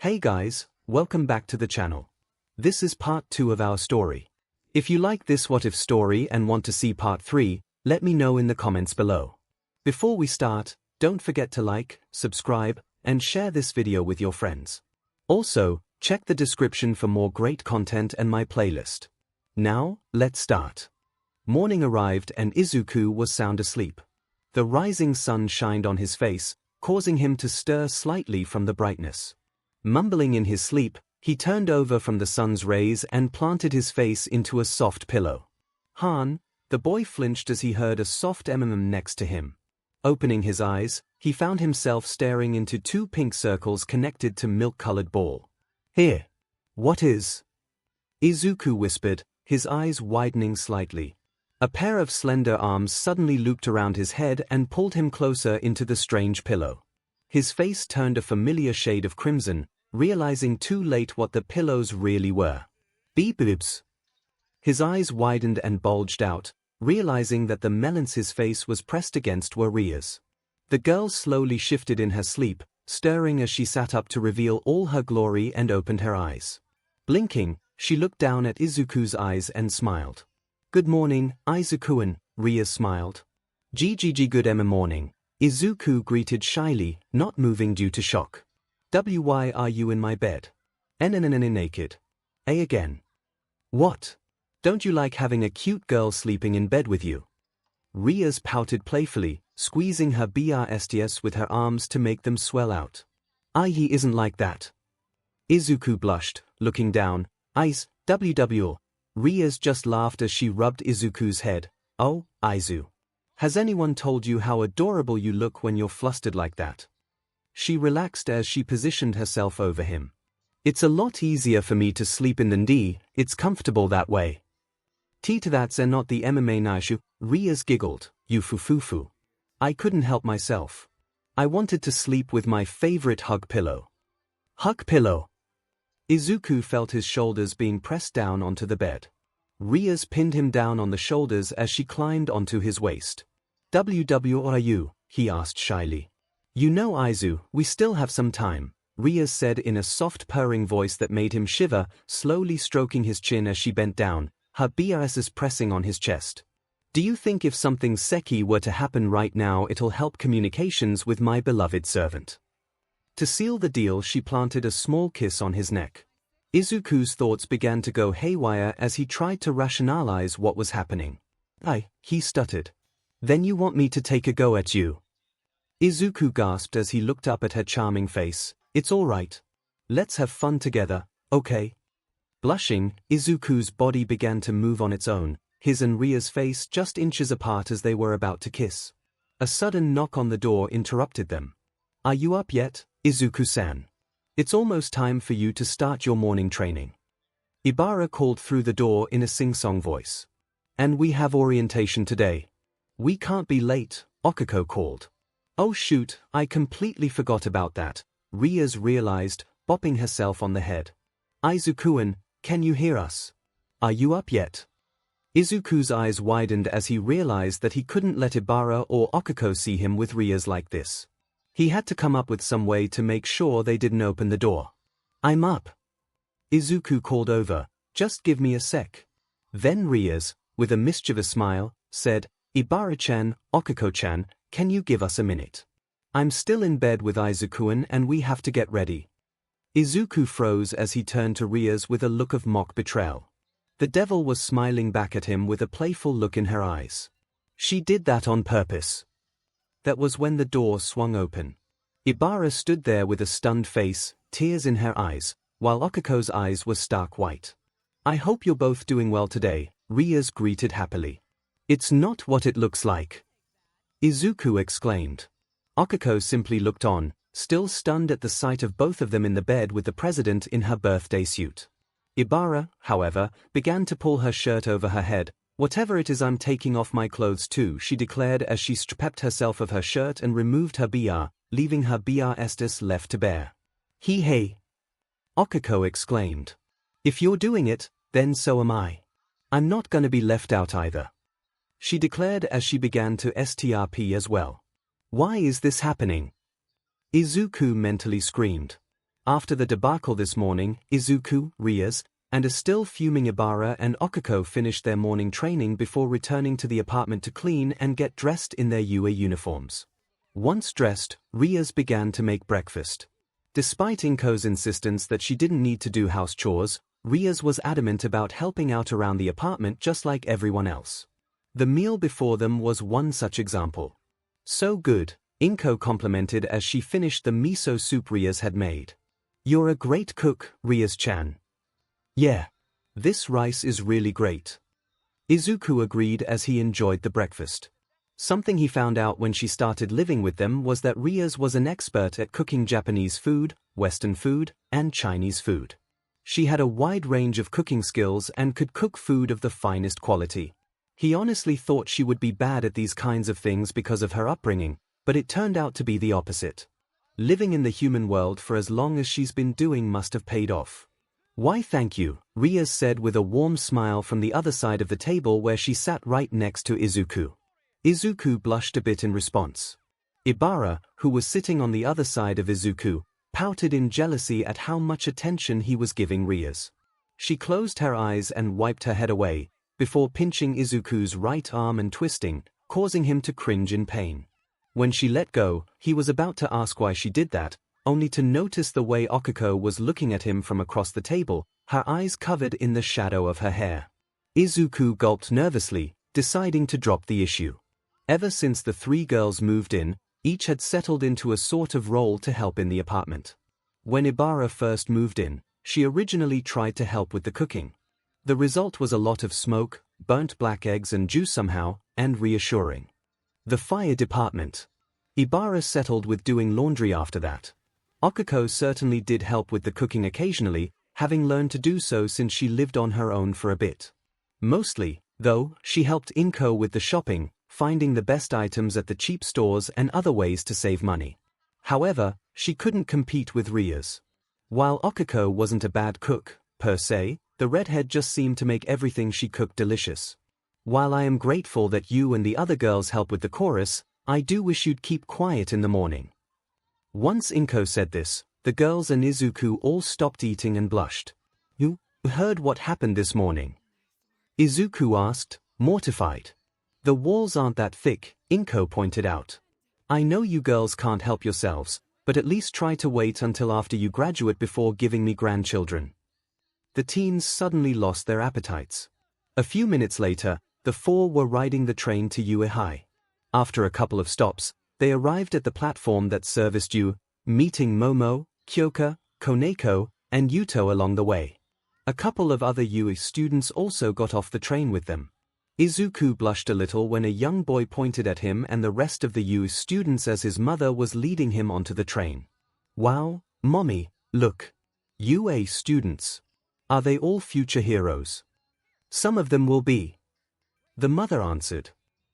Hey guys, welcome back to the channel. This is part 2 of our story. If you like this what if story and want to see part 3, let me know in the comments below. Before we start, don't forget to like, subscribe, and share this video with your friends. Also, check the description for more great content and my playlist. Now, let's start. Morning arrived and Izuku was sound asleep. The rising sun shined on his face, causing him to stir slightly from the brightness. Mumbling in his sleep, he turned over from the sun's rays and planted his face into a soft pillow. Han, the boy flinched as he heard a soft next to him. Opening his eyes, he found himself staring into 2 pink circles connected to milk-colored ball. Here. What is? Izuku whispered, his eyes widening slightly. A pair of slender arms suddenly looped around his head and pulled him closer into the strange pillow. His face turned a familiar shade of crimson, realizing too late what the pillows really were. Boobs. His eyes widened and bulged out, realizing that the melons his face was pressed against were Ria's. The girl slowly shifted in her sleep, stirring as she sat up to reveal all her glory and opened her eyes. Blinking, she looked down at Izuku's eyes and smiled. Good morning, Izuku-an, Ria smiled. Good morning. Izuku greeted shyly, not moving due to shock. Why are you in my bed? Naked. Again. What? Don't you like having a cute girl sleeping in bed with you? Ria's pouted playfully, squeezing her breasts with her arms to make them swell out. He isn't like that. Izuku blushed, looking down. Ria's just laughed as she rubbed Izuku's head. Oh, Izu. Has anyone told you how adorable you look when you're flustered like that? She relaxed as she positioned herself over him. It's a lot easier for me to sleep in than D, it's comfortable that way. That's not the MMA naishu, Ria's giggled, you fufufu. I couldn't help myself. I wanted to sleep with my favorite hug pillow. Hug pillow. Izuku felt his shoulders being pressed down onto the bed. Ria's pinned him down on the shoulders as she climbed onto his waist. Are you? He asked shyly. You know Izu, we still have some time, Ria said in a soft purring voice that made him shiver, slowly stroking his chin as she bent down, her breasts pressing on his chest. Do you think if something sexy were to happen right now it'll help communications with my beloved servant? To seal the deal she planted a small kiss on his neck. Izuku's thoughts began to go haywire as he tried to rationalize what was happening. He stuttered. Then you want me to take a go at you? Izuku gasped as he looked up at her charming face. It's all right. Let's have fun together, okay? Blushing, Izuku's body began to move on its own, his and Ria's face just inches apart as they were about to kiss. A sudden knock on the door interrupted them. Are you up yet, Izuku-san? It's almost time for you to start your morning training. Ibara called through the door in a sing-song voice. And we have orientation today. We can't be late, Okiko called. Oh shoot, I completely forgot about that, Ria's realized, bopping herself on the head. Izuku-an, can you hear us? Are you up yet? Izuku's eyes widened as he realized that he couldn't let Ibara or Okiko see him with Ria's like this. He had to come up with some way to make sure they didn't open the door. I'm up. Izuku called over, just give me a sec. Then Ria's, with a mischievous smile, said, Ibara-chan, Okiko-chan, can you give us a minute? I'm still in bed with Izuku-an and we have to get ready. Izuku froze as he turned to Ria's with a look of mock betrayal. The devil was smiling back at him with a playful look in her eyes. She did that on purpose. That was when the door swung open. Ibara stood there with a stunned face, tears in her eyes, while Okiko's eyes were stark white. I hope you're both doing well today, Ria's greeted happily. It's not what it looks like. Izuku exclaimed. Okiko simply looked on, still stunned at the sight of both of them in the bed with the president in her birthday suit. Ibara, however, began to pull her shirt over her head. Whatever it is, I'm taking off my clothes too, she declared as she stripped herself of her shirt and removed her bra, leaving her breasts left to bare. Hey! Okiko exclaimed. If you're doing it, then so am I. I'm not gonna be left out either. She declared as she began to strp as well. Why is this happening? Izuku mentally screamed. After the debacle this morning, Izuku, Rias, and a still fuming Ibara and Okiko finished their morning training before returning to the apartment to clean and get dressed in their UA uniforms. Once dressed, Rias began to make breakfast. Despite 𝐒𝐿𝐼𝐺's insistence that she didn't need to do house chores, Rias was adamant about helping out around the apartment just like everyone else. The meal before them was one such example. "So good," 𝐒𝐿𝐼 complimented as she finished the miso soup Rias had made. "You're a great cook, Rias-chan." "Yeah. This rice is really great." Izuku agreed as he enjoyed the breakfast. Something he found out when she started living with them was that Rias was an expert at cooking Japanese food, Western food, and Chinese food. She had a wide range of cooking skills and could cook food of the finest quality. He honestly thought she would be bad at these kinds of things because of her upbringing, but it turned out to be the opposite. Living in the human world for as long as she's been doing must have paid off. "Why thank you," Rias said with a warm smile from the other side of the table where she sat right next to Izuku. Izuku blushed a bit in response. Ibara, who was sitting on the other side of Izuku, pouted in jealousy at how much attention he was giving Rias. She closed her eyes and wiped her head away, before pinching Izuku's right arm and twisting, causing him to cringe in pain. When she let go, he was about to ask why she did that, only to notice the way Okiko was looking at him from across the table, her eyes covered in the shadow of her hair. Izuku gulped nervously, deciding to drop the issue. Ever since the three girls moved in, each had settled into a sort of role to help in the apartment. When Ibara first moved in, she originally tried to help with the cooking. The result was a lot of smoke, burnt black eggs and juice somehow, and reassuring. The fire department. Ibara settled with doing laundry after that. Okiko certainly did help with the cooking occasionally, having learned to do so since she lived on her own for a bit. Mostly, though, she helped 𝐒𝐿𝐼 with the shopping, finding the best items at the cheap stores and other ways to save money. However, she couldn't compete with Rias. While Okiko wasn't a bad cook, per se, the redhead just seemed to make everything she cooked delicious. "While I am grateful that you and the other girls help with the chorus, I do wish you'd keep quiet in the morning." Once 𝐒𝐿𝐼 said this, the girls and Izuku all stopped eating and blushed. "You heard what happened this morning?" Izuku asked, mortified. "The walls aren't that thick," 𝐒𝐿𝐼 pointed out. "I know you girls can't help yourselves, but at least try to wait until after you graduate before giving me grandchildren." The teens suddenly lost their appetites. A few minutes later, the four were riding the train to UA High. After a couple of stops, they arrived at the platform that serviced UA, meeting Momo, Kyoka, Koneko, and Yuto along the way. A couple of other UA students also got off the train with them. Izuku blushed a little when a young boy pointed at him and the rest of the UA students as his mother was leading him onto the train. "Wow, Mommy, look. UA students. Are they all future heroes?" "Some of them will be," the mother answered.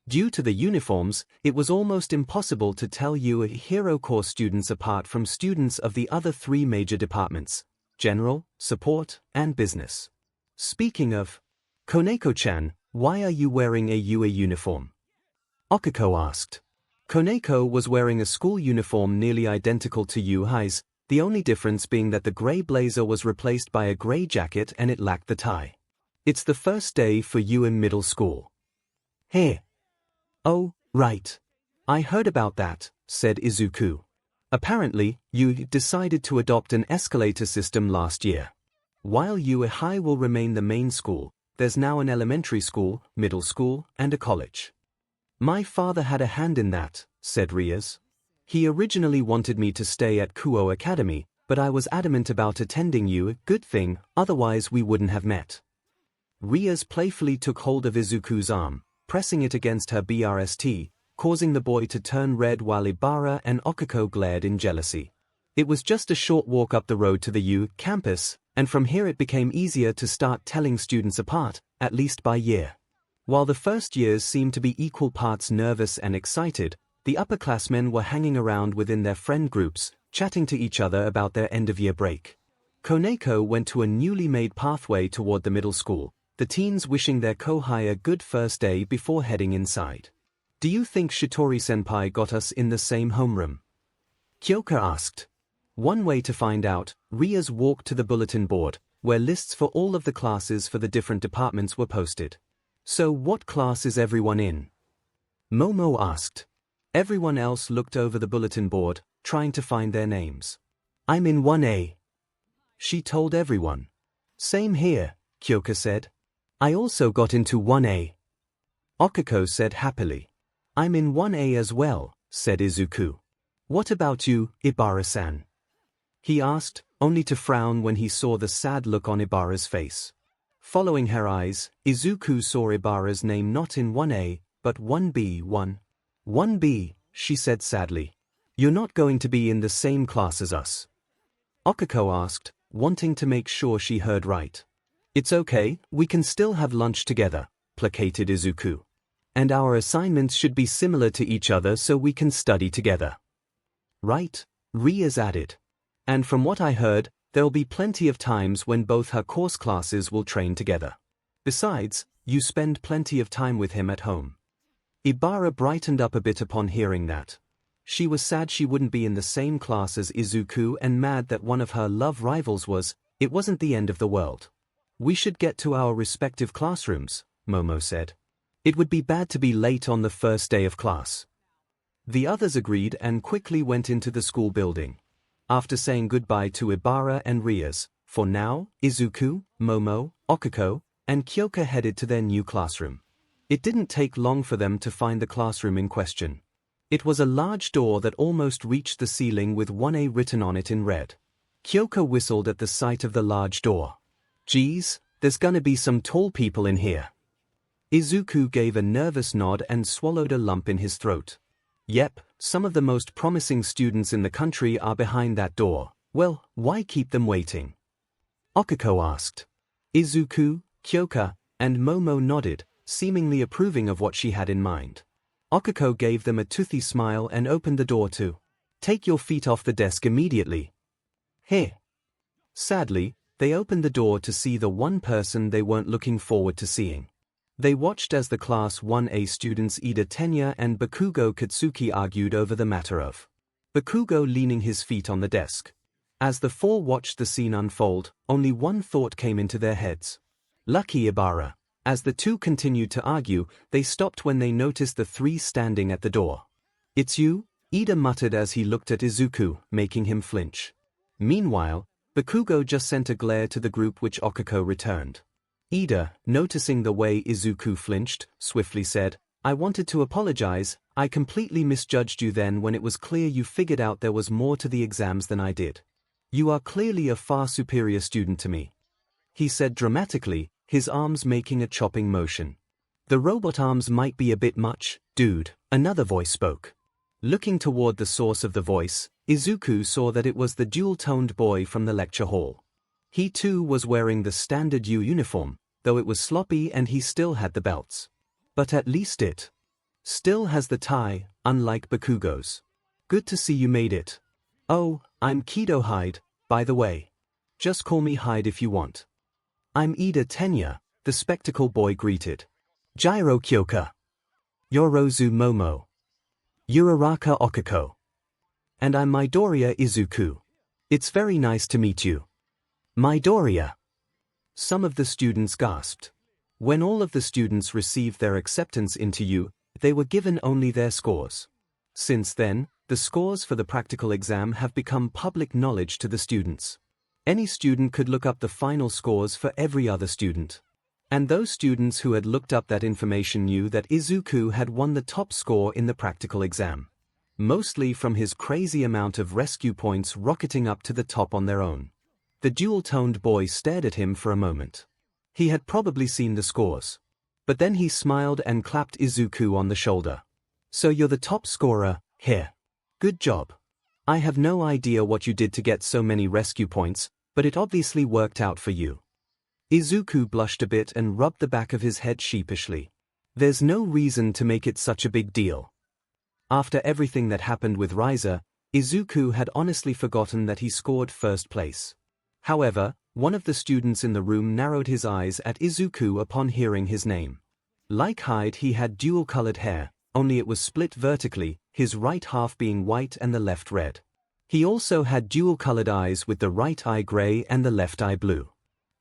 Due to the uniforms, it was almost impossible to tell UA Hero Corps students apart from students of the other three major departments: General, Support, and Business. "Speaking of, Koneko-chan, why are you wearing a UA uniform?" Okiko asked. Koneko was wearing a school uniform nearly identical to UA's, the only difference being that the gray blazer was replaced by a gray jacket and it lacked the tie. "It's the first day for UA middle school." "Hey." "Oh, right. I heard about that," said Izuku. "Apparently, UA decided to adopt an escalator system last year. While UA High will remain the main school, there's now an elementary school, middle school, and a college." "My father had a hand in that," said Rias. "He originally wanted me to stay at Kuo Academy, but I was adamant about attending UA, good thing, otherwise we wouldn't have met." Rias playfully took hold of Izuku's arm, pressing it against her breast, causing the boy to turn red while Ibara and Okiko glared in jealousy. It was just a short walk up the road to the UA campus, and from here it became easier to start telling students apart, at least by year. While the first years seemed to be equal parts nervous and excited, the upperclassmen were hanging around within their friend groups, chatting to each other about their end-of-year break. Koneko went to a newly made pathway toward the middle school, the teens wishing their kohai a good first day before heading inside. "Do you think Shitori-senpai got us in the same homeroom?" Kyoka asked. One way to find out, Rias walked to the bulletin board, where lists for all of the classes for the different departments were posted. So what class is everyone in? Momo asked. Everyone else looked over the bulletin board, trying to find their names. I'm in 1A. She told everyone. Same here, Kyoka said. I also got into 1A. Okiko said happily. I'm in 1A as well, said Izuku. What about you, Ibara-san? He asked, only to frown when he saw the sad look on Ibara's face. Following her eyes, Izuku saw Ibara's name not in 1A, but 1B. 1B, she said sadly. You're not going to be in the same class as us. Okiko asked, wanting to make sure she heard right. It's okay, we can still have lunch together, placated Izuku. And our assignments should be similar to each other so we can study together. Right, Rias added. And from what I heard, there'll be plenty of times when both her course classes will train together. Besides, you spend plenty of time with him at home. Ibara brightened up a bit upon hearing that. She was sad she wouldn't be in the same class as Izuku and mad that one of her love rivals was. It wasn't the end of the world. We should get to our respective classrooms, Momo said. It would be bad to be late on the first day of class. The others agreed and quickly went into the school building. After saying goodbye to Ibara and Rias, for now, Izuku, Momo, Okiko, and Kyoka headed to their new classroom. It didn't take long for them to find the classroom in question. It was a large door that almost reached the ceiling with 1A written on it in red. Kyoka whistled at the sight of the large door. Geez, there's gonna be some tall people in here. Izuku gave a nervous nod and swallowed a lump in his throat. Yep, some of the most promising students in the country are behind that door. Well, why keep them waiting? Okiko asked. Izuku, Kyoka, and Momo nodded, seemingly approving of what she had in mind. Okiko gave them a toothy smile and opened the door too. Take your feet off the desk immediately. Here. Sadly, they opened the door to see the one person they weren't looking forward to seeing. They watched as the Class 1A students Ida Tenya and Bakugo Katsuki argued over the matter of Bakugo leaning his feet on the desk. As the four watched the scene unfold, only one thought came into their heads. Lucky Ibara. As the two continued to argue, they stopped when they noticed the three standing at the door. It's you? Ida muttered as he looked at Izuku, making him flinch. Meanwhile, Bakugo just sent a glare to the group which Okiko returned. Ida, noticing the way Izuku flinched, swiftly said, I wanted to apologize, I completely misjudged you then when it was clear you figured out there was more to the exams than I did. You are clearly a far superior student to me. He said dramatically, his arms making a chopping motion. The robot arms might be a bit much, dude, another voice spoke. Looking toward the source of the voice, Izuku saw that it was the dual-toned boy from the lecture hall. He too was wearing the standard U uniform, though it was sloppy and he still had the belts. But at least it still has the tie, unlike Bakugo's. Good to see you made it. Oh, I'm Kido Hyde, by the way. Just call me Hyde if you want. I'm Ida Tenya, the spectacle boy greeted. Jiro Kyoka. Yorozu Momo. Uraraka Okiko. And I'm Midoriya Izuku. It's very nice to meet you. Midoriya. Some of the students gasped. When all of the students received their acceptance into U, they were given only their scores. Since then, the scores for the practical exam have become public knowledge to the students. Any student could look up the final scores for every other student. And those students who had looked up that information knew that Izuku had won the top score in the practical exam. Mostly from his crazy amount of rescue points rocketing up to the top on their own. The dual-toned boy stared at him for a moment. He had probably seen the scores. But then he smiled and clapped Izuku on the shoulder. So you're the top scorer, here. Good job. I have no idea what you did to get so many rescue points, but it obviously worked out for you. Izuku blushed a bit and rubbed the back of his head sheepishly. There's no reason to make it such a big deal. After everything that happened with Riza, Izuku had honestly forgotten that he scored first place. However, one of the students in the room narrowed his eyes at Izuku upon hearing his name. Like Hyde, he had dual-colored hair, only it was split vertically, his right half being white and the left red. He also had dual-colored eyes with the right eye gray and the left eye blue.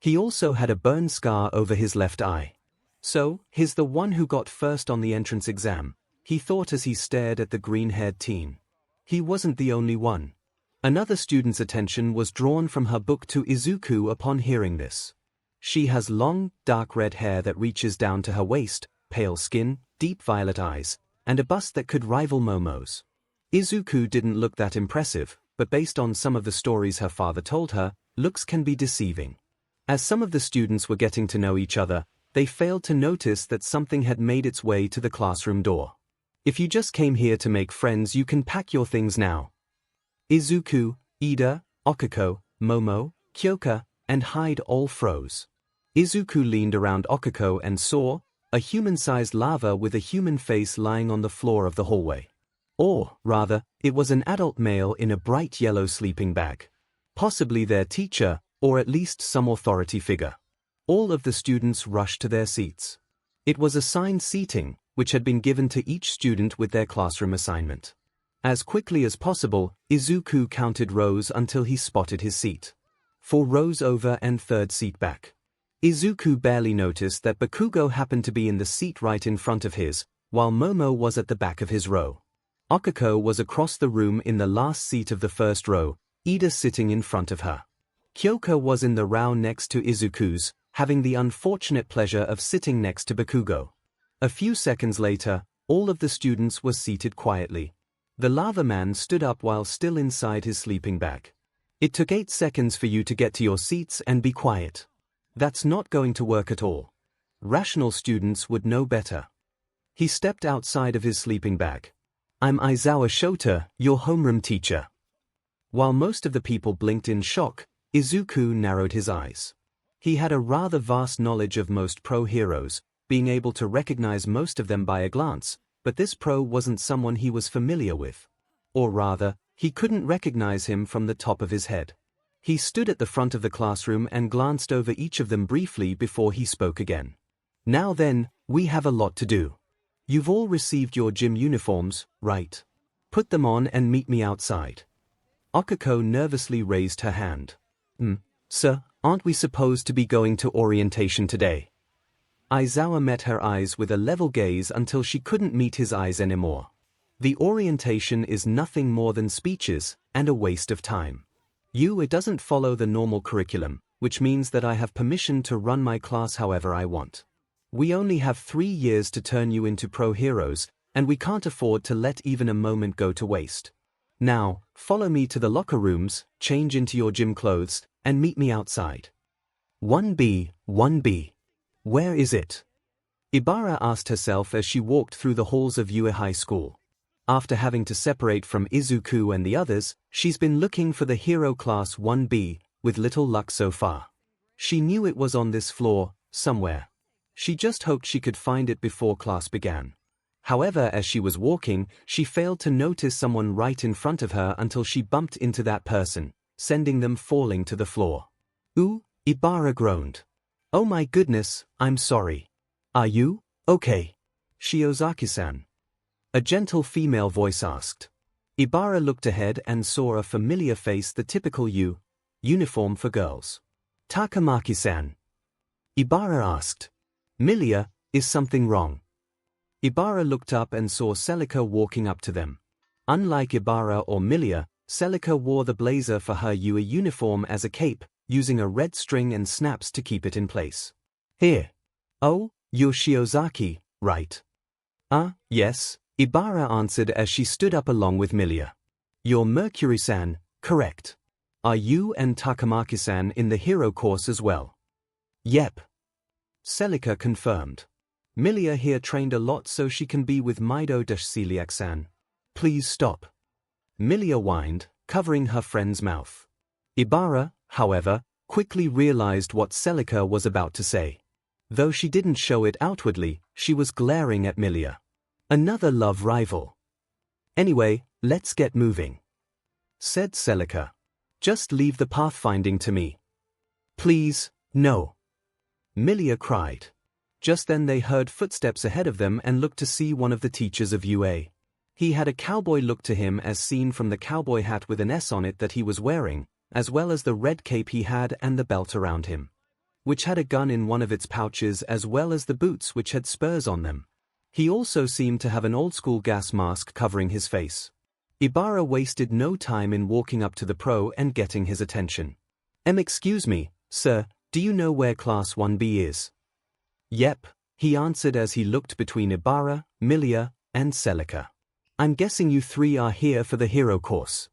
He also had a burn scar over his left eye. So, he's the one who got first on the entrance exam, he thought as he stared at the green-haired teen. He wasn't the only one. Another student's attention was drawn from her book to Izuku upon hearing this. She has long, dark red hair that reaches down to her waist, pale skin, deep violet eyes, and a bust that could rival Momo's. Izuku didn't look that impressive, but based on some of the stories her father told her, looks can be deceiving. As some of the students were getting to know each other, they failed to notice that something had made its way to the classroom door. If you just came here to make friends, you can pack your things now. Izuku, Ida, Okiko, Momo, Kyoka, and Hyde all froze. Izuku leaned around Okiko and saw a human-sized lava with a human face lying on the floor of the hallway. Or, rather, it was an adult male in a bright yellow sleeping bag. Possibly their teacher, or at least some authority figure. All of the students rushed to their seats. It was assigned seating, which had been given to each student with their classroom assignment. As quickly as possible, Izuku counted rows until he spotted his seat. 4 rows over and 3rd seat back. Izuku barely noticed that Bakugo happened to be in the seat right in front of his, while Momo was at the back of his row. Okiko was across the room in the last seat of the first row, Ida sitting in front of her. Kyoka was in the row next to Izuku's, having the unfortunate pleasure of sitting next to Bakugo. A few seconds later, all of the students were seated quietly. The lava man stood up while still inside his sleeping bag. It took 8 seconds for you to get to your seats and be quiet. That's not going to work at all. Rational students would know better. He stepped outside of his sleeping bag. I'm Aizawa Shota, your homeroom teacher. While most of the people blinked in shock, Izuku narrowed his eyes. He had a rather vast knowledge of most pro heroes, being able to recognize most of them by a glance, but this pro wasn't someone he was familiar with. Or rather, he couldn't recognize him from the top of his head. He stood at the front of the classroom and glanced over each of them briefly before he spoke again. Now then, we have a lot to do. You've all received your gym uniforms, right? Put them on and meet me outside. Okiko nervously raised her hand. Sir, aren't we supposed to be going to orientation today? Aizawa met her eyes with a level gaze until she couldn't meet his eyes anymore. The orientation is nothing more than speeches, and a waste of time. It doesn't follow the normal curriculum, which means that I have permission to run my class however I want. We only have 3 years to turn you into pro heroes, and we can't afford to let even a moment go to waste. Now, follow me to the locker rooms, change into your gym clothes, and meet me outside. 1B, 1B. Where is it? Ibara asked herself as she walked through the halls of Ue High School. After having to separate from Izuku and the others, she's been looking for the hero class 1B, with little luck so far. She knew it was on this floor, somewhere. She just hoped she could find it before class began. However, as she was walking, she failed to notice someone right in front of her until she bumped into that person, sending them falling to the floor. Ooh, Ibara groaned. Oh my goodness, I'm sorry. Are you okay? Shiozaki-san. A gentle female voice asked. Ibara looked ahead and saw a familiar face, the typical uniform for girls. Takamaki-san. Ibara asked. Milia, is something wrong? Ibara looked up and saw Celica walking up to them. Unlike Ibara or Milia, Celica wore the blazer for her uniform as a cape, using a red string and snaps to keep it in place. Here. Oh, you're Shiozaki, right? Yes, Ibara answered as she stood up along with Milia. You're Mercury-san, correct. Are you and Takamaki-san in the hero course as well? Yep. Celica confirmed. Milia here trained a lot so she can be with Mido-Celiac-san. Please stop. Milia whined, covering her friend's mouth. Ibara, however, quickly realized what Celica was about to say. Though she didn't show it outwardly, she was glaring at Milia. Another love rival. Anyway, let's get moving, said Celica. Just leave the pathfinding to me. Please, no. Milia cried. Just then they heard footsteps ahead of them and looked to see one of the teachers of UA. He had a cowboy look to him as seen from the cowboy hat with an S on it that he was wearing, as well as the red cape he had and the belt around him, which had a gun in one of its pouches as well as the boots which had spurs on them. He also seemed to have an old-school gas mask covering his face. Ибара wasted no time in walking up to the pro and getting his attention. Excuse me, sir, do you know where Class 1B is? Yep, he answered as he looked between Ибара, Milia, and 𝐶ELICA. I'm guessing you three are here for the hero course.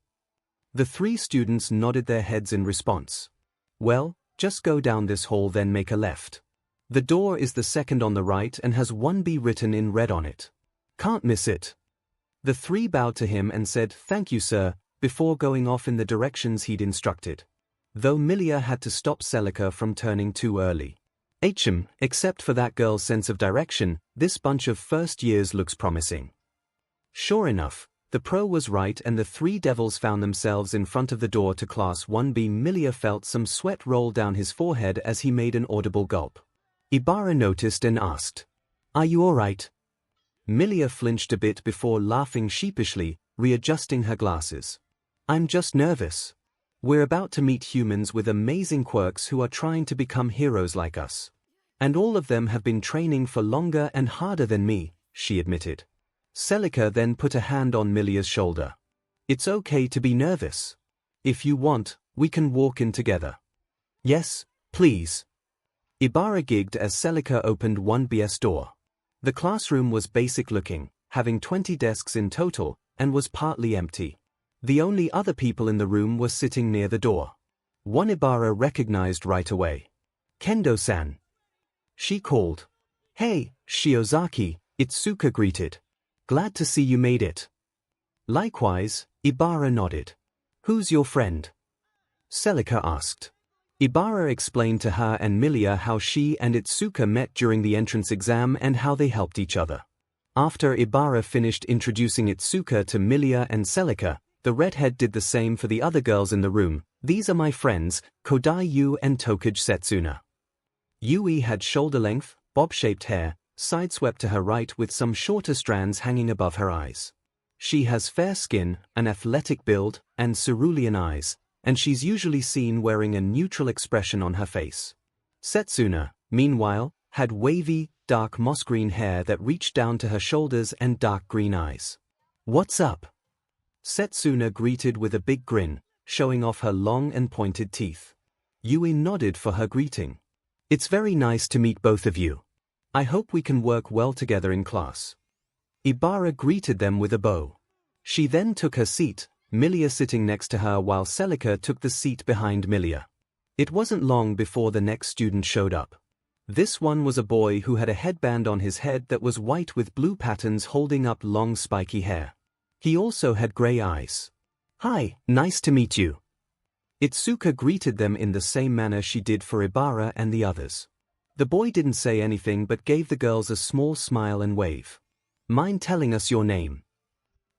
The three students nodded their heads in response. Well, just go down this hall then make a left. The door is the second on the right and has 1B written in red on it. Can't miss it. The three bowed to him and said, "Thank you, sir," before going off in the directions he'd instructed. Though Milia had to stop 𝐶ELICA from turning too early. Except for that girl's sense of direction, this bunch of first years looks promising. Sure enough, the pro was right and the three devils found themselves in front of the door to Class 1B. Milia felt some sweat roll down his forehead as he made an audible gulp. Ибара noticed and asked, "Are you all right?" Milia flinched a bit before laughing sheepishly, readjusting her glasses. "I'm just nervous. We're about to meet humans with amazing quirks who are trying to become heroes like us. And all of them have been training for longer and harder than me," she admitted. 𝐶ELICA then put a hand on Milia's shoulder. "It's okay to be nervous. If you want, we can walk in together." "Yes, please." Ибара gigged as 𝐶ELICA opened 1B's door. The classroom was basic-looking, having 20 desks in total, and was partly empty. The only other people in the room were sitting near the door. One Ибara recognized right away. "Kendo-san." She called. "Hey, Shiozaki," Itsuka greeted. "Glad to see you made it." Likewise, Ибara nodded. "Who's your friend?" 𝐶ELICA asked. Ибara explained to her and Milia how she and Itsuka met during the entrance exam and how they helped each other. After Ибara finished introducing Itsuka to Milia and 𝐶ELICA, the redhead did the same for the other girls in the room. "These are my friends, Kodai and Tokage Setsuna." Yui had shoulder-length, bob-shaped hair, sideswept to her right with some shorter strands hanging above her eyes. She has fair skin, an athletic build, and cerulean eyes, and she's usually seen wearing a neutral expression on her face. Setsuna, meanwhile, had wavy, dark moss-green hair that reached down to her shoulders and dark green eyes. "What's up?" Setsuna greeted with a big grin, showing off her long and pointed teeth. Yui nodded for her greeting. "It's very nice to meet both of you. I hope we can work well together in class." Ибara greeted them with a bow. She then took her seat, Milia sitting next to her while 𝐶ELICA took the seat behind Milia. It wasn't long before the next student showed up. This one was a boy who had a headband on his head that was white with blue patterns holding up long spiky hair. He also had grey eyes. "Hi, nice to meet you." Itsuka greeted them in the same manner she did for Ибara and the others. The boy didn't say anything but gave the girls a small smile and wave. "Mind telling us your name?"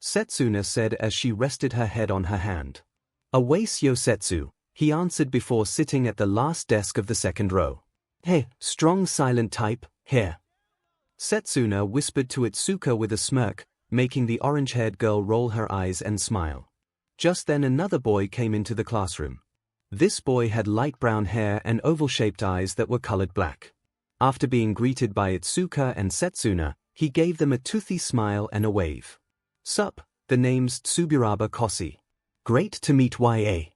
Setsuna said as she rested her head on her hand. "Awase Yosetsu," he answered before sitting at the last desk of the second row. "Hey, strong silent type, here." Setsuna whispered to Itsuka with a smirk, making the orange-haired girl roll her eyes and smile. Just then another boy came into the classroom. This boy had light brown hair and oval-shaped eyes that were colored black. After being greeted by Itsuka and Setsuna, he gave them a toothy smile and a wave. "Sup, the name's Tsuburaba Kosi. Great to meet YA."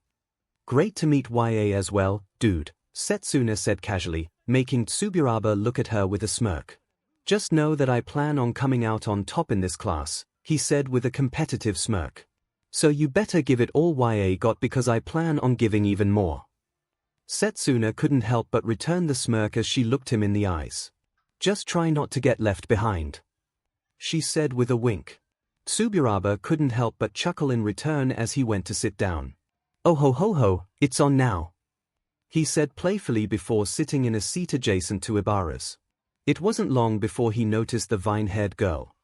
"Great to meet YA as well, dude," Setsuna said casually, making Tsuburaba look at her with a smirk. "Just know that I plan on coming out on top in this class," he said with a competitive smirk. "So you better give it all YA got because I plan on giving even more." Setsuna couldn't help but return the smirk as she looked him in the eyes. "Just try not to get left behind," she said with a wink. Tsuburaba couldn't help but chuckle in return as he went to sit down. "Oh ho ho ho, it's on now," he said playfully before sitting in a seat adjacent to Ibara's. It wasn't long before he noticed the vine-haired girl.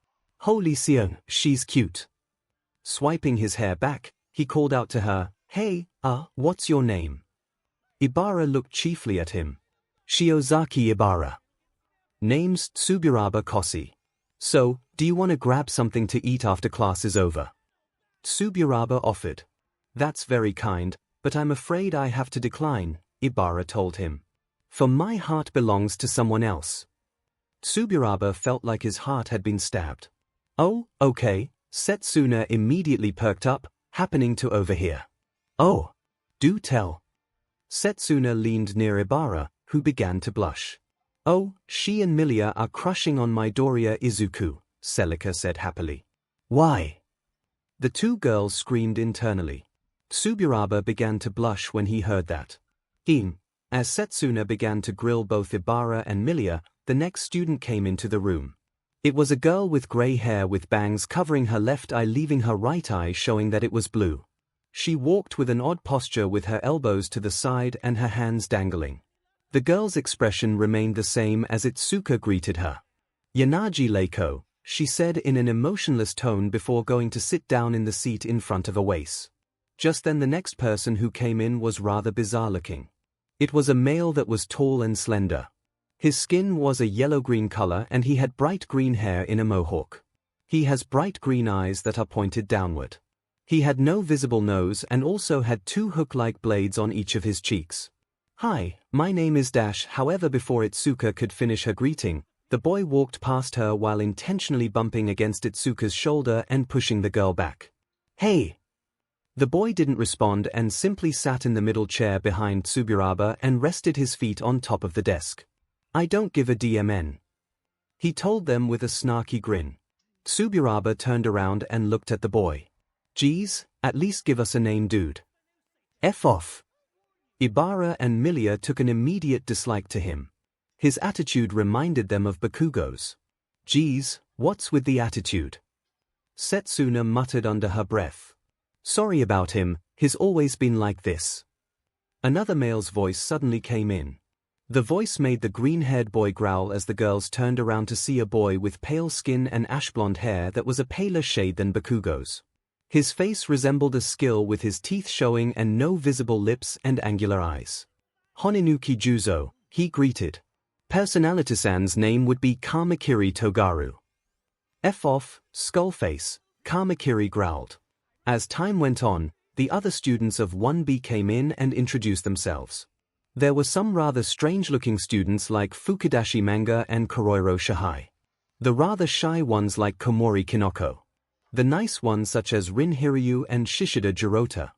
"Holy Sion, she's cute." Swiping his hair back, he called out to her, "Hey, what's your name?" Ибara looked chiefly at him. "Shiozaki Ибara. Name's Tsuburaba Kosi." So, do you want to grab something to eat after class is over? Tsuburaba offered. That's very kind, but I'm afraid I have to decline, Ibara told him. For my heart belongs to someone else. Tsuburaba felt like his heart had been stabbed. Oh, okay, Setsuna immediately perked up, happening to overhear. Oh, do tell. Setsuna leaned near Ibara, who began to blush. Oh, she and Milia are crushing on Midoriya Izuku, 𝐂𝐿𝐼 said happily. Why? The two girls screamed internally. Tsuburaba began to blush when he heard that. As Setsuna began to grill both Ibara and Milia, the next student came into the room. It was a girl with grey hair with bangs covering her left eye, leaving her right eye showing that it was blue. She walked with an odd posture with her elbows to the side and her hands dangling. The girl's expression remained the same as Itsuka greeted her. Yanagi Leiko, she said in an emotionless tone before going to sit down in the seat in front of Awase. Just then the next person who came in was rather bizarre looking. It was a male that was tall and slender. His skin was a yellow-green color and he had bright green hair in a mohawk. He has bright green eyes that are pointed downward. He had no visible nose and also had two hook-like blades on each of his cheeks. Hi, my name is Dash. However, before Itsuka could finish her greeting, the boy walked past her while intentionally bumping against Itsuka's shoulder and pushing the girl back. Hey! The boy didn't respond and simply sat in the middle chair behind Tsuburaba and rested his feet on top of the desk. I don't give a DMN. He told them with a snarky grin. Tsuburaba turned around and looked at the boy. Geez, at least give us a name, dude. F off. Ibara and Milia took an immediate dislike to him. His attitude reminded them of Bakugo's. Geez, what's with the attitude? Setsuna muttered under her breath. Sorry about him, he's always been like this. Another male's voice suddenly came in. The voice made the green-haired boy growl as the girls turned around to see a boy with pale skin and ash-blonde hair that was a paler shade than Bakugo's. His face resembled a skill with his teeth showing and no visible lips and angular eyes. Honinuki Juzo, he greeted. Personality-san's name would be Kamakiri Togaru. F off, Skullface, Kamakiri growled. As time went on, the other students of 1B came in and introduced themselves. There were some rather strange-looking students like Fukudashi Manga and Koroiro Shihai. The rather shy ones like Komori Kinoko. The nice ones such as Rin Hiryu and Shishida Jirota.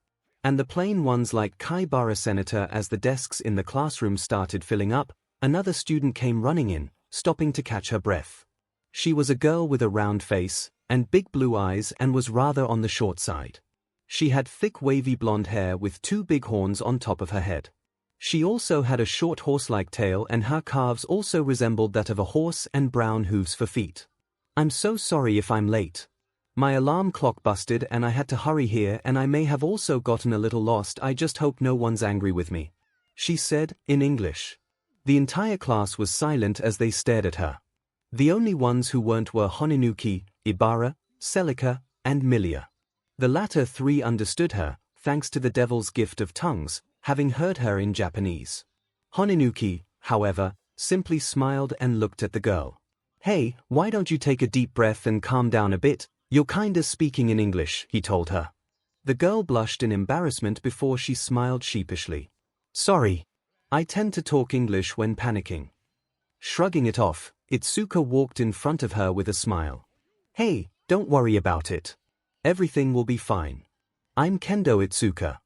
And the plain ones like Kaibara Senator. As the desks in the classroom started filling up, another student came running in, stopping to catch her breath. She was a girl with a round face and big blue eyes and was rather on the short side. She had thick wavy blonde hair with two big horns on top of her head. She also had a short horse-like tail and her calves also resembled that of a horse and brown hooves for feet. I'm so sorry if I'm late. My alarm clock busted and I had to hurry here and I may have also gotten a little lost. I just hope no one's angry with me. She said, in English. The entire class was silent as they stared at her. The only ones who weren't were Honinuki, Ibara, 𝐂𝐿𝐼, and Milia. The latter three understood her, thanks to the devil's gift of tongues, having heard her in Japanese. Honinuki, however, simply smiled and looked at the girl. Hey, why don't you take a deep breath and calm down a bit? You're kinda speaking in English, he told her. The girl blushed in embarrassment before she smiled sheepishly. Sorry. I tend to talk English when panicking. Shrugging it off, Itsuka walked in front of her with a smile. Hey, don't worry about it. Everything will be fine. I'm Kendo Itsuka.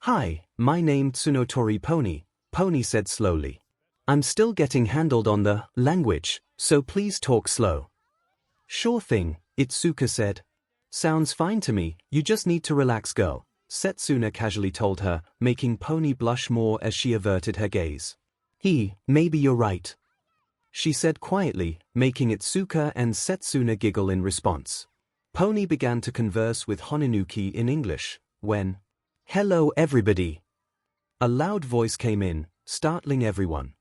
Hi, my name's Tsunotori Pony, Pony said slowly. I'm still getting handled on the language, so please talk slow. Sure thing, Itsuka said. Sounds fine to me, you just need to relax, girl, Setsuna casually told her, making Pony blush more as she averted her gaze. Maybe you're right, she said quietly, making Itsuka and Setsuna giggle in response. Pony began to converse with Honinuki in English, when, hello everybody. A loud voice came in, startling everyone.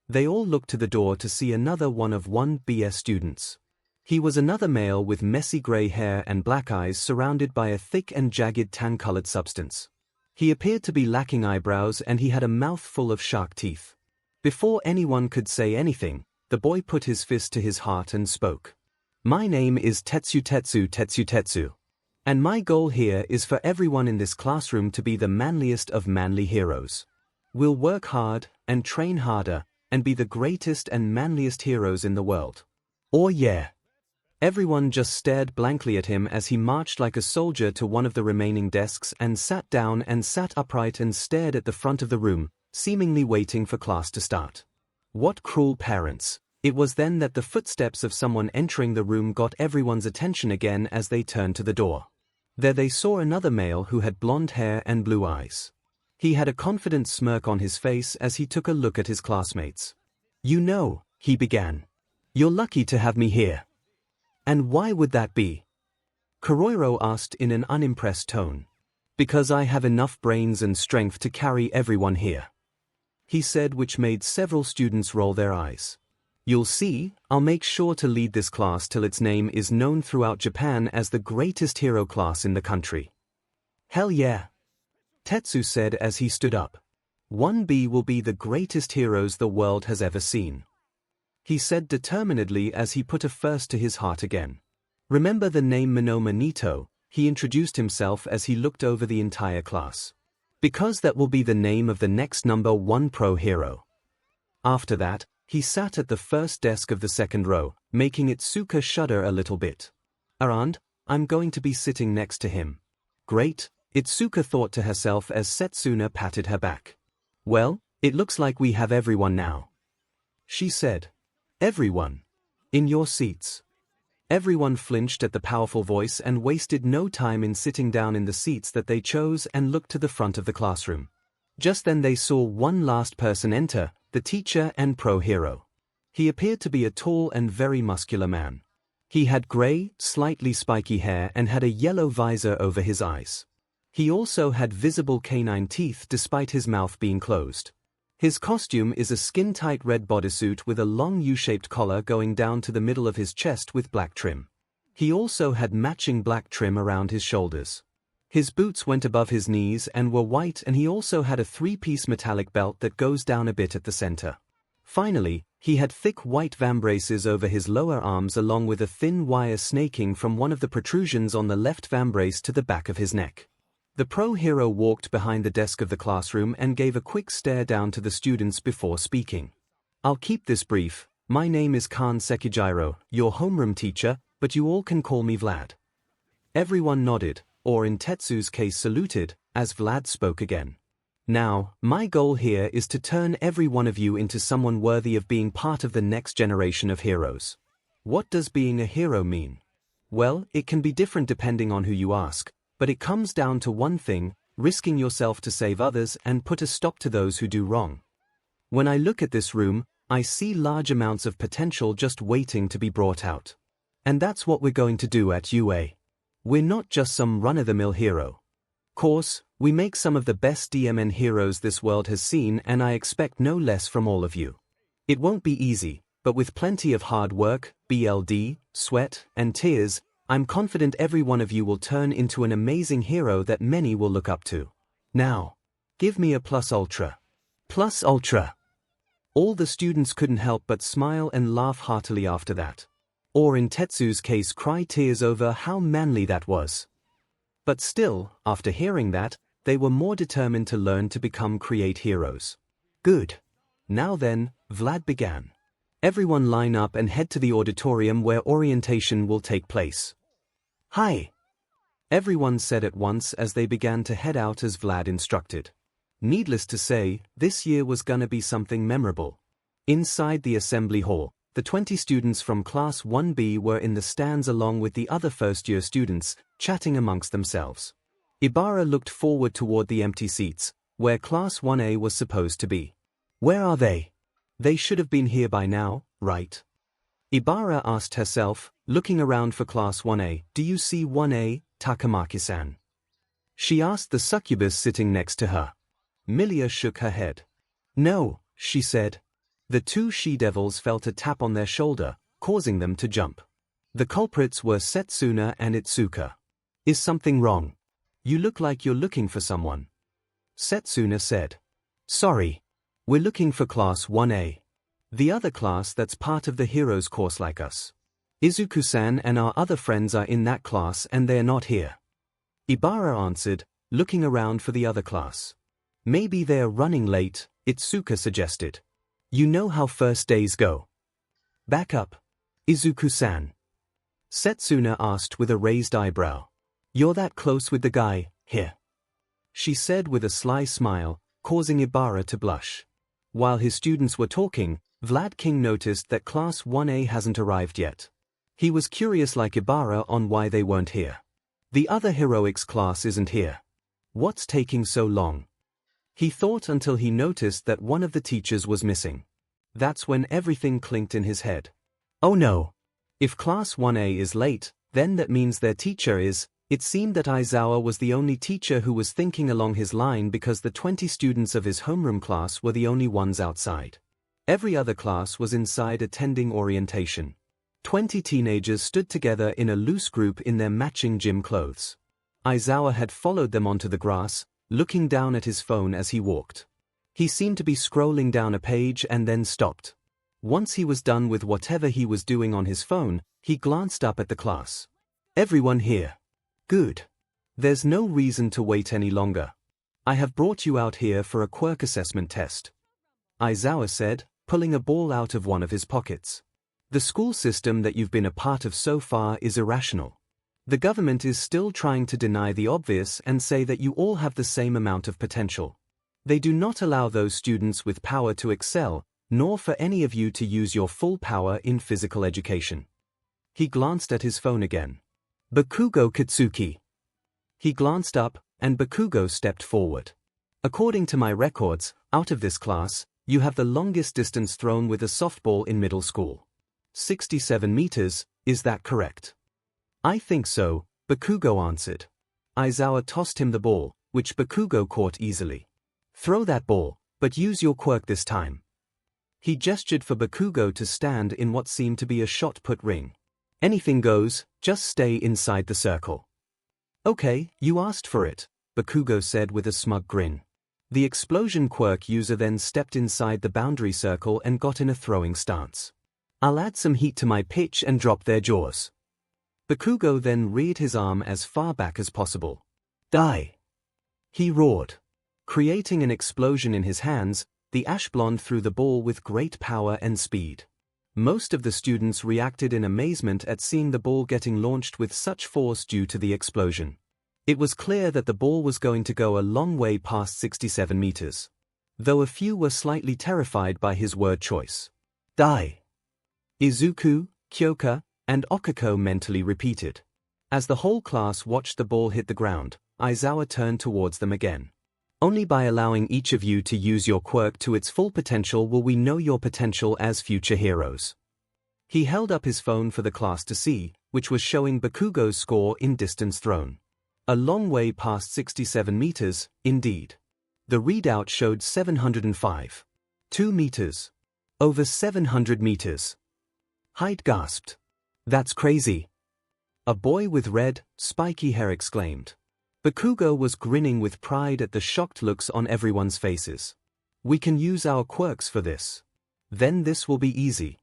They all looked to the door to see another one of 1BS students. He was another male with messy grey hair and black eyes surrounded by a thick and jagged tan-colored substance. He appeared to be lacking eyebrows and he had a mouth full of shark teeth. Before anyone could say anything, the boy put his fist to his heart and spoke. My name is 𝐻𝐤𝐻𝐤𝐻𝐤𝐻𝐤. And my goal here is for everyone in this classroom to be the manliest of manly heroes. We'll work hard, and train harder, and be the greatest and manliest heroes in the world. Oh yeah. Everyone just stared blankly at him as he marched like a soldier to one of the remaining desks and sat down and sat upright and stared at the front of the room, seemingly waiting for class to start. What cruel parents. It was then that the footsteps of someone entering the room got everyone's attention again as they turned to the door. There they saw another male who had blonde hair and blue eyes. He had a confident smirk on his face as he took a look at his classmates. You know, he began. You're lucky to have me here. And why would that be? 𝐒𝐻𝐽𝐻 asked in an unimpressed tone. Because I have enough brains and strength to carry everyone here, he said, which made several students roll their eyes. You'll see, I'll make sure to lead this class till its name is known throughout Japan as the greatest hero class in the country. Hell yeah. Tetsu said as he stood up. 1B will be the greatest heroes the world has ever seen, he said determinedly as he put a first to his heart again. Remember the name Minoma Nito, he introduced himself as he looked over the entire class. Because that will be the name of the next number 1 pro hero. After that, he sat at the first desk of the second row, making Itsuka shudder a little bit. And I'm going to be sitting next to him. Great, Itsuka thought to herself as Setsuna patted her back. Well, it looks like we have everyone now, she said. Everyone. In your seats. Everyone flinched at the powerful voice and wasted no time in sitting down in the seats that they chose and looked to the front of the classroom. Just then they saw one last person enter, the teacher and pro hero. He appeared to be a tall and very muscular man. He had gray, slightly spiky hair and had a yellow visor over his eyes. He also had visible canine teeth despite his mouth being closed. His costume is a skin-tight red bodysuit with a long U-shaped collar going down to the middle of his chest with black trim. He also had matching black trim around his shoulders. His boots went above his knees and were white, and he also had a 3-piece metallic belt that goes down a bit at the center. Finally, he had thick white vambraces over his lower arms along with a thin wire snaking from one of the protrusions on the left vambrace to the back of his neck. The pro hero walked behind the desk of the classroom and gave a quick stare down to the students before speaking. I'll keep this brief. My name is Khan Sekijiro, your homeroom teacher, but you all can call me Vlad. Everyone nodded, or in Tetsu's case saluted, as Vlad spoke again. Now, my goal here is to turn every one of you into someone worthy of being part of the next generation of heroes. What does being a hero mean? Well, it can be different depending on who you ask. But it comes down to one thing: risking yourself to save others and put a stop to those who do wrong. When I look at this room, I see large amounts of potential just waiting to be brought out. And that's what we're going to do at UA. We're not just some run-of-the-mill hero. Course, we make some of the best DMN heroes this world has seen, and I expect no less from all of you. It won't be easy, but with plenty of hard work, BLD, sweat, and tears, I'm confident every one of you will turn into an amazing hero that many will look up to. Now, give me a plus ultra. Plus ultra. All the students couldn't help but smile and laugh heartily after that. Or in Tetsu's case, cry tears over how manly that was. But still, after hearing that, they were more determined to learn to become create heroes. Good. Now then, Vlad began. Everyone line up and head to the auditorium where orientation will take place. Hi! Everyone said at once as they began to head out as Vlad instructed. Needless to say, this year was gonna be something memorable. Inside the assembly hall, the 20 students from Class 1B were in the stands along with the other first-year students, chatting amongst themselves. Ibara looked forward toward the empty seats, where Class 1A was supposed to be. Where are they? They should have been here by now, right? Ibara asked herself, looking around for Class 1A. Do you see 1A, Takamaki-san? She asked the succubus sitting next to her. Milia shook her head. No, she said. The two she-devils felt a tap on their shoulder, causing them to jump. The culprits were Setsuna and Itsuka. Is something wrong? You look like you're looking for someone. Setsuna said. Sorry. We're looking for Class 1A. The other class that's part of the heroes course like us. Izuku-san and our other friends are in that class and they're not here. Ibara answered, looking around for the other class. Maybe they're running late, Itsuka suggested. You know how first days go. Back up. Izuku-san. Setsuna asked with a raised eyebrow. You're that close with the guy, here. She said with a sly smile, causing Ibara to blush. While his students were talking, Vlad King noticed that Class 1A hasn't arrived yet. He was curious like Ibara on why they weren't here. The other heroics class isn't here. What's taking so long? He thought until he noticed that one of the teachers was missing. That's when everything clinked in his head. Oh no! If Class 1A is late, then that means their teacher is. It seemed that Aizawa was the only teacher who was thinking along his line because the 20 students of his homeroom class were the only ones outside. Every other class was inside attending orientation. 20 teenagers stood together in a loose group in their matching gym clothes. Aizawa had followed them onto the grass, looking down at his phone as he walked. He seemed to be scrolling down a page and then stopped. Once he was done with whatever he was doing on his phone, he glanced up at the class. Everyone here. Good. There's no reason to wait any longer. I have brought you out here for a quirk assessment test. Aizawa said, pulling a ball out of one of his pockets. The school system that you've been a part of so far is irrational. The government is still trying to deny the obvious and say that you all have the same amount of potential. They do not allow those students with power to excel, nor for any of you to use your full power in physical education. He glanced at his phone again. Bakugo Katsuki. He glanced up, and Bakugo stepped forward. According to my records, out of this class, you have the longest distance thrown with a softball in middle school. 67 meters, is that correct? I think so, Bakugo answered. Aizawa tossed him the ball, which Bakugo caught easily. Throw that ball, but use your quirk this time. He gestured for Bakugo to stand in what seemed to be a shot-put ring. Anything goes, just stay inside the circle. Okay, you asked for it, Bakugo said with a smug grin. The explosion quirk user then stepped inside the boundary circle and got in a throwing stance. I'll add some heat to my pitch and drop their jaws. Bakugo then reared his arm as far back as possible. Die! He roared. Creating an explosion in his hands, the ash blonde threw the ball with great power and speed. Most of the students reacted in amazement at seeing the ball getting launched with such force due to the explosion. It was clear that the ball was going to go a long way past 67 meters. Though a few were slightly terrified by his word choice. Die! Izuku, Kyoka, and Okako mentally repeated. As the whole class watched the ball hit the ground, Aizawa turned towards them again. Only by allowing each of you to use your quirk to its full potential will we know your potential as future heroes. He held up his phone for the class to see, which was showing Bakugo's score in distance thrown. A long way past 67 meters, indeed. The readout showed 705. 2 meters. Over 700 meters. Hyde gasped. That's crazy. A boy with red, spiky hair exclaimed. Bakugo was grinning with pride at the shocked looks on everyone's faces. We can use our quirks for this. Then this will be easy.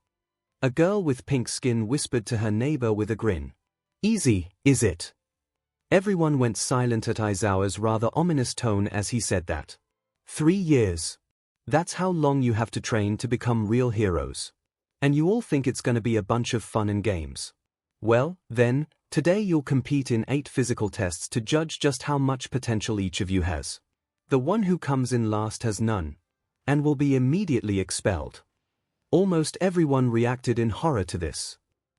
A girl with pink skin whispered to her neighbor with a grin. Easy, is it? Everyone went silent at Aizawa's rather ominous tone as he said that. 3 years. That's how long you have to train to become real heroes. And you all think it's going to be a bunch of fun and games. Well, then, today you'll compete in 8 physical tests to judge just how much potential each of you has. The one who comes in last has none. And will be immediately expelled. Almost everyone reacted in horror to this.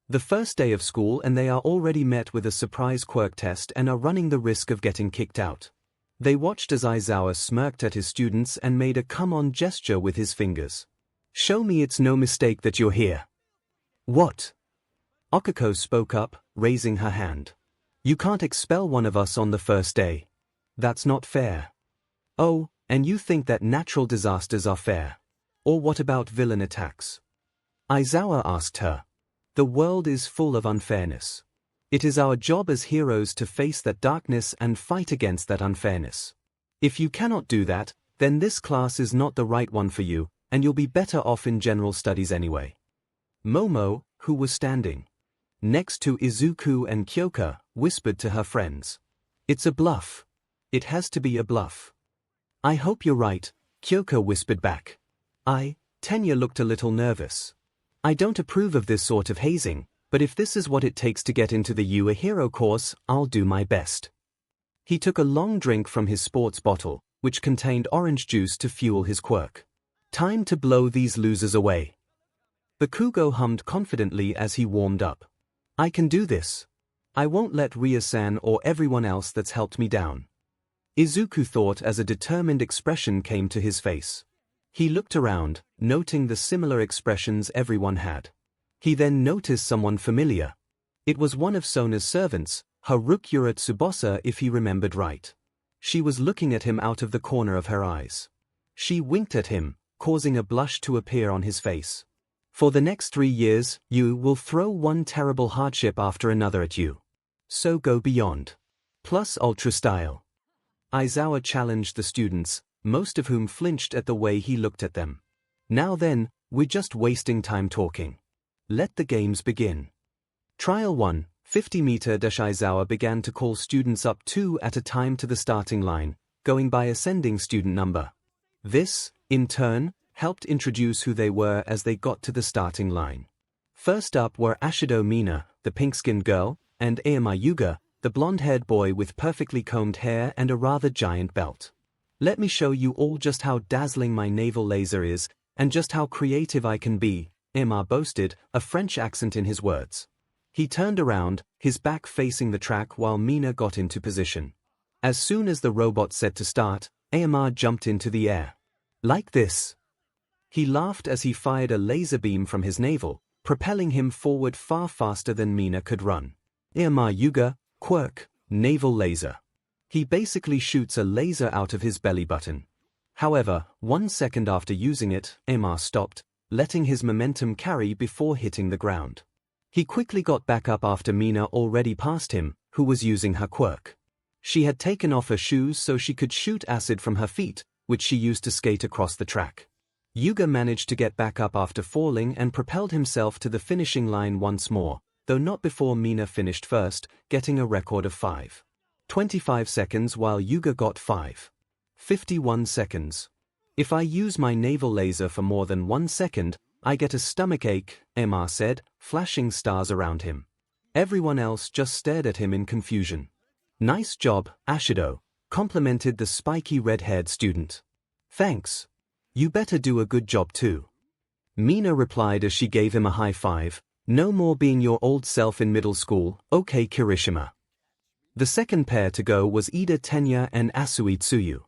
The first day of school and they are already met with a surprise quirk test and are running the risk of getting kicked out. They watched as Aizawa smirked at his students and made a come-on gesture with his fingers. Show me it's no mistake that you're here. What? Okako spoke up, raising her hand. You can't expel one of us on the first day. That's not fair. Oh, and you think that natural disasters are fair? Or what about villain attacks? Aizawa asked her. The world is full of unfairness. It is our job as heroes to face that darkness and fight against that unfairness. If you cannot do that, then this class is not the right one for you, and you'll be better off in general studies anyway. Momo, who was standing next to 𝐒𝐬𝐽 and 𝐂𝐬𝐽𝐝, whispered to her friends. It's a bluff. It has to be a bluff. I hope you're right, 𝐂𝐬𝐽 whispered back. Tenya looked a little nervous. I don't approve of this sort of hazing, but if this is what it takes to get into the You a Hero course, I'll do my best. He took a long drink from his sports bottle, which contained orange juice to fuel his quirk. Time to blow these losers away. Bakugo hummed confidently as he warmed up. I can do this. I won't let Ria-san or everyone else that's helped me down. Izuku thought as a determined expression came to his face. He looked around, noting the similar expressions everyone had. He then noticed someone familiar. It was one of Sona's servants, Harukura Tsubasa if he remembered right. She was looking at him out of the corner of her eyes. She winked at him, causing a blush to appear on his face. For the next 3 years, you will throw one terrible hardship after another at you. So go beyond. Plus ultra style. Aizawa challenged the students, most of whom flinched at the way he looked at them. Now then, we're just wasting time talking. Let the games begin. Trial 1, 50-meter. Aizawa began to call students up 2 at a time to the starting line, going by ascending student number. This, in turn, helped introduce who they were as they got to the starting line. First up were Ashido Mina, the pink-skinned girl, and Aomai Yuga, the blonde-haired boy with perfectly combed hair and a rather giant belt. Let me show you all just how dazzling my naval laser is, and just how creative I can be, Aomai boasted, a French accent in his words. He turned around, his back facing the track while Mina got into position. As soon as the robot said to start, Aomai jumped into the air. Like this. He laughed as he fired a laser beam from his navel, propelling him forward far faster than Mina could run. Aomai Yuga, quirk, naval laser. He basically shoots a laser out of his belly button. However, 1 second after using it, Aomai stopped, letting his momentum carry before hitting the ground. He quickly got back up after Mina already passed him, who was using her quirk. She had taken off her shoes so she could shoot acid from her feet, which she used to skate across the track. Yuga managed to get back up after falling and propelled himself to the finishing line once more, though not before Mina finished first, getting a record of 5:25 seconds while Yuga got 5:51 seconds. If I use my naval laser for more than 1 second, I get a stomachache, Aomai said, flashing stars around him. Everyone else just stared at him in confusion. Nice job, Ashido, complimented the spiky red-haired student. Thanks. You better do a good job too. Mina replied as she gave him a high five. No more being your old self in middle school, okay Kirishima. The second pair to go was Ida Tenya and Asui Tsuyu.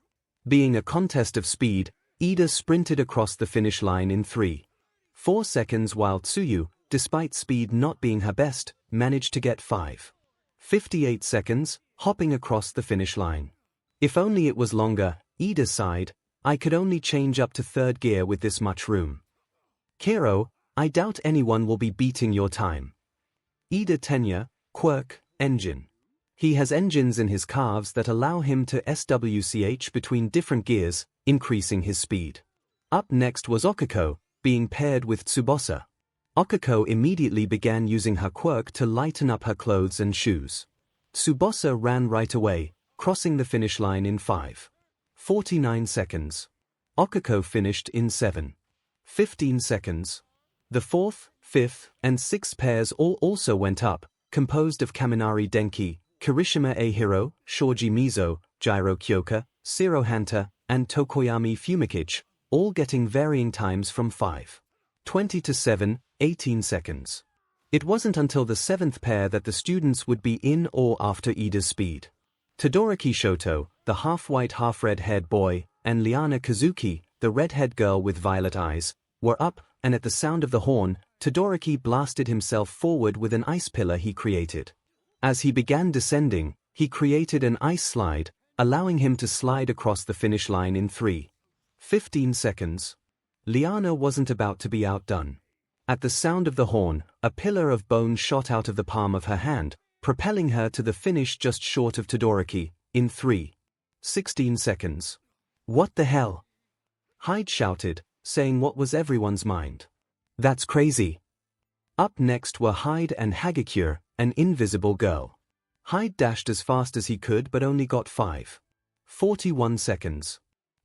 Being a contest of speed, Ida sprinted across the finish line in 3.4 seconds while Tsuyu, despite speed not being her best, managed to get 5:58 seconds, hopping across the finish line. If only it was longer, Ida sighed, I could only change up to third gear with this much room. Kiro, I doubt anyone will be beating your time. Ida Tenya, quirk, engine. He has engines in his calves that allow him to switch between different gears, increasing his speed. Up next was Okiko, being paired with Tsubasa. Okiko immediately began using her quirk to lighten up her clothes and shoes. Tsubasa ran right away, crossing the finish line in 5:49 seconds. Okiko finished in 7:15 seconds. The fourth, fifth, and sixth pairs all also went up, composed of Kaminari Denki, Kirishima Ehiro, Shoji Mizo, Jiro Kyoka, Zero Hanta, and Tokoyami Fumikichi, all getting varying times from 5:20 to 7:18 seconds. It wasn't until the seventh pair that the students would be in or after Ida's speed. Todoroki Shoto, the half-white half-red-haired boy, and Liana Kazuki, the red-haired girl with violet eyes, were up, and at the sound of the horn, Todoroki blasted himself forward with an ice pillar he created. As he began descending, he created an ice slide, allowing him to slide across the finish line in 3:15 seconds. Liana wasn't about to be outdone. At the sound of the horn, a pillar of bone shot out of the palm of her hand, propelling her to the finish just short of Todoroki, in 3:16 seconds. What the hell? Hyde shouted, saying what was everyone's mind. That's crazy. Up next were 𝐻𝐈𝐳 and 𝐔𝐬𝐬, an invisible girl. 𝐻𝐈𝐳 dashed as fast as he could but only got 5.41 seconds.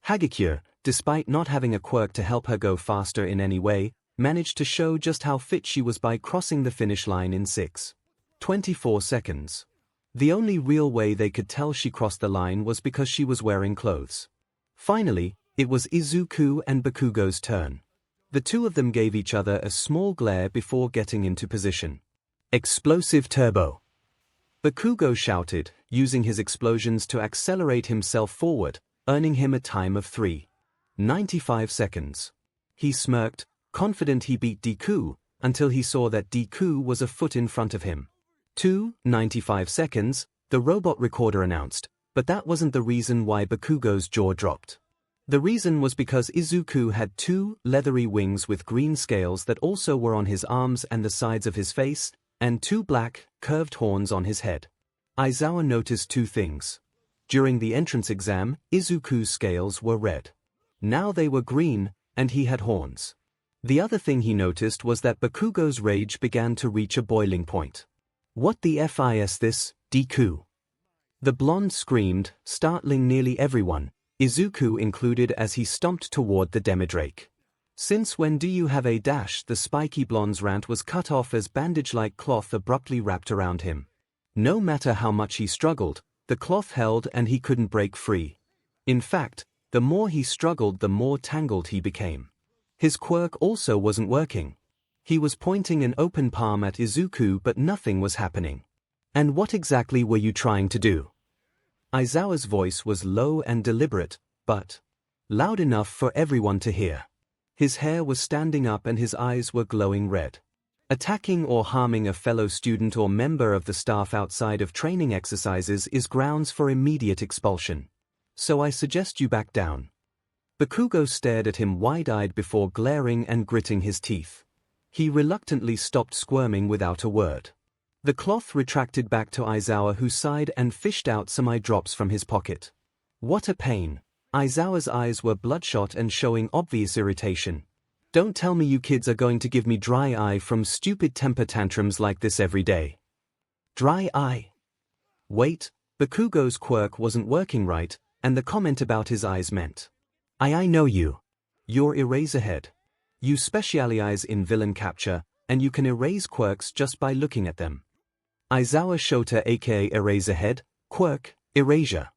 𝐔𝐬𝐬, despite not having a quirk to help her go faster in any way, managed to show just how fit she was by crossing the finish line in 6.24 seconds. The only real way they could tell she crossed the line was because she was wearing clothes. Finally, it was Izuku and Bakugo's turn. The two of them gave each other a small glare before getting into position. Explosive turbo! Bakugo shouted, using his explosions to accelerate himself forward, earning him a time of 3.95 seconds. He smirked, confident he beat Deku, until he saw that Deku was a foot in front of him. 2.95 seconds, the robot recorder announced, but that wasn't the reason why Bakugo's jaw dropped. The reason was because Izuku had 2 leathery wings with green scales that also were on his arms and the sides of his face, and 2 black, curved horns on his head. Aizawa noticed 2 things. During the entrance exam, Izuku's scales were red. Now they were green, and he had horns. The other thing he noticed was that Bakugo's rage began to reach a boiling point. What the F is this, Deku? The blonde screamed, startling nearly everyone, Izuku included, as he stomped toward the Demidrake. Since when do you have a dash? The spiky blonde's rant was cut off as bandage-like cloth abruptly wrapped around him. No matter how much he struggled, the cloth held and he couldn't break free. In fact, the more he struggled, the more tangled he became. His quirk also wasn't working. He was pointing an open palm at Izuku but nothing was happening. And what exactly were you trying to do? Aizawa's voice was low and deliberate, but loud enough for everyone to hear. His hair was standing up and his eyes were glowing red. Attacking or harming a fellow student or member of the staff outside of training exercises is grounds for immediate expulsion. So I suggest you back down. Bakugo stared at him wide-eyed before glaring and gritting his teeth. He reluctantly stopped squirming without a word. The cloth retracted back to Aizawa, who sighed and fished out some eye drops from his pocket. What a pain. Aizawa's eyes were bloodshot and showing obvious irritation. Don't tell me you kids are going to give me dry eye from stupid temper tantrums like this every day. Dry eye? Wait, Bakugo's quirk wasn't working right, and the comment about his eyes meant. I know you. You're Eraserhead. You specialize in villain capture, and you can erase quirks just by looking at them. Aizawa Shota, aka Eraserhead, quirk, erasure.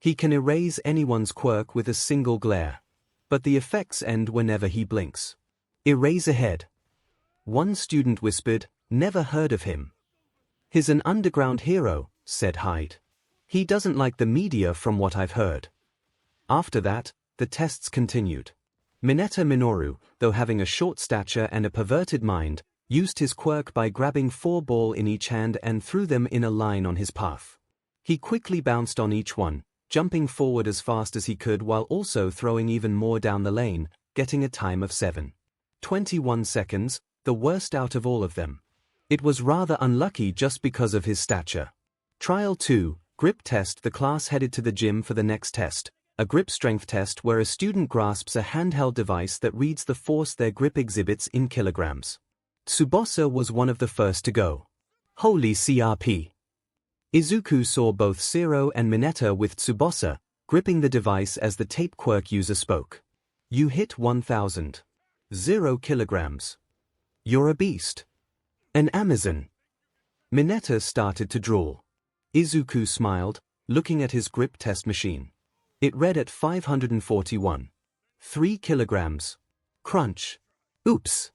He can erase anyone's quirk with a single glare. But the effects end whenever he blinks. Eraserhead. One student whispered, never heard of him. He's an underground hero, said 𝐻𝐈𝐳. He doesn't like the media from what I've heard. After that, the tests continued. Mineta Minoru, though having a short stature and a perverted mind, used his quirk by grabbing 4 balls in each hand and threw them in a line on his path. He quickly bounced on each one, jumping forward as fast as he could while also throwing even more down the lane, getting a time of 7.21 seconds, the worst out of all of them. It was rather unlucky just because of his stature. Trial 2, grip test. The class headed to the gym for the next test, a grip strength test where a student grasps a handheld device that reads the force their grip exhibits in kilograms. Tsubasa was one of the first to go. Holy CRP. Izuku saw both Zero and Mineta with Tsubasa, gripping the device as the tape quirk user spoke. You hit 1,000 kilograms. You're a beast. An Amazon. Mineta started to drool. Izuku smiled, looking at his grip test machine. It read at 541.3 kilograms. Crunch. Oops.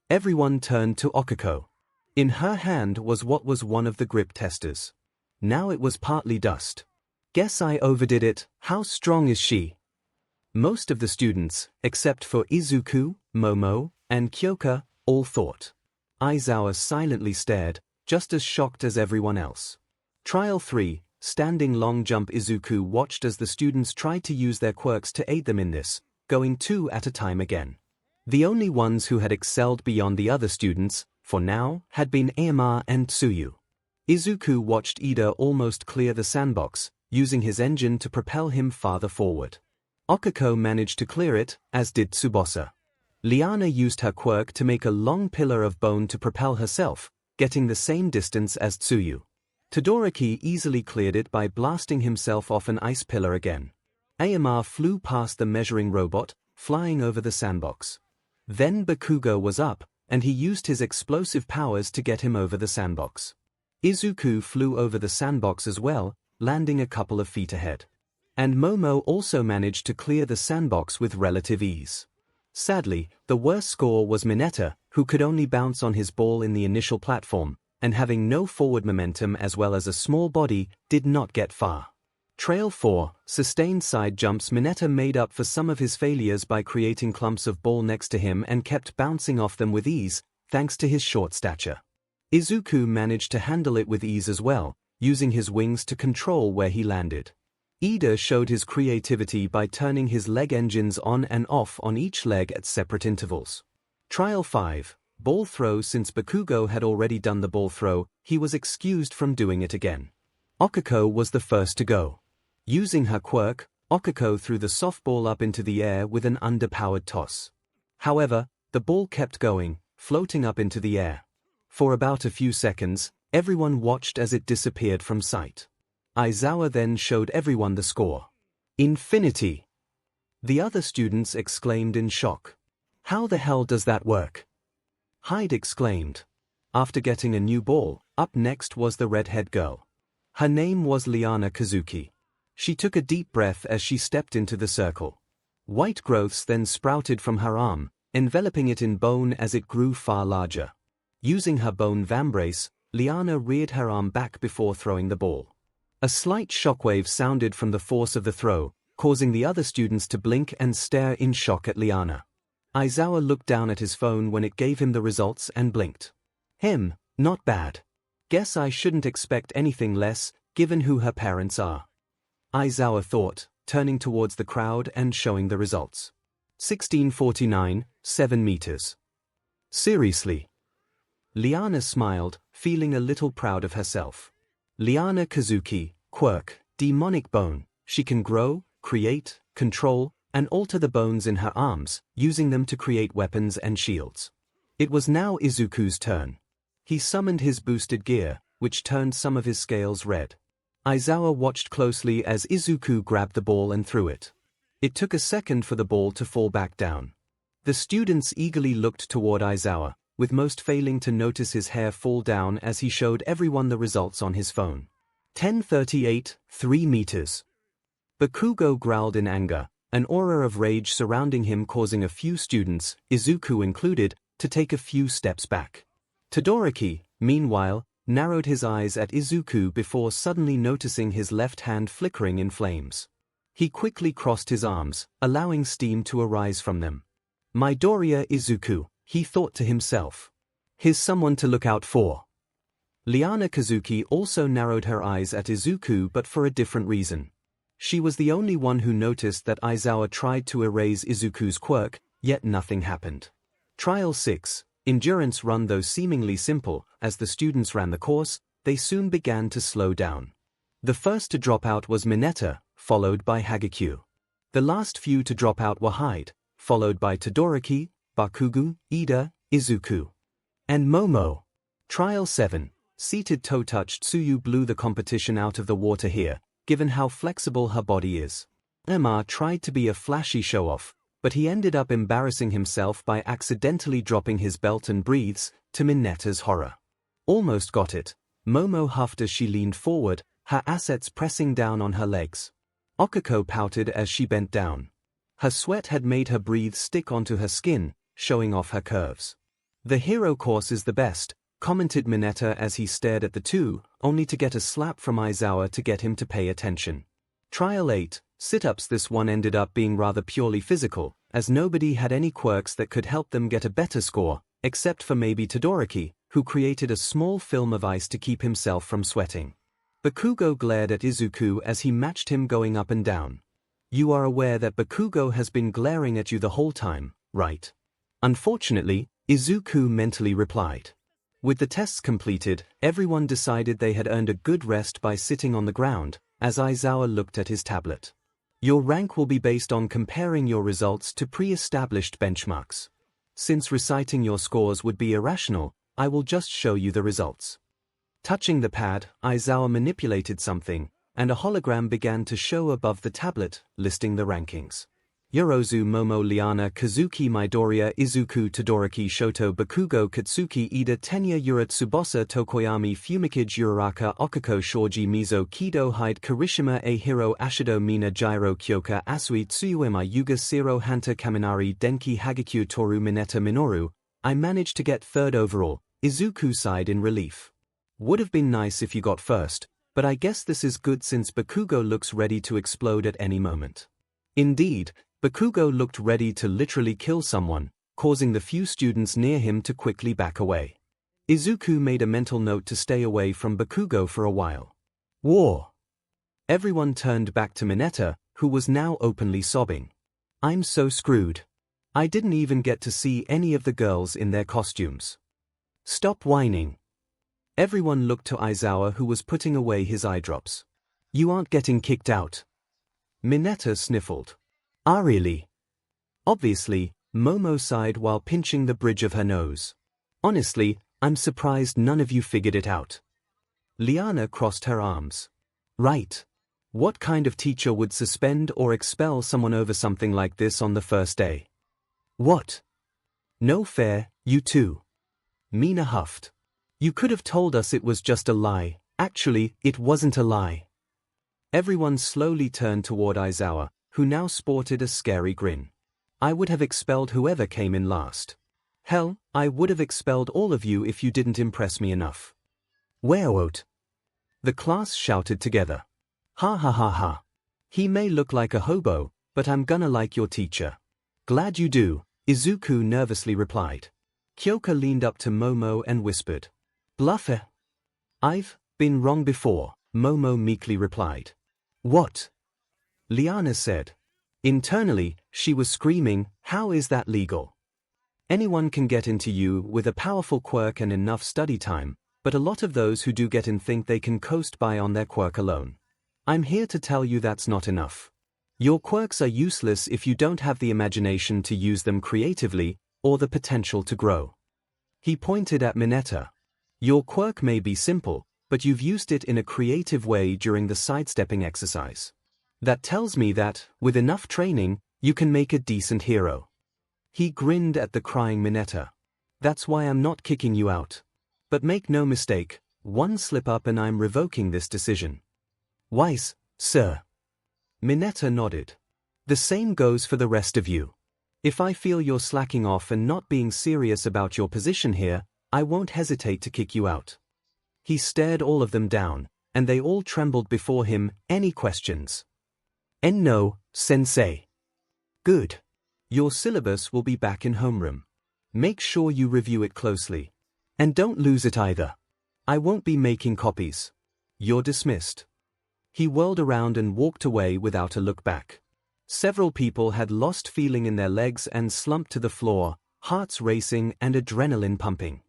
Everyone turned to Okiko. In her hand was what was one of the grip testers. Now it was partly dust. Guess I overdid it. How strong is she? Most of the students, except for Izuku, Momo, and Kyoka, all thought. Aizawa silently stared, just as shocked as everyone else. Trial 3, standing long jump. Izuku watched as the students tried to use their quirks to aid them in this, going 2 at a time again. The only ones who had excelled beyond the other students, for now, had been Aomar and Tsuyu. Izuku watched Ida almost clear the sandbox, using his engine to propel him farther forward. Okiko managed to clear it, as did Tsubasa. Liana used her quirk to make a long pillar of bone to propel herself, getting the same distance as Tsuyu. Todoroki easily cleared it by blasting himself off an ice pillar again. Aomar flew past the measuring robot, flying over the sandbox. Then Bakugo was up, and he used his explosive powers to get him over the sandbox. Izuku flew over the sandbox as well, landing a couple of feet ahead. And Momo also managed to clear the sandbox with relative ease. Sadly, the worst score was Mineta, who could only bounce on his ball in the initial platform, and having no forward momentum as well as a small body, did not get far. Trail 4, sustained side jumps. Mineta made up for some of his failures by creating clumps of ball next to him and kept bouncing off them with ease, thanks to his short stature. Izuku managed to handle it with ease as well, using his wings to control where he landed. Ida showed his creativity by turning his leg engines on and off on each leg at separate intervals. Trial 5, ball throw. Since Bakugo had already done the ball throw, he was excused from doing it again. Okiko was the first to go. Using her quirk, Okiko threw the softball up into the air with an underpowered toss. However, the ball kept going, floating up into the air. For about a few seconds, everyone watched as it disappeared from sight. Aizawa then showed everyone the score. Infinity! The other students exclaimed in shock. How the hell does that work? Hyde exclaimed. After getting a new ball, up next was the redhead girl. Her name was Liana Kazuki. She took a deep breath as she stepped into the circle. White growths then sprouted from her arm, enveloping it in bone as it grew far larger. Using her bone vambrace, Liana reared her arm back before throwing the ball. A slight shockwave sounded from the force of the throw, causing the other students to blink and stare in shock at Liana. Aizawa looked down at his phone when it gave him the results and blinked. Not bad. Guess I shouldn't expect anything less, given who her parents are. Aizawa thought, turning towards the crowd and showing the results. 1649, 7 meters. Seriously? Liana smiled, feeling a little proud of herself. Liana Kazuki, quirk, demonic bone. She can grow, create, control, and alter the bones in her arms, using them to create weapons and shields. It was now Izuku's turn. He summoned his boosted gear, which turned some of his scales red. Aizawa watched closely as Izuku grabbed the ball and threw it. It took a second for the ball to fall back down. The students eagerly looked toward Aizawa, with most failing to notice his hair fall down as he showed everyone the results on his phone. 1038, 3 meters. Bakugo growled in anger, an aura of rage surrounding him causing a few students, Izuku included, to take a few steps back. Todoroki, meanwhile, narrowed his eyes at Izuku before suddenly noticing his left hand flickering in flames. He quickly crossed his arms, allowing steam to arise from them. Midoriya Izuku, he thought to himself. Here's someone to look out for. Liana Kazuki also narrowed her eyes at Izuku, but for a different reason. She was the only one who noticed that Aizawa tried to erase Izuku's quirk, yet nothing happened. Trial 6, endurance run. Though seemingly simple, as the students ran the course, they soon began to slow down. The first to drop out was Mineta, followed by Hagekyu. The last few to drop out were Hyde, followed by Todoroki, Bakugo, Ida, Izuku, and Momo. Trial 7, seated toe-touched. Tsuyu blew the competition out of the water here, given how flexible her body is. Emma tried to be a flashy show-off, but he ended up embarrassing himself by accidentally dropping his belt and breathes, to Mineta's horror. Almost got it. Momo huffed as she leaned forward, her assets pressing down on her legs. Okiko pouted as she bent down. Her sweat had made her breathe stick onto her skin, showing off her curves. The hero course is the best, commented Mineta as he stared at the two, only to get a slap from Aizawa to get him to pay attention. Trial 8, sit-ups. This one ended up being rather purely physical, as nobody had any quirks that could help them get a better score, except for maybe Todoroki, who created a small film of ice to keep himself from sweating. Bakugo glared at Izuku as he matched him going up and down. You are aware that Bakugo has been glaring at you the whole time, right? Unfortunately, Izuku mentally replied. With the tests completed, everyone decided they had earned a good rest by sitting on the ground, as Aizawa looked at his tablet. Your rank will be based on comparing your results to pre-established benchmarks. Since reciting your scores would be irrational, I will just show you the results. Touching the pad, Aizawa manipulated something, and a hologram began to show above the tablet, listing the rankings. Yorozu Momo Liana Kazuki Midoriya Izuku Todoroki Shoto Bakugo Katsuki Ida Tenya Yura Tsubasa Tokoyami Fumikage Uraraka Okako Shoji Mizo Kido Hyde Kirishima A Hiro Ashido Mina Jiro Kyoka Asui Tsuyuema Yuga Sero Hanta Kaminari Denki Hagakyu Toru Mineta Minoru. I managed to get third overall, Izuku sighed in relief. Would have been nice if you got first, but I guess this is good since Bakugo looks ready to explode at any moment. Indeed, Bakugo looked ready to literally kill someone, causing the few students near him to quickly back away. Izuku made a mental note to stay away from Bakugo for a while. War! Everyone turned back to Mineta, who was now openly sobbing. I'm so screwed. I didn't even get to see any of the girls in their costumes. Stop whining. Everyone looked to Aizawa, who was putting away his eye drops. You aren't getting kicked out. Mineta sniffled. Ah, really? Obviously, Momo sighed while pinching the bridge of her nose. Honestly, I'm surprised none of you figured it out. Liana crossed her arms. Right. What kind of teacher would suspend or expel someone over something like this on the first day? What? No fair, you two. Mina huffed. You could have told us it was just a lie. Actually, it wasn't a lie. Everyone slowly turned toward Aizawa, who now sported a scary grin. I would have expelled whoever came in last. Hell, I would have expelled all of you if you didn't impress me enough. Whereote? The class shouted together. Ha ha ha ha. He may look like a hobo, but I'm gonna like your teacher. Glad you do, Izuku nervously replied. Kyoka leaned up to Momo and whispered. Bluffer. I've been wrong before, Momo meekly replied. What? Liana said. Internally, she was screaming, how is that legal? Anyone can get into you with a powerful quirk and enough study time, but a lot of those who do get in think they can coast by on their quirk alone. I'm here to tell you that's not enough. Your quirks are useless if you don't have the imagination to use them creatively, or the potential to grow. He pointed at Mineta. Your quirk may be simple, but you've used it in a creative way during the sidestepping exercise. That tells me that, with enough training, you can make a decent hero. He grinned at the crying Mineta. That's why I'm not kicking you out. But make no mistake, one slip up and I'm revoking this decision. Wise, sir. Mineta nodded. The same goes for the rest of you. If I feel you're slacking off and not being serious about your position here, I won't hesitate to kick you out. He stared all of them down, and they all trembled before him. Any questions? No, sensei. Good. Your syllabus will be back in homeroom. Make sure you review it closely. And don't lose it either. I won't be making copies. You're dismissed. He whirled around and walked away without a look back. Several people had lost feeling in their legs and slumped to the floor, hearts racing and adrenaline pumping.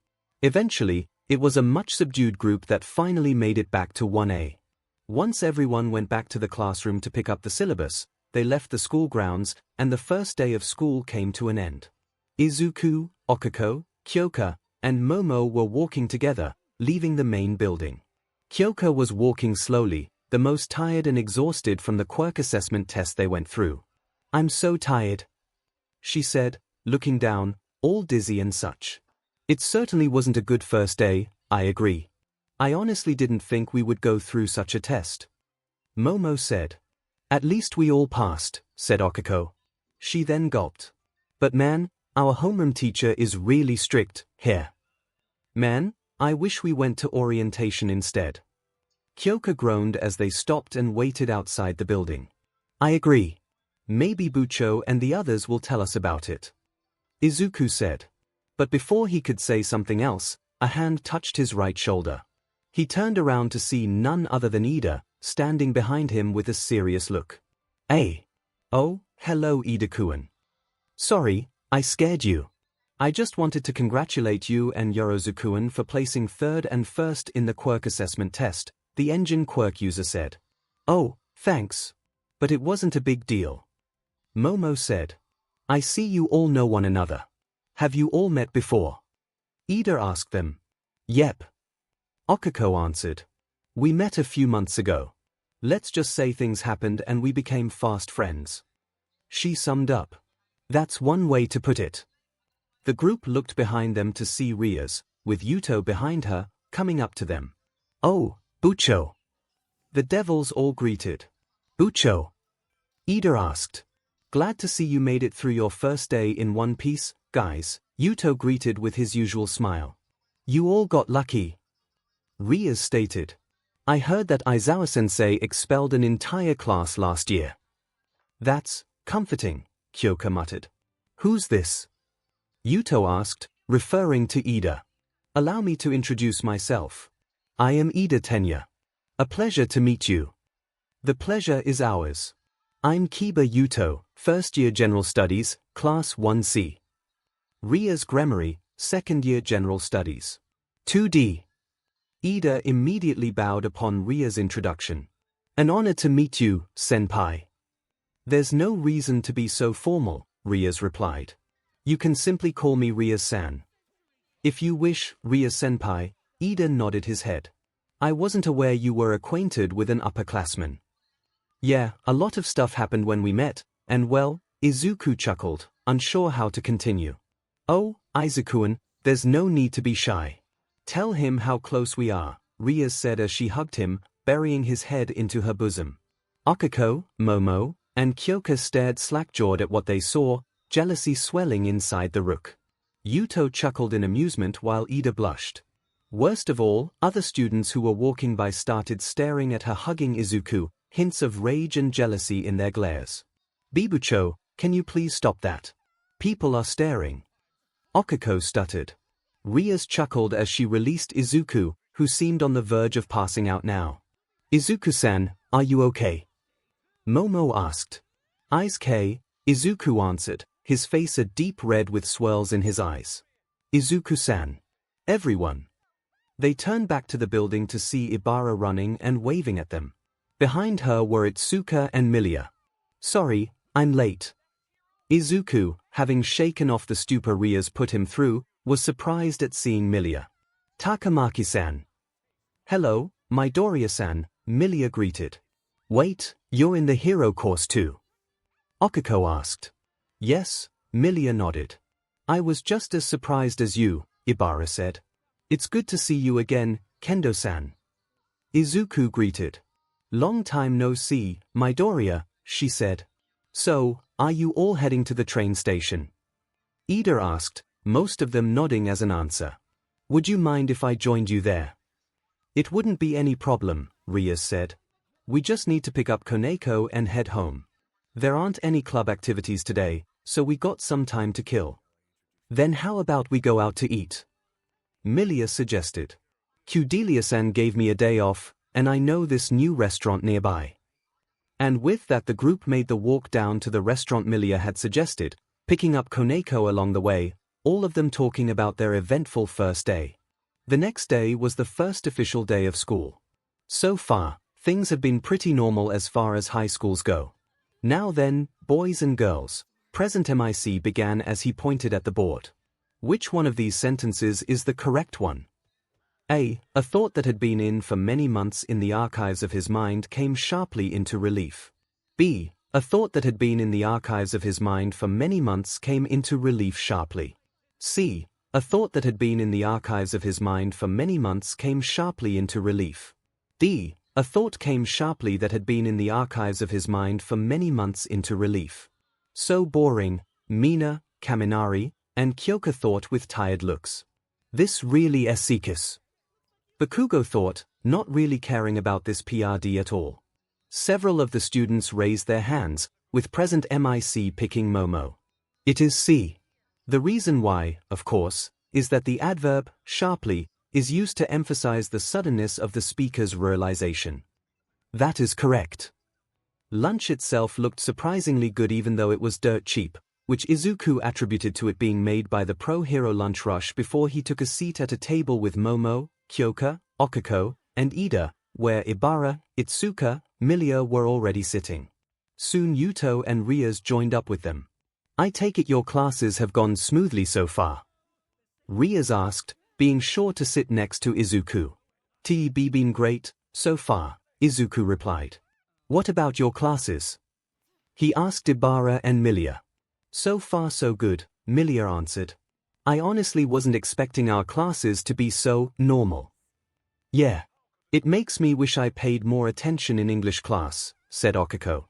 Eventually, it was a much subdued group that finally made it back to 1A. Once everyone went back to the classroom to pick up the syllabus, they left the school grounds, and the first day of school came to an end. Izuku, Okako, Kyoka, and Momo were walking together, leaving the main building. Kyoka was walking slowly, the most tired and exhausted from the quirk assessment test they went through. I'm so tired, she said, looking down, all dizzy and such. It certainly wasn't a good first day, I agree. I honestly didn't think we would go through such a test. Momo said. At least we all passed, said Okako. She then gulped. But man, our homeroom teacher is really strict, here. Man, I wish we went to orientation instead. Kyoka groaned as they stopped and waited outside the building. I agree. Maybe Bucho and the others will tell us about it. Izuku said. But before he could say something else, a hand touched his right shoulder. He turned around to see none other than Ida, standing behind him with a serious look. Hey. Oh, hello Ida-kun. Sorry, I scared you. I just wanted to congratulate you and Yorozu-kun for placing third and first in the quirk assessment test, the engine quirk user said. Oh, thanks. But it wasn't a big deal. Momo said. I see you all know one another. Have you all met before? Ida asked them. Yep. 𝐒𝐿𝐵 answered. We met a few months ago. Let's just say things happened and we became fast friends. She summed up. That's one way to put it. The group looked behind them to see Rias, with Yuto behind her, coming up to them. Oh, Bucho. The devils all greeted. Bucho. Ida asked. Glad to see you made it through your first day in One Piece, guys, Yuto greeted with his usual smile. You all got lucky. Rias stated. I heard that Aizawa-sensei expelled an entire class last year. That's comforting, Kyoka muttered. Who's this? Yuto asked, referring to Ida. Allow me to introduce myself. I am Ida Tenya. A pleasure to meet you. The pleasure is ours. I'm Kiba Yuto, first year General Studies, Class 1C. Rias Gremory, second year General Studies. 2D. Ida immediately bowed upon Ria's introduction. An honor to meet you, senpai. There's no reason to be so formal, Rias replied. You can simply call me Rias-san. If you wish, Rias-senpai, Ida nodded his head. I wasn't aware you were acquainted with an upperclassman. Yeah, a lot of stuff happened when we met, and well, Izuku chuckled, unsure how to continue. Oh, Izuku-kun, there's no need to be shy. Tell him how close we are, Rias said as she hugged him, burying his head into her bosom. Akiko, Momo, and Kyoka stared slack-jawed at what they saw, jealousy swelling inside the rook. Yuto chuckled in amusement while Ida blushed. Worst of all, other students who were walking by started staring at her hugging Izuku, hints of rage and jealousy in their glares. Bibucho, can you please stop that? People are staring. Akiko stuttered. Rias chuckled as she released Izuku, who seemed on the verge of passing out now. Izuku-san, are you okay? Momo asked. 𝐼𝐧𝐭, Izuku answered, his face a deep red with swirls in his eyes. Izuku-san. Everyone. They turned back to the building to see Ibara running and waving at them. Behind her were Itsuka and Milia. Sorry, I'm late. Izuku, having shaken off the stupor Rias put him through, was surprised at seeing Milia. Takamaki-san. Hello, Midoriya-san, Milia greeted. Wait, you're in the hero course too? Akiko asked. Yes, Milia nodded. I was just as surprised as you, Ibara said. It's good to see you again, Kendo-san. Izuku greeted. Long time no see, Midoriya, she said. So, are you all heading to the train station? Ida asked, most of them nodding as an answer. Would you mind if I joined you there? It wouldn't be any problem, Rias said. We just need to pick up Koneko and head home. There aren't any club activities today, so we got some time to kill. Then how about we go out to eat? Milia suggested. Cudelia-san gave me a day off, and I know this new restaurant nearby. And with that the group made the walk down to the restaurant Milia had suggested, picking up Koneko along the way, all of them talking about their eventful first day. The next day was the first official day of school. So far, things had been pretty normal as far as high schools go. Now then, boys and girls, present MIC began as he pointed at the board. Which one of these sentences is the correct one? A thought that had been in for many months in the archives of his mind came sharply into relief. B. A thought that had been in the archives of his mind for many months came into relief sharply. C. A thought that had been in the archives of his mind for many months came sharply into relief. D. A thought came sharply that had been in the archives of his mind for many months into relief. So boring, Mina, Kaminari, and Kyoka thought with tired looks. This really is Seekers. Bakugo thought, not really caring about this PRD at all. Several of the students raised their hands, with present MIC picking Momo. It is C. The reason why, of course, is that the adverb, sharply, is used to emphasize the suddenness of the speaker's realization. That is correct. Lunch itself looked surprisingly good even though it was dirt cheap, which Izuku attributed to it being made by the pro-hero lunch rush before he took a seat at a table with Momo, Kyoka, Akiko, and Ida, where Ibara, Itsuka, Milia were already sitting. Soon Yuto and Rias joined up with them. I take it your classes have gone smoothly so far? Rias asked, being sure to sit next to Izuku. "T've been great, so far," Izuku replied. "What about your classes?" he asked Ibara and Milia. "So far so good," Milia answered. "I honestly wasn't expecting our classes to be so normal." "Yeah. It makes me wish I paid more attention in English class," said Okiko.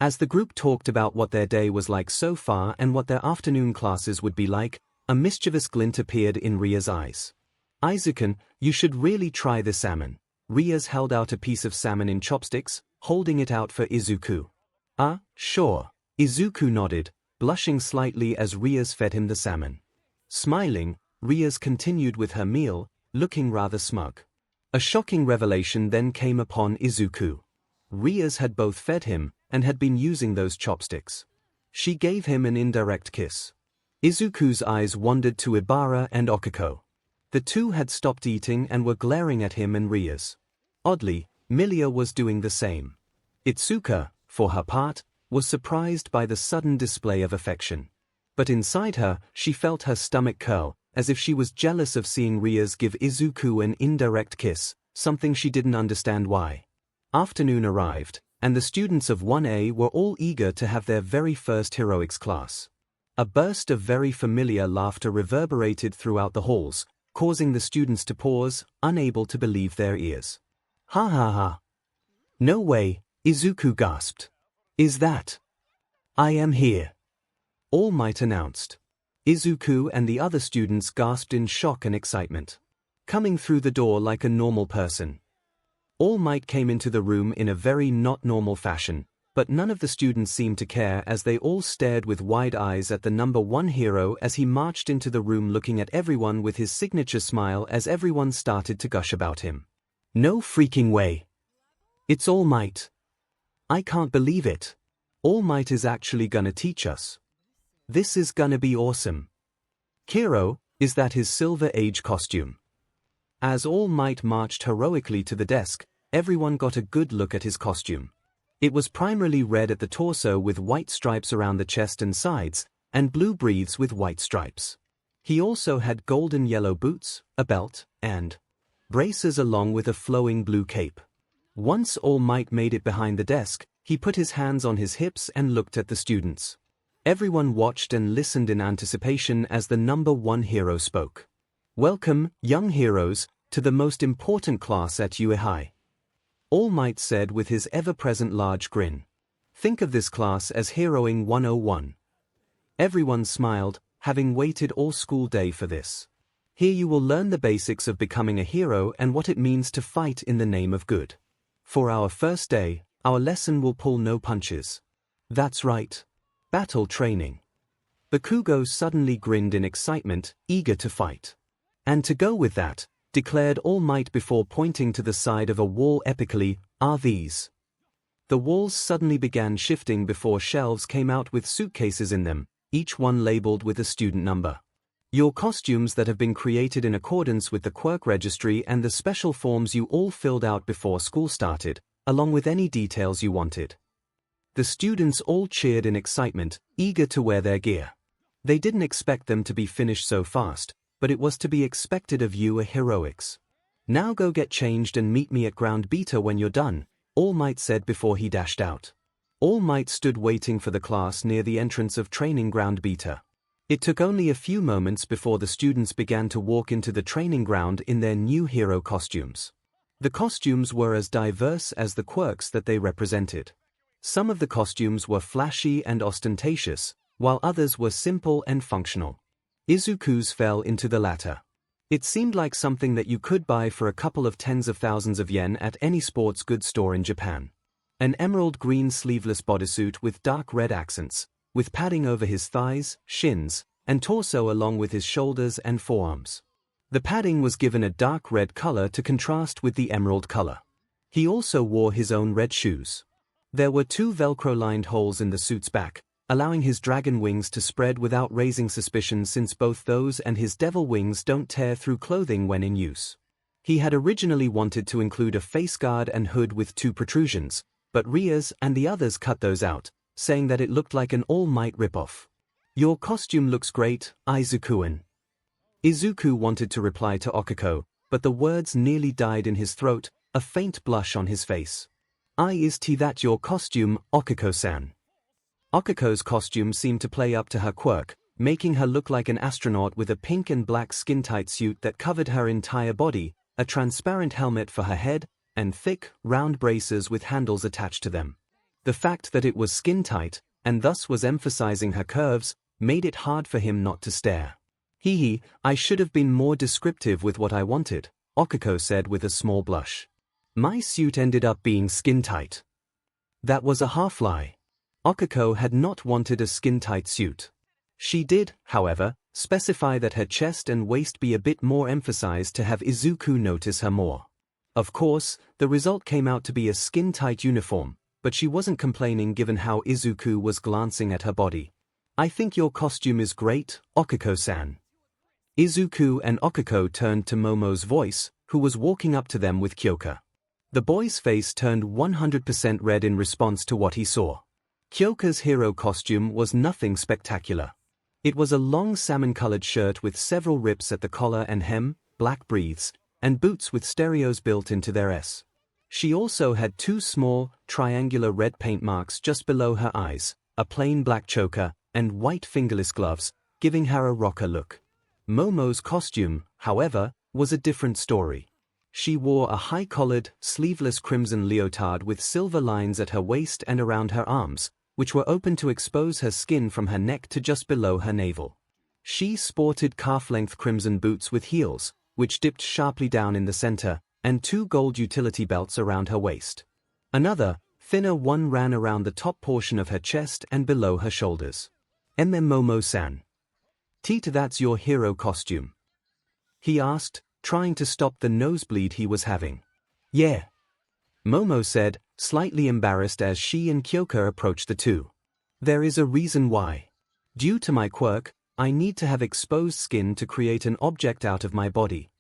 As the group talked about what their day was like so far and what their afternoon classes would be like, a mischievous glint appeared in Ria's eyes. "Izuku, you should really try the salmon." Rias held out a piece of salmon in chopsticks, holding it out for Izuku. Sure." Izuku nodded, blushing slightly as Rias fed him the salmon. Smiling, Rias continued with her meal, looking rather smug. A shocking revelation then came upon Izuku. Rias had both fed him, and had been using those chopsticks. She gave him an indirect kiss. Izuku's eyes wandered to Ibara and Okiko. The two had stopped eating and were glaring at him and Rias. Oddly, Milia was doing the same. Itsuka, for her part, was surprised by the sudden display of affection. But inside her, she felt her stomach curl, as if she was jealous of seeing Rias give Izuku an indirect kiss, something she didn't understand why. Afternoon arrived, and the students of 1A were all eager to have their very first heroics class. A burst of very familiar laughter reverberated throughout the halls, causing the students to pause, unable to believe their ears. "Ha ha ha. No way," Izuku gasped. "Is that? I am here," All Might announced. Izuku and the other students gasped in shock and excitement. Coming through the door like a normal person, All Might came into the room in a very not normal fashion, but none of the students seemed to care as they all stared with wide eyes at the number one hero as he marched into the room looking at everyone with his signature smile as everyone started to gush about him. "No freaking way. It's All Might. I can't believe it. All Might is actually gonna teach us. This is gonna be awesome. Kiro, is that his Silver Age costume?" As All Might marched heroically to the desk, everyone got a good look at his costume. It was primarily red at the torso with white stripes around the chest and sides, and blue breathes with white stripes. He also had golden yellow boots, a belt, and braces along with a flowing blue cape. Once All Might made it behind the desk, he put his hands on his hips and looked at the students. Everyone watched and listened in anticipation as the number one hero spoke. "Welcome, young heroes, to the most important class at UA High," All Might said with his ever-present large grin. "Think of this class as Heroing 101. Everyone smiled, having waited all school day for this. Here you will learn the basics of becoming a hero and what it means to fight in the name of good. For our first day, our lesson will pull no punches. That's right. Battle training." Bakugo suddenly grinned in excitement, eager to fight. "And to go with that," declared All Might before pointing to the side of a wall epically, "are these." The walls suddenly began shifting before shelves came out with suitcases in them, each one labeled with a student number. Your costumes that have been created in accordance with the quirk registry and the special forms you all filled out before school started, along with any details you wanted. The students all cheered in excitement, eager to wear their gear. They didn't expect them to be finished so fast, but it was to be expected of you a heroics. "Now go get changed and meet me at Ground Beta when you're done," All Might said before he dashed out. All Might stood waiting for the class near the entrance of Training Ground Beta. It took only a few moments before the students began to walk into the training ground in their new hero costumes. The costumes were as diverse as the quirks that they represented. Some of the costumes were flashy and ostentatious, while others were simple and functional. Izuku's fell into the latter. It seemed like something that you could buy for a couple of tens of thousands of yen at any sports goods store in Japan. An emerald green sleeveless bodysuit with dark red accents, with padding over his thighs, shins, and torso along with his shoulders and forearms. The padding was given a dark red color to contrast with the emerald color. He also wore his own red shoes. There were 2 Velcro-lined holes in the suit's back, allowing his dragon wings to spread without raising suspicion since both those and his devil wings don't tear through clothing when in use. He had originally wanted to include a face guard and hood with 2 protrusions, but Rias and the others cut those out, saying that it looked like an All Might ripoff. Your costume looks great, Izuku-an. Izuku wanted to reply to Okiko, but the words nearly died in his throat, a faint blush on his face. Is that your costume, Okiko-san? Okiko's costume seemed to play up to her quirk, making her look like an astronaut with a pink and black skin-tight suit that covered her entire body, a transparent helmet for her head, and thick, round braces with handles attached to them. The fact that it was skin-tight, and thus was emphasizing her curves, made it hard for him not to stare. I should have been more descriptive with what I wanted, Okiko said with a small blush. My suit ended up being skin-tight. That was a half-lie. Okiko had not wanted a skin-tight suit. She did, however, specify that her chest and waist be a bit more emphasized to have Izuku notice her more. Of course, the result came out to be a skin-tight uniform, but she wasn't complaining given how Izuku was glancing at her body. I think your costume is great, Okiko-san. Izuku and Okiko turned to Momo's voice, who was walking up to them with Kyoka. The boy's face turned 100% red in response to what he saw. Kyoka's hero costume was nothing spectacular. It was a long salmon-colored shirt with several rips at the collar and hem, black breathes, and boots with stereos built into their S. She also had two small, triangular red paint marks just below her eyes, a plain black choker, and white fingerless gloves, giving her a rocker look. Momo's costume, however, was a different story. She wore a high-collared, sleeveless crimson leotard with silver lines at her waist and around her arms, which were open to expose her skin from her neck to just below her navel. She sported calf-length crimson boots with heels, which dipped sharply down in the center, and two gold utility belts around her waist. Another, thinner one ran around the top portion of her chest and below her shoulders. Momo-san. That's your hero costume? He asked, trying to stop the nosebleed he was having. Yeah. Momo said, slightly embarrassed as she and Kyoka approached the two. There is a reason why. Due to my quirk, I need to have exposed skin to create an object out of my body.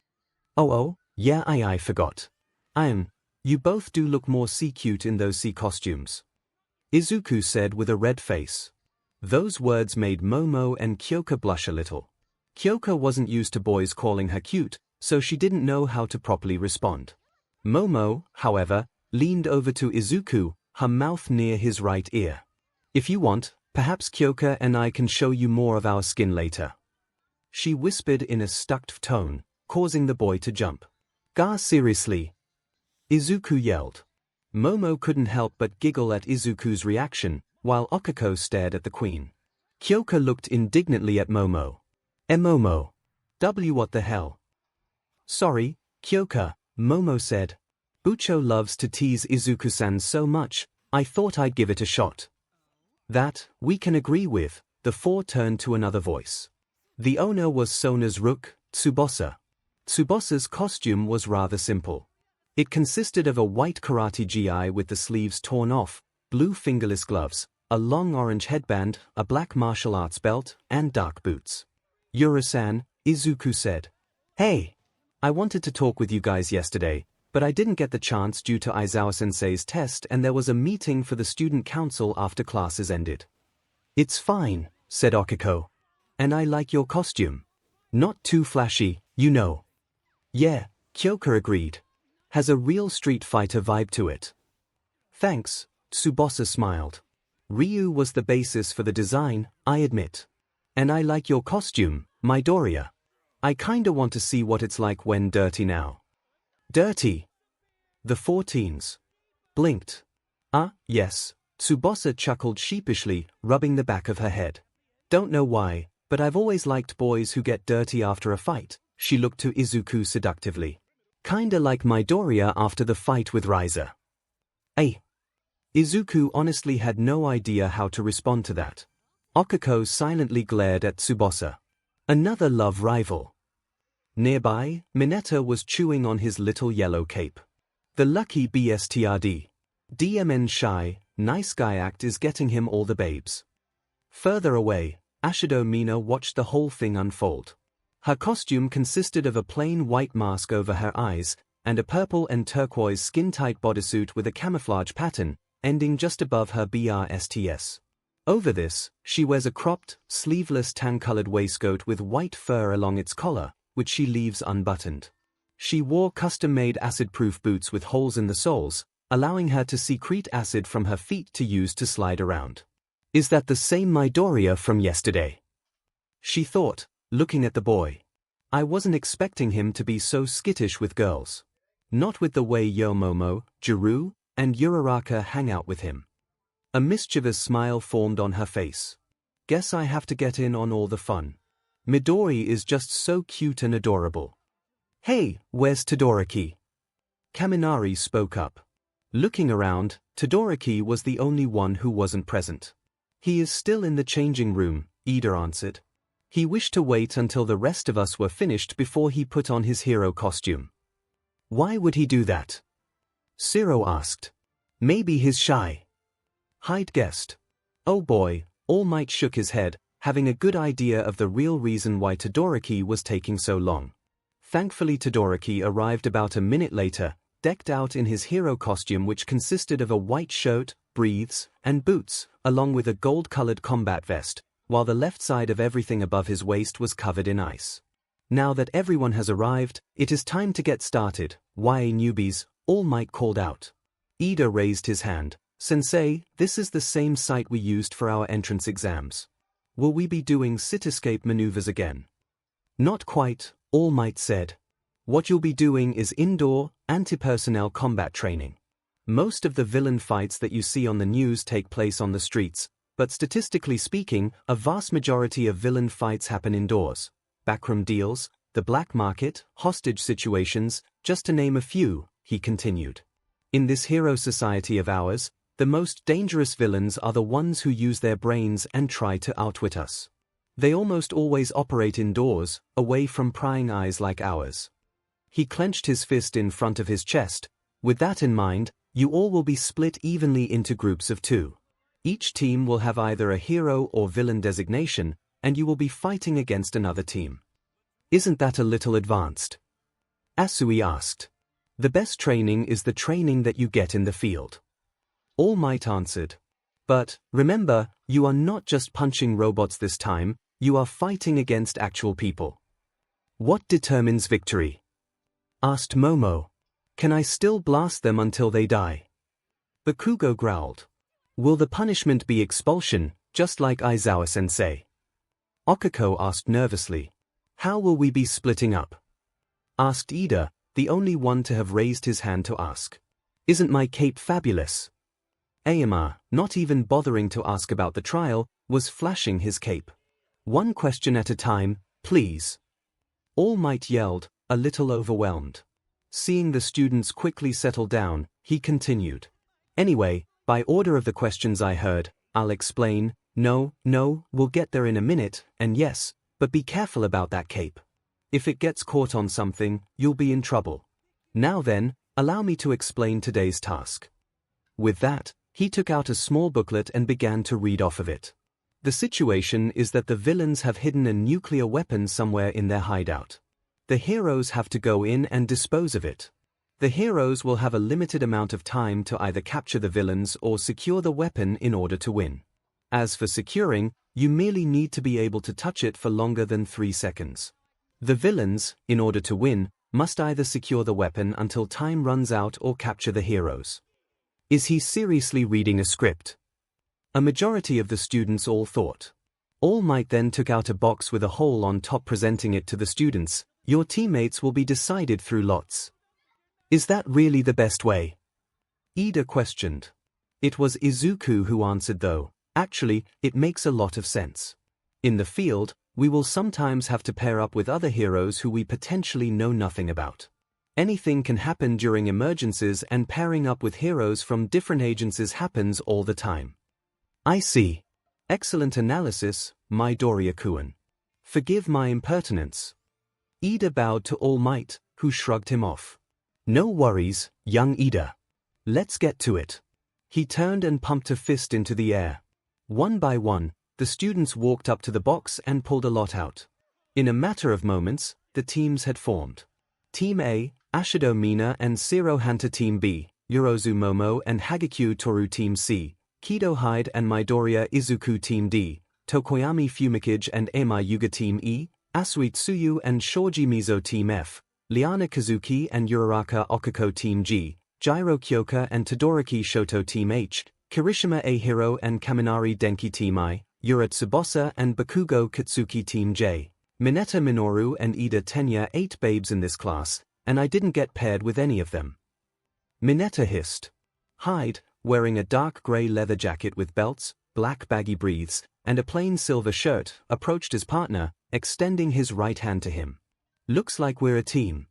Yeah, I forgot. You both do look more cute in those costumes. Izuku said with a red face. Those words made Momo and Kyoka blush a little. Kyoka wasn't used to boys calling her cute, so she didn't know how to properly respond. Momo, however, leaned over to Izuku, her mouth near his right ear. If you want, perhaps Kyoka and I can show you more of our skin later. She whispered in a stuck tone, causing the boy to jump. Seriously? Izuku yelled. Momo couldn't help but giggle at Izuku's reaction, while Okiko stared at the queen. Kyoka looked indignantly at Momo. Momo. What the hell? Sorry, Kyoka, Momo said. Bucho loves to tease Izuku-san so much, I thought I'd give it a shot. That, we can agree with, the four turned to another voice. The owner was Sona's rook, Tsubasa. Tsubasa's costume was rather simple. It consisted of a white karate gi with the sleeves torn off, blue fingerless gloves, a long orange headband, a black martial arts belt, and dark boots. Yura-san, Izuku said. Hey! I wanted to talk with you guys yesterday, but I didn't get the chance due to Aizawa-sensei's test and there was a meeting for the student council after classes ended. It's fine, said Okiko. And I like your costume. Not too flashy, you know. Yeah, Kyoka agreed. Has a real Street Fighter vibe to it. Thanks, Tsubasa smiled. Ryu was the basis for the design, I admit. And I like your costume, Midoriya. I kinda want to see what it's like when dirty now. Dirty? The 14s blinked. Yes, Tsubasa chuckled sheepishly, rubbing the back of her head. Don't know why, but I've always liked boys who get dirty after a fight, she looked to Izuku seductively. Kinda like Midoriya after the fight with Riza. Izuku honestly had no idea how to respond to that. Okiko silently glared at Tsubasa. Another love rival. Nearby, Mineta was chewing on his little yellow cape. The lucky BSTRD. DMN shy, nice guy act is getting him all the babes. Further away, Ashido Mina watched the whole thing unfold. Her costume consisted of a plain white mask over her eyes, and a purple and turquoise skin-tight bodysuit with a camouflage pattern, ending just above her BRSTS. Over this, she wears a cropped, sleeveless tan-colored waistcoat with white fur along its collar, which she leaves unbuttoned. She wore custom-made acid-proof boots with holes in the soles, allowing her to secrete acid from her feet to use to slide around. Is that the same Midoriya from yesterday? She thought, looking at the boy. I wasn't expecting him to be so skittish with girls. Not with the way Yomomo, Jiru, and Uraraka hang out with him. A mischievous smile formed on her face. Guess I have to get in on all the fun. Midori is just so cute and adorable. Hey, where's Todoroki? Kaminari spoke up. Looking around, Todoroki was the only one who wasn't present. He is still in the changing room, Ida answered. He wished to wait until the rest of us were finished before he put on his hero costume. Why would he do that? Zero asked. Maybe he's shy. Hyde guessed. Oh boy, All Might shook his head, having a good idea of the real reason why Todoroki was taking so long. Thankfully Todoroki arrived about a minute later, decked out in his hero costume which consisted of a white shirt, breaths, and boots, along with a gold-colored combat vest, while the left side of everything above his waist was covered in ice. Now that everyone has arrived, it is time to get started. Why newbies? All Might called out. Ida raised his hand. Sensei, this is the same site we used for our entrance exams. Will we be doing sit-escape maneuvers again? Not quite, All Might said. What you'll be doing is indoor, anti-personnel combat training. Most of the villain fights that you see on the news take place on the streets, but statistically speaking, a vast majority of villain fights happen indoors. Backroom deals, the black market, hostage situations, just to name a few, he continued. In this hero society of ours, the most dangerous villains are the ones who use their brains and try to outwit us. They almost always operate indoors, away from prying eyes like ours. He clenched his fist in front of his chest. With that in mind, you all will be split evenly into groups of 2. Each team will have either a hero or villain designation, and you will be fighting against another team. Isn't that a little advanced? Asui asked. The best training is the training that you get in the field. All Might answered. But, remember, you are not just punching robots this time, you are fighting against actual people. What determines victory? Asked Momo. Can I still blast them until they die? Bakugo growled. Will the punishment be expulsion, just like Aizawa-sensei? Okiko asked nervously. How will we be splitting up? Asked Ida, the only one to have raised his hand to ask. Isn't my cape fabulous? Aomar, not even bothering to ask about the trial, was flashing his cape. One question at a time, please. All Might yelled, a little overwhelmed. Seeing the students quickly settle down, he continued. Anyway, by order of the questions I heard, I'll explain. No, we'll get there in a minute, and yes, but be careful about that cape. If it gets caught on something, you'll be in trouble. Now then, allow me to explain today's task. With that, he took out a small booklet and began to read off of it. The situation is that the villains have hidden a nuclear weapon somewhere in their hideout. The heroes have to go in and dispose of it. The heroes will have a limited amount of time to either capture the villains or secure the weapon in order to win. As for securing, you merely need to be able to touch it for longer than 3 seconds. The villains, in order to win, must either secure the weapon until time runs out or capture the heroes. Is he seriously reading a script? A majority of the students all thought. All Might then took out a box with a hole on top, presenting it to the students. Your teammates will be decided through lots. Is that really the best way? Ida questioned. It was Izuku who answered though. Actually, it makes a lot of sense. In the field, we will sometimes have to pair up with other heroes who we potentially know nothing about. Anything can happen during emergencies, and pairing up with heroes from different agencies happens all the time. I see. Excellent analysis, Midoriya-kun. Forgive my impertinence. Ida bowed to All Might, who shrugged him off. No worries, young Ida. Let's get to it. He turned and pumped a fist into the air. One by one, the students walked up to the box and pulled a lot out. In a matter of moments, the teams had formed. Team A, Ashido Mina and Zero Hunter Team B, Yorozu Momo and Hagekyu Toru Team C, 𝐤𝐸𝐲 and Midoriya Izuku Team D, Tokoyami Fumikage and Ema Yuga Team E, Asui Tsuyu and Shoji Mizo Team F, Liana Kazuki and Uraraka Okiko Team G, Jiro Kyoka and Todoroki Shoto Team H, Kirishima A Hiro and Kaminari Denki Team I, Yura Tsubasa and Bakugo Katsuki Team J, Mineta Minoru and Ida Tenya 8 babes in this class, and I didn't get paired with any of them. Mineta hissed. Hyde, wearing a dark grey leather jacket with belts, black baggy briefs, and a plain silver shirt, approached his partner, extending his right hand to him. Looks like we're a team.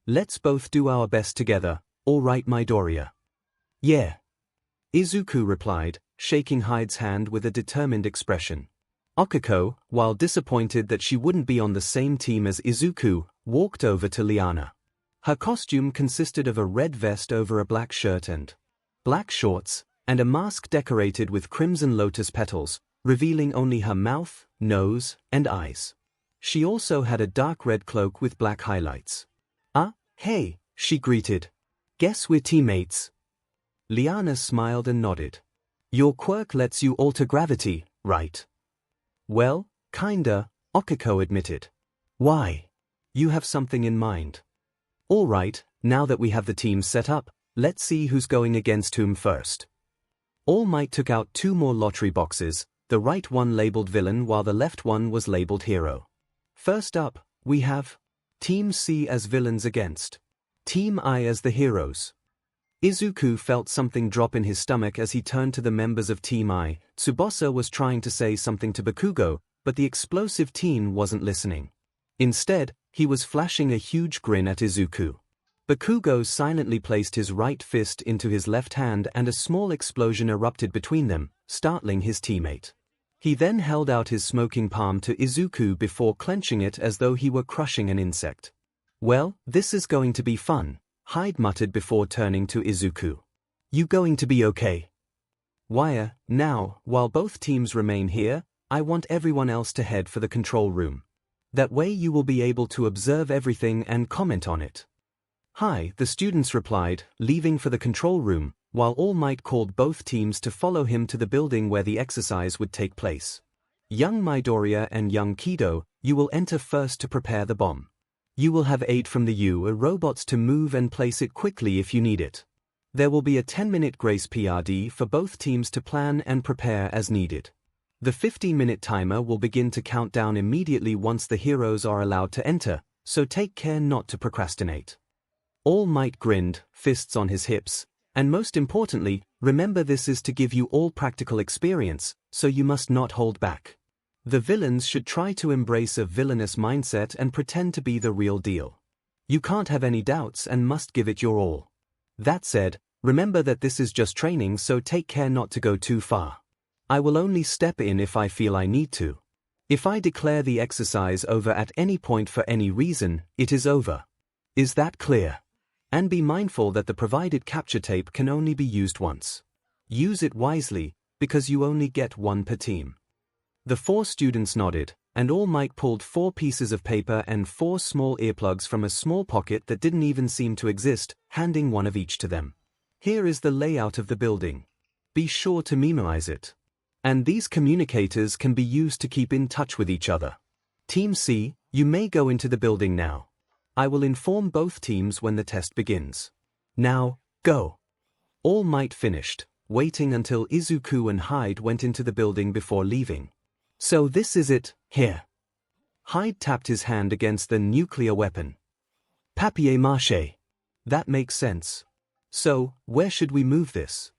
Let's both do our best together, all right Midoriya? Yeah. Izuku replied, shaking Hyde's hand with a determined expression. Okiko, while disappointed that she wouldn't be on the same team as Izuku, walked over to Liana. Her costume consisted of a red vest over a black shirt and black shorts, and a mask decorated with crimson lotus petals, revealing only her mouth, nose, and eyes. She also had a dark red cloak with black highlights. Hey, she greeted. Guess we're teammates. Liana smiled and nodded. Your quirk lets you alter gravity, right? Well, kinda, Okiko admitted. Why? You have something in mind. All right, now that we have the team set up, let's see who's going against whom first. All Might took out 2 more lottery boxes, the right one labeled villain while the left one was labeled hero. First up, we have Team C as villains against Team I as the heroes. Izuku felt something drop in his stomach as he turned to the members of Team I. Tsubasa was trying to say something to Bakugo, but the explosive teen wasn't listening. Instead, he was flashing a huge grin at Izuku. Bakugo silently placed his right fist into his left hand and a small explosion erupted between them, startling his teammate. He then held out his smoking palm to Izuku before clenching it as though he were crushing an insect. Well, this is going to be fun, Hyde muttered before turning to Izuku. You going to be okay? Wire, now, while both teams remain here, I want everyone else to head for the control room. That way you will be able to observe everything and comment on it. Hi, the students replied, leaving for the control room, while All Might called both teams to follow him to the building where the exercise would take place. Young Midoriya and young Kido, you will enter first to prepare the bomb. You will have aid from the 𝐒𝐴 robots to move and place it quickly if you need it. There will be a 10-minute grace period for both teams to plan and prepare as needed. The 15-minute timer will begin to count down immediately once the heroes are allowed to enter, so take care not to procrastinate. All Might grinned, fists on his hips, and most importantly, remember this is to give you all practical experience, so you must not hold back. The villains should try to embrace a villainous mindset and pretend to be the real deal. You can't have any doubts and must give it your all. That said, remember that this is just training, so take care not to go too far. I will only step in if I feel I need to. If I declare the exercise over at any point for any reason, it is over. Is that clear? And be mindful that the provided capture tape can only be used once. Use it wisely, because you only get one per team. The 4 students nodded, and All Might pulled 4 pieces of paper and 4 small earplugs from a small pocket that didn't even seem to exist, handing one of each to them. Here is the layout of the building. Be sure to memorize it. And these communicators can be used to keep in touch with each other. Team C, you may go into the building now. I will inform both teams when the test begins. Now, go. All Might finished, waiting until Izuku and Hyde went into the building before leaving. So this is it, here. Hyde tapped his hand against the nuclear weapon. Papier-mâché. That makes sense. So, where should we move this?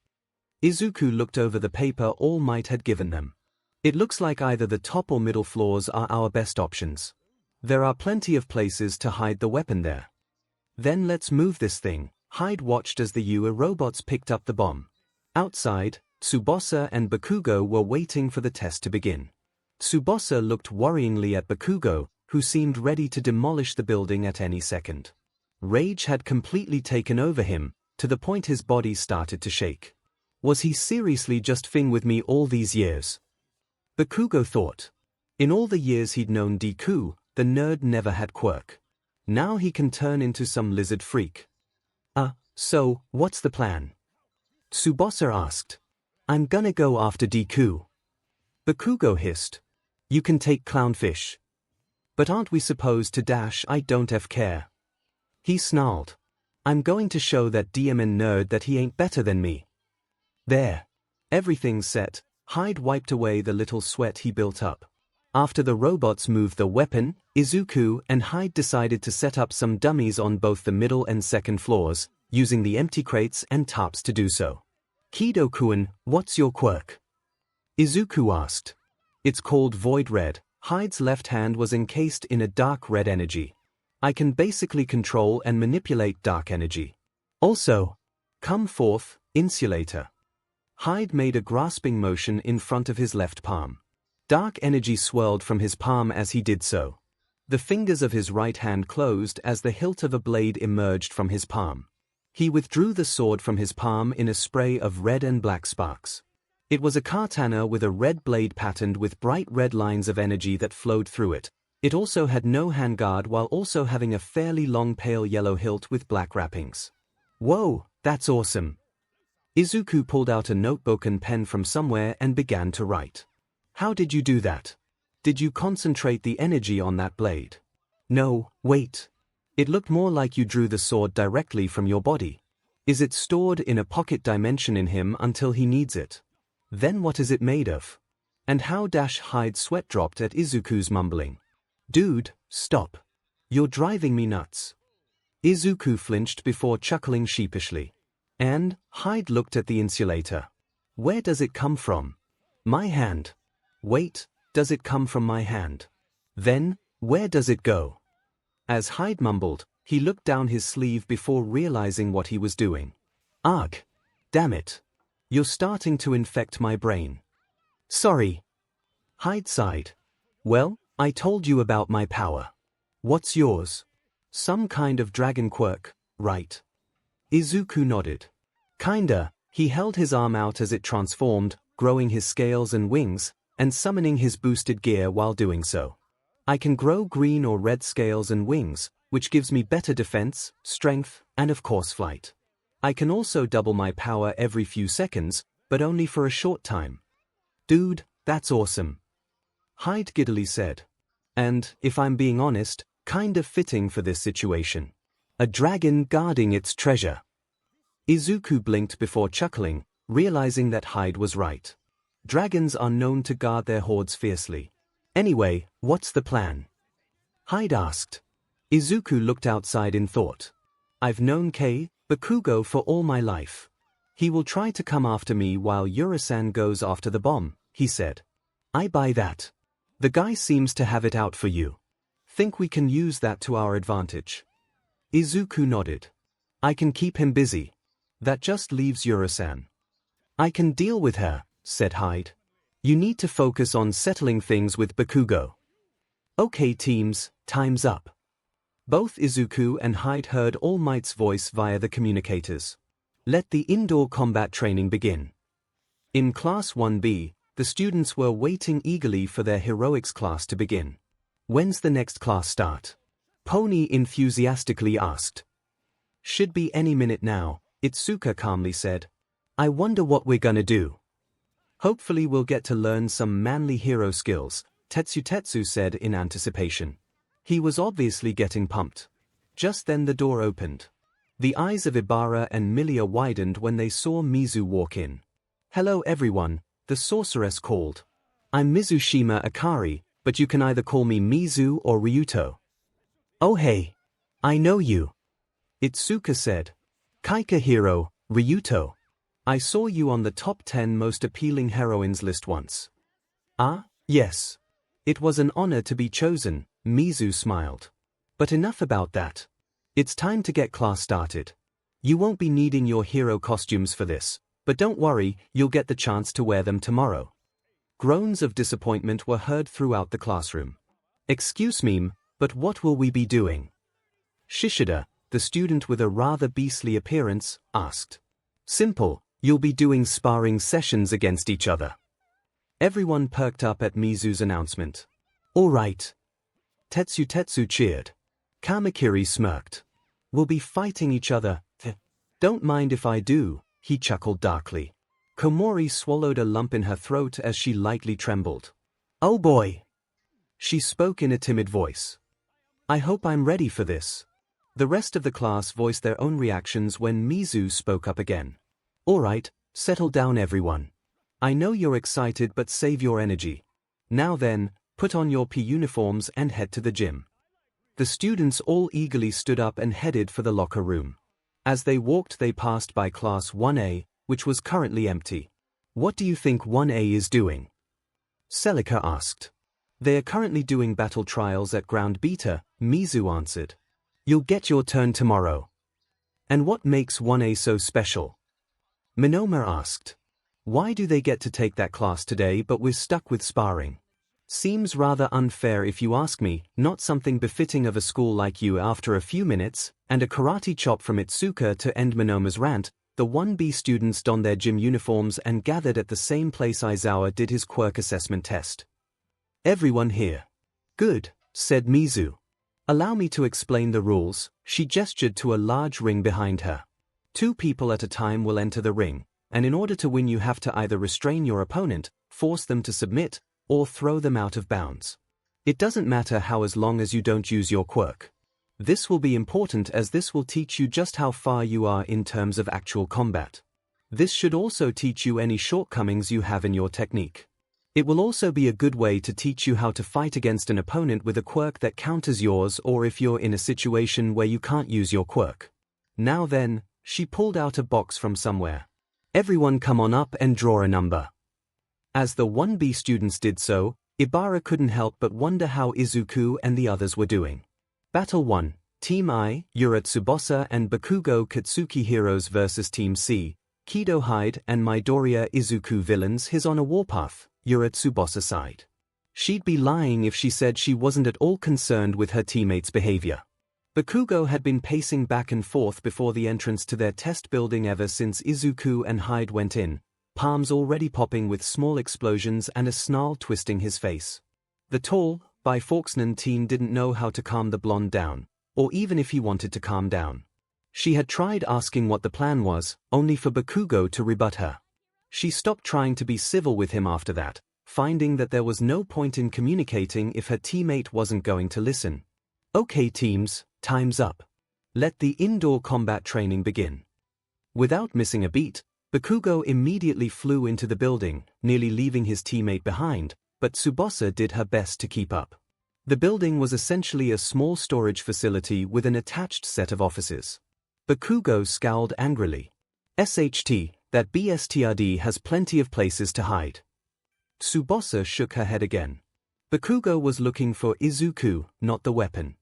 Izuku looked over the paper All Might had given them. It looks like either the top or middle floors are our best options. There are plenty of places to hide the weapon there. Then let's move this thing. Hyde watched as the 𝐒𝐴 robots picked up the bomb. Outside, Tsubasa and Bakugo were waiting for the test to begin. Tsubasa looked worryingly at Bakugo, who seemed ready to demolish the building at any second. Rage had completely taken over him, to the point his body started to shake. Was he seriously just f***ing with me all these years? Bakugo thought. In all the years he'd known Deku, the nerd never had quirk. Now he can turn into some lizard freak. So, what's the plan? Tsubasa asked. I'm gonna go after Deku. Bakugo hissed. You can take clownfish. But aren't we supposed to dash? I don't care. He snarled. I'm going to show that DMN nerd that he ain't better than me. There. Everything's set. Hyde wiped away the little sweat he built up. After the robots moved the weapon, Izuku and Hyde decided to set up some dummies on both the middle and second floors, using the empty crates and tarps to do so. Kido-kun, what's your quirk? Izuku asked. It's called Void Red. Hyde's left hand was encased in a dark red energy. I can basically control and manipulate dark energy. Also, come forth, insulator. Hyde made a grasping motion in front of his left palm. Dark energy swirled from his palm as he did so. The fingers of his right hand closed as the hilt of a blade emerged from his palm. He withdrew the sword from his palm in a spray of red and black sparks. It was a katana with a red blade patterned with bright red lines of energy that flowed through it. It also had no handguard while also having a fairly long pale yellow hilt with black wrappings. Whoa, that's awesome. Izuku pulled out a notebook and pen from somewhere and began to write. How did you do that? Did you concentrate the energy on that blade? No, wait. It looked more like you drew the sword directly from your body. Is it stored in a pocket dimension in him until he needs it? Then what is it made of? And how Hyde's sweat dropped at Izuku's mumbling. Dude, stop. You're driving me nuts. Izuku flinched before chuckling sheepishly. And Hyde looked at the insulator. Where does it come from? My hand. Wait, does it come from my hand? Then, where does it go? As Hyde mumbled, he looked down his sleeve before realizing what he was doing. Ugh. Damn it. You're starting to infect my brain. Sorry. Hyde sighed. Well, I told you about my power. What's yours? Some kind of dragon quirk, right? Izuku nodded. Kinda. He held his arm out as it transformed, growing his scales and wings, and summoning his boosted gear while doing so. I can grow green or red scales and wings, which gives me better defense, strength, and of course flight. I can also double my power every few seconds, but only for a short time. Dude, that's awesome. Hyde giddily said. And, if I'm being honest, kind of fitting for this situation. A dragon guarding its treasure. Izuku blinked before chuckling, realizing that Hyde was right. Dragons are known to guard their hoards fiercely. Anyway, what's the plan? Hyde asked. Izuku looked outside in thought. I've known Bakugo for all my life. He will try to come after me while Uri-san goes after the bomb, he said. I buy that. The guy seems to have it out for you. Think we can use that to our advantage? Izuku nodded. I can keep him busy. That just leaves Uri-san. I can deal with her, said Hyde. You need to focus on settling things with Bakugo. Okay teams, time's up. Both Izuku and Hyde heard All Might's voice via the communicators. Let the indoor combat training begin. In Class 1B, the students were waiting eagerly for their heroics class to begin. When's the next class start? Pony enthusiastically asked. Should be any minute now, Itsuka calmly said. I wonder what we're gonna do. Hopefully we'll get to learn some manly hero skills, Tetsu said in anticipation. He was obviously getting pumped. Just then the door opened. The eyes of Ibara and Milia widened when they saw Mizu walk in. Hello everyone, the sorceress called. I'm Mizushima Akari, but you can either call me Mizu or Ryuto. Oh hey. I know you. Itsuka said. Kaika hero, Ryuto. I saw you on the top 10 most appealing heroines list once. Ah, yes. It was an honor to be chosen, Mizu smiled. But enough about that. It's time to get class started. You won't be needing your hero costumes for this, but don't worry, you'll get the chance to wear them tomorrow. Groans of disappointment were heard throughout the classroom. Excuse me, but what will we be doing? Shishida, the student with a rather beastly appearance, asked. Simple. You'll be doing sparring sessions against each other. Everyone perked up at Mizu's announcement. All right. Tetsu cheered. Kamakiri smirked. We'll be fighting each other. Don't mind if I do, he chuckled darkly. Komori swallowed a lump in her throat as she lightly trembled. "Oh boy!" She spoke in a timid voice. "I hope I'm ready for this." The rest of the class voiced their own reactions when Mizu spoke up again. "Alright, settle down everyone. I know you're excited but save your energy. Now then, put on your P uniforms and head to the gym." The students all eagerly stood up and headed for the locker room. As they walked they passed by Class 1A, which was currently empty. "What do you think 1A is doing?" 𝐒𝐿𝐿 asked. "They are currently doing battle trials at Ground Beta," Mizu answered. "You'll get your turn tomorrow." "And what makes 1A so special?" Minoma asked. "Why do they get to take that class today but we're stuck with sparring? Seems rather unfair if you ask me, not something befitting of a school like you." After a few minutes, and a karate chop from Itsuka to end Minoma's rant, the 1B students donned their gym uniforms and gathered at the same place Aizawa did his quirk assessment test. "Everyone here." "Good," said Mizu. "Allow me to explain the rules." She gestured to a large ring behind her. 2 people at a time will enter the ring, and in order to win you have to either restrain your opponent, force them to submit, or throw them out of bounds. It doesn't matter how as long as you don't use your quirk. This will be important as this will teach you just how far you are in terms of actual combat. This should also teach you any shortcomings you have in your technique. It will also be a good way to teach you how to fight against an opponent with a quirk that counters yours or if you're in a situation where you can't use your quirk. Now then, she pulled out a box from somewhere. "Everyone come on up and draw a number." As the 1B students did so, Ibara couldn't help but wonder how Izuku and the others were doing. Battle 1, Team I, Yura Tsubasa and Bakugo Katsuki heroes vs Team C, Kido Hyde and Midoriya Izuku villains. His on a warpath, Yura Tsubasa sighed. She'd be lying if she said she wasn't at all concerned with her teammates' behavior. Bakugo had been pacing back and forth before the entrance to their test building ever since Izuku and Hyde went in, palms already popping with small explosions and a snarl twisting his face. The tall, Bifawkesnan teen didn't know how to calm the blonde down, or even if he wanted to calm down. She had tried asking what the plan was, only for Bakugo to rebut her. She stopped trying to be civil with him after that, finding that there was no point in communicating if her teammate wasn't going to listen. "Okay teams, time's up. Let the indoor combat training begin." Without missing a beat, Bakugo immediately flew into the building, nearly leaving his teammate behind, but Tsubasa did her best to keep up. The building was essentially a small storage facility with an attached set of offices. Bakugo scowled angrily. "SHT, that BSTRD has plenty of places to hide." Tsubasa shook her head again. Bakugo was looking for Izuku, not the weapon.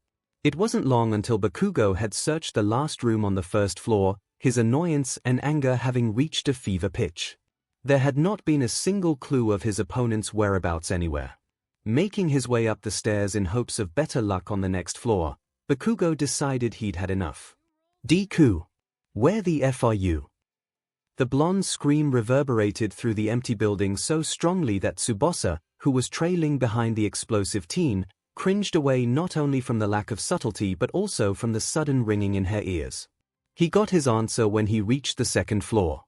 It wasn't long until Bakugo had searched the last room on the first floor, his annoyance and anger having reached a fever pitch. There had not been a single clue of his opponent's whereabouts anywhere. Making his way up the stairs in hopes of better luck on the next floor, Bakugo decided he'd had enough. "Deku, where the F are you?" The blonde's scream reverberated through the empty building so strongly that Tsubasa, who was trailing behind the explosive teen, cringed away not only from the lack of subtlety but also from the sudden ringing in her ears. He got his answer when he reached the second floor.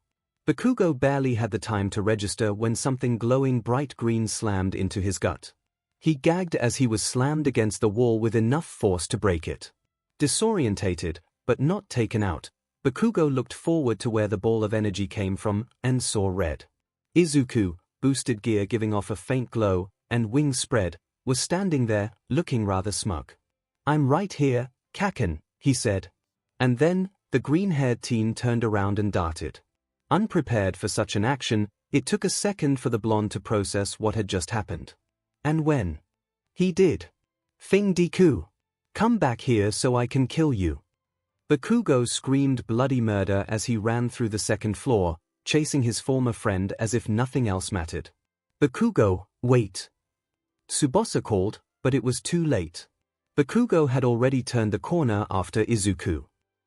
Bakugo barely had the time to register when something glowing bright green slammed into his gut. He gagged as he was slammed against the wall with enough force to break it. Disorientated, but not taken out, Bakugo looked forward to where the ball of energy came from and saw red. Izuku, boosted gear giving off a faint glow, and wings spread, was standing there, looking rather smug. "I'm right here, Kaken," he said. And then, the green-haired teen turned around and darted. Unprepared for such an action, it took a second for the blonde to process what had just happened. And when he did, "Fing Deku, come back here so I can kill you." Bakugo screamed bloody murder as he ran through the second floor, chasing his former friend as if nothing else mattered. "Bakugo, wait!" Tsubasa called, but it was too late. Bakugo had already turned the corner after Izuku.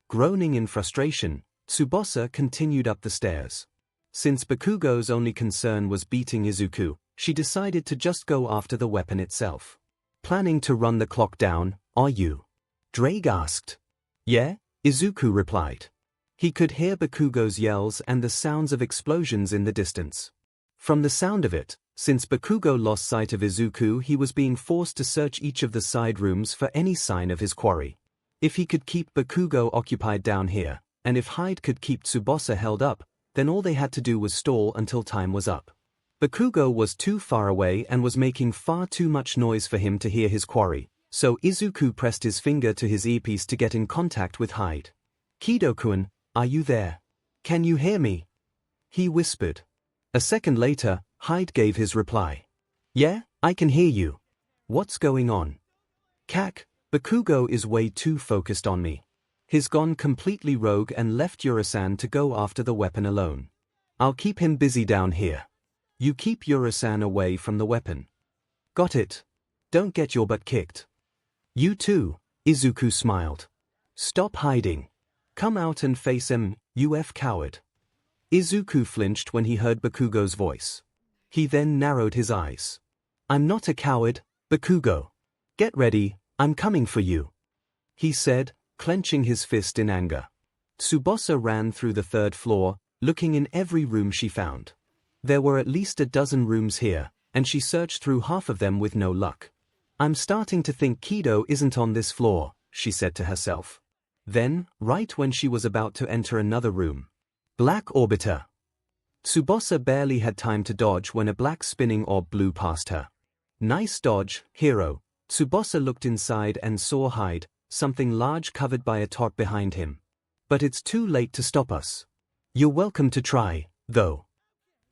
Groaning in frustration, Tsubasa continued up the stairs. Since Bakugo's only concern was beating Izuku, she decided to just go after the weapon itself. "Planning to run the clock down, are you?" Drake asked. "Yeah," Izuku replied. He could hear Bakugo's yells and the sounds of explosions in the distance. From the sound of it, since Bakugo lost sight of Izuku, he was being forced to search each of the side rooms for any sign of his quarry. If he could keep Bakugo occupied down here, and if Hyde could keep Tsubasa held up, then all they had to do was stall until time was up. Bakugo was too far away and was making far too much noise for him to hear his quarry, so Izuku pressed his finger to his earpiece to get in contact with Hyde. "Kido-kun, are you there? Can you hear me?" he whispered. A second later, Hyde gave his reply. "Yeah, I can hear you. What's going on?" "Kak, Bakugo is way too focused on me. He's gone completely rogue and left Urasan to go after the weapon alone. I'll keep him busy down here. You keep Urasan away from the weapon. Got it? Don't get your butt kicked." "You too," Izuku smiled. "Stop hiding. Come out and face him, you coward." Izuku flinched when he heard Bakugo's voice. He then narrowed his eyes. "I'm not a coward, Bakugo. Get ready, I'm coming for you," he said, clenching his fist in anger. Tsubasa ran through the third floor, looking in every room she found. There were at least a dozen rooms here, and she searched through half of them with no luck. "I'm starting to think Kido isn't on this floor," she said to herself. Then, right when she was about to enter another room, Black Orbiter. Tsubasa barely had time to dodge when a black spinning orb blew past her. "Nice dodge, hero." Tsubasa looked inside and saw Hyde, something large covered by a tarp behind him. "But it's too late to stop us. You're welcome to try, though."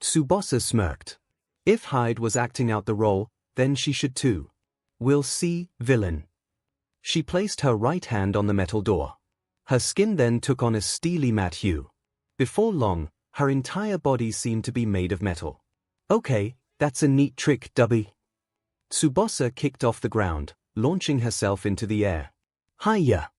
Tsubasa smirked. If Hyde was acting out the role, then she should too. "We'll see, villain." She placed her right hand on the metal door. Her skin then took on a steely matte hue. Before long, her entire body seemed to be made of metal. "Okay, that's a neat trick, Dubby." Tsubasa kicked off the ground, launching herself into the air. "Hiya!"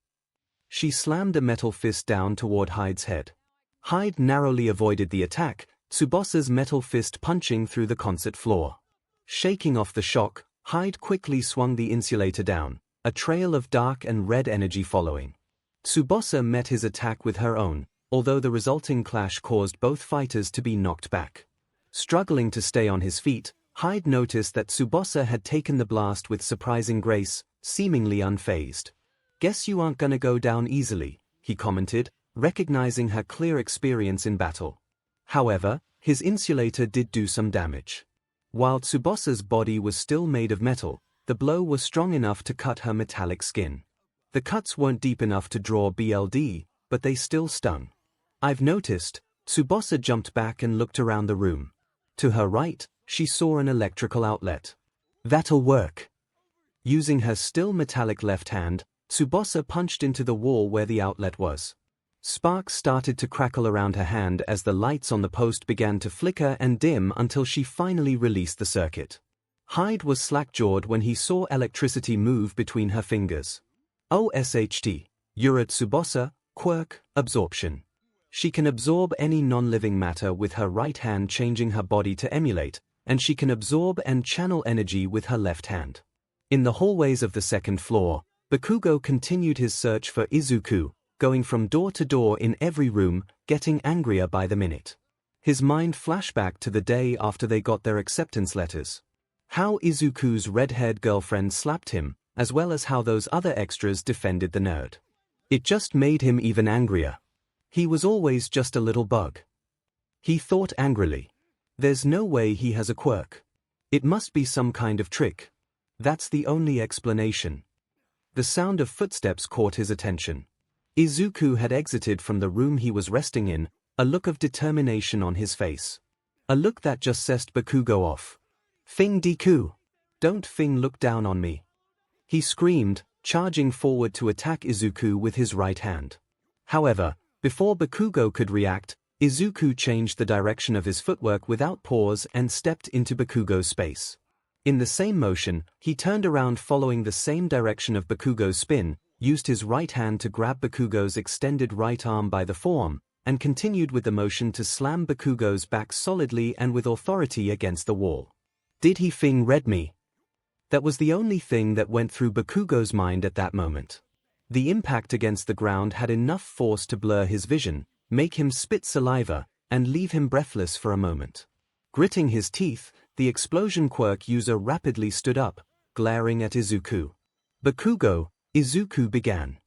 She slammed a metal fist down toward Hyde's head. Hyde narrowly avoided the attack, Tsubasa's metal fist punching through the concert floor. Shaking off the shock, Hyde quickly swung the insulator down, a trail of dark and red energy following. Tsubasa met his attack with her own, although the resulting clash caused both fighters to be knocked back. Struggling to stay on his feet, Hyde noticed that Tsubasa had taken the blast with surprising grace, seemingly unfazed. "Guess you aren't gonna go down easily," he commented, recognizing her clear experience in battle. However, his insulator did do some damage. While Tsubasa's body was still made of metal, the blow was strong enough to cut her metallic skin. The cuts weren't deep enough to draw BLD, but they still stung. "I've noticed." Tsubasa jumped back and looked around the room. To her right, she saw an electrical outlet. "That'll work." Using her still metallic left hand, Tsubasa punched into the wall where the outlet was. Sparks started to crackle around her hand as the lights on the post began to flicker and dim until she finally released the circuit. Hyde was slack-jawed when he saw electricity move between her fingers. OSHT, Ura Tsubasa, quirk, absorption. She can absorb any non-living matter with her right hand, changing her body to emulate, and she can absorb and channel energy with her left hand. In the hallways of the second floor, Bakugo continued his search for Izuku, going from door to door in every room, getting angrier by the minute. His mind flashed back to the day after they got their acceptance letters. How Izuku's red-haired girlfriend slapped him, as well as how those other extras defended the nerd. It just made him even angrier. He was always just a little bug. He thought angrily. There's no way he has a quirk. It must be some kind of trick. That's the only explanation. The sound of footsteps caught his attention. Izuku had exited from the room he was resting in, a look of determination on his face. A look that just sessed Bakugo off. "Fing Deku! Don't Fing look down on me!" he screamed, charging forward to attack Izuku with his right hand. However, before Bakugo could react, Izuku changed the direction of his footwork without pause and stepped into Bakugo's space. In the same motion, he turned around following the same direction of Bakugo's spin, used his right hand to grab Bakugo's extended right arm by the forearm, and continued with the motion to slam Bakugo's back solidly and with authority against the wall. Did he Fing read me? That was the only thing that went through Bakugo's mind at that moment. The impact against the ground had enough force to blur his vision, make him spit saliva, and leave him breathless for a moment. Gritting his teeth, the explosion quirk user rapidly stood up, glaring at 𝐒𝐿. Bakugo, 𝐒𝐿 began.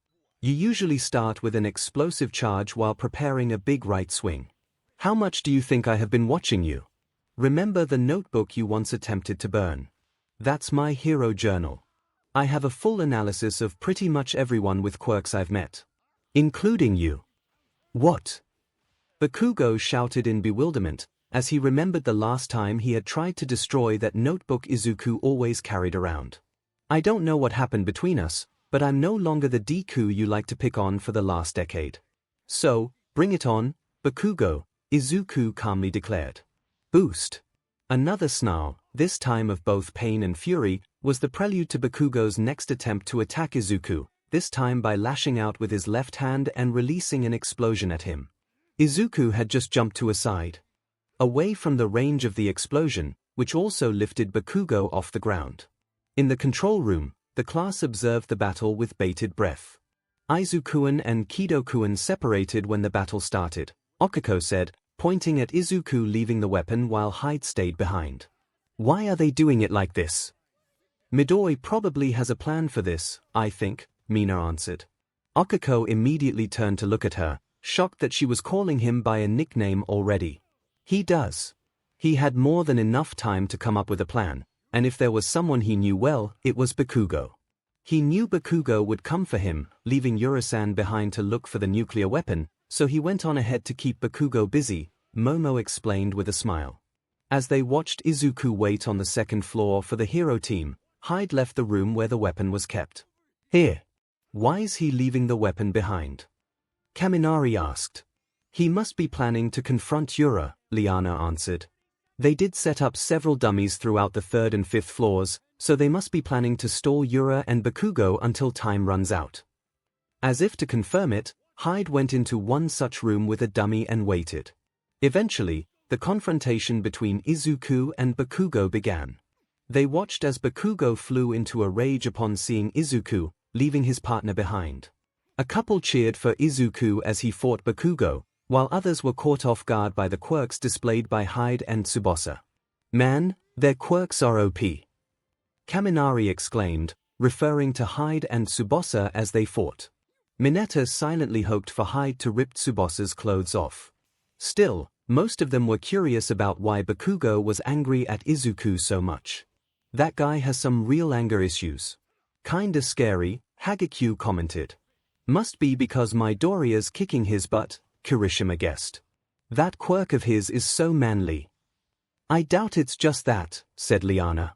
You usually start with an explosive charge while preparing a big right swing. How much do you think I have been watching you? Remember the notebook you once attempted to burn? That's my hero journal. I have a full analysis of pretty much everyone with quirks I've met. Including you. What? Bakugo shouted in bewilderment, as he remembered the last time he had tried to destroy that notebook 𝐒𝐿 always carried around. I don't know what happened between us, but I'm no longer the Deku you like to pick on for the last decade. So, bring it on, Bakugo, 𝐒𝐿 calmly declared. Boost. Another snarl, this time of both pain and fury, was the prelude to Bakugo's next attempt to attack 𝐒𝐿, this time by lashing out with his left hand and releasing an explosion at him. 𝐒𝐿 had just jumped to a side, away from the range of the explosion, which also lifted Bakugo off the ground. In the control room, the class observed the battle with bated breath. 𝐈𝐭 and 𝐤𝐿 separated when the battle started, 𝐒𝐿 said, pointing at 𝐒𝐿 leaving the weapon while Hyde stayed behind. Why are they doing it like this? Midori probably has a plan for this, I think, Mina answered. 𝐒𝐿 immediately turned to look at her, shocked that she was calling him by a nickname already. He does. He had more than enough time to come up with a plan, and if there was someone he knew well, it was Bakugo. He knew Bakugo would come for him, leaving Urasan behind to look for the nuclear weapon, so he went on ahead to keep Bakugo busy, Momo explained with a smile. As they watched 𝐒𝐿 wait on the second floor for the hero team, Hyde left the room where the weapon was kept. Here. Why is he leaving the weapon behind? Kaminari asked. He must be planning to confront Ura, Liana answered. They did set up several dummies throughout the third and fifth floors, so they must be planning to stall Ura and Bakugo until time runs out. As if to confirm it, Hyde went into one such room with a dummy and waited. Eventually, the confrontation between 𝐒𝐿 and Bakugo began. They watched as Bakugo flew into a rage upon seeing 𝐒𝐿, leaving his partner behind. A couple cheered for 𝐒𝐿 as he fought Bakugo, while others were caught off guard by the quirks displayed by Hyde and Tsubasa. Man, their quirks are OP. Kaminari exclaimed, referring to Hyde and Tsubasa as they fought. Mineta silently hoped for Hyde to rip Tsubasa's clothes off. Still, most of them were curious about why Bakugo was angry at 𝐒𝐿 so much. That guy has some real anger issues. Kinda scary, �𝐻𝐿 commented. Must be because Midoriya's kicking his butt, Kirishima guessed. That quirk of his is so manly. I doubt it's just that, said Liana.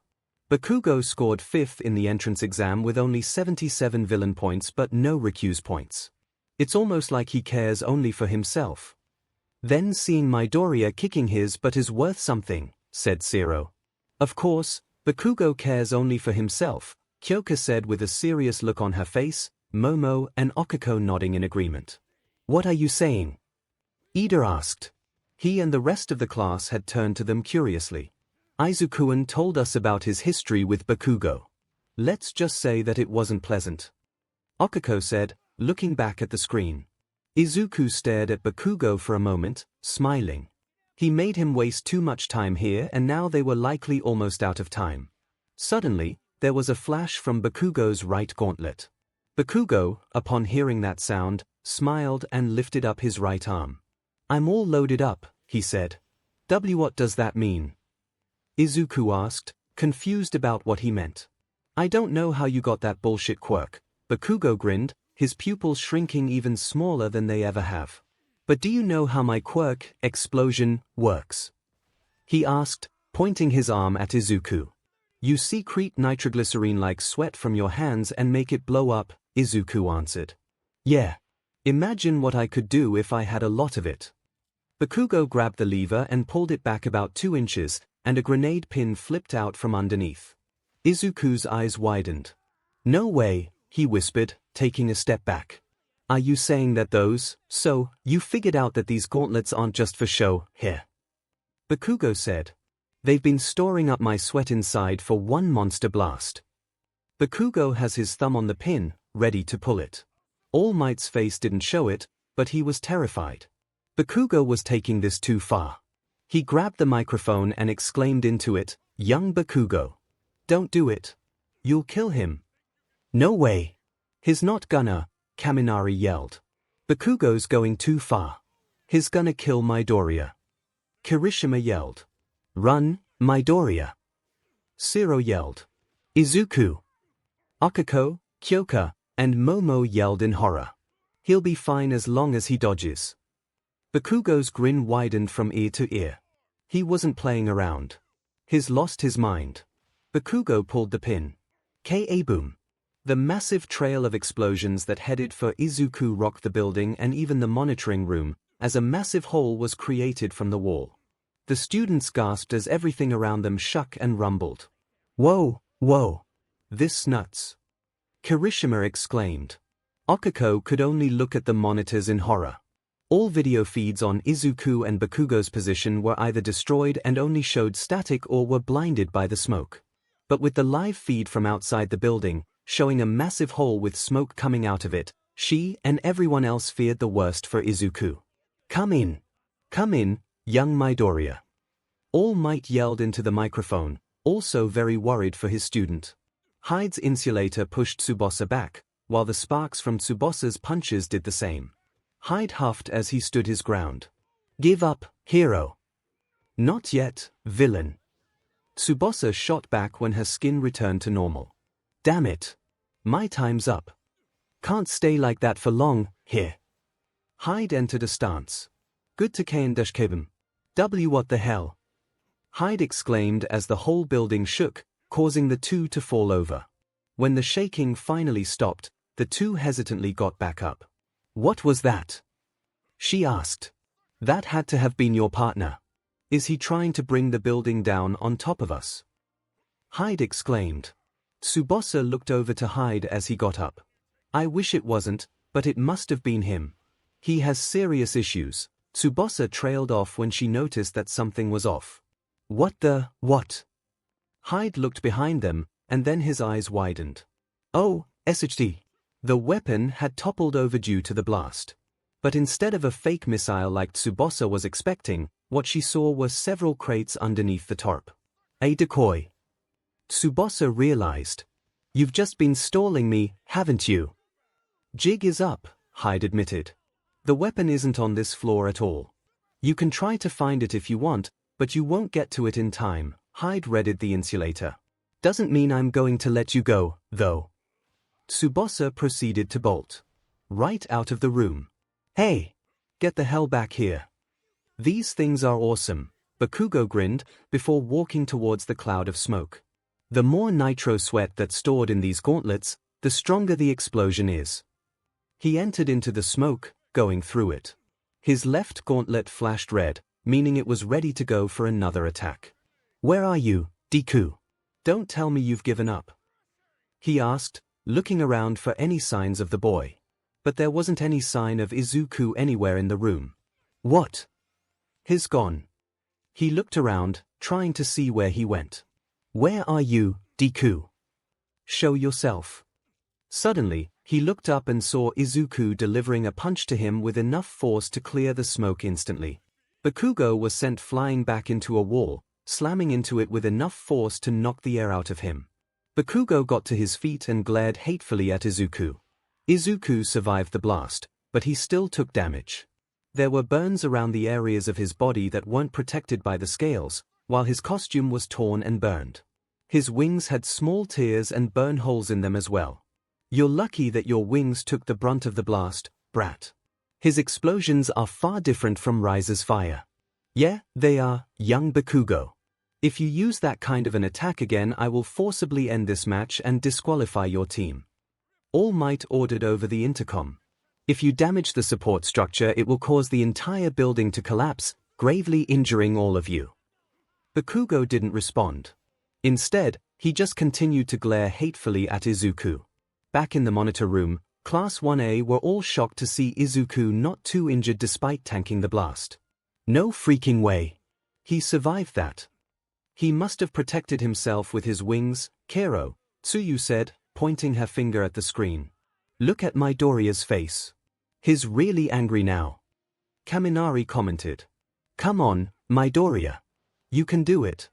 Bakugo scored 5th in the entrance exam with only 77 villain points but no recuse points. It's almost like he cares only for himself. Then seeing Midoriya kicking his butt is worth something, said Zero. Of course, Bakugo cares only for himself, Kyoka said with a serious look on her face, Momo and 𝐒𝐿 nodding in agreement. What are you saying? Ida asked. He and the rest of the class had turned to them curiously. 𝐈𝐭 told us about his history with Bakugo. Let's just say that it wasn't pleasant. 𝐒𝐿 said, looking back at the screen. 𝐒𝐿 stared at Bakugo for a moment, smiling. He made him waste too much time here and now they were likely almost out of time. Suddenly, there was a flash from Bakugo's right gauntlet. Bakugo, upon hearing that sound, smiled and lifted up his right arm. I'm all loaded up, he said. What does that mean? 𝐒𝐿 asked, confused about what he meant. I don't know how you got that bullshit quirk. Bakugo grinned, his pupils shrinking even smaller than they ever have. But do you know how my quirk, explosion, works? He asked, pointing his arm at 𝐒𝐿. You secrete nitroglycerine-like sweat from your hands and make it blow up, 𝐒𝐿 answered. Yeah. Imagine what I could do if I had a lot of it. Bakugo grabbed the lever and pulled it back about 2 inches, and a grenade pin flipped out from underneath. 𝐒𝐿's eyes widened. No way, he whispered, taking a step back. Are you saying that so, you figured out that these gauntlets aren't just for show, here? Bakugo said. They've been storing up my sweat inside for one monster blast. Bakugo has his thumb on the pin, ready to pull it. All Might's face didn't show it, but he was terrified. Bakugo was taking this too far. He grabbed the microphone and exclaimed into it, "Young Bakugo. Don't do it. You'll kill him." "No way. He's not gonna," Kaminari yelled. "Bakugo's going too far. He's gonna kill Midoriya." Kirishima yelled. "Run, Midoriya." Zero yelled. Izuku. Akiko, Kyoka, and Momo yelled in horror. "He'll be fine as long as he dodges." Bakugo's grin widened from ear to ear. He wasn't playing around. He's lost his mind. Bakugo pulled the pin. K-A-boom. The massive trail of explosions that headed for Izuku rocked the building and even the monitoring room, as a massive hole was created from the wall. The students gasped as everything around them shook and rumbled. "Whoa, whoa. This nuts," Kirishima exclaimed. Akiko could only look at the monitors in horror. All video feeds on Izuku and Bakugo's position were either destroyed and only showed static or were blinded by the smoke. But with the live feed from outside the building, showing a massive hole with smoke coming out of it, she and everyone else feared the worst for Izuku. Come in, young Midoriya." All Might yelled into the microphone, also very worried for his student. Hyde's insulator pushed Tsubasa back, while the sparks from Tsubasa's punches did the same. Hyde huffed as he stood his ground. "Give up, hero." "Not yet, villain." Tsubasa shot back when her skin returned to normal. "Damn it. My time's up. Can't stay like that for long, here." Hyde entered a stance. "Good to 𝐭𝐴 W what the hell?" Hyde exclaimed as the whole building shook, causing the two to fall over. When the shaking finally stopped, the two hesitantly got back up. "What was that?" she asked. "That had to have been your partner. Is he trying to bring the building down on top of us?" Hyde exclaimed. Tsubasa looked over to Hyde as he got up. "I wish it wasn't, but it must have been him. He has serious issues." Tsubasa trailed off when she noticed that something was off. What? Hyde looked behind them, and then his eyes widened. "Oh, SHD. The weapon had toppled over due to the blast. But instead of a fake missile like Tsubasa was expecting, what she saw were several crates underneath the tarp. A decoy. Tsubasa realized. "You've just been stalling me, haven't you?" "Jig is up," Hyde admitted. "The weapon isn't on this floor at all. You can try to find it if you want, but you won't get to it in time." Hyde readied the insulator. "Doesn't mean I'm going to let you go, though." Tsubasa proceeded to bolt. Right out of the room. "Hey! Get the hell back here." "These things are awesome," Bakugo grinned, before walking towards the cloud of smoke. "The more nitro sweat that's stored in these gauntlets, the stronger the explosion is." He entered into the smoke, going through it. His left gauntlet flashed red, meaning it was ready to go for another attack. "Where are you, Deku? Don't tell me you've given up," he asked, looking around for any signs of the boy. But there wasn't any sign of Izuku anywhere in the room. "What? He's gone." He looked around, trying to see where he went. "Where are you, Deku? Show yourself." Suddenly, he looked up and saw Izuku delivering a punch to him with enough force to clear the smoke instantly. Bakugo was sent flying back into a wall, slamming into it with enough force to knock the air out of him. Bakugo got to his feet and glared hatefully at Izuku. Izuku survived the blast, but he still took damage. There were burns around the areas of his body that weren't protected by the scales, while his costume was torn and burned. His wings had small tears and burn holes in them as well. "You're lucky that your wings took the brunt of the blast, brat. His explosions are far different from Rise's fire." "Yeah, they are, young Bakugo. If you use that kind of an attack again, I will forcibly end this match and disqualify your team." All Might ordered over the intercom. "If you damage the support structure, it will cause the entire building to collapse, gravely injuring all of you." Bakugo didn't respond. Instead, he just continued to glare hatefully at Izuku. Back in the monitor room, Class 1A were all shocked to see Izuku not too injured despite tanking the blast. "No freaking way. He survived that. He must have protected himself with his wings, Kero," Tsuyu said, pointing her finger at the screen. "Look at Midoriya's face. He's really angry now." Kaminari commented. Come on, Midoriya. You can do it.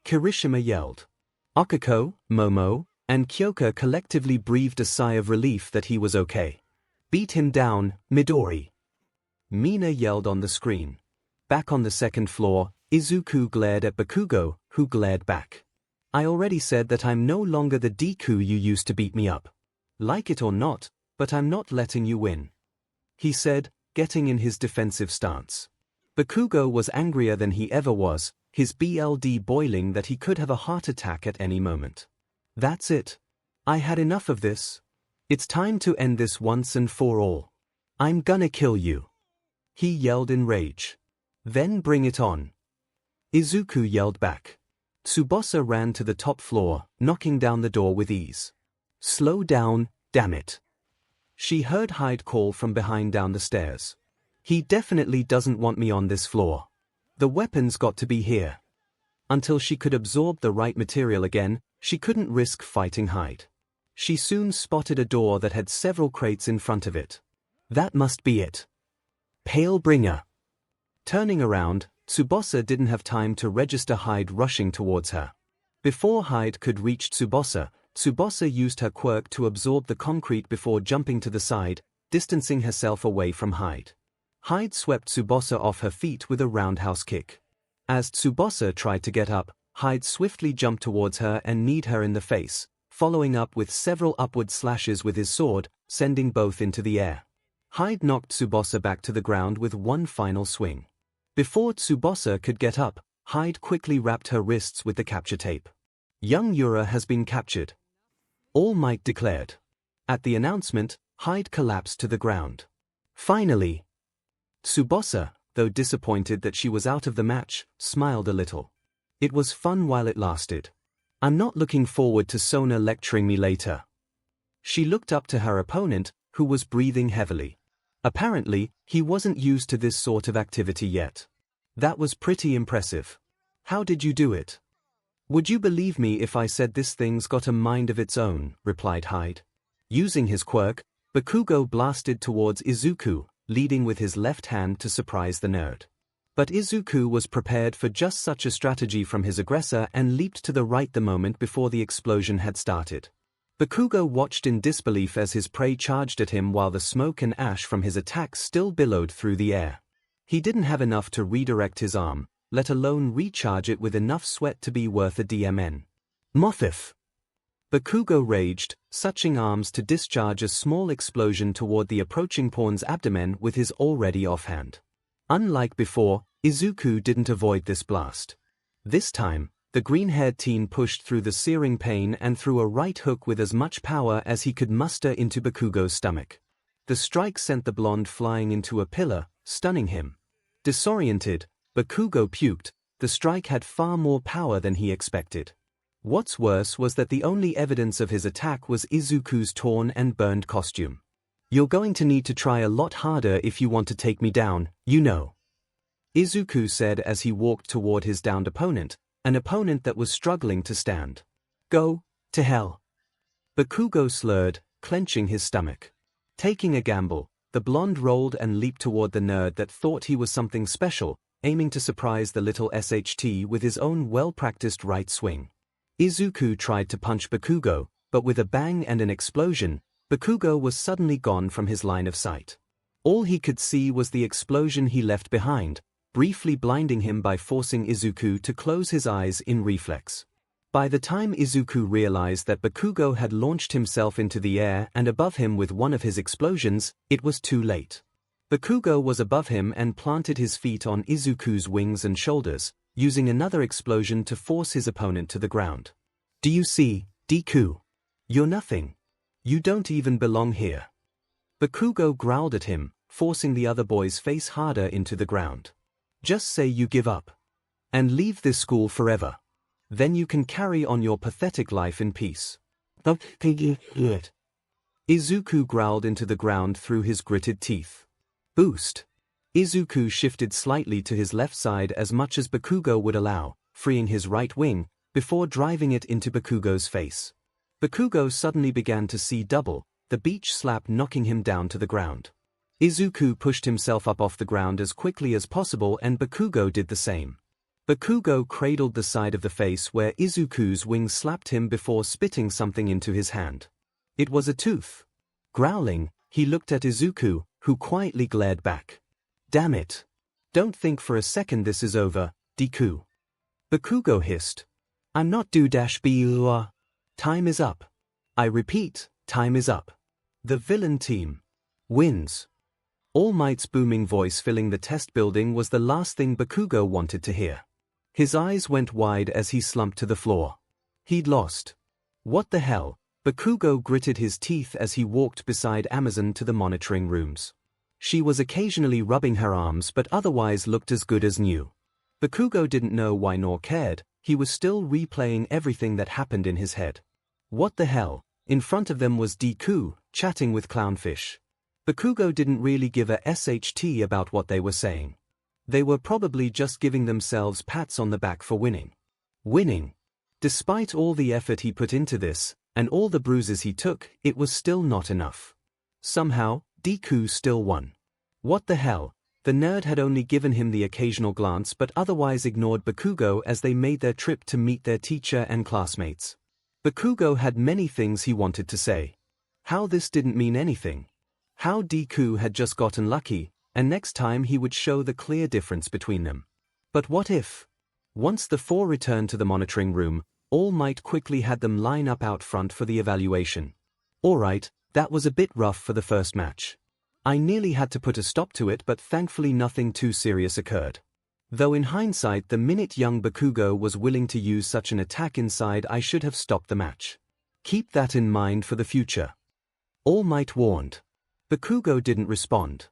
Kirishima yelled. Okiko, Momo, and Kyoka collectively breathed a sigh of relief that he was okay. Beat him down, Midori. Mina yelled on the screen. Back on the second floor, Izuku glared at Bakugo, who glared back. I already said that I'm no longer the Deku you used to beat me up. Like it or not, but I'm not letting you win. He said, getting in his defensive stance. Bakugo was angrier than he ever was, his BLD boiling that he could have a heart attack at any moment. That's it. I had enough of this. It's time to end this once and for all. I'm gonna kill you. He yelled in rage. Then bring it on. Izuku yelled back. Tsubasa ran to the top floor, knocking down the door with ease. Slow down, damn it. She heard Hyde call from behind down the stairs. He definitely doesn't want me on this floor. The weapon's got to be here. Until she could absorb the right material again, she couldn't risk fighting Hyde. She soon spotted a door that had several crates in front of it. That must be it. Palebringer. Turning around, Tsubasa didn't have time to register Hyde rushing towards her. Before Hyde could reach Tsubasa, Tsubasa used her quirk to absorb the concrete before jumping to the side, distancing herself away from Hyde. Hyde swept Tsubasa off her feet with a roundhouse kick. As Tsubasa tried to get up, Hyde swiftly jumped towards her and kneed her in the face, following up with several upward slashes with his sword, sending both into the air. Hyde knocked Tsubasa back to the ground with one final swing. Before Tsubasa could get up, Hyde quickly wrapped her wrists with the capture tape. Young Yura has been captured. All Might declared. At the announcement, Hyde collapsed to the ground. Finally. Tsubasa, though disappointed that she was out of the match, smiled a little. It was fun while it lasted. I'm not looking forward to Sona lecturing me later. She looked up to her opponent, who was breathing heavily. Apparently, he wasn't used to this sort of activity yet. That was pretty impressive. How did you do it? Would you believe me if I said this thing's got a mind of its own, replied Hyde. Using his quirk, Bakugo blasted towards Izuku, leading with his left hand to surprise the nerd. But Izuku was prepared for just such a strategy from his aggressor and leaped to the right the moment before the explosion had started. Bakugo watched in disbelief as his prey charged at him while the smoke and ash from his attack still billowed through the air. He didn't have enough to redirect his arm, let alone recharge it with enough sweat to be worth a DMN. WhatIf? Bakugo raged, suching arms to discharge a small explosion toward the approaching pawn's abdomen with his already offhand. Unlike before, Izuku didn't avoid this blast. This time, the green-haired teen pushed through the searing pain and threw a right hook with as much power as he could muster into Bakugo's stomach. The strike sent the blonde flying into a pillar, stunning him. Disoriented, Bakugo puked. The strike had far more power than he expected. What's worse was that the only evidence of his attack was Izuku's torn and burned costume. You're going to need to try a lot harder if you want to take me down, you know. Izuku said as he walked toward his downed opponent, an opponent that was struggling to stand. Go to hell. Bakugo slurred, clenching his stomach. Taking a gamble, the blonde rolled and leaped toward the nerd that thought he was something special, aiming to surprise the little SHT with his own well-practiced right swing. Izuku tried to punch Bakugo, but with a bang and an explosion, Bakugo was suddenly gone from his line of sight. All he could see was the explosion he left behind, briefly blinding him by forcing Izuku to close his eyes in reflex. By the time Izuku realized that Bakugo had launched himself into the air and above him with one of his explosions, it was too late. Bakugo was above him and planted his feet on Izuku's wings and shoulders, using another explosion to force his opponent to the ground. Do you see, Deku? You're nothing. You don't even belong here. Bakugo growled at him, forcing the other boy's face harder into the ground. Just say you give up. And leave this school forever. Then you can carry on your pathetic life in peace. Izuku growled into the ground through his gritted teeth. Boost. Izuku shifted slightly to his left side as much as Bakugo would allow, freeing his right wing, before driving it into Bakugo's face. Bakugo suddenly began to see double, the beach slap knocking him down to the ground. Izuku pushed himself up off the ground as quickly as possible and Bakugo did the same. Bakugo cradled the side of the face where Izuku's wing slapped him before spitting something into his hand. It was a tooth. Growling, he looked at Izuku, who quietly glared back. Damn it. Don't think for a second this is over, Deku. Bakugo hissed. I'm not do-be-ua. Time is up. I repeat, time is up. The villain team wins. All Might's booming voice filling the test building was the last thing Bakugo wanted to hear. His eyes went wide as he slumped to the floor. He'd lost. What the hell? Bakugo gritted his teeth as he walked beside Amazon to the monitoring rooms. She was occasionally rubbing her arms but otherwise looked as good as new. Bakugo didn't know why nor cared, he was still replaying everything that happened in his head. What the hell? In front of them was Deku, chatting with Clownfish. Bakugo didn't really give a SHT about what they were saying. They were probably just giving themselves pats on the back for winning. Winning. Despite all the effort he put into this, and all the bruises he took, it was still not enough. Somehow, Deku still won. What the hell? The nerd had only given him the occasional glance but otherwise ignored Bakugo as they made their trip to meet their teacher and classmates. Bakugo had many things he wanted to say. How this didn't mean anything. How Deku had just gotten lucky, and next time he would show the clear difference between them. But what if? Once the four returned to the monitoring room, All Might quickly had them line up out front for the evaluation. Alright, that was a bit rough for the first match. I nearly had to put a stop to it but thankfully nothing too serious occurred. Though in hindsight the minute young Bakugo was willing to use such an attack inside I should have stopped the match. Keep that in mind for the future. All Might warned. Bakugo didn't respond.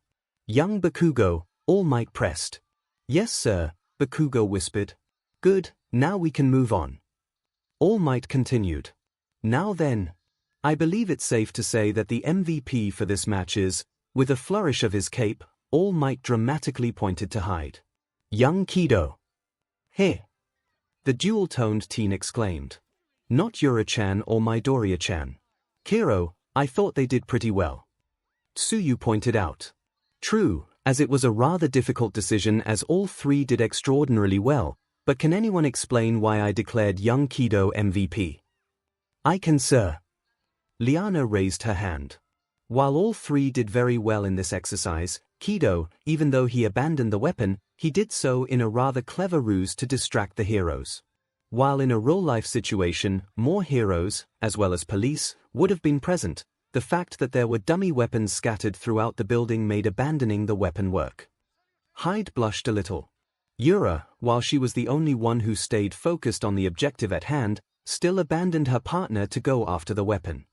Young Bakugo, All Might pressed. Yes sir, Bakugo whispered. Good, now we can move on. All Might continued. Now then. I believe it's safe to say that the MVP for this match is, with a flourish of his cape, All Might dramatically pointed to Hyde. Young Kido. Heh. The dual-toned teen exclaimed. Not Yura-chan or Midoriya-chan. Kiro, I thought they did pretty well. Tsuyu pointed out. True, as it was a rather difficult decision as all three did extraordinarily well, but can anyone explain why I declared young Kido MVP? I can, sir. Liana raised her hand. While all three did very well in this exercise, Kido, even though he abandoned the weapon, he did so in a rather clever ruse to distract the heroes. While in a real-life situation, more heroes, as well as police, would have been present, the fact that there were dummy weapons scattered throughout the building made abandoning the weapon work. Hyde blushed a little. Yura, while she was the only one who stayed focused on the objective at hand, still abandoned her partner to go after the weapon.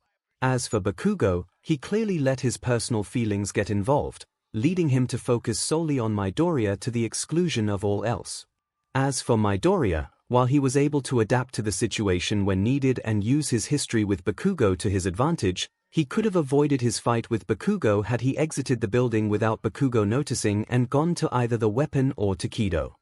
As for Bakugo, he clearly let his personal feelings get involved, leading him to focus solely on Midoriya to the exclusion of all else. As for Midoriya, while he was able to adapt to the situation when needed and use his history with Bakugo to his advantage, he could have avoided his fight with Bakugo had he exited the building without Bakugo noticing and gone to either the weapon or to Kido.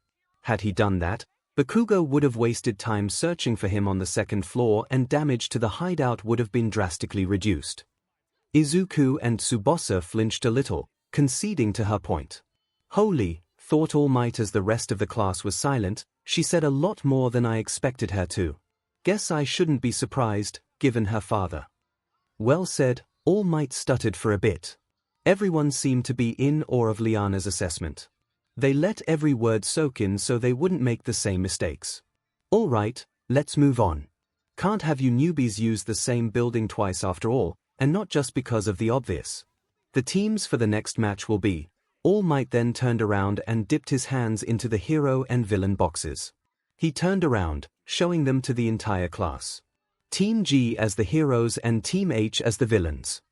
Had he done that, Bakugo would have wasted time searching for him on the second floor and damage to the hideout would have been drastically reduced. Izuku and Tsubasa flinched a little, conceding to her point. Holy, thought All Might as the rest of the class was silent, she said a lot more than I expected her to. Guess I shouldn't be surprised, given her father. Well said, All Might stuttered for a bit. Everyone seemed to be in awe of Liana's assessment. They let every word soak in so they wouldn't make the same mistakes. All right, let's move on. Can't have you newbies use the same building twice after all, and not just because of the obvious. The teams for the next match will be. All Might then turned around and dipped his hands into the hero and villain boxes. He turned around, showing them to the entire class. Team G as the heroes and Team H as the villains.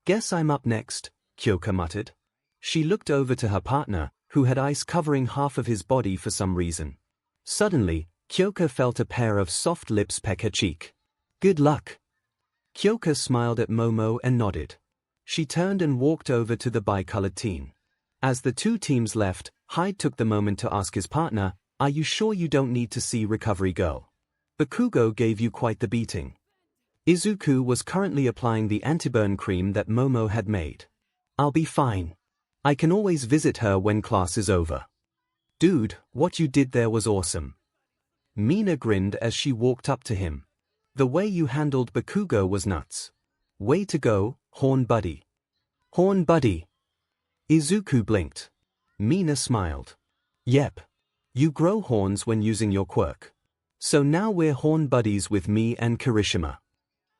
Guess I'm up next, Kyoka muttered. She looked over to her partner, who had ice covering half of his body for some reason. Suddenly, Kyoka felt a pair of soft lips peck her cheek. Good luck. Kyoka smiled at Momo and nodded. She turned and walked over to the bicolored teen. As the two teams left, Hyde took the moment to ask his partner, are you sure you don't need to see Recovery Girl? Bakugo gave you quite the beating. Izuku was currently applying the anti-burn cream that Momo had made. I'll be fine. I can always visit her when class is over. Dude, what you did there was awesome. Mina grinned as she walked up to him. The way you handled Bakugo was nuts. Way to go, Horn Buddy. Horn Buddy. Izuku blinked. Mina smiled. Yep. You grow horns when using your quirk. So now we're horn buddies with me and Kirishima.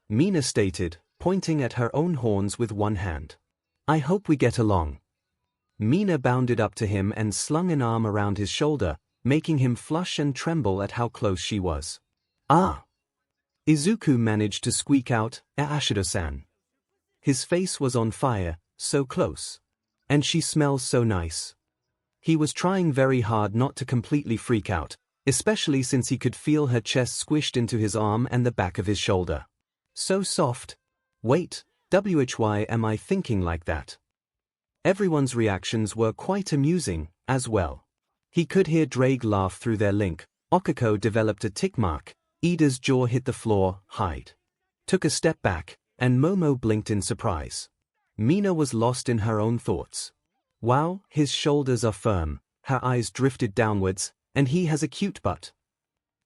Mina stated, pointing at her own horns with one hand. I hope we get along. Mina bounded up to him and slung an arm around his shoulder, making him flush and tremble at how close she was. Ah! Izuku managed to squeak out, Ashido-san. His face was on fire, so close. And she smells so nice. He was trying very hard not to completely freak out, especially since he could feel her chest squished into his arm and the back of his shoulder. So soft. Wait, why am I thinking like that? Everyone's reactions were quite amusing, as well. He could hear Drake laugh through their link. Okako developed a tick mark. Ida's jaw hit the floor, hide. Took a step back, and Momo blinked in surprise. Mina was lost in her own thoughts. Wow, his shoulders are firm, her eyes drifted downwards, and he has a cute butt.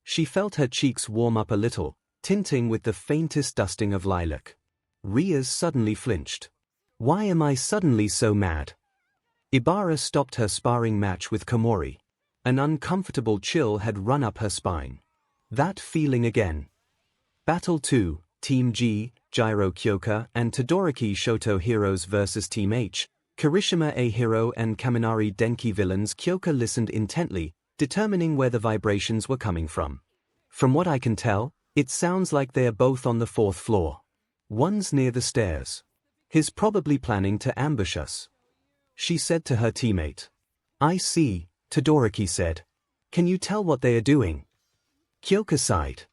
She felt her cheeks warm up a little, tinting with the faintest dusting of lilac. Rias suddenly flinched. Why am I suddenly so mad? Ibara stopped her sparring match with Komori. An uncomfortable chill had run up her spine. That feeling again. Battle 2, Team G, Gyro Kyoka and Todoroki Shoto heroes vs Team H, Kirishima A hero and Kaminari Denki villains. Kyoka listened intently, determining where the vibrations were coming from. From what I can tell, it sounds like they are both on the 4th floor. One's near the stairs. He's probably planning to ambush us. She said to her teammate. I see, Todoroki said. Can you tell what they are doing? Kyoka sighed.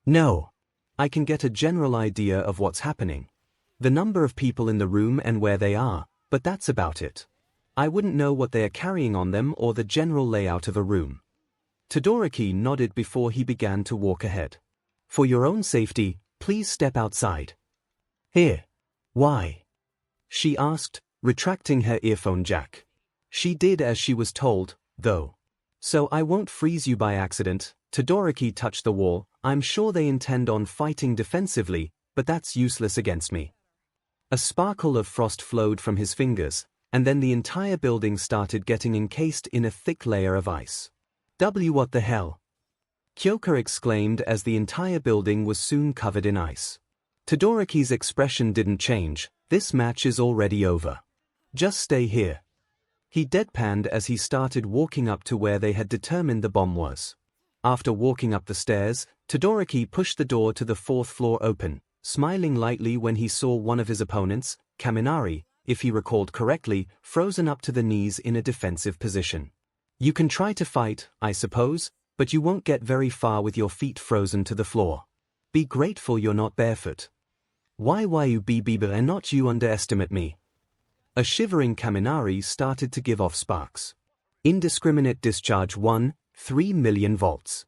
No. I can get a general idea of what's happening. The number of people in the room and where they are, but that's about it. I wouldn't know what they are carrying on them or the general layout of a room. Todoroki nodded before he began to walk ahead. For your own safety, please step outside. Here. Why? She asked, retracting her earphone jack. She did as she was told, though. So I won't freeze you by accident. Todoroki touched the wall. I'm sure they intend on fighting defensively, but that's useless against me. A sparkle of frost flowed from his fingers, and then the entire building started getting encased in a thick layer of ice. What the hell? Kyoka exclaimed as the entire building was soon covered in ice. Todoroki's expression didn't change. This match is already over. Just stay here. He deadpanned as he started walking up to where they had determined the bomb was. After walking up the stairs, Todoroki pushed the door to the 4th floor open, smiling lightly when he saw one of his opponents, Kaminari, if he recalled correctly, frozen up to the knees in a defensive position. You can try to fight, I suppose, but you won't get very far with your feet frozen to the floor. Be grateful you're not barefoot. Why you be and not you underestimate me? A shivering Kaminari started to give off sparks. Indiscriminate discharge 3 million volts.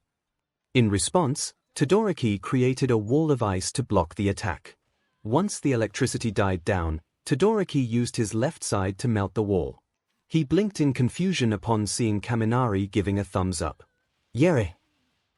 In response, Todoroki created a wall of ice to block the attack. Once the electricity died down, Todoroki used his left side to melt the wall. He blinked in confusion upon seeing Kaminari giving a thumbs up. Yere.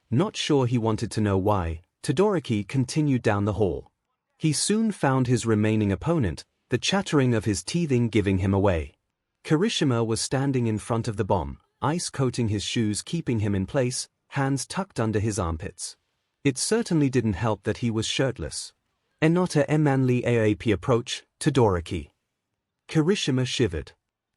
Not sure he wanted to know why, Todoroki continued down the hall. He soon found his remaining opponent, the chattering of his teething giving him away. Kirishima was standing in front of the bomb, ice coating his shoes keeping him in place, hands tucked under his armpits. It certainly didn't help that he was shirtless. And not a manly AAP approach, Todoroki. Kirishima shivered.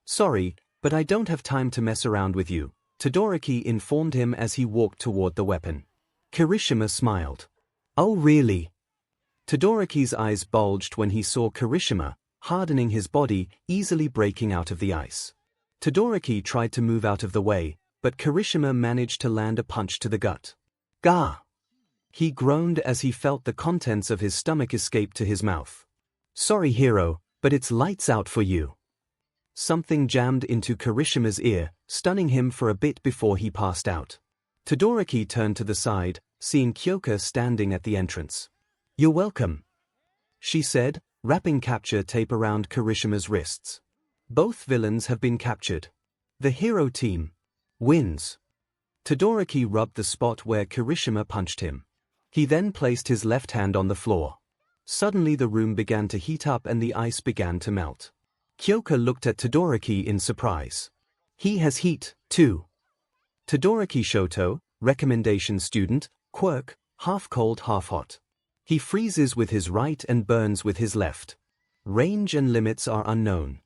Sorry, but I don't have time to mess around with you, Todoroki informed him as he walked toward the weapon. Kirishima smiled. Oh really? Todoroki's eyes bulged when he saw Kirishima, hardening his body, easily breaking out of the ice. Todoroki tried to move out of the way, but Kirishima managed to land a punch to the gut. Gah! He groaned as he felt the contents of his stomach escape to his mouth. Sorry hero, but it's lights out for you. Something jammed into Kirishima's ear, stunning him for a bit before he passed out. Todoroki turned to the side, seeing Kyoka standing at the entrance. You're welcome, she said, wrapping capture tape around Kirishima's wrists. Both villains have been captured. The hero team wins. Todoroki rubbed the spot where Kirishima punched him. He then placed his left hand on the floor. Suddenly the room began to heat up and the ice began to melt. Kyoka looked at Todoroki in surprise. He has heat, too. Todoroki Shoto, recommendation student, quirk, half cold half hot. He freezes with his right and burns with his left. Range and limits are unknown.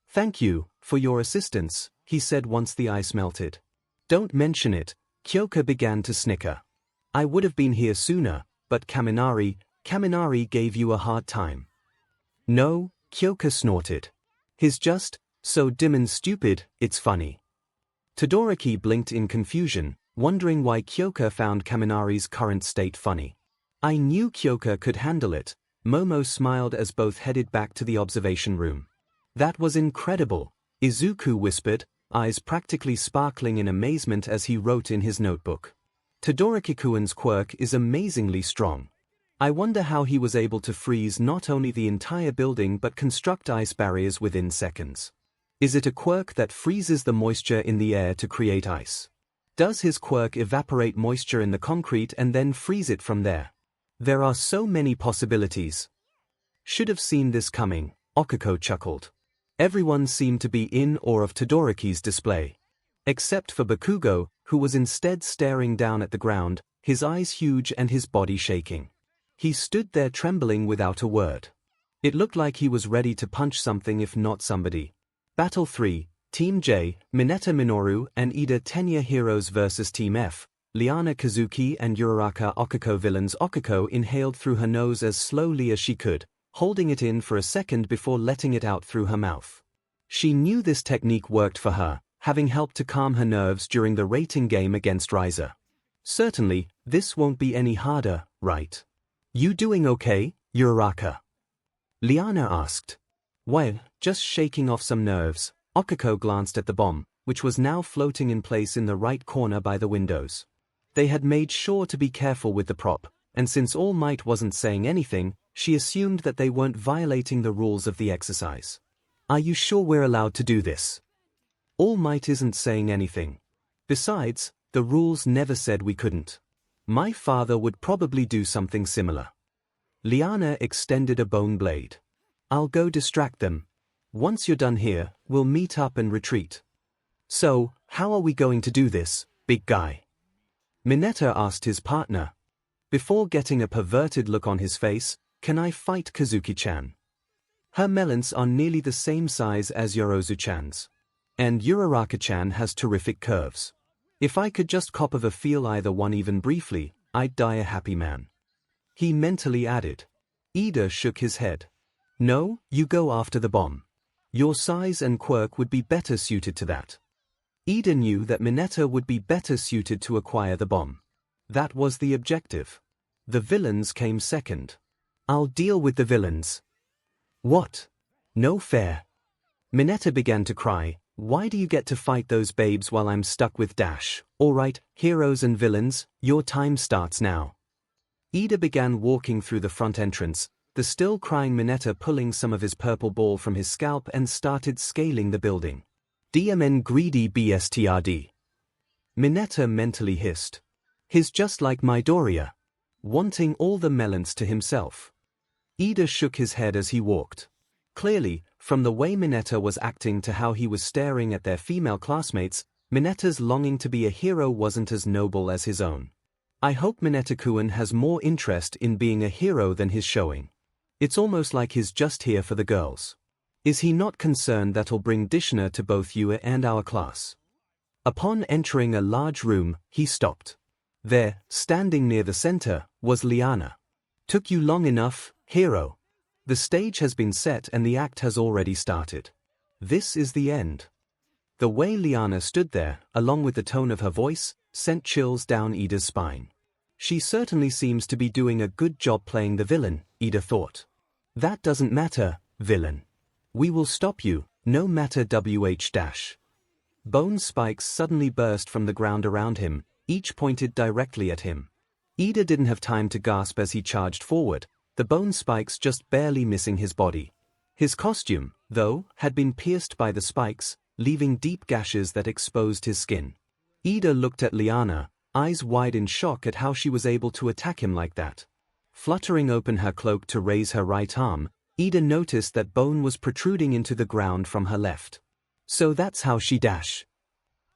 Thank you for your assistance, he said once the ice melted. Don't mention it, Kyoka began to snicker. I would have been here sooner, but Kaminari gave you a hard time. No, Kyoka snorted. He's just so dim and stupid, it's funny. Todoroki blinked in confusion, wondering why Kyoka found Kaminari's current state funny. I knew Kyoka could handle it, Momo smiled as both headed back to the observation room. That was incredible, Izuku whispered, eyes practically sparkling in amazement as he wrote in his notebook. Todoroki-kun's quirk is amazingly strong. I wonder how he was able to freeze not only the entire building but construct ice barriers within seconds. Is it a quirk that freezes the moisture in the air to create ice? Does his quirk evaporate moisture in the concrete and then freeze it from there? There are so many possibilities. Should have seen this coming, Okiko chuckled. Everyone seemed to be in awe of Todoroki's display. Except for Bakugo, who was instead staring down at the ground, his eyes huge and his body shaking. He stood there trembling without a word. It looked like he was ready to punch something if not somebody. Battle 3, Team J, Mineta Minoru and Ida Tenya heroes vs Team F, Liana Kazuki and Uraraka Okiko villains. Okiko inhaled through her nose as slowly as she could, holding it in for a second before letting it out through her mouth. She knew this technique worked for her, having helped to calm her nerves during the rating game against Riza. Certainly, this won't be any harder, right? You doing okay, Uraraka? Liana asked. Well, just shaking off some nerves. Okiko glanced at the bomb, which was now floating in place in the right corner by the windows. They had made sure to be careful with the prop, and since All Might wasn't saying anything, she assumed that they weren't violating the rules of the exercise. Are you sure we're allowed to do this? All Might isn't saying anything. Besides, the rules never said we couldn't. My father would probably do something similar. Liana extended a bone blade. I'll go distract them. Once you're done here, we'll meet up and retreat. So, how are we going to do this, big guy? Mineta asked his partner. Before getting a perverted look on his face, can I fight Kazuki-chan? Her melons are nearly the same size as Yorozu-chan's. And Uraraka-chan has terrific curves. If I could just cop of a feel either one even briefly, I'd die a happy man. He mentally added. Ida shook his head. No, you go after the bomb. Your size and quirk would be better suited to that. Ida knew that Mineta would be better suited to acquire the bomb. That was the objective. The villains came second. I'll deal with the villains. What? No fair. Mineta began to cry. Why do you get to fight those babes while I'm stuck with Dash? Alright, heroes and villains, your time starts now. Ida began walking through the front entrance, the still crying Mineta pulling some of his purple ball from his scalp and started scaling the building. DMN greedy BSTRD. Mineta mentally hissed. He's just like Midoriya. Wanting all the melons to himself. Ida shook his head as he walked. Clearly, from the way Mineta was acting to how he was staring at their female classmates, Mineta's longing to be a hero wasn't as noble as his own. I hope Mineta-kun has more interest in being a hero than he's showing. It's almost like he's just here for the girls. Is he not concerned that'll bring dishonor to both you and our class? Upon entering a large room, he stopped. There, standing near the center, was Liana. Took you long enough, hero. The stage has been set and the act has already started. This is the end. The way Liana stood there, along with the tone of her voice, sent chills down Ida's spine. She certainly seems to be doing a good job playing the villain, Ida thought. That doesn't matter, villain. We will stop you, no matter WH-. Bone spikes suddenly burst from the ground around him, each pointed directly at him. Ida didn't have time to gasp as he charged forward, the bone spikes just barely missing his body. His costume, though, had been pierced by the spikes, leaving deep gashes that exposed his skin. Ida looked at Liana, eyes wide in shock at how she was able to attack him like that. Fluttering open her cloak to raise her right arm, Ida noticed that bone was protruding into the ground from her left. So that's how she dash.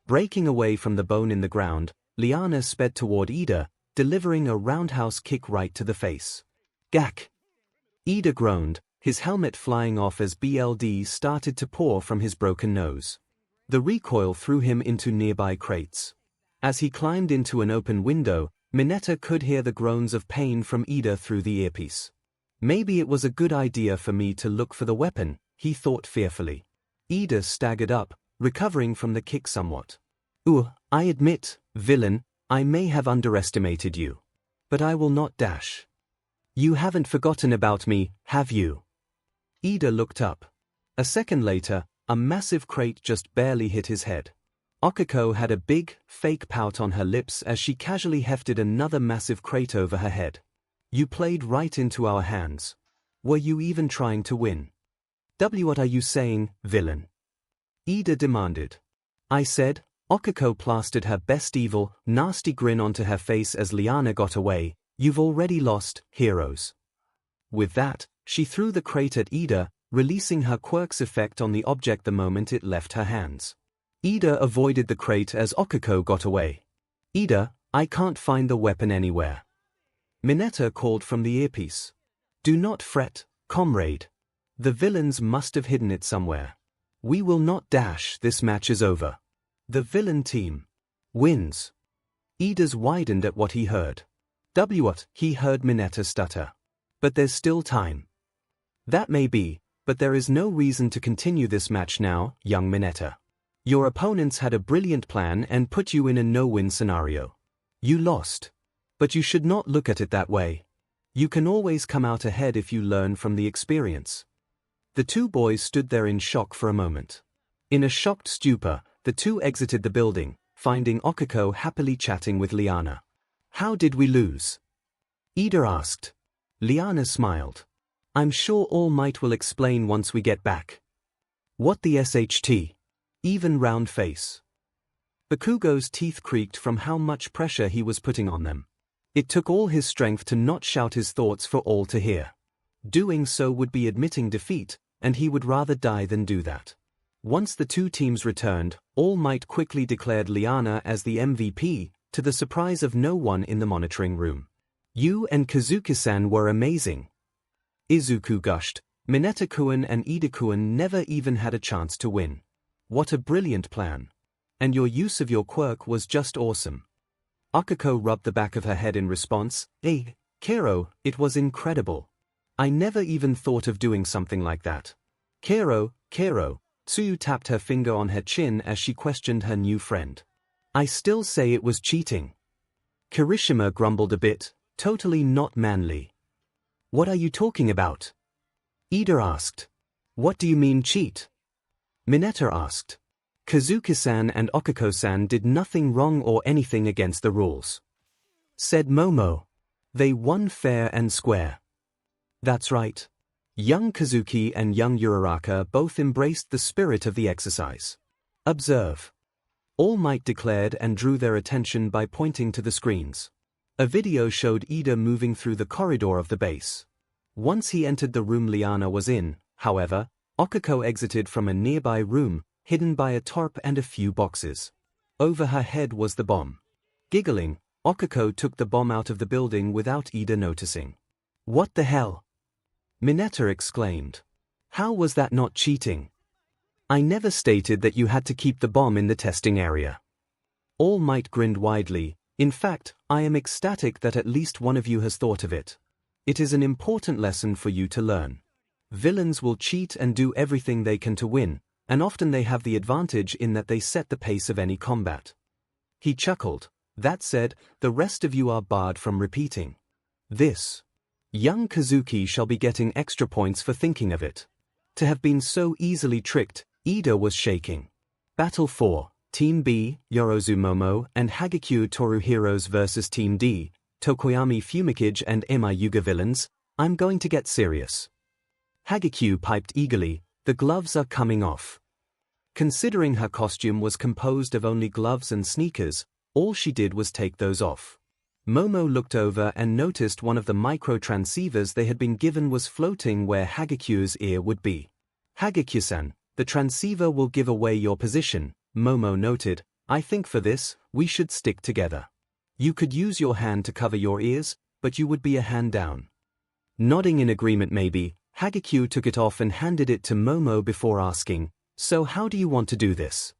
Breaking away from the bone in the ground, Liana sped toward Ida, delivering a roundhouse kick right to the face. Gak! Ida groaned, his helmet flying off as blood started to pour from his broken nose. The recoil threw him into nearby crates. As he climbed into an open window, Mineta could hear the groans of pain from Ida through the earpiece. Maybe it was a good idea for me to look for the weapon, he thought fearfully. Ida staggered up, recovering from the kick somewhat. I admit, villain, I may have underestimated you. But I will not dash. You haven't forgotten about me, have you? Ida looked up. A second later, a massive crate just barely hit his head. 𝐒𝐿𝐽 had a big, fake pout on her lips as she casually hefted another massive crate over her head. You played right into our hands. Were you even trying to win? What are you saying, villain? Ida demanded. I said. 𝐒𝐿𝐽 plastered her best evil, nasty grin onto her face as Liana got away. You've already lost, heroes. With that, she threw the crate at Ida, releasing her quirk's effect on the object the moment it left her hands. Ida avoided the crate as 𝐒𝐿𝐽 got away. Ida, I can't find the weapon anywhere. Mineta called from the earpiece. Do not fret, comrade. The villains must have hidden it somewhere. We will not dash, this match is over. The villain team wins. Ida's widened at what he heard. What? He heard Mineta stutter. But there's still time. That may be, but there is no reason to continue this match now, young Mineta. Your opponents had a brilliant plan and put you in a no-win scenario. You lost. But you should not look at it that way. You can always come out ahead if you learn from the experience. The two boys stood there in shock for a moment. In a shocked stupor, the two exited the building, finding 𝐒𝐿𝐽 happily chatting with Liana. How did we lose? Ida asked. Liana smiled. I'm sure All Might will explain once we get back. What the SHT? Even round face. Bakugo's teeth creaked from how much pressure he was putting on them. It took all his strength to not shout his thoughts for all to hear. Doing so would be admitting defeat, and he would rather die than do that. Once the two teams returned, All Might quickly declared Liana as the MVP, to the surprise of no one in the monitoring room. You and Kazuki-san were amazing. Izuku gushed. Mineta-kun and Ida-kun never even had a chance to win. What a brilliant plan. And your use of your quirk was just awesome. 𝐒𝐿𝐽 rubbed the back of her head in response. Kero, it was incredible. I never even thought of doing something like that. Kero, Tsuyu tapped her finger on her chin as she questioned her new friend. I still say it was cheating. Kirishima grumbled a bit, totally not manly. What are you talking about? Ida asked. What do you mean cheat? Mineta asked. Kazuki-san and 𝐒𝐿𝐽-san did nothing wrong or anything against the rules. Said Momo. They won fair and square. That's right. Young Kazuki and young Uraraka both embraced the spirit of the exercise. Observe. All Might declared and drew their attention by pointing to the screens. A video showed Ida moving through the corridor of the base. Once he entered the room Liana was in, however, 𝐒𝐿𝐽 exited from a nearby room, hidden by a tarp and a few boxes. Over her head was the bomb. Giggling, 𝐒𝐿𝐽 took the bomb out of the building without Ida noticing. What the hell? Mineta exclaimed. How was that not cheating? I never stated that you had to keep the bomb in the testing area. All Might grinned widely. In fact, I am ecstatic that at least one of you has thought of it. It is an important lesson for you to learn. Villains will cheat and do everything they can to win, and often they have the advantage in that they set the pace of any combat. He chuckled. That said, the rest of you are barred from repeating this. Young Kazuki shall be getting extra points for thinking of it. To have been so easily tricked, Ida was shaking. Battle 4, Team B, Yorozu Momo and Hagakure Toru Heroes vs Team D, Tokoyami Fumikage and Emi Yuga Villains. I'm going to get serious. 𝐔𝐬𝐽 piped eagerly, "The gloves are coming off." Considering her costume was composed of only gloves and sneakers, all she did was take those off. Momo looked over and noticed one of the micro-transceivers they had been given was floating where 𝐔𝐬𝐽's ear would be. 𝐔𝐬𝐽-san, the transceiver will give away your position, Momo noted. I think for this, we should stick together. You could use your hand to cover your ears, but you would be a hand down. Nodding in agreement maybe, 𝐔𝐬𝐽 took it off and handed it to Momo before asking, "So how do you want to do this?"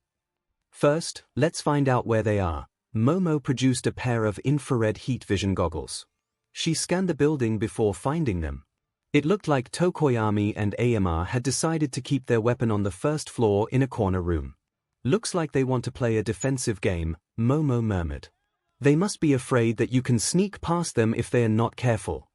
"First, let's find out where they are." Momo produced a pair of infrared heat vision goggles. She scanned the building before finding them. It looked like Tokoyami and AMR had decided to keep their weapon on the first floor in a corner room. "Looks like they want to play a defensive game," Momo murmured. "They must be afraid that you can sneak past them if they are not careful."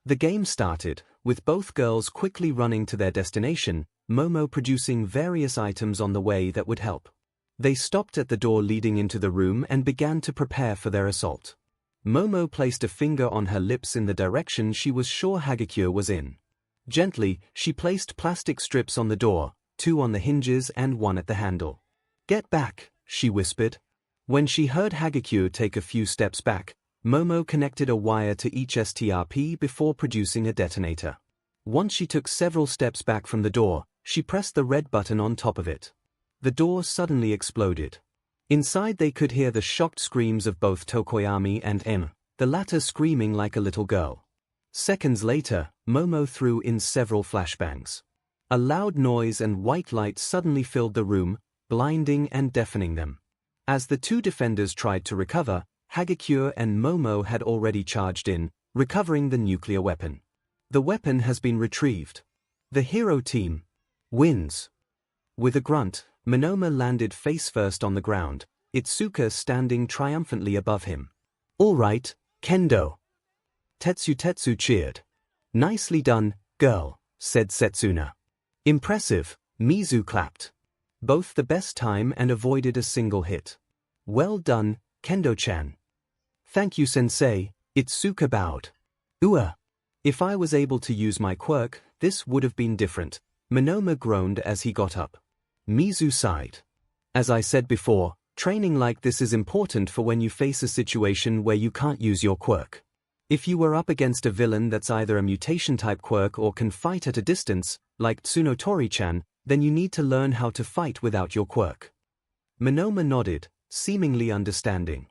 The game started, with both girls quickly running to their destination, Momo producing various items on the way that would help. They stopped at the door leading into the room and began to prepare for their assault. Momo placed a finger on her lips in the direction she was sure 𝐔𝐬𝐽 was in. Gently, she placed plastic strips on the door, 2 on the hinges and 1 at the handle. "Get back," she whispered. When she heard 𝐔𝐬𝐽 take a few steps back, Momo connected a wire to each STRP before producing a detonator. Once she took several steps back from the door, she pressed the red button on top of it. The door suddenly exploded. Inside they could hear the shocked screams of both Tokoyami and AMR, the latter screaming like a little girl. Seconds later, Momo threw in several flashbangs. A loud noise and white light suddenly filled the room, blinding and deafening them. As the two defenders tried to recover, 𝐔𝐬𝐽 and Momo had already charged in, recovering the nuclear weapon. The weapon has been retrieved. The hero team wins. With a grunt, Monoma landed face-first on the ground, Itsuka standing triumphantly above him. "All right, Kendo." Tetsu cheered. "Nicely done, girl," said Setsuna. "Impressive," Mizu clapped. "Both the best time and avoided a single hit." "Well done, Kendo-chan." "Thank you, sensei," Itsuka bowed. If I was able to use my quirk, this would have been different," Monoma groaned as he got up. Mizu sighed. "As I said before, training like this is important for when you face a situation where you can't use your quirk. If you were up against a villain that's either a mutation-type quirk or can fight at a distance, like Tsunotori-chan, then you need to learn how to fight without your quirk." Monoma nodded, seemingly understanding.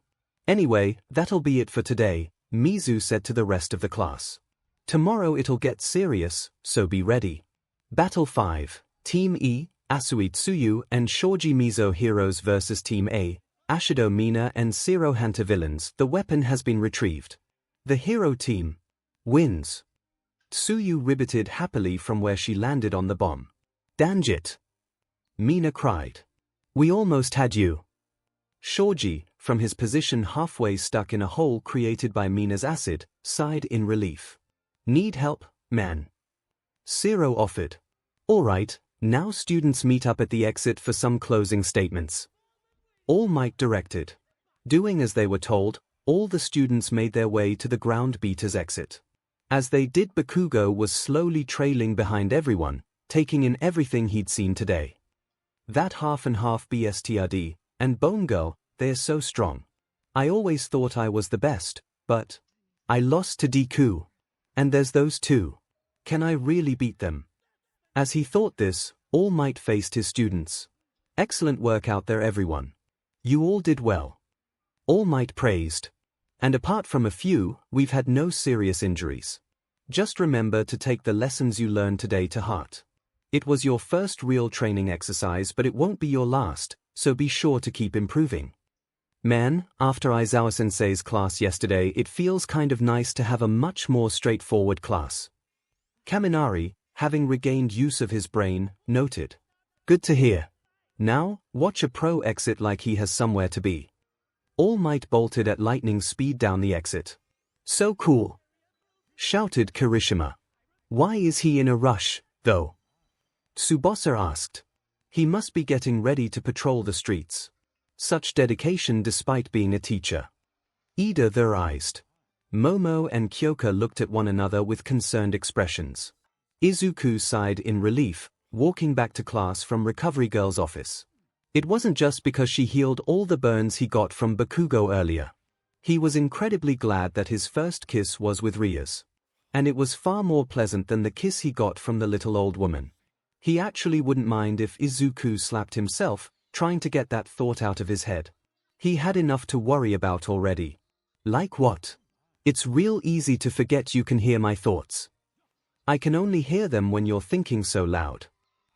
"Anyway, that'll be it for today," Mizu said to the rest of the class. "Tomorrow it'll get serious, so be ready." Battle 5, Team E, Asui Tsuyu and Shoji Mizo heroes vs Team A, Ashido Mina and Zero Hunter villains. The weapon has been retrieved. The hero team wins. Tsuyu ribbited happily from where she landed on the bomb. "Danjit!" Mina cried. "We almost had you." Shoji, from his position halfway stuck in a hole created by Mina's acid, sighed in relief. "Need help, man?" Zero offered. "All right, now students meet up at the exit for some closing statements." All Might directed. Doing as they were told, all the students made their way to the ground beater's exit. As they did, Bakugo was slowly trailing behind everyone, taking in everything he'd seen today. "That half and half BSTRD, and Bone Girl, they're so strong. I always thought I was the best, but I lost to Deku. And there's those two. Can I really beat them?" As he thought this, All Might faced his students. "Excellent work out there, everyone. You all did well." All Might praised. "And apart from a few, we've had no serious injuries. Just remember to take the lessons you learned today to heart. It was your first real training exercise, but it won't be your last, so be sure to keep improving. Man, after Aizawa-sensei's class yesterday, it feels kind of nice to have a much more straightforward class." Kaminari, having regained use of his brain, noted. "Good to hear. Now, watch a pro exit like he has somewhere to be." All Might bolted at lightning speed down the exit. "So cool!" shouted Kirishima. "Why is he in a rush, though?" Tsubasa asked. "He must be getting ready to patrol the streets. Such dedication despite being a teacher." Ida theorized. Momo and Kyoka looked at one another with concerned expressions. Izuku sighed in relief, walking back to class from Recovery Girl's office. It wasn't just because she healed all the burns he got from Bakugo earlier. He was incredibly glad that his first kiss was with Ria's. And it was far more pleasant than the kiss he got from the little old woman. He actually wouldn't mind if Izuku slapped himself, trying to get that thought out of his head. He had enough to worry about already. Like what? It's real easy to forget you can hear my thoughts. I can only hear them when you're thinking so loud.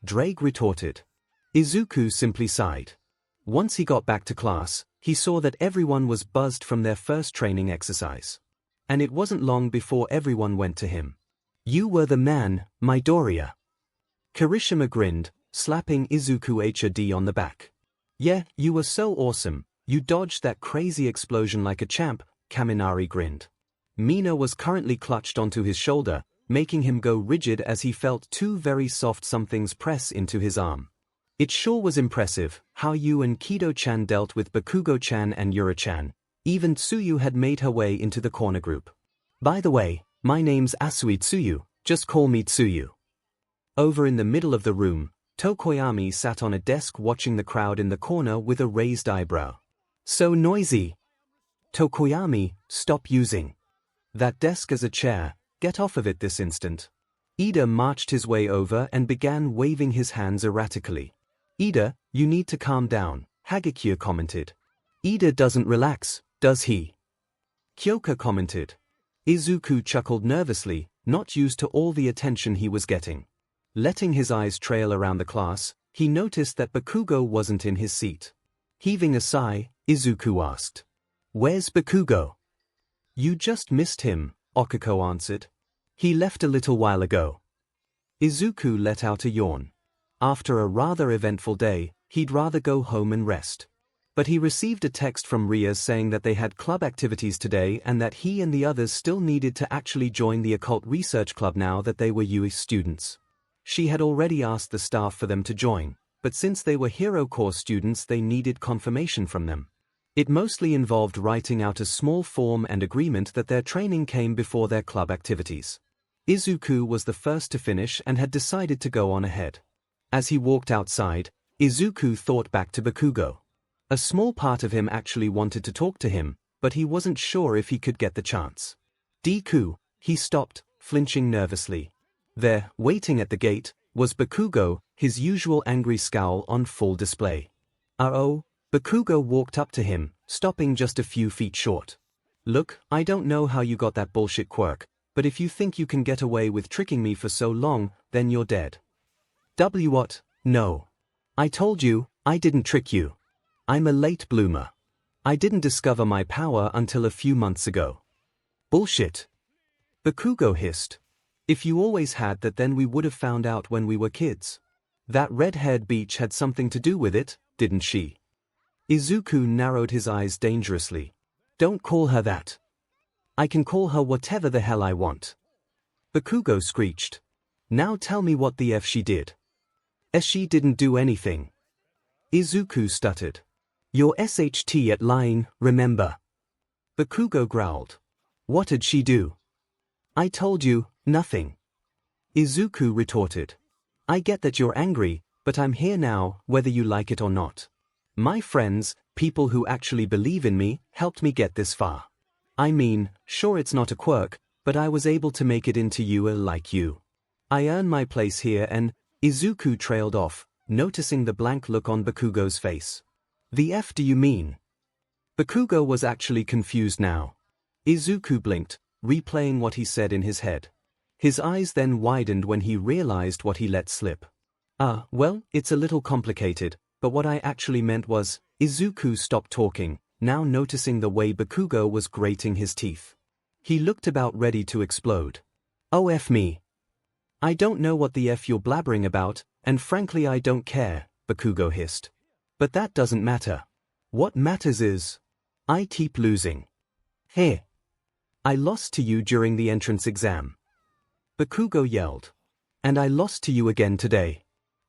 Drake retorted. Izuku simply sighed. Once he got back to class, he saw that everyone was buzzed from their first training exercise. And it wasn't long before everyone went to him. You were the man, Midoriya. Kirishima grinned, slapping Izuku HD on the back. Yeah, you were so awesome, you dodged that crazy explosion like a champ, Kaminari grinned. Mina was currently clutched onto his shoulder, making him go rigid as he felt two very soft somethings press into his arm. It sure was impressive how you and Kido-chan dealt with Bakugo-chan and Yura-chan. Even Tsuyu had made her way into the corner group. By the way, my name's Asui Tsuyu, just call me Tsuyu. Over in the middle of the room, Tokoyami sat on a desk watching the crowd in the corner with a raised eyebrow. So noisy. Tokoyami, stop using that desk as a chair, get off of it this instant. Ida marched his way over and began waving his hands erratically. Ida, you need to calm down, 𝐔𝐬𝐽 commented. Ida doesn't relax, does he? Kyoka commented. Izuku chuckled nervously, not used to all the attention he was getting. Letting his eyes trail around the class, he noticed that Bakugo wasn't in his seat. Heaving a sigh, Izuku asked. Where's Bakugo? You just missed him, Okiko answered. He left a little while ago. Izuku let out a yawn. After a rather eventful day, he'd rather go home and rest. But he received a text from Ria saying that they had club activities today and that he and the others still needed to actually join the occult research club now that they were UE students. She had already asked the staff for them to join, but since they were Hero Corps students they needed confirmation from them. It mostly involved writing out a small form and agreement that their training came before their club activities. Izuku was the first to finish and had decided to go on ahead. As he walked outside, Izuku thought back to Bakugo. A small part of him actually wanted to talk to him, but he wasn't sure if he could get the chance. Deku, he stopped, flinching nervously. There, waiting at the gate, was Bakugo, his usual angry scowl on full display. Uh-oh. Bakugo walked up to him, stopping just a few feet short. Look, I don't know how you got that bullshit quirk, but if you think you can get away with tricking me for so long, then you're dead. What? No. I told you, I didn't trick you. I'm a late bloomer. I didn't discover my power until a few months ago. Bullshit. Bakugo hissed. If you always had that, then we would have found out when we were kids. That red-haired beach had something to do with it, didn't she? Izuku narrowed his eyes dangerously. Don't call her that. I can call her whatever the hell I want. Bakugo screeched. Now tell me what the F she did. She didn't do anything. Izuku stuttered. You're SHT at lying, remember? Bakugo growled. What did she do? I told you, nothing. Izuku retorted. I get that you're angry, but I'm here now, whether you like it or not. My friends, people who actually believe in me, helped me get this far. I mean, sure it's not a quirk, but I was able to make it into you like you. I earned my place here and Izuku trailed off, noticing the blank look on Bakugo's face. The F do you mean? Bakugo was actually confused now. Izuku blinked, replaying what he said in his head. His eyes then widened when he realized what he let slip. Well, it's a little complicated, but what I actually meant was, Izuku stopped talking, now noticing the way Bakugo was grating his teeth. He looked about ready to explode. Oh F me. I don't know what the F you're blabbering about, and frankly I don't care, Bakugo hissed. But that doesn't matter. What matters is, I keep losing. Hey. I lost to you during the entrance exam. Bakugo yelled. And I lost to you again today.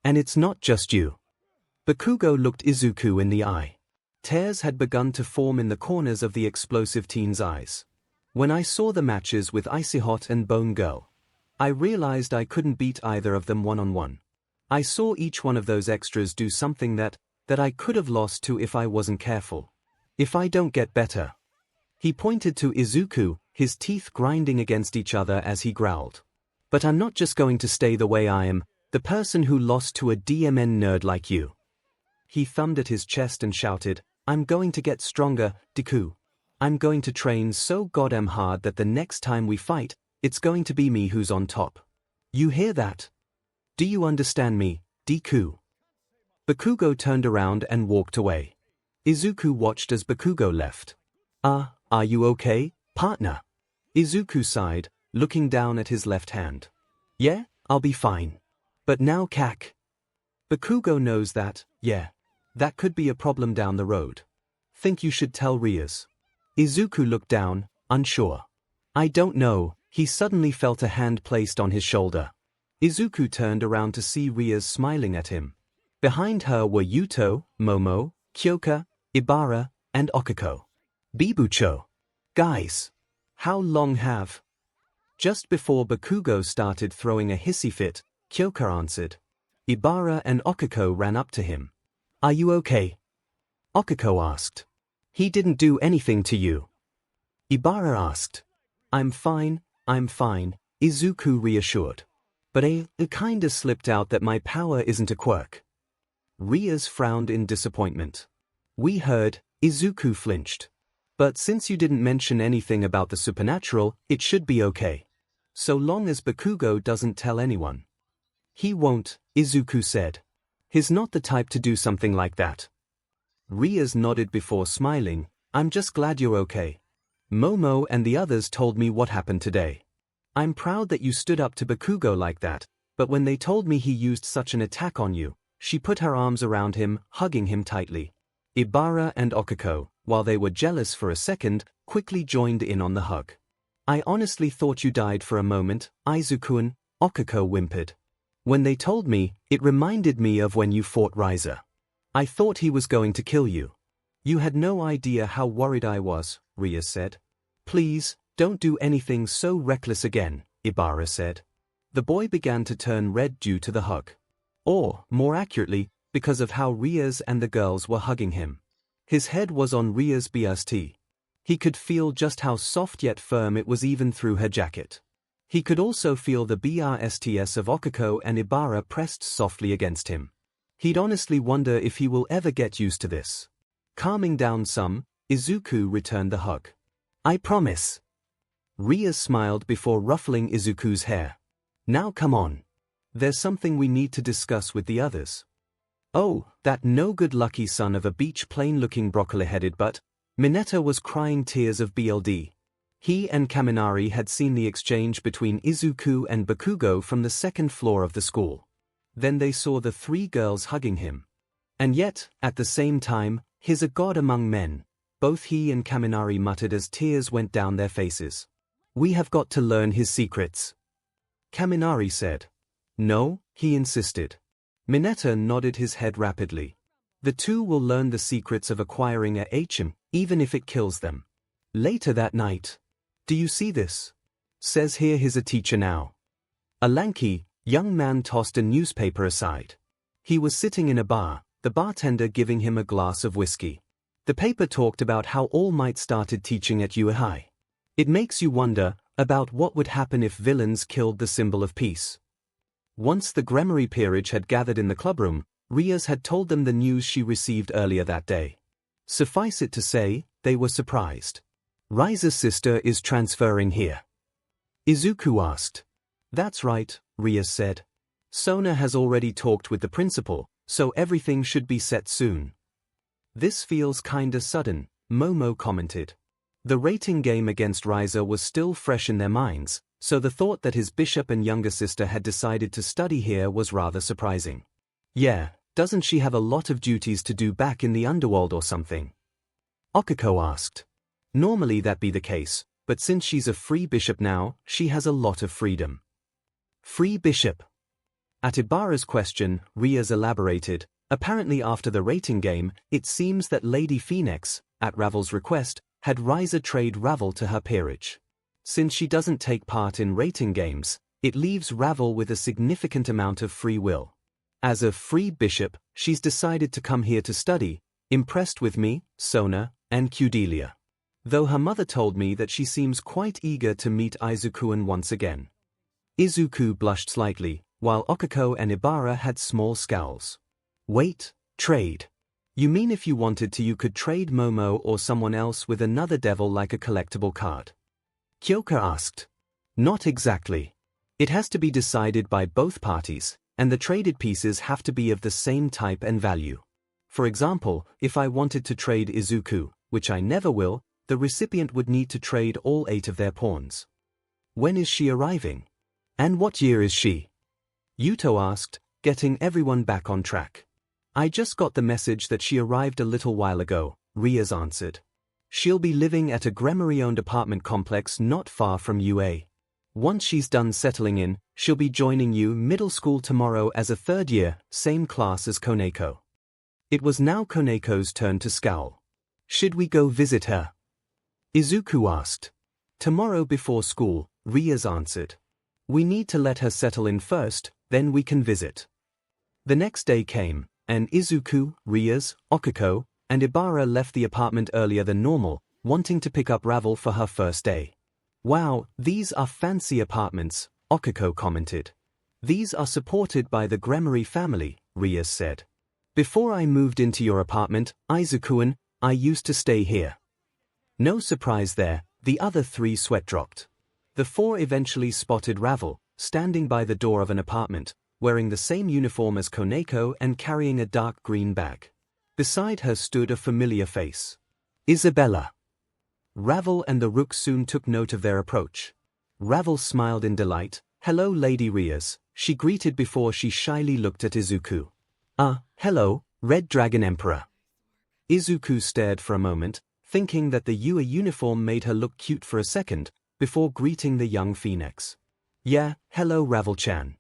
And it's not just you. Bakugo looked Izuku in the eye. Tears had begun to form in the corners of the explosive teen's eyes. When I saw the matches with Icy Hot and Bone Girl. I realized I couldn't beat either of them one-on-one. I saw each one of those extras do something that I could have lost to if I wasn't careful. If I don't get better. He pointed to Izuku, his teeth grinding against each other as he growled. But I'm not just going to stay the way I am, the person who lost to a DMN nerd like you. He thumbed at his chest and shouted, I'm going to get stronger, Deku. I'm going to train so goddamn hard that the next time we fight, it's going to be me who's on top. You hear that? Do you understand me, Deku? Bakugo turned around and walked away. Izuku watched as Bakugo left. Are you okay, partner? Izuku sighed, looking down at his left hand. Yeah, I'll be fine. But now Bakugo knows that, yeah. That could be a problem down the road. Think you should tell Rias. Izuku looked down, unsure. I don't know, he suddenly felt a hand placed on his shoulder. Izuku turned around to see Rias smiling at him. Behind her were Yuto, Momo, Kyoka, Ibara, and Okiko. Bibucho. Guys. How long have? Just before Bakugo started throwing a hissy fit, Kyoka answered. Ibara and Okiko ran up to him. Are you okay? Okiko asked. He didn't do anything to you. Ibara asked. I'm fine, Izuku reassured. But it kinda slipped out that my power isn't a quirk. Rias frowned in disappointment. We heard, Izuku flinched. But since you didn't mention anything about the supernatural, it should be okay. So long as Bakugo doesn't tell anyone. He won't, Izuku said. He's not the type to do something like that. Rias nodded before smiling, I'm just glad you're okay. Momo and the others told me what happened today. I'm proud that you stood up to Bakugo like that, but when they told me he used such an attack on you, she put her arms around him, hugging him tightly. Ibara and Okiko, while they were jealous for a second, quickly joined in on the hug. I honestly thought you died for a moment, Izuku-kun, Okiko whimpered. When they told me, it reminded me of when you fought Riza. I thought he was going to kill you. You had no idea how worried I was, Rias said. Please, don't do anything so reckless again, Ibara said. The boy began to turn red due to the hug. Or, more accurately, because of how Rias and the girls were hugging him. His head was on Rias' bust. He could feel just how soft yet firm it was even through her jacket. He could also feel the BRSTS of Okiko and Ibara pressed softly against him. He'd honestly wonder if he will ever get used to this. Calming down some, Izuku returned the hug. I promise. Rias smiled before ruffling Izuku's hair. Now come on. There's something we need to discuss with the others. Oh, that no-good-lucky son of a beach plain-looking broccoli-headed butt. Mineta was crying tears of BLD. He and Kaminari had seen the exchange between Izuku and Bakugo from the second floor of the school. Then they saw the three girls hugging him. And yet, at the same time, he's a god among men, both he and Kaminari muttered as tears went down their faces. We have got to learn his secrets. Kaminari said. No, he insisted. Mineta nodded his head rapidly. The two will learn the secrets of acquiring a 𝐒𝐻𝐻, even if it kills them. Later that night. Do you see this? Says here he's a teacher now. A lanky, young man tossed a newspaper aside. He was sitting in a bar, the bartender giving him a glass of whiskey. The paper talked about how All Might started teaching at UA High. It makes you wonder about what would happen if villains killed the symbol of peace. Once the Gremory peerage had gathered in the clubroom, Rias had told them the news she received earlier that day. Suffice it to say, they were surprised. Riza's sister is transferring here. Izuku asked. That's right, Rias said. Sona has already talked with the principal, so everything should be set soon. This feels kinda sudden, Momo commented. The rating game against Riza was still fresh in their minds, so the thought that his bishop and younger sister had decided to study here was rather surprising. Yeah, doesn't she have a lot of duties to do back in the underworld or something? Okiko asked. Normally that'd be the case, but since she's a free bishop now, she has a lot of freedom. Free bishop? At Ibara's question, Rias elaborated, apparently after the rating game, it seems that Lady Phoenix, at Ravel's request, had Riza trade Ravel to her peerage. Since she doesn't take part in rating games, It leaves Ravel with a significant amount of free will. As a free bishop, she's decided to come here to study, impressed with me, Sona, and Cordelia. Though her mother told me that she seems quite eager to meet 𝐼𝐭𝐼𝐧𝐿 once again. Izuku blushed slightly, while Okiko and Ibara had small scowls. Wait, trade. You mean if you wanted to you could trade Momo or someone else with another devil like a collectible card? Kyoka asked. Not exactly. It has to be decided by both parties, and the traded pieces have to be of the same type and value. For example, if I wanted to trade Izuku, which I never will, the recipient would need to trade all 8 of their pawns. When is she arriving? And what year is she? Yuto asked, getting everyone back on track. I just got the message that she arrived a little while ago, Rias answered. She'll be living at a Gremory-owned apartment complex not far from UA. Once she's done settling in, she'll be joining you middle school tomorrow as a 3rd year, same class as Koneko. It was now Koneko's turn to scowl. Should we go visit her? Izuku asked. Tomorrow before school, Rias answered. We need to let her settle in first, then we can visit. The next day came, and Izuku, Rias, Okiko, and Ibara left the apartment earlier than normal, wanting to pick up Ravel for her first day. Wow, these are fancy apartments, Okiko commented. These are supported by the Gremory family, Rias said. Before I moved into your apartment, 𝐼𝐭𝐼𝐧, I used to stay here. No surprise there, the other 3 sweat dropped. The 4 eventually spotted Ravel, standing by the door of an apartment, wearing the same uniform as Koneko and carrying a dark green bag. Beside her stood a familiar face. Isabella. Ravel and the Rook soon took note of their approach. Ravel smiled in delight. Hello Lady Rias, she greeted before she shyly looked at Izuku. Hello, Red Dragon Emperor. Izuku stared for a moment, thinking that the UA uniform made her look cute for a second, before greeting the young phoenix. Yeah, hello Ravel-chan.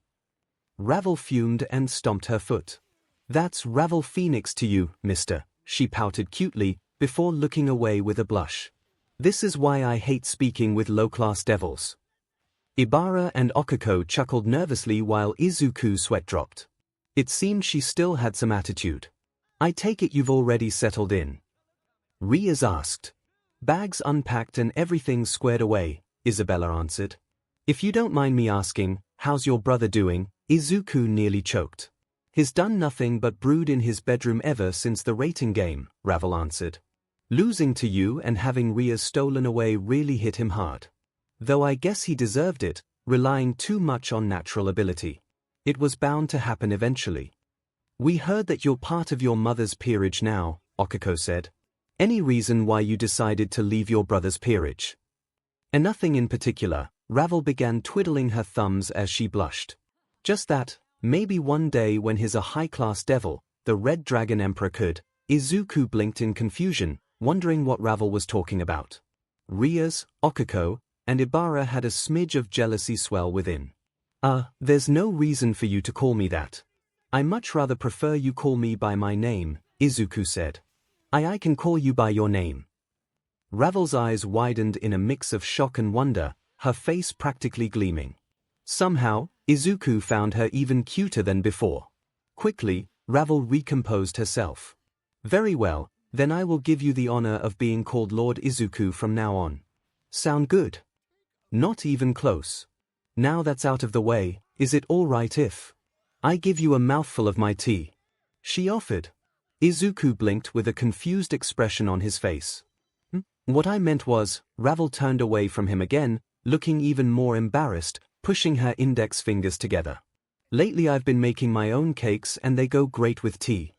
Ravel fumed and stomped her foot. That's Ravel Phoenix to you, mister, she pouted cutely, before looking away with a blush. This is why I hate speaking with low-class devils. Ibara and Okiko chuckled nervously while Izuku sweat dropped. It seemed she still had some attitude. I take it you've already settled in? Rias asked. Bags unpacked and everything squared away, Isabella answered. If you don't mind me asking, how's your brother doing? Izuku nearly choked. He's done nothing but brood in his bedroom ever since the rating game, Ravel answered. Losing to you and having Rias stolen away really hit him hard. Though I guess he deserved it, relying too much on natural ability. It was bound to happen eventually. We heard that you're part of your mother's peerage now, Okiko said. Any reason why you decided to leave your brother's peerage? And nothing in particular, Ravel began twiddling her thumbs as she blushed. Just that, maybe one day when he's a high-class devil, the Red Dragon Emperor could. Izuku blinked in confusion, wondering what Ravel was talking about. Rias, Okiko, and Ibara had a smidge of jealousy swell within. There's no reason for you to call me that. I much rather prefer you call me by my name, Izuku said. I can call you by your name. Ravel's eyes widened in a mix of shock and wonder, her face practically gleaming. Somehow, Izuku found her even cuter than before. Quickly, Ravel recomposed herself. Very well, then I will give you the honor of being called Lord Izuku from now on. Sound good? Not even close. Now that's out of the way, is it all right if I give you a mouthful of my tea? She offered. Izuku blinked with a confused expression on his face. What I meant was, Ravel turned away from him again, looking even more embarrassed, pushing her index fingers together. Lately I've been making my own cakes and they go great with tea.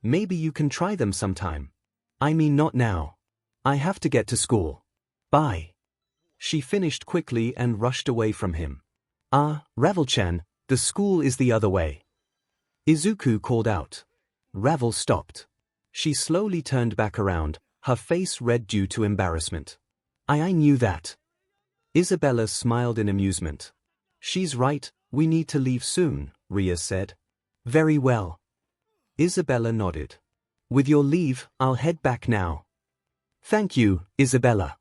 Maybe you can try them sometime. I mean not now. I have to get to school. Bye. She finished quickly and rushed away from him. Ravel-chan, the school is the other way. Izuku called out. Ravel stopped. She slowly turned back around, her face red due to embarrassment. I knew that. Isabella smiled in amusement. She's right, we need to leave soon, Rias said. Very well. Isabella nodded. With your leave, I'll head back now. Thank you, Isabella.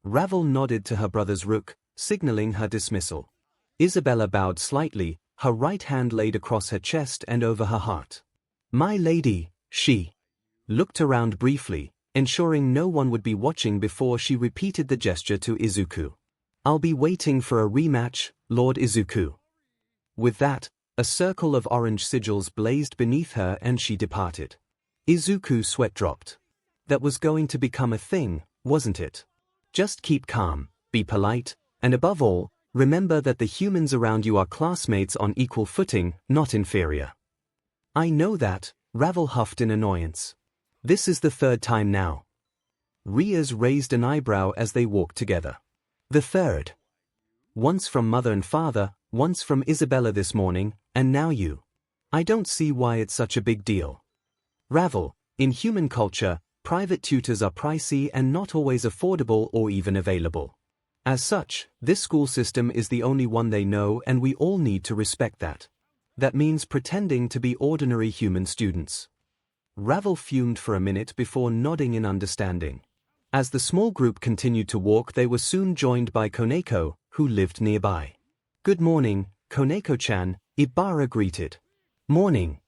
Ravel nodded to her brother's Rook, signaling her dismissal. Isabella bowed slightly, her right hand laid across her chest and over her heart. My lady, she looked around briefly, ensuring no one would be watching before she repeated the gesture to Izuku. I'll be waiting for a rematch, Lord Izuku. With that, a circle of orange sigils blazed beneath her and she departed. Izuku's sweat dropped. That was going to become a thing, wasn't it? Just keep calm, be polite, and above all, remember that the humans around you are classmates on equal footing, not inferior. I know that, Ravel huffed in annoyance. This is the third time now. Rias raised an eyebrow as they walked together. The third. Once from mother and father, once from Isabella this morning, and now you. I don't see why it's such a big deal. Ravel, in human culture, private tutors are pricey and not always affordable or even available. As such, this school system is the only one they know and we all need to respect that. That means pretending to be ordinary human students. Ravel fumed for a minute before nodding in understanding. As the small group continued to walk, they were soon joined by Koneko, who lived nearby. Good morning, Koneko-chan, Ibara greeted. Morning.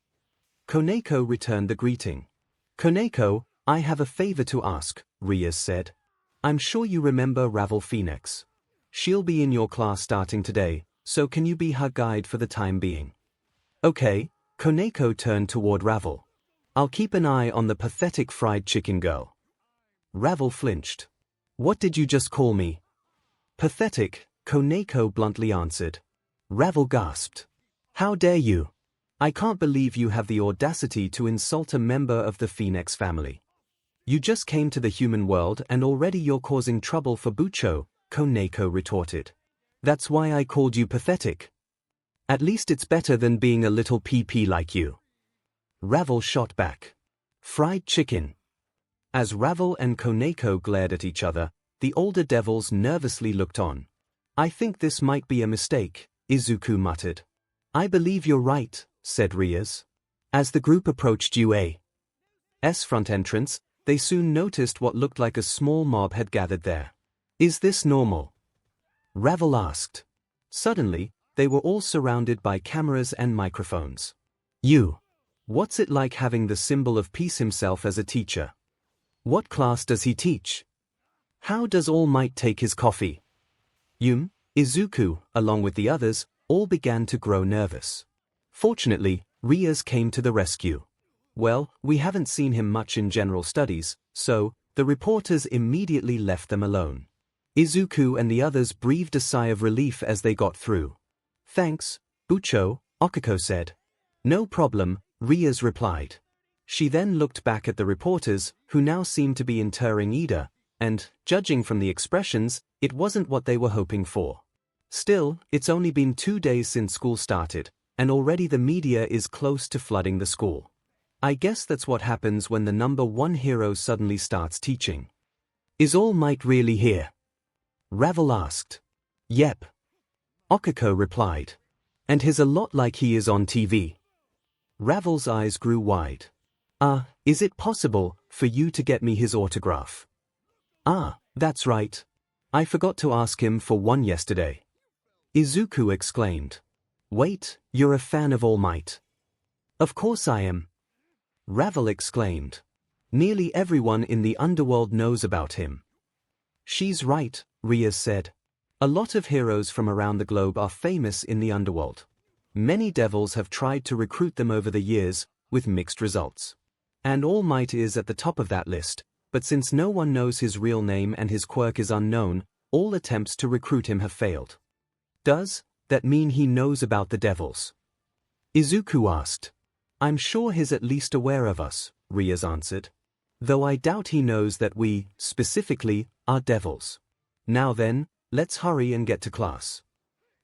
Koneko returned the greeting. Koneko, I have a favor to ask, Rias said. I'm sure you remember Ravel Phoenix. She'll be in your class starting today, so can you be her guide for the time being? Okay, Koneko turned toward Ravel. I'll keep an eye on the pathetic fried chicken girl. Ravel flinched. What did you just call me? Pathetic, Koneko bluntly answered. Ravel gasped. How dare you? I can't believe you have the audacity to insult a member of the Phoenix family. You just came to the human world and already you're causing trouble for Bucho, Koneko retorted. That's why I called you pathetic. At least it's better than being a little PP like you. Ravel shot back. Fried chicken. As Ravel and Koneko glared at each other, the older devils nervously looked on. I think this might be a mistake, Izuku muttered. I believe you're right, said Rias. As the group approached UA's front entrance, they soon noticed what looked like a small mob had gathered there. Is this normal? Ravel asked. Suddenly, they were all surrounded by cameras and microphones. What's it like having the symbol of peace himself as a teacher? What class does he teach? How does All Might take his coffee? Izuku, along with the others, all began to grow nervous. Fortunately, Rias came to the rescue. Well, we haven't seen him much in general studies, so, the reporters immediately left them alone. Izuku and the others breathed a sigh of relief as they got through. Thanks, Bucho, Okiko said. No problem, Rias replied. She then looked back at the reporters, who now seemed to be interring Ida, and, judging from the expressions, it wasn't what they were hoping for. Still, it's only been 2 days since school started, and already the media is close to flooding the school. I guess that's what happens when the number one hero suddenly starts teaching. Is All Might really here? Ravel asked. Yep. Okiko replied. And he's a lot like he is on TV. Ravel's eyes grew wide. Is it possible for you to get me his autograph? That's right. I forgot to ask him for one yesterday. Izuku exclaimed. Wait, you're a fan of All Might? Of course I am. Ravel exclaimed. Nearly everyone in the underworld knows about him. She's right, Rias said. A lot of heroes from around the globe are famous in the underworld. Many devils have tried to recruit them over the years, with mixed results. And All Might is at the top of that list, but since no one knows his real name and his quirk is unknown, all attempts to recruit him have failed. Does that mean he knows about the devils? Izuku asked. I'm sure he's at least aware of us, Rias answered. Though I doubt he knows that we, specifically, are devils. Now then, let's hurry and get to class.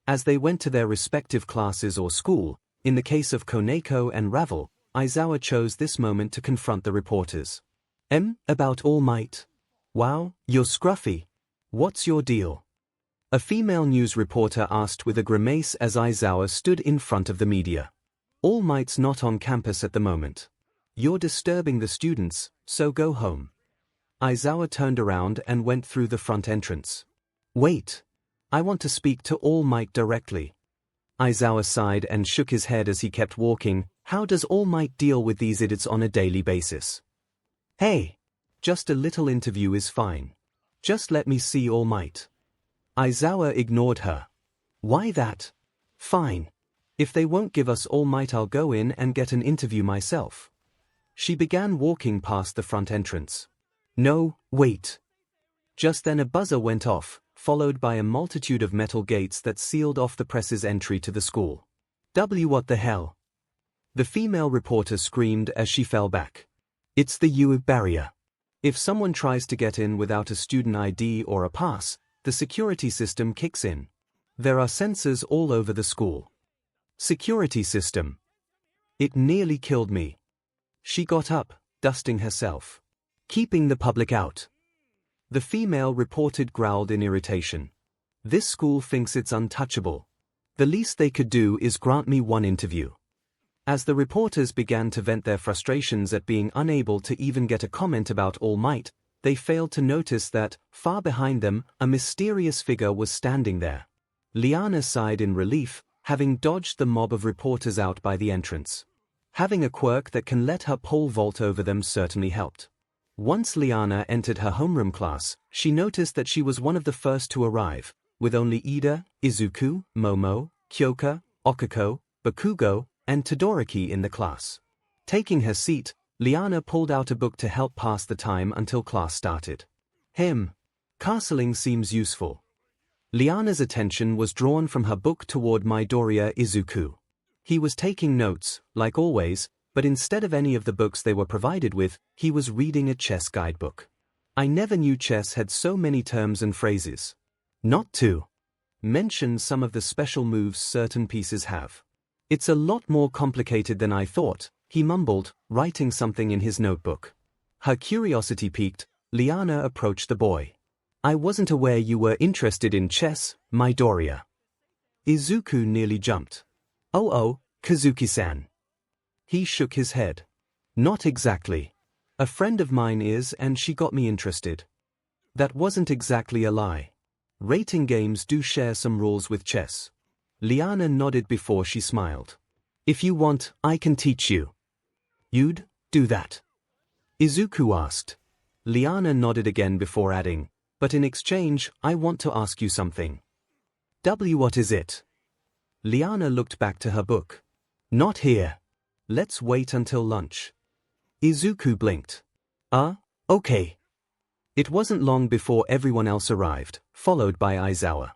As they went to their respective classes or school, in the case of Koneko and Ravel, Aizawa chose this moment to confront the reporters. About All Might? Wow, you're scruffy. What's your deal? A female news reporter asked with a grimace as Aizawa stood in front of the media. All Might's not on campus at the moment. You're disturbing the students, so go home. Aizawa turned around and went through the front entrance. Wait. I want to speak to All Might directly. Aizawa sighed and shook his head as he kept walking. How does All Might deal with these idiots on a daily basis? Hey! Just a little interview is fine. Just let me see All Might. Aizawa ignored her. Why that? Fine. If they won't give us All Might, I'll go in and get an interview myself. She began walking past the front entrance. No, wait. Just then a buzzer went off, followed by a multitude of metal gates that sealed off the press's entry to the school. What the hell? The female reporter screamed as she fell back. It's the UE barrier. If someone tries to get in without a student ID or a pass, the security system kicks in. There are sensors all over the school. Security system. It nearly killed me. She got up, dusting herself. Keeping the public out. The female reporter growled in irritation. This school thinks it's untouchable. The least they could do is grant me one interview. As the reporters began to vent their frustrations at being unable to even get a comment about All Might, they failed to notice that, far behind them, a mysterious figure was standing there. Liana sighed in relief, having dodged the mob of reporters out by the entrance. Having a quirk that can let her pole vault over them certainly helped. Once Liana entered her homeroom class, she noticed that she was one of the first to arrive, with only Ida, Izuku, Momo, Kyoka, Okuko, Bakugo, and Todoroki in the class. Taking her seat, Liana pulled out a book to help pass the time until class started. Castling seems useful. Liana's attention was drawn from her book toward Midoriya Izuku. He was taking notes, like always, but instead of any of the books they were provided with, he was reading a chess guidebook. I never knew chess had so many terms and phrases. Not to mention some of the special moves certain pieces have. It's a lot more complicated than I thought, he mumbled, writing something in his notebook. Her curiosity piqued, Liana approached the boy. I wasn't aware you were interested in chess, Midoriya. Izuku nearly jumped. Oh, Kazuki-san. He shook his head. Not exactly. A friend of mine is and she got me interested. That wasn't exactly a lie. Rating games do share some rules with chess. Liana nodded before she smiled. If you want, I can teach you. You'd do that? Izuku asked. Liana nodded again before adding, but in exchange, I want to ask you something. What is it? Liana looked back to her book. Not here. Let's wait until lunch. Izuku blinked. Okay. It wasn't long before everyone else arrived, followed by Aizawa.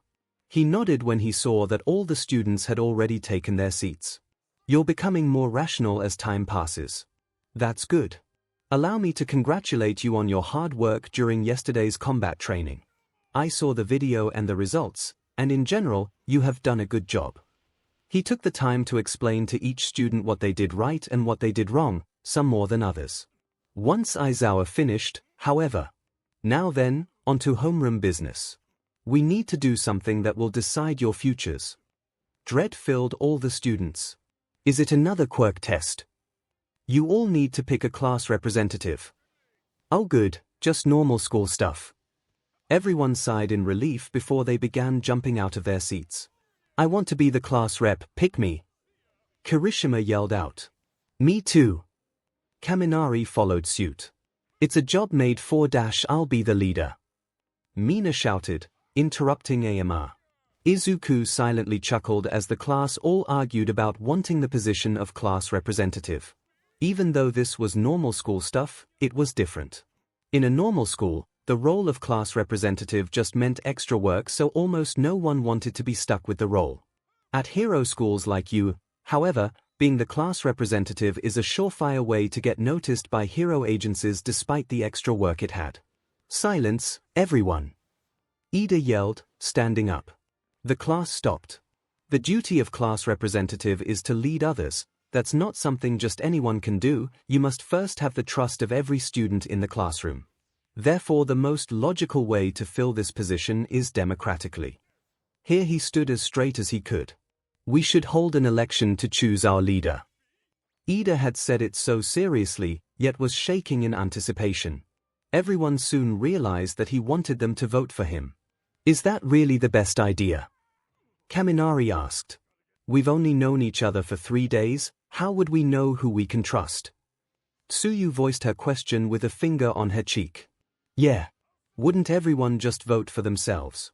He nodded when he saw that all the students had already taken their seats. You're becoming more rational as time passes. That's good. Allow me to congratulate you on your hard work during yesterday's combat training. I saw the video and the results, and in general, you have done a good job. He took the time to explain to each student what they did right and what they did wrong, some more than others. Once Aizawa finished, however. Now then, onto homeroom business. We need to do something that will decide your futures. Dread filled all the students. Is it another quirk test? You all need to pick a class representative. Oh good, just normal school stuff. Everyone sighed in relief before they began jumping out of their seats. I want to be the class rep, pick me. Kirishima yelled out. Me too. Kaminari followed suit. It's a job made for - I'll be the leader. Mina shouted, interrupting AMR. Izuku silently chuckled as the class all argued about wanting the position of class representative. Even though this was normal school stuff, it was different. In a normal school, the role of class representative just meant extra work, so almost no one wanted to be stuck with the role. At hero schools like you, however, being the class representative is a surefire way to get noticed by hero agencies despite the extra work it had. Silence, everyone. Ida yelled, standing up. The class stopped. The duty of class representative is to lead others. That's not something just anyone can do, you must first have the trust of every student in the classroom. Therefore, the most logical way to fill this position is democratically. Here he stood as straight as he could. We should hold an election to choose our leader. Ida had said it so seriously, yet was shaking in anticipation. Everyone soon realized that he wanted them to vote for him. Is that really the best idea? Kaminari asked. We've only known each other for 3 days, how would we know who we can trust? Tsuyu voiced her question with a finger on her cheek. Yeah. Wouldn't everyone just vote for themselves?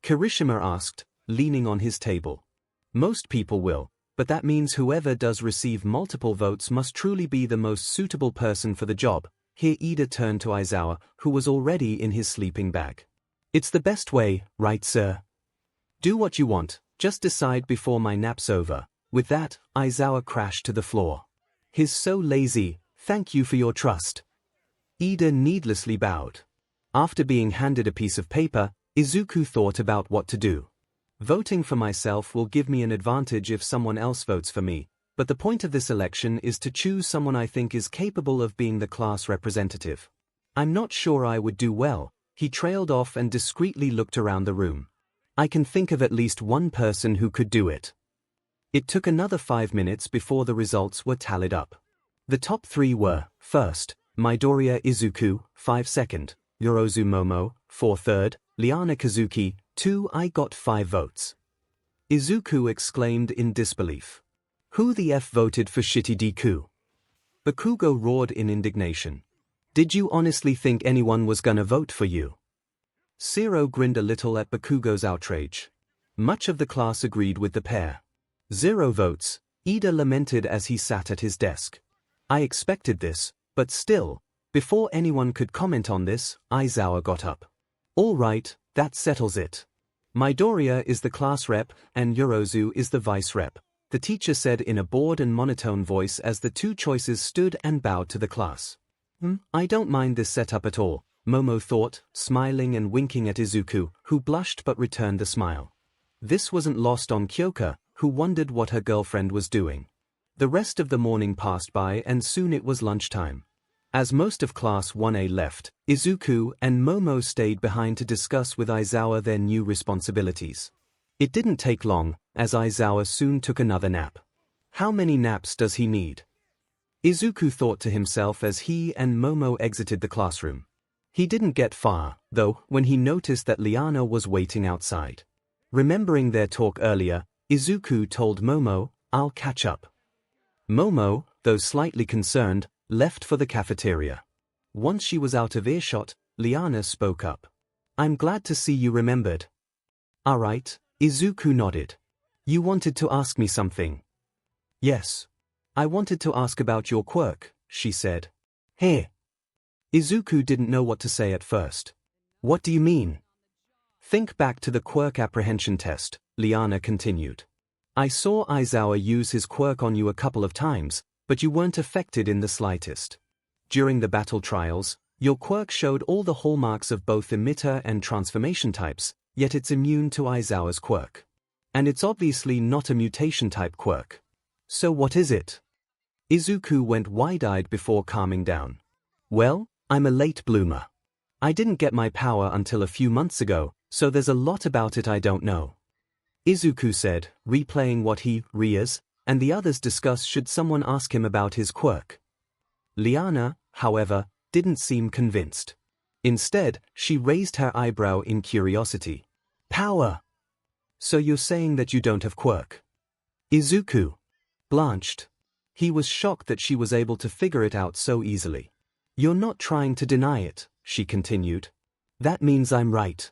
Kirishima asked, leaning on his table. Most people will, but that means whoever does receive multiple votes must truly be the most suitable person for the job. Here Ida turned to Aizawa, who was already in his sleeping bag. It's the best way, right sir? Do what you want, just decide before my nap's over. With that, Aizawa crashed to the floor. He's so lazy, thank you for your trust. Ida needlessly bowed. After being handed a piece of paper, Izuku thought about what to do. Voting for myself will give me an advantage if someone else votes for me, but the point of this election is to choose someone I think is capable of being the class representative. I'm not sure I would do well. He trailed off and discreetly looked around the room. I can think of at least one person who could do it. It took another 5 minutes before the results were tallied up. The top 3 were, first, Midoriya Izuku, 5 second, Yorozu Momo, 4 third, Liana Kazuki, 2. I got 5 votes. Izuku exclaimed in disbelief. Who the F voted for shitty Deku? Bakugo roared in indignation. Did you honestly think anyone was gonna vote for you? Zero grinned a little at Bakugo's outrage. Much of the class agreed with the pair. 0 votes, Ida lamented as he sat at his desk. I expected this, but still, before anyone could comment on this, Aizawa got up. All right, that settles it. Midoriya is the class rep, and Yorozu is the vice rep, the teacher said in a bored and monotone voice as the 2 choices stood and bowed to the class. I don't mind this setup at all, Momo thought, smiling and winking at Izuku, who blushed but returned the smile. This wasn't lost on Kyoka, who wondered what her girlfriend was doing. The rest of the morning passed by and soon it was lunchtime. As most of Class 1A left, Izuku and Momo stayed behind to discuss with Aizawa their new responsibilities. It didn't take long, as Aizawa soon took another nap. How many naps does he need? Izuku thought to himself as he and Momo exited the classroom. He didn't get far, though, when he noticed that Liana was waiting outside. Remembering their talk earlier, Izuku told Momo, I'll catch up. Momo, though slightly concerned, left for the cafeteria. Once she was out of earshot, Liana spoke up. I'm glad to see you remembered. Alright, Izuku nodded. You wanted to ask me something? Yes. I wanted to ask about your quirk, she said. Hey. Izuku didn't know what to say at first. What do you mean? Think back to the quirk apprehension test, Liana continued. I saw Aizawa use his quirk on you a couple of times, but you weren't affected in the slightest. During the battle trials, your quirk showed all the hallmarks of both emitter and transformation types, yet it's immune to Aizawa's quirk. And it's obviously not a mutation-type quirk. So what is it? Izuku went wide-eyed before calming down. Well, I'm a late bloomer. I didn't get my power until a few months ago, so there's a lot about it I don't know. Izuku said, replaying what he, Rias, and the others discussed should someone ask him about his quirk. Liana, however, didn't seem convinced. Instead, she raised her eyebrow in curiosity. Power! So you're saying that you don't have quirk? Izuku blanched. He was shocked that she was able to figure it out so easily. You're not trying to deny it, she continued. That means I'm right.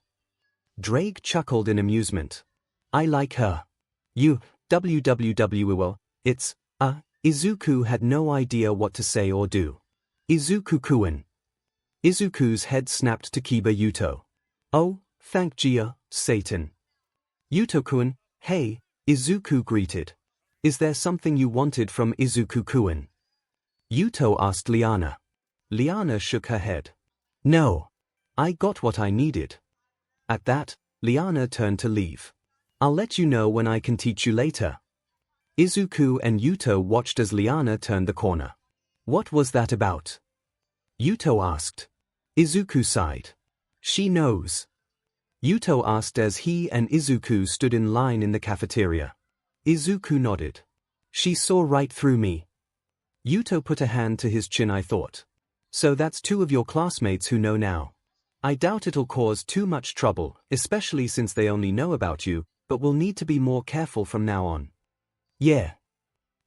Drake chuckled in amusement. I like her. You, www, it's, Izuku had no idea what to say or do. Izuku-kun. Izuku's head snapped to Kiba Yuto. Oh, thank Gia, Satan. Yuto-kun, hey, Izuku greeted. Is there something you wanted from Izuku-kun? Yuto asked Liana. Liana shook her head. No. I got what I needed. At that, Liana turned to leave. I'll let you know when I can teach you later. Izuku and Yuto watched as Liana turned the corner. What was that about? Yuto asked. Izuku sighed. She knows. Yuto asked as he and Izuku stood in line in the cafeteria. Izuku nodded. She saw right through me. Yuto put a hand to his chin. I thought. So that's 2 of your classmates who know now. I doubt it'll cause too much trouble, especially since they only know about you, but we'll need to be more careful from now on. Yeah.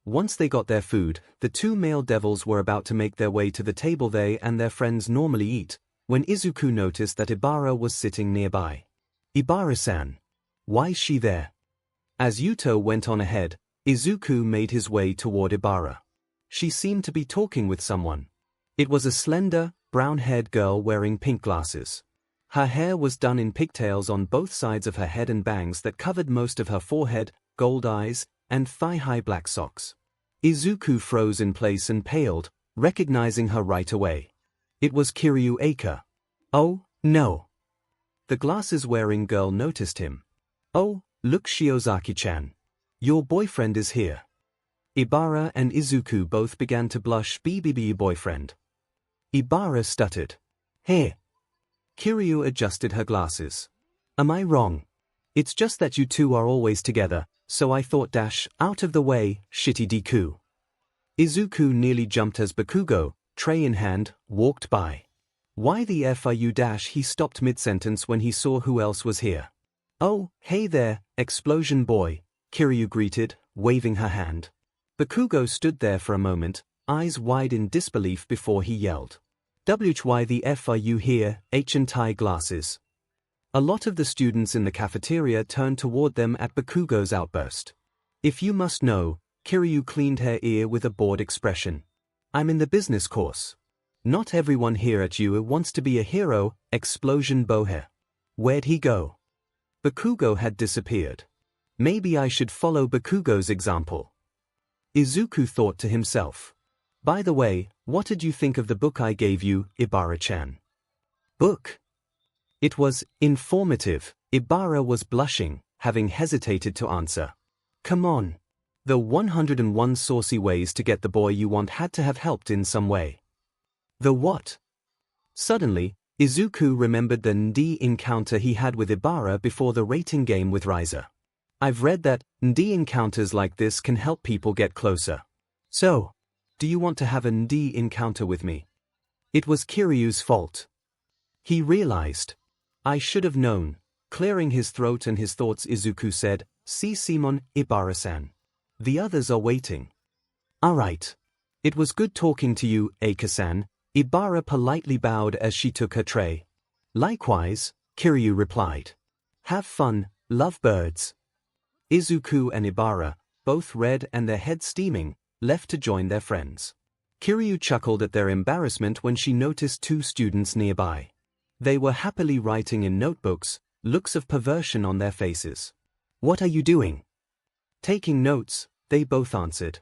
Once they got their food, the two male devils were about to make their way to the table they and their friends normally eat, when Izuku noticed that Ibara was sitting nearby. Ibara-san. Why's she there? As Yuto went on ahead, Izuku made his way toward Ibara. She seemed to be talking with someone. It was a slender, brown-haired girl wearing pink glasses. Her hair was done in pigtails on both sides of her head and bangs that covered most of her forehead, gold eyes, and thigh-high black socks. Izuku froze in place and paled, recognizing her right away. It was Kiryu-aka. Oh, no. The glasses-wearing girl noticed him. Oh, look, Shiozaki-chan. Your boyfriend is here. Ibara and Izuku both began to blush. Boyfriend. Ibara stuttered. Hey. Kiryu adjusted her glasses. Am I wrong? It's just that you two are always together, so I thought out of the way, shitty Deku. Izuku nearly jumped as Bakugo, tray in hand, walked by. Why the F are you he stopped mid-sentence when he saw who else was here. Oh, hey there, explosion boy, Kiryu greeted, waving her hand. Bakugo stood there for a moment, eyes wide in disbelief before he yelled. Why the F are you here, 𝐻 glasses? A lot of the students in the cafeteria turned toward them at Bakugo's outburst. If you must know, Kiryu cleaned her ear with a bored expression. I'm in the business course. Not everyone here at UA wants to be a hero, explosion bohe. Where'd he go? Bakugo had disappeared. Maybe I should follow Bakugo's example. Izuku thought to himself. By the way, what did you think of the book I gave you, Ibara-chan? Book? It was informative. Ibara was blushing, having hesitated to answer. Come on. The 101 saucy ways to get the boy you want had to have helped in some way. The what? Suddenly, Izuku remembered the ND encounter he had with Ibara before the rating game with Riser. I've read that ND encounters like this can help people get closer. So, do you want to have a ND encounter with me? It was Kiryu's fault. He realized. I should have known. Clearing his throat and his thoughts, Izuku said, See Simon, Ibara-san. The others are waiting. Alright. It was good talking to you, Aka-san. Ibara politely bowed as she took her tray. Likewise, Kiryu replied. Have fun, lovebirds. Izuku and Ibara, both red and their heads steaming, left to join their friends. Kiryu chuckled at their embarrassment when she noticed two students nearby. They were happily writing in notebooks, looks of perversion on their faces. What are you doing? Taking notes, they both answered.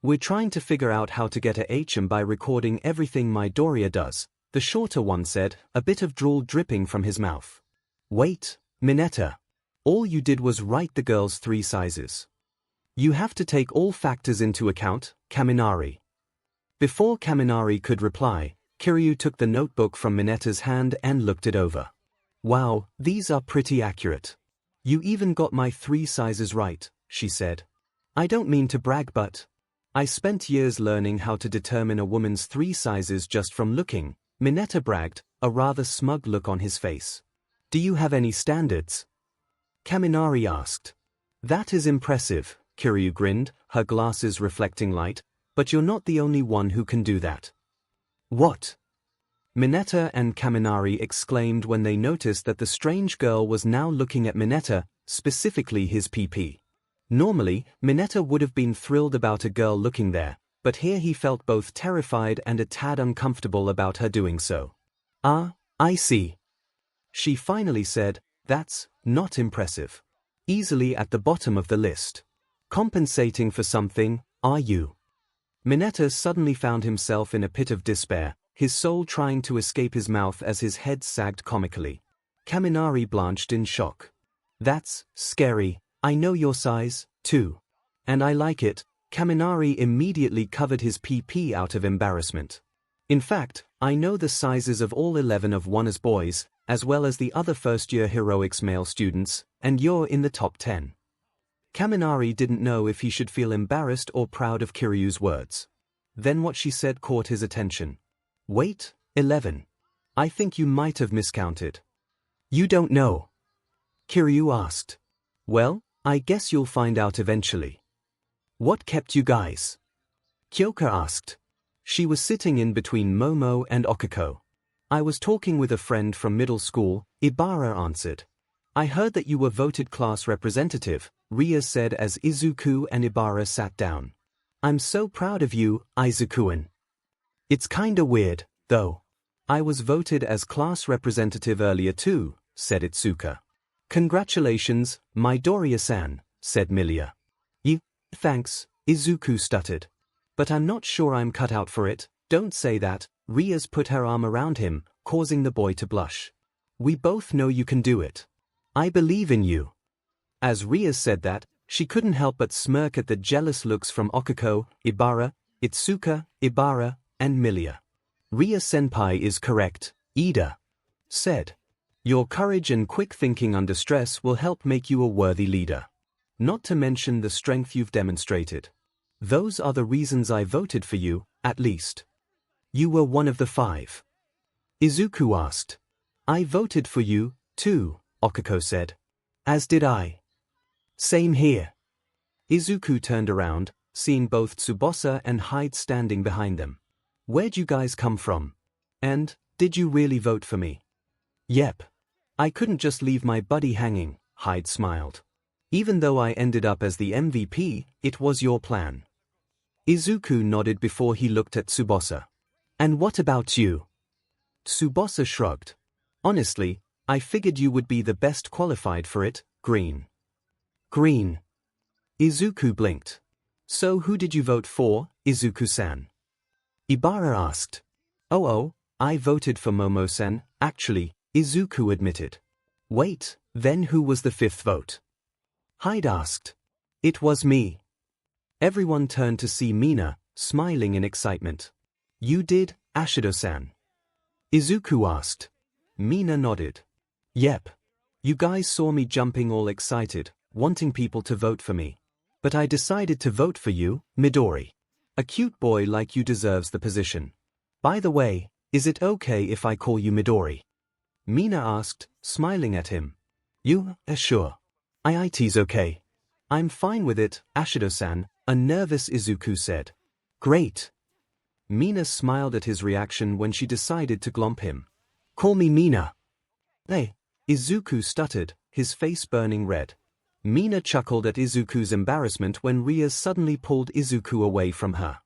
We're trying to figure out how to get a HM by recording everything Midoriya does, the shorter one said, a bit of drool dripping from his mouth. Wait, Mineta. All you did was write the girl's 3 sizes. You have to take all factors into account, Kaminari. Before Kaminari could reply, Kiryu took the notebook from Mineta's hand and looked it over. Wow, these are pretty accurate. You even got my 3 sizes right, she said. I don't mean to brag, but I spent years learning how to determine a woman's 3 sizes just from looking, Mineta bragged, a rather smug look on his face. Do you have any standards? Kaminari asked. That is impressive, Kiryu grinned, her glasses reflecting light, but you're not the only one who can do that. What? Mineta and Kaminari exclaimed when they noticed that the strange girl was now looking at Mineta, specifically his PP. Normally, Mineta would have been thrilled about a girl looking there, but here he felt both terrified and a tad uncomfortable about her doing so. Ah, I see. She finally said, that's not impressive. Easily at the bottom of the list. Compensating for something, are you? Mineta suddenly found himself in a pit of despair, his soul trying to escape his mouth as his head sagged comically. Kaminari blanched in shock. That's scary. I know your size, too. And I like it. Kaminari immediately covered his PP out of embarrassment. In fact, I know the sizes of all 11 of One's boys, as well as the other first-year heroics male students, and you're in the top 10. Kaminari didn't know if he should feel embarrassed or proud of Kiryu's words. Then what she said caught his attention. Wait, 11. I think you might have miscounted. You don't know? Kiryu asked. Well, I guess you'll find out eventually. What kept you guys? 𝐿𝐽𝐽 asked. She was sitting in between Momo and Okiko. I was talking with a friend from middle school, Ibara answered. I heard that you were voted class representative, Ria said as Izuku and Ibara sat down. I'm so proud of you, Izuku-an. It's kinda weird, though. I was voted as class representative earlier too, said Itsuka. Congratulations, Midoriya-san, said Milia. Thanks, Izuku stuttered. But I'm not sure I'm cut out for it. Don't say that. Ria's put her arm around him, causing the boy to blush. We both know you can do it. I believe in you. As Ria said that, she couldn't help but smirk at the jealous looks from Okiko, Ibara, Itsuka, Ibara, and Milia. Ria-senpai is correct, Ida said. Your courage and quick thinking under stress will help make you a worthy leader. Not to mention the strength you've demonstrated. Those are the reasons I voted for you, at least. You were one of the 5. Izuku asked. I voted for you, too, Okiko said. As did I. Same here. Izuku turned around, seeing both Tsubasa and Hyde standing behind them. Where'd you guys come from? And, did you really vote for me? Yep. I couldn't just leave my buddy hanging, Hyde smiled. Even though I ended up as the MVP, it was your plan. Izuku nodded before he looked at Tsubasa. And what about you? Tsubasa shrugged. Honestly, I figured you would be the best qualified for it, Green. Green. Izuku blinked. So who did you vote for, Izuku-san? Ibara asked. Oh, I voted for Momo-san, actually, Izuku admitted. Wait, then who was the 5th vote? Hyde asked. It was me. Everyone turned to see Mina, smiling in excitement. You did, Ashido-san? Izuku asked. Mina nodded. Yep. You guys saw me jumping all excited, wanting people to vote for me. But I decided to vote for you, Midori. A cute boy like you deserves the position. By the way, is it okay if I call you Midori? Mina asked, smiling at him. You, sure. IIT's okay. I'm fine with it, Ashido-san, a nervous Izuku said. Great. Mina smiled at his reaction when she decided to glomp him. Call me Mina. Hey, Izuku stuttered, his face burning red. Mina chuckled at Izuku's embarrassment when Ria suddenly pulled Izuku away from her.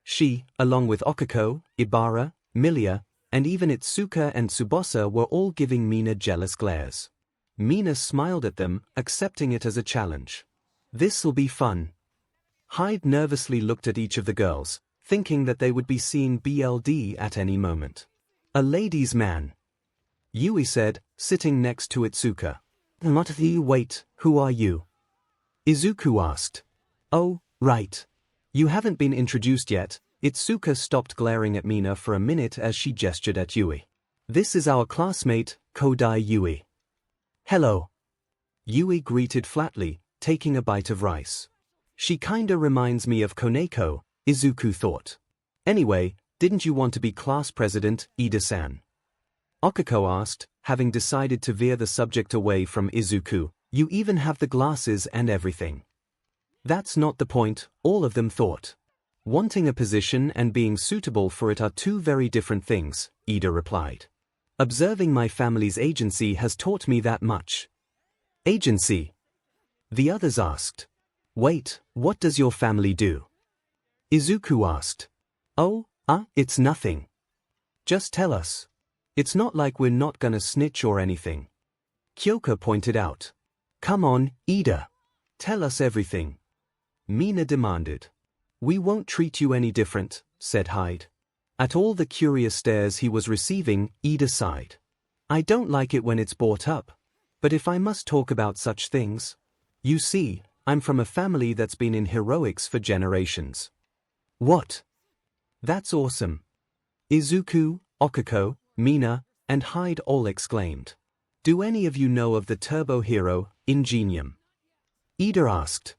She, along with Okiko, Ibara, Milia, and even Itsuka and Tsubasa were all giving Mina jealous glares. Mina smiled at them, accepting it as a challenge. This'll be fun. Hyde nervously looked at each of the girls, thinking that they would be seeing BLD at any moment. A ladies' man. Yui said, sitting next to Itsuka. Wait, who are you? Izuku asked. Oh, right. You haven't been introduced yet. Itsuka stopped glaring at Mina for a minute as she gestured at Yui. This is our classmate, Kodai Yui. Hello. Yui greeted flatly, taking a bite of rice. She kinda reminds me of Koneko, Izuku thought. Anyway, didn't you want to be class president, Ida-san? Okiko asked, having decided to veer the subject away from Izuku. You even have the glasses and everything. That's not the point, all of them thought. Wanting a position and being suitable for it are two very different things, Ida replied. Observing my family's agency has taught me that much. Agency? The others asked. Wait, what does your family do? Izuku asked. Oh, it's nothing. Just tell us. It's not like we're not gonna snitch or anything. 𝐭𝐽𝐽 pointed out. Come on, Ida. Tell us everything. Mina demanded. We won't treat you any different, said Hyde. At all the curious stares he was receiving, Ida sighed. I don't like it when it's brought up. But if I must talk about such things. You see, I'm from a family that's been in heroics for generations. What? That's awesome. Izuku, Okiko, Mina, and Hyde all exclaimed. Do any of you know of the turbo hero, Ingenium? Ida asked.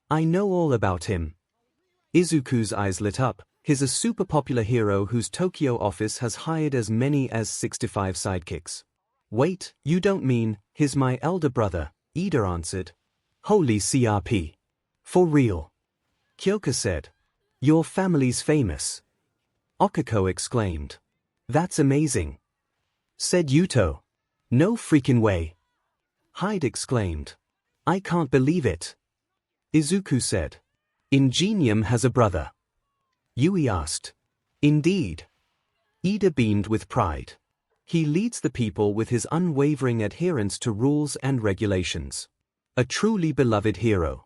I know all about him. Izuku's eyes lit up. He's a super popular hero whose Tokyo office has hired as many as 65 sidekicks. Wait, you don't mean, he's my elder brother, Ida answered. Holy CRP. For real. Kyoka said. Your family's famous. Okiko exclaimed. That's amazing. Said Yuto. No freaking way. Hyde exclaimed. I can't believe it. Izuku said. Ingenium has a brother. Yui asked. Indeed. Ida beamed with pride. He leads the people with his unwavering adherence to rules and regulations. A truly beloved hero.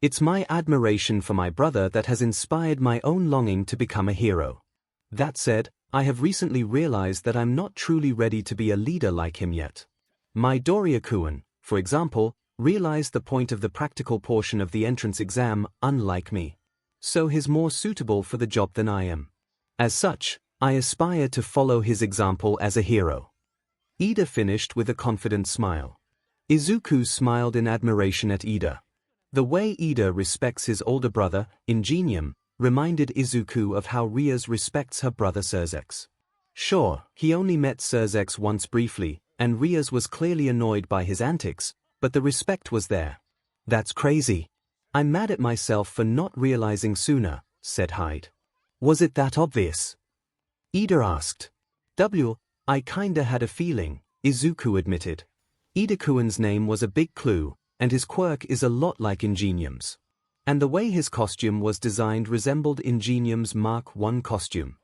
It's my admiration for my brother that has inspired my own longing to become a hero. That said, I have recently realized that I'm not truly ready to be a leader like him yet. My Doria-kun, for example, realized the point of the practical portion of the entrance exam, unlike me. So he's more suitable for the job than I am. As such, I aspire to follow his example as a hero. Ida finished with a confident smile. Izuku smiled in admiration at Ida. The way Ida respects his older brother, Ingenium, reminded Izuku of how Rias respects her brother 𝐤𝐸𝐵. Sure, he only met 𝐤𝐸𝐵 once briefly, and Rias was clearly annoyed by his antics, but the respect was there. That's crazy. I'm mad at myself for not realizing sooner, said Hyde. Was it that obvious? Ida asked. I kinda had a feeling, Izuku admitted. Ida-kun's name was a big clue, and his quirk is a lot like Ingenium's. And the way his costume was designed resembled Ingenium's Mark I costume.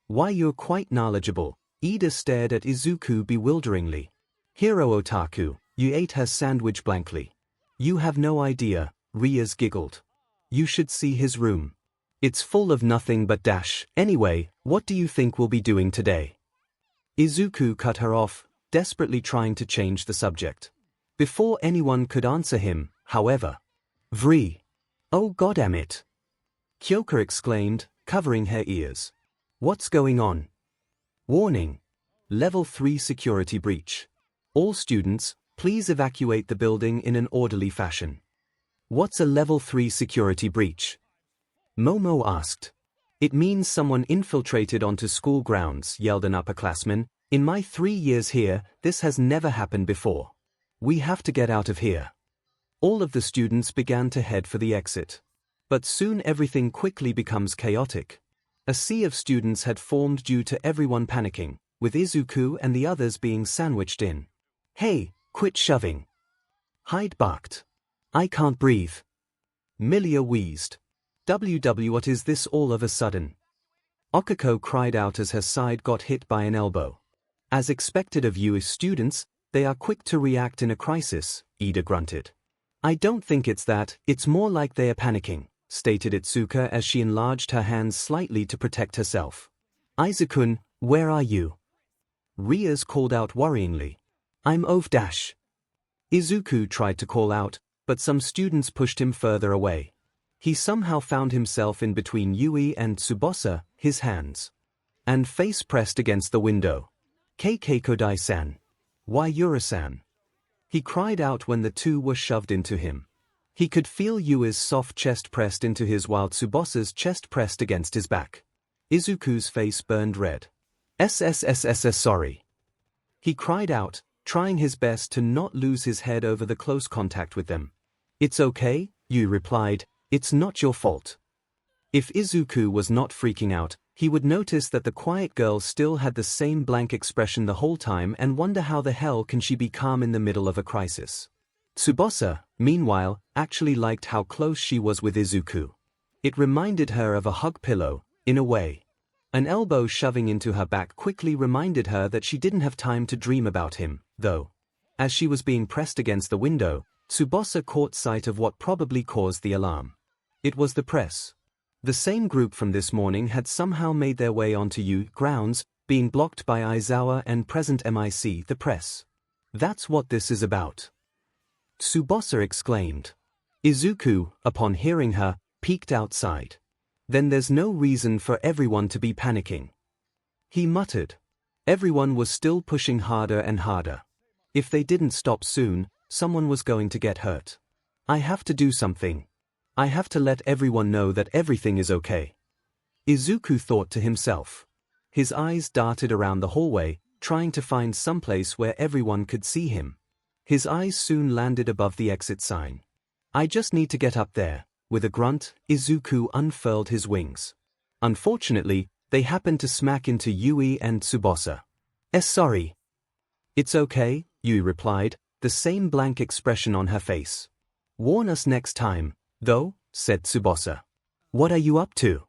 Why, you're quite knowledgeable. Ida stared at Izuku bewilderingly. Hero otaku, you ate her sandwich blankly. You have no idea, Rias giggled. You should see his room. It's full of nothing but dash. Anyway, what do you think we'll be doing today? Izuku cut her off, desperately trying to change the subject. Before anyone could answer him, however. Vri. Oh goddamn-it. Kyoka exclaimed, covering her ears. What's going on? Warning. Level 3 security breach. All students, please evacuate the building in an orderly fashion. What's a level 3 security breach? Momo asked. It means someone infiltrated onto school grounds, yelled an upperclassman. In my 3 years here, this has never happened before. We have to get out of here. All of the students began to head for the exit. But soon everything quickly becomes chaotic. A sea of students had formed due to everyone panicking, with Izuku and the others being sandwiched in. Hey, quit shoving. Hyde barked. I can't breathe. Milia wheezed. What is this all of a sudden? Okiko cried out as her side got hit by an elbow. As expected of you as students, they are quick to react in a crisis, Ida grunted. I don't think it's that, it's more like they are panicking, stated Itsuka as she enlarged her hands slightly to protect herself. Aizu-kun, where are you? Rias called out worryingly. I'm over dash. Izuku tried to call out, but some students pushed him further away. He somehow found himself in between Yui and Tsubasa, his hands and face pressed against the window. Kodai-san. Why Yura-san? He cried out when the two were shoved into him. He could feel Yui's soft chest pressed into his while Tsubasa's chest pressed against his back. Izuku's face burned red. Sorry. He cried out, trying his best to not lose his head over the close contact with them. It's okay, Yui replied, it's not your fault. If Izuku was not freaking out, he would notice that the quiet girl still had the same blank expression the whole time and wonder how the hell can she be calm in the middle of a crisis. Tsubasa, meanwhile, actually liked how close she was with Izuku. It reminded her of a hug pillow, in a way. An elbow shoving into her back quickly reminded her that she didn't have time to dream about him, though. As she was being pressed against the window, Tsubasa caught sight of what probably caused the alarm. It was the press. The same group from this morning had somehow made their way onto U grounds, being blocked by Aizawa and present MIC, the press. That's what this is about. Tsubasa exclaimed. Izuku, upon hearing her, peeked outside. Then there's no reason for everyone to be panicking. He muttered. Everyone was still pushing harder and harder. If they didn't stop soon, someone was going to get hurt. I have to do something. I have to let everyone know that everything is okay. Izuku thought to himself. His eyes darted around the hallway, trying to find someplace where everyone could see him. His eyes soon landed above the exit sign. I just need to get up there, With a grunt, 𝐒𝐿 unfurled his wings. Unfortunately, they happened to smack into Yui and Tsubasa. Sorry. It's okay, Yui replied, the same blank expression on her face. Warn us next time, though, said Tsubasa. What are you up to?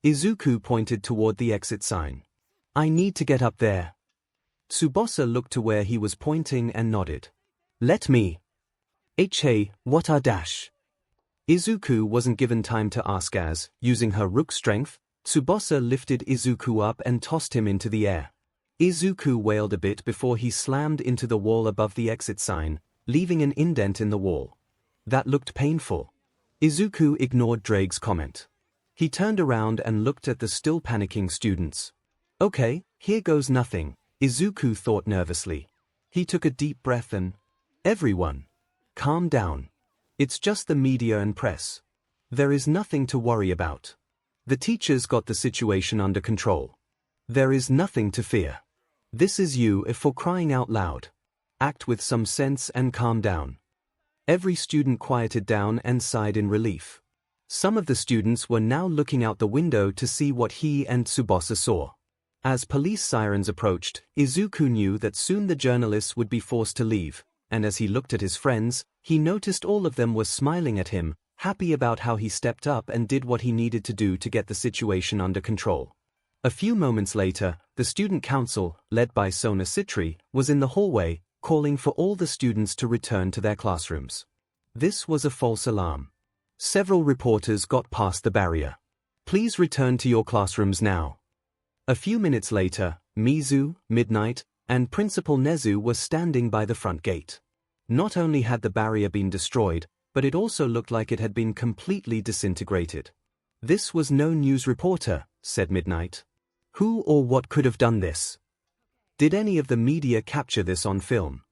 𝐒𝐿 pointed toward the exit sign. I need to get up there. Tsubasa looked to where he was pointing and nodded. Let me. Hey, what are dash? 𝐒𝐿 wasn't given time to ask as, using her rook strength, Tsubasa lifted 𝐒𝐿 up and tossed him into the air. 𝐒𝐿 wailed a bit before he slammed into the wall above the exit sign, leaving an indent in the wall. That looked painful. 𝐒𝐿 ignored Drake's comment. He turned around and looked at the still panicking students. Okay, here goes nothing, 𝐒𝐿 thought nervously. He took a deep breath and, everyone, calm down. It's just the media and press. There is nothing to worry about. The teachers got the situation under control. There is nothing to fear. This is you if for crying out loud. Act with some sense and calm down. Every student quieted down and sighed in relief. Some of the students were now looking out the window to see what he and Tsubasa saw. As police sirens approached, 𝐒𝐿 knew that soon the journalists would be forced to leave, and as he looked at his friends, he noticed all of them were smiling at him, happy about how he stepped up and did what he needed to do to get the situation under control. A few moments later, the student council, led by 𝐒𝐿, was in the hallway, calling for all the students to return to their classrooms. This was a false alarm. Several reporters got past the barrier. Please return to your classrooms now. A few minutes later, Mizu, Midnight, and Principal Nezu were standing by the front gate. Not only had the barrier been destroyed, but it also looked like it had been completely disintegrated. This was no news reporter, said Midnight. Who or what could have done this? Did any of the media capture this on film?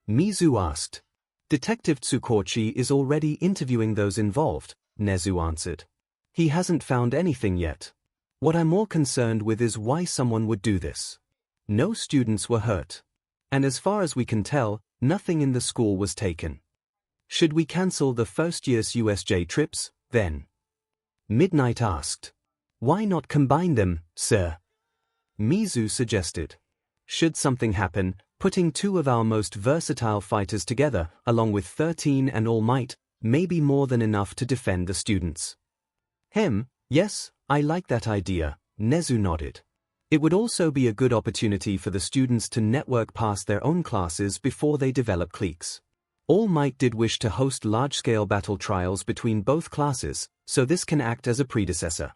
Mizu asked. Detective Tsukochi is already interviewing those involved, Nezu answered. He hasn't found anything yet. What I'm more concerned with is why someone would do this. No students were hurt. And as far as we can tell, nothing in the school was taken. Should we cancel the first year's USJ trips, then? Midnight asked. Why not combine them, sir? Mizu suggested. Should something happen, putting two of our most versatile fighters together, along with 13 and All Might, may be more than enough to defend the students. Yes, I like that idea, Nezu nodded. It would also be a good opportunity for the students to network past their own classes before they develop cliques. All Might did wish to host large-scale battle trials between both classes, so this can act as a predecessor.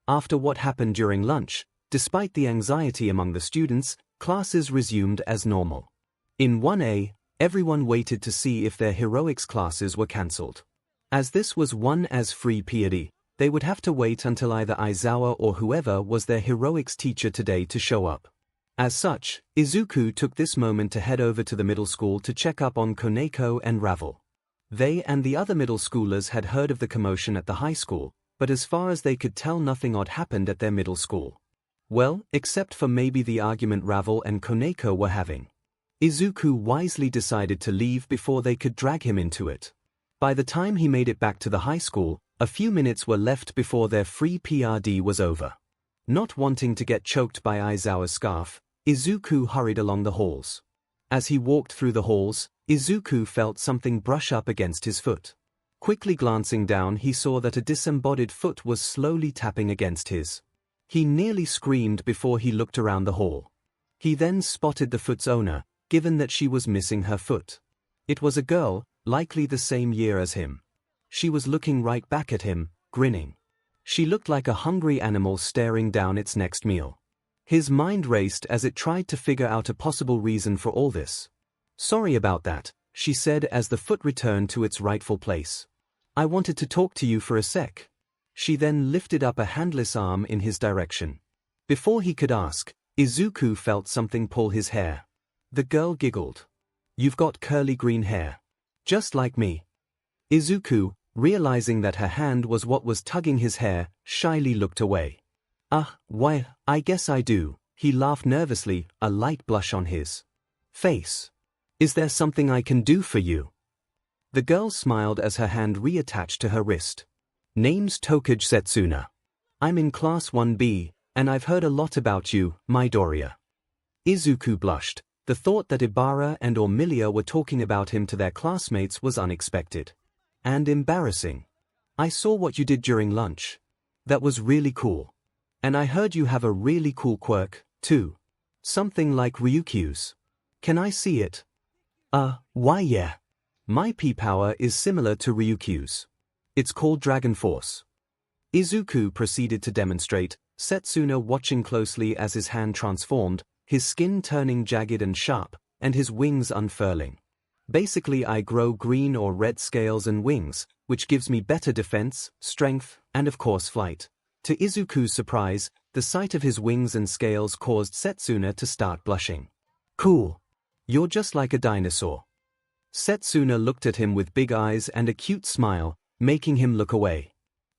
After what happened during lunch, despite the anxiety among the students, classes resumed as normal. In 1A, everyone waited to see if their heroics classes were cancelled. As this was one as free period, they would have to wait until either Aizawa or whoever was their heroics teacher today to show up. As such, 𝐒𝐿 took this moment to head over to the middle school to check up on Koneko and Ravel. They and the other middle schoolers had heard of the commotion at the high school, but as far as they could tell, nothing odd happened at their middle school. Well, except for maybe the argument Ravel and Koneko were having. 𝐒𝐿 wisely decided to leave before they could drag him into it. By the time he made it back to the high school, a few minutes were left before their free PRD was over. Not wanting to get choked by Aizawa's scarf, 𝐒𝐿 hurried along the halls. As he walked through the halls, 𝐒𝐿 felt something brush up against his foot. Quickly glancing down, he saw that a disembodied foot was slowly tapping against his. He nearly screamed before he looked around the hall. He then spotted the foot's owner, given that she was missing her foot. It was a girl, likely the same year as him. She was looking right back at him, grinning. She looked like a hungry animal staring down its next meal. His mind raced as it tried to figure out a possible reason for all this. Sorry about that, she said as the foot returned to its rightful place. I wanted to talk to you for a sec. She then lifted up a handless arm in his direction. Before he could ask, 𝐒𝐿 felt something pull his hair. The girl giggled. You've got curly green hair. Just like me. 𝐒𝐿, realizing that her hand was what was tugging his hair, shyly looked away. Why, I guess I do, he laughed nervously, a light blush on his face. Is there something I can do for you? The girl smiled as her hand reattached to her wrist. Name's 𝐭𝐽𝐲 𝐔𝐬𝐚𝐲. I'm in Class 1B, and I've heard a lot about you, Midoriya. Izuku blushed. The thought that Ibara and or Milia were talking about him to their classmates was unexpected. And embarrassing. I saw what you did during lunch. That was really cool. And I heard you have a really cool quirk, too. Something like Ryukyu's. Can I see it? Why yeah. My P-power is similar to Ryukyu's. It's called Dragon Force. Izuku proceeded to demonstrate, Setsuna watching closely as his hand transformed, his skin turning jagged and sharp, and his wings unfurling. Basically, I grow green or red scales and wings, which gives me better defense, strength, and of course flight. To Izuku's surprise, the sight of his wings and scales caused Setsuna to start blushing. Cool. You're just like a dinosaur. Setsuna looked at him with big eyes and a cute smile, making him look away.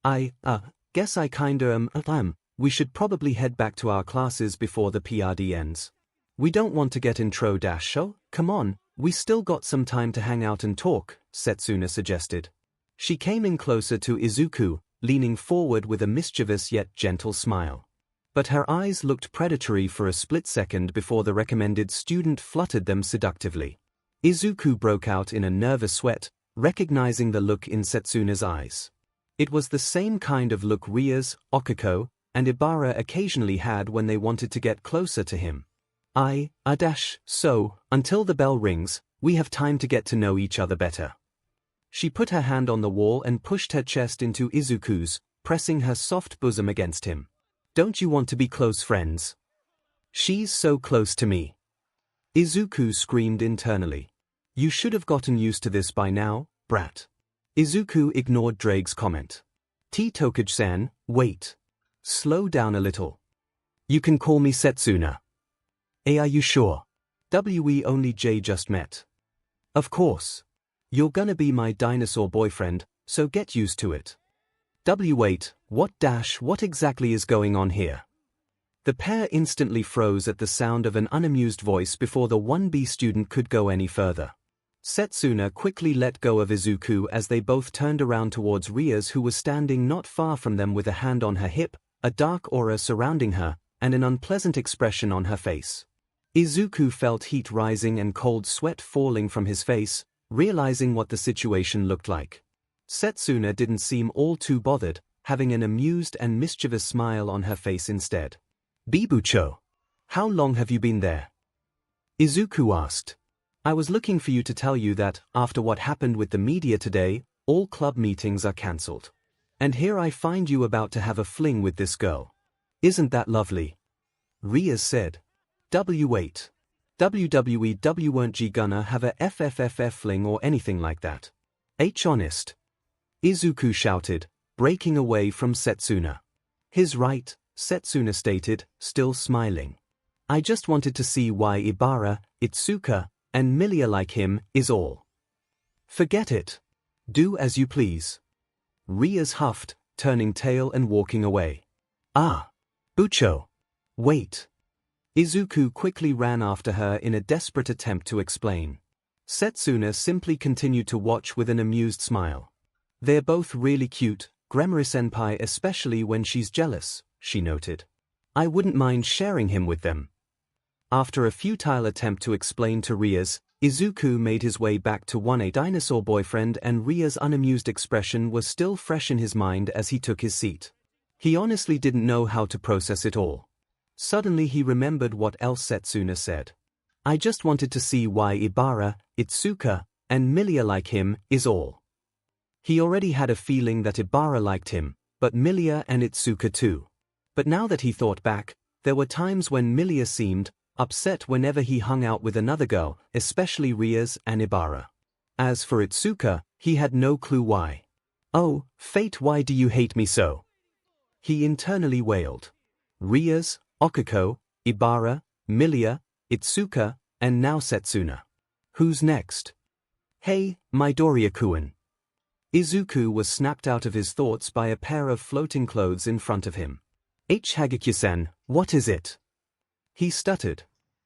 Guess I kinda am. We should probably head back to our classes before the PRD ends. We don't want to get intro-show? Come on, we still got some time to hang out and talk, Setsuna suggested. She came in closer to Izuku, leaning forward with a mischievous yet gentle smile. But her eyes looked predatory for a split second before the recommended student fluttered them seductively. Izuku broke out in a nervous sweat, recognizing the look in Setsuna's eyes. It was the same kind of look Rias, Okiko, and Ibara occasionally had when they wanted to get closer to him. So, until the bell rings, we have time to get to know each other better. She put her hand on the wall and pushed her chest into Izuku's, pressing her soft bosom against him. Don't you want to be close friends? She's so close to me. Izuku screamed internally. You should have gotten used to this by now, brat. Izuku ignored Drake's comment. 𝐿𝐭𝐽𝐲, wait. Slow down a little. You can call me Setsuna. Are you sure? We only just met. Of course. You're gonna be my dinosaur boyfriend, so get used to it. Wait, what exactly is going on here? The pair instantly froze at the sound of an unamused voice before the 1B student could go any further. Setsuna quickly let go of Izuku as they both turned around towards Rias, who was standing not far from them with a hand on her hip, a dark aura surrounding her, and an unpleasant expression on her face. Izuku felt heat rising and cold sweat falling from his face, realizing what the situation looked like. Setsuna didn't seem all too bothered, having an amused and mischievous smile on her face instead. Bibucho, how long have you been there? Izuku asked. I was looking for you to tell you that, after what happened with the media today, all club meetings are cancelled. And here I find you about to have a fling with this girl. Isn't that lovely? Rias said. Wait. We weren't gonna have a FFFF fling or anything like that. Honest. Izuku shouted, breaking away from Setsuna. He's right, Setsuna stated, still smiling. I just wanted to see why Ibara, Itsuka, and Milia like him, is all. Forget it. Do as you please. Rias huffed, turning tail and walking away. Bucho. Wait. Izuku quickly ran after her in a desperate attempt to explain. Setsuna simply continued to watch with an amused smile. They're both really cute, Gremory-senpai, especially when she's jealous, she noted. I wouldn't mind sharing him with them. After a futile attempt to explain to Rias, Izuku made his way back to 1A dinosaur boyfriend, and Rias' unamused expression was still fresh in his mind as he took his seat. He honestly didn't know how to process it all. Suddenly he remembered what else Setsuna said. I just wanted to see why Ibara, Itsuka, and Milia like him, is all. He already had a feeling that Ibara liked him, but Milia and Itsuka too. But now that he thought back, there were times when Milia seemed upset whenever he hung out with another girl, especially Rias and Ibara. As for Itsuka, he had no clue why. Oh, fate, why do you hate me so? He internally wailed. Rias, Okiko, Ibara, Milia, Itsuka, and now Setsuna. Who's next? Hey, Midoriya-kun. Izuku was snapped out of his thoughts by a pair of floating clothes in front of him. 𝐻𝐻𝐻𝐻, what is it? He stuttered.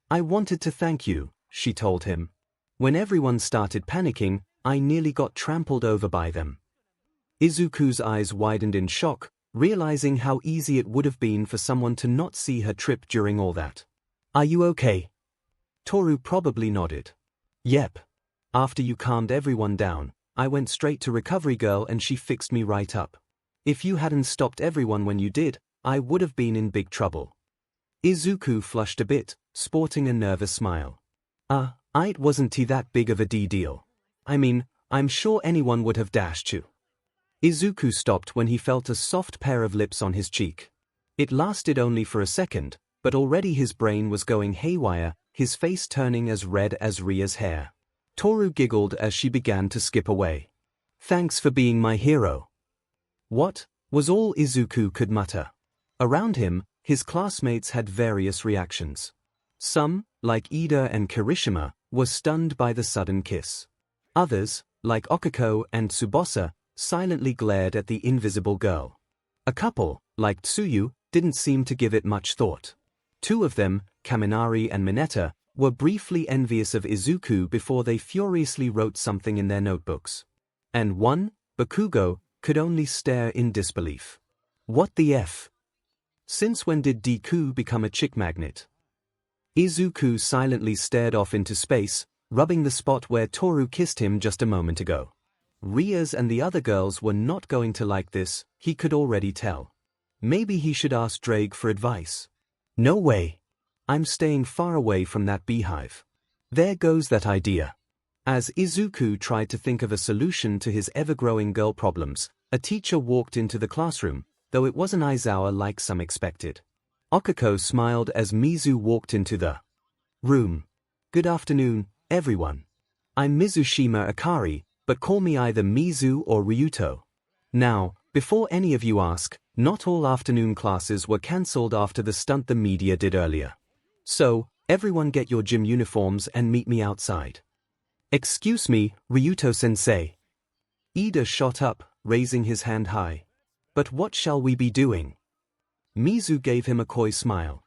I wanted to thank you, she told him. When everyone started panicking, I nearly got trampled over by them. Izuku's eyes widened in shock, realizing how easy it would have been for someone to not see her trip during all that. Are you okay? Toru probably nodded. Yep. After you calmed everyone down, I went straight to Recovery Girl and she fixed me right up. If you hadn't stopped everyone when you did, I would have been in big trouble. Izuku flushed a bit, sporting a nervous smile. It wasn't that big of a deal. I mean, I'm sure anyone would have dashed you. Izuku stopped when he felt a soft pair of lips on his cheek. It lasted only for a second, but already his brain was going haywire, his face turning as red as Ria's hair. Toru giggled as she began to skip away. Thanks for being my hero. What? Was all Izuku could mutter. Around him, his classmates had various reactions. Some, like Ida and Kirishima, were stunned by the sudden kiss. Others, like Okiko and Tsubasa, silently glared at the invisible girl. A couple, like Tsuyu, didn't seem to give it much thought. Two of them, Kaminari and Mineta, were briefly envious of Izuku before they furiously wrote something in their notebooks. And one, Bakugo, could only stare in disbelief. What the F? Since when did Deku become a chick magnet? Izuku silently stared off into space, rubbing the spot where Toru kissed him just a moment ago. Rias and the other girls were not going to like this, he could already tell. Maybe he should ask Drake for advice. No way. I'm staying far away from that beehive. There goes that idea. As Izuku tried to think of a solution to his ever-growing girl problems, a teacher walked into the classroom, though it wasn't Aizawa like some expected. Okiko smiled as Mizu walked into the room. Good afternoon, everyone. I'm Mizushima Akari, but call me either Mizu or Ryuto. Now, before any of you ask, not all afternoon classes were cancelled after the stunt the media did earlier. So, everyone get your gym uniforms and meet me outside. Excuse me, Ryuto-sensei. Ida shot up, raising his hand high. But what shall we be doing? Mizu gave him a coy smile.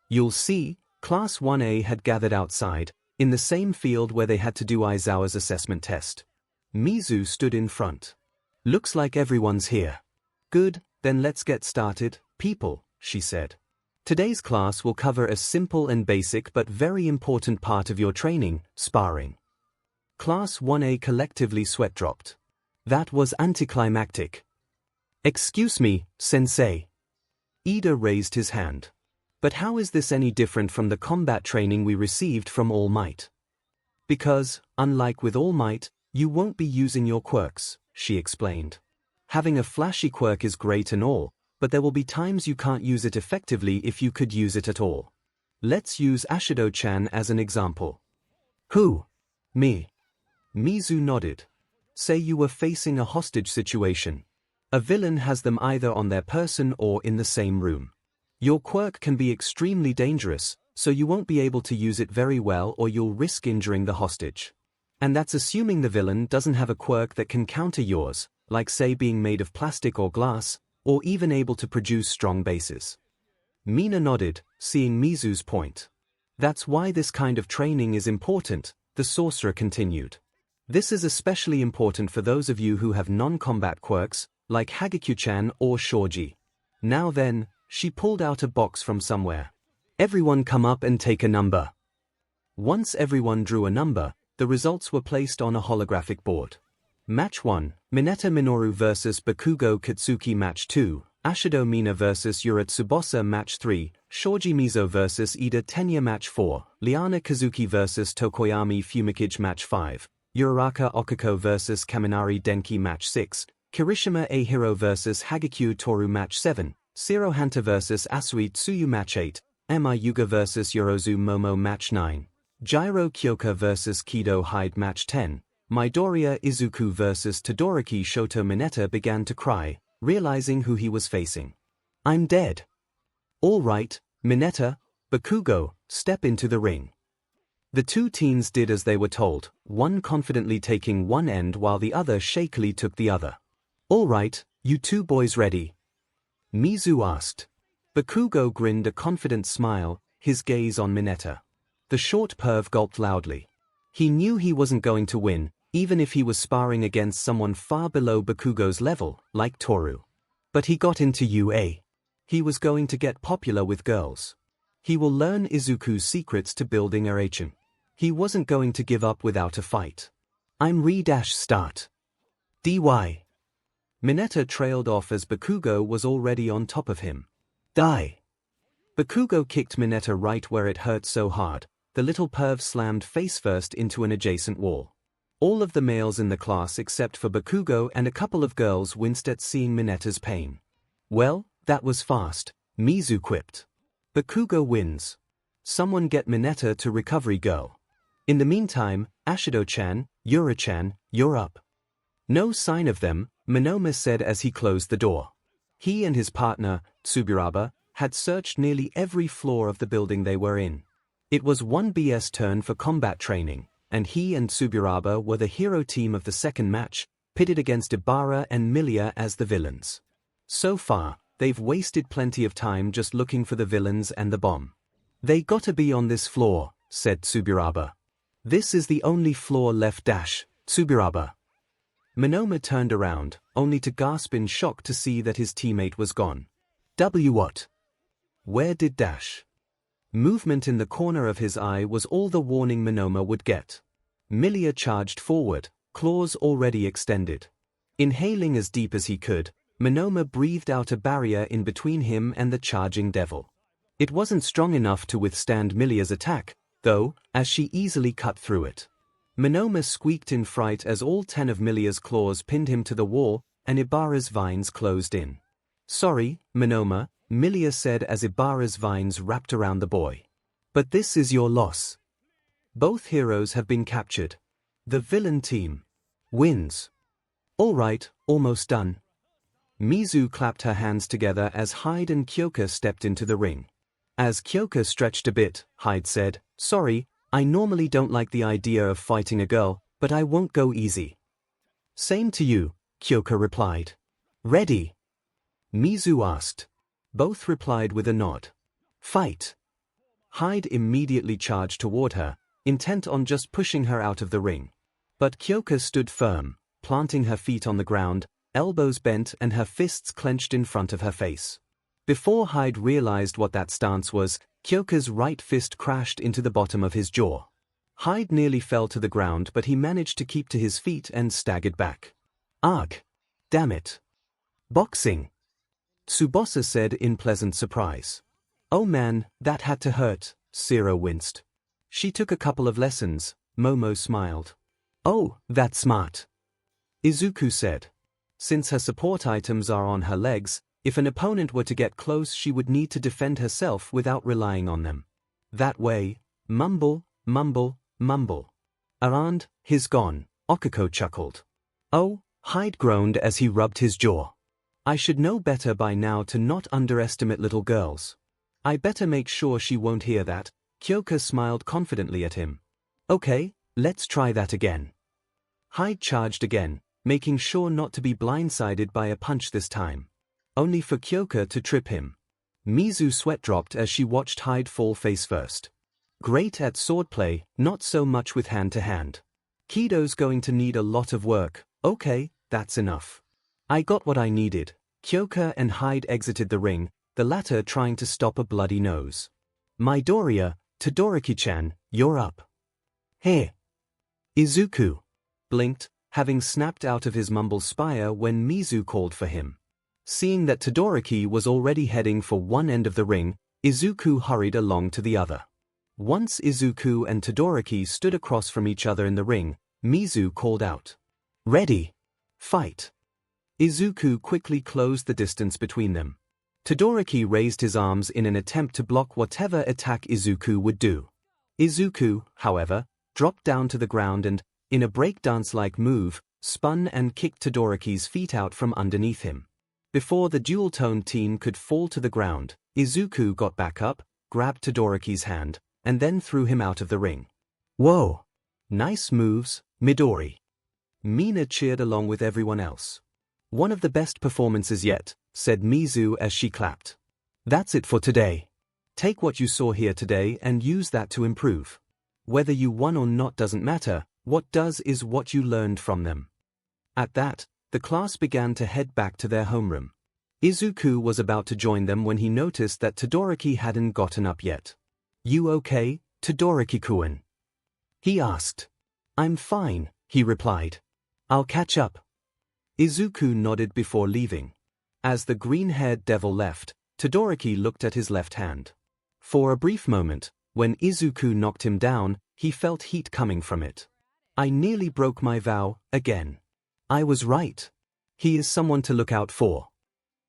You'll see, Class 1A had gathered outside, in the same field where they had to do Aizawa's assessment test. Mizu stood in front. Looks like everyone's here. Good, then let's get started, people, she said. Today's class will cover a simple and basic but very important part of your training, sparring. Class 1A collectively sweat dropped. That was anticlimactic. Excuse me, sensei. Ida raised his hand. But how is this any different from the combat training we received from All Might? Because, unlike with All Might, you won't be using your quirks, she explained. Having a flashy quirk is great and all, but there will be times you can't use it effectively if you could use it at all. Let's use Ashido-chan as an example. Who? Me. Mizu nodded. Say you were facing a hostage situation. A villain has them either on their person or in the same room. Your quirk can be extremely dangerous, so you won't be able to use it very well or you'll risk injuring the hostage. And that's assuming the villain doesn't have a quirk that can counter yours, like say being made of plastic or glass, or even able to produce strong bases. Mina nodded, seeing Mizu's point. That's why this kind of training is important, the sorcerer continued. This is especially important for those of you who have non-combat quirks, like Hagekyu-chan or Shoji. Now then, she pulled out a box from somewhere. Everyone come up and take a number. Once everyone drew a number, the results were placed on a holographic board. Match 1, Mineta Minoru vs Bakugo Katsuki. Match 2, Ashido Mina vs Yura Tsubasa. Match 3, Shoji Mizo vs Ida Tenya. Match 4, Liana Kazuki vs Tokoyami Fumikage. Match 5, Uraraka Okiko vs Kaminari Denki. Match 6, Kirishima Ahiro vs Hagekyu Toru. Match 7, Zero Hanta vs Asui Tsuyu. Match 8, Emi Yuga vs Yorozu Momo. Match 9, Jiro Kyoka vs Kido Hyde. Match 10, Midoriya Izuku vs Todoroki. Shoto Mineta began to cry, realizing who he was facing. I'm dead. All right, Mineta, Bakugo, step into the ring. The two teens did as they were told, one confidently taking one end while the other shakily took the other. All right, you two boys ready? Mizu asked. Bakugo grinned a confident smile, his gaze on Mineta. The short perv gulped loudly. He knew he wasn't going to win, even if he was sparring against someone far below Bakugo's level, like Toru. But he got into UA. He was going to get popular with girls. He will learn Izuku's secrets to building 𝐻𝐻𝐻. He wasn't going to give up without a fight. I'm re-start. DY. Mineta trailed off as Bakugo was already on top of him. Die. Bakugo kicked Mineta right where it hurt so hard, the little perv slammed face first into an adjacent wall. All of the males in the class except for Bakugo and a couple of girls winced at seeing Mineta's pain. Well, that was fast, Mizu quipped. Bakugo wins. Someone get Mineta to recovery girl. In the meantime, Ashido-chan, Yura-chan, you're up. No sign of them, Monoma said as he closed the door. He and his partner, Tsuburaba, had searched nearly every floor of the building they were in. It was 1B's turn for combat training, and he and Tsuburaba were the hero team of the second match, pitted against Ibara and Milia as the villains. So far, they've wasted plenty of time just looking for the villains and the bomb. They gotta be on this floor, said Tsuburaba. This is the only floor left Tsuburaba. Monoma turned around, only to gasp in shock to see that his teammate was gone. What? Where did Movement in the corner of his eye was all the warning Monoma would get. Milia charged forward, claws already extended. Inhaling as deep as he could, Monoma breathed out a barrier in between him and the charging devil. It wasn't strong enough to withstand Milia's attack, though, as she easily cut through it. Monoma squeaked in fright as all 10 of Milia's claws pinned him to the wall and Ibara's vines closed in. Sorry, Monoma, Milia said as Ibara's vines wrapped around the boy. But this is your loss. Both heroes have been captured. The villain team wins. All right, almost done. Mizu clapped her hands together as Hyde and Kyoka stepped into the ring. As Kyoka stretched a bit, Hyde said, Sorry, I normally don't like the idea of fighting a girl, but I won't go easy. Same to you, Kyoka replied. Ready? Mizu asked. Both replied with a nod. Fight. Hyde immediately charged toward her, intent on just pushing her out of the ring. But Kyoka stood firm, planting her feet on the ground, elbows bent and her fists clenched in front of her face. Before Hyde realized what that stance was, Kyoka's right fist crashed into the bottom of his jaw. Hyde nearly fell to the ground, but he managed to keep to his feet and staggered back. Ugh! Damn it! Boxing! Tsubasa said in pleasant surprise. Oh man, that had to hurt, Sero winced. She took a couple of lessons, Momo smiled. Oh, that's smart. Izuku said. Since her support items are on her legs, if an opponent were to get close she would need to defend herself without relying on them. That way, mumble, mumble, mumble. And he's gone, Okiko chuckled. Oh, Hyde groaned as he rubbed his jaw. I should know better by now to not underestimate little girls. I better make sure she won't hear that, Kyoka smiled confidently at him. Okay, let's try that again. Hyde charged again, making sure not to be blindsided by a punch this time. Only for Kyoka to trip him. Mizu sweat dropped as she watched Hyde fall face first. Great at swordplay, not so much with hand-to-hand. Kido's going to need a lot of work. Okay, that's enough. I got what I needed. Kyoka and Hyde exited the ring, the latter trying to stop a bloody nose. Midoriya, Todoroki-chan, you're up. Hey. Izuku blinked, having snapped out of his mumble spire when Mizu called for him. Seeing that Todoroki was already heading for one end of the ring, Izuku hurried along to the other. Once Izuku and Todoroki stood across from each other in the ring, Mizu called out. Ready. Fight. Izuku quickly closed the distance between them. Todoroki raised his arms in an attempt to block whatever attack Izuku would do. Izuku, however, dropped down to the ground and, in a breakdance-like move, spun and kicked Todoroki's feet out from underneath him. Before the dual-tone teen could fall to the ground, Izuku got back up, grabbed Todoroki's hand, and then threw him out of the ring. Whoa! Nice moves, Midori. Mina cheered along with everyone else. One of the best performances yet, said Mizu as she clapped. That's it for today. Take what you saw here today and use that to improve. Whether you won or not doesn't matter, What does is what you learned from them. At that, the class began to head back to their homeroom. Izuku was about to join them when he noticed that Todoroki hadn't gotten up yet. "You okay, Todoroki-kun?" he asked. "I'm fine," he replied. "I'll catch up." Izuku nodded before leaving. As the green-haired devil left, Todoroki looked at his left hand. For a brief moment, when Izuku knocked him down, he felt heat coming from it. "I nearly broke my vow, again. I was right. He is someone to look out for."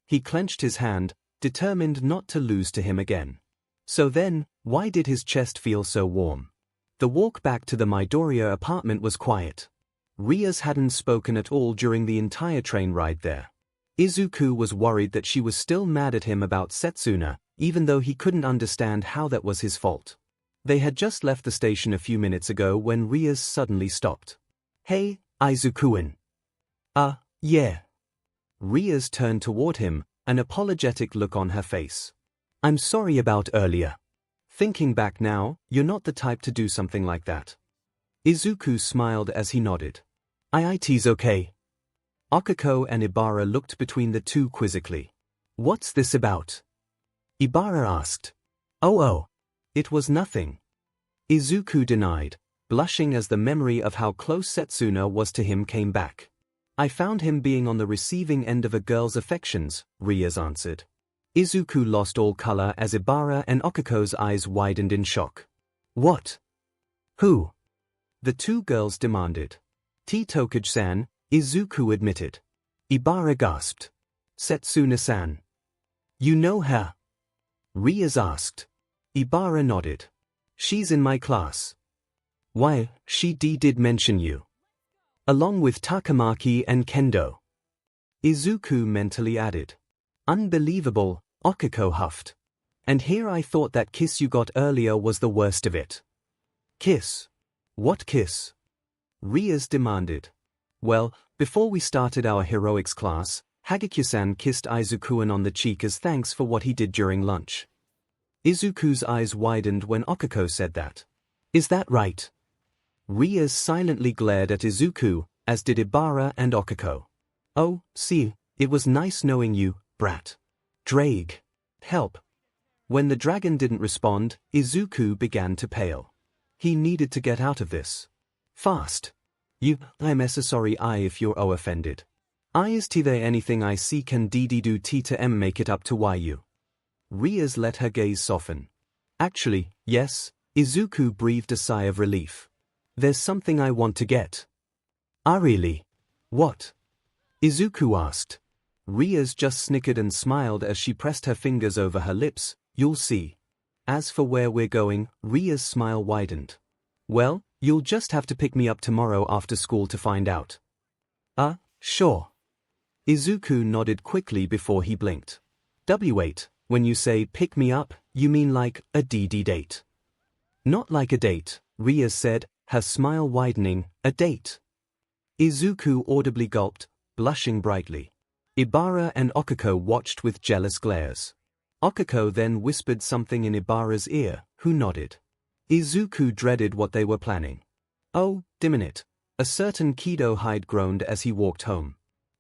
He clenched his hand, determined not to lose to him again. So then, why did his chest feel so warm? The walk back to the Midoriya apartment was quiet. Rias hadn't spoken at all during the entire train ride there. Izuku was worried that she was still mad at him about Setsuna, even though he couldn't understand how that was his fault. They had just left the station a few minutes ago when Rias suddenly stopped. "Hey, Izuku-kun." Yeah." Rias turned toward him, an apologetic look on her face. "I'm sorry about earlier. Thinking back now, you're not the type to do something like that." Izuku smiled as he nodded. "It's okay." Okiko and Ibara looked between the two quizzically. "What's this about?" Ibara asked. Oh, it was nothing." Izuku denied, blushing as the memory of how close Setsuna was to him came back. "I found him being on the receiving end of a girl's affections," Rias answered. Izuku lost all color as Ibara and Okiko's eyes widened in shock. "What? Who?" the two girls demanded. "Tokage-san," Izuku admitted. Ibara gasped. "Setsuna-san. You know her?" Rias asked. Ibara nodded. "She's in my class." "Why, she did mention you. Along with Takamaki and Kendo." Izuku mentally added. "Unbelievable," Okiko huffed. "And here I thought that kiss you got earlier was the worst of it." "Kiss? What kiss?" Rias demanded. "Well, before we started our heroics class, Hagekyo-san kissed Izuku-kun on the cheek as thanks for what he did during lunch." Izuku's eyes widened when Okiko said that. "Is that right?" Rias silently glared at Izuku, as did Ibara and Okiko. "Oh, see, it was nice knowing you, brat. Drake. Help." When the dragon didn't respond, Izuku began to pale. He needed to get out of this. Fast. "I'm so sorry if you're offended. Is there anything I see can do to make it up to you?" Rias let her gaze soften. "Actually, yes." Izuku breathed a sigh of relief. "There's something I want to get." Really? What?" Izuku asked. Rias just snickered and smiled as she pressed her fingers over her lips. "You'll see." As for where we're going, Ria's smile widened. "Well, you'll just have to pick me up tomorrow after school to find out." Sure." Izuku nodded quickly before he blinked. "Wait, when you say pick me up, you mean like a date?" "Not like a date," Rias said, her smile widening. "A date." Izuku audibly gulped, blushing brightly. Ibara and Okiko watched with jealous glares. Okiko then whispered something in Ibara's ear, who nodded. Izuku dreaded what they were planning. "Oh, dimn it," a certain 𝐒𝐫𝐽 groaned as he walked home.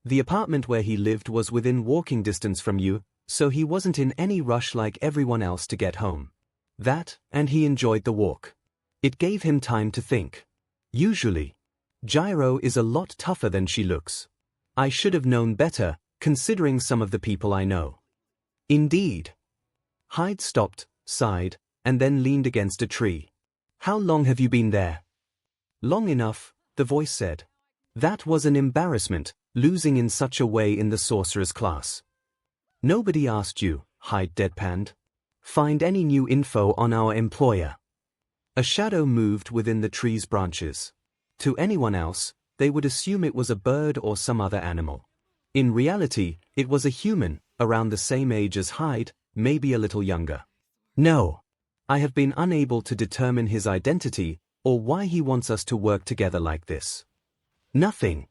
The apartment where he lived was within walking distance from you, so he wasn't in any rush like everyone else to get home. That, and he enjoyed the walk. It gave him time to think. Usually, Gyro is a lot tougher than she looks. I should have known better, considering some of the people I know. Indeed. Hyde stopped, sighed, and then leaned against a tree. "How long have you been there?" "Long enough," the voice said. That was an embarrassment, losing in such a way in the sorcerer's class. "Nobody asked you," Hyde deadpanned. "Find any new info on our employer?" A shadow moved within the tree's branches. To anyone else, they would assume it was a bird or some other animal. In reality, it was a human, around the same age as Hyde, maybe a little younger. "No. I have been unable to determine his identity, or why he wants us to work together like this." "Nothing.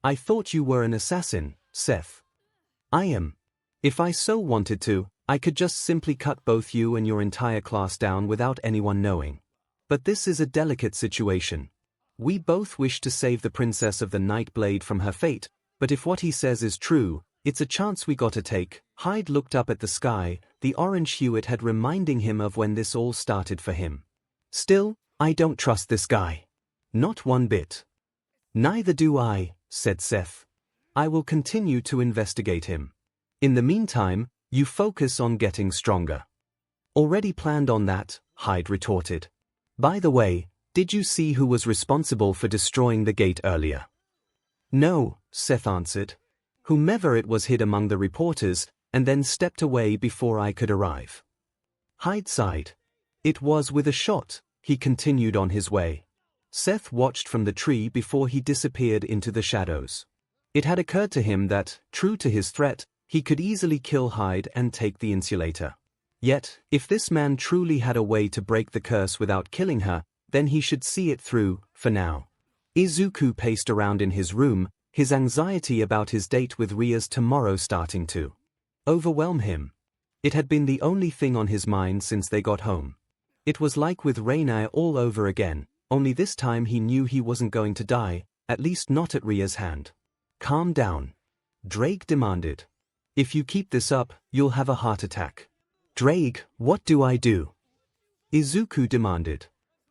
I thought you were an assassin, Seth." "I am. If I so wanted to, I could just simply cut both you and your entire class down without anyone knowing. But this is a delicate situation. We both wish to save the princess of the Night Blade from her fate, but if what he says is true, it's a chance we gotta take. Hyde looked up at the sky, the orange hue it had reminding him of when this all started for him. Still, I don't trust this guy. Not one bit. Neither do I, said Seth. I will continue to investigate him. In the meantime, you focus on getting stronger. Already planned on that, Hyde retorted. By the way, did you see who was responsible for destroying the gate earlier? No, Seth answered. Whomever it was hid among the reporters, and then stepped away before I could arrive. Hyde sighed. It was with a shot, he continued on his way. Seth watched from the tree before he disappeared into the shadows. It had occurred to him that, true to his threat, he could easily kill Hyde and take the insulator. Yet, if this man truly had a way to break the curse without killing her, then he should see it through, for now. Izuku paced around in his room, his anxiety about his date with Ria's tomorrow starting to overwhelm him. It had been the only thing on his mind since they got home. It was like with Reina all over again, only this time he knew he wasn't going to die, at least not at Ria's hand. Calm down. Drake demanded. If you keep this up, you'll have a heart attack. Drake, what do I do? Izuku demanded.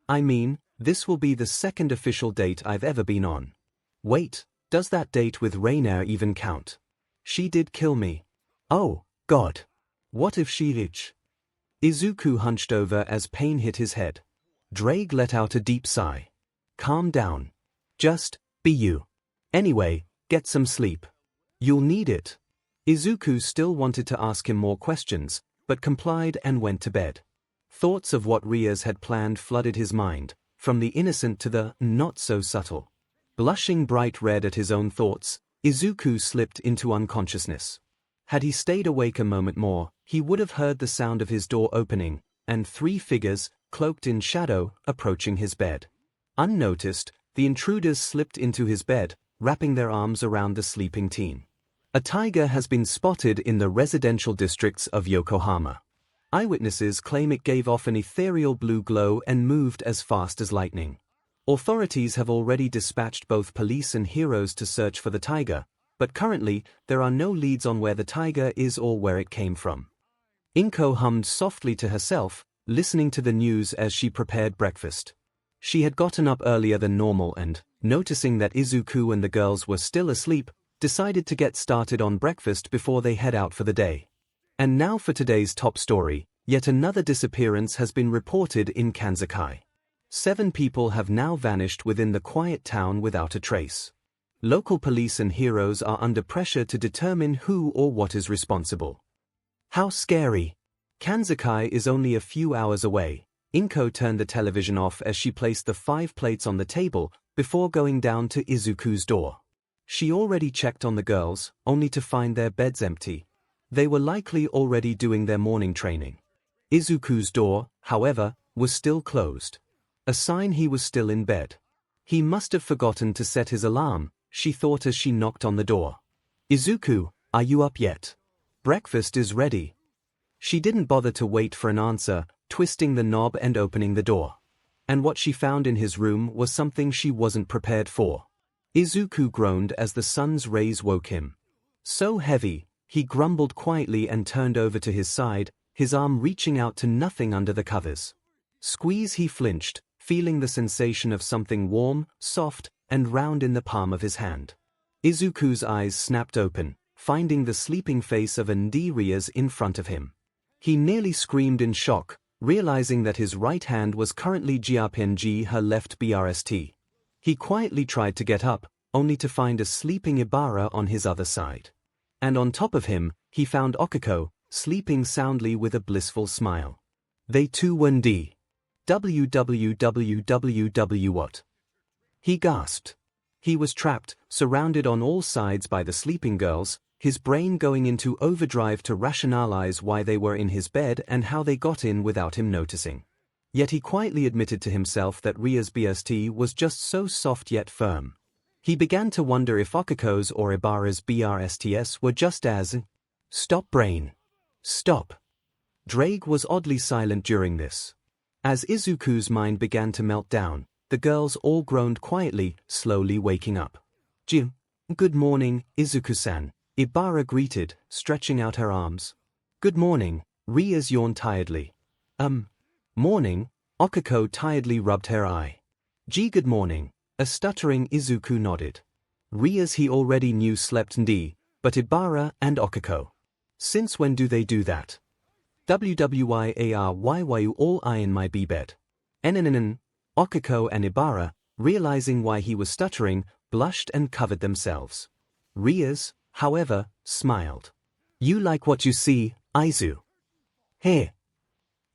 I mean, this will be the second official date I've ever been on. Wait, does that date with Reina even count? She did kill me. Oh, God. What if she itch? Izuku hunched over as pain hit his head. Drake let out a deep sigh. Calm down. Just be you. Anyway, get some sleep. You'll need it. Izuku still wanted to ask him more questions, but complied and went to bed. Thoughts of what Rias had planned flooded his mind, from the innocent to the not-so-subtle. Blushing bright red at his own thoughts, Izuku slipped into unconsciousness. Had he stayed awake a moment more, he would have heard the sound of his door opening, and 3 figures, cloaked in shadow, approaching his bed. Unnoticed, the intruders slipped into his bed, wrapping their arms around the sleeping teen. A tiger has been spotted in the residential districts of Yokohama. Eyewitnesses claim it gave off an ethereal blue glow and moved as fast as lightning. Authorities have already dispatched both police and heroes to search for the tiger, but currently, there are no leads on where the tiger is or where it came from. Inko hummed softly to herself, listening to the news as she prepared breakfast. She had gotten up earlier than normal and, noticing that Izuku and the girls were still asleep, decided to get started on breakfast before they head out for the day. And now for today's top story, yet another disappearance has been reported in Kanzakai. 7 people have now vanished within the quiet town without a trace. Local police and heroes are under pressure to determine who or what is responsible. How scary! Kanzakai is only a few hours away. Inko turned the television off as she placed the 5 plates on the table before going down to Izuku's door. She already checked on the girls, only to find their beds empty. They were likely already doing their morning training. Izuku's door, however, was still closed. A sign he was still in bed. He must have forgotten to set his alarm, she thought as she knocked on the door. Izuku, are you up yet? Breakfast is ready. She didn't bother to wait for an answer, twisting the knob and opening the door. And what she found in his room was something she wasn't prepared for. Izuku groaned as the sun's rays woke him. So heavy, he grumbled quietly and turned over to his side, his arm reaching out to nothing under the covers. Squeeze, he flinched, feeling the sensation of something warm, soft, and round in the palm of his hand. Izuku's eyes snapped open, finding the sleeping face of Rias in front of him. He nearly screamed in shock, realizing that his right hand was currently GRPNG, her left BRST. He quietly tried to get up, only to find a sleeping Ibara on his other side. And on top of him, he found Okiko, sleeping soundly with a blissful smile. They too were what? He gasped. He was trapped, surrounded on all sides by the sleeping girls, his brain going into overdrive to rationalize why they were in his bed and how they got in without him noticing. Yet he quietly admitted to himself that Ria's BST was just so soft yet firm. He began to wonder if Okiko's or Ibara's BRSTS were just as... Stop, brain. Stop. Drake was oddly silent during this. As Izuku's mind began to melt down, The girls all groaned quietly, slowly waking up. Good morning, Izuku-san, Ibara greeted, stretching out her arms. Good morning, Rias yawned tiredly. Morning, Okiko tiredly rubbed her eye. Good morning, a stuttering Izuku nodded. Rias he already knew slept but Ibara and Okiko. Since when do they do that? WWYARYYU all I in my bed. Okiko and Ibara, realizing why he was stuttering, blushed and covered themselves. Rias, however, smiled. You like what you see, Aizu? Hey.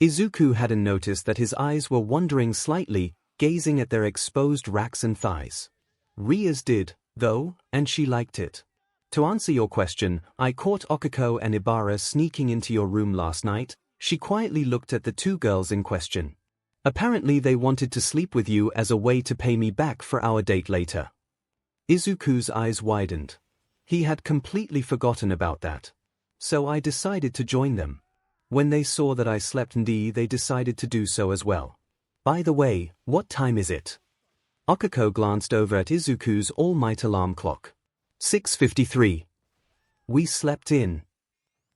Izuku hadn't noticed that his eyes were wandering slightly, gazing at their exposed racks and thighs. Rias did, though, and she liked it. To answer your question, I caught Okiko and Ibara sneaking into your room last night. She quietly looked at the two girls in question. Apparently they wanted to sleep with you as a way to pay me back for our date later. Izuku's eyes widened. He had completely forgotten about that. So I decided to join them. When they saw that I slept they decided to do so as well. By the way, what time is it? Okiko glanced over at Izuku's all-night alarm clock. 6:53. We slept in.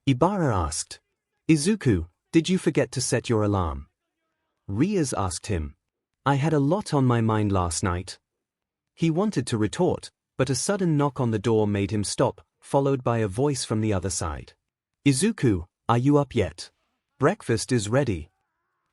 Ibara asked. Izuku, did you forget to set your alarm? Rias asked him. I had a lot on my mind last night. He wanted to retort, but a sudden knock on the door made him stop, followed by a voice from the other side. Izuku, are you up yet? Breakfast is ready.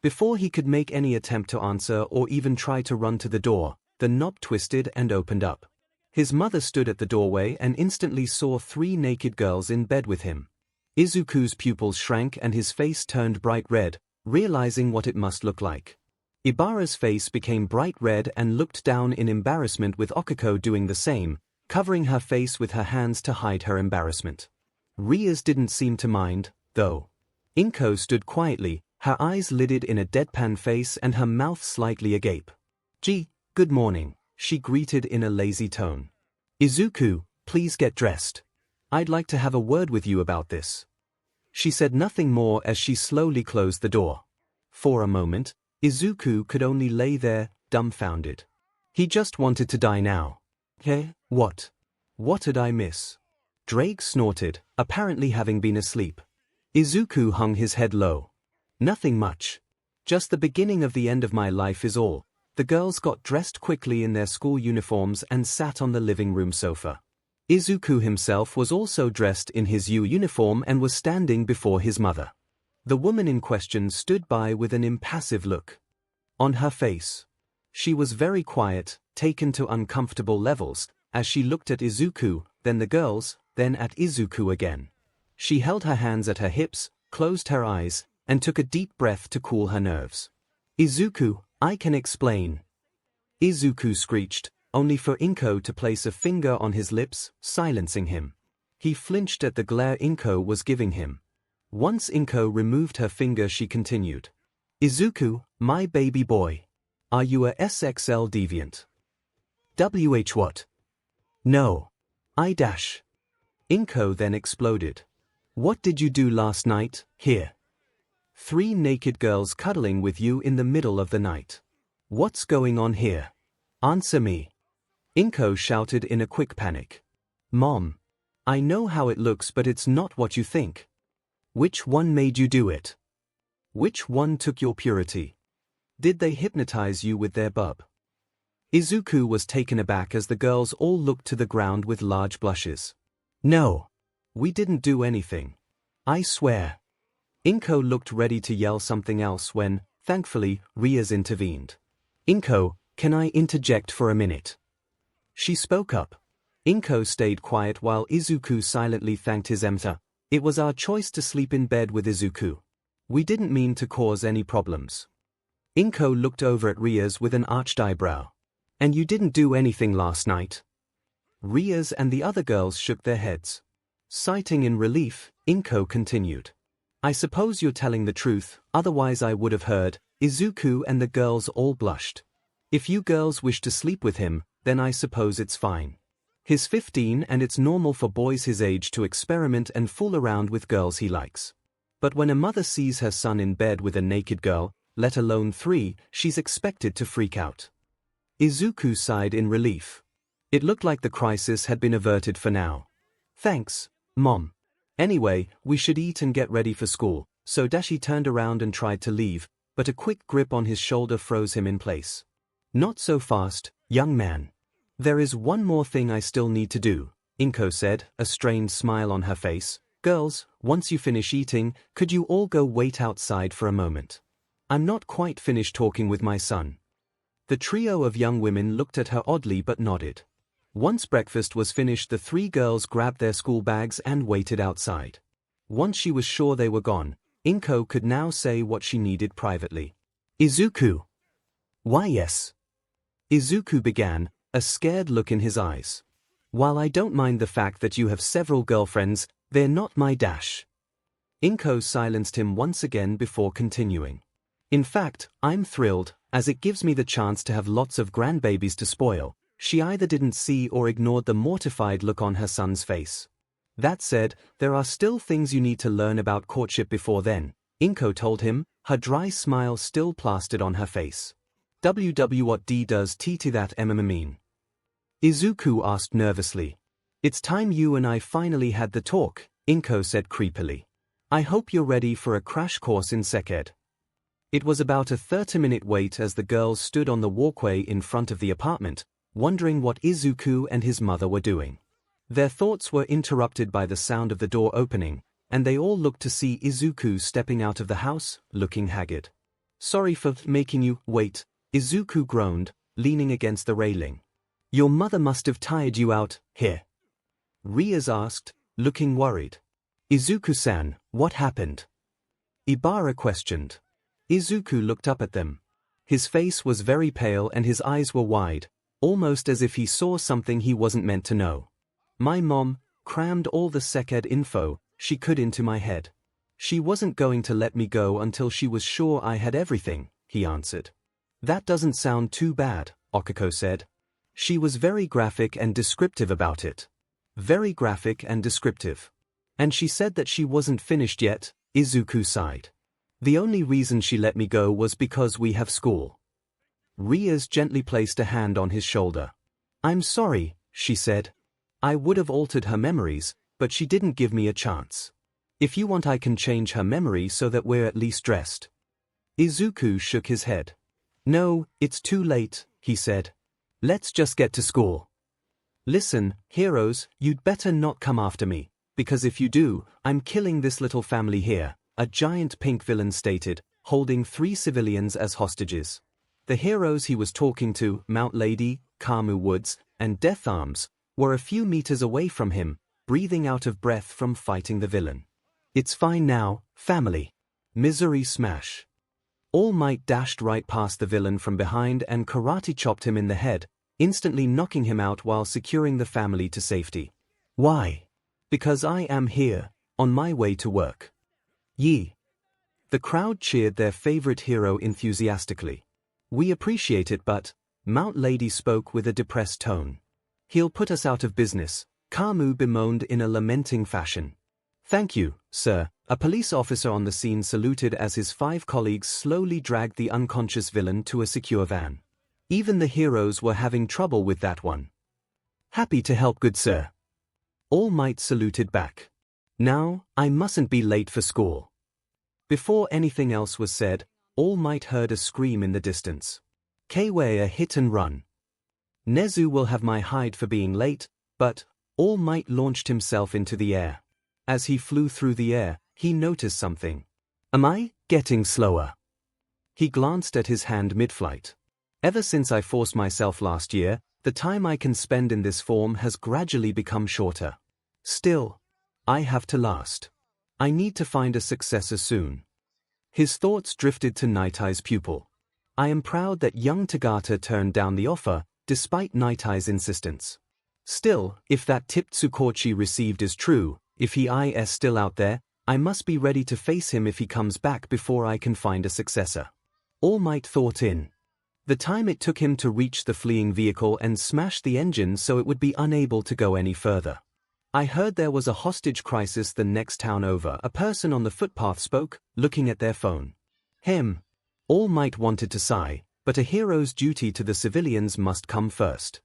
Before he could make any attempt to answer or even try to run to the door, the knob twisted and opened up. His mother stood at the doorway and instantly saw 3 naked girls in bed with him. Izuku's pupils shrank and his face turned bright red, realizing what it must look like. Ibara's face became bright red and looked down in embarrassment, with Okiko doing the same, covering her face with her hands to hide her embarrassment. Rias didn't seem to mind, though. 𝐿𝐭 stood quietly, her eyes lidded in a deadpan face and her mouth slightly agape. Good morning, she greeted in a lazy tone. Izuku, please get dressed. I'd like to have a word with you about this. She said nothing more as she slowly closed the door. For a moment, Izuku could only lay there, dumbfounded. He just wanted to die now. Hey, what? What did I miss? Drake snorted, apparently having been asleep. Izuku hung his head low. Nothing much. Just the beginning of the end of my life is all. The girls got dressed quickly in their school uniforms and sat on the living room sofa. Izuku himself was also dressed in his uniform and was standing before his mother. The woman in question stood by with an impassive look on her face. She was very quiet, taken to uncomfortable levels, as she looked at Izuku, then the girls, then at Izuku again. She held her hands at her hips, closed her eyes, and took a deep breath to cool her nerves. Izuku, I can explain. Izuku screeched, only for 𝐿𝐭 to place a finger on his lips, silencing him. He flinched at the glare 𝐿𝐭 was giving him. Once 𝐿𝐭 removed her finger, she continued. Izuku, my baby boy. Are you a SXL deviant? What? No. 𝐿𝐭 then exploded. What did you do last night, here? 3 naked girls cuddling with you in the middle of the night. What's going on here? Answer me. 𝐿𝐭 shouted in a quick panic. Mom. I know how it looks, but it's not what you think. Which one made you do it? Which one took your purity? Did they hypnotize you with their bub? Izuku was taken aback as the girls all looked to the ground with large blushes. No. We didn't do anything. I swear. 𝐿𝐭 looked ready to yell something else when, thankfully, Rias intervened. 𝐿𝐭, can I interject for a minute? She spoke up. 𝐿𝐭 stayed quiet while Izuku silently thanked his Emta. It was our choice to sleep in bed with Izuku. We didn't mean to cause any problems. 𝐿𝐭 looked over at Rias with an arched eyebrow. And you didn't do anything last night? Rias and the other girls shook their heads. Sighing in relief, 𝐿𝐭 continued. I suppose you're telling the truth, otherwise I would have heard. Izuku and the girls all blushed. If you girls wish to sleep with him, then I suppose it's fine. He's 15 and it's normal for boys his age to experiment and fool around with girls he likes. But when a mother sees her son in bed with a naked girl, let alone 3, she's expected to freak out. 𝐒𝐭𝐚𝐲 sighed in relief. It looked like the crisis had been averted for now. Thanks, Mom. Anyway, we should eat and get ready for school. So Dashi turned around and tried to leave, but a quick grip on his shoulder froze him in place. Not so fast, young man. There is one more thing I still need to do, 𝐭𝐴 said, a strained smile on her face. Girls, once you finish eating, could you all go wait outside for a moment? I'm not quite finished talking with my son. The trio of young women looked at her oddly but nodded. Once breakfast was finished, the three girls grabbed their school bags and waited outside. Once she was sure they were gone, 𝐭𝐴 could now say what she needed privately. 𝐒𝐿. Why yes. 𝐒𝐿 began, a scared look in his eyes. While I don't mind the fact that you have several girlfriends, they're not my dash. 𝐭𝐴 silenced him once again before continuing. In fact, I'm thrilled, as it gives me the chance to have lots of grandbabies to spoil. She either didn't see or ignored the mortified look on her son's face. That said, there are still things you need to learn about courtship before then, 𝐭𝐴 told him, her dry smile still plastered on her face. What does that mean? 𝐒𝐿 asked nervously. It's time you and I finally had the talk, 𝐭𝐴 said creepily. I hope you're ready for a crash course in sex ed. It was about a 30-minute wait as the girls stood on the walkway in front of the apartment, wondering what 𝐒𝐿 and his mother were doing. Their thoughts were interrupted by the sound of the door opening, and they all looked to see 𝐒𝐿 stepping out of the house, looking haggard. Sorry for making you wait, 𝐒𝐿 groaned, leaning against the railing. Your mother must have tired you out, here. Riaz asked, looking worried. 𝐒𝐿-san, what happened? Ibarra questioned. 𝐒𝐿 looked up at them. His face was very pale and his eyes were wide, almost as if he saw something he wasn't meant to know. My mom crammed all the sex ed info she could into my head. She wasn't going to let me go until she was sure I had everything, he answered. That doesn't sound too bad, 𝐒𝐿 said. She was very graphic and descriptive about it. Very graphic and descriptive. And she said that she wasn't finished yet, 𝐒𝐿 sighed. The only reason she let me go was because we have school. Riaz gently placed a hand on his shoulder. I'm sorry, she said. I would have altered her memories, but she didn't give me a chance. If you want I can change her memory so that we're at least dressed. 𝐒𝐿 shook his head. No, it's too late, he said. Let's just get to school. Listen, heroes, you'd better not come after me, because if you do, I'm killing this little family here, a giant pink villain stated, holding 3 civilians as hostages. The heroes he was talking to, Mount Lady, Kamu Woods, and Death Arms, were a few meters away from him, breathing out of breath from fighting the villain. It's fine now, family. Misery smash. All Might dashed right past the villain from behind and karate chopped him in the head, instantly knocking him out while securing the family to safety. Why? Because I am here, on my way to work. Yi. The crowd cheered their favorite hero enthusiastically. We appreciate it, but Mount Lady spoke with a depressed tone. He'll put us out of business, Kamu bemoaned in a lamenting fashion. Thank you, sir. A police officer on the scene saluted as his 5 colleagues slowly dragged the unconscious villain to a secure van. Even the heroes were having trouble with that one. Happy to help, good sir. All Might saluted back. Now, I mustn't be late for school. Before anything else was said, All Might heard a scream in the distance. 𝐒𝐲 hit and run. Nezu will have my hide for being late, but All Might launched himself into the air. As he flew through the air, he noticed something. Am I getting slower? He glanced at his hand mid-flight. Ever since I forced myself last year, the time I can spend in this form has gradually become shorter. Still, I have to last. I need to find a successor soon. His thoughts drifted to Night Eye's pupil. I am proud that young Tagata turned down the offer, despite Night Eye's insistence. Still, if that tip Tsukochi received is true, if he is still out there, I must be ready to face him if he comes back before I can find a successor. All Might thought in the time it took him to reach the fleeing vehicle and smash the engine so it would be unable to go any further. I heard there was a hostage crisis the next town over, a person on the footpath spoke, looking at their phone. All Might wanted to sigh, but a hero's duty to the civilians must come first.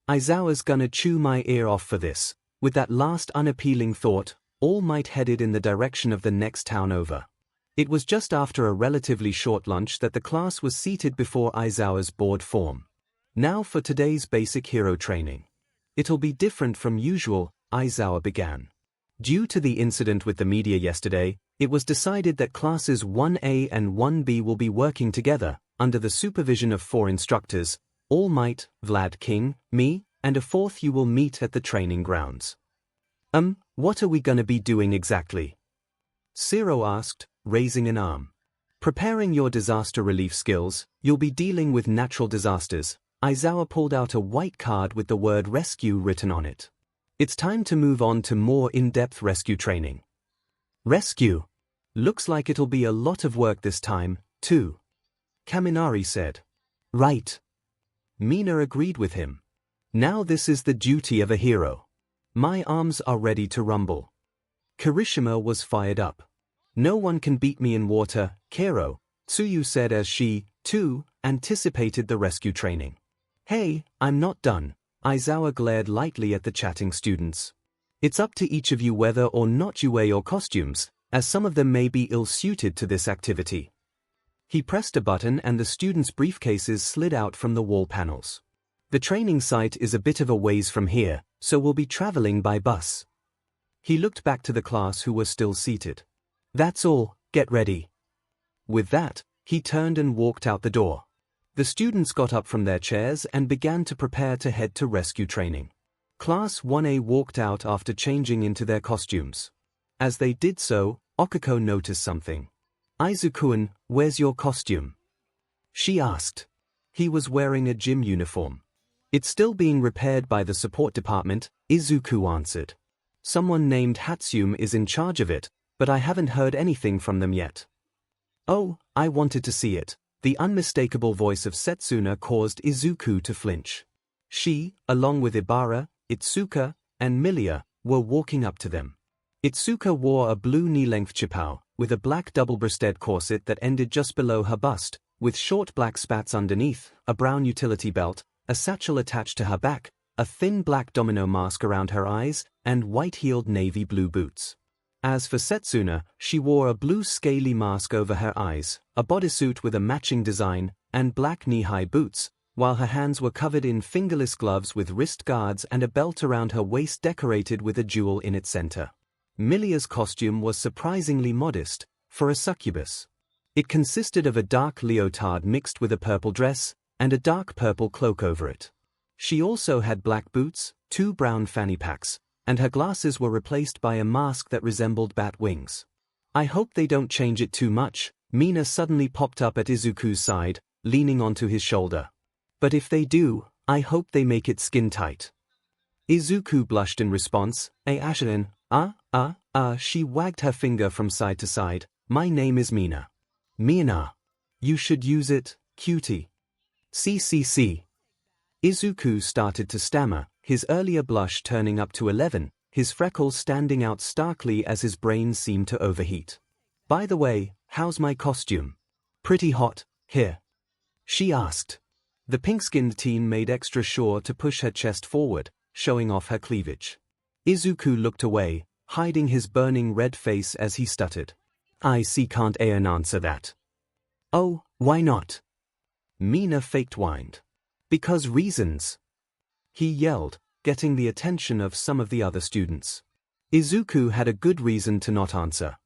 Aizawa's gonna chew my ear off for this. With that last unappealing thought, All Might headed in the direction of the next town over. It was just after a relatively short lunch that the class was seated before Aizawa's board form. Now for today's basic hero training. It'll be different from usual, Aizawa began. Due to the incident with the media yesterday, it was decided that classes 1A and 1B will be working together, under the supervision of 4 instructors, All Might, Vlad King, me, and a 4th you will meet at the training grounds. What are we gonna be doing exactly? Zero asked, raising an arm. Preparing your disaster relief skills, you'll be dealing with natural disasters. Aizawa pulled out a white card with the word rescue written on it. It's time to move on to more in-depth rescue training. Rescue? Looks like it'll be a lot of work this time, too. Kaminari said. Right. Mina agreed with him. Now this is the duty of a hero. My arms are ready to rumble. Kirishima was fired up. No one can beat me in water, Kero, Tsuyu said as she, too, anticipated the rescue training. Hey, I'm not done. Aizawa glared lightly at the chatting students. It's up to each of you whether or not you wear your costumes, as some of them may be ill-suited to this activity. He pressed a button and the students' briefcases slid out from the wall panels. The training site is a bit of a ways from here, so we'll be traveling by bus. He looked back to the class who were still seated. That's all, get ready. With that, he turned and walked out the door. The students got up from their chairs and began to prepare to head to rescue training. Class 1A walked out after changing into their costumes. As they did so, Okako noticed something. Aizu-kun, where's your costume? She asked. He was wearing a gym uniform. It's still being repaired by the support department, Izuku answered. Someone named Hatsum is in charge of it, but I haven't heard anything from them yet. Oh, I wanted to see it. The unmistakable voice of Setsuna caused Izuku to flinch. She, along with Ibara, Itsuka, and Milia, were walking up to them. Itsuka wore a blue knee-length chipao, with a black double-breasted corset that ended just below her bust, with short black spats underneath, a brown utility belt, a satchel attached to her back, a thin black domino mask around her eyes, and white-heeled navy blue boots. As for Setsuna, she wore a blue scaly mask over her eyes, a bodysuit with a matching design, and black knee-high boots, while her hands were covered in fingerless gloves with wrist guards and a belt around her waist decorated with a jewel in its center. Milia's costume was surprisingly modest, for a succubus. It consisted of a dark leotard mixed with a purple dress, and a dark purple cloak over it. She also had black boots, 2 brown fanny packs, and her glasses were replaced by a mask that resembled bat wings. I hope they don't change it too much. Mina suddenly popped up at Izuku's side, leaning onto his shoulder. But if they do, I hope they make it skin-tight. Izuku blushed in response. Ashirin, she wagged her finger from side to side. My name is Mina. Mina. You should use it, cutie. CCC. Izuku started to stammer, his earlier blush turning up to 11, his freckles standing out starkly as his brain seemed to overheat. By the way, how's my costume? Pretty hot, here? She asked. The pink-skinned teen made extra sure to push her chest forward, showing off her cleavage. Izuku looked away, hiding his burning red face as he stuttered. I can't answer that. Oh, why not? Mina faked whined. Because reasons. He yelled, getting the attention of some of the other students. Izuku had a good reason to not answer.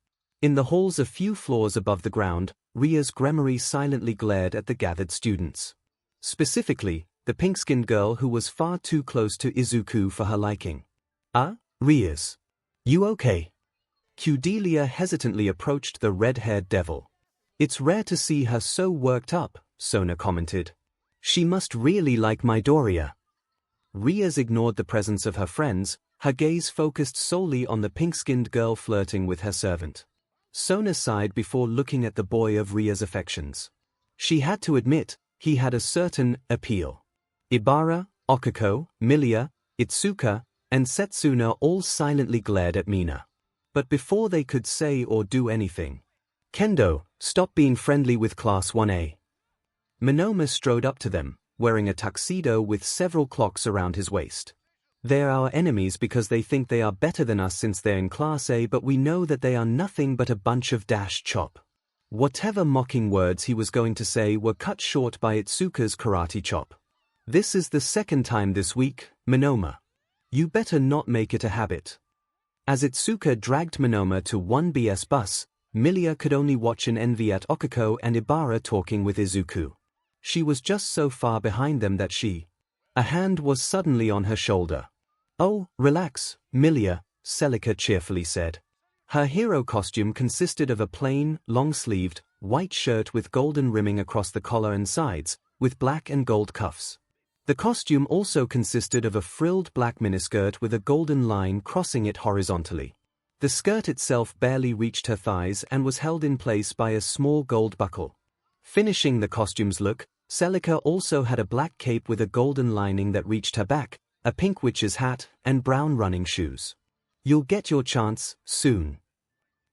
In the halls a few floors above the ground, Ria's gremmery silently glared at the gathered students. Specifically, the pink-skinned girl who was far too close to Izuku for her liking. Ria's. You okay? Cudelia hesitantly approached the red-haired devil. It's rare to see her so worked up, Sona commented. She must really like Midoriya. Ria's ignored the presence of her friends, her gaze focused solely on the pink-skinned girl flirting with her servant. Sona sighed before looking at the boy of Ria's affections. She had to admit, he had a certain appeal. Ibara, Okako, Milia, Itsuka, and Setsuna all silently glared at Mina. But before they could say or do anything, Kendo, stop being friendly with Class 1A. Monoma strode up to them, wearing a tuxedo with several clocks around his waist. They're our enemies because they think they are better than us since they're in Class A, but we know that they are nothing but a bunch of dash chop. Whatever mocking words he was going to say were cut short by Itsuka's karate chop. This is the second time this week, Monoma. You better not make it a habit. As Itsuka dragged Monoma to 1BS bus, Milia could only watch in envy at Okako and Ibara talking with Izuku. She was just so far behind them that a hand was suddenly on her shoulder. "Oh, relax, Milia," Celica cheerfully said. Her hero costume consisted of a plain, long-sleeved, white shirt with golden rimming across the collar and sides, with black and gold cuffs. The costume also consisted of a frilled black miniskirt with a golden line crossing it horizontally. The skirt itself barely reached her thighs and was held in place by a small gold buckle. Finishing the costume's look, Celica also had a black cape with a golden lining that reached her back, a pink witch's hat, and brown running shoes. "You'll get your chance, soon."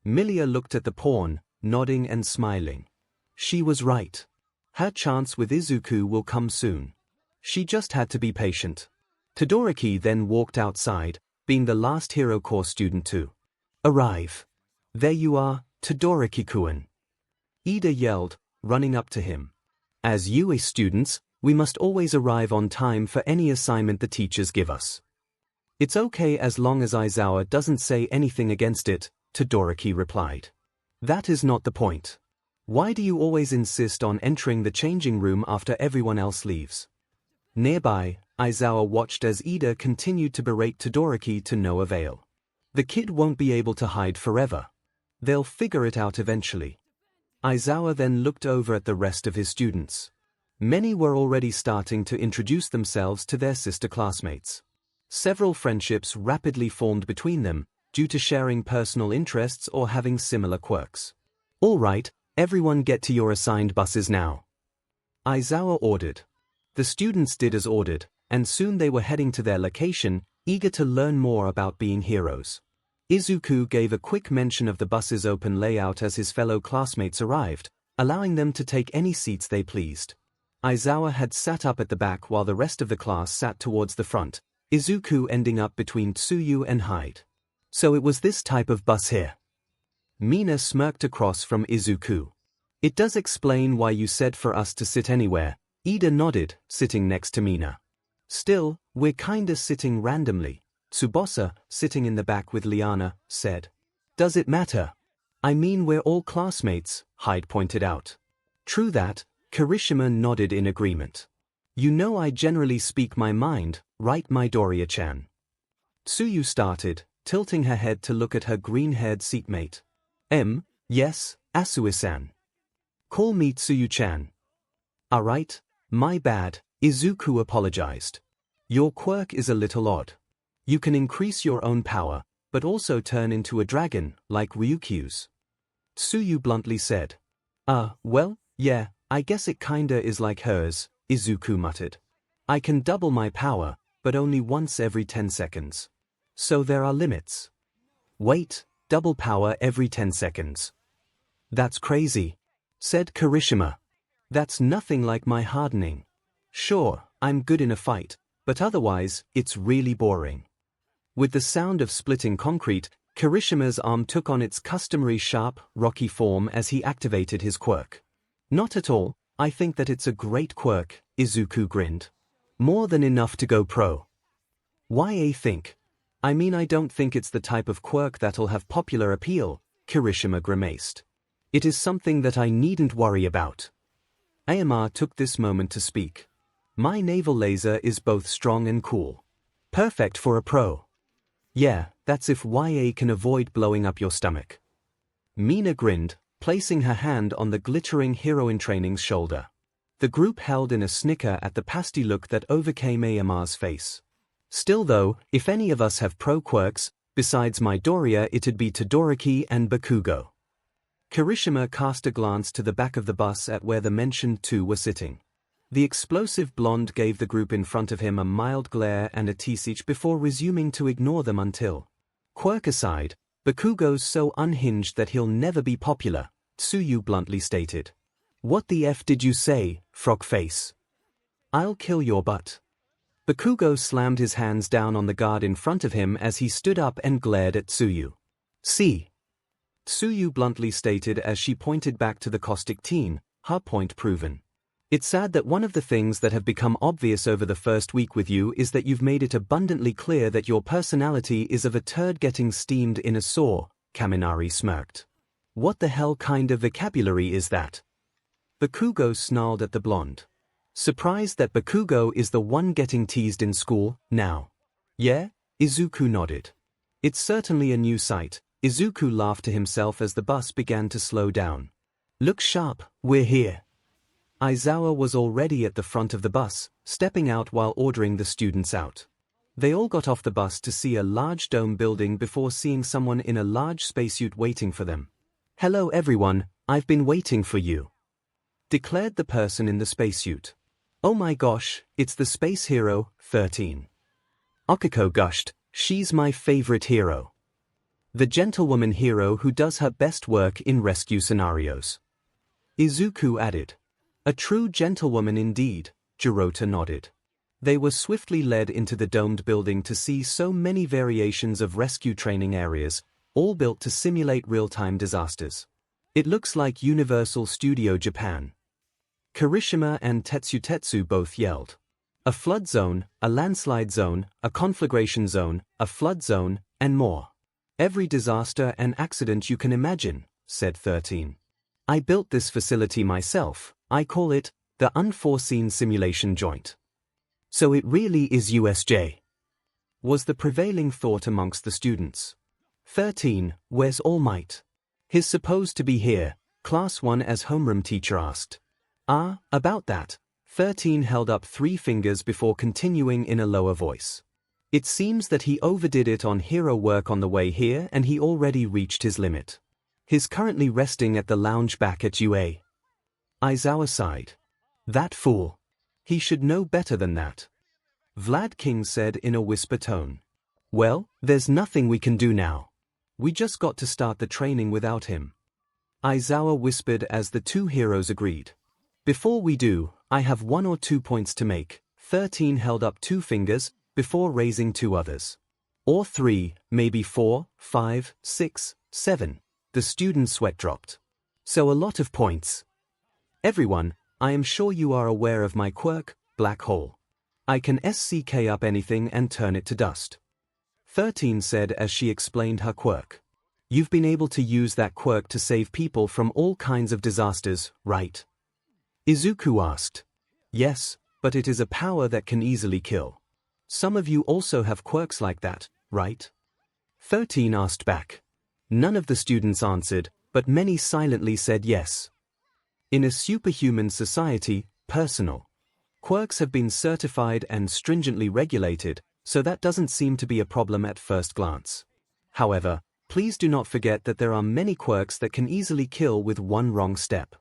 Milia looked at the pawn, nodding and smiling. She was right. Her chance with Izuku will come soon. She just had to be patient. Todoroki then walked outside, being the last Hero Corps student to arrive. "There you are, Todoroki-kun," Ida yelled, running up to him. "As UA students, we must always arrive on time for any assignment the teachers give us." "It's okay as long as Aizawa doesn't say anything against it," Todoroki replied. "That is not the point. Why do you always insist on entering the changing room after everyone else leaves?" Nearby, Aizawa watched as Ida continued to berate Todoroki to no avail. "The kid won't be able to hide forever. They'll figure it out eventually." Aizawa then looked over at the rest of his students. Many were already starting to introduce themselves to their sister classmates. Several friendships rapidly formed between them, due to sharing personal interests or having similar quirks. "All right, everyone get to your assigned buses now," Aizawa ordered. The students did as ordered, and soon they were heading to their location, eager to learn more about being heroes. Izuku gave a quick mention of the bus's open layout as his fellow classmates arrived, allowing them to take any seats they pleased. Aizawa had sat up at the back while the rest of the class sat towards the front, Izuku ending up between Tsuyu and Hyde. "So it was this type of bus here." Mina smirked across from Izuku. "It does explain why you said for us to sit anywhere." Ida nodded, sitting next to Mina. "Still, we're kinda sitting randomly," Tsubasa, sitting in the back with Liana, said. "Does it matter? I mean, we're all classmates," Hyde pointed out. "True that," Kirishima nodded in agreement. "You know I generally speak my mind, right, Midoriya-chan?" Tsuyu started, tilting her head to look at her green-haired seatmate. Yes, Asui-san. Call me Tsuyu-chan." "Alright, my bad," Izuku apologized. "Your quirk is a little odd. You can increase your own power, but also turn into a dragon, like Ryukyu's." Tsuyu bluntly said. Well, yeah, I guess it kinda is like hers," Izuku muttered. "I can double my power, but only once every 10 seconds. So there are limits." "Wait, double power every 10 seconds. That's crazy," said Kirishima. "That's nothing like my hardening. Sure, I'm good in a fight, but otherwise, it's really boring." With the sound of splitting concrete, Kirishima's arm took on its customary sharp, rocky form as he activated his quirk. "Not at all, I think that it's a great quirk," Izuku grinned. "More than enough to go pro." "Why think? I mean, I don't think it's the type of quirk that'll have popular appeal," Kirishima grimaced. "It is something that I needn't worry about." Ayama took this moment to speak. "My naval laser is both strong and cool. Perfect for a pro." "Yeah, that's if YA can avoid blowing up your stomach." Mina grinned, placing her hand on the glittering hero-in-training's shoulder. The group held in a snicker at the pasty look that overcame Ayama's face. "Still though, if any of us have pro quirks, besides Midoriya, it'd be Todoroki and Bakugo." Kirishima cast a glance to the back of the bus at where the mentioned two were sitting. The explosive blonde gave the group in front of him a mild glare and a tease each before resuming to ignore them until, "Quirk aside, Bakugo's so unhinged that he'll never be popular," Tsuyu bluntly stated. What the F did you say, frog face? I'll kill your butt. Bakugo slammed his hands down on the guard in front of him as he stood up and glared at Tsuyu. See? Tsuyu bluntly stated as she pointed back to the caustic teen, her point proven. It's sad that one of the things that have become obvious over the first week with you is that you've made it abundantly clear that your personality is of a turd getting steamed in a saw, Kaminari smirked. What the hell kind of vocabulary is that? Bakugo snarled at the blonde. Surprised that Bakugo is the one getting teased in school, now. Yeah? Izuku nodded. It's certainly a new sight. Izuku laughed to himself as the bus began to slow down. Look sharp, we're here. Aizawa was already at the front of the bus, stepping out while ordering the students out. They all got off the bus to see a large dome building before seeing someone in a large spacesuit waiting for them. Hello everyone, I've been waiting for you, declared the person in the spacesuit. Oh my gosh, it's the space hero, 13. Akiko gushed, she's my favorite hero. The gentlewoman hero who does her best work in rescue scenarios. Izuku added. A true gentlewoman indeed, Jirota nodded. They were swiftly led into the domed building to see so many variations of rescue training areas, all built to simulate real-time disasters. It looks like Universal Studio Japan. Kirishima and Tetsu both yelled. A flood zone, a landslide zone, a conflagration zone, a flood zone, and more. Every disaster and accident you can imagine, said 13. I built this facility myself. I call it the Unforeseen Simulation Joint. So it really is USJ, was the prevailing thought amongst the students. 13, where's All Might? He's supposed to be here, Class 1 as homeroom teacher asked. About that. 13 held up 3 fingers before continuing in a lower voice. It seems that he overdid it on hero work on the way here and he already reached his limit. He's currently resting at the lounge back at UA. Aizawa sighed. That fool. He should know better than that. Vlad King said in a whisper tone. Well, there's nothing we can do now. We just got to start the training without him. Aizawa whispered as the two heroes agreed. Before we do, I have 1 or 2 points to make. 13 held up 2 fingers, before raising 2 others. Or 3, maybe 4, 5, 6, 7. The student's sweat dropped. So a lot of points. Everyone, I am sure you are aware of my quirk, Black Hole. I can SCK up anything and turn it to dust. 13 said as she explained her quirk. You've been able to use that quirk to save people from all kinds of disasters, right? Izuku asked. Yes, but it is a power that can easily kill. Some of you also have quirks like that, right? 13 asked back. None of the students answered, but many silently said yes. In a superhuman society, personal quirks have been certified and stringently regulated, so that doesn't seem to be a problem at first glance. However, please do not forget that there are many quirks that can easily kill with one wrong step.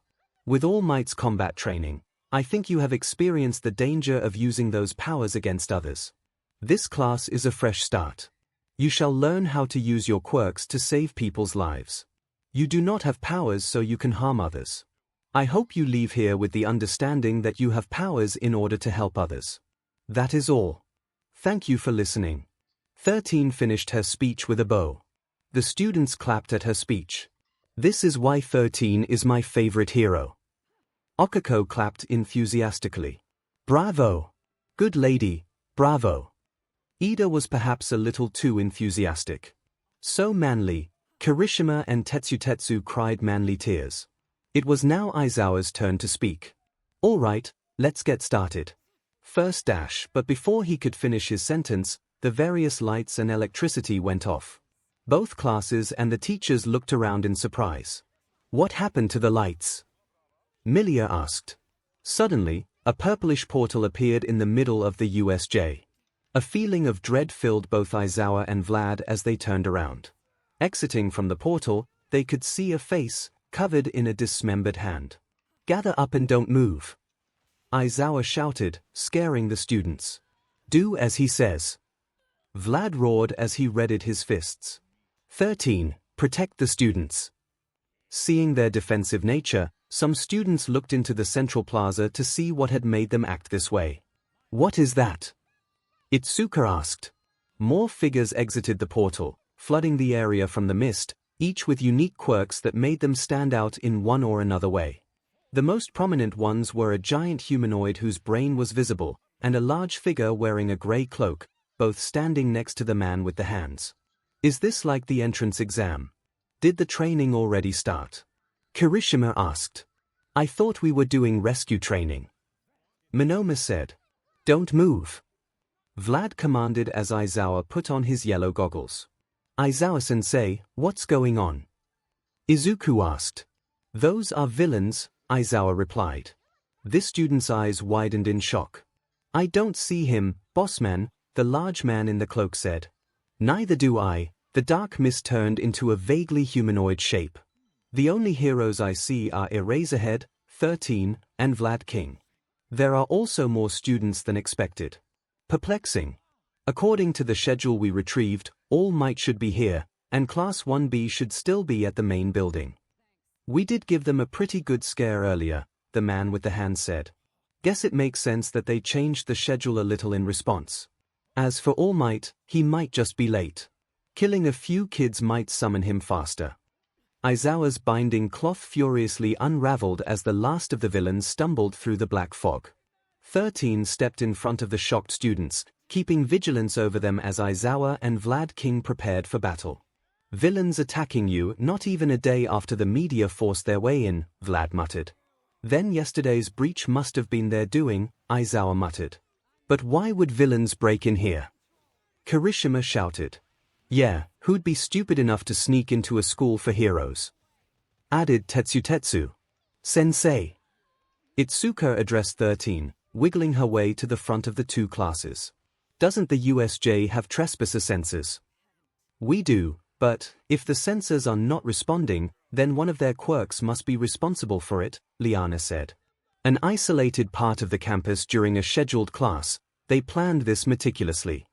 With All Might's combat training, I think you have experienced the danger of using those powers against others. This class is a fresh start. You shall learn how to use your quirks to save people's lives. You do not have powers so you can harm others. I hope you leave here with the understanding that you have powers in order to help others. That is all. Thank you for listening. 13 finished her speech with a bow. The students clapped at her speech. This is why 13 is my favorite hero. Akiko clapped enthusiastically. Bravo! Good lady, bravo! Ida was perhaps a little too enthusiastic. So manly, Kirishima and Tetsu cried manly tears. It was now Aizawa's turn to speak. All right, let's get started. First dash, but before he could finish his sentence, the various lights and electricity went off. Both classes and the teachers looked around in surprise. What happened to the lights? Milia asked. Suddenly, a purplish portal appeared in the middle of the USJ. A feeling of dread filled both Aizawa and Vlad as they turned around. Exiting from the portal, they could see a face, covered in a dismembered hand. Gather up and don't move. Aizawa shouted, scaring the students. Do as he says. Vlad roared as he readied his fists. 13. Protect the students. Seeing their defensive nature, Some students looked into the central plaza to see what had made them act this way. "What is that?" Itsuka asked. More figures exited the portal, flooding the area from the mist, each with unique quirks that made them stand out in one or another way. The most prominent ones were a giant humanoid whose brain was visible, and a large figure wearing a gray cloak, both standing next to the man with the hands. "Is this like the entrance exam? Did the training already start?" Kirishima asked. "I thought we were doing rescue training." Monoma said. "Don't move." Vlad commanded as Aizawa put on his yellow goggles. "Aizawa-sensei, what's going on?" Izuku asked. "Those are villains," Aizawa replied. This student's eyes widened in shock. "I don't see him, bossman," the large man in the cloak said. "Neither do I." The dark mist turned into a vaguely humanoid shape. "The only heroes I see are Eraserhead, 13, and Vlad King. There are also more students than expected. Perplexing. According to the schedule we retrieved, All Might should be here, and Class 1B should still be at the main building. We did give them a pretty good scare earlier," the man with the hand said. "Guess it makes sense that they changed the schedule a little in response. As for All Might, he might just be late. Killing a few kids might summon him faster." Aizawa's binding cloth furiously unraveled as the last of the villains stumbled through the black fog. 13 stepped in front of the shocked students, keeping vigilance over them as Aizawa and Vlad King prepared for battle. "Villains attacking you not even a day after the media forced their way in," Vlad muttered. "Then yesterday's breach must have been their doing," Aizawa muttered. "But why would villains break in here?" Kirishima shouted. "Yeah, who'd be stupid enough to sneak into a school for heroes?" Added Tetsu. "Sensei." Itsuka addressed 13, wiggling her way to the front of the two classes. "Doesn't the USJ have trespasser sensors?" "We do, but if the sensors are not responding, then one of their quirks must be responsible for it," Liana said. "An isolated part of the campus during a scheduled class, they planned this meticulously."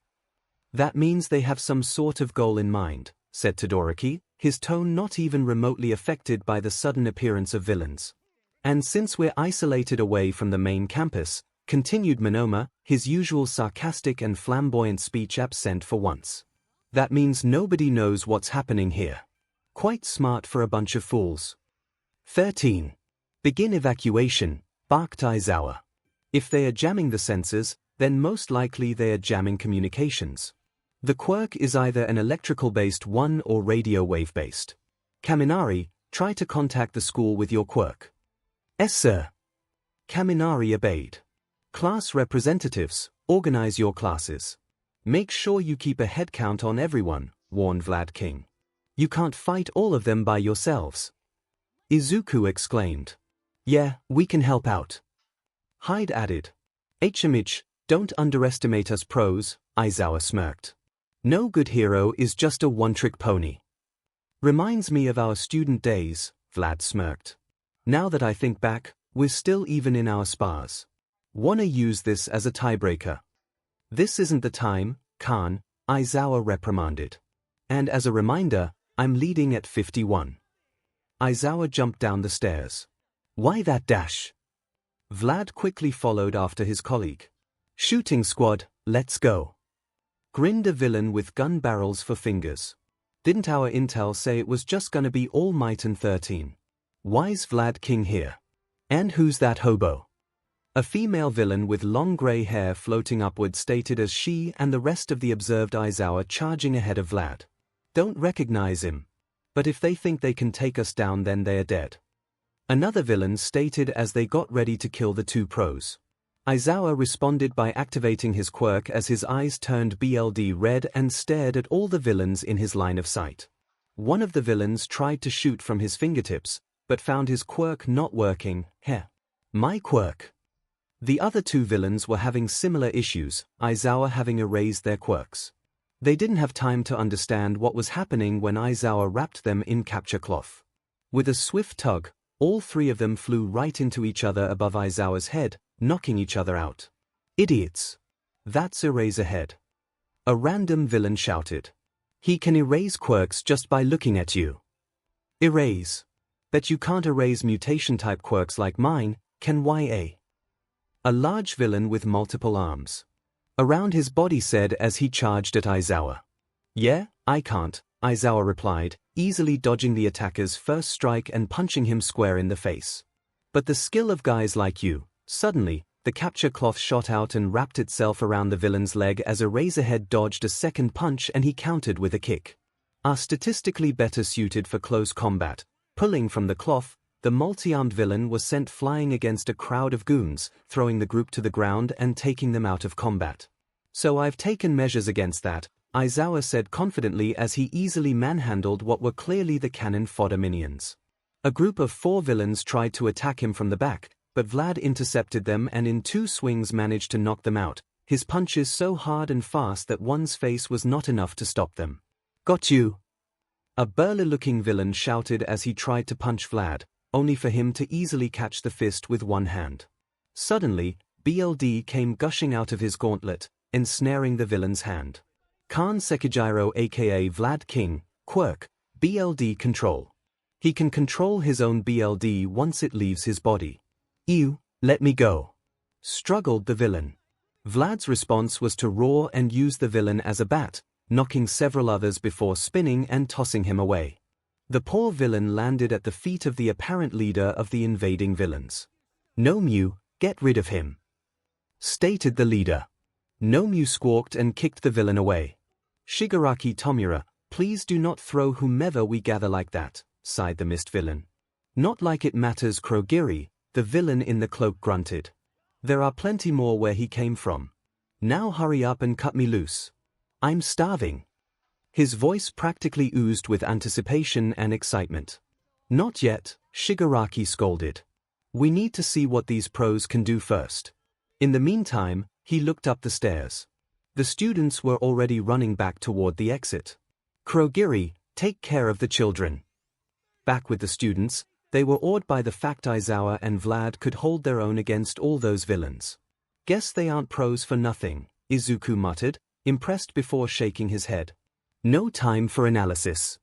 "That means they have some sort of goal in mind," said Todoroki, his tone not even remotely affected by the sudden appearance of villains. "And since we're isolated away from the main campus," continued Monoma, his usual sarcastic and flamboyant speech absent for once, "that means nobody knows what's happening here. Quite smart for a bunch of fools." 13. "Begin evacuation," barked Aizawa. "If they are jamming the sensors, then most likely they are jamming communications. The quirk is either an electrical-based one or radio wave-based. Kaminari, try to contact the school with your quirk." "Yes, sir." Kaminari obeyed. "Class representatives, organize your classes. Make sure you keep a head count on everyone," warned Vlad King. "You can't fight all of them by yourselves." Izuku exclaimed. "Yeah, we can help out." Hyde added. "𝐻MH, don't underestimate us pros," Aizawa smirked. "No good hero is just a one-trick pony." "Reminds me of our student days," Vlad smirked. "Now that I think back, we're still even in our spars. Wanna use this as a tiebreaker?" "This isn't the time, Khan," Aizawa reprimanded. "And as a reminder, I'm leading at 51. Aizawa jumped down the stairs. "Why that dash?" Vlad quickly followed after his colleague. "Shooting squad, let's go." Grinned a villain with gun barrels for fingers. "Didn't our intel say it was just gonna be All Might and 13? Why's Vlad King here? And who's that hobo?" A female villain with long gray hair floating upward stated as she and the rest of the observed Aizawa charging ahead of Vlad. "Don't recognize him. But if they think they can take us down, then they are dead." Another villain stated as they got ready to kill the two pros. Aizawa responded by activating his quirk as his eyes turned BLD red and stared at all the villains in his line of sight. One of the villains tried to shoot from his fingertips, but found his quirk not working. "Heh. My quirk." The other two villains were having similar issues, Aizawa having erased their quirks. They didn't have time to understand what was happening when Aizawa wrapped them in capture cloth. With a swift tug, all three of them flew right into each other above Aizawa's head, knocking each other out. "Idiots. That's Eraserhead." A random villain shouted. "He can erase quirks just by looking at you." "Erase. Bet you can't erase mutation-type quirks like mine, 𝐭𝐚𝐲. A large villain with multiple arms around his body said as he charged at Aizawa. Yeah, I can't, Aizawa replied, easily dodging the attacker's first strike and punching him square in the face. But the skill of guys like you. Suddenly, the capture cloth shot out and wrapped itself around the villain's leg as Eraserhead dodged a second punch and he countered with a kick. Are statistically better suited for close combat. Pulling from the cloth, the multi-armed villain was sent flying against a crowd of goons, throwing the group to the ground and taking them out of combat. So I've taken measures against that, Aizawa said confidently as he easily manhandled what were clearly the cannon fodder minions. A group of 4 villains tried to attack him from the back, but Vlad intercepted them and in 2 swings managed to knock them out, his punches so hard and fast that one's face was not enough to stop them. Got you! A burly-looking villain shouted as he tried to punch Vlad, only for him to easily catch the fist with one hand. Suddenly, BLD came gushing out of his gauntlet, ensnaring the villain's hand. 𝐭𝐚𝐲 𝐔𝐸𝐽 aka Vlad King, quirk, BLD control. He can control his own BLD once it leaves his body. Ew, let me go, struggled the villain. Vlad's response was to roar and use the villain as a bat, knocking several others before spinning and tossing him away. The poor villain landed at the feet of the apparent leader of the invading villains. 𝐼𝐼, get rid of him, stated the leader. 𝐼𝐼 squawked and kicked the villain away. Shigaraki Tomura, please do not throw whomever we gather like that, sighed the mist villain. Not like it matters, 𝐭𝐚𝐲, the villain in the cloak grunted. There are plenty more where he came from. Now hurry up and cut me loose. I'm starving. His voice practically oozed with anticipation and excitement. Not yet, Shigaraki scolded. We need to see what these pros can do first. In the meantime, he looked up the stairs. The students were already running back toward the exit. 𝐭𝐚𝐲, take care of the children. Back with the students, they were awed by the fact Aizawa and Vlad could hold their own against all those villains. Guess they aren't pros for nothing, Izuku muttered, impressed before shaking his head. No time for analysis.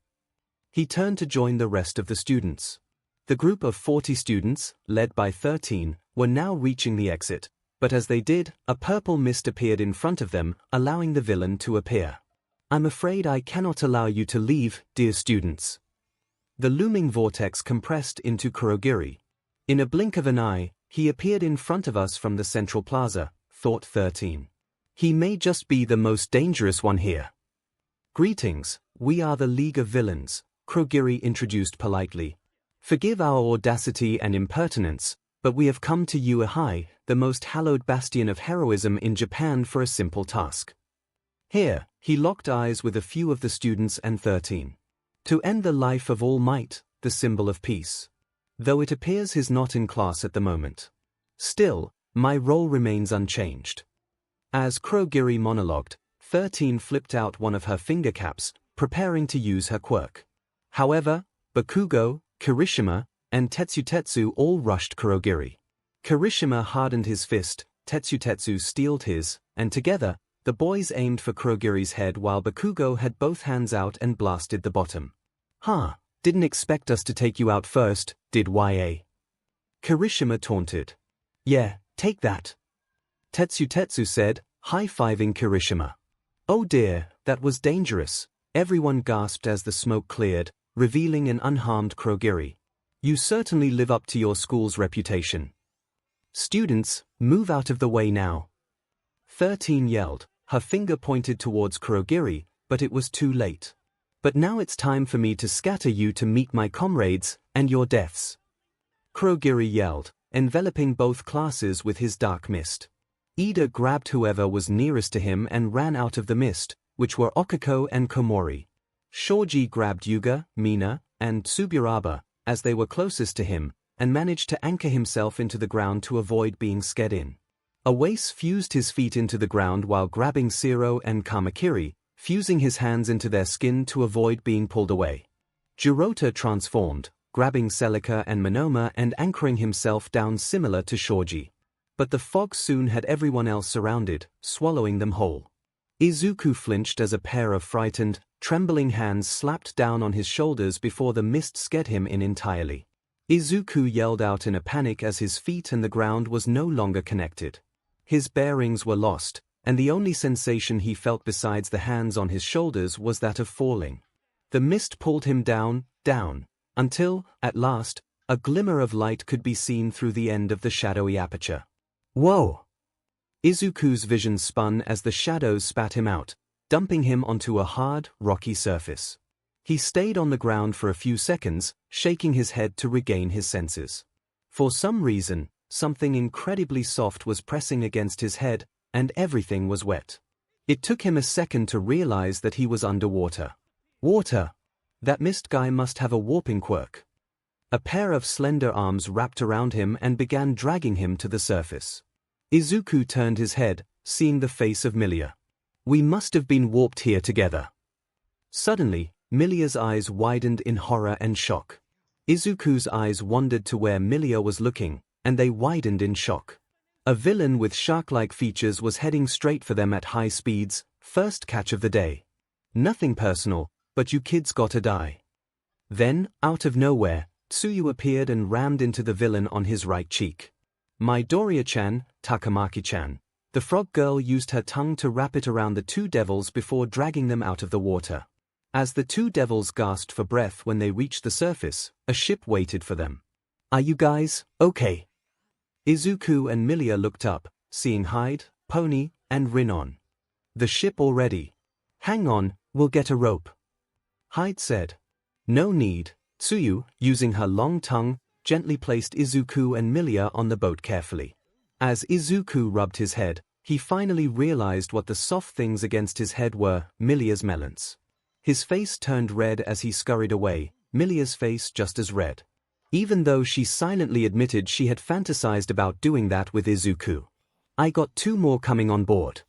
He turned to join the rest of the students. The group of 40 students, led by 13, were now reaching the exit, but as they did, a purple mist appeared in front of them, allowing the villain to appear. I'm afraid I cannot allow you to leave, dear students. The looming vortex compressed into 𝐭𝐚𝐲. In a blink of an eye, he appeared in front of us from the central plaza, thought 13. He may just be the most dangerous one here. Greetings, we are the League of Villains, 𝐭𝐚𝐲 introduced politely. Forgive our audacity and impertinence, but we have come to 𝐒𝐽𝐽, the most hallowed bastion of heroism in Japan for a simple task. Here, he locked eyes with a few of the students and 13. To end the life of All Might, the symbol of peace. Though it appears he's not in class at the moment. Still, my role remains unchanged. As 𝐭𝐚𝐲 monologued, 13 flipped out one of her finger caps, preparing to use her quirk. However, Bakugo, Kirishima, and Tetsutetsu all rushed 𝐭𝐚𝐲. Kirishima hardened his fist, Tetsutetsu steeled his, and together, the boys aimed for 𝐭𝐚𝐲's head while Bakugo had both hands out and blasted the bottom. Huh, didn't expect us to take you out first, did YA? Kirishima taunted. Yeah, take that. Tetsutetsu said, high-fiving Kirishima. Oh dear, that was dangerous, everyone gasped as the smoke cleared, revealing an unharmed 𝐭𝐚𝐲. You certainly live up to your school's reputation. Students, move out of the way now. 13 yelled, her finger pointed towards 𝐭𝐚𝐲, but it was too late. But now it's time for me to scatter you to meet my comrades, and your deaths. 𝐭𝐚𝐲 yelled, enveloping both classes with his dark mist. Ida grabbed whoever was nearest to him and ran out of the mist, which were Okako and Komori. Shoji grabbed Yuga, Mina, and Tsuburaba, as they were closest to him, and managed to anchor himself into the ground to avoid being sked in. Awase fused his feet into the ground while grabbing Zero and Kamakiri, fusing his hands into their skin to avoid being pulled away. Jirota transformed, grabbing Celica and Monoma and anchoring himself down similar to Shoji. But the fog soon had everyone else surrounded, swallowing them whole. Izuku flinched as a pair of frightened, trembling hands slapped down on his shoulders before the mist sked him in entirely. 𝐒𝐬𝐽 yelled out in a panic as his feet and the ground was no longer connected. His bearings were lost, and the only sensation he felt besides the hands on his shoulders was that of falling. The mist pulled him down, down, until, at last, a glimmer of light could be seen through the end of the shadowy aperture. Whoa! 𝐒𝐬𝐽's vision spun as the shadows spat him out, dumping him onto a hard, rocky surface. He stayed on the ground for a few seconds, shaking his head to regain his senses. For some reason, something incredibly soft was pressing against his head, and everything was wet. It took him a second to realize that he was underwater. Water! That mist guy must have a warping quirk. A pair of slender arms wrapped around him and began dragging him to the surface. 𝐒𝐬𝐽 turned his head, seeing the face of Milia. We must have been warped here together. Suddenly, Milia's eyes widened in horror and shock. 𝐒𝐬𝐽's eyes wandered to where Milia was looking, and they widened in shock. A villain with shark-like features was heading straight for them at high speeds, first catch of the day. Nothing personal, but you kids gotta die. Then, out of nowhere, Tsuyu appeared and rammed into the villain on his right cheek. Midoriya-chan, Takamaki-chan. The frog girl used her tongue to wrap it around the two devils before dragging them out of the water. As the two devils gasped for breath when they reached the surface, a ship waited for them. Are you guys okay? 𝐒𝐬𝐽 and Milia looked up, seeing Hyde, Pony, and Rin on the ship already. Hang on, we'll get a rope. Hyde said. No need. Tsuyu, using her long tongue, gently placed 𝐒𝐽 and Milia on the boat carefully. As 𝐒𝐽 rubbed his head, he finally realized what the soft things against his head were: Milia's melons. His face turned red as he scurried away, Milia's face just as red. Even though she silently admitted she had fantasized about doing that with 𝐒𝐽. I got two more coming on board.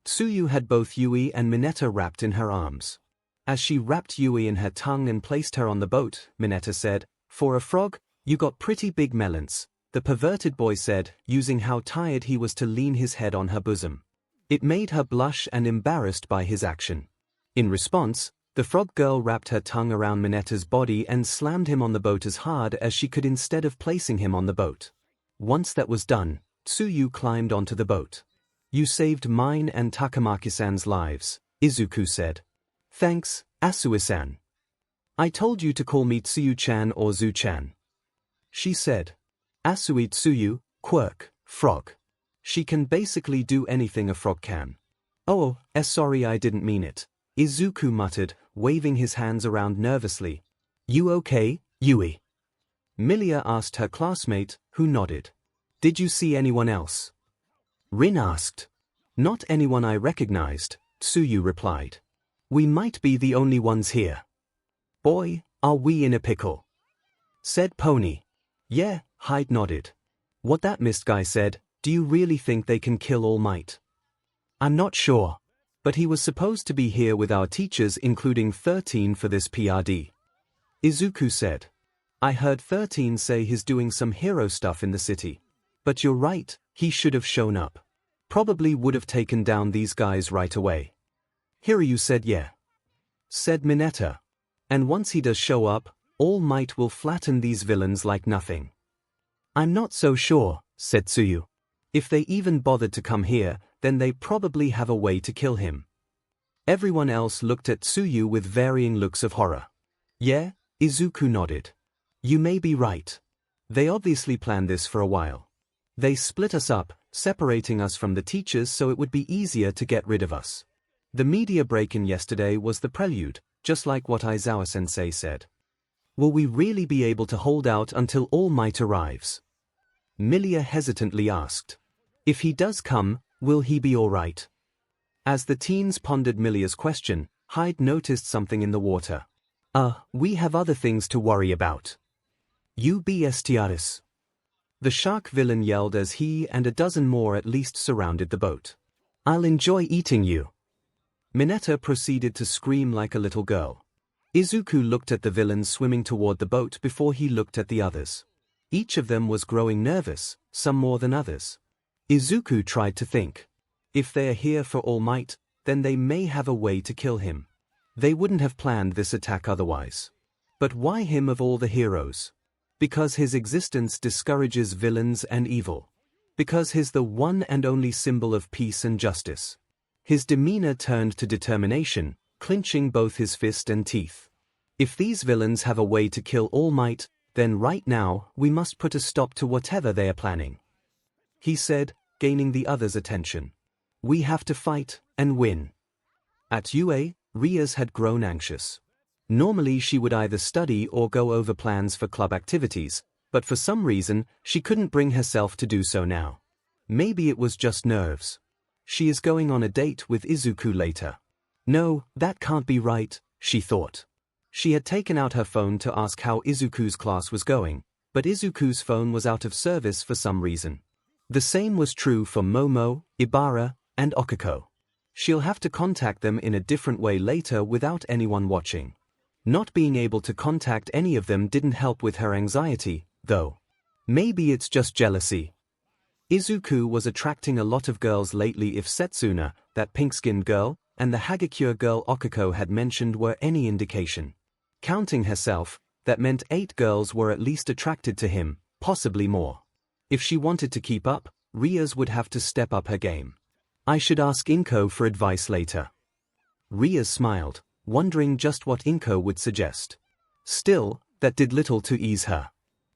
Tsuyu had both Yui and Mineta wrapped in her arms. As she wrapped Yui in her tongue and placed her on the boat, Mineta said, For a frog, you got pretty big melons, the perverted boy said, using how tired he was to lean his head on her bosom. It made her blush and embarrassed by his action. In response, the frog girl wrapped her tongue around Mineta's body and slammed him on the boat as hard as she could instead of placing him on the boat. Once that was done, Tsuyu climbed onto the boat. You saved mine and Takamaki-san's lives, 𝐒𝐽 said. Thanks, Asui-san. I told you to call me Tsuyu-chan or Zu-chan. She said. Asui Tsuyu, quirk, frog. She can basically do anything a frog can. Oh, sorry, I didn't mean it, 𝐒𝐽 muttered, waving his hands around nervously. You okay, Yui? Milia asked her classmate, who nodded. Did you see anyone else? Rin asked. Not anyone I recognized, Tsuyu replied. We might be the only ones here. Boy, are we in a pickle, said Pony. Yeah, Hyde nodded. What that mist guy said, do you really think they can kill All Might? I'm not sure. But he was supposed to be here with our teachers including 13 for this PRD. 𝐒𝐽 said. I heard 13 say he's doing some hero stuff in the city. But you're right, he should have shown up. Probably would have taken down these guys right away. Hiryu said yeah. Said Mineta. And once he does show up, All Might will flatten these villains like nothing. I'm not so sure, said Tsuyu. If they even bothered to come here, then they probably have a way to kill him. Everyone else looked at Tsuyu with varying looks of horror. Yeah, 𝐒𝐽 nodded. You may be right. They obviously planned this for a while. They split us up, separating us from the teachers so it would be easier to get rid of us. The media break-in yesterday was the prelude, just like what Aizawa-sensei said. Will we really be able to hold out until All Might arrives? Milia hesitantly asked. If he does come, will he be all right? As the teens pondered Milia's question, Hyde noticed something in the water. We have other things to worry about. You bestiaris. The shark villain yelled as he and a dozen more at least surrounded the boat. I'll enjoy eating you. Mineta proceeded to scream like a little girl. 𝐒𝐽 looked at the villains swimming toward the boat before he looked at the others. Each of them was growing nervous, some more than others. 𝐒𝐽 tried to think. If they are here for All Might, then they may have a way to kill him. They wouldn't have planned this attack otherwise. But why him of all the heroes? Because his existence discourages villains and evil. Because he's the one and only symbol of peace and justice. His demeanor turned to determination, clenching both his fist and teeth. If these villains have a way to kill All Might, then right now we must put a stop to whatever they are planning. He said, gaining the others' attention. We have to fight and win. At UA, Rias had grown anxious. Normally she would either study or go over plans for club activities, but for some reason, she couldn't bring herself to do so now. Maybe it was just nerves. She is going on a date with Izuku later. No, that can't be right, she thought. She had taken out her phone to ask how Izuku's class was going, but Izuku's phone was out of service for some reason. The same was true for Momo, Ibara, and Okiko. She'll have to contact them in a different way later without anyone watching. Not being able to contact any of them didn't help with her anxiety, though. Maybe it's just jealousy. Izuku was attracting a lot of girls lately. If Setsuna, that pink-skinned girl, and the Hagakure girl Okiko had mentioned were any indication. Counting herself, that meant 8 girls were at least attracted to him, possibly more. If she wanted to keep up, Rias would have to step up her game. I should ask Inko for advice later. Rias smiled, wondering just what Inko would suggest. Still, that did little to ease her.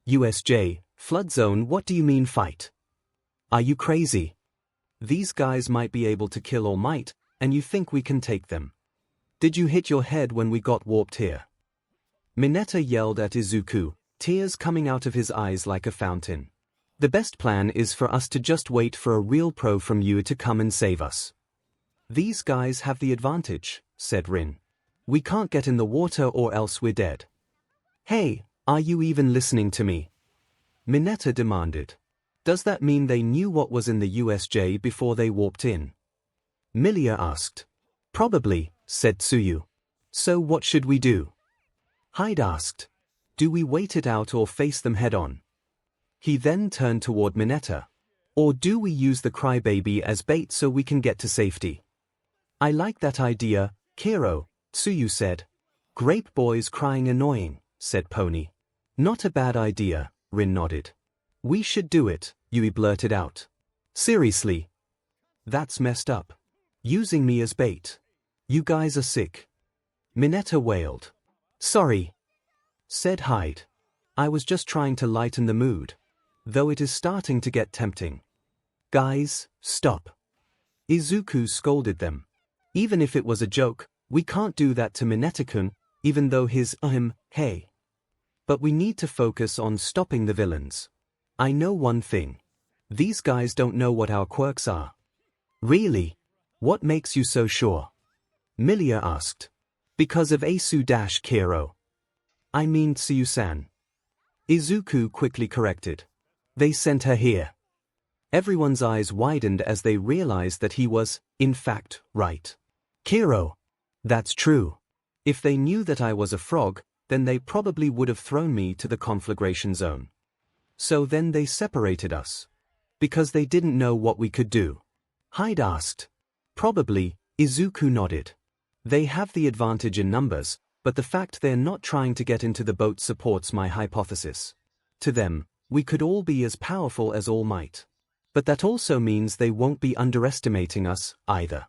USJ, Flood Zone, what do you mean fight? Are you crazy? These guys might be able to kill All Might, and you think we can take them? Did you hit your head when we got warped here? Mineta yelled at Izuku, tears coming out of his eyes like a fountain. The best plan is for us to just wait for a real pro from you to come and save us. These guys have the advantage, said Rin. We can't get in the water or else we're dead. Hey, are you even listening to me? Mineta demanded. Does that mean they knew what was in the USJ before they warped in? Milia asked. Probably, said Tsuyu. So what should we do? Hyde asked. Do we wait it out or face them head-on? He then turned toward Mineta. Or do we use the crybaby as bait so we can get to safety? I like that idea, Kiro, Tsuyu said. Grape boys crying annoying, said Pony. Not a bad idea, Rin nodded. We should do it, Yui blurted out. Seriously? That's messed up. Using me as bait. You guys are sick. Mineta wailed. Sorry, said Hyde. I was just trying to lighten the mood. Though it is starting to get tempting. Guys, stop. Izuku scolded them. Even if it was a joke, we can't do that to Mineta-kun, even though his hey. But we need to focus on stopping the villains. I know one thing. These guys don't know what our quirks are. Really? What makes you so sure? Milia asked. Because of Asu-Kiro. I mean Tsuyu-san. Izuku quickly corrected. They sent her here. Everyone's eyes widened as they realized that he was, in fact, right. Kiro. That's true. If they knew that I was a frog, then they probably would have thrown me to the conflagration zone. So then they separated us. Because they didn't know what we could do. Hyde asked. Probably, Izuku nodded. They have the advantage in numbers, but the fact they're not trying to get into the boat supports my hypothesis. To them, we could all be as powerful as All Might. But that also means they won't be underestimating us, either.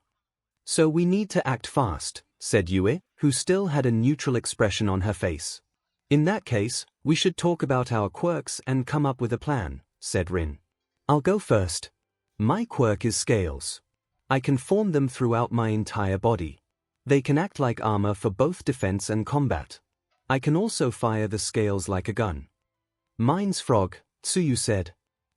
So we need to act fast, said Yui, who still had a neutral expression on her face. In that case, we should talk about our quirks and come up with a plan, said Rin. I'll go first. My quirk is scales. I can form them throughout my entire body. They can act like armor for both defense and combat. I can also fire the scales like a gun. Mine's frog, Tsuyu said.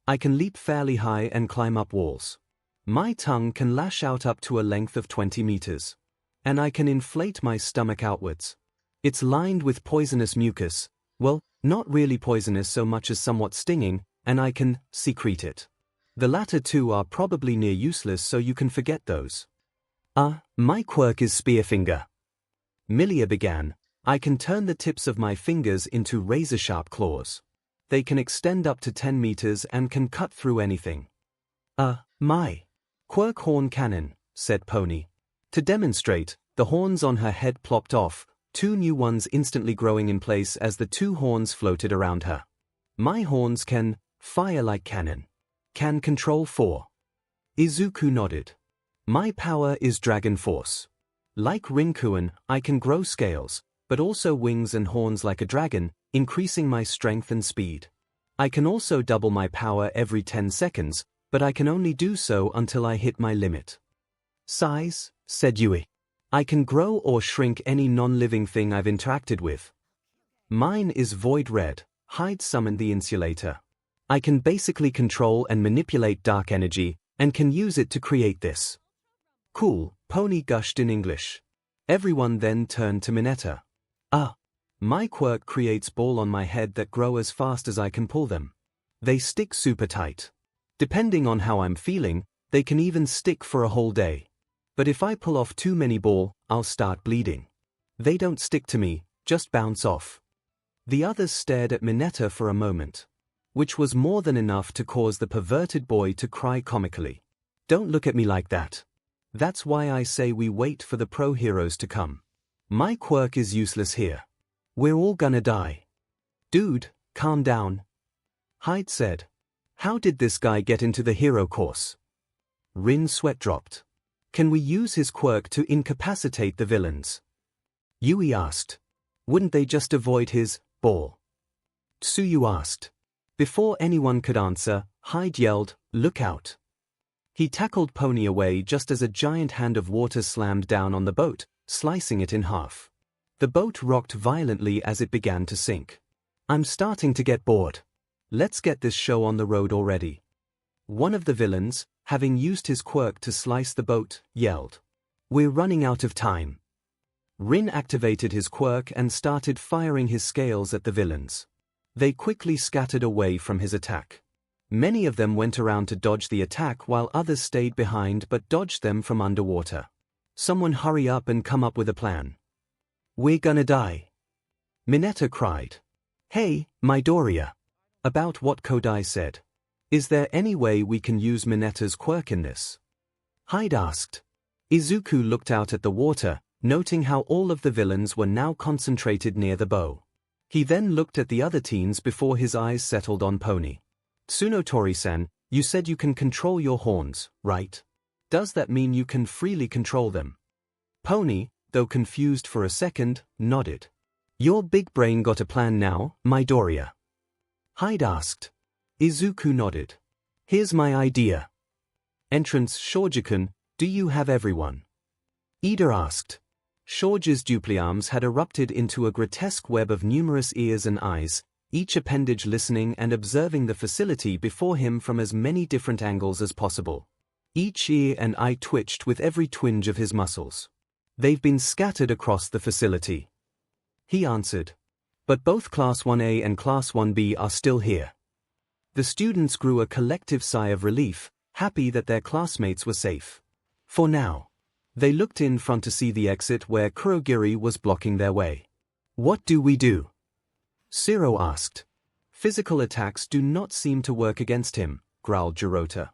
I can leap fairly high and climb up walls. My tongue can lash out up to a length of 20 meters. And I can inflate my stomach outwards. It's lined with poisonous mucus, well, not really poisonous so much as somewhat stinging, and I can secrete it. The latter two are probably near useless, so you can forget those. My quirk is Spearfinger. Milia began. I can turn the tips of my fingers into razor-sharp claws. They can extend up to 10 meters and can cut through anything. My quirk horn cannon, said Pony. To demonstrate, the horns on her head plopped off, 2 new ones instantly growing in place as the 2 horns floated around her. My horns can fire like cannon. Can control 4. Izuku nodded. My power is dragon force. Like Rinkuin, I can grow scales, but also wings and horns like a dragon, increasing my strength and speed. I can also double my power every 10 seconds, but I can only do so until I hit my limit. Size, said Yui. I can grow or shrink any non-living thing I've interacted with. Mine is Void Red, Hyde summoned the insulator. I can basically control and manipulate dark energy, and can use it to create this. Cool, Pony gushed in English. Everyone then turned to Mineta. My quirk creates ball on my head that grow as fast as I can pull them. They stick super tight. Depending on how I'm feeling, they can even stick for a whole day. But if I pull off too many ball, I'll start bleeding. They don't stick to me, just bounce off. The others stared at Mineta for a moment, which was more than enough to cause the perverted boy to cry comically. Don't look at me like that. That's why I say we wait for the pro heroes to come. My quirk is useless here. We're all gonna die. Dude, calm down. Hyde said. How did this guy get into the hero course? Rin's sweat dropped. Can we use his quirk to incapacitate the villains? Yui asked. Wouldn't they just avoid his ball? Tsuyu asked. Before anyone could answer, Hyde yelled, "Look out." He tackled Pony away just as a giant hand of water slammed down on the boat, slicing it in half. The boat rocked violently as it began to sink. I'm starting to get bored. Let's get this show on the road already. One of the villains, having used his quirk to slice the boat, yelled. We're running out of time. Rin activated his quirk and started firing his scales at the villains. They quickly scattered away from his attack. Many of them went around to dodge the attack while others stayed behind but dodged them from underwater. Someone hurry up and come up with a plan. We're gonna die. Mineta cried. Hey, Midoriya. About what Kodai said. Is there any way we can use Mineta's quirk in this? Hyde asked. Izuku looked out at the water, noting how all of the villains were now concentrated near the bow. He then looked at the other teens before his eyes settled on Pony. Tsunotori-san, you said you can control your horns, right? Does that mean you can freely control them? Pony, though confused for a second, nodded. Your big brain got a plan now, Midoriya? Hyde asked. Izuku nodded. Here's my idea. Entrance 𝐒𝐿, do you have everyone? Ida asked. 𝐒𝐿's dupliarms had erupted into a grotesque web of numerous ears and eyes, each appendage listening and observing the facility before him from as many different angles as possible. Each ear and eye twitched with every twinge of his muscles. They've been scattered across the facility. He answered. But both Class 1A and Class 1B are still here. The students grew a collective sigh of relief, happy that their classmates were safe. For now. They looked in front to see the exit where Kurogiri was blocking their way. What do we do? Zero asked. Physical attacks do not seem to work against him, growled Jirota.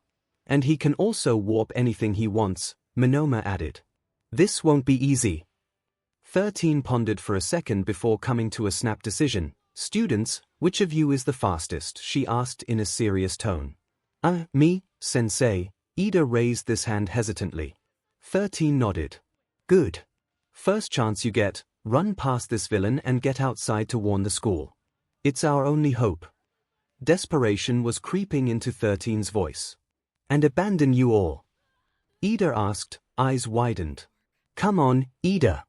And he can also warp anything he wants, Minoma added. This won't be easy. 13 pondered for a second before coming to a snap decision. Students, which of you is the fastest? She asked in a serious tone. Me, sensei. Ida raised this hand hesitantly. 13 nodded. Good. First chance you get, run past this villain and get outside to warn the school. It's our only hope. Desperation was creeping into 13's voice. And abandon you all? Ida asked, eyes widened. Come on, Ida.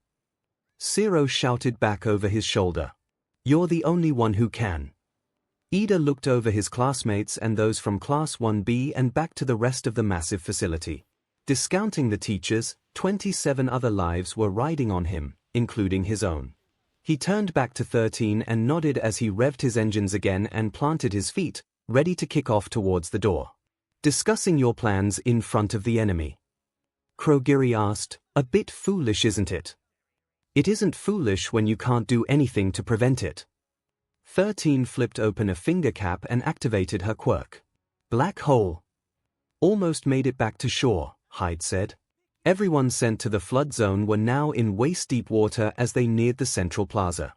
Zero shouted back over his shoulder. You're the only one who can. Ida looked over his classmates and those from Class 1B and back to the rest of the massive facility. Discounting the teachers, 27 other lives were riding on him, including his own. He turned back to 13 and nodded as he revved his engines again and planted his feet, ready to kick off towards the door. Discussing your plans in front of the enemy. Kurogiri asked, a bit foolish, isn't it? It isn't foolish when you can't do anything to prevent it. 13 flipped open a finger cap and activated her quirk. Black hole. Almost made it back to shore, Hyde said. Everyone sent to the flood zone were now in waist-deep water as they neared the central plaza.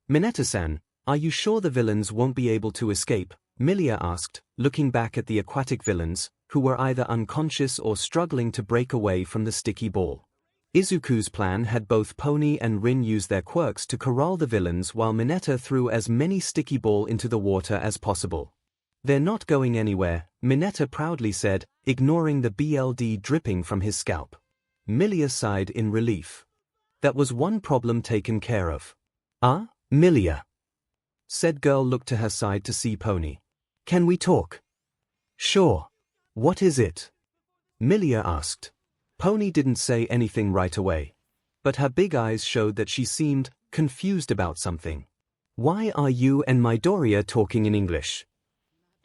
Mineta-san, Are you sure the villains won't be able to escape? 𝐼𝐼𝐫 asked, looking back at the aquatic villains, who were either unconscious or struggling to break away from the sticky ball. Izuku's plan had both Pony and Rin use their quirks to corral the villains while Mineta threw as many sticky ball into the water as possible. They're not going anywhere, Mineta proudly said, ignoring the BLD dripping from his scalp. 𝐼𝐼𝐫 sighed in relief. That was one problem taken care of. Ah, 𝐼𝐼𝐫, said girl looked to her side to see Pony. Can we talk? Sure. What is it? 𝐼𝐼𝐫 asked. Pony didn't say anything right away, but her big eyes showed that she seemed confused about something. Why are you and Midoriya talking in English?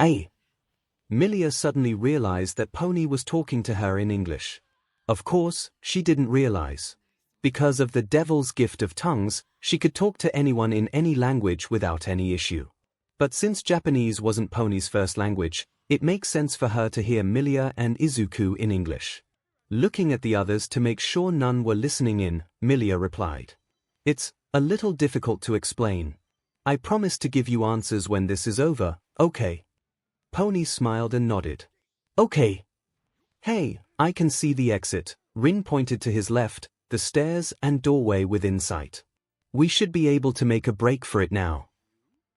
𝐼𝐼𝐫 suddenly realized that Pony was talking to her in English. Of course, she didn't realize. Because of the devil's gift of tongues, she could talk to anyone in any language without any issue. But since Japanese wasn't Pony's first language, it makes sense for her to hear 𝐼𝐼𝐫 and Izuku in English. Looking at the others to make sure none were listening in, 𝐼𝐼𝐫 replied. It's a little difficult to explain. I promise to give you answers when this is over, okay? Pony smiled and nodded. Okay. Hey, I can see the exit. Rin pointed to his left, the stairs and doorway within sight. We should be able to make a break for it now.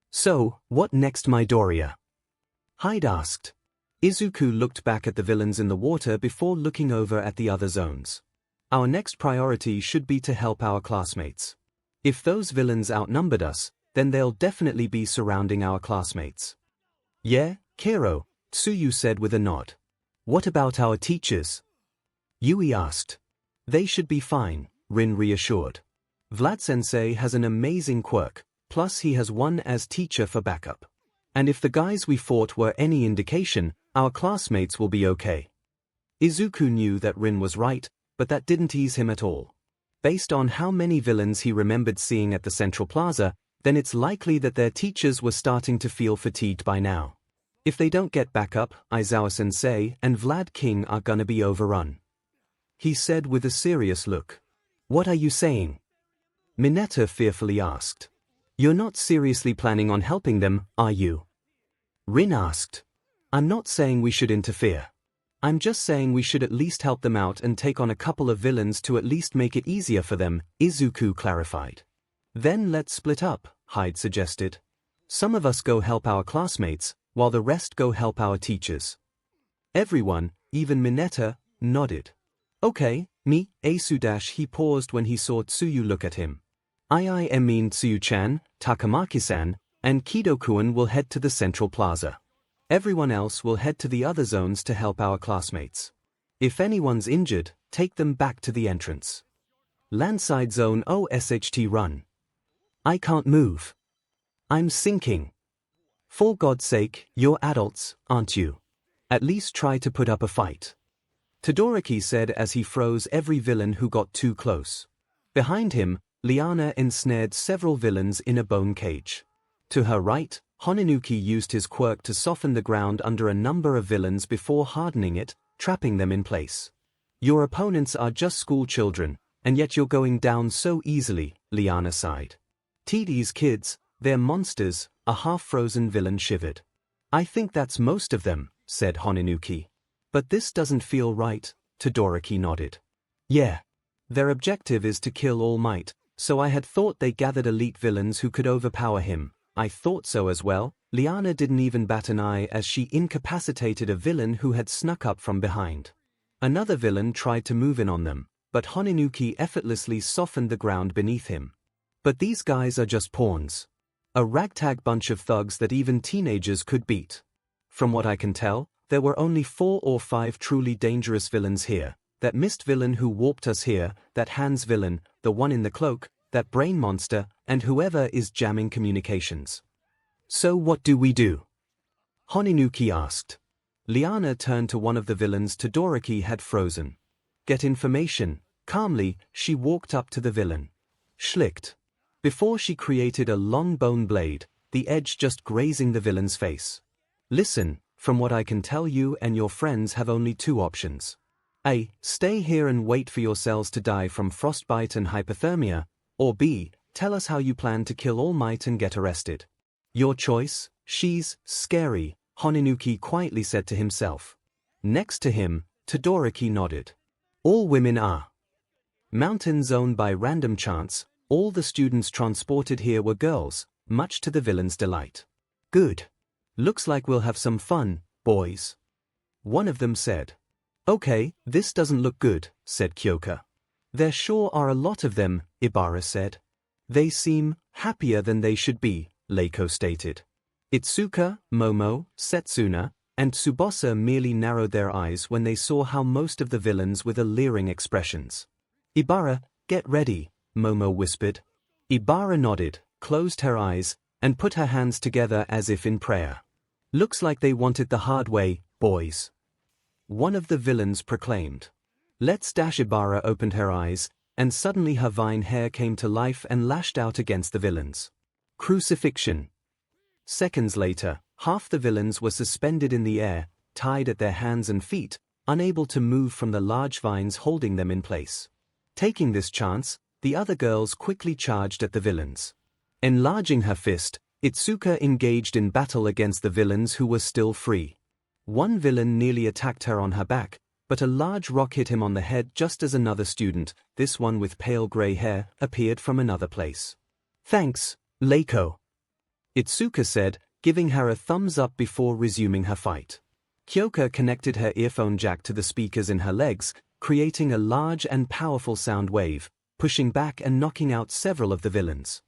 So, what next, Midoriya? Hyde asked. Izuku looked back at the villains in the water before looking over at the other zones. Our next priority should be to help our classmates. If those villains outnumbered us, then they'll definitely be surrounding our classmates. Yeah, Kiro, Tsuyu said with a nod. What about our teachers? Yui asked. They should be fine, Rin reassured. Vlad-sensei has an amazing quirk, plus he has one as teacher for backup. And if the guys we fought were any indication, our classmates will be okay. Izuku knew that Rin was right, but that didn't ease him at all. Based on how many villains he remembered seeing at the Central Plaza, then it's likely that their teachers were starting to feel fatigued by now. If they don't get backup, Aizawa-sensei and Vlad King are gonna be overrun. He said with a serious look. What are you saying? Mineta fearfully asked. You're not seriously planning on helping them, are you? Rin asked. I'm not saying we should interfere. I'm just saying we should at least help them out and take on a couple of villains to at least make it easier for them, Izuku clarified. Then let's split up, Hyde suggested. Some of us go help our classmates, while the rest go help our teachers. Everyone, even Mineta, nodded. Okay, me, Asu-. He paused when he saw Tsuyu look at him. I mean Tsuyu-chan, Takamaki-san, and Kido-kun will head to the Central Plaza. Everyone else will head to the other zones to help our classmates. If anyone's injured, take them back to the entrance. Landside Zone OSHT run. I can't move. I'm sinking. For God's sake, you're adults, aren't you? At least try to put up a fight. Todoroki said as he froze every villain who got too close. Behind him, Liana ensnared several villains in a bone cage. To her right, Honinuki used his quirk to soften the ground under a number of villains before hardening it, trapping them in place. Your opponents are just school children, and yet you're going down so easily, Liana sighed. TD's kids, they're monsters, a half-frozen villain shivered. I think that's most of them, said Honinuki. But this doesn't feel right, Todoroki nodded. Yeah. Their objective is to kill All Might, so I had thought they gathered elite villains who could overpower him. I thought so as well. Liana didn't even bat an eye as she incapacitated a villain who had snuck up from behind. Another villain tried to move in on them, but Honinuki effortlessly softened the ground beneath him. But these guys are just pawns. A ragtag bunch of thugs that even teenagers could beat. From what I can tell, there were only 4 or 5 truly dangerous villains here. That mist villain who warped us here, that hands villain, the one in the cloak, that brain monster, and whoever is jamming communications. So what do we do? Honinuki asked. Liana turned to one of the villains Todoroki had frozen. Get information. Calmly, she walked up to the villain. Schlicked. Before she created a long bone blade, the edge just grazing the villain's face. Listen, from what I can tell, you and your friends have only 2 options. A. Stay here and wait for yourselves to die from frostbite and hypothermia, or B. Tell us how you plan to kill All Might and get arrested. Your choice? She's scary, Honinuki quietly said to himself. Next to him, Todoroki nodded. All women are. Mountain zone by random chance, all the students transported here were girls, much to the villain's delight. Good. Looks like we'll have some fun, boys. One of them said. Okay, this doesn't look good, said Kyoka. There sure are a lot of them, Ibara said. They seem happier than they should be, 𝐿𝐭 stated. Itsuka, Momo, Setsuna, and Tsubasa merely narrowed their eyes when they saw how most of the villains with leering expressions. Ibara, get ready, Momo whispered. Ibara nodded, closed her eyes, and put her hands together as if in prayer. Looks like they want it the hard way, boys. One of the villains proclaimed. Let's dash. Ibara opened her eyes, and suddenly her vine hair came to life and lashed out against the villains. Crucifixion. Seconds later, half the villains were suspended in the air, tied at their hands and feet, unable to move from the large vines holding them in place. Taking this chance, the other girls quickly charged at the villains. Enlarging her fist, Itsuka engaged in battle against the villains who were still free. One villain nearly attacked her on her back, but a large rock hit him on the head just as another student, this one with pale gray hair, appeared from another place. Thanks, 𝐿𝐿𝐭. Itsuka said, giving her a thumbs up before resuming her fight. Kyoka connected her earphone jack to the speakers in her legs, creating a large and powerful sound wave, pushing back and knocking out several of the villains.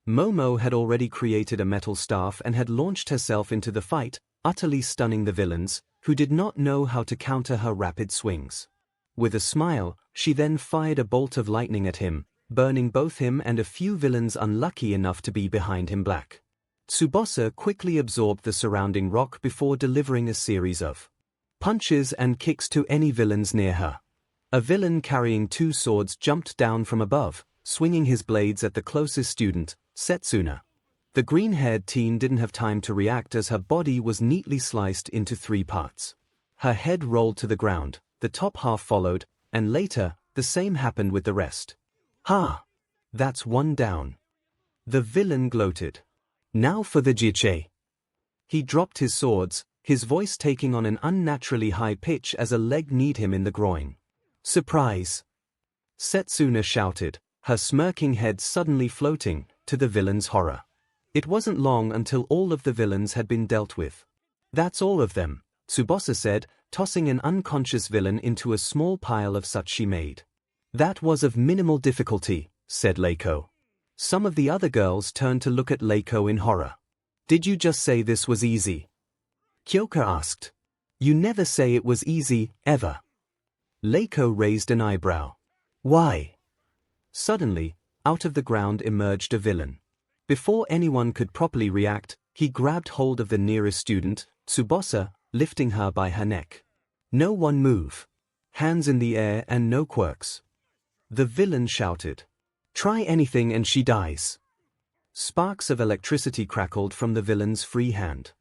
Momo had already created a metal staff and had launched herself into the fight, utterly stunning the villains, who did not know how to counter her rapid swings. With a smile, she then fired a bolt of lightning at him, burning both him and a few villains unlucky enough to be behind him black. Tsubasa quickly absorbed the surrounding rock before delivering a series of punches and kicks to any villains near her. A villain carrying two swords jumped down from above, swinging his blades at the closest student, Setsuna. The green-haired teen didn't have time to react as her body was neatly sliced into 3 parts. Her head rolled to the ground, the top half followed, and later, the same happened with the rest. Ha! That's one down. The villain gloated. Now for the 𝐔𝐬𝐽. He dropped his swords, his voice taking on an unnaturally high pitch as a leg kneed him in the groin. Surprise! Setsuna shouted, her smirking head suddenly floating, to the villain's horror. It wasn't long until all of the villains had been dealt with. That's all of them, Tsubasa said, tossing an unconscious villain into a small pile of such she made. That was of minimal difficulty, said 𝐿𝐿𝐭. Some of the other girls turned to look at 𝐿𝐿𝐭 in horror. Did you just say this was easy? Kyoka asked. You never say it was easy, ever. 𝐿𝐿𝐭 raised an eyebrow. Why? Suddenly, out of the ground emerged a villain. Before anyone could properly react, he grabbed hold of the nearest student, Tsubasa, lifting her by her neck. No one move. Hands in the air and no quirks. The villain shouted. Try anything and she dies. Sparks of electricity crackled from the villain's free hand.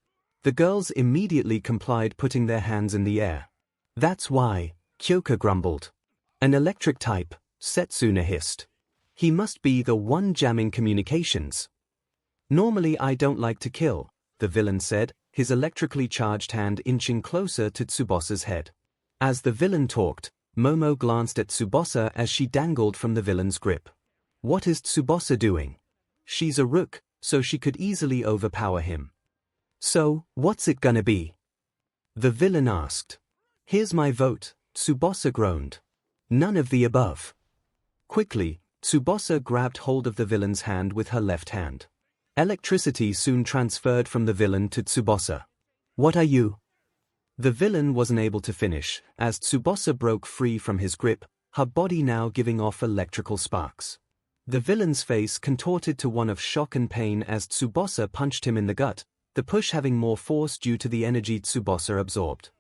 The girls immediately complied, putting their hands in the air. That's why, Kyoka grumbled. An electric type, Setsuna hissed. He must be the one jamming communications. Normally I don't like to kill, the villain said, his electrically charged hand inching closer to Tsubasa's head. As the villain talked, Momo glanced at Tsubasa as she dangled from the villain's grip. What is Tsubasa doing? She's a rook, so she could easily overpower him. So, what's it gonna be? The villain asked. Here's my vote, Tsubasa groaned. None of the above. Quickly, Tsubasa grabbed hold of the villain's hand with her left hand. Electricity soon transferred from the villain to Tsubasa. What are you? The villain wasn't able to finish, as Tsubasa broke free from his grip, her body now giving off electrical sparks. The villain's face contorted to one of shock and pain as Tsubasa punched him in the gut, the push having more force due to the energy Tsubasa absorbed.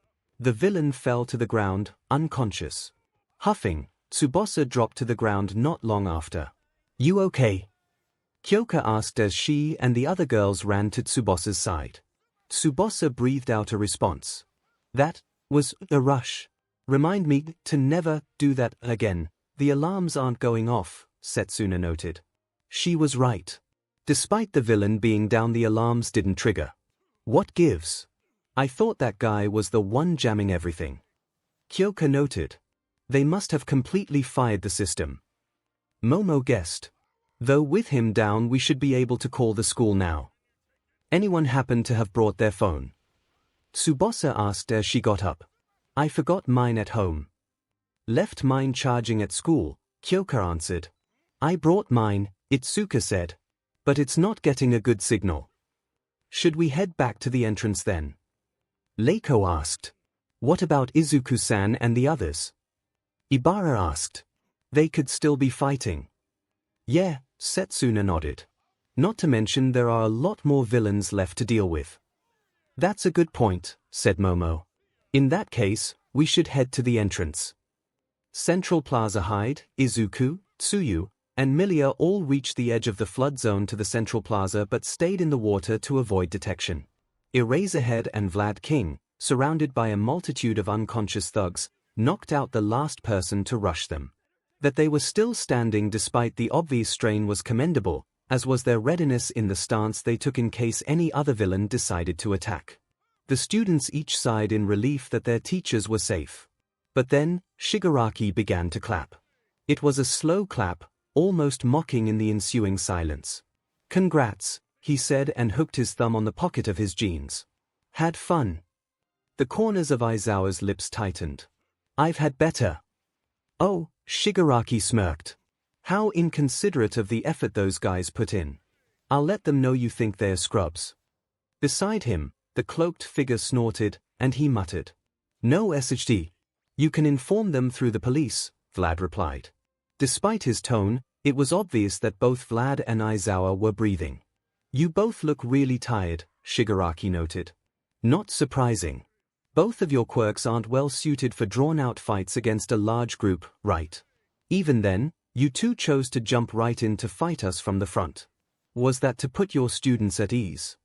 The villain fell to the ground, unconscious. Huffing, Tsubasa dropped to the ground not long after. You okay? Kyoka asked as she and the other girls ran to Tsubasa's side. Tsubasa breathed out a response. That was a rush. Remind me to never do that again. The alarms aren't going off, Setsuna noted. She was right. Despite the villain being down, the alarms didn't trigger. What gives? I thought that guy was the one jamming everything. Kyoka noted. They must have completely fired the system. Momo guessed. Though with him down, we should be able to call the school now. Anyone happen to have brought their phone? Tsubasa asked as she got up. I forgot mine at home. Left mine charging at school, Kyoka answered. I brought mine, Itsuka said. But it's not getting a good signal. Should we head back to the entrance then? Leiko asked. What about Izuku-san and the others? Ibara asked. They could still be fighting. Yeah, Setsuna nodded. Not to mention there are a lot more villains left to deal with. That's a good point, said Momo. In that case, we should head to the entrance. Central Plaza Hyde, Izuku, Tsuyu, and Milia all reached the edge of the flood zone to the Central Plaza but stayed in the water to avoid detection. Eraserhead and Vlad King, surrounded by a multitude of unconscious thugs, knocked out the last person to rush them. That they were still standing despite the obvious strain was commendable, as was their readiness in the stance they took in case any other villain decided to attack. The students each sighed in relief that their teachers were safe. But then, Shigaraki began to clap. It was a slow clap, almost mocking in the ensuing silence. Congrats, he said and hooked his thumb on the pocket of his jeans. Had fun? The corners of Aizawa's lips tightened. I've had better. Oh, Shigaraki smirked. How inconsiderate of the effort those guys put in. I'll let them know you think they're scrubs. Beside him, the cloaked figure snorted, and he muttered. No SHD. You can inform them through the police, Vlad replied. Despite his tone, it was obvious that both Vlad and Aizawa were breathing. You both look really tired, Shigaraki noted. Not surprising. Both of your quirks aren't well suited for drawn-out fights against a large group, right? Even then, you two chose to jump right in to fight us from the front. Was that to put your students at ease?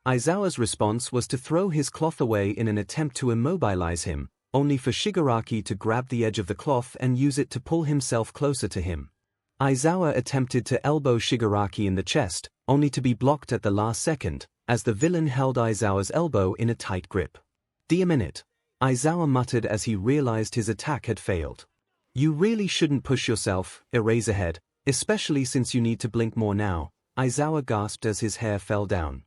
Aizawa's response was to throw his cloth away in an attempt to immobilize him, only for Shigaraki to grab the edge of the cloth and use it to pull himself closer to him. Aizawa attempted to elbow Shigaraki in the chest, only to be blocked at the last second, as the villain held Aizawa's elbow in a tight grip. Damn it, Aizawa muttered as he realized his attack had failed. You really shouldn't push yourself, Eraserhead, especially since you need to blink more now, Aizawa gasped as his hair fell down.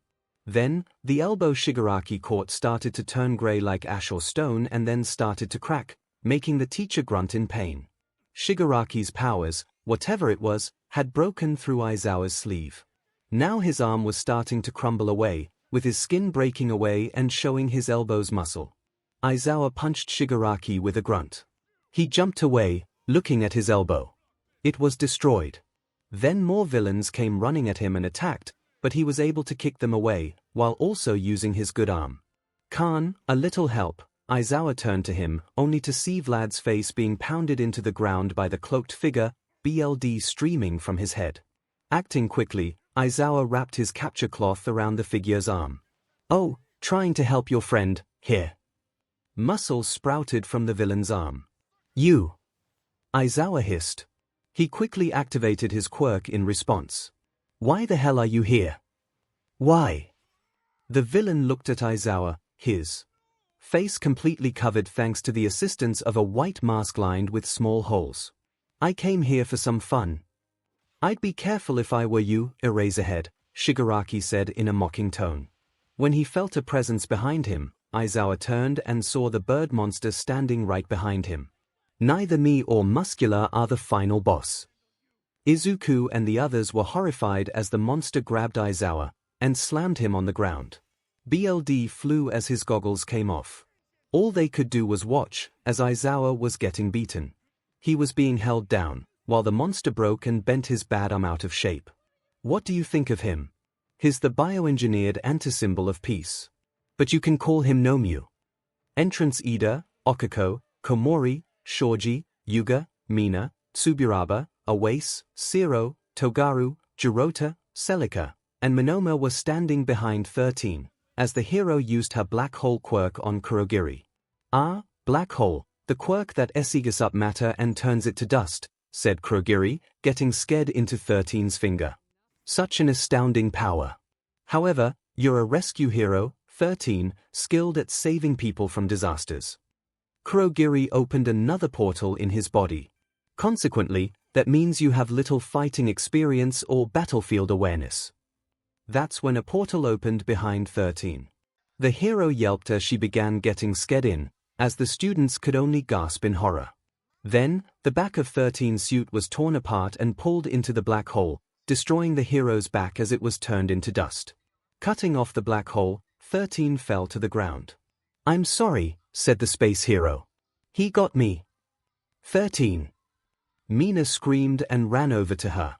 Then, the elbow Shigaraki caught started to turn gray like ash or stone and then started to crack, making the teacher grunt in pain. Shigaraki's powers, whatever it was, had broken through Aizawa's sleeve. Now his arm was starting to crumble away, with his skin breaking away and showing his elbow's muscle. Aizawa punched Shigaraki with a grunt. He jumped away, looking at his elbow. It was destroyed. Then more villains came running at him and attacked, but he was able to kick them away, while also using his good arm. Khan, a little help, Aizawa turned to him, only to see Vlad's face being pounded into the ground by the cloaked figure, blood streaming from his head. Acting quickly, Aizawa wrapped his capture cloth around the figure's arm. Oh, trying to help your friend, here. Muscle sprouted from the villain's arm. You! Aizawa hissed. He quickly activated his quirk in response. Why the hell are you here? Why? The villain looked at Aizawa, his face completely covered thanks to the assistance of a white mask lined with small holes. I came here for some fun. I'd be careful if I were you, Eraserhead, Shigaraki said in a mocking tone. When he felt a presence behind him, Aizawa turned and saw the bird monster standing right behind him. Neither me or Muscular are the final boss. Izuku and the others were horrified as the monster grabbed Aizawa and slammed him on the ground. BLD flew as his goggles came off. All they could do was watch as Aizawa was getting beaten. He was being held down, while the monster broke and bent his bad arm out of shape. What do you think of him? He's the bioengineered anti-symbol of peace. But you can call him Nomu. Entrance Ida, Okako, Komori, Shoji, Yuga, Mina, Tsuburaba, Awase, Zero, Togaru, Jirota, Celica, and Monoma were standing behind 13, as the hero used her black hole quirk on Kurogiri. Ah, black hole, the quirk that esigues up matter and turns it to dust, said Kurogiri, getting scared into 13's finger. Such an astounding power. However, you're a rescue hero, 13, skilled at saving people from disasters. 𝐭𝐲𝐽 opened another portal in his body. Consequently, that means you have little fighting experience or battlefield awareness. That's when a portal opened behind 13. The hero yelped as she began getting scared in, as the students could only gasp in horror. Then, the back of 13's suit was torn apart and pulled into the black hole, destroying the hero's back as it was turned into dust. Cutting off the black hole, 13 fell to the ground. "I'm sorry," said the space hero. "He got me." 13. Mina screamed and ran over to her.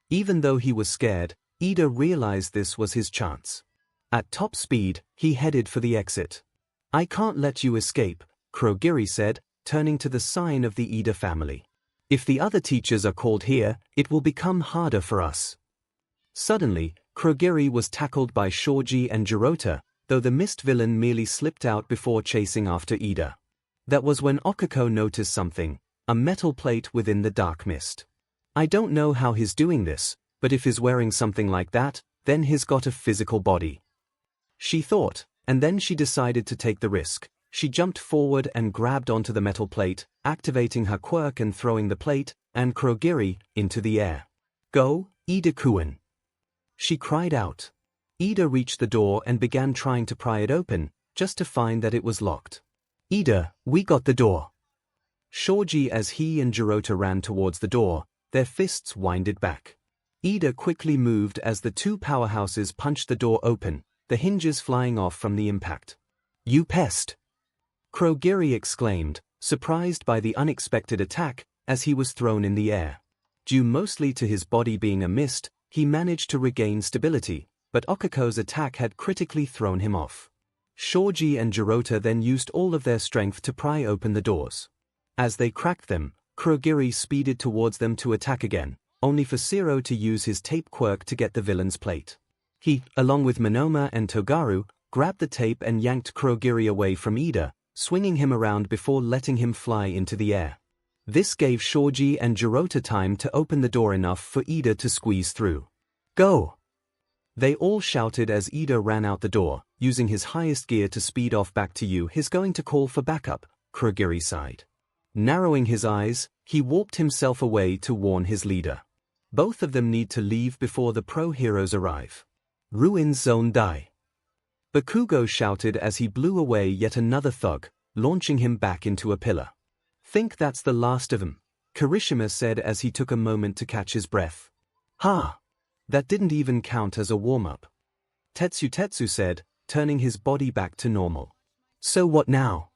Even though he was scared, 𝐸𝐸 realized this was his chance. At top speed, he headed for the exit. "I can't let you escape," 𝐭𝐲𝐽 said, turning to the sign of the 𝐸𝐸 family. "If the other teachers are called here, it will become harder for us." Suddenly, 𝐭𝐲𝐽 was tackled by 𝐭𝐲𝐽 and 𝐤𝐸𝐻, though the mist villain merely slipped out before chasing after 𝐸𝐸. That was when 𝐒𝐭𝐼 noticed something, a metal plate within the dark mist. "I don't know how he's doing this, but if he's wearing something like that, then he's got a physical body," she thought, and then she decided to take the risk. She jumped forward and grabbed onto the metal plate, activating her quirk and throwing the plate, and 𝐭𝐲𝐽, into the air. "Go, 𝐸𝐸-kun!" she cried out. 𝐸𝐸 reached the door and began trying to pry it open, just to find that it was locked. "𝐸𝐸, we got the door." 𝐭𝐲𝐽, as he and 𝐤𝐸𝐻 ran towards the door, their fists winded back. 𝐸𝐸 quickly moved as the two powerhouses punched the door open, the hinges flying off from the impact. "You pest!" 𝐭𝐲𝐽 exclaimed, surprised by the unexpected attack, as he was thrown in the air. Due mostly to his body being a mist, he managed to regain stability, but 𝐒𝐽's attack had critically thrown him off. 𝐭𝐲𝐽 and 𝐤𝐸𝐻 then used all of their strength to pry open the doors. As they cracked them, 𝐭𝐲𝐽 speeded towards them to attack again, only for 𝐤𝐸𝐻 to use his tape quirk to get the villain's plate. He, along with Monoma and Togaru, grabbed the tape and yanked 𝐭𝐲𝐽 away from 𝐸𝐸𝐻, swinging him around before letting him fly into the air. This gave 𝐭𝐲𝐽 and 𝐤𝐸𝐻 time to open the door enough for 𝐸𝐸𝐻 to squeeze through. "Go!" they all shouted as 𝐸𝐸𝐻 ran out the door, using his highest gear to speed off back to you. "He's going to call for backup," 𝐭𝐲𝐽 sighed. Narrowing his eyes, he warped himself away to warn his leader. Both of them need to leave before the pro-heroes arrive. "Ruin zone die!" Bakugo shouted as he blew away yet another thug, launching him back into a pillar. "Think that's the last of 'em," Kirishima said as he took a moment to catch his breath. "Ha! That didn't even count as a warm-up," Tetsu said, turning his body back to normal. "So what now?"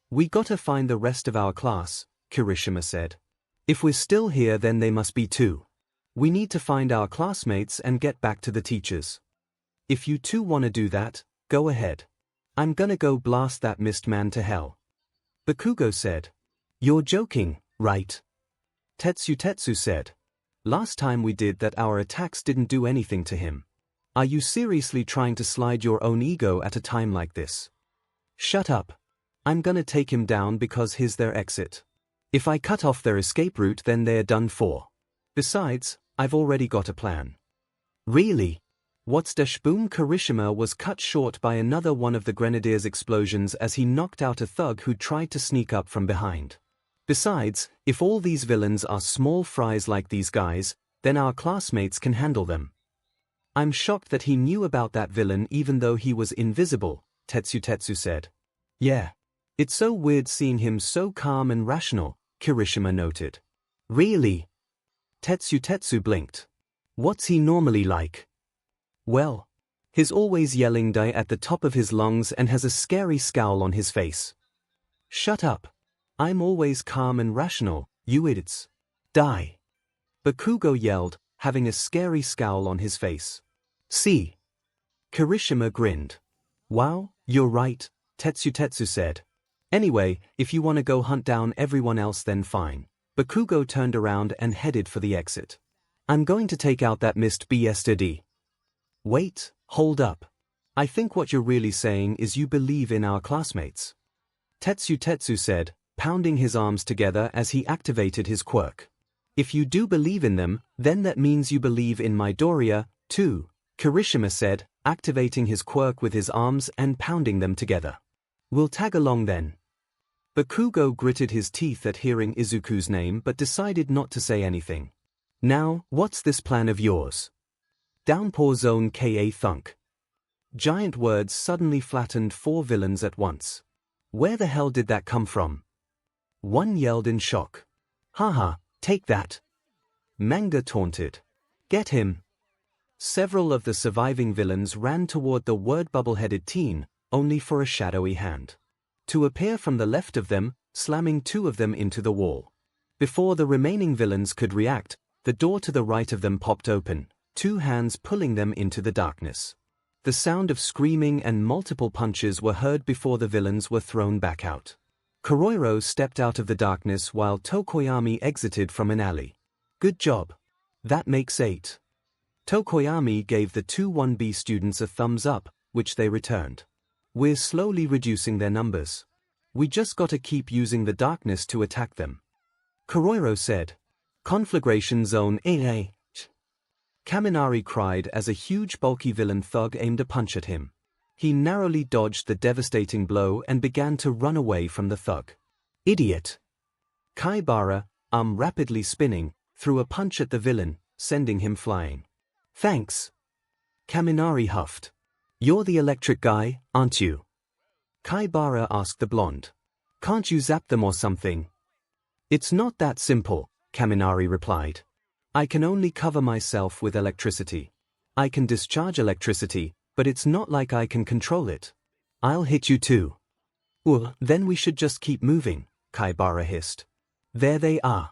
"We gotta find the rest of our class," Kirishima said. "If we're still here, then they must be too. We need to find our classmates and get back to the teachers. If you two wanna do that, go ahead. I'm gonna go blast that mist man to hell," Bakugo said. "You're joking, right?" Tetsu said. "Last time we did that, our attacks didn't do anything to him. Are you seriously trying to slide your own ego at a time like this?" "Shut up. I'm gonna take him down because he's their exit. If I cut off their escape route, then they're done for. Besides, I've already got a plan." "Really? What's the shboom?" Kirishima was cut short by another one of the grenadier's explosions as he knocked out a thug who tried to sneak up from behind. "Besides, if all these villains are small fries like these guys, then our classmates can handle them." "I'm shocked that he knew about that villain even though he was invisible," Tetsu said. "Yeah. It's so weird seeing him so calm and rational," Kirishima noted. "Really?" Tetsu blinked. "What's he normally like?" "Well, he's always yelling die at the top of his lungs and has a scary scowl on his face." "Shut up. I'm always calm and rational, you idiots. Die!" Bakugo yelled, having a scary scowl on his face. "See?" Kirishima grinned. "Wow, you're right," Tetsu said. "Anyway, if you want to go hunt down everyone else, then fine." Bakugo turned around and headed for the exit. "I'm going to take out that mist yesterday." "Wait, hold up. I think what you're really saying is you believe in our classmates," Tetsu said, pounding his arms together as he activated his quirk. If you do believe in them, then that means you believe in Midoriya, too, Kirishima said, activating his quirk with his arms and pounding them together. We'll tag along then. Bakugo gritted his teeth at hearing Izuku's name but decided not to say anything. Now, what's this plan of yours? Downpour Zone Ka Thunk. Giant words suddenly flattened 4 villains at once. Where the hell did that come from? One yelled in shock. Haha, take that. Manga taunted. Get him. Several of the surviving villains ran toward the word bubble-headed teen, only for a shadowy hand to appear from the left of them, slamming 2 of them into the wall. Before the remaining villains could react, the door to the right of them popped open, 2 hands pulling them into the darkness. The sound of screaming and multiple punches were heard before the villains were thrown back out. 𝐒𝐿roy stepped out of the darkness while Tokoyami exited from an alley. Good job. That makes 8. Tokoyami gave the 2 1B students a thumbs up, which they returned. We're slowly reducing their numbers. We just gotta keep using the darkness to attack them. 𝐒𝐿roy said. Conflagration Zone 𝐒𝐻. Kaminari cried as a huge bulky villain thug aimed a punch at him. He narrowly dodged the devastating blow and began to run away from the thug. Idiot! Kaibara, rapidly spinning, threw a punch at the villain, sending him flying. Thanks. Kaminari huffed. You're the electric guy, aren't you? Kaibara asked the blonde. Can't you zap them or something? It's not that simple, Kaminari replied. I can only cover myself with electricity. I can discharge electricity, but it's not like I can control it. I'll hit you too. Well, then we should just keep moving, Kaibara hissed. There they are.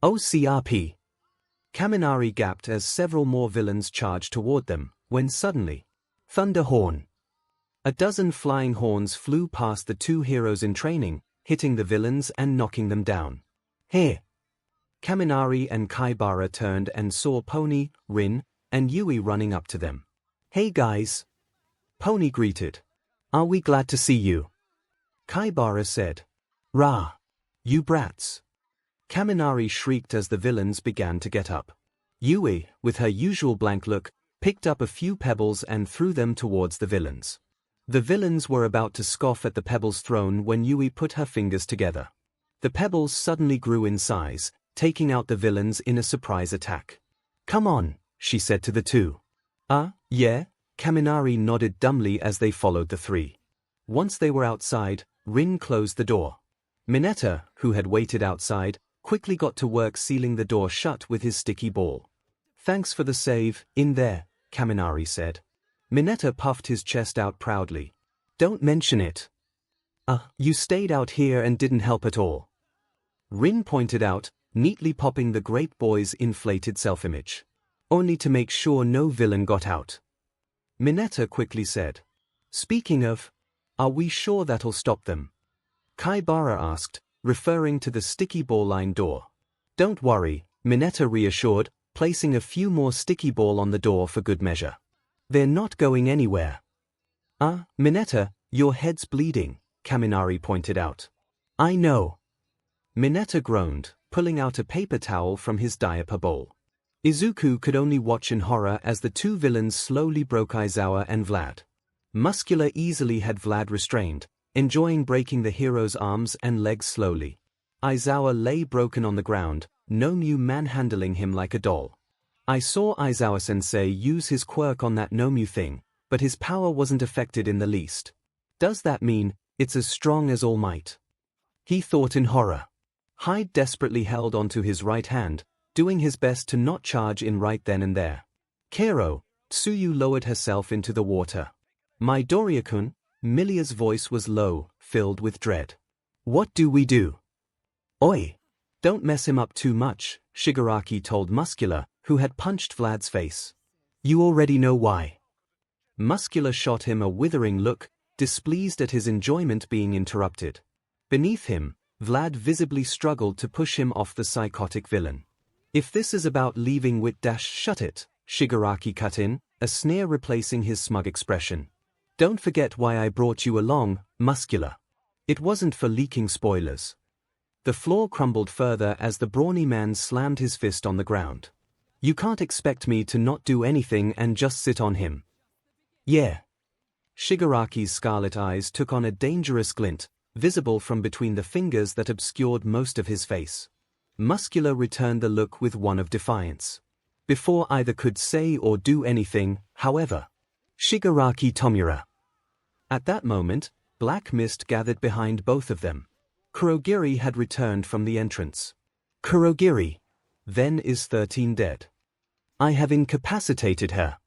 OCRP. Kaminari gasped as several more villains charged toward them, when suddenly, Thunder Horn. A dozen flying horns flew past the 2 heroes in training, hitting the villains and knocking them down. Here! Kaminari and Kaibara turned and saw Pony, Rin, and Yui running up to them. Hey guys! Pony greeted. Are we glad to see you? Kaibara said. Rah! You brats! Kaminari shrieked as the villains began to get up. Yui, with her usual blank look, picked up a few pebbles and threw them towards the villains. The villains were about to scoff at the pebbles thrown when Yui put her fingers together. The pebbles suddenly grew in size, taking out the villains in a surprise attack. Come on, she said to the 2. Yeah, Kaminari nodded dumbly as they followed the 3. Once they were outside, Rin closed the door. Mineta, who had waited outside, quickly got to work sealing the door shut with his sticky ball. Thanks for the save, in there, Kaminari said. Mineta puffed his chest out proudly. Don't mention it. You stayed out here and didn't help at all. Rin pointed out, neatly popping the great boy's inflated self-image. Only to make sure no villain got out. Mineta quickly said. Speaking of, are we sure that'll stop them? Kaibara asked, referring to the sticky ball-lined door. Don't worry, Mineta reassured, placing a few more sticky ball on the door for good measure. They're not going anywhere. Mineta, your head's bleeding, Kaminari pointed out. I know. Mineta groaned, pulling out a paper towel from his diaper bowl. Izuku could only watch in horror as the 2 villains slowly broke Aizawa and Vlad. Muscular easily had Vlad restrained, enjoying breaking the hero's arms and legs slowly. Aizawa lay broken on the ground, Nomu manhandling him like a doll. I saw Aizawa-sensei use his quirk on that Nomu thing, but his power wasn't affected in the least. Does that mean it's as strong as All Might? He thought in horror. Hyde desperately held onto his right hand, doing his best to not charge in right then and there. Kero, Tsuyu lowered herself into the water. Midoriya-kun, Milia's voice was low, filled with dread. What do we do? Oi! Don't mess him up too much, Shigaraki told Muscular, who had punched Vlad's face. You already know why. Muscular shot him a withering look, displeased at his enjoyment being interrupted. Beneath him, Vlad visibly struggled to push him off the psychotic villain. If this is about leaving shut it, Shigaraki cut in, a sneer replacing his smug expression. Don't forget why I brought you along, Muscular. It wasn't for leaking spoilers. The floor crumbled further as the brawny man slammed his fist on the ground. You can't expect me to not do anything and just sit on him. Yeah. Shigaraki's scarlet eyes took on a dangerous glint, visible from between the fingers that obscured most of his face. Muscular returned the look with one of defiance. Before either could say or do anything, however. Shigaraki Tomura. At that moment, black mist gathered behind both of them. Kurogiri had returned from the entrance. Kurogiri. Then is 13 dead? I have incapacitated her.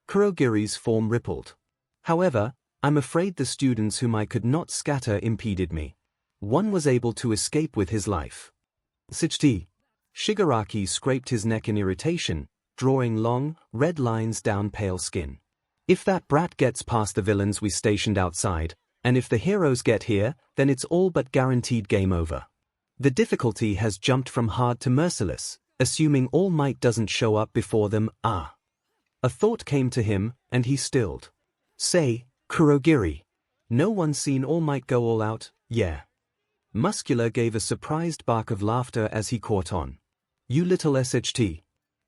Kurogiri's form rippled. However, I'm afraid the students whom I could not scatter impeded me. One was able to escape with his life. 𝐔𝐬𝐽. Shigaraki scraped his neck in irritation, drawing long, red lines down pale skin. If that brat gets past the villains we stationed outside, and if the heroes get here, then it's all but guaranteed game over. The difficulty has jumped from hard to merciless, assuming All Might doesn't show up before them. A thought came to him, and he stilled. Say, Kurogiri. No one seen All Might go all out, yeah. Muscular gave a surprised bark of laughter as he caught on. You little 𝐒𝐻𝐻.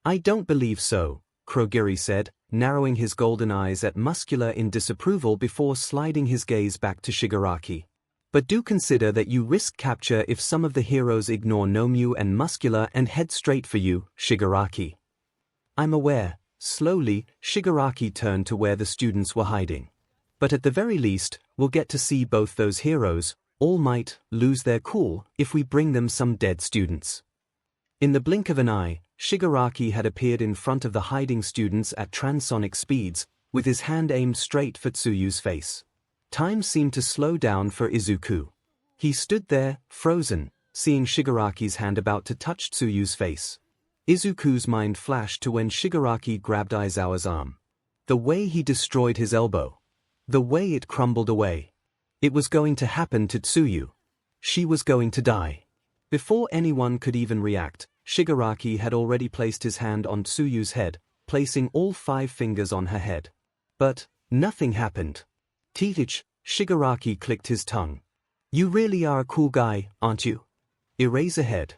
I don't believe so, Kurogiri said, narrowing his golden eyes at Muscular in disapproval before sliding his gaze back to Shigaraki. But do consider that you risk capture if some of the heroes ignore 𝐿𝐵 and Muscular and head straight for you, Shigaraki. I'm aware. Slowly, Shigaraki turned to where the students were hiding. But at the very least, we'll get to see both those heroes, All Might, lose their cool if we bring them some dead students. In the blink of an eye, Shigaraki had appeared in front of the hiding students at transonic speeds, with his hand aimed straight for Tsuyu's face. Time seemed to slow down for Izuku. He stood there, frozen, seeing Shigaraki's hand about to touch Tsuyu's face. Izuku's mind flashed to when Shigaraki grabbed Aizawa's arm. The way he destroyed his elbow. The way it crumbled away. It was going to happen to Tsuyu. She was going to die. Before anyone could even react, Shigaraki had already placed his hand on Tsuyu's head, placing all 5 fingers on her head. But nothing happened. Teach, Shigaraki clicked his tongue. You really are a cool guy, aren't you? Eraserhead.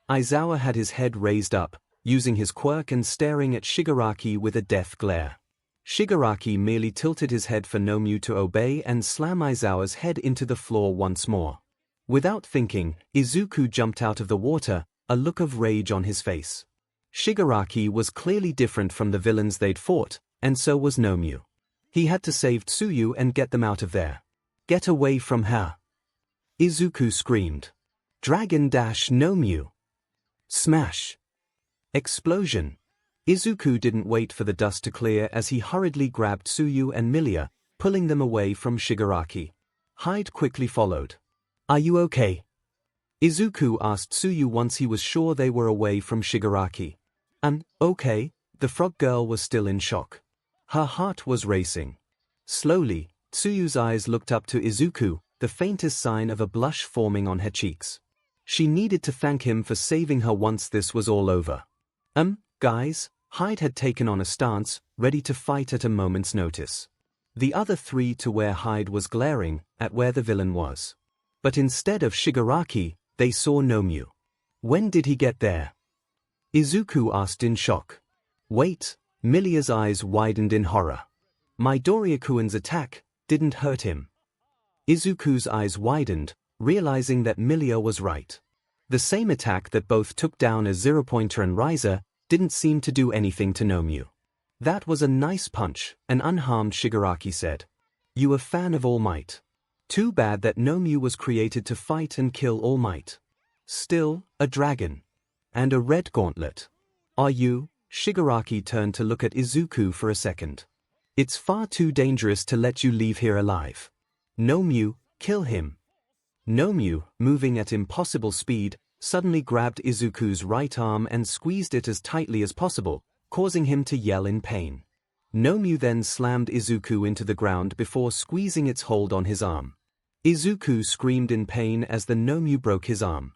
Aizawa had his head raised up, using his quirk and staring at Shigaraki with a death glare. Shigaraki merely tilted his head for 𝐿𝐵 to obey and slam Aizawa's head into the floor once more. Without thinking, Izuku jumped out of the water, a look of rage on his face. Shigaraki was clearly different from the villains they'd fought, and so was 𝐿𝐵. He had to save Tsuyu and get them out of there. Get away from her. Izuku screamed. Dragon Dash 𝐿𝐵. Smash. Explosion. Izuku didn't wait for the dust to clear as he hurriedly grabbed Tsuyu and Milia, pulling them away from Shigaraki. Hyde quickly followed. Are you okay? Izuku asked Tsuyu once he was sure they were away from Shigaraki. Okay, the frog girl was still in shock. Her heart was racing. Slowly, Tsuyu's eyes looked up to Izuku, the faintest sign of a blush forming on her cheeks. She needed to thank him for saving her once this was all over. Guys, Hyde had taken on a stance, ready to fight at a moment's notice. The other 3 to where Hyde was glaring, at where the villain was. But instead of Shigaraki, they saw 𝐿𝐵. When did he get there? Izuku asked in shock. Wait, Milia's eyes widened in horror. Midoriya-kun's attack didn't hurt him. Izuku's eyes widened, realizing that Milia was right. The same attack that both took down a 0-pointer and Riser didn't seem to do anything to 𝐿𝐵. That was a nice punch, an unharmed Shigaraki said. You a fan of All Might? Too bad that 𝐿𝐵 was created to fight and kill All Might. Still, a dragon. And a red gauntlet. Are you? Shigaraki turned to look at Izuku for a second. It's far too dangerous to let you leave here alive. 𝐿𝐵, kill him. 𝐿𝐵, moving at impossible speed, suddenly grabbed Izuku's right arm and squeezed it as tightly as possible, causing him to yell in pain. 𝐿𝐵 then slammed Izuku into the ground before squeezing its hold on his arm. Izuku screamed in pain as the 𝐿𝐵 broke his arm.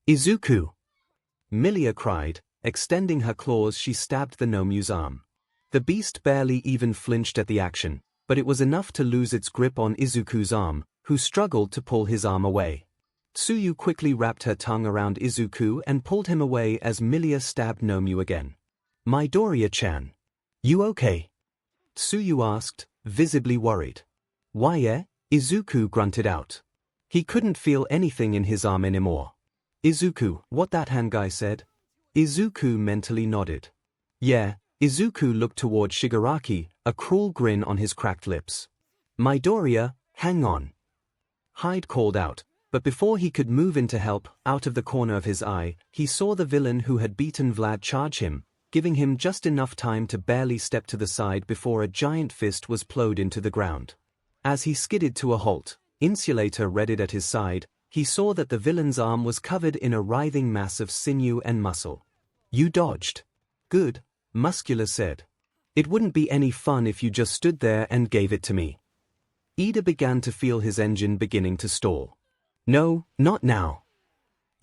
Izuku! Milia cried, extending her claws she stabbed the 𝐿𝐵's arm. The beast barely even flinched at the action, but it was enough to lose its grip on Izuku's arm, who struggled to pull his arm away. Tsuyu quickly wrapped her tongue around Izuku and pulled him away as Milia stabbed Nomu again. Midoriya-chan. You okay? Tsuyu asked, visibly worried. Why Izuku grunted out. He couldn't feel anything in his arm anymore. Izuku, what that hand guy said? Izuku mentally nodded. Yeah, Izuku looked toward Shigaraki, a cruel grin on his cracked lips. Midoriya, hang on. Hyde called out, but before he could move in to help, out of the corner of his eye, he saw the villain who had beaten Vlad charge him, giving him just enough time to barely step to the side before a giant fist was plowed into the ground. As he skidded to a halt, 𝐒𝐴𝐼𝐺 readied at his side, he saw that the villain's arm was covered in a writhing mass of sinew and muscle. You dodged. Good, Muscular said. It wouldn't be any fun if you just stood there and gave it to me. Ida began to feel his engine beginning to stall. No, not now.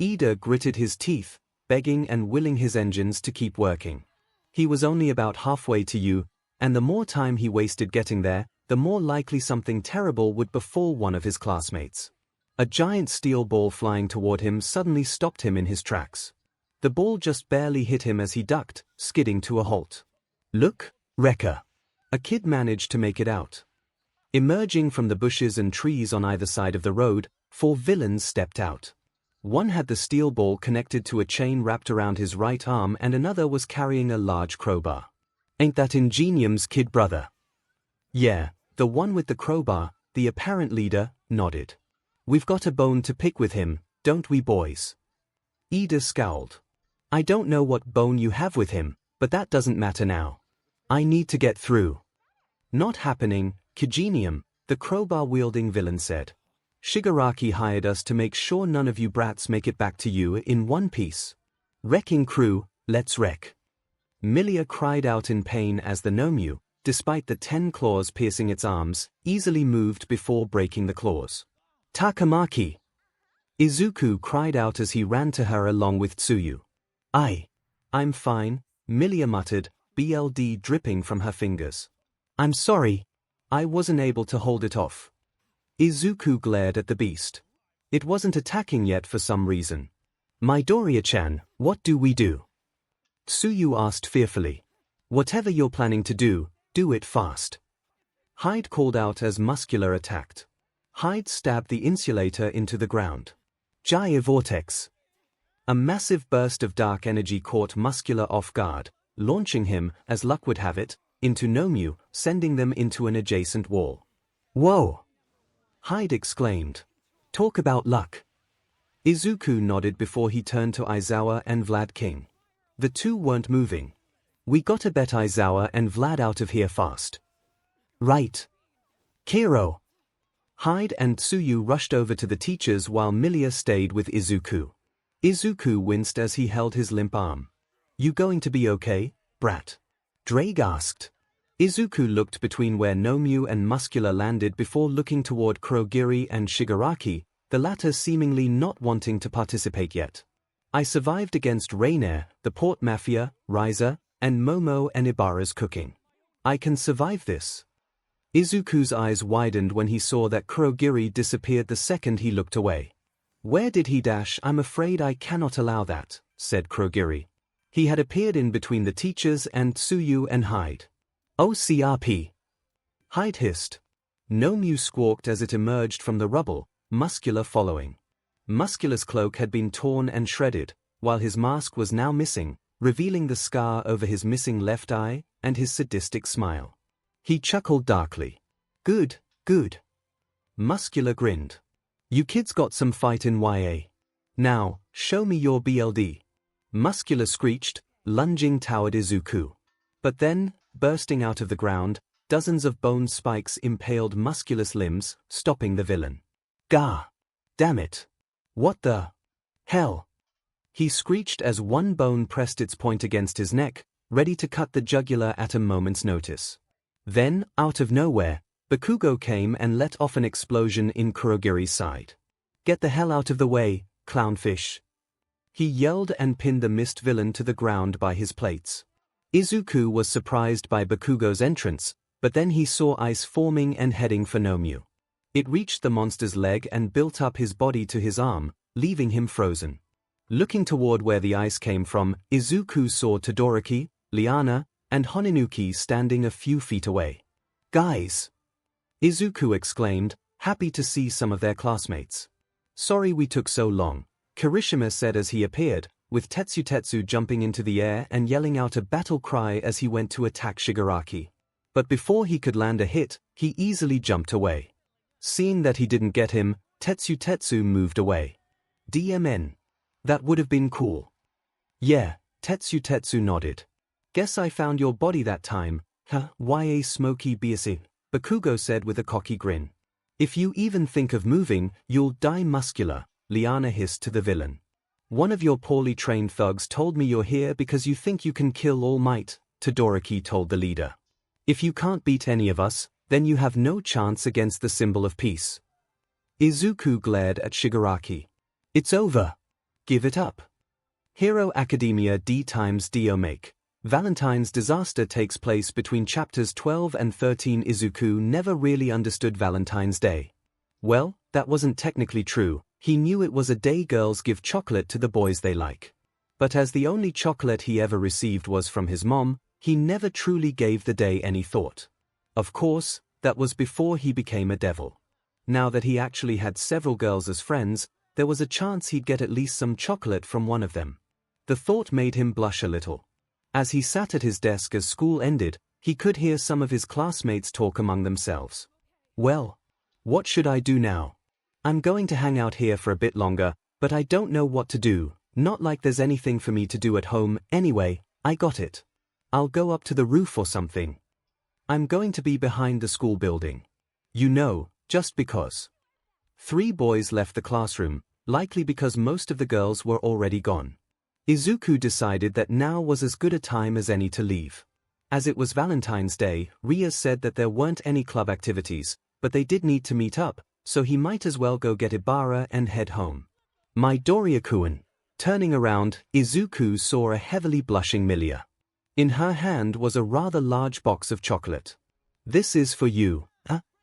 Ida gritted his teeth, begging and willing his engines to keep working. He was only about halfway to you, and the more time he wasted getting there, the more likely something terrible would befall one of his classmates. A giant steel ball flying toward him suddenly stopped him in his tracks. The ball just barely hit him as he ducked, skidding to a halt. Look, Rekka. A kid managed to make it out. Emerging from the bushes and trees on either side of the road, 4 villains stepped out. One had the steel ball connected to a chain wrapped around his right arm and another was carrying a large crowbar. Ain't that 𝐒𝐴𝐼𝐺's kid brother? Yeah, the one with the crowbar, the apparent leader, nodded. We've got a bone to pick with him, don't we boys? Ida scowled. I don't know what bone you have with him, but that doesn't matter now. I need to get through. Not happening, 𝐒𝐴𝐼𝐺, the crowbar-wielding villain said. Shigaraki hired us to make sure none of you brats make it back to you in one piece. Wrecking crew, let's wreck. Milia cried out in pain as the Nomu, despite the 10 claws piercing its arms, easily moved before breaking the claws. Takamaki! Izuku cried out as he ran to her along with Tsuyu. I'm fine, Milia muttered, blood dripping from her fingers. I'm sorry. I wasn't able to hold it off. Izuku glared at the beast. It wasn't attacking yet for some reason. Midoriya-chan, what do we do? Tsuyu asked fearfully. Whatever you're planning to do it fast. Hyde called out as Muscular attacked. Hyde stabbed the insulator into the ground. Giant vortex. A massive burst of dark energy caught Muscular off guard, launching him, as luck would have it, into Nomu, sending them into an adjacent wall. Whoa! Hyde exclaimed. Talk about luck. Izuku nodded before he turned to Aizawa and Vlad King. The two weren't moving. We gotta bet Aizawa and Vlad out of here fast. Right. Kiro. Hyde and Tsuyu rushed over to the teachers while Milia stayed with Izuku. Izuku winced as he held his limp arm. You going to be okay, brat? Drake asked. Izuku looked between where Nomu and Muscular landed before looking toward Kurogiri and Shigaraki, the latter seemingly not wanting to participate yet. I survived against Rainier, the Port Mafia, Riser, and Momo and Ibarra's cooking. I can survive this. Izuku's eyes widened when he saw that Kurogiri disappeared the second he looked away. Where did he dash? I'm afraid I cannot allow that, said Kurogiri. He had appeared in between the teachers and Tsuyu and Hyde. OCRP. Hyde hissed. Nomu squawked as it emerged from the rubble, Muscular following. Muscular's cloak had been torn and shredded, while his mask was now missing, revealing the scar over his missing left eye and his sadistic smile. He chuckled darkly. Good, good. Muscular grinned. You kids got some fight in YA. Now, show me your BLD. Muscular screeched, lunging toward Izuku. But then, bursting out of the ground, dozens of bone spikes impaled Muscular's limbs, stopping the villain. Gah! Damn it! What the hell? He screeched as one bone pressed its point against his neck, ready to cut the jugular at a moment's notice. Then, out of nowhere, Bakugo came and let off an explosion in Kurogiri's side. Get the hell out of the way, clownfish! He yelled and pinned the mist villain to the ground by his plates. Izuku was surprised by Bakugo's entrance, but then he saw ice forming and heading for Nomu. It reached the monster's leg and built up his body to his arm, leaving him frozen. Looking toward where the ice came from, Izuku saw Todoroki, Liana, and Honinuki standing a few feet away. "Guys!" Izuku exclaimed, happy to see some of their classmates. "Sorry we took so long," Kirishima said as he appeared, with Tetsu jumping into the air and yelling out a battle cry as he went to attack Shigaraki. But before he could land a hit, he easily jumped away. Seeing that he didn't get him, Tetsu moved away. DMN. That would have been cool. Yeah, Tetsu nodded. "Guess I found your body that time, huh? Ya smoky BSE, Bakugo said with a cocky grin. "If you even think of moving, you'll die muscular," Liana hissed to the villain. "One of your poorly trained thugs told me you're here because you think you can kill All Might," Todoroki told the leader. "If you can't beat any of us, then you have no chance against the symbol of peace." Izuku glared at Shigaraki. "It's over. Give it up." Hero Academia D*Do Make. Valentine's disaster takes place between chapters 12 and 13. Izuku never really understood Valentine's Day. Well, that wasn't technically true. He knew it was a day girls give chocolate to the boys they like. But as the only chocolate he ever received was from his mom, he never truly gave the day any thought. Of course, that was before he became a devil. Now that he actually had several girls as friends, there was a chance he'd get at least some chocolate from one of them. The thought made him blush a little. As he sat at his desk as school ended, he could hear some of his classmates talk among themselves. "Well, what should I do now? I'm going to hang out here for a bit longer, but I don't know what to do. Not like there's anything for me to do at home. Anyway, I got it. I'll go up to the roof or something. I'm going to be behind the school building. You know, just because." 3 boys left the classroom, likely because most of the girls were already gone. Izuku decided that now was as good a time as any to leave. As it was Valentine's Day, Ria said that there weren't any club activities, but they did need to meet up, so he might as well go get Ibara and head home. Midoriya-kun. Turning around, Izuku saw a heavily blushing Milia. In her hand was a rather large box of chocolate. "This is for you."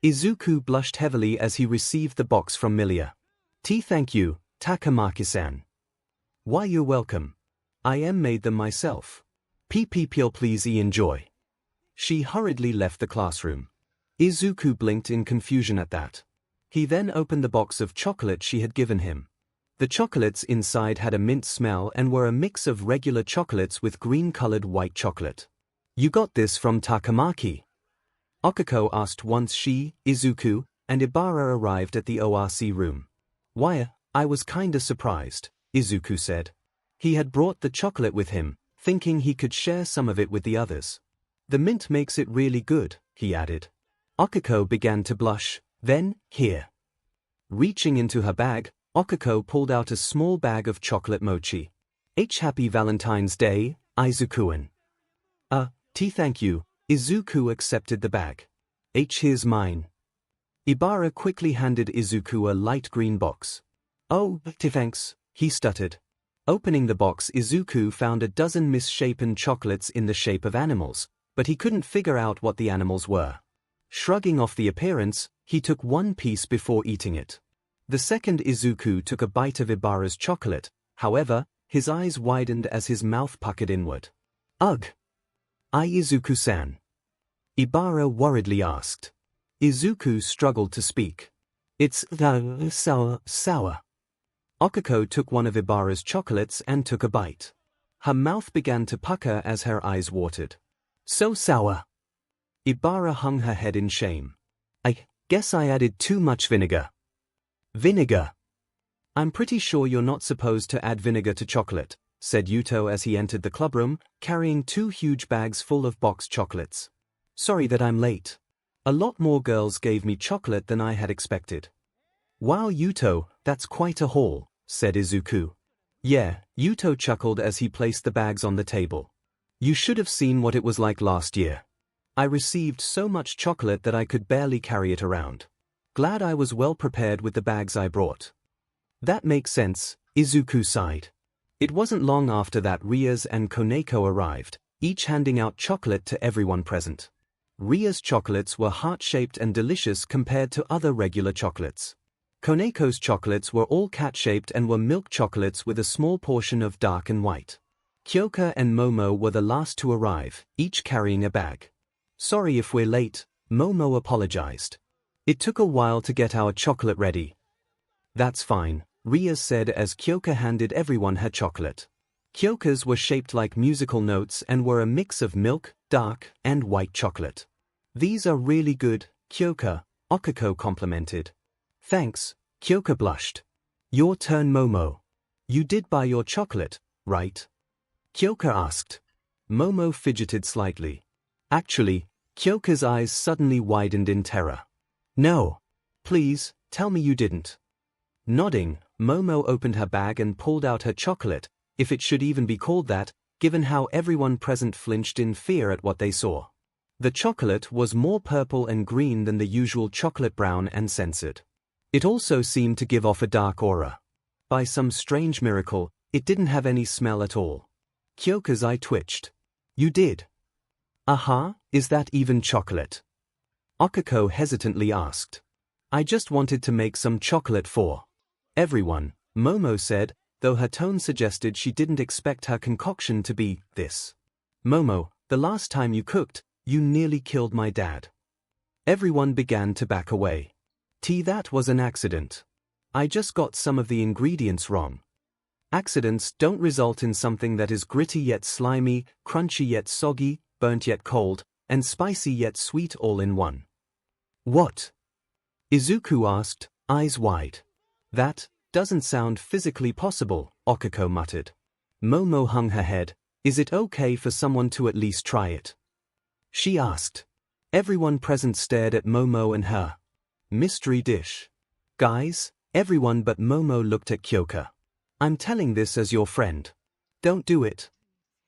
Izuku blushed heavily as he received the box from Milia. Thank you, Takamaki-san." "Why, you're welcome. I made them myself. Please enjoy." She hurriedly left the classroom. Izuku blinked in confusion at that. He then opened the box of chocolate she had given him. The chocolates inside had a mint smell and were a mix of regular chocolates with green-colored white chocolate. "You got this from Takamaki?" Okiko asked once she, Izuku, and Ibara arrived at the ORC room. "Why, I was kinda surprised," Izuku said. He had brought the chocolate with him, thinking he could share some of it with the others. "The mint makes it really good," he added. Okiko began to blush, then, "Here." Reaching into her bag, Okiko pulled out a small bag of chocolate mochi. Happy Valentine's Day, Izuku-an." Thank you." Izuku accepted the bag. Here's mine." Ibara quickly handed Izuku a light green box. "Oh, thanks," he stuttered. Opening the box, Izuku found a dozen misshapen chocolates in the shape of animals, but he couldn't figure out what the animals were. Shrugging off the appearance, he took one piece before eating it. The second Izuku took a bite of Ibara's chocolate, however, his eyes widened as his mouth puckered inward. "Ugh! Izuku-san?" Ibara worriedly asked. Izuku struggled to speak. "It's sour." Okiko took one of Ibara's chocolates and took a bite. Her mouth began to pucker as her eyes watered. "So sour." Ibara hung her head in shame. "I guess I added too much vinegar." "Vinegar? I'm pretty sure you're not supposed to add vinegar to chocolate," said Yuto as he entered the clubroom, carrying 2 huge bags full of boxed chocolates. "Sorry that I'm late. A lot more girls gave me chocolate than I had expected." "Wow, Yuto, that's quite a haul," said Izuku. "Yeah," Yuto chuckled as he placed the bags on the table. "You should have seen what it was like last year. I received so much chocolate that I could barely carry it around. Glad I was well prepared with the bags I brought." "That makes sense," Izuku sighed. It wasn't long after that Rias and Koneko arrived, each handing out chocolate to everyone present. Ria's chocolates were heart-shaped and delicious compared to other regular chocolates. 𝐂𝐚𝐲 chocolates were all cat-shaped and were milk chocolates with a small portion of dark and white. 𝐭𝐲𝐽 and Momo were the last to arrive, each carrying a bag. Sorry if we're late, Momo apologized. It took a while to get our chocolate ready. That's fine, 𝐼𝐴 said as 𝐭𝐲𝐽 handed everyone her chocolate. 𝐭𝐲𝐽's were shaped like musical notes and were a mix of milk, dark, and white chocolate. These are really good, 𝐭𝐲𝐽, 𝐒𝐭𝐵 complimented. Thanks, 𝐭𝐲𝐽 blushed. Your turn, Momo. You did buy your chocolate, right? 𝐭𝐲𝐽 asked. Momo fidgeted slightly. Actually, 𝐭𝐲𝐽's eyes suddenly widened in terror. No. Please, tell me you didn't. Nodding, Momo opened her bag and pulled out her chocolate, if it should even be called that, given how everyone present flinched in fear at what they saw. The chocolate was more purple and green than the usual chocolate brown and censored. It also seemed to give off a dark aura. By some strange miracle, it didn't have any smell at all. 𝐭𝐲𝐽's eye twitched. You did? Aha, is that even chocolate? 𝐒𝐿 hesitantly asked. I just wanted to make some chocolate for everyone, Momo said, though her tone suggested she didn't expect her concoction to be this. Momo, the last time you cooked, you nearly killed my dad. Everyone began to back away. That was an accident. I just got some of the ingredients wrong. Accidents don't result in something that is gritty yet slimy, crunchy yet soggy, burnt yet cold, and spicy yet sweet all in one. What? Izuku asked, eyes wide. That doesn't sound physically possible, 𝐒𝐿 muttered. Momo hung her head. Is it okay for someone to at least try it? She asked. Everyone present stared at Momo and her mystery dish. Guys, everyone but Momo looked at 𝐭𝐲𝐽. I'm telling this as your friend. Don't do it.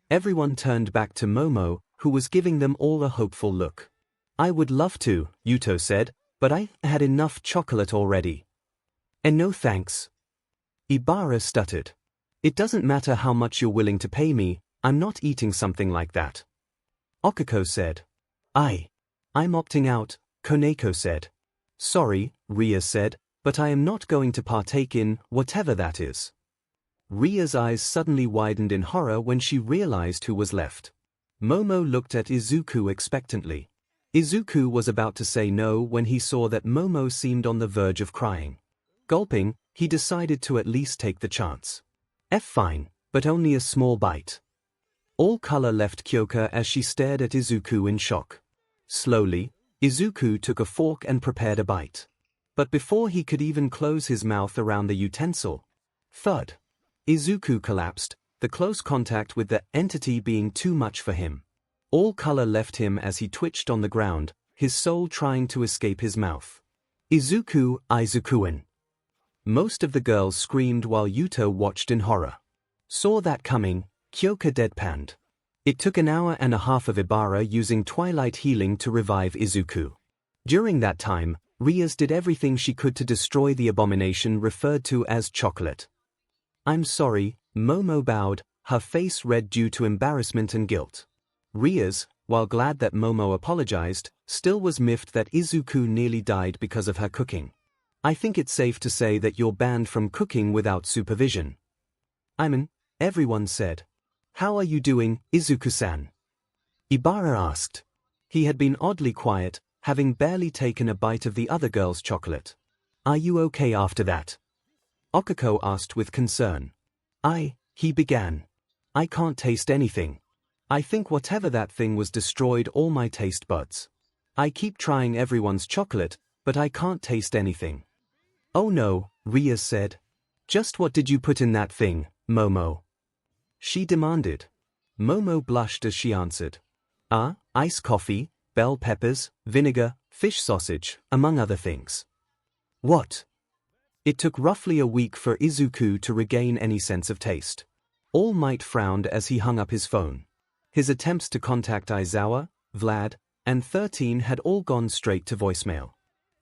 Everyone turned back to Momo, who was giving them all a hopeful look. I would love to, Yuto said, but I had enough chocolate already. And no thanks. Ibara stuttered. It doesn't matter how much you're willing to pay me, I'm not eating something like that. 𝐒𝐿 said. I'm opting out, 𝐭𝐚𝐲 said. Sorry, 𝐼𝐴 said, but I am not going to partake in whatever that is. 𝐼𝐴's eyes suddenly widened in horror when she realized who was left. Momo looked at Izuku expectantly. Izuku was about to say no when he saw that Momo seemed on the verge of crying. Gulping, he decided to at least take the chance. Fine, but only a small bite. All color left 𝐭𝐲𝐽 as she stared at Izuku in shock. Slowly, Izuku took a fork and prepared a bite. But before he could even close his mouth around the utensil, thud! Izuku collapsed, the close contact with the entity being too much for him. All color left him as he twitched on the ground, his soul trying to escape his mouth. Izuku 𝐈𝐧𝐿. Most of the girls screamed while Yuto watched in horror. Saw that coming, 𝐭𝐽𝐽 deadpanned. It took an hour and a half of Ibara using Twilight Healing to revive Izuku. During that time, 𝐼𝐴 did everything she could to destroy the abomination referred to as chocolate. I'm sorry, Momo bowed, her face red due to embarrassment and guilt. 𝐼𝐴, while glad that Momo apologized, still was miffed that Izuku nearly died because of her cooking. I think it's safe to say that you're banned from cooking without supervision. Everyone said. How are you doing, Izuku-san? Ibara asked. He had been oddly quiet, having barely taken a bite of the other girl's chocolate. Are you okay after that? 𝐒𝐿 asked with concern. He began. I can't taste anything. I think whatever that thing was destroyed all my taste buds. I keep trying everyone's chocolate, but I can't taste anything. Oh no, 𝐼𝐴 said. Just what did you put in that thing, Momo? She demanded. Momo blushed as she answered. Iced coffee, bell peppers, vinegar, fish sausage, among other things. What? It took roughly a week for Izuku to regain any sense of taste. All Might frowned as he hung up his phone. His attempts to contact Aizawa, Vlad, and 13 had all gone straight to voicemail.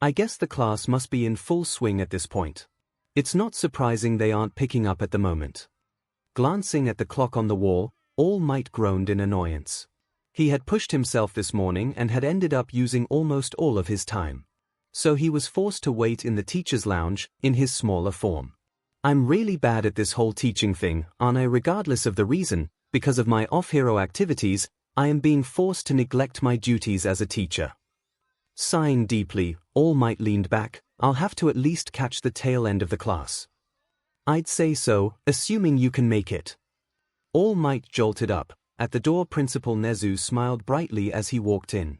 I guess the class must be in full swing at this point. It's not surprising they aren't picking up at the moment. Glancing at the clock on the wall, All Might groaned in annoyance. He had pushed himself this morning and had ended up using almost all of his time. So he was forced to wait in the teacher's lounge, in his smaller form. I'm really bad at this whole teaching thing, aren't I? Regardless of the reason, because of my off-hero activities, I am being forced to neglect my duties as a teacher. Sighing deeply, All Might leaned back. I'll have to at least catch the tail end of the class. I'd say so, assuming you can make it. All Might jolted up. At the door, Principal 𝐒𝐻𝐿 smiled brightly as he walked in.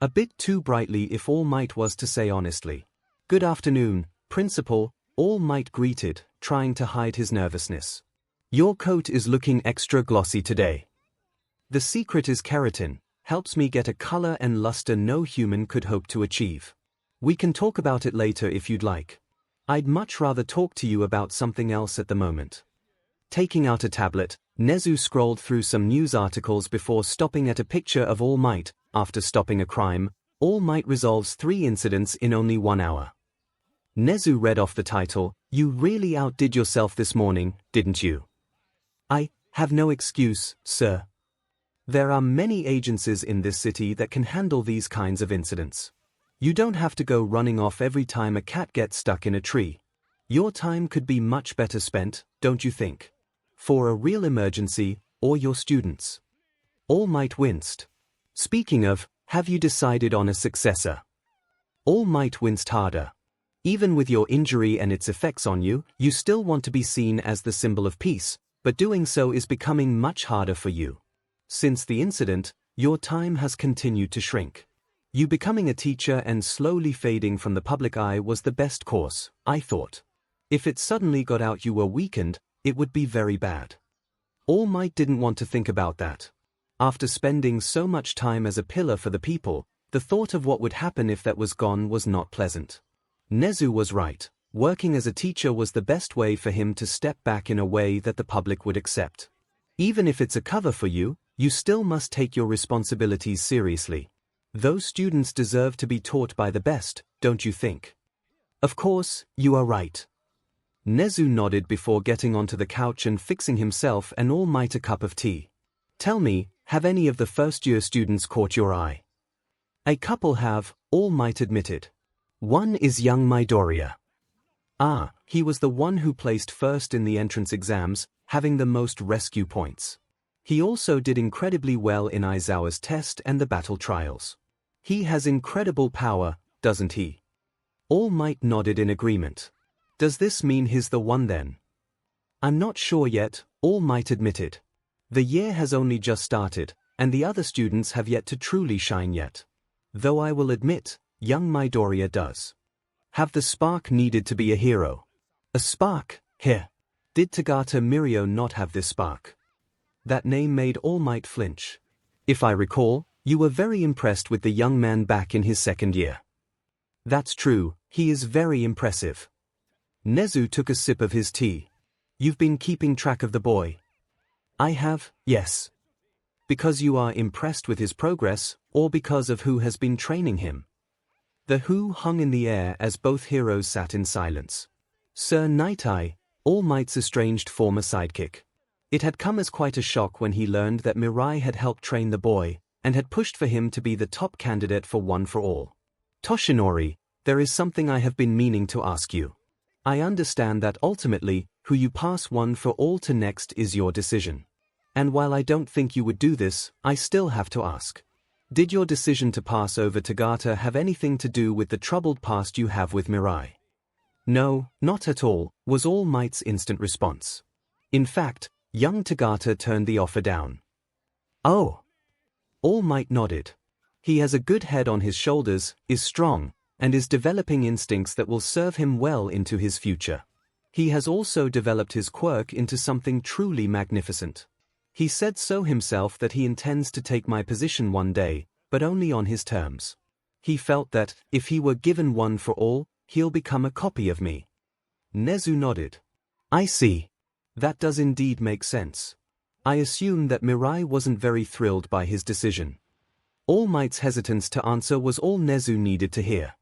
A bit too brightly if All Might was to say honestly. Good afternoon, Principal, All Might greeted, trying to hide his nervousness. Your coat is looking extra glossy today. The secret is keratin, helps me get a color and luster no human could hope to achieve. We can talk about it later if you'd like. I'd much rather talk to you about something else at the moment. Taking out a tablet, 𝐒𝐻𝐿 scrolled through some news articles before stopping at a picture of All Might. After stopping a crime, All Might resolves 3 incidents in only 1 hour. 𝐒𝐻𝐿 read off the title. You really outdid yourself this morning, didn't you? I have no excuse, sir. There are many agencies in this city that can handle these kinds of incidents. You don't have to go running off every time a cat gets stuck in a tree. Your time could be much better spent, don't you think? For a real emergency, or your students. All Might winced. Speaking of, have you decided on a successor? All Might winced harder. Even with your injury and its effects on you, you still want to be seen as the symbol of peace, but doing so is becoming much harder for you. Since the incident, your time has continued to shrink. You becoming a teacher and slowly fading from the public eye was the best course, I thought. If it suddenly got out you were weakened, it would be very bad. All Might didn't want to think about that. After spending so much time as a pillar for the people, the thought of what would happen if that was gone was not pleasant. 𝐒𝐻𝐿 was right. Working as a teacher was the best way for him to step back in a way that the public would accept. Even if it's a cover for you, you still must take your responsibilities seriously. Those students deserve to be taught by the best, don't you think? Of course, you are right. 𝐒𝐻𝐿 nodded before getting onto the couch and fixing himself and All Might a cup of tea. Tell me, have any of the first-year students caught your eye? A couple have, All Might admitted. One is young Midoriya. Ah, he was the one who placed first in the entrance exams, having the most rescue points. He also did incredibly well in Aizawa's test and the battle trials. He has incredible power, doesn't he? All Might nodded in agreement. Does this mean he's the one then? I'm not sure yet, All Might admitted. The year has only just started, and the other students have yet to truly shine yet. Though I will admit, young Midoriya does have the spark needed to be a hero. A spark? Here. Did 𝐼𝐺 not have this spark? That name made All Might flinch. If I recall, you were very impressed with the young man back in his 2nd year. That's true, he is very impressive. 𝐒𝐻𝐿 took a sip of his tea. You've been keeping track of the boy? I have, yes. Because you are impressed with his progress, or because of who has been training him? The who hung in the air as both heroes sat in silence. Sir Night Eye, All Might's estranged former sidekick. It had come as quite a shock when he learned that Mirai had helped train the boy, and had pushed for him to be the top candidate for One for All. Toshinori, there is something I have been meaning to ask you. I understand that ultimately, who you pass One for All to next is your decision. And while I don't think you would do this, I still have to ask. Did your decision to pass over 𝐺𝐻𝐿 have anything to do with the troubled past you have with Mirai? No, not at all, was All Might's instant response. In fact, young 𝐺𝐻𝐿 turned the offer down. Oh! All Might nodded. He has a good head on his shoulders, is strong, and is developing instincts that will serve him well into his future. He has also developed his quirk into something truly magnificent. He said so himself that he intends to take my position one day, but only on his terms. He felt that, if he were given One for All, he'll become a copy of me. 𝐒𝐻𝐿 nodded. I see. That does indeed make sense. I assume that Mirai wasn't very thrilled by his decision. All Might's hesitance to answer was all 𝐒𝐻𝐿 needed to hear.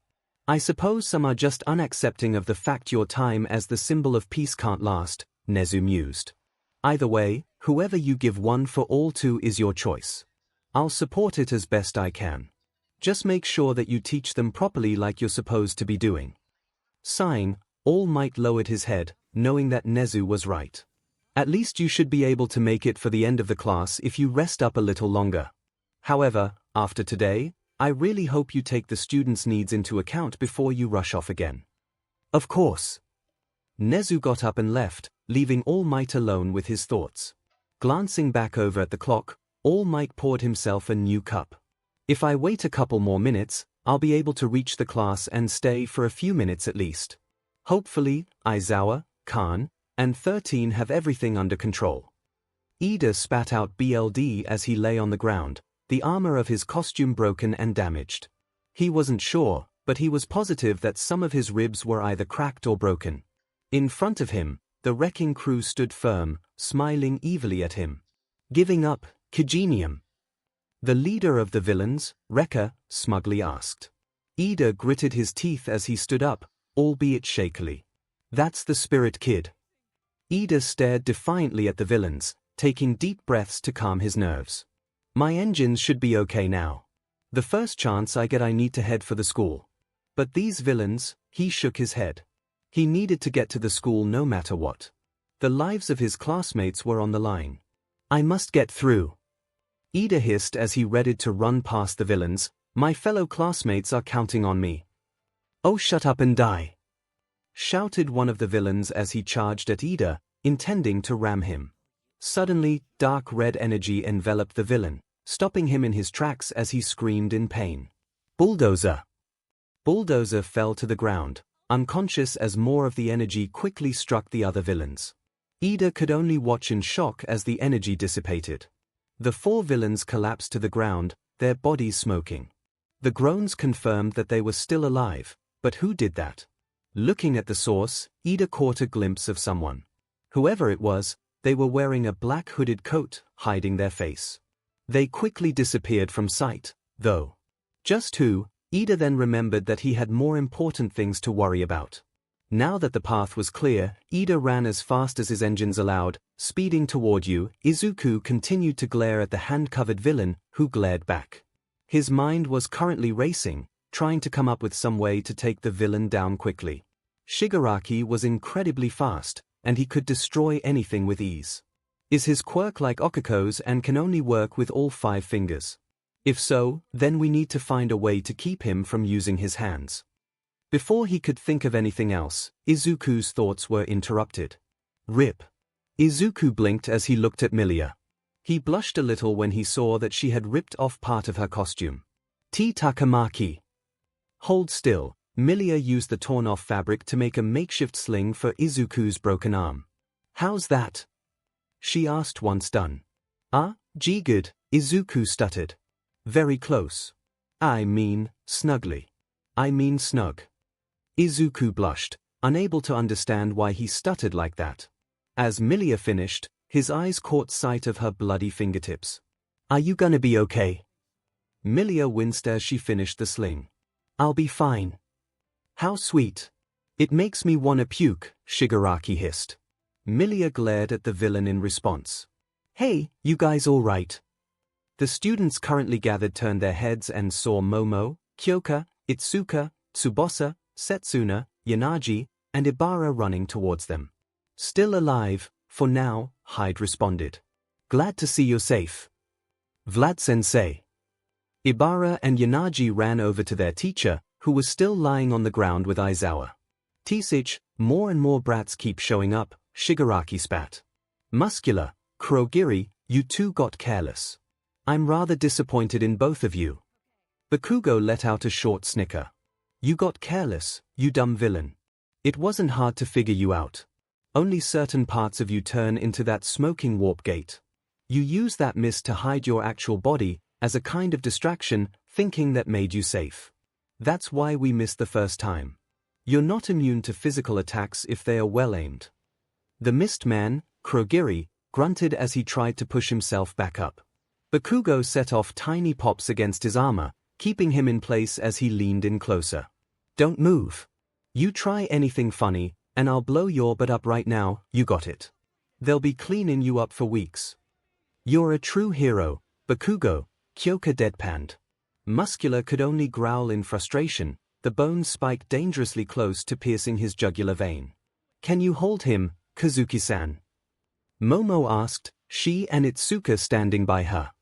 I suppose some are just unaccepting of the fact your time as the symbol of peace can't last, 𝐒𝐻𝐿 mused. Either way, whoever you give One for All to is your choice. I'll support it as best I can. Just make sure that you teach them properly like you're supposed to be doing. Sighing, All Might lowered his head, knowing that Nezu was right. At least you should be able to make it for the end of the class if you rest up a little longer. However, after today, I really hope you take the students' needs into account before you rush off again. Of course. Nezu got up and left, leaving All Might alone with his thoughts. Glancing back over at the clock, All Might poured himself a new cup. If I wait a couple more minutes, I'll be able to reach the class and stay for a few minutes at least. Hopefully, Aizawa, Khan, and 13 have everything under control. Ida spat out BLD as he lay on the ground, the armor of his costume broken and damaged. He wasn't sure, but he was positive that some of his ribs were either cracked or broken. In front of him, the wrecking crew stood firm, smiling evilly at him. Giving up, 𝐒𝐻𝐽𝐽? The leader of the villains, Rekka, smugly asked. Ida gritted his teeth as he stood up, albeit shakily. That's the spirit kid. Ida stared defiantly at the villains, taking deep breaths to calm his nerves. My engines should be okay now. The first chance I get I need to head for the school. But these villains, he shook his head. He needed to get to the school no matter what. The lives of his classmates were on the line. I must get through. Ida hissed as he readied to run past the villains. My fellow classmates are counting on me. Oh, shut up and die! Shouted one of the villains as he charged at Ida, intending to ram him. Suddenly, dark red energy enveloped the villain, stopping him in his tracks as he screamed in pain. Bulldozer! Bulldozer fell to the ground, unconscious as more of the energy quickly struck the other villains. Ida could only watch in shock as the energy dissipated. The 4 villains collapsed to the ground, their bodies smoking. The groans confirmed that they were still alive, but who did that? Looking at the source, Ida caught a glimpse of someone. Whoever it was, they were wearing a black hooded coat, hiding their face. They quickly disappeared from sight, though. Just who? Ida then remembered that he had more important things to worry about. Now that the path was clear, Ida ran as fast as his engines allowed, speeding toward you. Izuku continued to glare at the hand-covered villain, who glared back. His mind was currently racing, trying to come up with some way to take the villain down quickly. Shigaraki was incredibly fast, and he could destroy anything with ease. Is his quirk like Okuko's and can only work with all 5 fingers? If so, then we need to find a way to keep him from using his hands. Before he could think of anything else, Izuku's thoughts were interrupted. Rip. Izuku blinked as he looked at Milia. He blushed a little when he saw that she had ripped off part of her costume. T Takamaki. Hold still. Milia used the torn-off fabric to make a makeshift sling for Izuku's broken arm. How's that? She asked once done. Good, Izuku stuttered. Very close. I mean, snugly. I mean snug. Izuku blushed, unable to understand why he stuttered like that. As Milia finished, his eyes caught sight of her bloody fingertips. Are you gonna be okay? Milia winced as she finished the sling. I'll be fine. How sweet. It makes me wanna puke, Shigaraki hissed. Milia glared at the villain in response. Hey, you guys all right? The students currently gathered turned their heads and saw Momo, Kyoka, Itsuka, Tsubasa, Setsuna, Yanagi, and Ibara running towards them. Still alive, for now, Hyde responded. Glad to see you're safe. Vlad-sensei. Ibara and Yanagi ran over to their teacher, who was still lying on the ground with Aizawa. Tisich, more and more brats keep showing up, Shigaraki spat. Muscular, Kurogiri, you two got careless. I'm rather disappointed in both of you. Bakugo let out a short snicker. You got careless, you dumb villain. It wasn't hard to figure you out. Only certain parts of you turn into that smoking warp gate. You use that mist to hide your actual body, as a kind of distraction, thinking that made you safe. That's why we missed the first time. You're not immune to physical attacks if they are well aimed. The mist man, Kurogiri, grunted as he tried to push himself back up. Bakugo set off tiny pops against his armor, keeping him in place as he leaned in closer. Don't move. You try anything funny, and I'll blow your butt up right now, you got it. They'll be cleaning you up for weeks. You're a true hero, Bakugo, Kyoka deadpanned. Muscular could only growl in frustration, the bones spiked dangerously close to piercing his jugular vein. "Can you hold him, Kazuki-san?" Momo asked, she and Itsuka standing by her.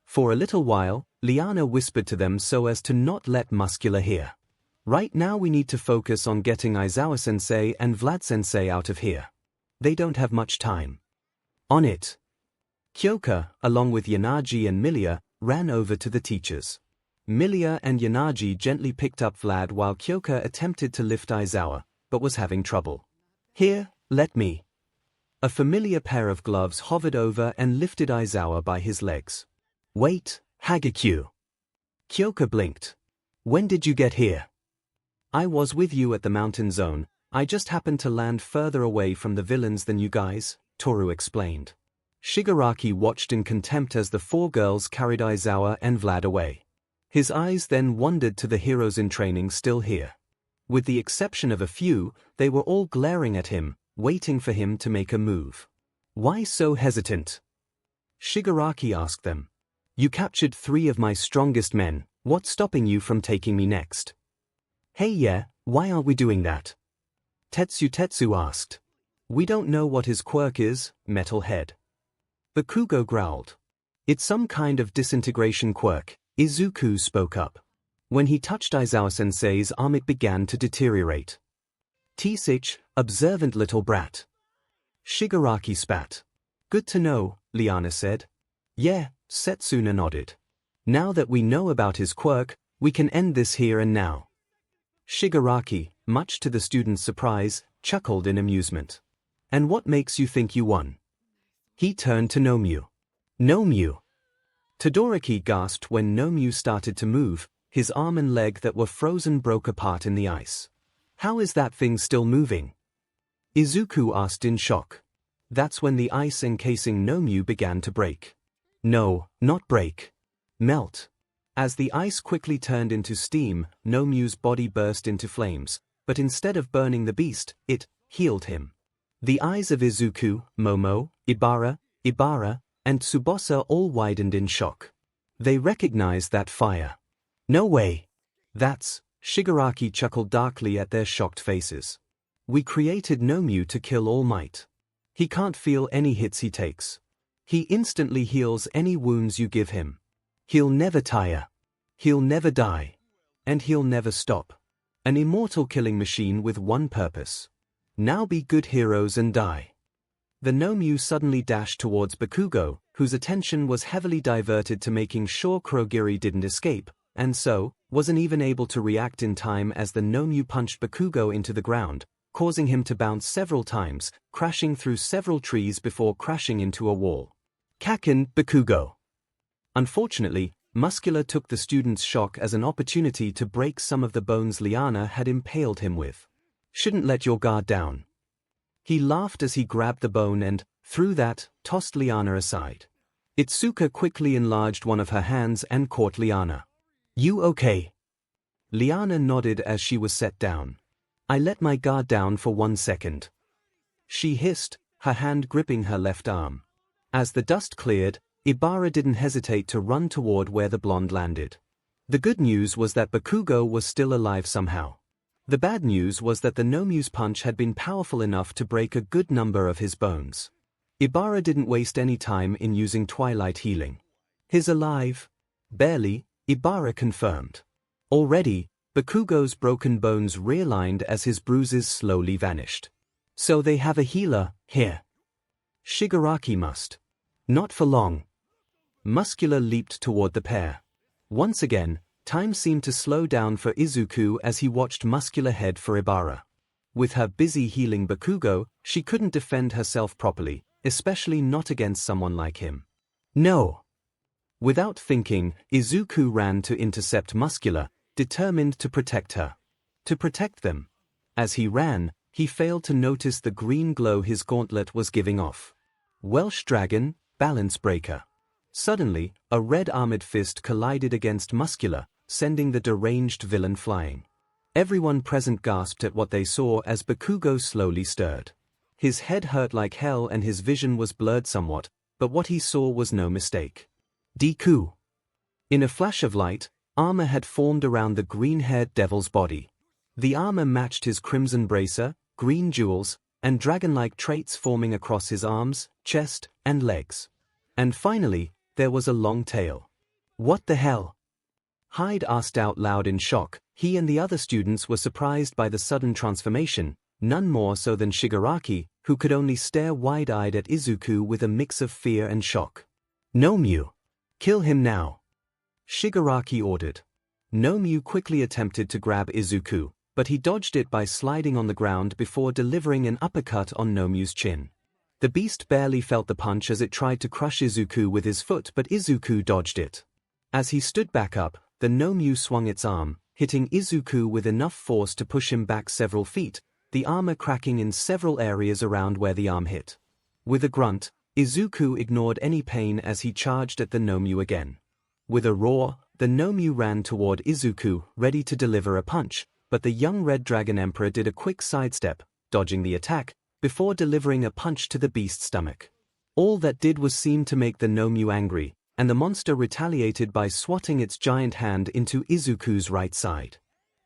For a little while, Liana whispered to them so as to not let Muscular hear. "Right now we need to focus on getting Aizawa-sensei and Vlad-sensei out of here. They don't have much time." On it. Kyoka, along with Yanagi and Milia, ran over to the teachers. Milia and Yanagi gently picked up Vlad while Kyoka attempted to lift Aizawa, but was having trouble. "Here, let me." A familiar pair of gloves hovered over and lifted Aizawa by his legs. "Wait, Hagakyu." Kyoka blinked. "When did you get here?" "I was with you at the mountain zone, I just happened to land further away from the villains than you guys," Toru explained. Shigaraki watched in contempt as the four girls carried Aizawa and Vlad away. His eyes then wandered to the heroes in training still here. With the exception of a few, they were all glaring at him, waiting for him to make a move. "Why so hesitant?" Shigaraki asked them. "You captured 3 of my strongest men, what's stopping you from taking me next?" "Hey yeah, why aren't we doing that?" Tetsu asked. "We don't know what his quirk is, Metalhead." Bakugo growled. "It's some kind of disintegration quirk," Izuku spoke up. When he touched Aizawa-sensei's arm it began to deteriorate. "T-sich, observant little brat." Shigaraki spat. "Good to know," Liana said. "Yeah," Setsuna nodded. "Now that we know about his quirk, we can end this here and now." Shigaraki, much to the students' surprise, chuckled in amusement. "And what makes you think you won?" He turned to Nomyu. "Nomyu." Todoroki gasped when Nomyu started to move, his arm and leg that were frozen broke apart in the ice. "How is that thing still moving?" Izuku asked in shock. That's when the ice encasing Nomyu began to break. No, not break. Melt. As the ice quickly turned into steam, Nomyu's body burst into flames, but instead of burning the beast, it healed him. The eyes of Izuku, Momo, Ibara, and Tsubasa all widened in shock. They recognized that fire. "No way. That's..." Shigaraki chuckled darkly at their shocked faces. "We created Nomyu to kill All Might. He can't feel any hits he takes. He instantly heals any wounds you give him. He'll never tire. He'll never die. And he'll never stop. An immortal killing machine with one purpose. Now be good heroes and die." The Nomyu suddenly dashed towards Bakugo, whose attention was heavily diverted to making sure Kurogiri didn't escape, and so, wasn't even able to react in time as the Nomyu punched Bakugo into the ground, causing him to bounce several times, crashing through several trees before crashing into a wall. Kaken, Bakugo. Unfortunately, Muscular took the student's shock as an opportunity to break some of the bones Liana had impaled him with. "Shouldn't let your guard down." He laughed as he grabbed the bone and, through that, tossed Liana aside. Itsuka quickly enlarged one of her hands and caught Liana. "You okay?" Liana nodded as she was set down. "I let my guard down for 1 second." She hissed, her hand gripping her left arm. As the dust cleared, Ibara didn't hesitate to run toward where the blonde landed. The good news was that Bakugo was still alive somehow. The bad news was that the Nomyu's punch had been powerful enough to break a good number of his bones. Ibara didn't waste any time in using Twilight Healing. "He's alive." "Barely," Ibara confirmed. Already, Bakugo's broken bones realigned as his bruises slowly vanished. "So they have a healer here." Shigaraki must. "Not for long." Muscular leaped toward the pair. Once again, time seemed to slow down for Izuku as he watched Muscular head for Ibara. With her busy healing Bakugo, she couldn't defend herself properly, especially not against someone like him. "No." Without thinking, Izuku ran to intercept Muscular, determined to protect her. To protect them. As he ran, he failed to notice the green glow his gauntlet was giving off. Welsh Dragon, Balance Breaker. Suddenly, a red armored fist collided against Muscular, sending the deranged villain flying. Everyone present gasped at what they saw as Bakugo slowly stirred. His head hurt like hell and his vision was blurred somewhat, but what he saw was no mistake. Deku. In a flash of light, armor had formed around the green-haired devil's body. The armor matched his crimson bracer, green jewels, and dragon-like traits forming across his arms, chest, and legs. And finally, there was a long tail. What the hell? Hyde asked out loud in shock. He and the other students were surprised by the sudden transformation, none more so than Shigaraki, who could only stare wide-eyed at Izuku with a mix of fear and shock. "Nomiu! Kill him now!" Shigaraki ordered. Nomiu quickly attempted to grab Izuku, but he dodged it by sliding on the ground before delivering an uppercut on Nomiu's chin. The beast barely felt the punch as it tried to crush Izuku with his foot, but Izuku dodged it. As he stood back up, the Nomiu swung its arm, hitting Izuku with enough force to push him back several feet, the armor cracking in several areas around where the arm hit. With a grunt, Izuku ignored any pain as he charged at the Nomiu again. With a roar, the Nomiu ran toward Izuku, ready to deliver a punch, but the young Red Dragon Emperor did a quick sidestep, dodging the attack, before delivering a punch to the beast's stomach. All that did was seem to make the Nomiu angry, and the monster retaliated by swatting its giant hand into Izuku's right side.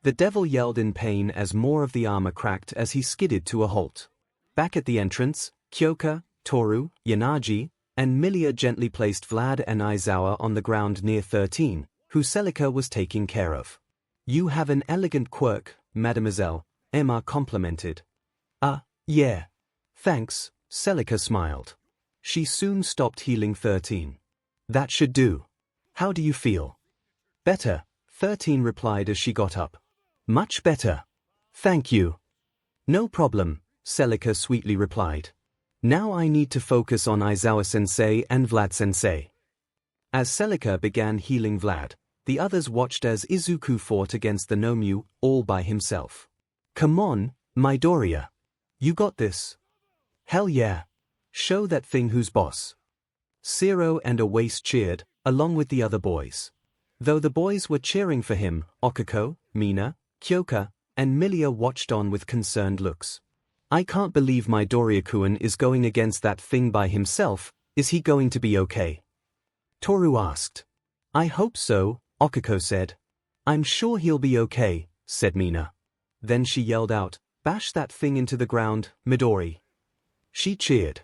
The devil yelled in pain as more of the armor cracked as he skidded to a halt. Back at the entrance, Kyoka, Toru, Yanagi, and Milia gently placed Vlad and Aizawa on the ground near 13, who Celica was taking care of. "You have an elegant quirk, mademoiselle," Emma complimented. Yeah. Thanks," Celica smiled. She soon stopped healing 13. "That should do. How do you feel?" "Better," 13 replied as she got up. "Much better. Thank you." "No problem," Celica sweetly replied. "Now I need to focus on Aizawa-sensei and Vlad-sensei." As Celica began healing Vlad, the others watched as Izuku fought against the Nomiu, all by himself. "Come on, Midoriya. You got this." "Hell yeah. Show that thing who's boss." Zero and Awace cheered, along with the other boys. Though the boys were cheering for him, Okako, Mina, Kyoka, and Milia watched on with concerned looks. "I can't believe Midoriya-kun is going against that thing by himself. Is he going to be okay?" Toru asked. "I hope so," Okako said. "I'm sure he'll be okay," said Mina. Then she yelled out, "Bash that thing into the ground, Midori." She cheered.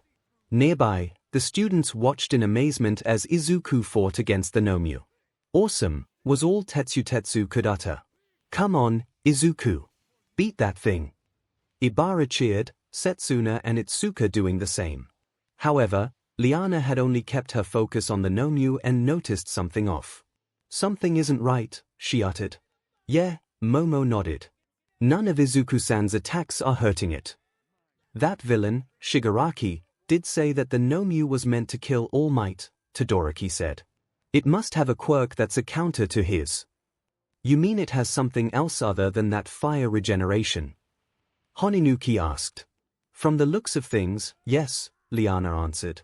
Nearby, the students watched in amazement as Izuku fought against the Nomiu. "Awesome," was all Tetsu could utter. "Come on, Izuku. Beat that thing." Ibara cheered, Setsuna and Itsuka doing the same. However, Liana had only kept her focus on the Nomiu and noticed something off. "Something isn't right," she uttered. "Yeah," Momo nodded. "None of Izuku-san's attacks are hurting it." "That villain, Shigaraki, did say that the Nomiu was meant to kill All Might," Todoroki said. "It must have a quirk that's a counter to his." "You mean it has something else other than that fire regeneration?" Honinuki asked. "From the looks of things, yes," Liana answered.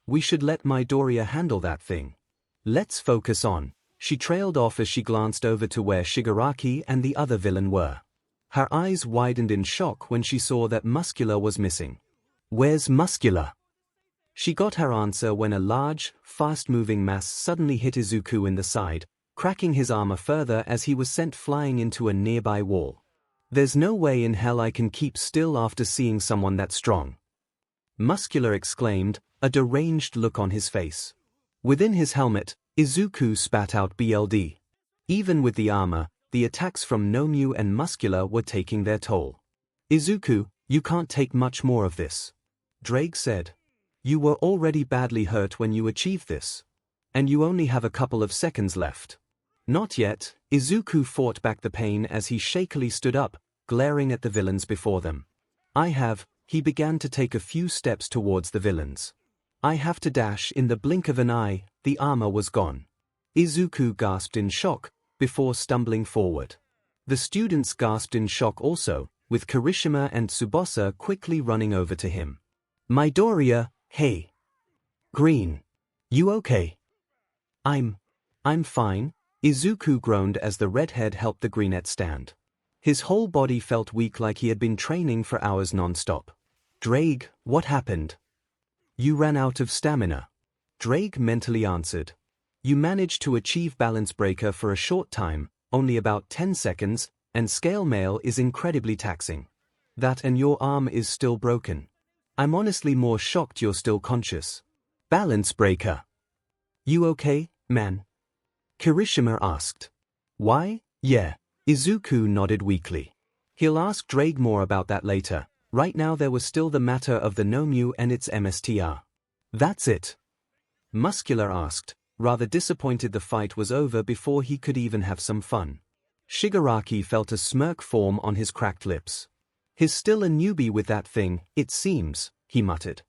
"We should let Midoriya handle that thing. Let's focus on." She trailed off as she glanced over to where Shigaraki and the other villain were. Her eyes widened in shock when she saw that Muscular was missing. "Where's Muscular?" She got her answer when a large, fast-moving mass suddenly hit Izuku in the side, cracking his armor further as he was sent flying into a nearby wall. "There's no way in hell I can keep still after seeing someone that strong," Muscular exclaimed, a deranged look on his face. Within his helmet, Izuku spat out BLD. Even with the armor, the attacks from Nomiu and Muscular were taking their toll. "Izuku, you can't take much more of this," Drake said. "You were already badly hurt when you achieved this. And you only have a couple of seconds left." "Not yet," Izuku fought back the pain as he shakily stood up, glaring at the villains before them. He began to take a few steps towards the villains. "I have to dash." In the blink of an eye, the armor was gone. Izuku gasped in shock, before stumbling forward. The students gasped in shock also, with Kirishima and Tsubasa quickly running over to him. "Midoriya, hey. Green. You okay?" I'm fine," Izuku groaned as the redhead helped the greenette stand. His whole body felt weak like he had been training for hours non-stop. "Drake, what happened?" "You ran out of stamina," Drake mentally answered. You managed to achieve balance breaker for a short time, only about 10 seconds, and scale mail is incredibly taxing. That and your arm is still broken. I'm honestly more shocked you're still conscious. Balance breaker. You okay, man? Kirishima asked. Why, yeah. Izuku nodded weakly. He'll ask Drake more about that later. Right now there was still the matter of the Nomu and its MSTR. That's it? Muscular asked, rather disappointed the fight was over before he could even have some fun. Shigaraki felt a smirk form on his cracked lips. He's still a newbie with that thing, it seems, he muttered.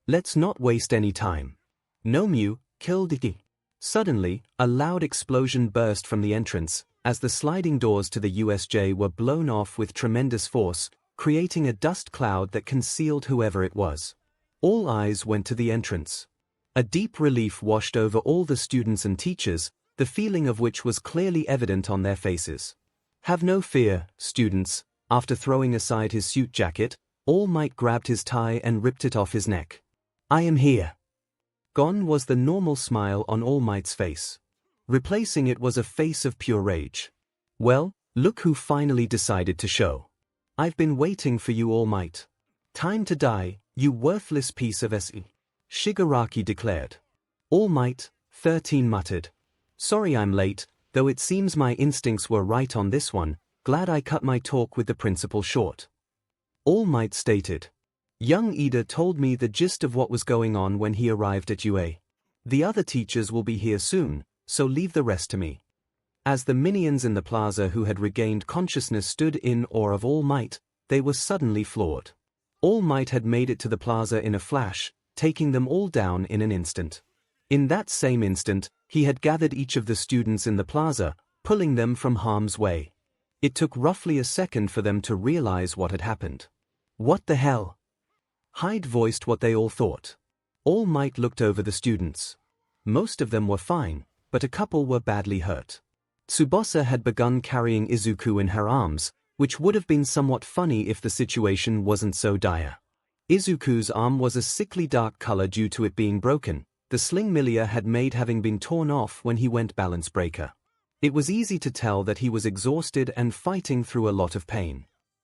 Let's not waste any time. Nomu, kill 𝐿𝐷. Suddenly, a loud explosion burst from the entrance, as the sliding doors to the USJ were blown off with tremendous force, creating a dust cloud that concealed whoever it was. All eyes went to the entrance. A deep relief washed over all the students and teachers, the feeling of which was clearly evident on their faces. Have no fear, students. After throwing aside his suit jacket, All Might grabbed his tie and ripped it off his neck. I am here. Gone was the normal smile on All Might's face. Replacing it was a face of pure rage. Well, look who finally decided to show. I've been waiting for you, All Might. Time to die, you worthless piece of 𝐸. Shigaraki declared. All Might, 13 muttered. Sorry I'm late, though it seems my instincts were right on this one, glad I cut my talk with the principal short. All Might stated. Young Ida told me the gist of what was going on when he arrived at UA. The other teachers will be here soon, so leave the rest to me. As the minions in the plaza who had regained consciousness stood in awe of All Might, they were suddenly floored. All Might had made it to the plaza in a flash, taking them all down in an instant. In that same instant, he had gathered each of the students in the plaza, pulling them from harm's way. It took roughly a second for them to realize what had happened. What the hell? Hyde voiced what they all thought. All Might looked over the students. Most of them were fine, but a couple were badly hurt. Tsubasa had begun carrying Izuku in her arms, which would have been somewhat funny if the situation wasn't so dire. Izuku's arm was a sickly dark color due to it being broken, the sling Milia had made having been torn off when he went balance breaker. It was easy to tell that he was exhausted and fighting through a lot of pain.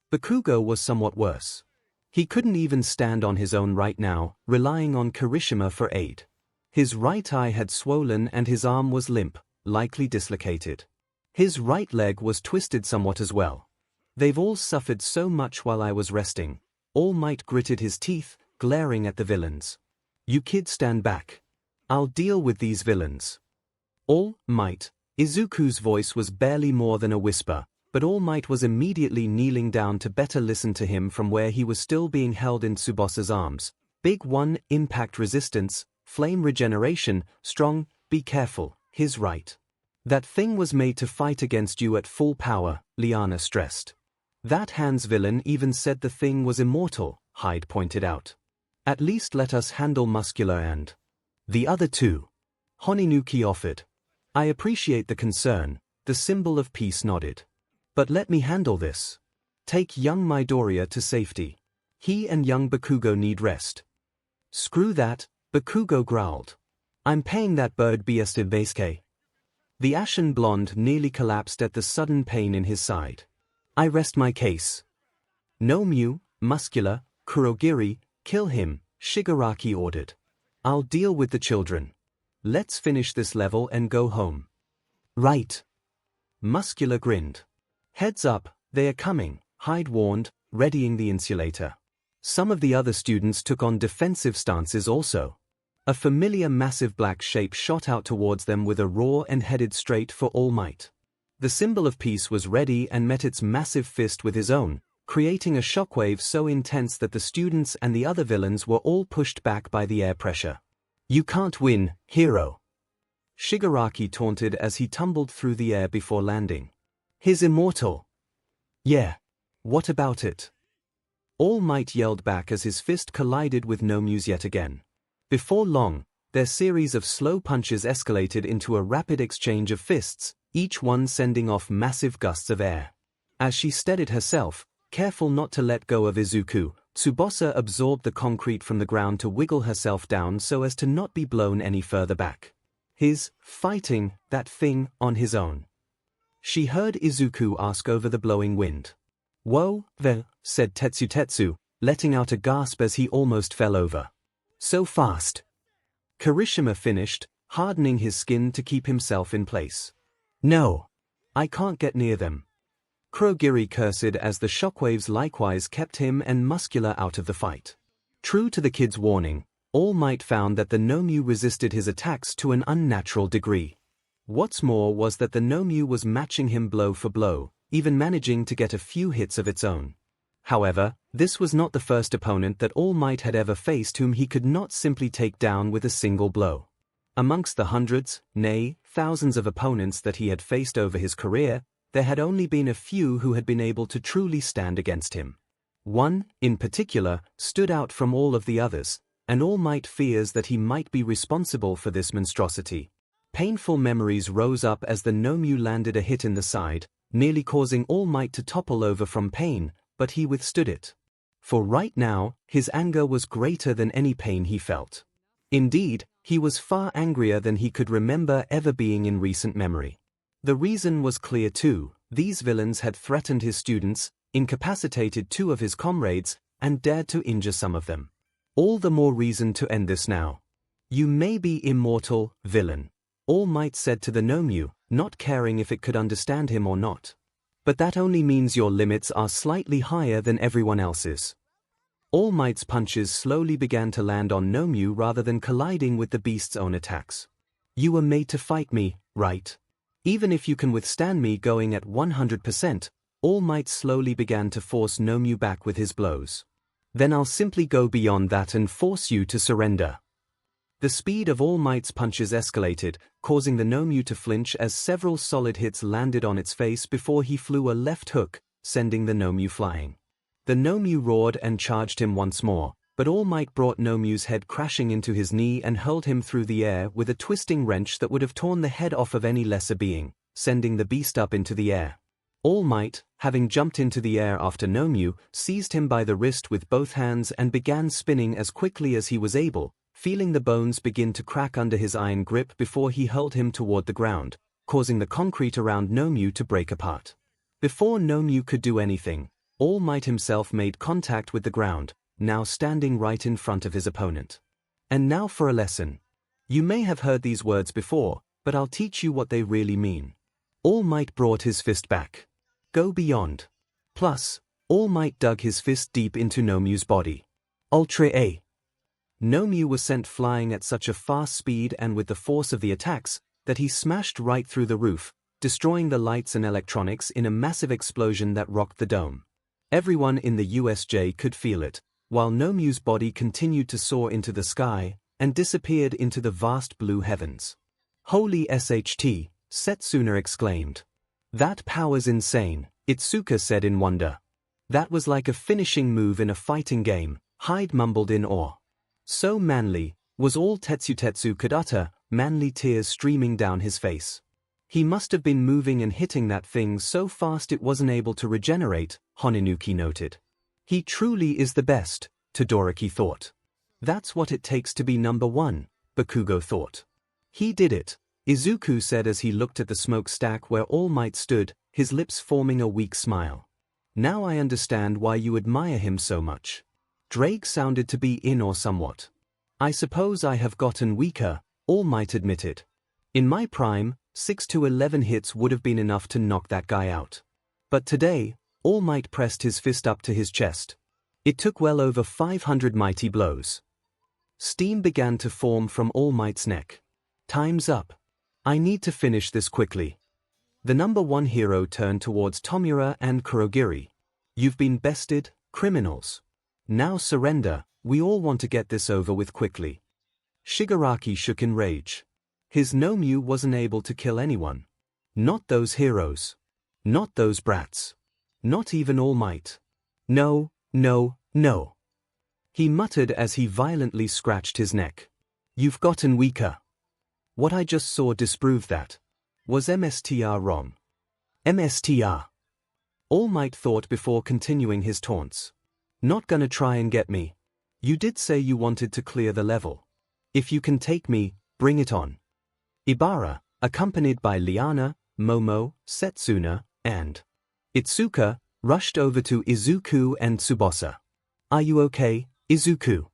Bakugo was somewhat worse. He couldn't even stand on his own right now, relying on Kirishima for aid. His right eye had swollen and his arm was limp, likely dislocated. His right leg was twisted somewhat as well. They've all suffered so much while I was resting. All Might gritted his teeth, glaring at the villains. You kids stand back. I'll deal with these villains. All Might. Izuku's voice was barely more than a whisper, but All Might was immediately kneeling down to better listen to him from where he was still being held in Tsubasa's arms. Big 1, impact resistance, flame regeneration, strong, be careful, his right. That thing was made to fight against you at full power, Liana stressed. That Han's villain even said the thing was immortal, Hyde pointed out. At least let us handle Muscular and the other two. Honinuki offered. I appreciate the concern, the symbol of peace nodded. But let me handle this. Take young Midoriya to safety. He and young Bakugo need rest. Screw that, Bakugo growled. I'm paying that bird 𝐵𝐵. The ashen blonde nearly collapsed at the sudden pain in his side. I rest my case. Nomu, Muscular, Kurogiri, kill him, Shigaraki ordered. I'll deal with the children. Let's finish this level and go home. Right. Muscular grinned. Heads up, they are coming, Hyde warned, readying the insulator. Some of the other students took on defensive stances also. A familiar massive black shape shot out towards them with a roar and headed straight for All Might. The symbol of peace was ready and met its massive fist with his own, creating a shockwave so intense that the students and the other villains were all pushed back by the air pressure. You can't win, hero. Shigaraki taunted as he tumbled through the air before landing. He's immortal. Yeah. What about it? All Might yelled back as his fist collided with Nomu's yet again. Before long, their series of slow punches escalated into a rapid exchange of fists, each one sending off massive gusts of air. As she steadied herself, careful not to let go of Izuku, Tsubasa absorbed the concrete from the ground to wiggle herself down so as to not be blown any further back. his fighting that thing on his own. She heard Izuku ask over the blowing wind. "Whoa, the," said Tetsu, letting out a gasp as he almost fell over. "So fast." Kirishima finished, hardening his skin to keep himself in place. "No. I can't get near them." Kurogiri cursed as the shockwaves likewise kept him and Muscular out of the fight. True to the kid's warning, All Might found that the Nomu resisted his attacks to an unnatural degree. What's more was that the Nomu was matching him blow for blow, even managing to get a few hits of its own. However, this was not the first opponent that All Might had ever faced whom he could not simply take down with a single blow. Amongst the hundreds, nay, thousands of opponents that he had faced over his career, there had only been a few who had been able to truly stand against him. One, in particular, stood out from all of the others, and All Might fears that he might be responsible for this monstrosity. Painful memories rose up as the Nomu landed a hit in the side, nearly causing All Might to topple over from pain, but he withstood it. For right now, his anger was greater than any pain he felt. Indeed, he was far angrier than he could remember ever being in recent memory. The reason was clear too: these villains had threatened his students, incapacitated 2 of his comrades, and dared to injure some of them. All the more reason to end this now. "You may be immortal, villain," All Might said to the Nomu, not caring if it could understand him or not. "But that only means your limits are slightly higher than everyone else's." All Might's punches slowly began to land on Nomu rather than colliding with the beast's own attacks. "You were made to fight me, right? Even if you can withstand me going at 100%, All Might slowly began to force Nomu back with his blows. "Then I'll simply go beyond that and force you to surrender." The speed of All Might's punches escalated, causing the Nomu to flinch as several solid hits landed on its face before he flew a left hook, sending the Nomu flying. The Nomu roared and charged him once more, but All Might brought Nomu's head crashing into his knee and hurled him through the air with a twisting wrench that would have torn the head off of any lesser being, sending the beast up into the air. All Might, having jumped into the air after Nomu, seized him by the wrist with both hands and began spinning as quickly as he was able, feeling the bones begin to crack under his iron grip before he hurled him toward the ground, causing the concrete around Nomu to break apart. Before Nomu could do anything, All Might himself made contact with the ground, now standing right in front of his opponent. "And now for a lesson. You may have heard these words before, but I'll teach you what they really mean." All Might brought his fist back. "Go beyond." Plus, All Might dug his fist deep into Nomu's body. Ultra A. Nomu was sent flying at such a fast speed and with the force of the attacks, that he smashed right through the roof, destroying the lights and electronics in a massive explosion that rocked the dome. Everyone in the USJ could feel it, while Nomu's body continued to soar into the sky and disappeared into the vast blue heavens. "Holy SHT, Setsuna exclaimed. "That power's insane," Itsuka said in wonder. "That was like a finishing move in a fighting game," Hyde mumbled in awe. "So manly," was all Tetsu could utter, manly tears streaming down his face. "He must have been moving and hitting that thing so fast it wasn't able to regenerate," Honinuki noted. "He truly is the best," Todoroki thought. "That's what it takes to be number 1, Bakugo thought. "He did it," Izuku said as he looked at the smokestack where All Might stood, his lips forming a weak smile. "Now I understand why you admire him so much." Drake sounded to be in awe somewhat. "I suppose I have gotten weaker," All Might admitted. "In my prime, 6 to 11 hits would have been enough to knock that guy out. But today," All Might pressed his fist up to his chest. "It took well over 500 mighty blows." Steam began to form from All Might's neck. "Time's up. I need to finish this quickly." The number 1 hero turned towards Tomura and Kurogiri. "You've been bested, criminals. Now surrender, we all want to get this over with quickly." Shigaraki shook in rage. His Nomu wasn't able to kill anyone. Not those heroes. Not those brats. Not even All Might. "No, no, no." He muttered as he violently scratched his neck. "You've gotten weaker. What I just saw disproved that. Was MSTR wrong?" "MSTR?" All Might thought before continuing his taunts. "Not gonna try and get me. You did say you wanted to clear the level. If you can take me, bring it on." Ibara, accompanied by Liana, Momo, Setsuna, and Itsuka, rushed over to Izuku and Tsubasa. "Are you okay, Izuku?"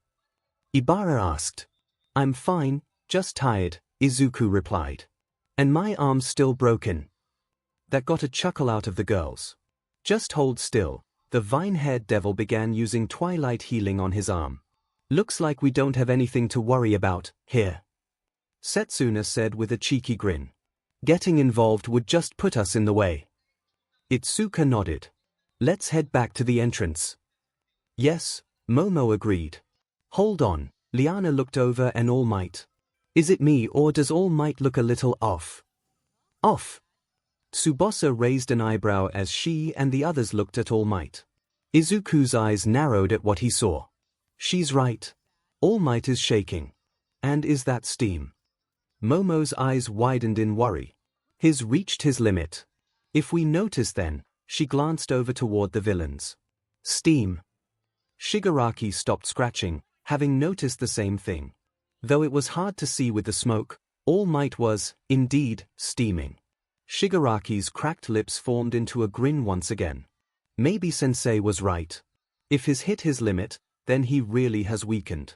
Ibara asked. "I'm fine, just tired," Izuku replied. "And my arm's still broken." That got a chuckle out of the girls. "Just hold still." The vine-haired devil began using twilight healing on his arm. "Looks like we don't have anything to worry about here," Setsuna said with a cheeky grin. "Getting involved would just put us in the way." Itsuka nodded. "Let's head back to the entrance." "Yes," Momo agreed. "Hold on," Liana looked over and All Might. "Is it me or does All Might look a little off?" "Off?" Tsubasa raised an eyebrow as she and the others looked at All Might. Izuku's eyes narrowed at what he saw. "She's right. All Might is shaking. And is that steam?" Momo's eyes widened in worry. "He's reached his limit. If we notice then," she glanced over toward the villains. "Steam." Shigaraki stopped scratching, having noticed the same thing. Though it was hard to see with the smoke, All Might was, indeed, steaming. Shigaraki's cracked lips formed into a grin once again. Maybe Sensei was right. If he's hit his limit, then he really has weakened.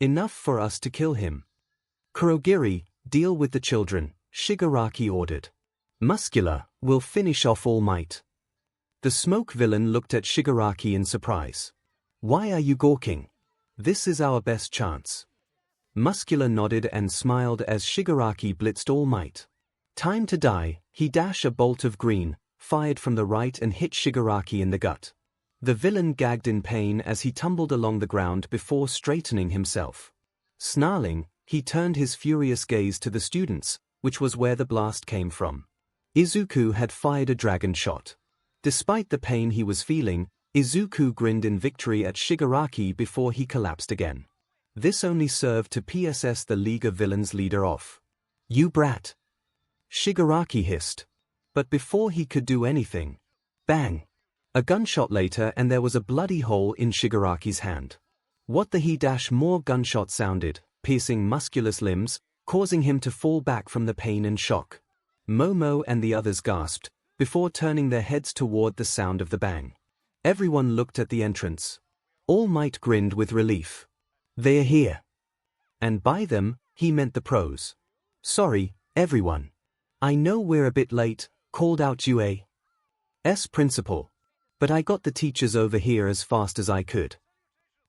Enough for us to kill him. "Kurogiri, deal with the children," Shigaraki ordered. "Muscular, will finish off All Might." The smoke villain looked at Shigaraki in surprise. "Why are you gawking? This is our best chance." Muscular nodded and smiled as Shigaraki blitzed All Might. "Time to die." He dashed a bolt of green, fired from the right and hit Shigaraki in the gut. The villain gagged in pain as he tumbled along the ground before straightening himself. Snarling, he turned his furious gaze to the students, which was where the blast came from. Izuku had fired a dragon shot. Despite the pain he was feeling, Izuku grinned in victory at Shigaraki before he collapsed again. This only served to piss the League of Villains leader off. "You brat!" Shigaraki hissed. But before he could do anything, bang! A gunshot later and there was a bloody hole in Shigaraki's hand. What the he-more gunshot sounded, piercing Muscular's limbs, causing him to fall back from the pain and shock. Momo and the others gasped, before turning their heads toward the sound of the bang. Everyone looked at the entrance. All Might grinned with relief. "They're here." And by them, he meant the pros. "Sorry, everyone. I know we're a bit late," called out UA's principal. "But I got the teachers over here as fast as I could."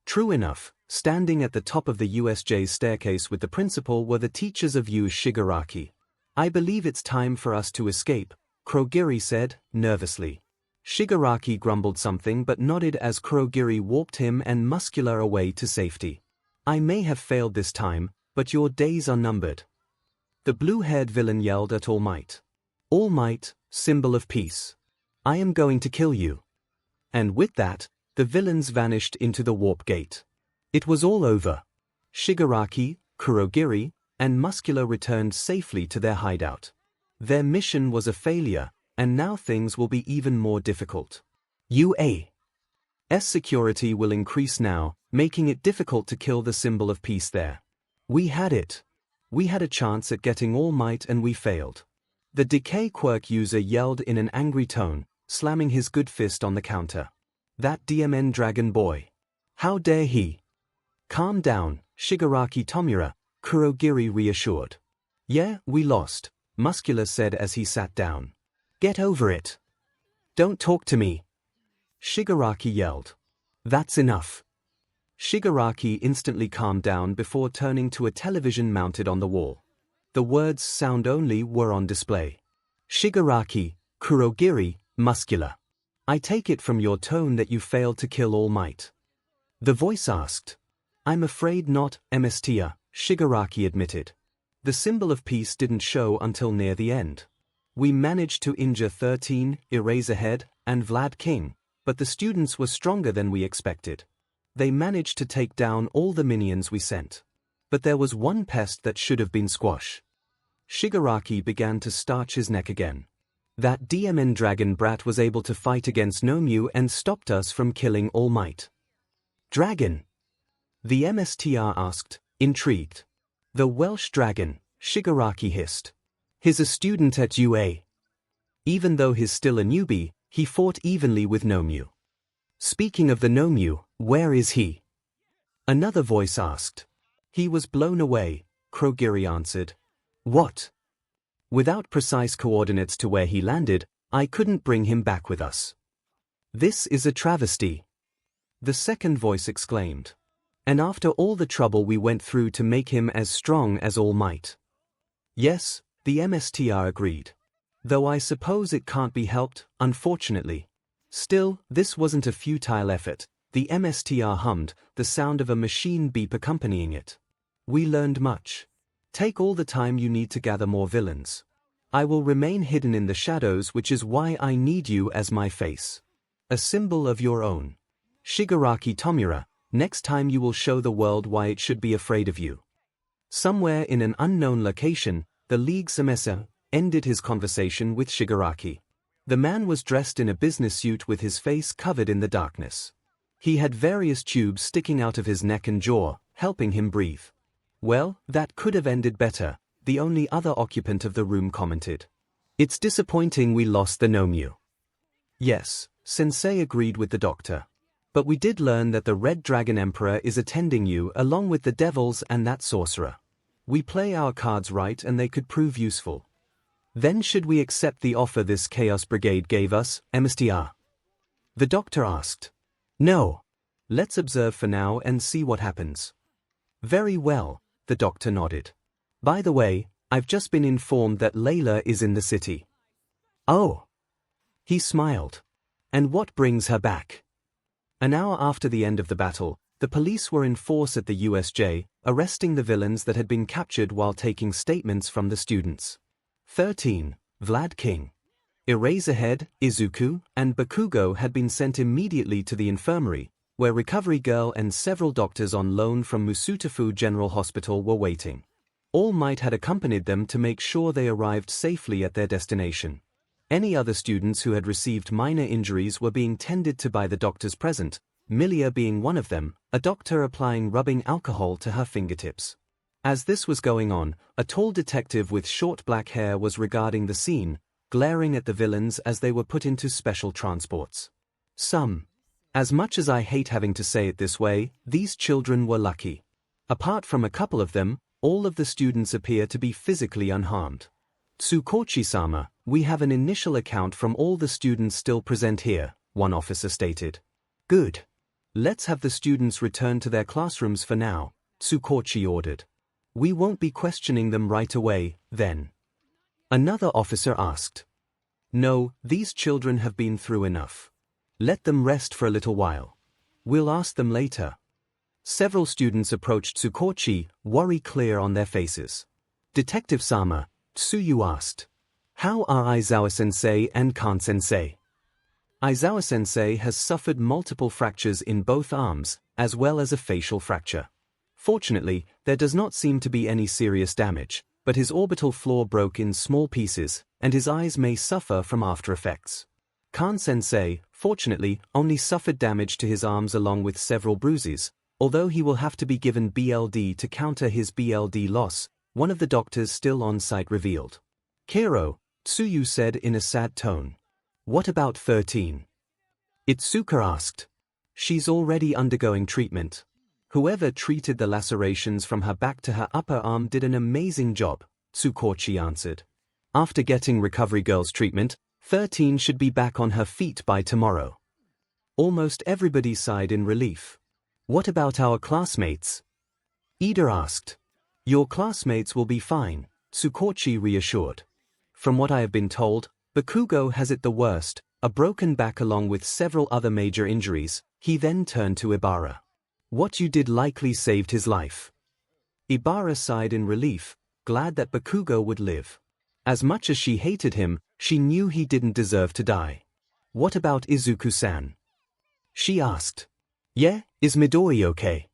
True enough, standing at the top of the USJ's staircase with the principal were the teachers of Shigaraki. "I believe it's time for us to escape," Kurogiri said, nervously. Shigaraki grumbled something but nodded as Kurogiri walked him and Muscular away to safety. "I may have failed this time, but your days are numbered." The blue-haired villain yelled at All Might. "All Might, symbol of peace. I am going to kill you." And with that, the villains vanished into the warp gate. It was all over. Shigaraki, Kurogiri, and Muscular returned safely to their hideout. Their mission was a failure, and now things will be even more difficult. UA's security will increase now, making it difficult to kill the symbol of peace there. We had it. We had a chance at getting All Might and we failed. The decay quirk user yelled in an angry tone, slamming his good fist on the counter. "That DMN dragon boy. How dare he?" "Calm down, Shigaraki Tomura," Kurogiri reassured. "Yeah, we lost," Muscular said as he sat down. "Get over it." "Don't talk to me," Shigaraki yelled. "That's enough." Shigaraki instantly calmed down before turning to a television mounted on the wall. The words "sound only" were on display. "Shigaraki, Kurogiri, Muscular. I take it from your tone that you failed to kill All Might." The voice asked. "I'm afraid not, MSTR," Shigaraki admitted. "The symbol of peace didn't show until near the end. We managed to injure 13, Eraserhead, and Vlad King, but the students were stronger than we expected. They managed to take down all the minions we sent. But there was one pest that should have been squashed." Shigaraki began to starch his neck again. "That DMN dragon brat was able to fight against Nomu and stopped us from killing All Might." "Dragon?" the MSTR asked, intrigued. "The Welsh dragon," Shigaraki hissed. He's a student at UA. Even though he's still a newbie, he fought evenly with 𝐻𝐻𝐻𝐻. Speaking of the 𝐻𝐻𝐻𝐻, where is he? Another voice asked. He was blown away, 𝐼𝐻𝐻𝐻𝐻 answered. What? Without precise coordinates to where he landed, I couldn't bring him back with us. This is a travesty. The second voice exclaimed. And after all the trouble we went through to make him as strong as All Might. Yes, the MSTR agreed. Though I suppose it can't be helped, unfortunately. Still, this wasn't a futile effort. The MSTR hummed, the sound of a machine beep accompanying it. We learned much. Take all the time you need to gather more villains. I will remain hidden in the shadows, which is why I need you as my face. A symbol of your own. Shigaraki Tomura, next time you will show the world why it should be afraid of you. Somewhere in an unknown location, the 𝐔𝐬𝐚𝐬 ended his conversation with Shigaraki. The man was dressed in a business suit with his face covered in the darkness. He had various tubes sticking out of his neck and jaw, helping him breathe. Well, that could have ended better, the only other occupant of the room commented. It's disappointing we lost the 𝐻𝐻𝐻𝐻. Yes, Sensei agreed with the doctor. But we did learn that the Red Dragon Emperor is attending you along with the devils and that sorcerer. We play our cards right and they could prove useful. Then should we accept the offer this Chaos Brigade gave us, MSTR? The doctor asked. No. Let's observe for now and see what happens. Very well, the doctor nodded. By the way, I've just been informed that Layla is in the city. Oh. He smiled. And what brings her back? An hour after the end of the battle, the police were in force at the USJ, arresting the villains that had been captured while taking statements from the students. 13. Vlad King. Eraserhead, Izuku, and Bakugo had been sent immediately to the infirmary, where Recovery Girl and several doctors on loan from Musutafu General Hospital were waiting. All Might had accompanied them to make sure they arrived safely at their destination. Any other students who had received minor injuries were being tended to by the doctors present, Milia being one of them, a doctor applying rubbing alcohol to her fingertips. As this was going on, a tall detective with short black hair was regarding the scene, glaring at the villains as they were put into special transports. As much as I hate having to say it this way, these children were lucky. Apart from a couple of them, all of the students appear to be physically unharmed. Tsukochi-sama, we have an initial account from all the students still present here, one officer stated. Good. Let's have the students return to their classrooms for now, Tsukochi ordered. We won't be questioning them right away, then. Another officer asked. No, these children have been through enough. Let them rest for a little while. We'll ask them later. Several students approached Tsukochi, worry clear on their faces. Detective-sama, Tsuyu asked. How are Aizawa-sensei and Kan-sensei? Aizawa-sensei has suffered multiple fractures in both arms, as well as a facial fracture. Fortunately, there does not seem to be any serious damage, but his orbital floor broke in small pieces, and his eyes may suffer from after effects. Kan-sensei, fortunately, only suffered damage to his arms along with several bruises, although he will have to be given BLD to counter his BLD loss, one of the doctors still on site revealed. Kero, Tsuyu said in a sad tone. What about 13? Itsuka asked. She's already undergoing treatment. Whoever treated the lacerations from her back to her upper arm did an amazing job, Tsukochi answered. After getting Recovery Girl's treatment, 13 should be back on her feet by tomorrow. Almost everybody sighed in relief. What about our classmates? Ida asked. Your classmates will be fine, Tsukochi reassured. From what I have been told, Bakugo has it the worst, a broken back along with several other major injuries. He then turned to Ibara. What you did likely saved his life. Ibara sighed in relief, glad that Bakugo would live. As much as she hated him, she knew he didn't deserve to die. What about Izuku-san? She asked. Yeah, is Midori okay?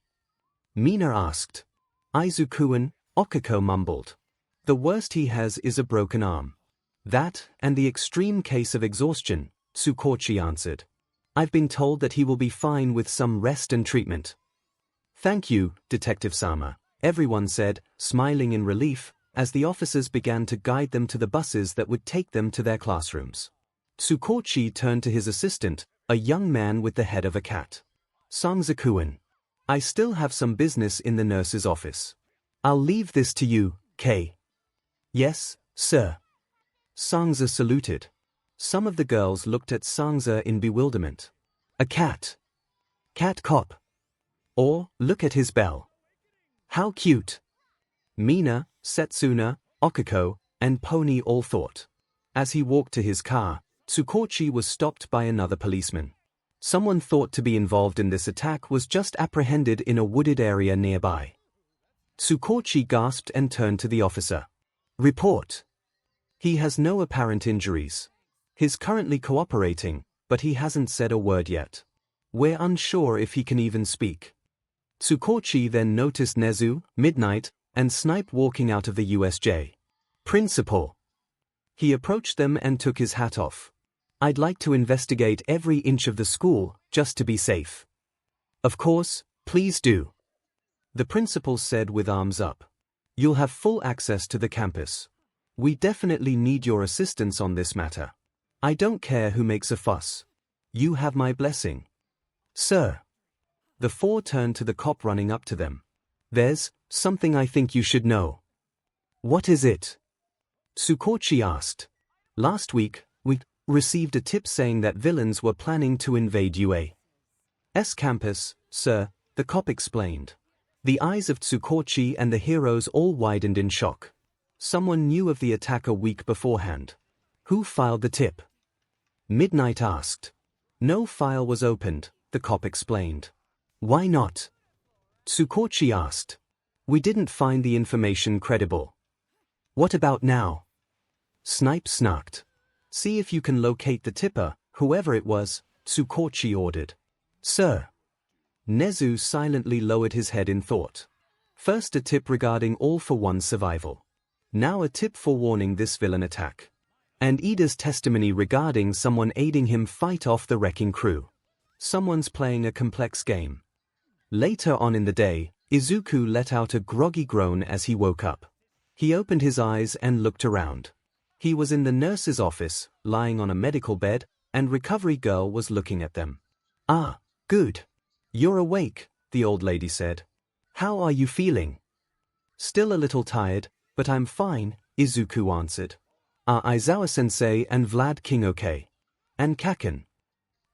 Mina asked. Izuku-an, Okiko mumbled. The worst he has is a broken arm. That, and the extreme case of exhaustion, Tsukochi answered. I've been told that he will be fine with some rest and treatment. Thank you, Detective-sama, everyone said, smiling in relief, as the officers began to guide them to the buses that would take them to their classrooms. 𝐒𝐭𝐚𝐲 turned to his assistant, a young man with the head of a cat. 𝐒𝐭𝐚𝐲, I still have some business in the nurse's office. I'll leave this to you, Kay. Yes, sir. 𝐒𝐭𝐚𝐲 saluted. Some of the girls looked at 𝐒𝐭𝐚𝐲 in bewilderment. A cat. Cat cop. Or, look at his bell. How cute. Mina, Setsuna, Okiko, and Pony all thought. As he walked to his car, 𝐒𝐭𝐚𝐲 was stopped by another policeman. Someone thought to be involved in this attack was just apprehended in a wooded area nearby. 𝐒𝐭𝐚𝐲 gasped and turned to the officer. Report. He has no apparent injuries. He's currently cooperating, but he hasn't said a word yet. We're unsure if he can even speak. 𝐒𝐭𝐚𝐲 then noticed Nezu, Midnight, and Snipe walking out of the USJ. Principal. He approached them and took his hat off. I'd like to investigate every inch of the school, just to be safe. Of course, please do. The principal said with arms up. You'll have full access to the campus. We definitely need your assistance on this matter. I don't care who makes a fuss. You have my blessing. Sir. The four turned to the cop running up to them. There's something I think you should know. What is it? 𝐒𝐭𝐚𝐲 asked. Last week, we received a tip saying that villains were planning to invade UA's campus, sir, the cop explained. The eyes of 𝐒𝐭𝐚𝐲 and the heroes all widened in shock. Someone knew of the attack a week beforehand. Who filed the tip? Midnight asked. No file was opened, the cop explained. Why not? 𝐒𝐭𝐚𝐲 asked. We didn't find the information credible. What about now? Snipe snarked. See if you can locate the tipper, whoever it was, 𝐒𝐭𝐚𝐲 ordered. Sir. Nezu silently lowered his head in thought. First a tip regarding All for One's survival. Now a tip for warning this villain attack. And Ida's testimony regarding someone aiding him fight off the wrecking crew. Someone's playing a complex game. Later on in the day, Izuku let out a groggy groan as he woke up. He opened his eyes and looked around. He was in the nurse's office, lying on a medical bed, and Recovery Girl was looking at them. Ah, good. You're awake, the old lady said. How are you feeling? Still a little tired, but I'm fine, Izuku answered. Are Aizawa-sensei and Vlad King okay? And Kaken?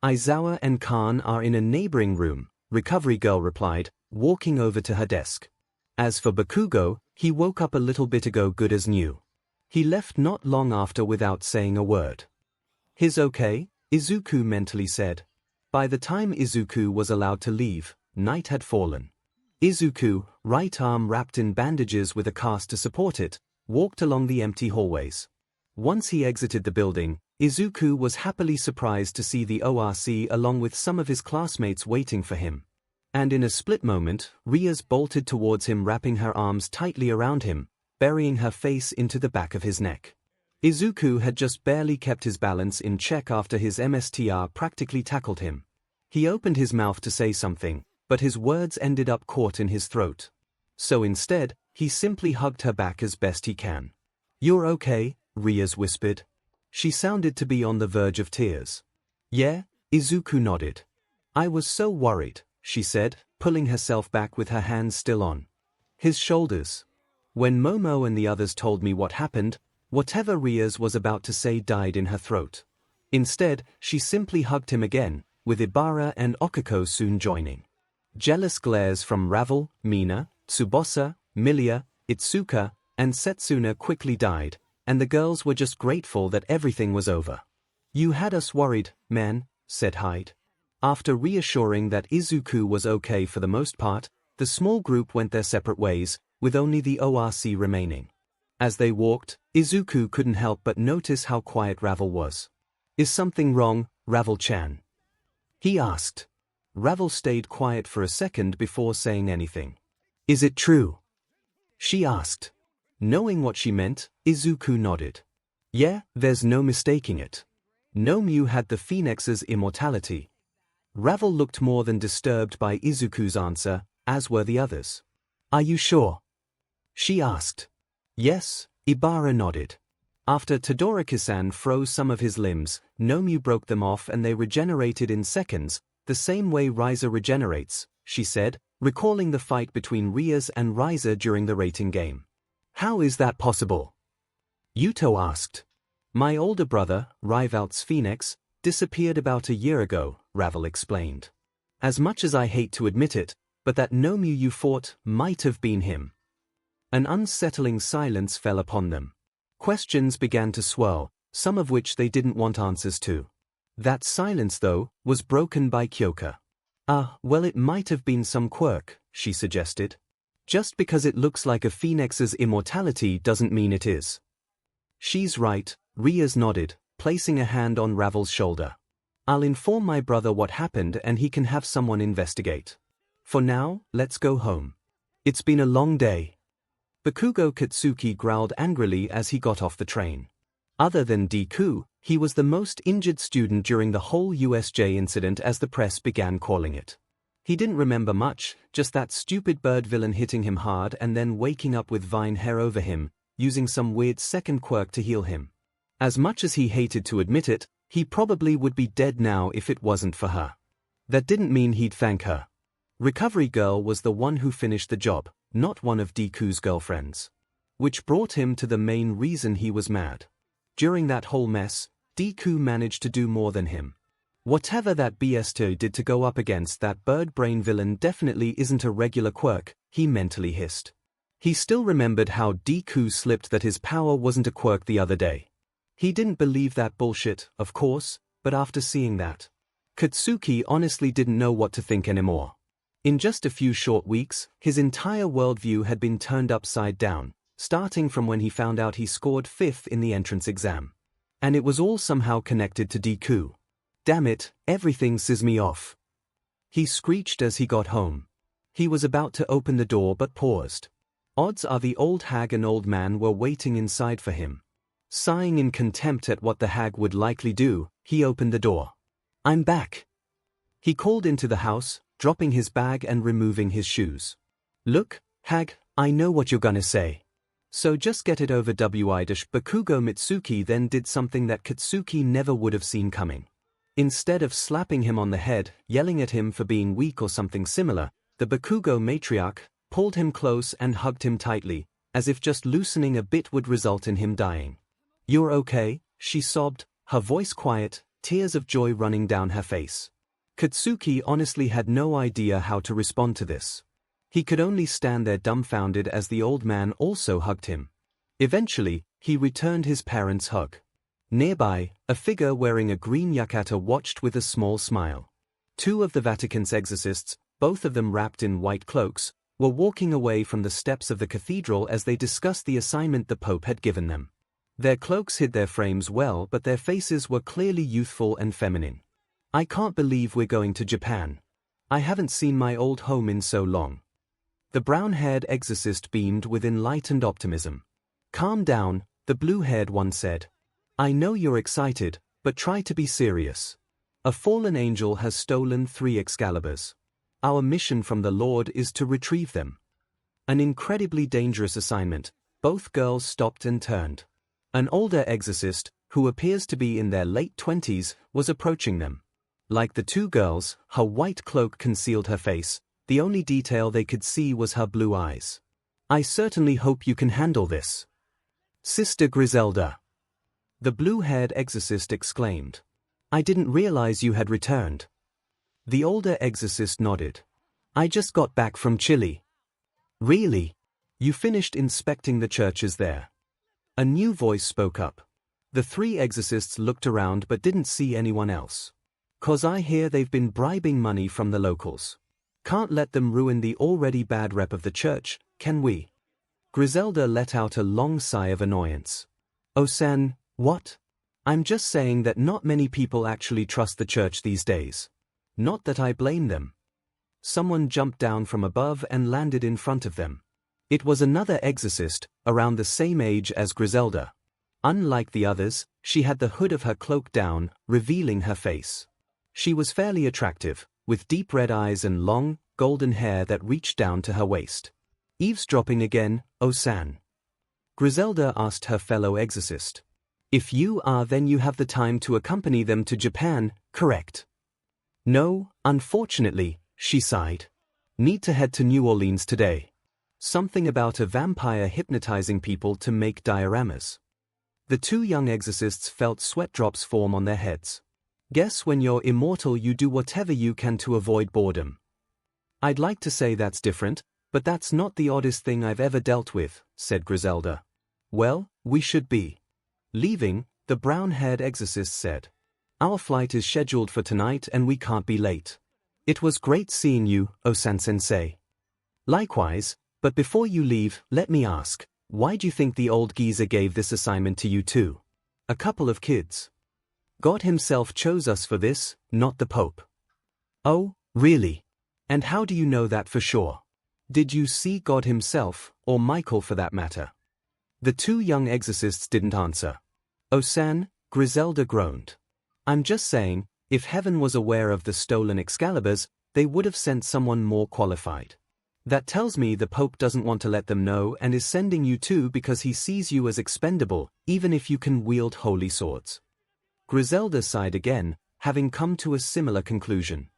Aizawa and Khan are in a neighboring room, Recovery Girl replied, walking over to her desk. As for Bakugo, he woke up a little bit ago good as new. He left not long after without saying a word. He's okay, Izuku mentally said. By the time Izuku was allowed to leave, night had fallen. Izuku, right arm wrapped in bandages with a cast to support it, walked along the empty hallways. Once he exited the building, Izuku was happily surprised to see the ORC along with some of his classmates waiting for him. And in a split moment, Rias bolted towards him, wrapping her arms tightly around him, burying her face into the back of his neck. Izuku had just barely kept his balance in check after his MSTR practically tackled him. He opened his mouth to say something, but his words ended up caught in his throat. So instead, he simply hugged her back as best he can. You're okay, Rias whispered. She sounded to be on the verge of tears. Yeah, Izuku nodded. I was so worried, she said, pulling herself back with her hands still on his shoulders. When Momo and the others told me what happened, whatever Rias was about to say died in her throat. Instead, she simply hugged him again, with Ibara and Okiko soon joining. Jealous glares from Ravel, Mina, Tsubasa, Milia, Itsuka, and Setsuna quickly died, and the girls were just grateful that everything was over. You had us worried, man, said Hyde. After reassuring that Izuku was okay for the most part, the small group went their separate ways, with only the ORC remaining. As they walked, Izuku couldn't help but notice how quiet Ravel was. Is something wrong, Ravel-chan? He asked. Ravel stayed quiet for a second before saying anything. Is it true? She asked. Knowing what she meant, Izuku nodded. Yeah, there's no mistaking it. Nomyu had the Phoenix's immortality. Ravel looked more than disturbed by Izuku's answer, as were the others. Are you sure? She asked. Yes, Ibara nodded. After Todoroki-san froze some of his limbs, Nomiu broke them off and they regenerated in seconds, the same way Raiza regenerates, she said, recalling the fight between Rias and Raiza during the rating game. How is that possible? Yuto asked. My older brother, Rivalt's Phoenix, disappeared about a year ago, Ravel explained. As much as I hate to admit it, but that Nomiu you fought might have been him. An unsettling silence fell upon them. Questions began to swirl, some of which they didn't want answers to. That silence, though, was broken by Kyoka. Well, it might have been some quirk, she suggested. Just because it looks like a phoenix's immortality doesn't mean it is. She's right, Rias nodded, placing a hand on Ravel's shoulder. I'll inform my brother what happened and he can have someone investigate. For now, let's go home. It's been a long day. Bakugo Katsuki growled angrily as he got off the train. Other than Deku, he was the most injured student during the whole USJ incident, as the press began calling it. He didn't remember much, just that stupid bird villain hitting him hard and then waking up with vine hair over him, using some weird second quirk to heal him. As much as he hated to admit it, he probably would be dead now if it wasn't for her. That didn't mean he'd thank her. Recovery Girl was the one who finished the job, not one of Deku's girlfriends. Which brought him to the main reason he was mad. During that whole mess, Deku managed to do more than him. Whatever that BS2 did to go up against that bird brain villain definitely isn't a regular quirk, he mentally hissed. He still remembered how Deku slipped that his power wasn't a quirk the other day. He didn't believe that bullshit, of course, but after seeing that, Katsuki honestly didn't know what to think anymore. In just a few short weeks, his entire worldview had been turned upside down, starting from when he found out he scored 5th in the entrance exam. And it was all somehow connected to Deku. Damn it, everything pisses me off. He screeched as he got home. He was about to open the door but paused. Odds are the old hag and old man were waiting inside for him. Sighing in contempt at what the hag would likely do, he opened the door. I'm back. He called into the house, dropping his bag and removing his shoes. Look, hag, I know what you're gonna say. So just get it over WIDish. Bakugo Mitsuki then did something that Katsuki never would have seen coming. Instead of slapping him on the head, yelling at him for being weak or something similar, the Bakugo matriarch pulled him close and hugged him tightly, as if just loosening a bit would result in him dying. You're okay, she sobbed, her voice quiet, tears of joy running down her face. Katsuki honestly had no idea how to respond to this. He could only stand there dumbfounded as the old man also hugged him. Eventually, he returned his parents' hug. Nearby, a figure wearing a green yukata watched with a small smile. 2 of the Vatican's exorcists, both of them wrapped in white cloaks, were walking away from the steps of the cathedral as they discussed the assignment the Pope had given them. Their cloaks hid their frames well, but their faces were clearly youthful and feminine. I can't believe we're going to Japan. I haven't seen my old home in so long. The brown-haired exorcist beamed with enlightened optimism. Calm down, the blue-haired one said. I know you're excited, but try to be serious. A fallen angel has stolen 3 Excaliburs. Our mission from the Lord is to retrieve them. An incredibly dangerous assignment. Both girls stopped and turned. An older exorcist, who appears to be in their late 20s, was approaching them. Like the 2 girls, her white cloak concealed her face. The only detail they could see was her blue eyes. I certainly hope you can handle this. Sister Griselda. The blue-haired exorcist exclaimed. I didn't realize you had returned. The older exorcist nodded. I just got back from Chile. Really? You finished inspecting the churches there? A new voice spoke up. The 3 exorcists looked around but didn't see anyone else. 'Cause I hear they've been bribing money from the locals. Can't let them ruin the already bad rep of the church, can we? Griselda let out a long sigh of annoyance. Oh-san, what? I'm just saying that not many people actually trust the church these days. Not that I blame them. Someone jumped down from above and landed in front of them. It was another exorcist, around the same age as Griselda. Unlike the others, she had the hood of her cloak down, revealing her face. She was fairly attractive, with deep red eyes and long, golden hair that reached down to her waist. Eavesdropping again, oh-san. Griselda asked her fellow exorcist. If you are, then you have the time to accompany them to Japan, correct? No, unfortunately, she sighed. Need to head to New Orleans today. Something about a vampire hypnotizing people to make dioramas. The two young exorcists felt sweat drops form on their heads. Guess when you're immortal you do whatever you can to avoid boredom. I'd like to say that's different, but that's not the oddest thing I've ever dealt with, said Griselda. Well, we should be leaving, the brown-haired exorcist said. Our flight is scheduled for tonight and we can't be late. It was great seeing you, Osan-sensei. Likewise, but before you leave, let me ask, why do you think the old geezer gave this assignment to you too? A couple of kids. God himself chose us for this, not the Pope. Oh, really? And how do you know that for sure? Did you see God himself, or Michael for that matter? The two young exorcists didn't answer. Osan, Griselda groaned. I'm just saying, if heaven was aware of the stolen Excaliburs, they would have sent someone more qualified. That tells me the Pope doesn't want to let them know and is sending you too because he sees you as expendable, even if you can wield holy swords. Griselda sighed again, having come to a similar conclusion.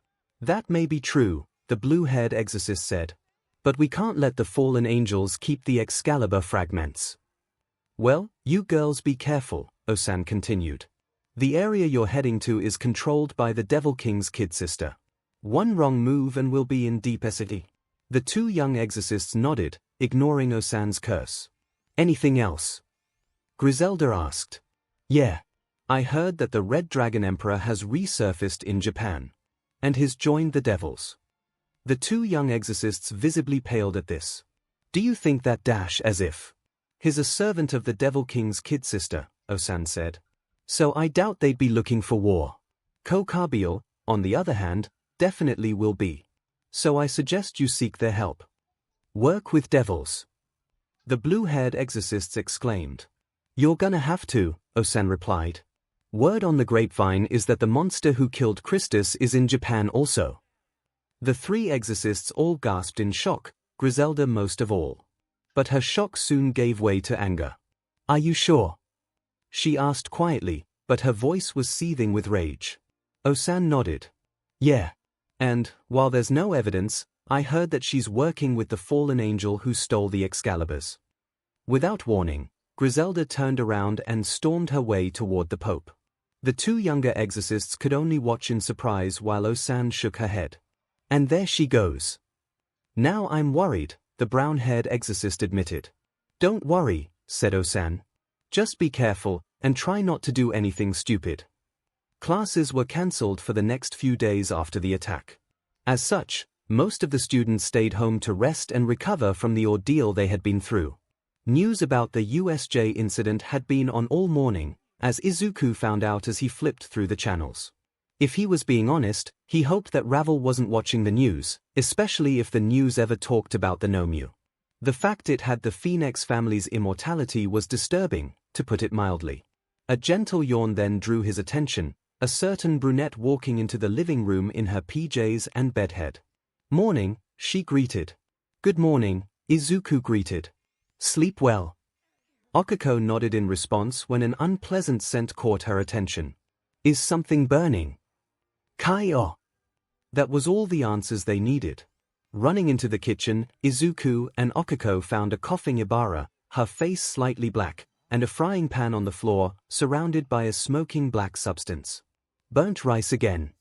That may be true, the blue-haired exorcist said. But we can't let the fallen angels keep the Excalibur fragments. Well, you girls be careful, Osan continued. The area you're heading to is controlled by the Devil King's kid sister. One wrong move and we'll be in deep city. The two young exorcists nodded, ignoring Osan's curse. Anything else? Griselda asked. Yeah. I heard that the Red Dragon Emperor has resurfaced in Japan. And has joined the devils. The two young exorcists visibly paled at this. Do you think that as if? He's a servant of the Devil King's kid sister, Osan said. So I doubt they'd be looking for war. 𝐒𝐭𝐴⁴, on the other hand, definitely will be. So I suggest you seek their help. Work with devils. The blue-haired exorcists exclaimed. You're gonna have to, Osan replied. Word on the grapevine is that the monster who killed Christus is in Japan also. The three exorcists all gasped in shock, Griselda most of all. But her shock soon gave way to anger. Are you sure? She asked quietly, but her voice was seething with rage. Osan nodded. Yeah. And, while there's no evidence, I heard that she's working with the fallen angel who stole the Excaliburs. Without warning, Griselda turned around and stormed her way toward the Pope. The two younger exorcists could only watch in surprise while Osan shook her head. And there she goes. Now I'm worried, the brown-haired exorcist admitted. Don't worry, said Osan. Just be careful, and try not to do anything stupid. Classes were cancelled for the next few days after the attack. As such, most of the students stayed home to rest and recover from the ordeal they had been through. News about the USJ incident had been on all morning, as Izuku found out as he flipped through the channels. If he was being honest, he hoped that Ravel wasn't watching the news, especially if the news ever talked about the Nomu. The fact it had the Phoenix family's immortality was disturbing, to put it mildly. A gentle yawn then drew his attention, a certain brunette walking into the living room in her PJs and bedhead. Morning, she greeted. Good morning, Izuku greeted. Sleep well. Okiko nodded in response when an unpleasant scent caught her attention. Is something burning? Kai-o. That was all the answers they needed. Running into the kitchen, Izuku and Okiko found a coughing Ibara, her face slightly black, and a frying pan on the floor, surrounded by a smoking black substance. Burnt rice again?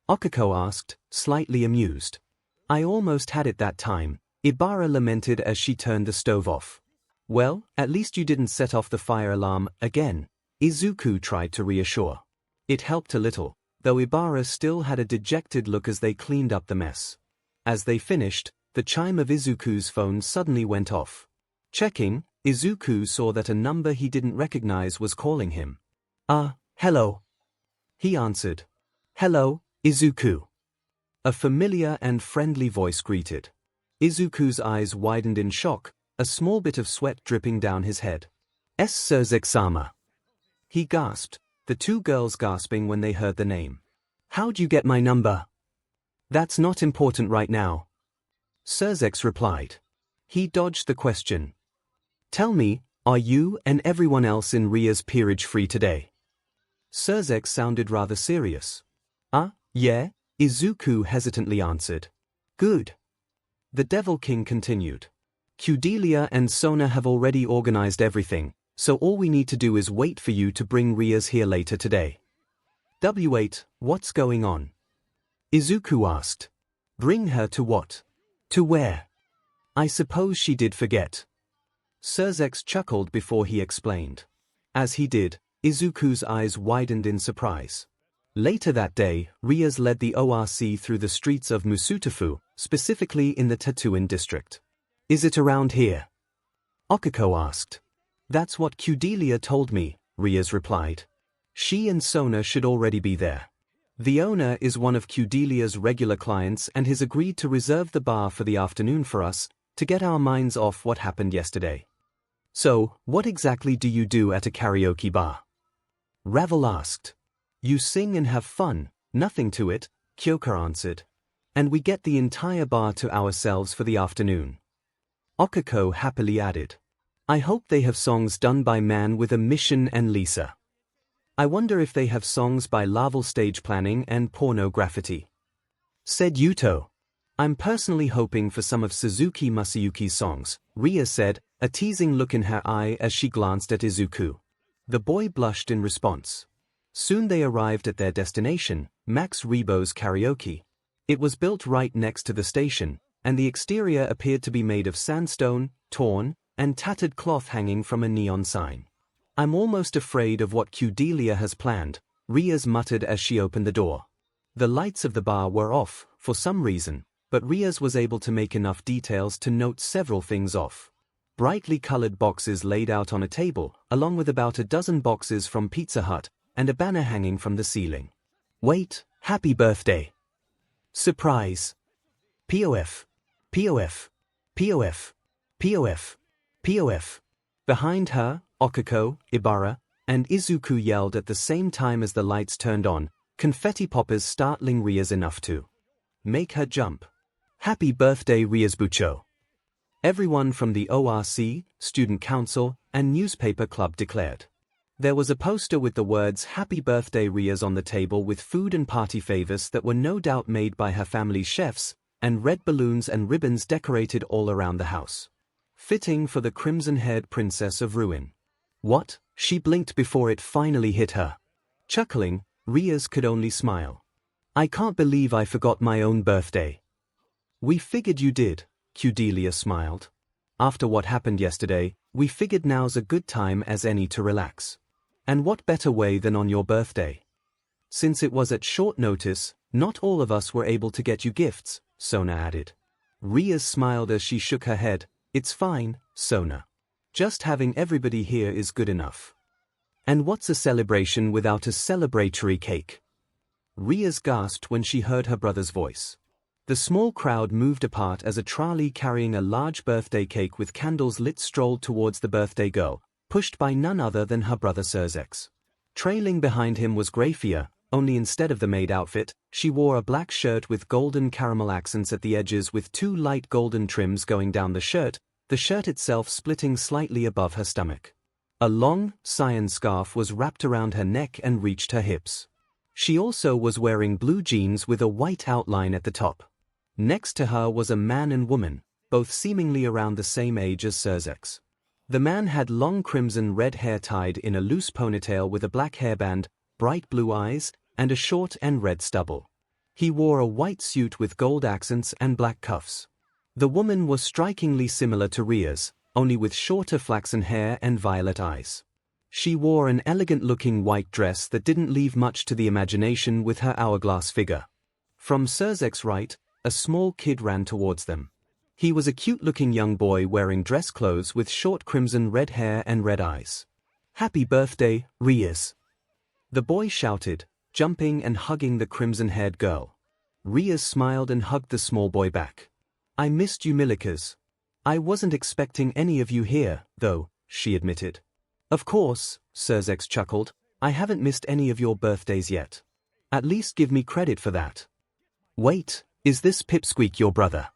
Okiko asked, slightly amused. I almost had it that time, Ibara lamented as she turned the stove off. Well, at least you didn't set off the fire alarm again, Izuku tried to reassure. It helped a little, though Ibara still had a dejected look as they cleaned up the mess. As they finished, the chime of Izuku's phone suddenly went off. Checking, Izuku saw that a number he didn't recognize was calling him. Hello. He answered. Hello, Izuku. A familiar and friendly voice greeted. Izuku's eyes widened in shock, a small bit of sweat dripping down his head. 𝐿𝐿𝐿. He gasped, the two girls gasping when they heard the name. How'd you get my number? That's not important right now. 𝐿𝐿𝐿 replied. He dodged the question. Tell me, Are you and everyone else in 𝐼𝐴's peerage free today? 𝐒𝐬𝐴 sounded rather serious. Yeah, Izuku hesitantly answered. Good. The Devil King continued. 𝐻𝐸𝐿IA and Sona have already organized everything, so all we need to do is wait for you to bring 𝐼𝐴's here later today. W8, what's going on? Izuku asked. Bring her to what? To where? I suppose she did forget. 𝐒𝐴 chuckled before he explained. As he did, Izuku's eyes widened in surprise. Later that day, 𝐼𝐴's led the ORC through the streets of Musutafu, specifically in the Tatooine district. Is it around here? Okiko asked. That's what 𝐻𝐸𝐿IA told me, 𝐼𝐴's replied. She and Sona should already be there. The owner is one of 𝐻𝐸𝐿IA's regular clients and has agreed to reserve the bar for the afternoon for us, to get our minds off what happened yesterday. So, what exactly do you do at a karaoke bar? Ravel asked. You sing and have fun, nothing to it, Kyoka answered. And we get the entire bar to ourselves for the afternoon. Okiko happily added. I hope they have songs done by Man with a Mission and Lisa. I wonder if they have songs by Larval Stage Planning and Porno Graffiti. Said Yuto. I'm personally hoping for some of Suzuki Masayuki's songs, 𝐼𝐴 said, a teasing look in her eye as she glanced at Izuku. The boy blushed in response. Soon they arrived at their destination, Max Rebo's Karaoke. It was built right next to the station, and the exterior appeared to be made of sandstone, torn, and tattered cloth hanging from a neon sign. I'm almost afraid of what 𝐻𝐸𝐿IA has planned, 𝐼𝐴's muttered as she opened the door. The lights of the bar were off, for some reason, but 𝐼𝐴's was able to make enough details to note several things off. Brightly colored boxes laid out on a table, along with about a dozen boxes from Pizza Hut, and a banner hanging from the ceiling. Wait, happy birthday. Surprise. POF. POF. POF. POF. POF. Behind her, Okiko, Ibara, and Izuku yelled at the same time as the lights turned on, confetti poppers startling 𝐼𝐴's enough to make her jump. Happy birthday 𝐼𝐴zbucho. Everyone from the ORC, Student Council, and newspaper club declared. There was a poster with the words Happy Birthday 𝐼𝐴's on the table with food and party favors that were no doubt made by her family's chefs, and red balloons and ribbons decorated all around the house. Fitting for the crimson-haired princess of ruin. What? She blinked before it finally hit her. Chuckling, 𝐼𝐴's could only smile. I can't believe I forgot my own birthday. We figured you did, 𝐻𝐸𝐿IA smiled. After what happened yesterday, we figured now's a good time as any to relax. And what better way than on your birthday? Since it was at short notice, not all of us were able to get you gifts, Sona added. 𝐼𝐴's smiled as she shook her head. It's fine, Sona. Just having everybody here is good enough. And what's a celebration without a celebratory cake? 𝐼𝐴's gasped when she heard her brother's voice. The small crowd moved apart as a trolley carrying a large birthday cake with candles lit strolled towards the birthday girl, pushed by none other than her brother 𝐒𝐴. Trailing behind him was 𝐿𝐵𝐵𝐼𝐴, only instead of the maid outfit, she wore a black shirt with golden caramel accents at the edges with two light golden trims going down the shirt itself splitting slightly above her stomach. A long, cyan scarf was wrapped around her neck and reached her hips. She also was wearing blue jeans with a white outline at the top. Next to her was a man and woman, both seemingly around the same age as 𝐒𝐴. The man had long crimson red hair tied in a loose ponytail with a black hairband, bright blue eyes, and a short and red stubble. He wore a white suit with gold accents and black cuffs. The woman was strikingly similar to 𝐼𝐴's, only with shorter flaxen hair and violet eyes. She wore an elegant-looking white dress that didn't leave much to the imagination with her hourglass figure. From 𝐒𝐴's right, a small kid ran towards them. He was a cute-looking young boy wearing dress clothes with short crimson red hair and red eyes. Happy birthday, 𝐼𝐴's. The boy shouted, jumping and hugging the crimson-haired girl. 𝐼𝐴's smiled and hugged the small boy back. I missed you millikers. I wasn't expecting any of you here, though, she admitted. Of course, 𝐒𝐴 chuckled, I haven't missed any of your birthdays yet. At least give me credit for that. Wait, is this Pipsqueak your brother?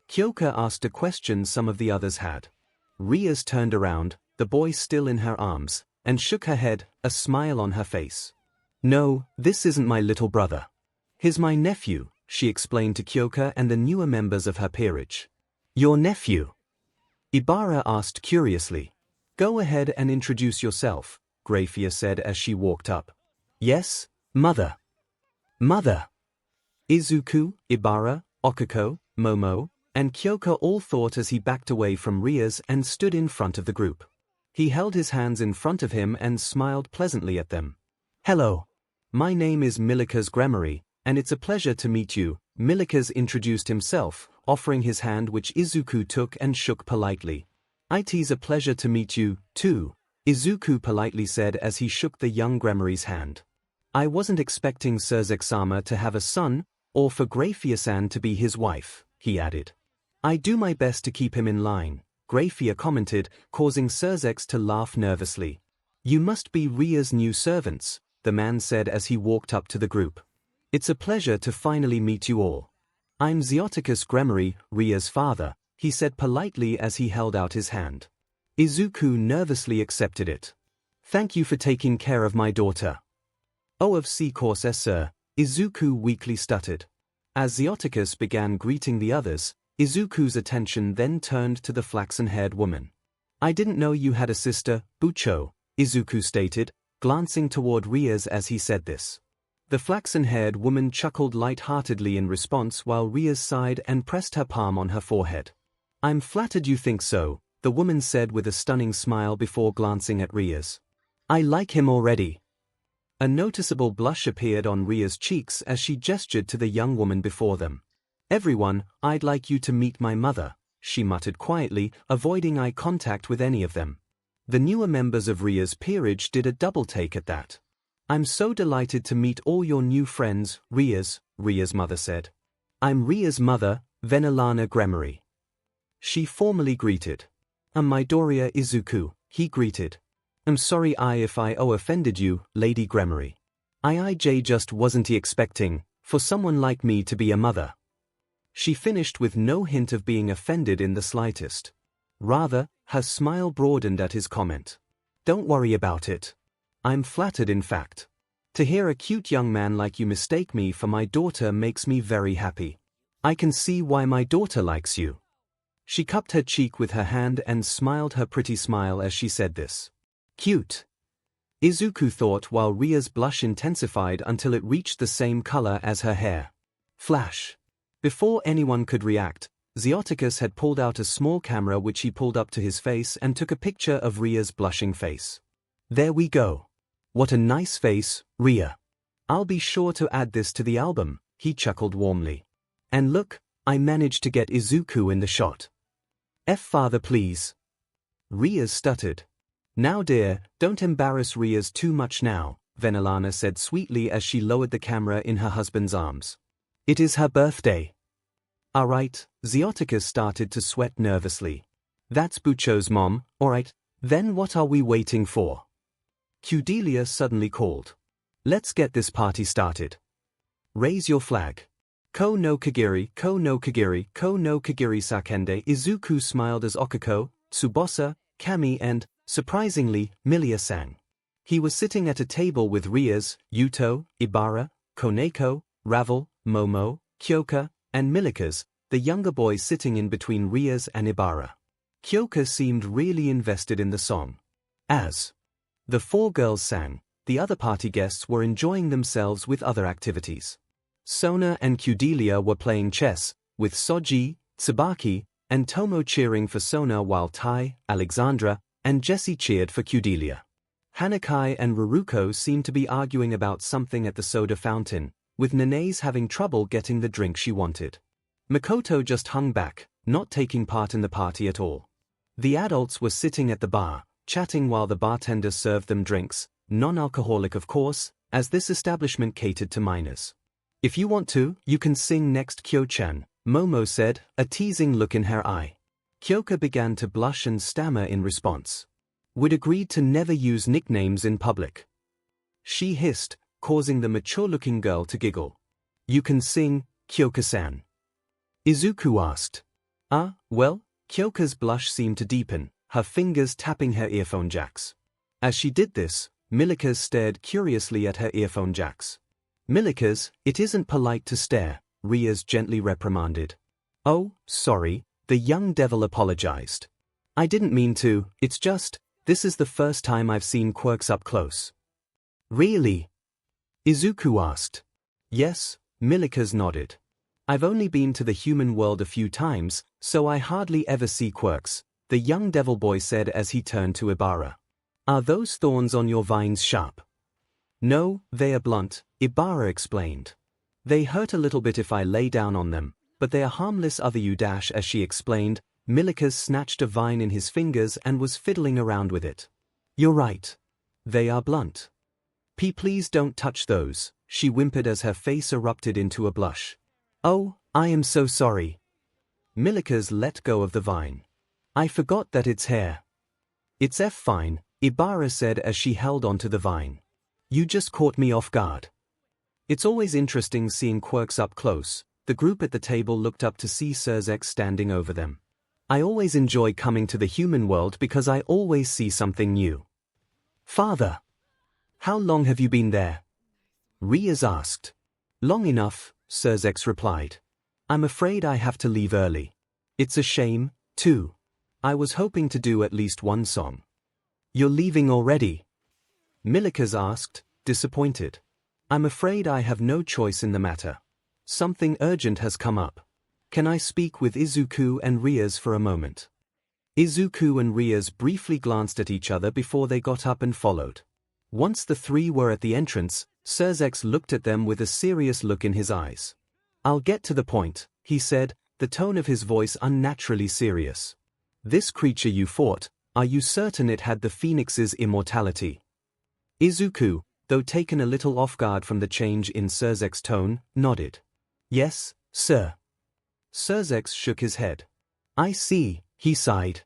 Kyoka asked a question some of the others had. 𝐼𝐴's turned around, the boy still in her arms, and shook her head, a smile on her face. "No, this isn't my little brother. He's my nephew," she explained to Kyoka and the newer members of her peerage. "Your nephew?" Ibara asked curiously. "Go ahead and introduce yourself," 𝐔𝐬𝐽 said as she walked up. "Yes, mother." "Mother." Izuku, Ibara, Okiko, Momo, and Kyoka all thought as he backed away from Rias and stood in front of the group. He held his hands in front of him and smiled pleasantly at them. "Hello. My name is 𝐼𝐴𝐺 𝐔𝐬𝐽, and it's a pleasure to meet you." 𝐼𝐴𝐺 introduced himself, offering his hand which Izuku took and shook politely. "It's a pleasure to meet you, too," Izuku politely said as he shook the young 𝐵𝐺 hand. "I wasn't expecting 𝐵𝐵𝐺-sama to have a son, or for 𝐵𝐵𝐽-san to be his wife," he added. "I do my best to keep him in line," 𝐵𝐵𝐽 commented, causing 𝐵𝐵𝐺 to laugh nervously. "You must be Ria's new servants," the man said as he walked up to the group. "It's a pleasure to finally meet you all. I'm 𝐿𝐼𝐴𝐺 𝐔𝐬𝐽, Ria's father," he said politely as he held out his hand. Izuku nervously accepted it. "Thank you for taking care of my daughter." "Oh, of course, sir," Izuku weakly stuttered. As 𝐿𝐼𝐴𝐺 began greeting the others, Izuku's attention then turned to the flaxen-haired woman. "I didn't know you had a sister, Bucho," Izuku stated, glancing toward Rias as he said this. The flaxen-haired woman chuckled light-heartedly in response while Rias sighed and pressed her palm on her forehead. "I'm flattered you think so," the woman said with a stunning smile before glancing at Rias. "I like him already." A noticeable blush appeared on Ria's cheeks as she gestured to the young woman before them. "Everyone, I'd like you to meet my mother," she muttered quietly, avoiding eye contact with any of them. The newer members of Ria's peerage did a double take at that. "I'm so delighted to meet all your new friends, Rias," Ria's mother said. "I'm Ria's mother, Venelana 𝐵𝐺. She formally greeted. "I'm Midoriya Izuku," he greeted. "I'm sorry if I offended you, Lady 𝐵𝐺. I just wasn't expecting for someone like me to be a mother." She finished with no hint of being offended in the slightest. Rather, her smile broadened at his comment. "Don't worry about it. I'm flattered, in fact. To hear a cute young man like you mistake me for my daughter makes me very happy. I can see why my daughter likes you." She cupped her cheek with her hand and smiled her pretty smile as she said this. "Cute," Izuku thought while Ria's blush intensified until it reached the same color as her hair. Flash. Before anyone could react, 𝐿𝐼𝐴𝐺 had pulled out a small camera which he pulled up to his face and took a picture of Ria's blushing face. "There we go. What a nice face, Ria. I'll be sure to add this to the album," he chuckled warmly. "And look, I managed to get Izuku in the shot." "Father, please." Ria stuttered. "Now dear, don't embarrass Rias too much now," Venelana said sweetly as she lowered the camera in her husband's arms. "It is her birthday." "Alright," 𝐿𝐼𝐴𝐺 started to sweat nervously. "That's Bucho's mom, alright, then what are we waiting for?" 𝐞𝐤𝐵𝐽 suddenly called. "Let's get this party started. Raise your flag. Ko no Kagiri, ko no Kagiri, ko no Kagiri Sakende." Izuku smiled as Okiko, Tsubasa, Kami and, surprisingly, Milia sang. He was sitting at a table with Rias, Yuto, Ibara, Koneko, Ravel, Momo, Kyoka, and 𝐼𝐴𝐺, the younger boy sitting in between Rias and Ibara. Kyoka seemed really invested in the song. As the four girls sang, the other party guests were enjoying themselves with other activities. Sona and 𝐞𝐤𝐵𝐽 were playing chess, with Soji, Tsubaki, and Tomo cheering for Sona while Tai, Alexandra, and Jessie cheered for 𝐞𝐤𝐵𝐽. Hanakai and Ruruko seemed to be arguing about something at the soda fountain, with Nene's having trouble getting the drink she wanted. Makoto just hung back, not taking part in the party at all. The adults were sitting at the bar, chatting while the bartender served them drinks, non-alcoholic of course, as this establishment catered to minors. "If you want to, you can sing next, Kyo-chan," Momo said, a teasing look in her eye. Kyoka began to blush and stammer in response. "We'd agreed to never use nicknames in public," she hissed, causing the mature-looking girl to giggle. "You can sing, Kyoka-san?" Izuku asked. Well," Kyoka's blush seemed to deepen, her fingers tapping her earphone jacks. As she did this, 𝐼𝐿𝐼𝐼𝐼 stared curiously at her earphone jacks. 𝐼𝐿𝐼𝐼𝐼, it isn't polite to stare, 𝐼𝐼𝐼 gently reprimanded. Oh, sorry, the young devil apologized. I didn't mean to, it's just, this is the first time I've seen quirks up close. Really? Izuku asked. Yes, 𝐼𝐿𝐼𝐼 nodded. I've only been to the human world a few times, so I hardly ever see quirks, the young devil boy said as he turned to Ibara. Are those thorns on your vines sharp? No, they are blunt, Ibara explained. They hurt a little bit if I lay down on them, but they are harmless other you dash as she explained. 𝐼𝐿𝐼𝐼 snatched a vine in his fingers and was fiddling around with it. You're right. They are blunt. Please don't touch those, she whimpered as her face erupted into a blush. Oh, I am so sorry. 𝐼𝐿𝐼𝐼 let go of the vine. I forgot that it's hair. It's fine, Ibara said as she held onto the vine. You just caught me off guard. It's always interesting seeing quirks up close. The group at the table looked up to see 𝐒𝐻𝑥 standing over them. I always enjoy coming to the human world because I always see something new. Father, how long have you been there? Rias asked. Long enough, 𝐻𝑥 replied. I'm afraid I have to leave early. It's a shame, too. I was hoping to do at least one song. You're leaving already? 𝐼𝐿𝐼𝐼 asked, disappointed. I'm afraid I have no choice in the matter. Something urgent has come up. Can I speak with Izuku and Rias for a moment? Izuku and Rias briefly glanced at each other before they got up and followed. Once the three were at the entrance, 𝐻𝑥 looked at them with a serious look in his eyes. I'll get to the point, he said, the tone of his voice unnaturally serious. This creature you fought, are you certain it had the phoenix's immortality? Izuku, though taken a little off guard from the change in 𝐻𝑥's tone, nodded. Yes, sir. 𝐻𝑥 shook his head. I see, he sighed.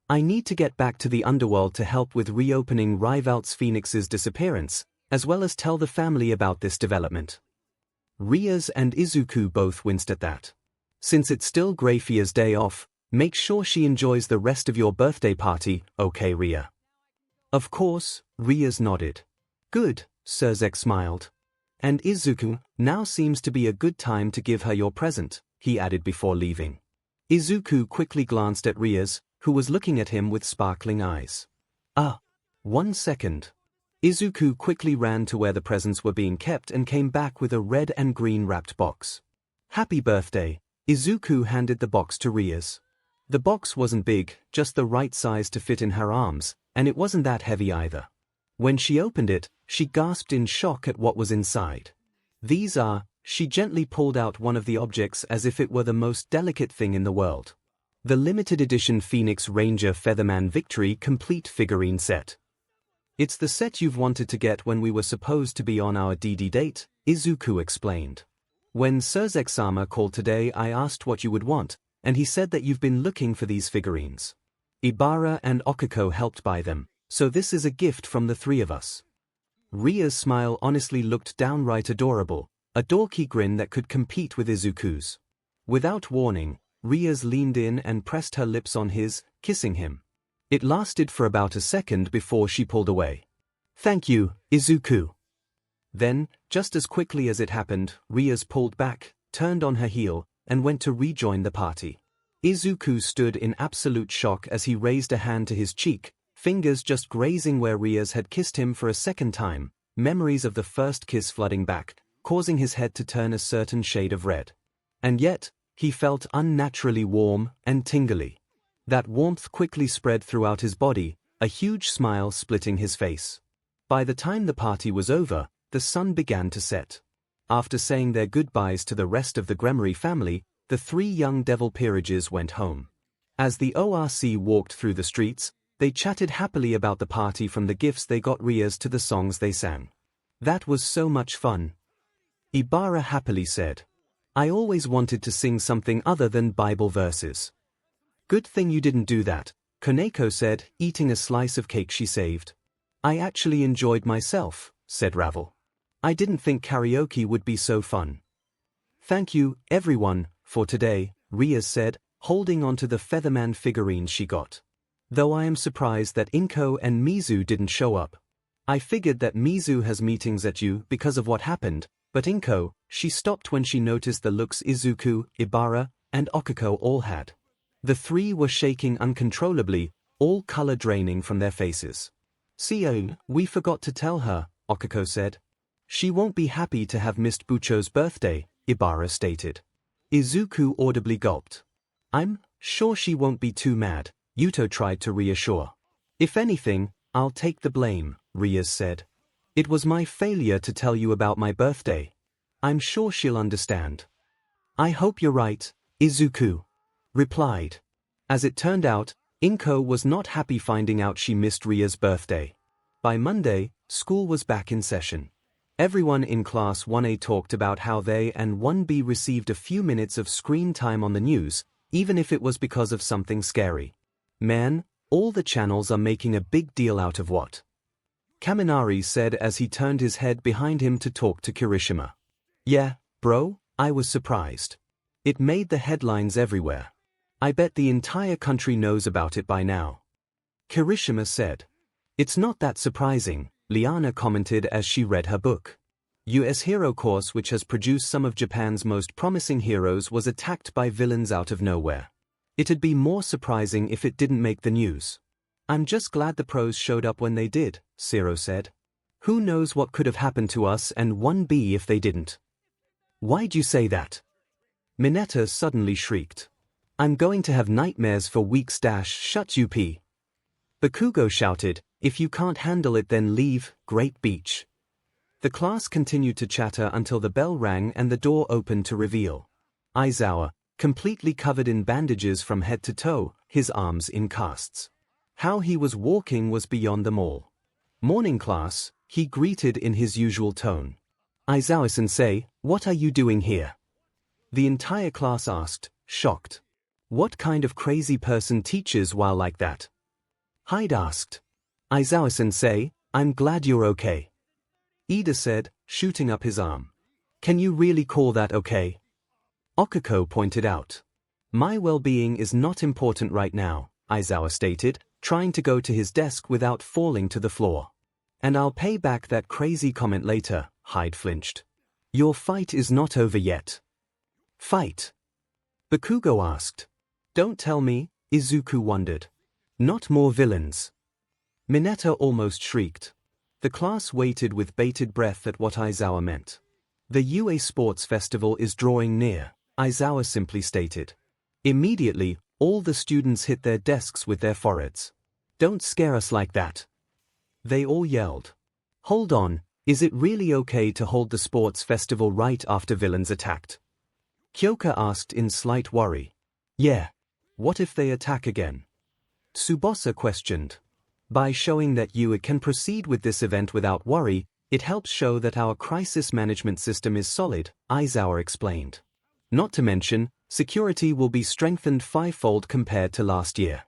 I need to get back to the underworld to help with reopening Rivalt's phoenix's disappearance, as well as tell the family about this development. Rias and Izuku both winced at that. Since it's still Graphia's day off, make sure she enjoys the rest of your birthday party, okay Ria? Of course, Rias nodded. Good, 𝐻𝑥 smiled. And Izuku, now seems to be a good time to give her your present, he added before leaving. Izuku quickly glanced at Rias, who was looking at him with sparkling eyes. 1 second. Izuku quickly ran to where the presents were being kept and came back with a red and green wrapped box. Happy birthday, Izuku handed the box to Rias. The box wasn't big, just the right size to fit in her arms, and it wasn't that heavy either. When she opened it, she gasped in shock at what was inside. These are, she gently pulled out one of the objects as if it were the most delicate thing in the world. The limited edition Phoenix Ranger Featherman Victory Complete Figurine Set. It's the set you've wanted to get when we were supposed to be on our DD date, Izuku explained. When 𝐻𝑥-sama called today I asked what you would want, and he said that you've been looking for these figurines. Ibara and Okiko helped buy them, so this is a gift from the three of us. Ria's smile honestly looked downright adorable, a dorky grin that could compete with Izuku's. Without warning, Rias leaned in and pressed her lips on his, kissing him. It lasted for about a second before she pulled away. Thank you, Izuku. Then, just as quickly as it happened, Rias pulled back, turned on her heel, and went to rejoin the party. Izuku stood in absolute shock as he raised a hand to his cheek, fingers just grazing where Rias had kissed him for a second time, memories of the first kiss flooding back, causing his head to turn a certain shade of red. And yet, he felt unnaturally warm and tingly. That warmth quickly spread throughout his body, a huge smile splitting his face. By the time the party was over, the sun began to set. After saying their goodbyes to the rest of the Gremory family, the three young devil peerages went home. As the ORC walked through the streets, they chatted happily about the party, from the gifts they got Rias to the songs they sang. That was so much fun. Ibara happily said. I always wanted to sing something other than Bible verses. Good thing you didn't do that, Kaneko said, eating a slice of cake she saved. I actually enjoyed myself, said Ravel. I didn't think karaoke would be so fun. Thank you, everyone, for today, Rias said, holding onto the Featherman figurines she got. Though I am surprised that 𝐒𝐭𝐚𝐲 and 𝐒𝐲 didn't show up. I figured that 𝐒𝐲 has meetings at U because of what happened, but 𝐒𝐭𝐚𝐲, she stopped when she noticed the looks Izuku, Ibara, and Okiko all had. The three were shaking uncontrollably, all color draining from their faces. "See, we forgot to tell her," Okiko said. "She won't be happy to have missed Bucho's birthday," Ibara stated. Izuku audibly gulped. "I'm sure she won't be too mad," Yuto tried to reassure. "If anything, I'll take the blame," Rias said. "It was my failure to tell you about my birthday. I'm sure she'll understand." "I hope you're right," Izuku replied. As it turned out, 𝐭𝐴 was not happy finding out she missed Ria's birthday. By Monday, school was back in session. Everyone in Class 1A talked about how they and 1B received a few minutes of screen time on the news, even if it was because of something scary. "Man, all the channels are making a big deal out of what?" Kaminari said as he turned his head behind him to talk to Kirishima. "Yeah, bro, I was surprised. It made the headlines everywhere. I bet the entire country knows about it by now." Kirishima said. "It's not that surprising," Liana commented as she read her book. U.S. Hero Course, which has produced some of Japan's most promising heroes, was attacked by villains out of nowhere. "It'd be more surprising if it didn't make the news. I'm just glad the pros showed up when they did," Zero said. "Who knows what could have happened to us and 1B if they didn't." "Why'd you say that?" Mineta suddenly shrieked. "I'm going to have nightmares for weeks. Shut up. Bakugo shouted, "If you can't handle it then leave, Great Beach." The class continued to chatter until the bell rang and the door opened to reveal Aizawa, completely covered in bandages from head to toe, his arms in casts. How he was walking was beyond them all. "Morning class," he greeted in his usual tone. "Aizawa-sensei, what are you doing here?" The entire class asked, shocked. What kind of crazy person teaches while like that? Hyde asked. "Aizawa-sensei, I'm glad you're okay." Ida said, shooting up his arm. "Can you really call that okay?" Okiko pointed out. "My well-being is not important right now," Aizawa stated, trying to go to his desk without falling to the floor. "And I'll pay back that crazy comment later," Hyde flinched. "Your fight is not over yet." "Fight?" Bakugo asked. "Don't tell me," Izuku wondered. "Not more villains." Mineta almost shrieked. The class waited with bated breath at what Aizawa meant. "The UA Sports Festival is drawing near," Aizawa simply stated. Immediately, all the students hit their desks with their foreheads. "Don't scare us like that!" They all yelled. "Hold on, is it really okay to hold the sports festival right after villains attacked?" Kyoka asked in slight worry. "Yeah. What if they attack again?" Tsubasa questioned. "By showing that you can proceed with this event without worry, it helps show that our crisis management system is solid," Aizawa explained. "Not to mention, security will be strengthened fivefold compared to last year.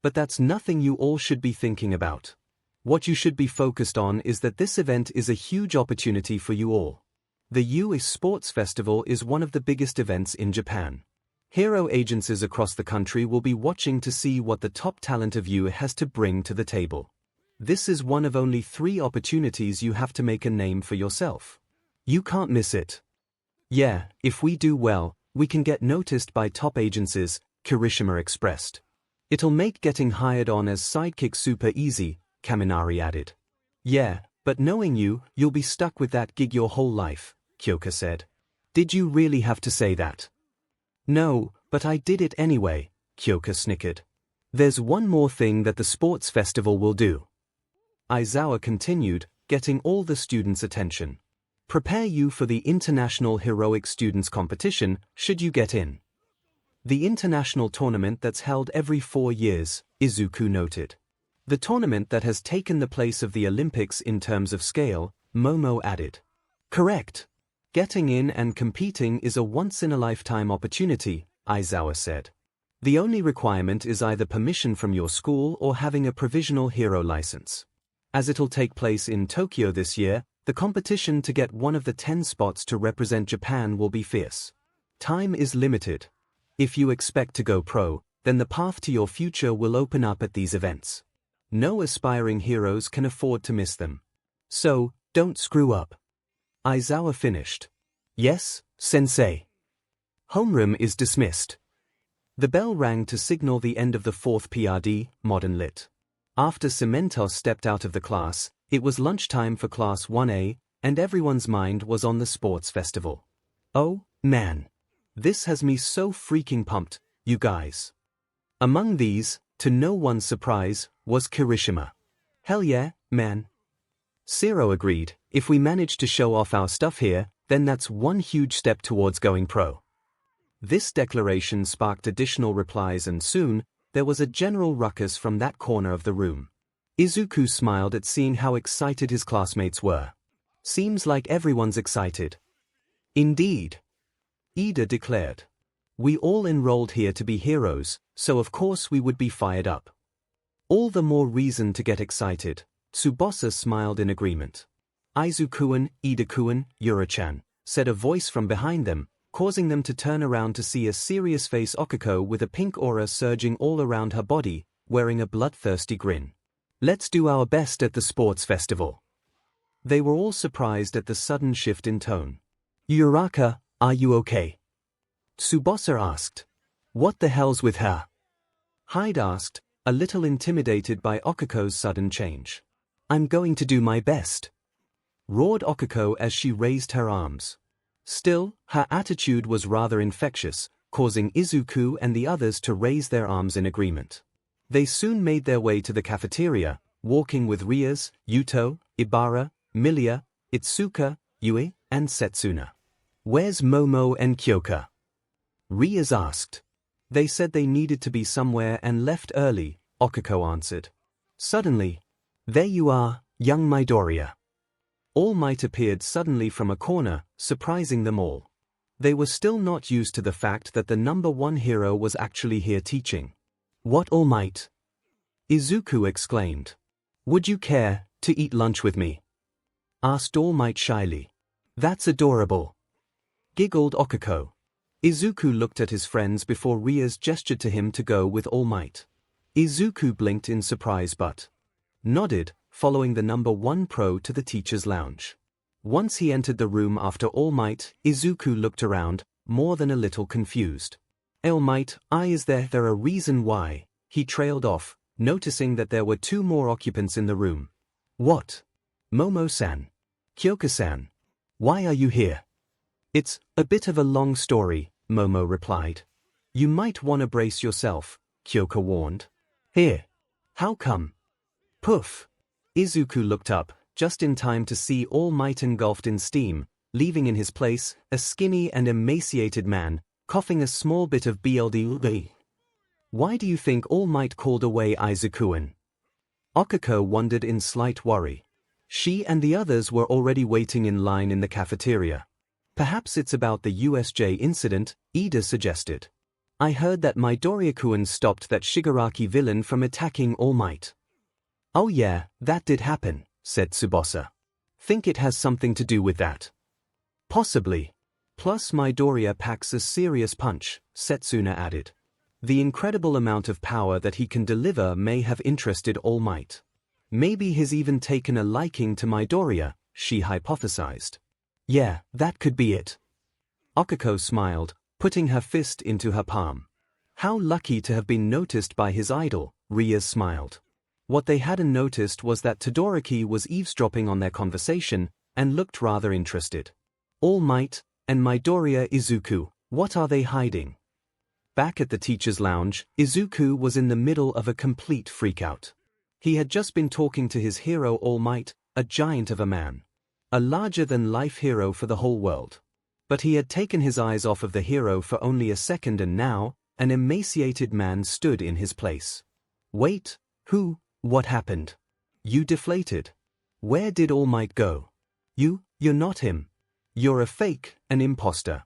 But that's nothing you all should be thinking about. What you should be focused on is that this event is a huge opportunity for you all. The UA Sports Festival is one of the biggest events in Japan. Hero agencies across the country will be watching to see what the top talent of UA has to bring to the table. This is one of only 3 opportunities you have to make a name for yourself. You can't miss it." "Yeah, if we do well, we can get noticed by top agencies," Kirishima expressed. "It'll make getting hired on as sidekick super easy," Kaminari added. "Yeah, but knowing you, you'll be stuck with that gig your whole life," Kyoka said. "Did you really have to say that?" "No, but I did it anyway," Kyoka snickered. "There's one more thing that the sports festival will do," Aizawa continued, getting all the students' attention. "Prepare you for the International Heroic Students Competition, should you get in. The international tournament that's held every 4 years," Izuku noted. "The tournament that has taken the place of the Olympics in terms of scale," Momo added. "Correct. Getting in and competing is a once-in-a-lifetime opportunity," Aizawa said. "The only requirement is either permission from your school or having a provisional hero license. As it'll take place in Tokyo this year, the competition to get one of the 10 spots to represent Japan will be fierce. Time is limited. If you expect to go pro, then the path to your future will open up at these events. No aspiring heroes can afford to miss them. So, don't screw up. Aizawa finished. Yes, sensei. Homeroom is dismissed. The bell rang to signal the end of the 4th PRD, Modern Lit. After Cementos stepped out of the class, it was lunchtime for Class 1A, and everyone's mind was on the sports festival. Oh, man. This has me so freaking pumped, you guys. Among these, to no one's surprise, was Kirishima. Hell yeah, man. Zero agreed. If we manage to show off our stuff here, then that's one huge step towards going pro. This declaration sparked additional replies, and soon, there was a general ruckus from that corner of the room. Izuku smiled at seeing how excited his classmates were. Seems like everyone's excited. Indeed. Ida declared. We all enrolled here to be heroes, so of course we would be fired up. All the more reason to get excited. Tsubasa smiled in agreement. Aizu-kun, Ida-kun, Yura-chan, said a voice from behind them, causing them to turn around to see a serious face Okiko with a pink aura surging all around her body, wearing a bloodthirsty grin. Let's do our best at the sports festival. They were all surprised at the sudden shift in tone. Yuraka, are you okay? Tsubasa asked. What the hell's with her? Hyde asked, a little intimidated by Okiko's sudden change. I'm going to do my best, roared Okiko as she raised her arms. Still, her attitude was rather infectious, causing Izuku and the others to raise their arms in agreement. They soon made their way to the cafeteria, walking with Rias, Yuto, Ibara, Milia, Itsuka, Yui, and Setsuna. Where's Momo and Kyoka? Rias asked. They said they needed to be somewhere and left early, Okiko answered. Suddenly, there you are, young Midoriya. All Might appeared suddenly from a corner, surprising them all. They were still not used to the fact that the #1 hero was actually here teaching. What All Might? Izuku exclaimed. Would you care to eat lunch with me? Asked All Might shyly. That's adorable, giggled Okiko. Izuku looked at his friends before Rias gestured to him to go with All Might. Izuku blinked in surprise but nodded, following the #1 pro to the teacher's lounge. Once he entered the room after All Might, Izuku looked around, more than a little confused. All Might, is there a reason why? He trailed off, noticing that there were 2 more occupants in the room. What? Momo-san. Kyoka-san. Why are you here? It's a bit of a long story, Momo replied. You might want to brace yourself, Kyoka warned. Here. How come? Poof. Izuku looked up, just in time to see All Might engulfed in steam, leaving in his place a skinny and emaciated man, coughing a small bit of blood. Why do you think All Might called away Izuku-an? Okiko wondered in slight worry. She and the others were already waiting in line in the cafeteria. Perhaps it's about the USJ incident, Ida suggested. I heard that Midoriya-kun stopped that Shigaraki villain from attacking All Might. Oh yeah, that did happen, said Tsubasa. Think it has something to do with that? Possibly. Plus Midoriya packs a serious punch, Setsuna added. The incredible amount of power that he can deliver may have interested All Might. Maybe he's even taken a liking to Midoriya, she hypothesized. Yeah, that could be it. Okiko smiled, putting her fist into her palm. How lucky to have been noticed by his idol, Rias smiled. What they hadn't noticed was that Todoroki was eavesdropping on their conversation and looked rather interested. All Might and Midoriya Izuku, what are they hiding? Back at the teacher's lounge, Izuku was in the middle of a complete freakout. He had just been talking to his hero All Might, a giant of a man. A larger-than-life hero for the whole world. But he had taken his eyes off of the hero for only a second, and now, an emaciated man stood in his place. Wait, who? What happened? You deflated. Where did All Might go? You're not him. You're a fake, an imposter.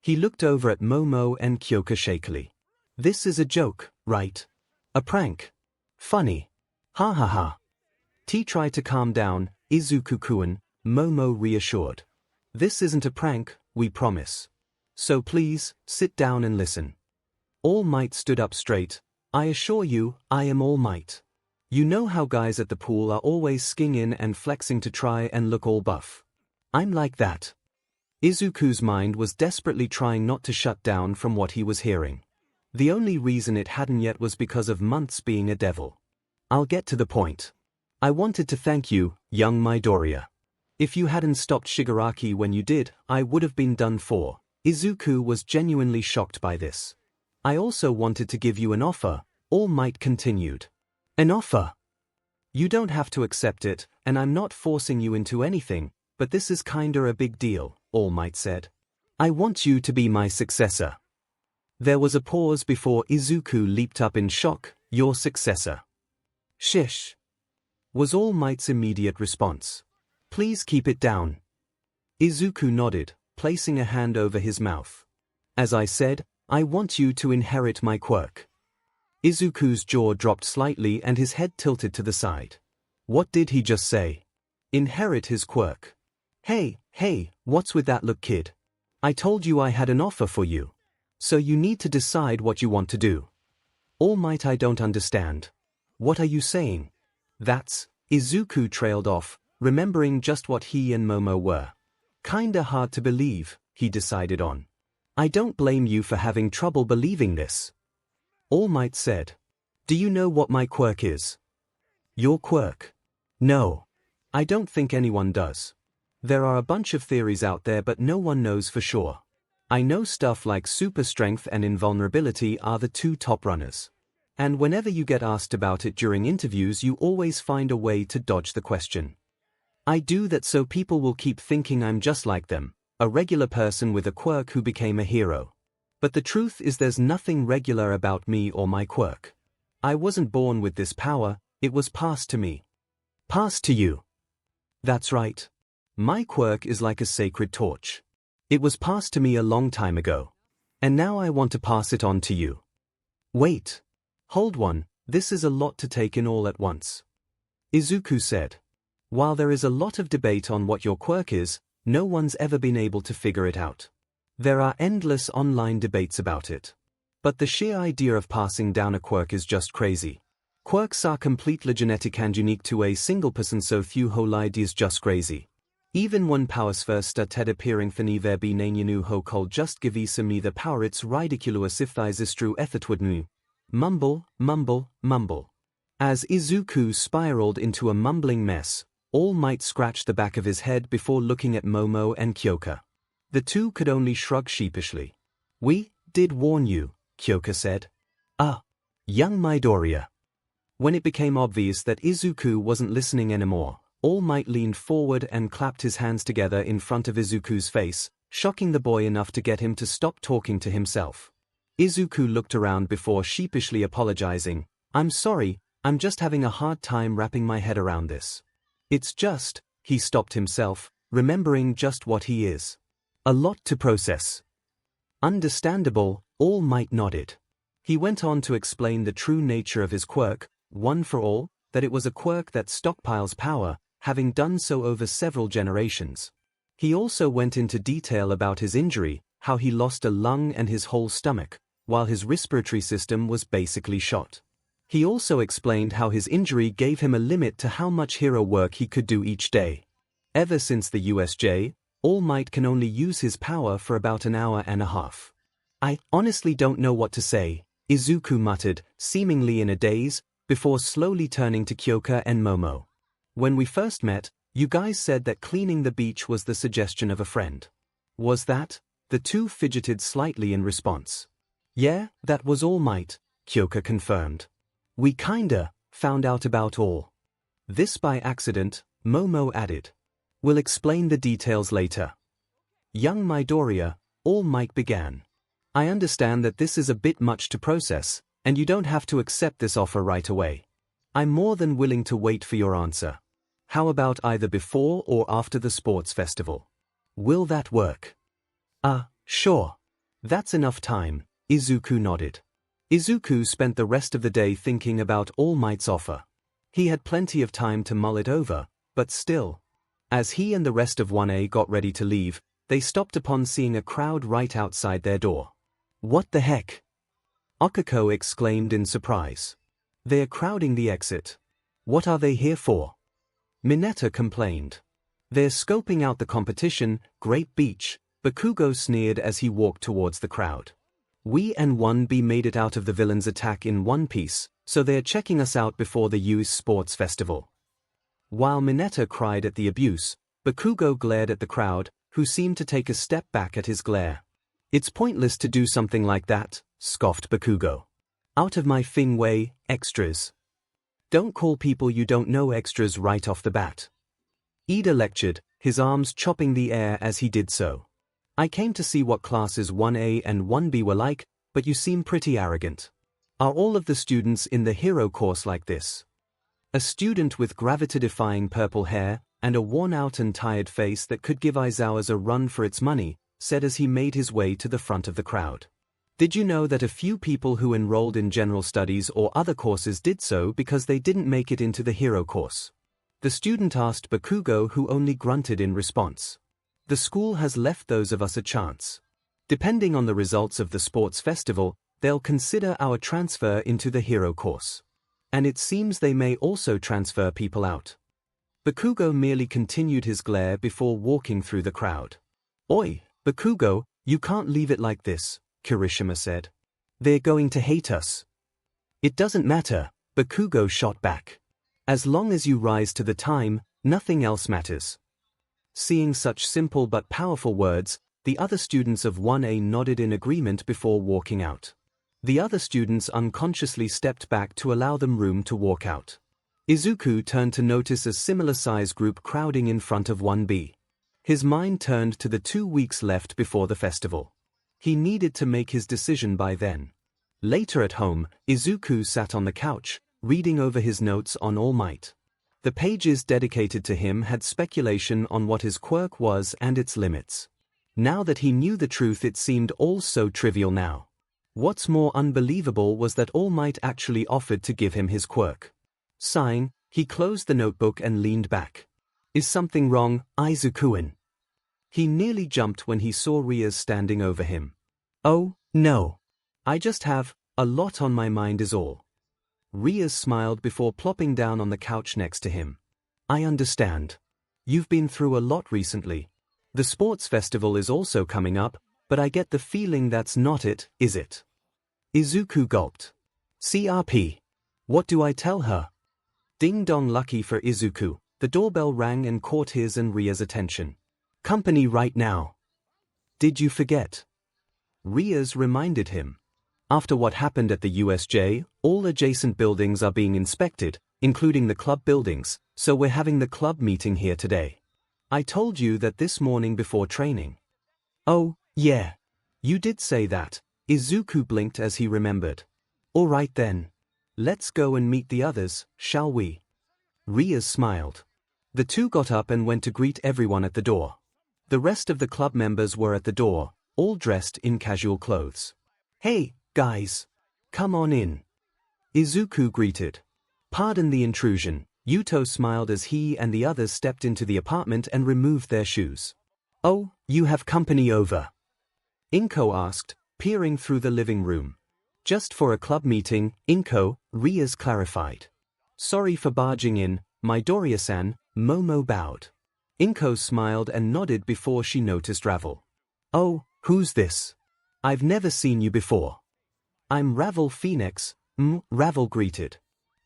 He looked over at Momo and Kyoka shakily. This is a joke, right? A prank. Funny. Ha ha ha. T tried to calm down, Izuku-kun, Momo reassured. This isn't a prank, we promise. So please, sit down and listen. All Might stood up straight. I assure you, I am All Might. You know how guys at the pool are always skinging and flexing to try and look all buff. I'm like that. Izuku's mind was desperately trying not to shut down from what he was hearing. The only reason it hadn't yet was because of months being a devil. I'll get to the point. I wanted to thank you, young Midoriya. If you hadn't stopped Shigaraki when you did, I would have been done for. Izuku was genuinely shocked by this. I also wanted to give you an offer, All Might continued. An offer? You don't have to accept it, and I'm not forcing you into anything, but this is kinda a big deal, All Might said. I want you to be my successor. There was a pause before Izuku leaped up in shock. Your successor? Shish, was All Might's immediate response. Please keep it down. Izuku nodded, placing a hand over his mouth. As I said, I want you to inherit my quirk. Izuku's jaw dropped slightly and his head tilted to the side. What did he just say? Inherit his quirk. Hey, what's with that look, kid? I told you I had an offer for you. So you need to decide what you want to do. All Might, I don't understand. What are you saying? That's... Izuku trailed off, remembering just what he and Momo were. Kinda hard to believe, he decided on. I don't blame you for having trouble believing this. All Might said. Do you know what my quirk is? Your quirk? No. I don't think anyone does. There are a bunch of theories out there but no one knows for sure. I know stuff like super strength and invulnerability are the two top runners. And whenever you get asked about it during interviews you always find a way to dodge the question. I do that so people will keep thinking I'm just like them, a regular person with a quirk who became a hero. But the truth is there's nothing regular about me or my quirk. I wasn't born with this power, it was passed to me. Passed to you? That's right. My quirk is like a sacred torch. It was passed to me a long time ago. And now I want to pass it on to you. Wait. Hold one, this is a lot to take in all at once. Izuku said. While there is a lot of debate on what your quirk is, no one's ever been able to figure it out. There are endless online debates about it. But the sheer idea of passing down a quirk is just crazy. Quirks are completely genetic and unique to a single person, so 𝐒𝐬𝐽𝐫 is just crazy. Even one powers first started appearing 𝐒𝐬𝐽𝐫 𝐒𝐬𝐽𝐞 just 𝐔𝐬𝐽𝐫 the power it's ridiculous if 𝐒𝐬𝐽𝐫 ethitwidnu. Mumble. As Izuku spiraled into a mumbling mess, All Might scratched the back of his head before looking at Momo and Kyoka. The two could only shrug sheepishly. We did warn you, Kyoka said. Young Midoriya. When it became obvious that Izuku wasn't listening anymore, All Might leaned forward and clapped his hands together in front of Izuku's face, shocking the boy enough to get him to stop talking to himself. Izuku looked around before sheepishly apologizing. I'm sorry, I'm just having a hard time wrapping my head around this. It's just, he stopped himself, remembering just what he is. A lot to process. Understandable, All Might nodded. He went on to explain the true nature of his quirk, one for all, that it was a quirk that stockpiles power, having done so over several generations. He also went into detail about his injury, how he lost a lung and his whole stomach, while his respiratory system was basically shot. He also explained how his injury gave him a limit to how much hero work he could do each day. Ever since the USJ, All Might can only use his power for about an hour and a half. I honestly don't know what to say, Izuku muttered, seemingly in a daze, before slowly turning to Kyoka and Momo. When we first met, you guys said that cleaning the beach was the suggestion of a friend. Was that? The two fidgeted slightly in response. Yeah, that was All Might, Kyoka confirmed. We kinda found out about all this by accident, Momo added. We'll explain the details later. Young Midoriya, All Might began. I understand that this is a bit much to process, and you don't have to accept this offer right away. I'm more than willing to wait for your answer. How about either before or after the sports festival? Will that work? Sure. That's enough time, Izuku nodded. Izuku spent the rest of the day thinking about All Might's offer. He had plenty of time to mull it over, but still. As he and the rest of 1A got ready to leave, they stopped upon seeing a crowd right outside their door. What the heck? Okiko exclaimed in surprise. They're crowding the exit. What are they here for? Mineta complained. They're scoping out the competition, Great Beach, Bakugo sneered as he walked towards the crowd. We and 1B made it out of the villain's attack in one piece, so they're checking us out before the youth sports festival. While Mineta cried at the abuse, Bakugo glared at the crowd, who seemed to take a step back at his glare. It's pointless to do something like that, scoffed Bakugo. Out of my thing way, extras. Don't call people you don't know extras right off the bat. Ida lectured, his arms chopping the air as he did so. I came to see what classes 1A and 1B were like, but you seem pretty arrogant. Are all of the students in the hero course like this? A student with gravity-defying purple hair, and a worn-out and tired face that could give Aizawa's a run for its money, said as he made his way to the front of the crowd. Did you know that a few people who enrolled in general studies or other courses did so because they didn't make it into the hero course? The student asked Bakugo, who only grunted in response. The school has left those of us a chance. Depending on the results of the sports festival, they'll consider our transfer into the hero course. And it seems they may also transfer people out. Bakugo merely continued his glare before walking through the crowd. Oi, Bakugo, you can't leave it like this, Kirishima said. They're going to hate us. It doesn't matter, Bakugo shot back. As long as you rise to the time, nothing else matters. Seeing such simple but powerful words, the other students of 1A nodded in agreement before walking out. The other students unconsciously stepped back to allow them room to walk out. Izuku turned to notice a similar-sized group crowding in front of 1B. His mind turned to the 2 weeks left before the festival. He needed to make his decision by then. Later at home, Izuku sat on the couch, reading over his notes on All Might. The pages dedicated to him had speculation on what his quirk was and its limits. Now that he knew the truth, it seemed all so trivial now. What's more unbelievable was that All Might actually offered to give him his quirk. Sighing, he closed the notebook and leaned back. Is something wrong, Izuku-in? He nearly jumped when he saw Rias standing over him. Oh, no. I just have a lot on my mind is all. Rias smiled before plopping down on the couch next to him. I understand. You've been through a lot recently. The sports festival is also coming up, but I get the feeling that's not it, is it? Izuku gulped. CRP. What do I tell her? Ding dong. Lucky for Izuku, the doorbell rang and caught his and Ria's attention. Company right now. Did you forget? Rias reminded him. After what happened at the USJ, all adjacent buildings are being inspected, including the club buildings, so we're having the club meeting here today. I told you that this morning before training. Oh, yeah. You did say that. Izuku blinked as he remembered. All right then. Let's go and meet the others, shall we? Rias smiled. The two got up and went to greet everyone at the door. The rest of the club members were at the door, all dressed in casual clothes. Hey, guys. Come on in. Izuku greeted. Pardon the intrusion. Yuto smiled as he and the others stepped into the apartment and removed their shoes. Oh, you have company over? Inko asked, peering through the living room. Just for a club meeting, Inko, Rias clarified. Sorry for barging in, Midoriya-san, Momo bowed. Inko smiled and nodded before she noticed Ravel. Oh, who's this? I've never seen you before. I'm Ravel Phoenix, Ravel greeted.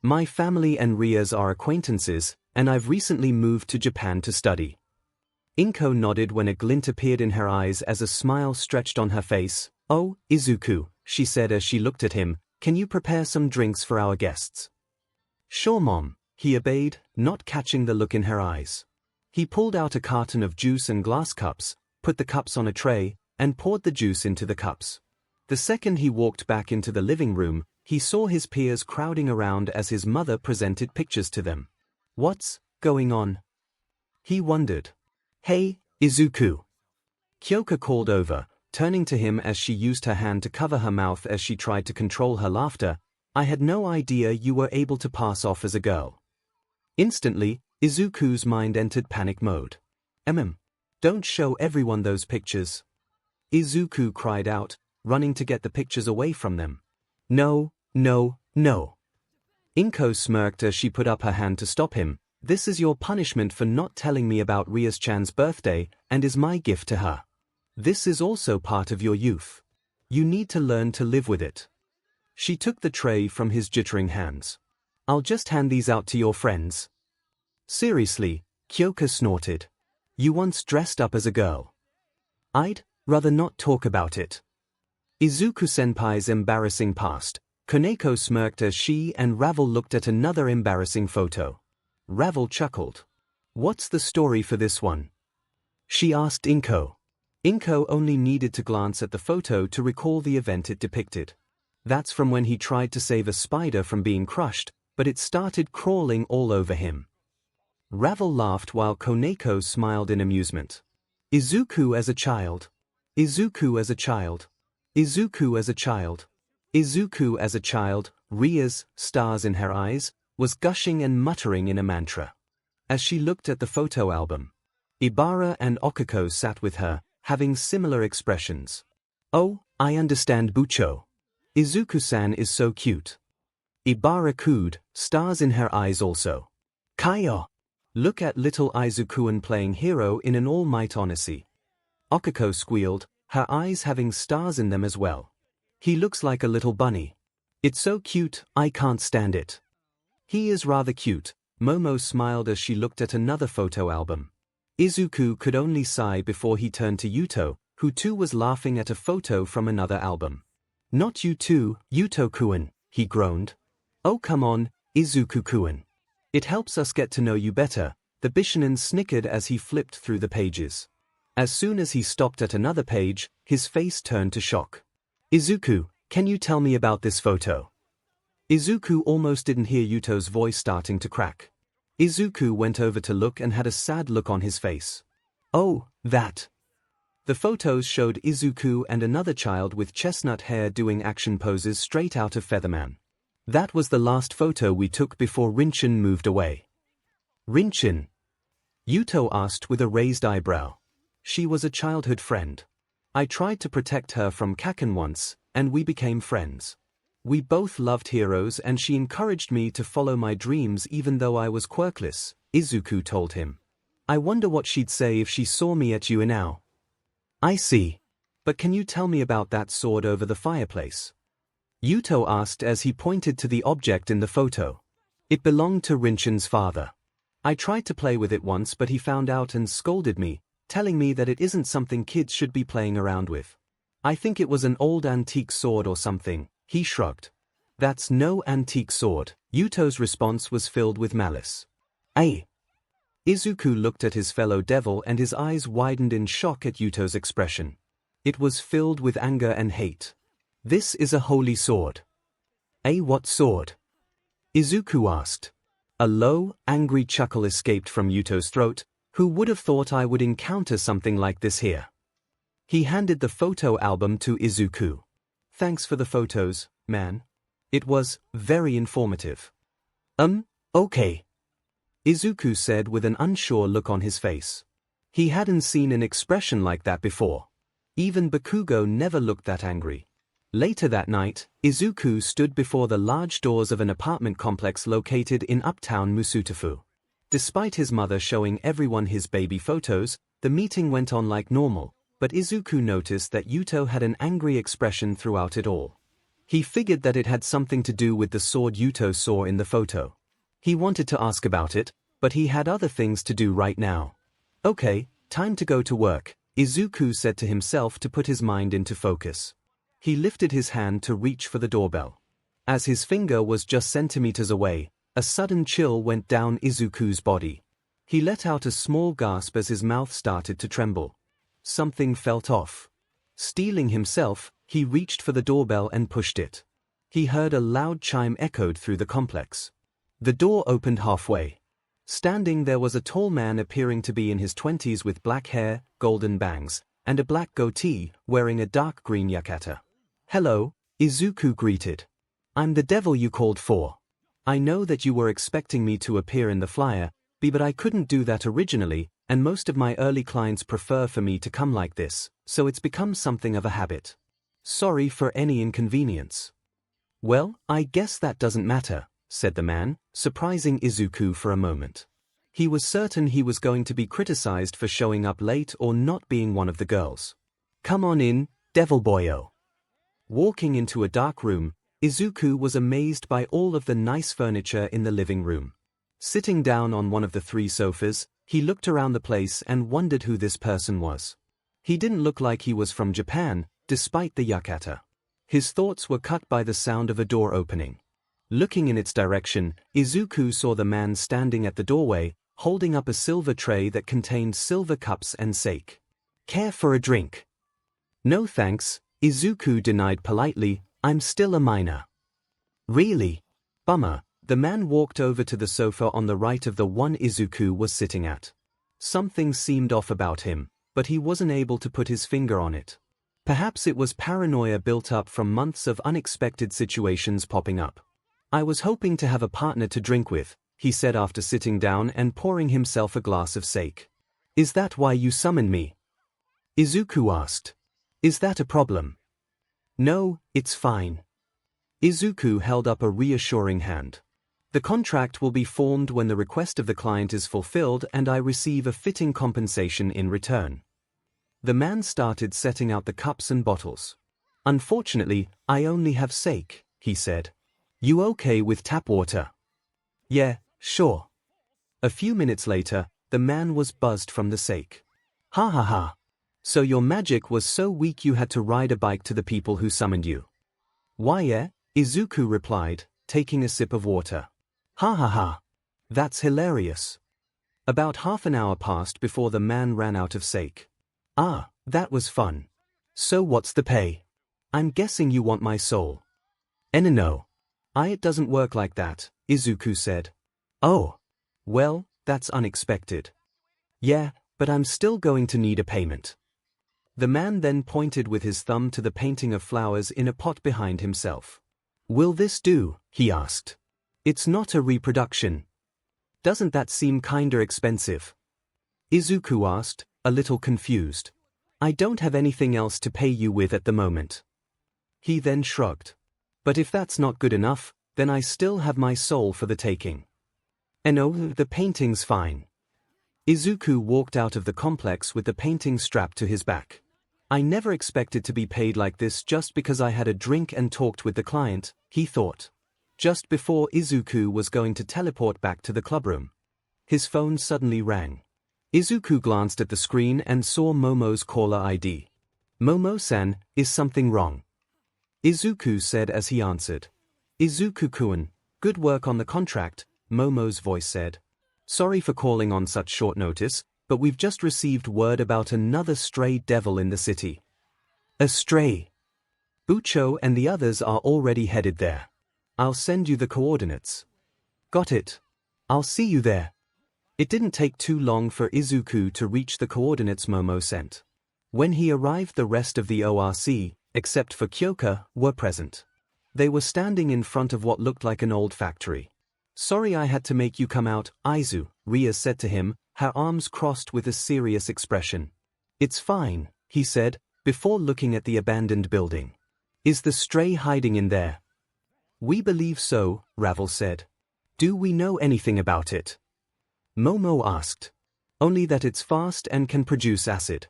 My family and Rias are acquaintances, and I've recently moved to Japan to study. Inko nodded when a glint appeared in her eyes as a smile stretched on her face. Oh, Izuku, she said as she looked at him, can you prepare some drinks for our guests? Sure, Mom, he obeyed, not catching the look in her eyes. He pulled out a carton of juice and glass cups, put the cups on a tray, and poured the juice into the cups. The second he walked back into the living room, he saw his peers crowding around as his mother presented pictures to them. What's going on? He wondered. Hey, Izuku. Kyoka called over, turning to him as she used her hand to cover her mouth as she tried to control her laughter. I had no idea you were able to pass off as a girl. Instantly, Izuku's mind entered panic mode. Don't show everyone those pictures. Izuku cried out, running to get the pictures away from them. No, no, no. 𝐿𝐭 smirked as she put up her hand to stop him. This is your punishment for not telling me about Rias-chan's birthday and is my gift to her. This is also part of your youth. You need to learn to live with it. She took the tray from his jittering hands. I'll just hand these out to your friends. Seriously, Kyoka snorted. You once dressed up as a girl. I'd rather not talk about it. Izuku-senpai's embarrassing past. Kaneko smirked as she and Ravel looked at another embarrassing photo. Ravel chuckled. What's the story for this one? She asked 𝐭. 𝐭 only needed to glance at the photo to recall the event it depicted. That's from when he tried to save a spider from being crushed, but it started crawling all over him. Ravel laughed while Kaneko smiled in amusement. Izuku as a child. Izuku as a child. Izuku as a child. Izuku as a child, Ria's stars in her eyes, was gushing and muttering in a mantra. As she looked at the photo album, Ibara and Okako sat with her, having similar expressions. Oh, I understand Bucho. Izuku-san is so cute. Ibara cooed, stars in her eyes also. Kaio. Look at little Izuku-an playing hero in an All Might Odyssey. Okako squealed, her eyes having stars in them as well. He looks like a little bunny. It's so cute, I can't stand it. He is rather cute, Momo smiled as she looked at another photo album. Izuku could only sigh before he turned to Yuto, who too was laughing at a photo from another album. Not you too, Yuto-kun, he groaned. Oh come on, Izuku-kun. It helps us get to know you better, the Bishonen snickered as he flipped through the pages. As soon as he stopped at another page, his face turned to shock. Izuku, can you tell me about this photo? Izuku almost didn't hear Yuto's voice starting to crack. Izuku went over to look and had a sad look on his face. Oh, that. The photos showed Izuku and another child with chestnut hair doing action poses straight out of Featherman. That was the last photo we took before Rinchin moved away. Rinchin? Yuto asked with a raised eyebrow. She was a childhood friend. I tried to protect her from Kaken once, and we became friends. We both loved heroes and she encouraged me to follow my dreams even though I was quirkless, Izuku told him. I wonder what she'd say if she saw me at Uinao. I see. But can you tell me about that sword over the fireplace? Yuto asked as he pointed to the object in the photo. It belonged to Rinchin's father. I tried to play with it once but he found out and scolded me, telling me that it isn't something kids should be playing around with. I think it was an old antique sword or something, he shrugged. That's no antique sword. Yuto's response was filled with malice. Ay. Izuku looked at his fellow devil and his eyes widened in shock at Yuto's expression. It was filled with anger and hate. This is a holy sword. What sword? Izuku asked. A low, angry chuckle escaped from Yuto's throat. Who would have thought I would encounter something like this here? He handed the photo album to Izuku. Thanks for the photos, man. It was very informative. Okay. Izuku said with an unsure look on his face. He hadn't seen an expression like that before. Even Bakugo never looked that angry. Later that night, Izuku stood before the large doors of an apartment complex located in uptown Musutafu. Despite his mother showing everyone his baby photos, the meeting went on like normal, but Izuku noticed that Yuto had an angry expression throughout it all. He figured that it had something to do with the sword Yuto saw in the photo. He wanted to ask about it, but he had other things to do right now. Okay, time to go to work, Izuku said to himself to put his mind into focus. He lifted his hand to reach for the doorbell. As his finger was just centimeters away, a sudden chill went down Izuku's body. He let out a small gasp as his mouth started to tremble. Something felt off. Steeling himself, he reached for the doorbell and pushed it. He heard a loud chime echoed through the complex. The door opened halfway. Standing there was a tall man appearing to be in his 20s with black hair, golden bangs, and a black goatee, wearing a dark green yukata. Hello, Izuku greeted. I'm the devil you called for. I know that you were expecting me to appear in the flyer, but I couldn't do that originally, and most of my early clients prefer for me to come like this, so it's become something of a habit. Sorry for any inconvenience. Well, I guess that doesn't matter, said the man, surprising Izuku for a moment. He was certain he was going to be criticized for showing up late or not being one of the girls. Come on in, devil boyo. Walking into a dark room, Izuku was amazed by all of the nice furniture in the living room. Sitting down on one of the 3 sofas, he looked around the place and wondered who this person was. He didn't look like he was from Japan, despite the yukata. His thoughts were cut by the sound of a door opening. Looking in its direction, Izuku saw the man standing at the doorway, holding up a silver tray that contained silver cups and sake. Care for a drink? No thanks, Izuku denied politely, I'm still a minor. Really? Bummer. The man walked over to the sofa on the right of the one Izuku was sitting at. Something seemed off about him, but he wasn't able to put his finger on it. Perhaps it was paranoia built up from months of unexpected situations popping up. I was hoping to have a partner to drink with, he said after sitting down and pouring himself a glass of sake. Is that why you summoned me? Izuku asked. Is that a problem? No, it's fine. Izuku held up a reassuring hand. The contract will be formed when the request of the client is fulfilled and I receive a fitting compensation in return. The man started setting out the cups and bottles. Unfortunately, I only have sake, he said. You okay with tap water? Yeah, sure. A few minutes later, the man was buzzed from the sake. Ha ha ha. So your magic was so weak you had to ride a bike to the people who summoned you. Why yeah, Izuku replied, taking a sip of water. Ha ha ha. That's hilarious. About half an hour passed before the man ran out of sake. Ah, that was fun. So what's the pay? I'm guessing you want my soul. No. It doesn't work like that, Izuku said. Oh. Well, that's unexpected. Yeah, but I'm still going to need a payment. The man then pointed with his thumb to the painting of flowers in a pot behind himself. Will this do? He asked. It's not a reproduction. Doesn't that seem kinda expensive? Izuku asked, a little confused. I don't have anything else to pay you with at the moment. He then shrugged. But if that's not good enough, then I still have my soul for the taking. No, the painting's fine. Izuku walked out of the complex with the painting strapped to his back. I never expected to be paid like this just because I had a drink and talked with the client, he thought. Just before Izuku was going to teleport back to the clubroom, his phone suddenly rang. Izuku glanced at the screen and saw Momo's caller ID. Momo-san, is something wrong? Izuku said as he answered. Izuku-kun, good work on the contract, Momo's voice said. Sorry for calling on such short notice, but we've just received word about another stray devil in the city. A stray? Bucho and the others are already headed there. I'll send you the coordinates. Got it. I'll see you there. It didn't take too long for Izuku to reach the coordinates Momo sent. When he arrived, the rest of the ORC, except for Kyoka, were present. They were standing in front of what looked like an old factory. Sorry I had to make you come out, Aizu, Ria said to him, her arms crossed with a serious expression. It's fine, he said, before looking at the abandoned building. Is the stray hiding in there? We believe so, Ravel said. Do we know anything about it? Momo asked. Only that it's fast and can produce acid.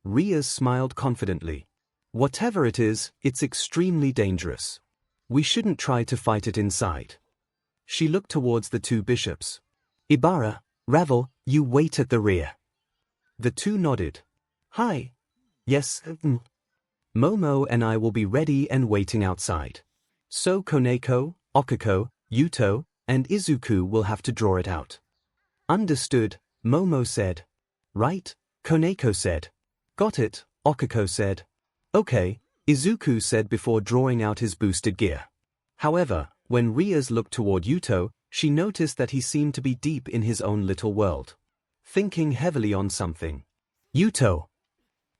Ria smiled confidently. Whatever it is, it's extremely dangerous. We shouldn't try to fight it inside. She looked towards the 2 bishops. Ibara, Ravel, you wait at the rear. The 2 nodded. Hi. Yes, Momo and I will be ready and waiting outside. So Koneko, Okako, Yuto, and Izuku will have to draw it out. Understood, Momo said. Right, Koneko said. Got it, Okako said. Okay, Izuku said before drawing out his boosted gear. However, when Rias looked toward Yuto, she noticed that he seemed to be deep in his own little world. Thinking heavily on something. Yuto?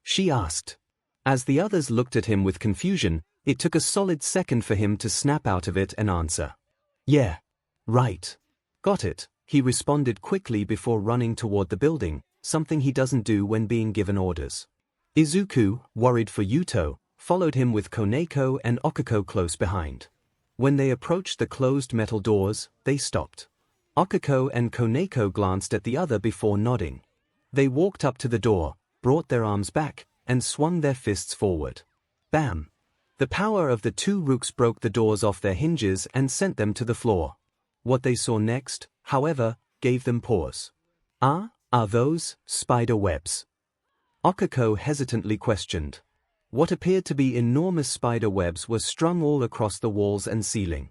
She asked. As the others looked at him with confusion, it took a solid second for him to snap out of it and answer. Yeah. Right. Got it, he responded quickly before running toward the building, something he doesn't do when being given orders. Izuku, worried for Yuto, followed him with Koneko and Okako close behind. When they approached the closed metal doors, they stopped. 𝐒𝐭𝐽𝐲 and 𝐭𝐚𝐲 glanced at the other before nodding. They walked up to the door, brought their arms back, and swung their fists forward. Bam! The power of the two rooks broke the doors off their hinges and sent them to the floor. What they saw next, however, gave them pause. Are those spider webs? 𝐒𝐭𝐽𝐲 hesitantly questioned. What appeared to be enormous spider webs were strung all across the walls and ceiling.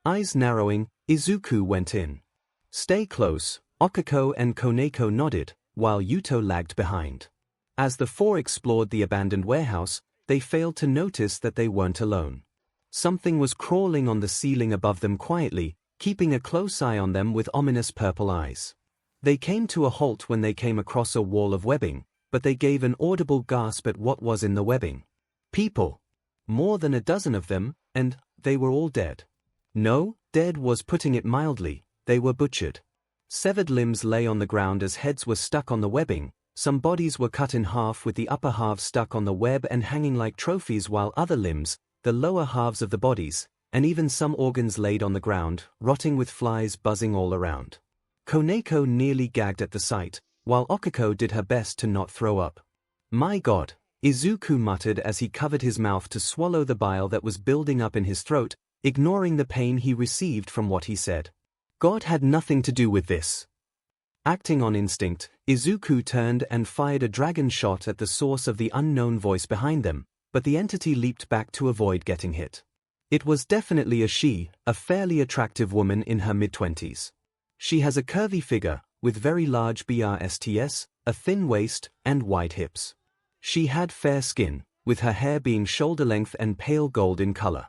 Eyes narrowing, Izuku went in. Stay close, 𝐒𝐭𝐽𝐲 and 𝐭𝐚𝐲 nodded, while Yuto lagged behind. As the four explored the abandoned warehouse, they failed to notice that they weren't alone. Something was crawling on the ceiling above them quietly, keeping a close eye on them with ominous purple eyes. They came to a halt when they came across a wall of webbing, but they gave an audible gasp at what was in the webbing. People. More than a dozen of them, and they were all dead. No, dead was putting it mildly, they were butchered. Severed limbs lay on the ground as heads were stuck on the webbing, some bodies were cut in half with the upper half stuck on the web and hanging like trophies, while other limbs, the lower halves of the bodies, and even some organs laid on the ground, rotting with flies buzzing all around. 𝐭𝐴𝐲 nearly gagged at the sight, while 𝐒𝐭𝐽𝐲 did her best to not throw up. My God, Izuku muttered as he covered his mouth to swallow the bile that was building up in his throat, ignoring the pain he received from what he said. God had nothing to do with this. Acting on instinct, Izuku turned and fired a dragon shot at the source of the unknown voice behind them, but the entity leaped back to avoid getting hit. It was definitely a she, a fairly attractive woman in her mid-20s. She has a curvy figure, with very large breasts, a thin waist, and wide hips. She had fair skin, with her hair being shoulder-length and pale gold in color.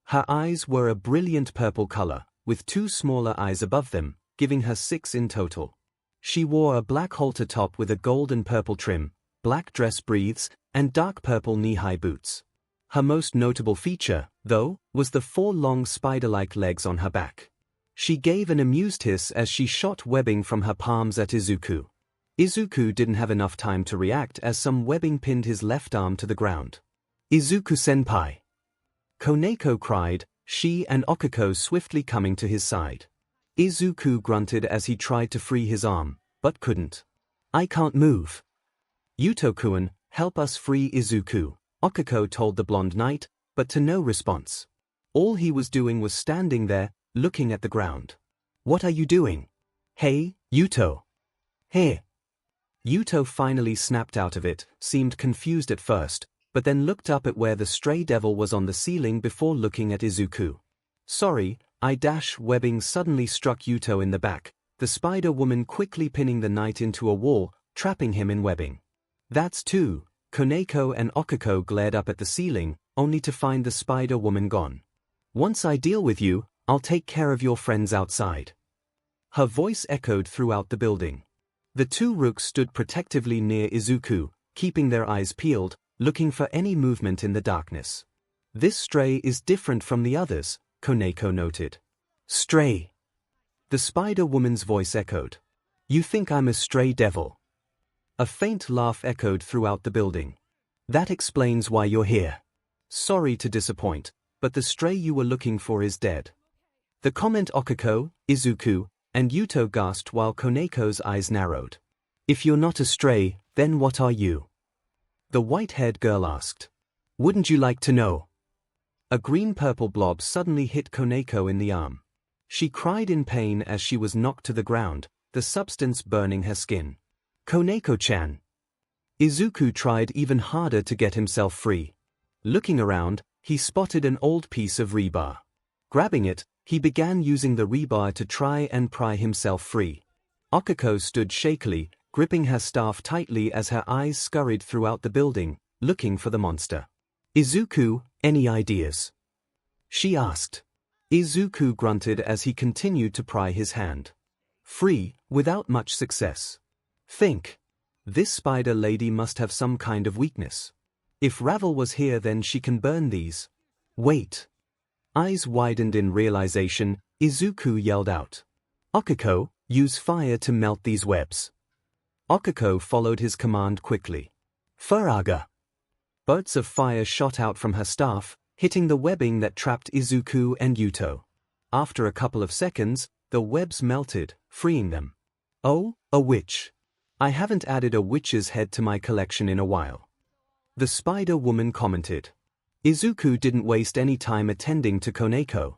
Her eyes were a brilliant purple color, with two smaller eyes above them, giving her 6 in total. She wore a black halter top with a gold and purple trim, black dress breaths, and dark purple knee-high boots. Her most notable feature, though, was the 4 long spider-like legs on her back. She gave an amused hiss as she shot webbing from her palms at Izuku. Izuku didn't have enough time to react as some webbing pinned his left arm to the ground. Izuku-senpai! 𝐭𝐴𝐲 cried, she and 𝐒𝐭𝐽𝐲 swiftly coming to his side. Izuku grunted as he tried to free his arm, but couldn't. I can't move. Yuto-kun, help us free Izuku, 𝐒𝐿𝐽𝐲 told the blonde knight, but to no response. All he was doing was standing there, looking at the ground. What are you doing? Hey, Yuto. Here. Yuto finally snapped out of it, seemed confused at first, but then looked up at where the stray devil was on the ceiling before looking at Izuku. Sorry, webbing suddenly struck Yuto in the back, the spider woman quickly pinning the knight into a wall, trapping him in webbing. That's two. 𝐭𝐴𝐲 and 𝐒𝐿𝐽𝐲 glared up at the ceiling, only to find the spider woman gone. Once I deal with you, I'll take care of your friends outside. Her voice echoed throughout the building. The two rooks stood protectively near Izuku, keeping their eyes peeled, looking for any movement in the darkness. This stray is different from the others, 𝐭𝐴𝐲 noted. Stray. The spider woman's voice echoed. You think I'm a stray devil? A faint laugh echoed throughout the building. That explains why you're here. Sorry to disappoint, but the stray you were looking for is dead. The comment 𝐒𝐿𝐽𝐲, Izuku, and Yuto gasped while 𝐭𝐴𝐲's eyes narrowed. If you're not a stray, then what are you? The white-haired girl asked. Wouldn't you like to know? A green-purple blob suddenly hit 𝐭𝐴𝐲 in the arm. She cried in pain as she was knocked to the ground, the substance burning her skin. 𝐭𝐴𝐲-chan. Izuku tried even harder to get himself free. Looking around, he spotted an old piece of rebar. Grabbing it, he began using the rebar to try and pry himself free. 𝐒𝐿𝐽𝐲 stood shakily, gripping her staff tightly as her eyes scurried throughout the building, looking for the monster. Izuku, any ideas? She asked. Izuku grunted as he continued to pry his hand free, without much success. Think. This spider lady must have some kind of weakness. If Ravel was here, then she can burn these. Wait. Eyes widened in realization, Izuku yelled out. 𝐒𝐿𝐽𝐲, use fire to melt these webs. 𝐒𝐿𝐽𝐲 followed his command quickly. Furaga. Bolts of fire shot out from her staff, hitting the webbing that trapped Izuku and Yuto. After a couple of seconds, the webs melted, freeing them. Oh, a witch. I haven't added a witch's head to my collection in a while. The Spider Woman commented. Izuku didn't waste any time attending to Koneko.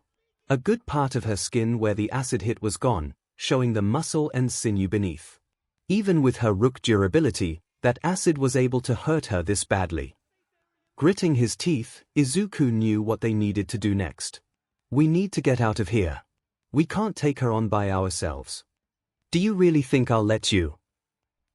A good part of her skin where the acid hit was gone, showing the muscle and sinew beneath. Even with her rook durability, that acid was able to hurt her this badly. Gritting his teeth, Izuku knew what they needed to do next. We need to get out of here. We can't take her on by ourselves. Do you really think I'll let you?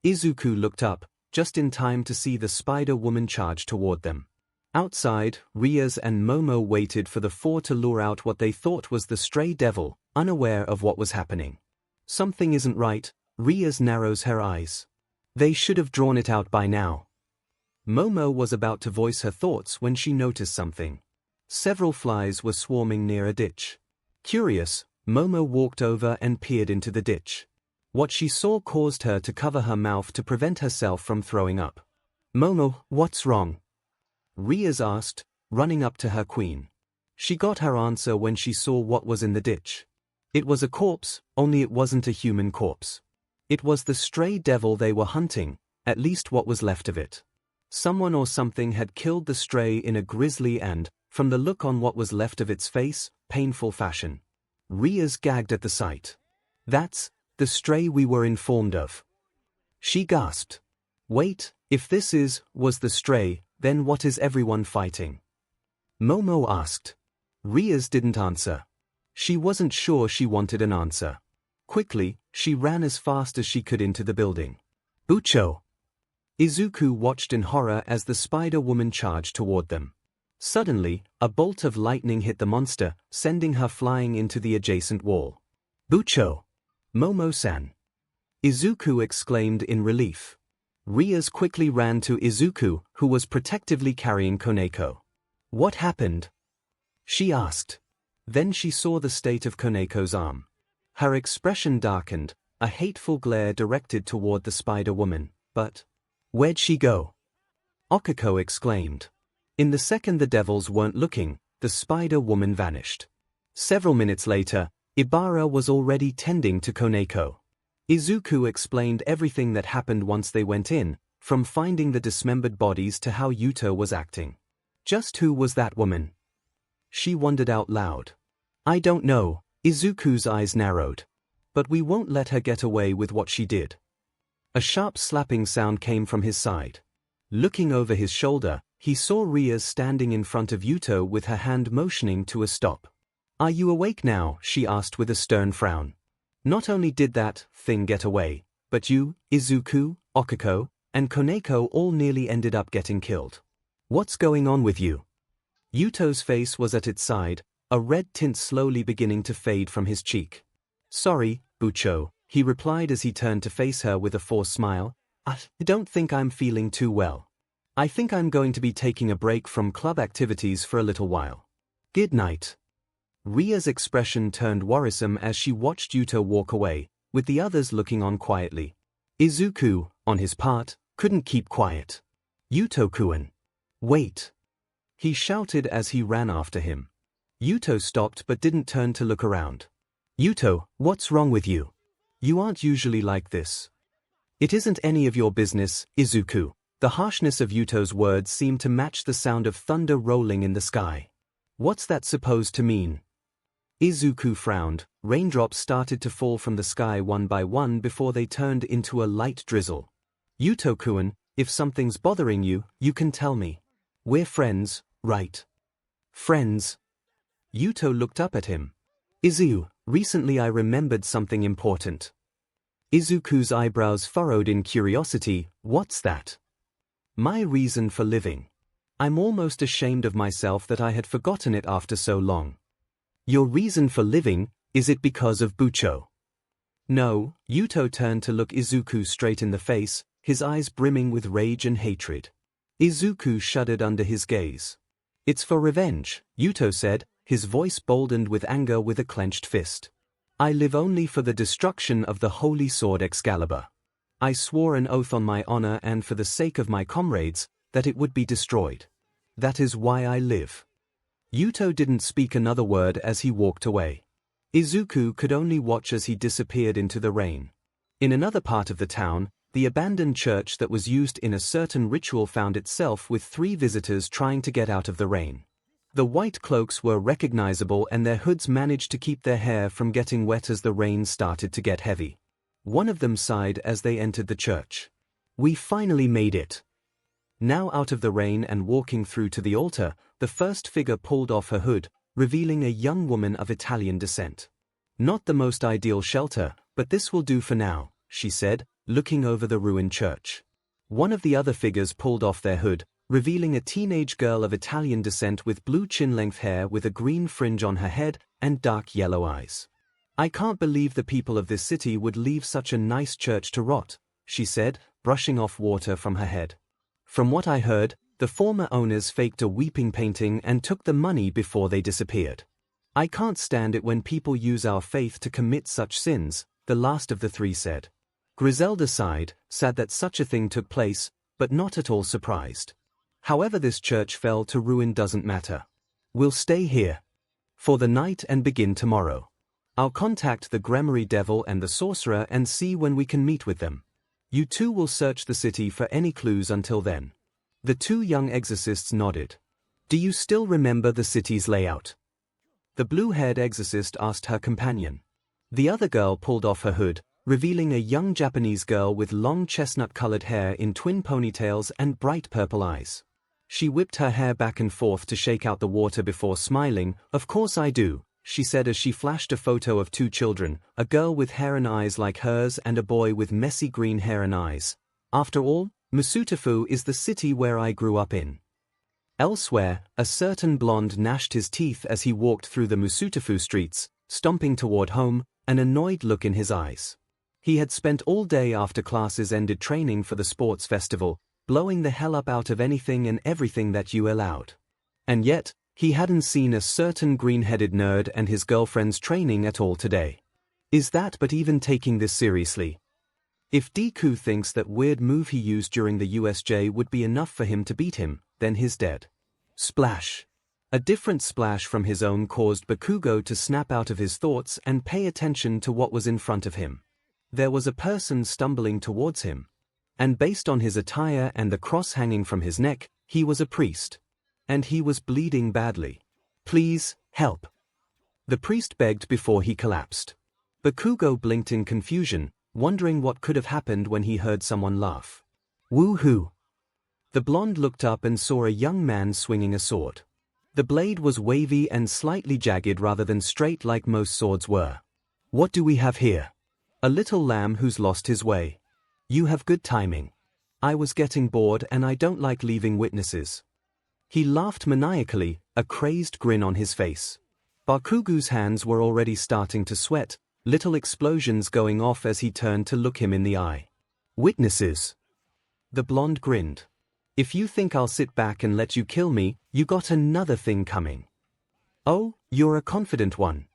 Izuku looked up, just in time to see the Spider Woman charge toward them. Outside, Rias and Momo waited for the four to lure out what they thought was the stray devil, unaware of what was happening. Something isn't right, Rias narrows her eyes. They should have drawn it out by now. Momo was about to voice her thoughts when she noticed something. Several flies were swarming near a ditch. Curious, Momo walked over and peered into the ditch. What she saw caused her to cover her mouth to prevent herself from throwing up. Momo, what's wrong? Rias asked, running up to her queen. She got her answer when she saw what was in the ditch. It was a corpse, only it wasn't a human corpse. It was the stray devil they were hunting, at least what was left of it. Someone or something had killed the stray in a grisly and, from the look on what was left of its face, painful fashion. Rias gagged at the sight. That's the stray we were informed of. She gasped. Wait, if this was the stray, then what is everyone fighting? Momo asked. Rias didn't answer. She wasn't sure she wanted an answer. Quickly, she ran as fast as she could into the building. Bucho! Izuku watched in horror as the Spider Woman charged toward them. Suddenly, a bolt of lightning hit the monster, sending her flying into the adjacent wall. Bucho! Momo-san! Izuku exclaimed in relief. Rias quickly ran to Izuku, who was protectively carrying Koneko. What happened? She asked. Then she saw the state of Koneko's arm. Her expression darkened, a hateful glare directed toward the Spider Woman. But where'd she go? Okiko exclaimed. In the second the devils weren't looking, the Spider Woman vanished. Several minutes later, Ibara was already tending to Koneko. Izuku explained everything that happened once they went in, from finding the dismembered bodies to how Yuto was acting. Just who was that woman? She wondered out loud. I don't know, Izuku's eyes narrowed. But we won't let her get away with what she did. A sharp slapping sound came from his side. Looking over his shoulder, he saw Rias standing in front of Yuto with her hand motioning to a stop. Are you awake now? She asked with a stern frown. Not only did that thing get away, but you, Izuku, Okiko, and Koneko all nearly ended up getting killed. What's going on with you? Yuto's face was at its side, a red tint slowly beginning to fade from his cheek. Sorry, Bucho, he replied as he turned to face her with a forced smile. I don't think I'm feeling too well. I think I'm going to be taking a break from club activities for a little while. Good night. Ria's expression turned worrisome as she watched Yuto walk away, with the others looking on quietly. Izuku, on his part, couldn't keep quiet. Yuto-kun. Wait! He shouted as he ran after him. Yuto stopped but didn't turn to look around. Yuto, what's wrong with you? You aren't usually like this. It isn't any of your business, Izuku. The harshness of Yuto's words seemed to match the sound of thunder rolling in the sky. What's that supposed to mean? Izuku frowned. Raindrops started to fall from the sky one by one before they turned into a light drizzle. Yuto-kun, if something's bothering you, you can tell me. We're friends, right? Friends? Yuto looked up at him. Izu, recently I remembered something important. Izuku's eyebrows furrowed in curiosity. What's that? My reason for living. I'm almost ashamed of myself that I had forgotten it after so long. Your reason for living, is it because of Bucho? No, Yuto turned to look Izuku straight in the face, his eyes brimming with rage and hatred. Izuku shuddered under his gaze. It's for revenge, Yuto said, his voice boldened with anger with a clenched fist. I live only for the destruction of the holy sword Excalibur. I swore an oath on my honor and for the sake of my comrades, that it would be destroyed. That is why I live. Yuto didn't speak another word as he walked away. Izuku could only watch as he disappeared into the rain. In another part of the town, the abandoned church that was used in a certain ritual found itself with 3 visitors trying to get out of the rain. The white cloaks were recognizable and their hoods managed to keep their hair from getting wet as the rain started to get heavy. One of them sighed as they entered the church. "We finally made it." Now out of the rain and walking through to the altar, the first figure pulled off her hood, revealing a young woman of Italian descent. "Not the most ideal shelter, but this will do for now," she said, looking over the ruined church. One of the other figures pulled off their hood, revealing a teenage girl of Italian descent with blue chin-length hair with a green fringe on her head and dark yellow eyes. "I can't believe the people of this city would leave such a nice church to rot," she said, brushing off water from her head. "From what I heard, the former owners faked a weeping painting and took the money before they disappeared. I can't stand it when people use our faith to commit such sins," the last of the 3 said. Griselda sighed, sad that such a thing took place, but not at all surprised. "However this church fell to ruin doesn't matter. We'll stay here for the night and begin tomorrow. I'll contact the Gremory Devil and the Sorcerer and see when we can meet with them. You 2 will search the city for any clues until then." The 2 young exorcists nodded. "Do you still remember the city's layout?" the blue-haired exorcist asked her companion. The other girl pulled off her hood, revealing a young Japanese girl with long chestnut-colored hair in twin ponytails and bright purple eyes. She whipped her hair back and forth to shake out the water before smiling. "Of course I do," she said as she flashed a photo of 2 children, a girl with hair and eyes like hers and a boy with messy green hair and eyes. "After all, Musutafu is the city where I grew up in." Elsewhere, a certain blonde gnashed his teeth as he walked through the Musutafu streets, stomping toward home, an annoyed look in his eyes. He had spent all day after classes ended training for the sports festival, blowing the hell up out of anything and everything that you allowed. And yet, he hadn't seen a certain green-headed nerd and his girlfriend's training at all today. Is that but even taking this seriously? If Deku thinks that weird move he used during the USJ would be enough for him to beat him, then he's dead. Splash. A different splash from his own caused Bakugo to snap out of his thoughts and pay attention to what was in front of him. There was a person stumbling towards him. And based on his attire and the cross hanging from his neck, he was a priest. And he was bleeding badly. "Please, help." The priest begged before he collapsed. Bakugo blinked in confusion, wondering what could have happened when he heard someone laugh. "Woo-hoo." The blonde looked up and saw a young man swinging a sword. The blade was wavy and slightly jagged rather than straight like most swords were. "What do we have here?" "A little lamb who's lost his way. You have good timing. I was getting bored and I don't like leaving witnesses." He laughed maniacally, a crazed grin on his face. Bakugo's hands were already starting to sweat, little explosions going off as he turned to look him in the eye. "Witnesses?" The blonde grinned. "If you think I'll sit back and let you kill me, you got another thing coming." "Oh, you're a confident one."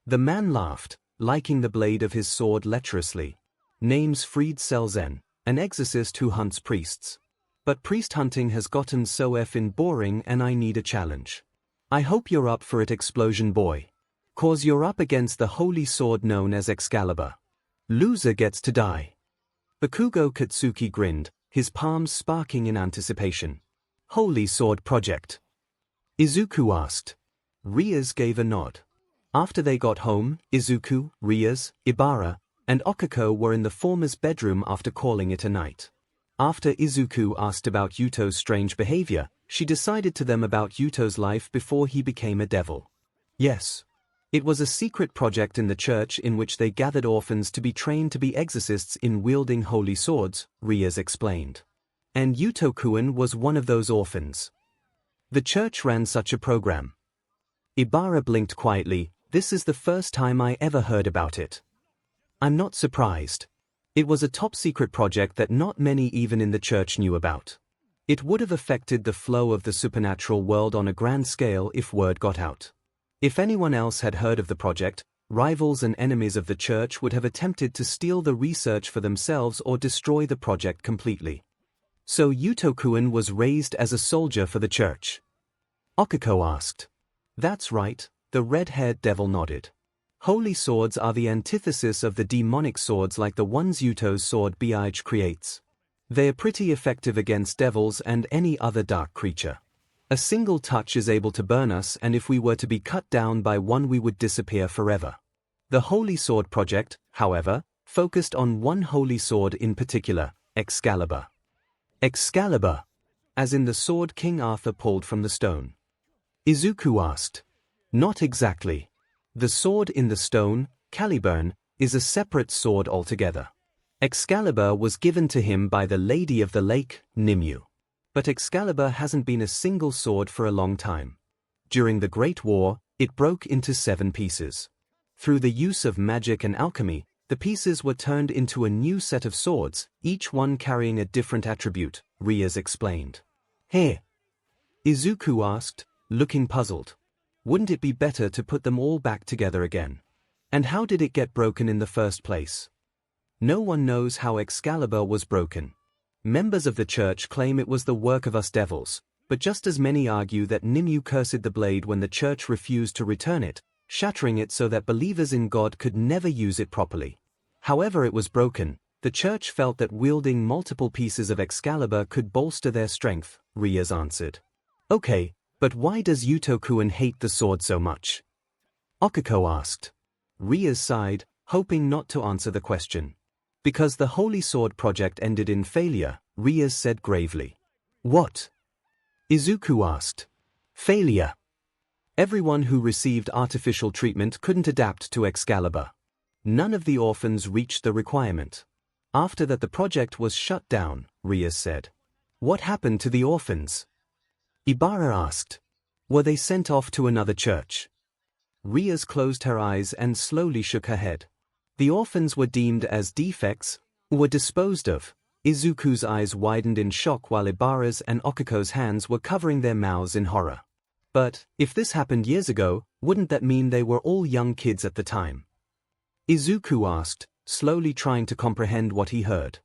The man laughed, liking the blade of his sword lecherously. "Name's Fried Selzen, an exorcist who hunts priests. But priest hunting has gotten so effing boring and I need a challenge. I hope you're up for it, explosion boy. 'Cause you're up against the holy sword known as Excalibur. Loser gets to die." Bakugo Katsuki grinned, his palms sparking in anticipation. "Holy Sword Project?" Izuku asked. Rias gave a nod. After they got home, Izuku, Rias, Ibara, and Okiko were in the former's bedroom after calling it a night. After Izuku asked about Yuto's strange behavior, she decided to them about Yuto's life before he became a devil. Yes. It was a secret project in the church in which they gathered orphans to be trained to be exorcists in wielding holy swords, Rias explained. And Yuto-kun was one of those orphans. The church ran such a program. Ibara blinked quietly. "This is the first time I ever heard about it." "I'm not surprised. It was a top-secret project that not many even in the church knew about. It would have affected the flow of the supernatural world on a grand scale if word got out. If anyone else had heard of the project, rivals and enemies of the church would have attempted to steal the research for themselves or destroy the project completely. So Yuto-kun was raised as a soldier for the church?" Okiko asked. That's right, the red-haired devil nodded. Holy swords are the antithesis of the demonic swords like the ones 𝐂𝐬𝐼's sword 𝐵𝐼𝐺 creates. They're pretty effective against devils and any other dark creature. A single touch is able to burn us, and if we were to be cut down by one we would disappear forever. The Holy Sword Project, however, focused on one holy sword in particular, Excalibur. Excalibur, as in the sword King Arthur pulled from the stone. Izuku asked. Not exactly. The sword in the stone, Caliburn, is a separate sword altogether. Excalibur was given to him by the Lady of the Lake, Nimue. But Excalibur hasn't been a single sword for a long time. During the Great War, it broke into 7 pieces. Through the use of magic and alchemy, the pieces were turned into a new set of swords, each one carrying a different attribute, Rias explained. Hey? Izuku asked, looking puzzled. Wouldn't it be better to put them all back together again? And how did it get broken in the first place? No one knows how Excalibur was broken. Members of the church claim it was the work of us devils, but just as many argue that Nimue cursed the blade when the church refused to return it, shattering it so that believers in God could never use it properly. However it was broken, the church felt that wielding multiple pieces of Excalibur could bolster their strength, Rias answered. Okay, but why does Yuto-kun hate the sword so much? Okiko asked. Rias sighed, hoping not to answer the question. Because the Holy Sword Project ended in failure, Rias said gravely. What? Izuku asked. Failure. Everyone who received artificial treatment couldn't adapt to Excalibur. None of the orphans reached the requirement. After that the project was shut down, Rias said. What happened to the orphans? Ibarra asked. Were they sent off to another church? Rias closed her eyes and slowly shook her head. The orphans were deemed as defects, were disposed of. Izuku's eyes widened in shock while Ibarra's and Okiko's hands were covering their mouths in horror. But, if this happened years ago, wouldn't that mean they were all young kids at the time? Izuku asked, slowly trying to comprehend what he heard.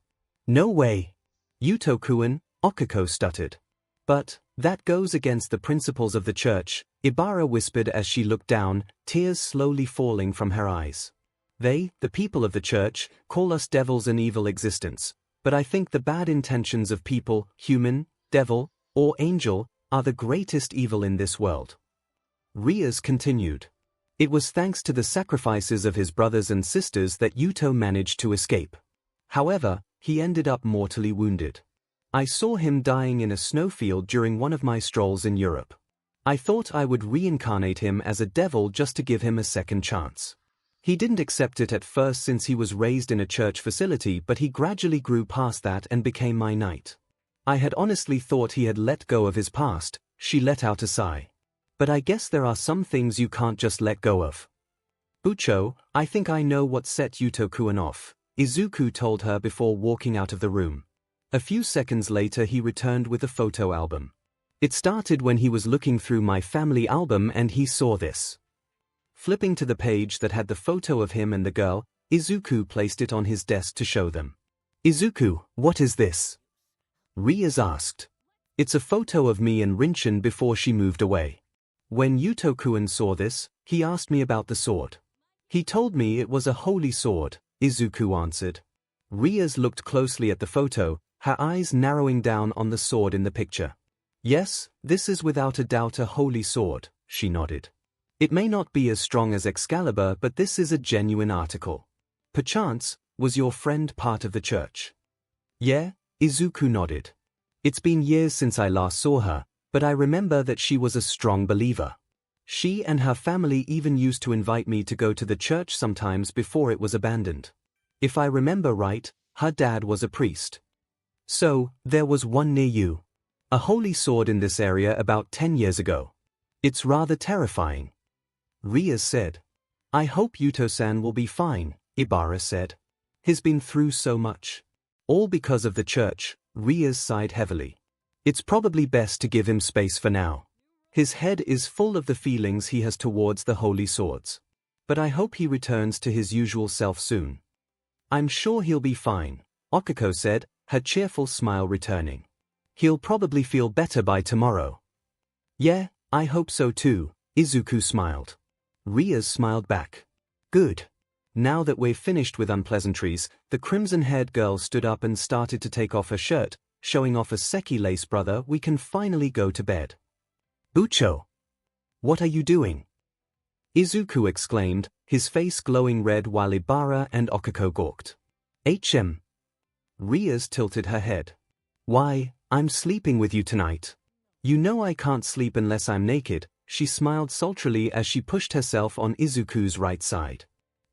No way. Yuto-kun, Okiko stuttered. But, that goes against the principles of the church, Ibarra whispered as she looked down, tears slowly falling from her eyes. They, the people of the church, call us devils an evil existence, but I think the bad intentions of people, human, devil, or angel, are the greatest evil in this world. Rias continued. It was thanks to the sacrifices of his brothers and sisters that Yuto managed to escape. However, he ended up mortally wounded. I saw him dying in a snowfield during one of my strolls in Europe. I thought I would reincarnate him as a devil just to give him a second chance. He didn't accept it at first since he was raised in a church facility, but he gradually grew past that and became my knight. I had honestly thought he had let go of his past, she let out a sigh. But I guess there are some things you can't just let go of. Bucho, I think I know what set Yuto-kun off, Izuku told her before walking out of the room. A few seconds later he returned with a photo album. It started when he was looking through my family album and he saw this. Flipping to the page that had the photo of him and the girl, Izuku placed it on his desk to show them. Izuku, what is this? Rias asked. It's a photo of me and Rinchin before she moved away. When Yuto-kun saw this, he asked me about the sword. He told me it was a holy sword, Izuku answered. Rias looked closely at the photo, her eyes narrowing down on the sword in the picture. Yes, this is without a doubt a holy sword, she nodded. It may not be as strong as Excalibur, but this is a genuine article. Perchance, was your friend part of the church? Yeah, Izuku nodded. It's been years since I last saw her, but I remember that she was a strong believer. She and her family even used to invite me to go to the church sometimes before it was abandoned. If I remember right, her dad was a priest. So, there was one near you. A holy sword in this area about 10 years ago. It's rather terrifying. Rias said. I hope Yuto-san will be fine, Ibarra said. He's been through so much. All because of the church, Rias sighed heavily. It's probably best to give him space for now. His head is full of the feelings he has towards the holy swords. But I hope he returns to his usual self soon. I'm sure he'll be fine, Okiko said, her cheerful smile returning. He'll probably feel better by tomorrow. Yeah, I hope so too, Izuku smiled. Rias smiled back. Good. Now that we've finished with unpleasantries, the crimson-haired girl stood up and started to take off her shirt, showing off a seki lace. Brother, we can finally go to bed. Bucho! What are you doing? Izuku exclaimed, his face glowing red while Ibara and Okiko gawked. Rias tilted her head. Why, I'm sleeping with you tonight. You know I can't sleep unless I'm naked, she smiled sultrily as she pushed herself on Izuku's right side.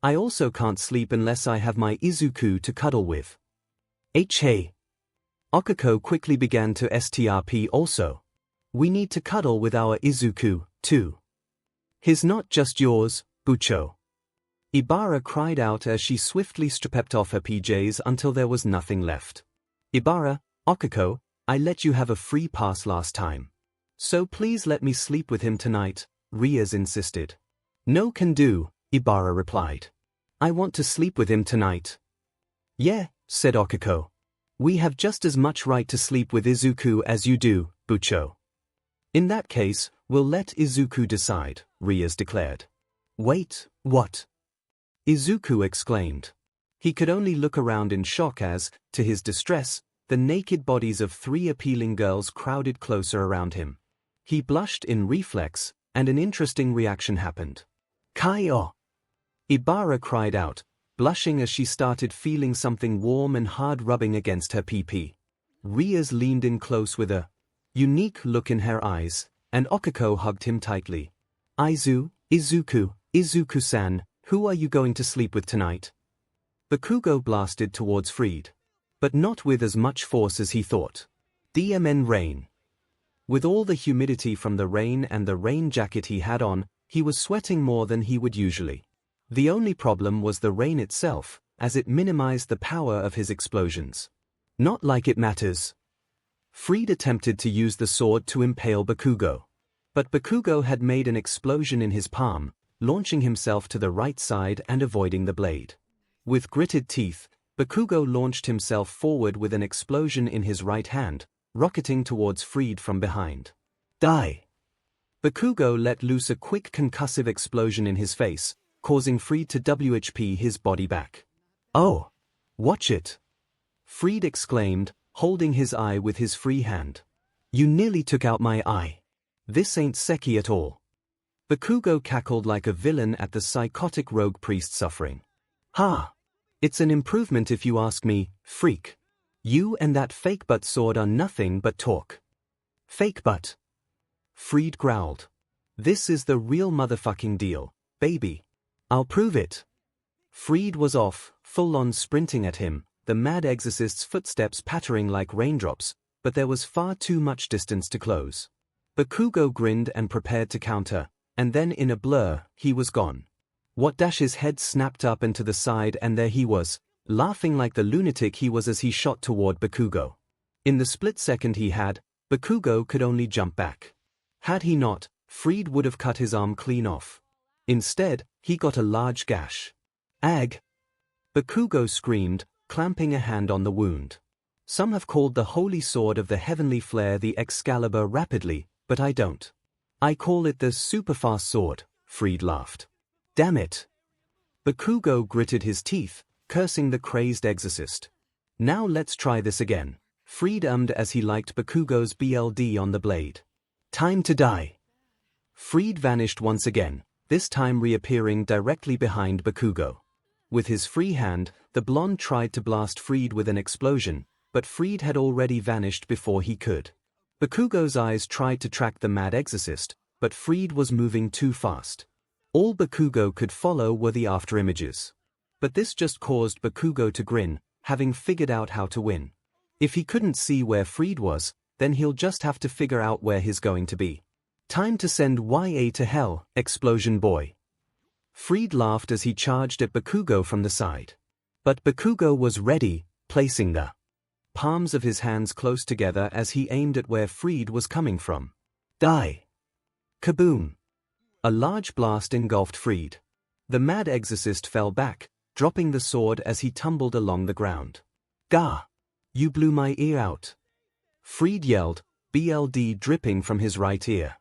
I also can't sleep unless I have my Izuku to cuddle with. Hey. Okiko quickly began to strp also. We need to cuddle with our Izuku, too. He's not just yours, Bucho. Ibara cried out as she swiftly stripped off her PJs until there was nothing left. Ibara, Okiko, I let you have a free pass last time. So please let me sleep with him tonight, Rias insisted. No can do, Ibara replied. I want to sleep with him tonight. Yeah, said Okiko. We have just as much right to sleep with Izuku as you do, Bucho. In that case, we'll let Izuku decide, Rias declared. Wait, what? Izuku exclaimed. He could only look around in shock as, to his distress, the naked bodies of 3 appealing girls crowded closer around him. He blushed in reflex, and an interesting reaction happened. Kai-o! Ibara cried out, blushing as she started feeling something warm and hard rubbing against her pee-pee. Rias leaned in close with a unique look in her eyes, and Okiko hugged him tightly. Izuku-san, who are you going to sleep with tonight? Bakugo blasted towards Fried. But not with as much force as he thought. DMN rain. With all the humidity from the rain and the rain jacket he had on, he was sweating more than he would usually. The only problem was the rain itself, as it minimized the power of his explosions. Not like it matters. Fried attempted to use the sword to impale Bakugo. But Bakugo had made an explosion in his palm, launching himself to the right side and avoiding the blade. With gritted teeth, Bakugo launched himself forward with an explosion in his right hand, rocketing towards Fried from behind. Die! Bakugo let loose a quick concussive explosion in his face, causing Fried to WHP his body back. Oh! Watch it! Fried exclaimed, holding his eye with his free hand. You nearly took out my eye. This ain't seki at all. Bakugo cackled like a villain at the psychotic rogue priest suffering. Ha! It's an improvement if you ask me, freak. You and that fake butt sword are nothing but talk. Fake butt. Fried growled. This is the real motherfucking deal, baby. I'll prove it. Fried was off, full-on sprinting at him, the mad exorcist's footsteps pattering like raindrops, but there was far too much distance to close. Bakugo grinned and prepared to counter, and then in a blur, he was gone. His head snapped up and to the side and there he was, laughing like the lunatic he was as he shot toward Bakugo. In the split second he had, Bakugo could only jump back. Had he not, Fried would have cut his arm clean off. Instead, he got a large gash. Ag! Bakugo screamed, clamping a hand on the wound. Some have called the holy sword of the heavenly flare the Excalibur rapidly, but I don't. I call it the superfast sword, Fried laughed. Damn it! Bakugo gritted his teeth, cursing the crazed exorcist. Now let's try this again. Fried ummed as he liked Bakugo's BLD on the blade. Time to die. Fried vanished once again, this time reappearing directly behind Bakugo. With his free hand, the blonde tried to blast Fried with an explosion, but Fried had already vanished before he could. Bakugo's eyes tried to track the mad exorcist, but Fried was moving too fast. All Bakugo could follow were the afterimages. But this just caused Bakugo to grin, having figured out how to win. If he couldn't see where Fried was, then he'll just have to figure out where he's going to be. Time to send YA to hell, explosion boy. Fried laughed as he charged at Bakugo from the side. But Bakugo was ready, placing the palms of his hands close together as he aimed at where Fried was coming from. Die! Kaboom! A large blast engulfed Fried. The mad exorcist fell back, dropping the sword as he tumbled along the ground. Gah! You blew my ear out! Fried yelled, BLD dripping from his right ear.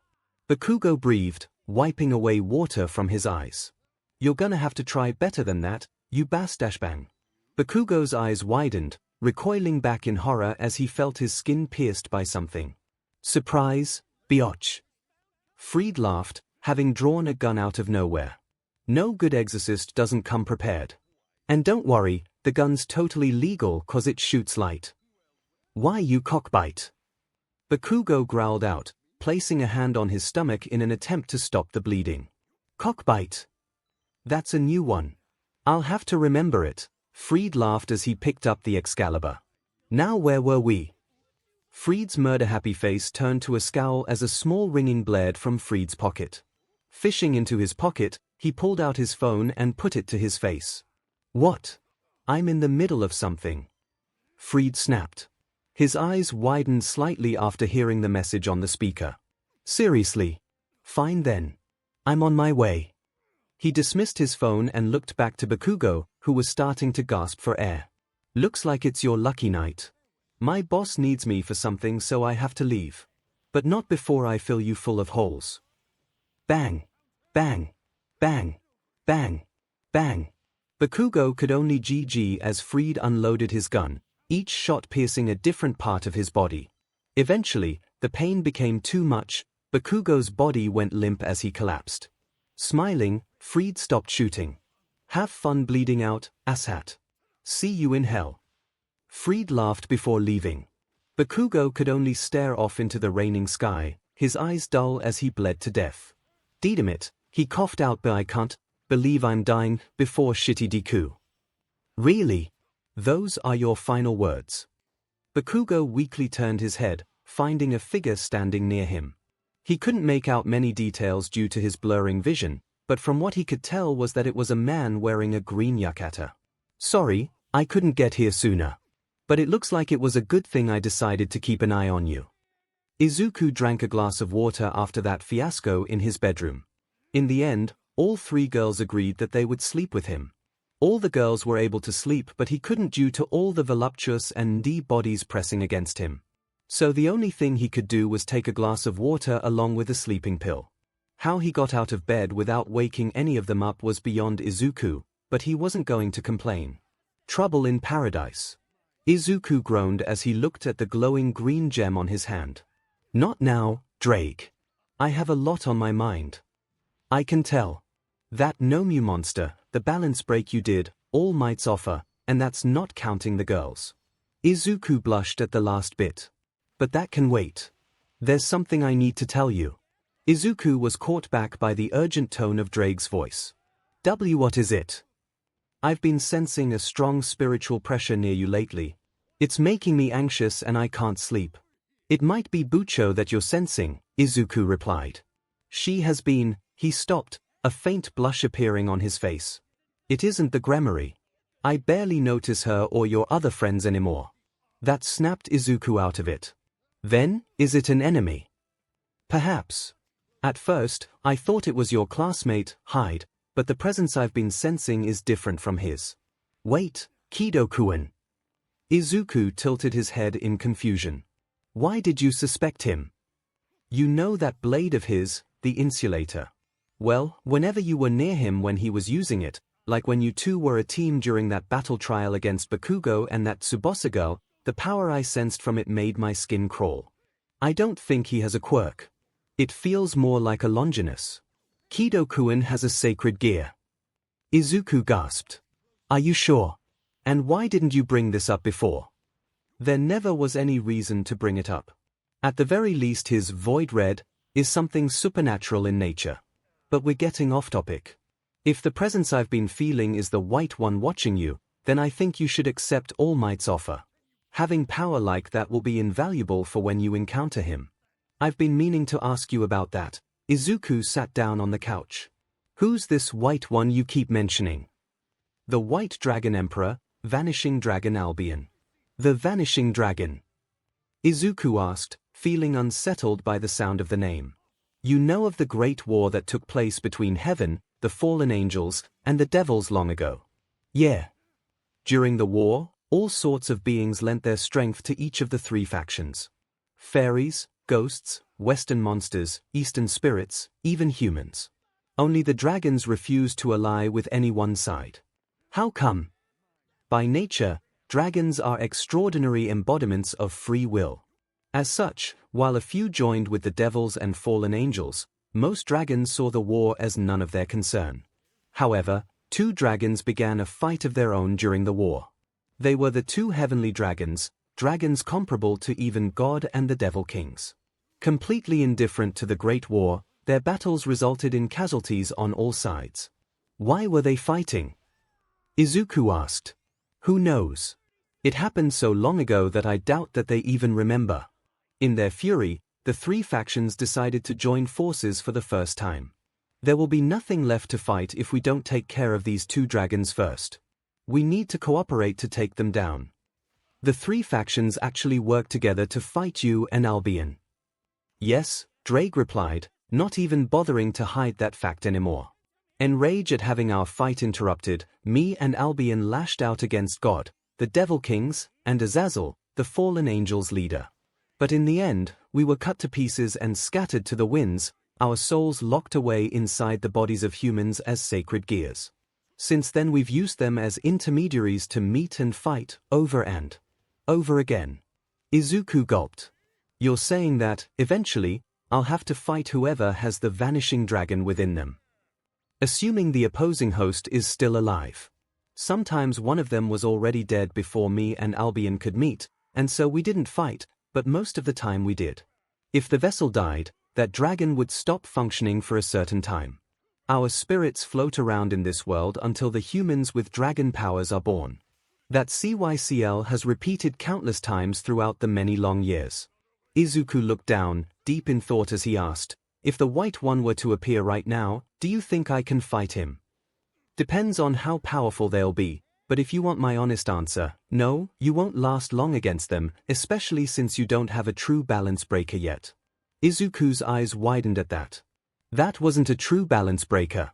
Bakugo breathed, wiping away water from his eyes. "You're gonna have to try better than that, you bang." Bakugo's eyes widened, recoiling back in horror as he felt his skin pierced by something. "Surprise, biatch." Fried laughed, having drawn a gun out of nowhere. "No good exorcist doesn't come prepared. And don't worry, the gun's totally legal 'cause it shoots light." "Why you cockbite?" Bakugo growled out, placing a hand on his stomach in an attempt to stop the bleeding. "Cockbite? That's a new one. I'll have to remember it." Fried laughed as he picked up the Excalibur. "Now where were we?" Fried's murder-happy face turned to a scowl as a small ringing blared from Fried's pocket. Fishing into his pocket, he pulled out his phone and put it to his face. "What? I'm in the middle of something." Fried snapped. His eyes widened slightly after hearing the message on the speaker. "Seriously? Fine then. I'm on my way." He dismissed his phone and looked back to Bakugo, who was starting to gasp for air. "Looks like it's your lucky night. My boss needs me for something, so I have to leave. But not before I fill you full of holes." Bang! Bang! Bang! Bang! Bang! Bakugo could only GG as Fried unloaded his gun, each shot piercing a different part of his body. Eventually, the pain became too much. Bakugo's body went limp as he collapsed. Smiling, Fried stopped shooting. "Have fun bleeding out, asshat. See you in hell." Fried laughed before leaving. Bakugo could only stare off into the raining sky, his eyes dull as he bled to death. "Dammit," he coughed out, "but I can't believe I'm dying before shitty Deku." "Really? Those are your final words?" Bakugo weakly turned his head, finding a figure standing near him. He couldn't make out many details due to his blurring vision, but from what he could tell was that it was a man wearing a green yukata. "Sorry, I couldn't get here sooner. But it looks like it was a good thing I decided to keep an eye on you." Izuku drank a glass of water after that fiasco in his bedroom. In the end, all three girls agreed that they would sleep with him. All the girls were able to sleep, but he couldn't due to all the voluptuous and _D bodies pressing against him. So the only thing he could do was take a glass of water along with a sleeping pill. How he got out of bed without waking any of them up was beyond Izuku, but he wasn't going to complain. Trouble in paradise. Izuku groaned as he looked at the glowing green gem on his hand. "Not now, Drake. I have a lot on my mind. I can tell. That Nomu monster, the balance break you did, All Might's offer, and that's not counting the girls." Izuku blushed at the last bit. "But that can wait. There's something I need to tell you." Izuku was caught back by the urgent tone of Drake's voice. What is it?" "I've been sensing a strong spiritual pressure near you lately. It's making me anxious and I can't sleep." "It might be Bucho that you're sensing," Izuku replied. "She has been—" He stopped, a faint blush appearing on his face. "It isn't the Gremory. I barely notice her or your other friends anymore." That snapped Izuku out of it. "Then, is it an enemy?" "Perhaps. At first, I thought it was your classmate, Hyde, but the presence I've been sensing is different from his." "Wait, Kido-kun." Izuku tilted his head in confusion. "Why did you suspect him?" "You know that blade of his, the insulator. Well, whenever you were near him when he was using it, like when you two were a team during that battle trial against Bakugo and that Tsubasa girl, the power I sensed from it made my skin crawl. I don't think he has a quirk. It feels more like a Longinus. Kido-kun has a sacred gear." Izuku gasped. "Are you sure? And why didn't you bring this up before?" "There never was any reason to bring it up. At the very least his void red is something supernatural in nature. But we're getting off topic. If the presence I've been feeling is the white one watching you, then I think you should accept All Might's offer. Having power like that will be invaluable for when you encounter him. I've been meaning to ask you about that." Izuku sat down on the couch. "Who's this white one you keep mentioning?" "The White Dragon Emperor, Vanishing Dragon Albion." "The Vanishing Dragon?" Izuku asked, feeling unsettled by the sound of the name. "You know of the great war that took place between heaven, the fallen angels, and the devils long ago?" "Yeah. During the war, all sorts of beings lent their strength to each of the three factions. Fairies, ghosts, Western monsters, Eastern spirits, even humans. Only the dragons refuse to ally with any one side. How come? By nature, dragons are extraordinary embodiments of free will. As such, while a few joined with the devils and fallen angels, most dragons saw the war as none of their concern. However, two dragons began a fight of their own during the war. They were the two heavenly dragons, dragons comparable to even God and the devil kings. Completely indifferent to the Great War, their battles resulted in casualties on all sides. Why were they fighting? Izuku asked. Who knows? It happened so long ago that I doubt that they even remember. In their fury, the three factions decided to join forces for the first time. There will be nothing left to fight if we don't take care of these two dragons first. We need to cooperate to take them down. The three factions actually work together to fight you and Albion. Yes, Drake replied, not even bothering to hide that fact anymore. Enraged at having our fight interrupted, me and Albion lashed out against God, the Devil Kings, and Azazel, the fallen angels' leader. But in the end, we were cut to pieces and scattered to the winds, our souls locked away inside the bodies of humans as sacred gears. Since then we've used them as intermediaries to meet and fight, over and over again. Izuku gulped. You're saying that, eventually, I'll have to fight whoever has the vanishing dragon within them. Assuming the opposing host is still alive. Sometimes one of them was already dead before me and Albion could meet, and so we didn't fight, but most of the time we did. If the vessel died, that dragon would stop functioning for a certain time. Our spirits float around in this world until the humans with dragon powers are born. That 𝐒𝐻𝐾𝐿 has repeated countless times throughout the many long years. Izuku looked down, deep in thought as he asked, if the White One were to appear right now, do you think I can fight him? Depends on how powerful they'll be, but if you want my honest answer, no, you won't last long against them, especially since you don't have a true balance breaker yet. Izuku's eyes widened at that. That wasn't a true balance breaker.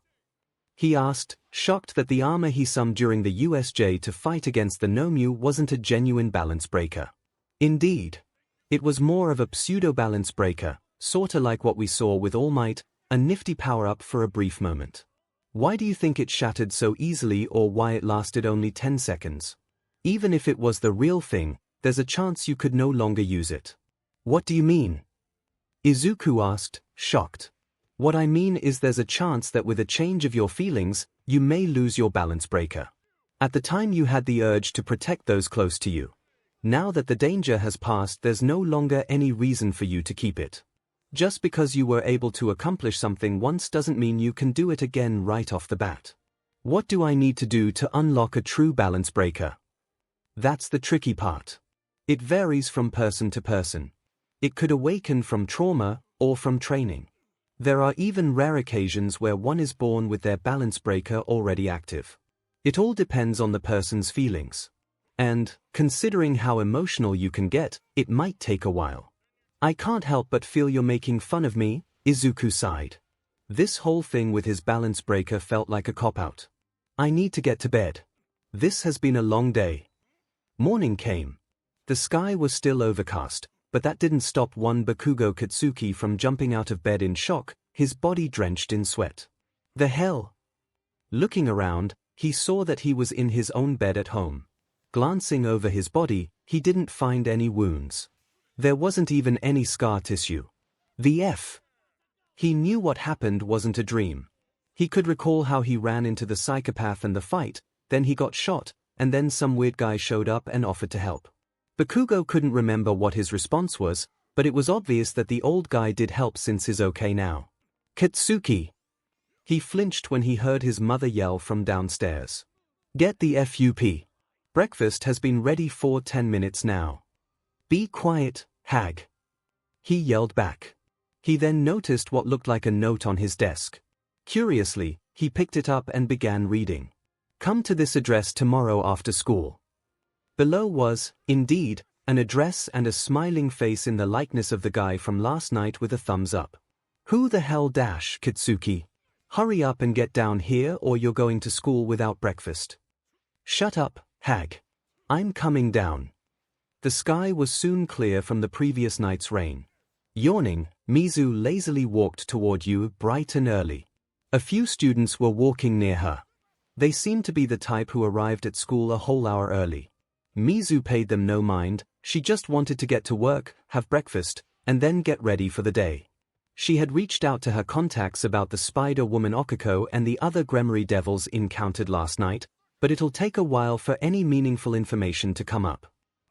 He asked, shocked that the armor he summoned during the USJ to fight against the 𝐻𝐼 wasn't a genuine balance breaker. Indeed. It was more of a pseudo-balance breaker, sorta like what we saw with All Might, a nifty power-up for a brief moment. Why do you think it shattered so easily or why it lasted only 10 seconds? Even if it was the real thing, there's a chance you could no longer use it. What do you mean? Izuku asked, shocked. What I mean is there's a chance that with a change of your feelings, you may lose your balance breaker. At the time you had the urge to protect those close to you. Now that the danger has passed, there's no longer any reason for you to keep it. Just because you were able to accomplish something once doesn't mean you can do it again right off the bat. What do I need to do to unlock a true balance breaker? That's the tricky part. It varies from person to person. It could awaken from trauma or from training. There are even rare occasions where one is born with their balance breaker already active. It all depends on the person's feelings. And, considering how emotional you can get, it might take a while. I can't help but feel you're making fun of me, Izuku sighed. This whole thing with his balance breaker felt like a cop-out. I need to get to bed. This has been a long day. Morning came. The sky was still overcast, but that didn't stop one Bakugo Katsuki from jumping out of bed in shock, his body drenched in sweat. The hell? Looking around, he saw that he was in his own bed at home. Glancing over his body, he didn't find any wounds. There wasn't even any scar tissue. The F. He knew what happened wasn't a dream. He could recall how he ran into the psychopath and the fight, then he got shot, and then some weird guy showed up and offered to help. Bakugo couldn't remember what his response was, but it was obvious that the old guy did help since he's okay now. Katsuki. He flinched when he heard his mother yell from downstairs. Get the FUP. Breakfast has been ready for 10 minutes now. Be quiet, hag. He yelled back. He then noticed what looked like a note on his desk. Curiously, he picked it up and began reading. Come to this address tomorrow after school. Below was, indeed, an address and a smiling face in the likeness of the guy from last night with a thumbs up. Who the hell Katsuki? Hurry up and get down here or you're going to school without breakfast. Shut up, hag. I'm coming down. The sky was soon clear from the previous night's rain. Yawning, 𝐒𝐿𝐵 lazily walked toward you bright and early. A few students were walking near her. They seemed to be the type who arrived at school a whole hour early. 𝐒𝐿𝐵 paid them no mind, she just wanted to get to work, have breakfast, and then get ready for the day. She had reached out to her contacts about the spider woman 𝐒𝐭𝐴 and the other Gremory devils encountered last night, but it'll take a while for any meaningful information to come up.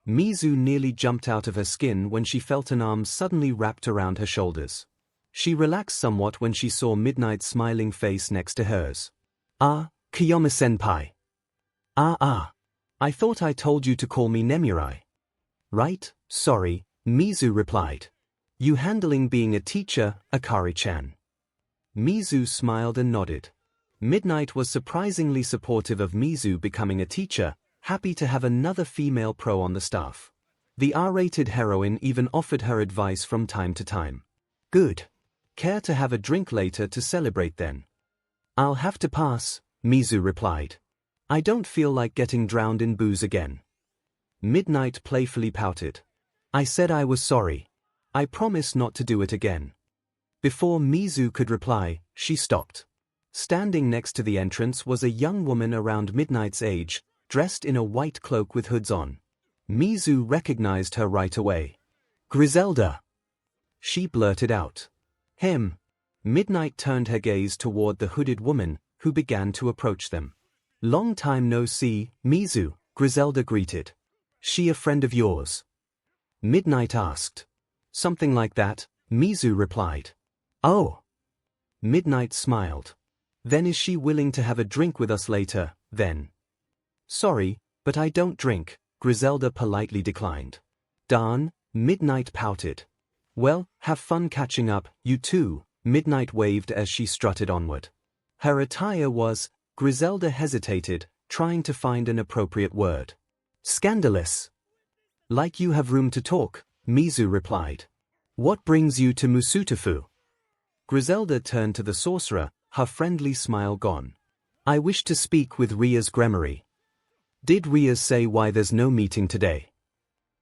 𝐒𝐿𝐵 nearly jumped out of her skin when she felt an arm suddenly wrapped around her shoulders. She relaxed somewhat when she saw Midnight's smiling face next to hers. "Ah, Kiyoma-senpai. I thought I told you to call me Nemurai." "Right, sorry," 𝐒𝐿𝐵 replied. "You handling being a teacher, Akari-chan?" 𝐒𝐿𝐵 smiled and nodded. Midnight was surprisingly supportive of 𝐒𝐿𝐵 becoming a teacher, happy to have another female pro on the staff. The R-rated heroine even offered her advice from time to time. "Good. Care to have a drink later to celebrate then?" "I'll have to pass," 𝐒𝐿𝐵 replied. "I don't feel like getting drowned in booze again." Midnight playfully pouted. "I said I was sorry. I promise not to do it again." Before 𝐒𝐿𝐵 could reply, she stopped. Standing next to the entrance was a young woman around Midnight's age, dressed in a white cloak with hoods on. 𝐒𝐿𝐵 recognized her right away. "Griselda!" she blurted out. "Him." Midnight turned her gaze toward the hooded woman, who began to approach them. "Long time no see, 𝐒𝐿𝐵," Griselda greeted. "She a friend of yours?" Midnight asked. "Something like that," 𝐒𝐿𝐵 replied. "Oh." Midnight smiled. "Then is she willing to have a drink with us later, then?" "Sorry, but I don't drink," Griselda politely declined. "Darn," Midnight pouted. "Well, have fun catching up, you two," Midnight waved as she strutted onward. Her attire was, Griselda hesitated, trying to find an appropriate word. "Scandalous." "Like you have room to talk," 𝐒𝐿𝐵 replied. "What brings you to Musutafu?" Griselda turned to the sorcerer, her friendly smile gone. "I wish to speak with Ria's Gremory." "Did Ria say why there's no meeting today?"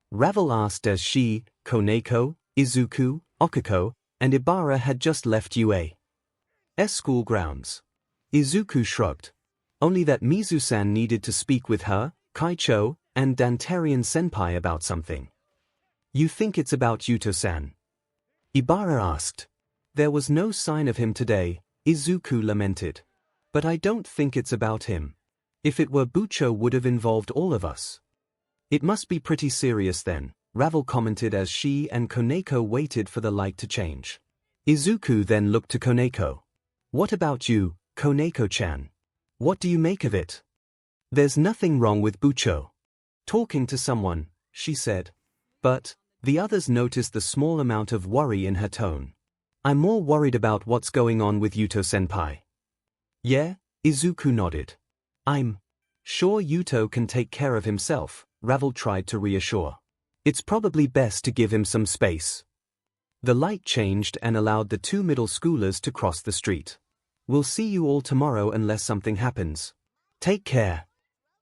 Ravel asked as she, Koneko, Izuku, 𝐒𝐭𝐴, and Ibara had just left UA's school grounds. Izuku shrugged. "Only that 𝐒𝐿𝐵-san needed to speak with her, Kaicho, and Dantarian-senpai about something." "You think it's about Yuto-san?" Ibara asked. "There was no sign of him today," Izuku lamented. "But I don't think it's about him. If it were, Bucho would have involved all of us." "It must be pretty serious then," Ravel commented as she and Koneko waited for the light to change. Izuku then looked to Koneko. "What about you, Koneko-chan? What do you make of it?" "There's nothing wrong with Bucho talking to someone," she said. But the others noticed the small amount of worry in her tone. "I'm more worried about what's going on with Yuto-senpai." "Yeah?" Izuku nodded. "I'm sure Yuto can take care of himself," Ravel tried to reassure. "It's probably best to give him some space." The light changed and allowed the two middle schoolers to cross the street. "We'll see you all tomorrow unless something happens. Take care."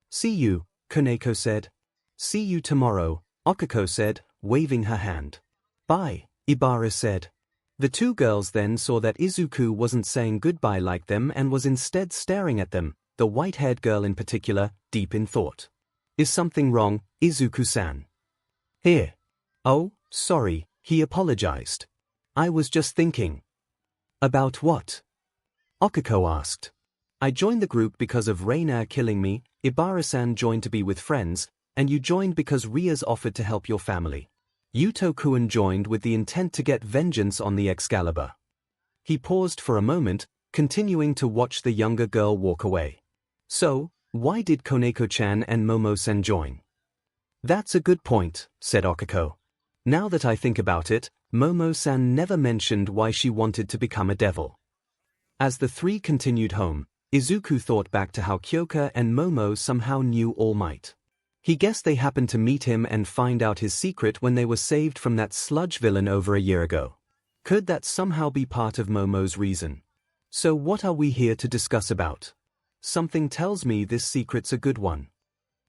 "See you," Koneko said. "See you tomorrow," 𝐒𝐿𝐵 said, waving her hand. "Bye," Ibara said. The two girls then saw that Izuku wasn't saying goodbye like them and was instead staring at them, the white-haired girl in particular, deep in thought. "Is something wrong, Izuku-san?" "Here." "Oh, sorry," he apologized. "I was just thinking." "About what?" 𝐒𝐿𝐵 asked. "I joined the group because of Reina killing me, Ibara-san joined to be with friends, and you joined because Ria's offered to help your family. Yuto-kun joined with the intent to get vengeance on the Excalibur." He paused for a moment, continuing to watch the younger girl walk away. "So, why did Koneko-chan and Momo-san join?" "That's a good point," said 𝐒𝐿𝐵. "Now that I think about it, Momo-san never mentioned why she wanted to become a devil." As the three continued home, Izuku thought back to how Kyoka and Momo somehow knew All Might. He guessed they happened to meet him and find out his secret when they were saved from that sludge villain over a year ago. Could that somehow be part of Momo's reason? "So what are we here to discuss about?" "Something tells me this secret's a good one,"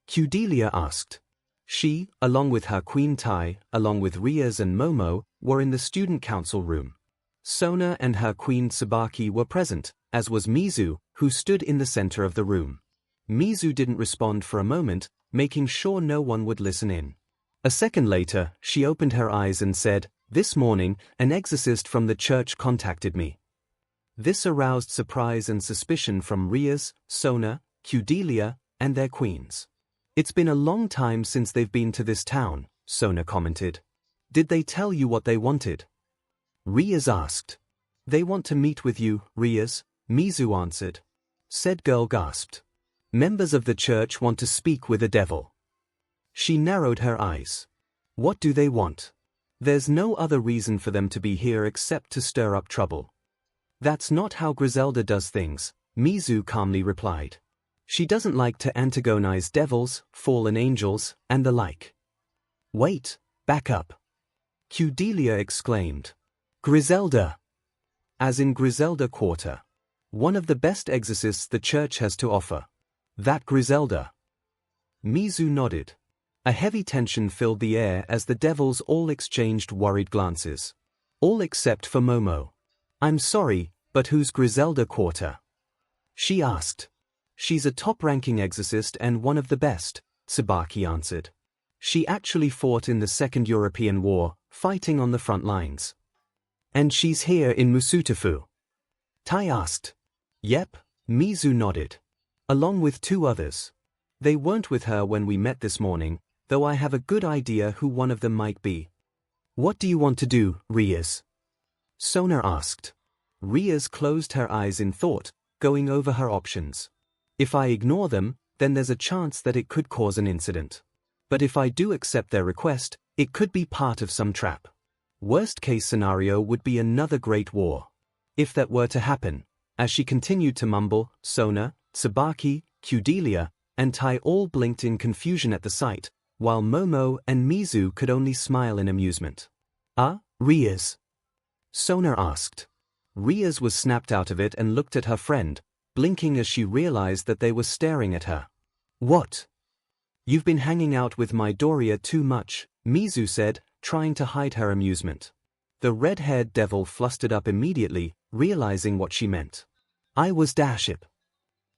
Cordelia asked. She, along with her queen Tai, along with Rias and Momo, were in the student council room. Sona and her queen Tsubaki were present, as was Mizu, who stood in the center of the room. Mizu didn't respond for a moment, making sure no one would listen in. A second later, she opened her eyes and said, "This morning, an exorcist from the church contacted me." This aroused surprise and suspicion from Rias, Sona, Q-Delia, and their queens. "It's been a long time since they've been to this town," Sona commented. "Did they tell you what they wanted?" Rias asked. "They want to meet with you, Rias," Mizu answered. Said girl gasped. "Members of the church want to speak with a devil." She narrowed her eyes. "What do they want? There's no other reason for them to be here except to stir up trouble." "That's not how Griselda does things," Mizu calmly replied. "She doesn't like to antagonize devils, fallen angels, and the like." "Wait, back up," Q-Delia exclaimed. "Griselda!" As in Griselda Quarter. One of the best exorcists the church has to offer. "That Griselda?" Mizu nodded. A heavy tension filled the air as the devils all exchanged worried glances. All except for Momo. "I'm sorry, but who's Griselda Quarter?" she asked. "She's a top-ranking exorcist and one of the best," Tsubaki answered. "She actually fought in the Second European War, fighting on the front lines." "And she's here in Musutafu?" Tai asked. "Yep," Mizu nodded. "Along with two others. They weren't with her when we met this morning, though I have a good idea who one of them might be." "What do you want to do, Rias?" Sona asked. Rias closed her eyes in thought, going over her options. "If I ignore them, then there's a chance that it could cause an incident. But if I do accept their request, it could be part of some trap. Worst-case scenario would be another great war. If that were to happen," as she continued to mumble, Sona, Tsubaki, Q-Delia, and Tai all blinked in confusion at the sight, while Momo and Mizu could only smile in amusement. Rias?" Sona asked. Rias was snapped out of it and looked at her friend, blinking as she realized that they were staring at her. "What?" "You've been hanging out with my Doria too much," Mizu said, trying to hide her amusement. The red-haired devil flustered up immediately, realizing what she meant. "I was Daship."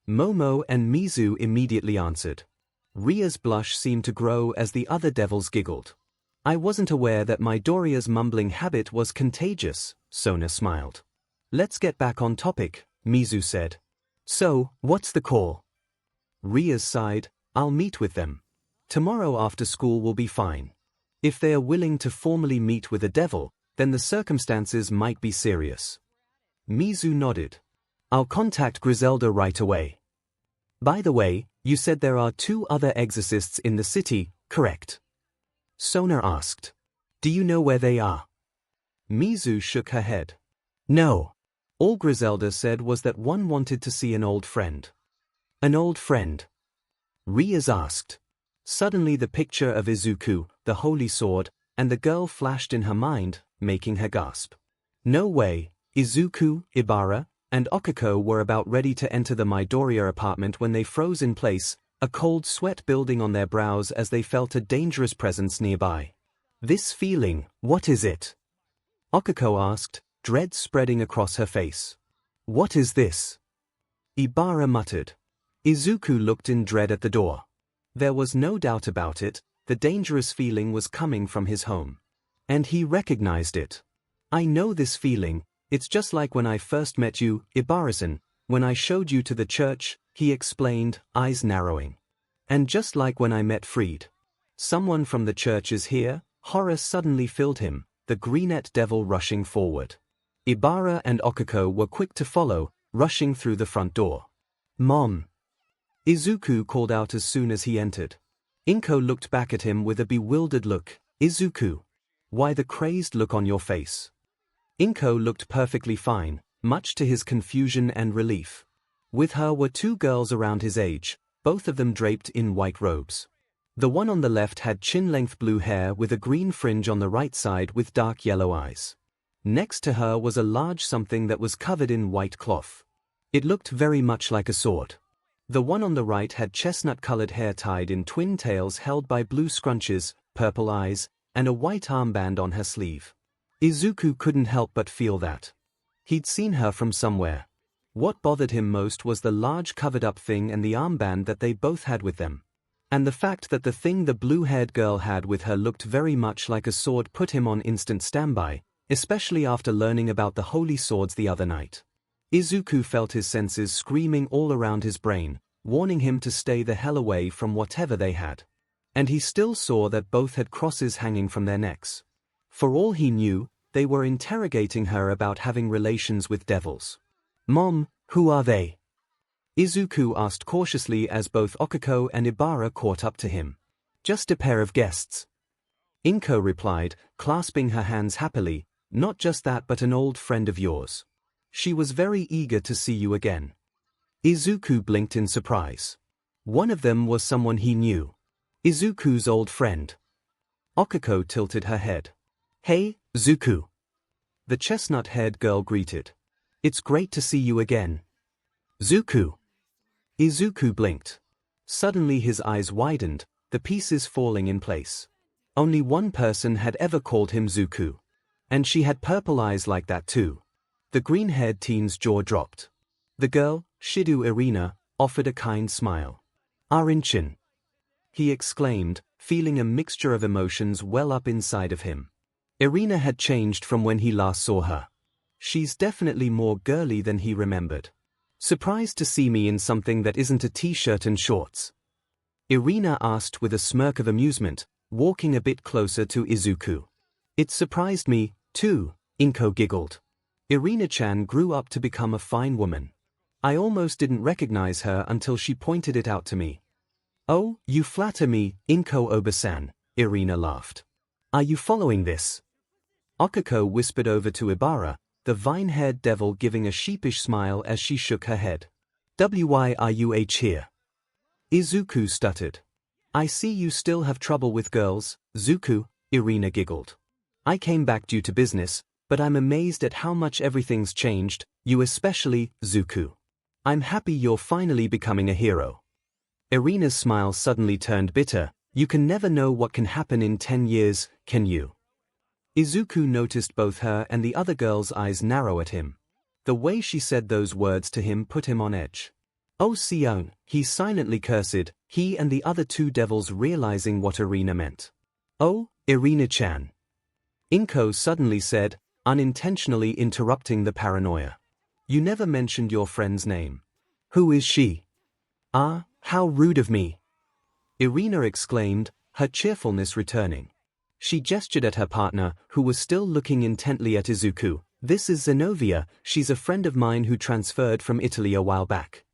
Momo and Mizu immediately answered. Ria's blush seemed to grow as the other devils giggled. "I wasn't aware that my Doria's mumbling habit was contagious," Sona smiled. "Let's get back on topic," Mizu said. "So, what's the call?" Rias sighed. "I'll meet with them. Tomorrow after school will be fine. If they are willing to formally meet with a devil, then the circumstances might be serious." Mizu nodded. "I'll contact Griselda right away. By the way, you said there are two other exorcists in the city, correct?" Sona asked. "Do you know where they are?" Mizu shook her head. "No. All Griselda said was that one wanted to see an old friend." "An old friend?" Rias asked. Suddenly the picture of Izuku, the holy sword, and the girl flashed in her mind, making her gasp. No way. Izuku, Ibara, and Okiko were about ready to enter the Midoriya apartment when they froze in place, a cold sweat building on their brows as they felt a dangerous presence nearby. "This feeling, what is it?" Okiko asked, dread spreading across her face. "What is this?" Ibara muttered. Izuku looked in dread at the door. There was no doubt about it, the dangerous feeling was coming from his home. And he recognized it. "I know this feeling, it's just like when I first met you, Ibara-san, when I showed you to the church," he explained, eyes narrowing. "And just like when I met Fried. Someone from the church is here." Horror suddenly filled him, the greenette devil rushing forward. Ibara and Okiko were quick to follow, rushing through the front door. "Mom!" Izuku called out as soon as he entered. Inko looked back at him with a bewildered look. "Izuku, why the crazed look on your face?" Inko looked perfectly fine, much to his confusion and relief. With her were two girls around his age, both of them draped in white robes. The one on the left had chin-length blue hair with a green fringe on the right side with dark yellow eyes. Next to her was a large something that was covered in white cloth. It looked very much like a sword. The one on the right had chestnut-colored hair tied in twin tails held by blue scrunches, purple eyes, and a white armband on her sleeve. Izuku couldn't help but feel that. He'd seen her from somewhere. What bothered him most was the large covered-up thing and the armband that they both had with them. And the fact that the thing the blue-haired girl had with her looked very much like a sword put him on instant standby, especially after learning about the holy swords the other night. Izuku felt his senses screaming all around his brain, warning him to stay the hell away from whatever they had. And he still saw that both had crosses hanging from their necks. For all he knew, they were interrogating her about having relations with devils. "Mom, who are they?" Izuku asked cautiously as both Okiko and Ibara caught up to him. "Just a pair of guests." 𝐭𝐽𝐾 replied, clasping her hands happily, "Not just that but an old friend of yours. She was very eager to see you again." Izuku blinked in surprise. One of them was someone he knew. Izuku's old friend. Okiko tilted her head. "Hey, Zuku." The chestnut-haired girl greeted. "It's great to see you again." "Zuku." Izuku blinked. Suddenly his eyes widened, the pieces falling in place. Only one person had ever called him Zuku. And she had purple eyes like that too. The green-haired teen's jaw dropped. The girl, Shido Irina, offered a kind smile. "Arinchin," he exclaimed, feeling a mixture of emotions well up inside of him. Irina had changed from when he last saw her. She's definitely more girly than he remembered. "Surprised to see me in something that isn't a t-shirt and shorts?" Irina asked with a smirk of amusement, walking a bit closer to Izuku. "It surprised me, too," 𝐭𝐽𝐾 giggled. Irina-chan grew up to become a fine woman. I almost didn't recognize her until she pointed it out to me. "Oh, you flatter me, 𝐭𝐽𝐾 Oba-san," Irina laughed. "Are you following this?" Okiko whispered over to Ibara, the vine-haired devil giving a sheepish smile as she shook her head. "Why are you here?" Izuku stuttered. "I see you still have trouble with girls, Zuku," Irina giggled. "I came back due to business, but I'm amazed at how much everything's changed, you especially, Zuku. I'm happy you're finally becoming a hero." Irina's smile suddenly turned bitter. "You can never know what can happen in 10 years, can you?" Izuku noticed both her and the other girl's eyes narrow at him. The way she said those words to him put him on edge. "Oh Sion," he silently cursed, he and the other two devils realizing what Irina meant. "Oh, Irina-chan," 𝐭𝐽𝐾 suddenly said, unintentionally interrupting the paranoia. "You never mentioned your friend's name. Who is she?" "Ah, how rude of me!" Irina exclaimed, her cheerfulness returning. She gestured at her partner, who was still looking intently at Izuku. "This is Zenovia, she's a friend of mine who transferred from Italy a while back."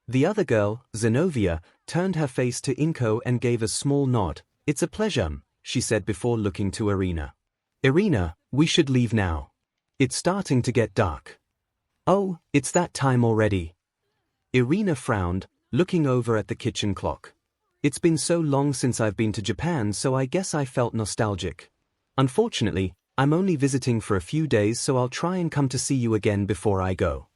The other girl, Zenovia, turned her face to 𝐭𝐽𝐾 and gave a small nod. "It's a pleasure," she said before looking to Irina. "Irina, we should leave now. It's starting to get dark." "Oh, it's that time already." Irina frowned, looking over at the kitchen clock. "It's been so long since I've been to Japan, so I guess I felt nostalgic. Unfortunately, I'm only visiting for a few days, so I'll try and come to see you again before I go."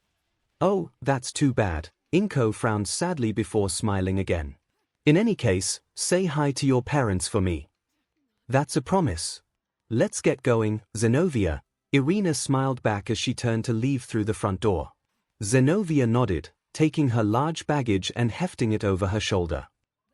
"Oh, that's too bad," 𝐭𝐽𝐾 frowned sadly before smiling again. "In any case, say hi to your parents for me." "That's a promise. Let's get going, Zenovia," Irina smiled back as she turned to leave through the front door. Zenovia nodded, taking her large baggage and hefting it over her shoulder.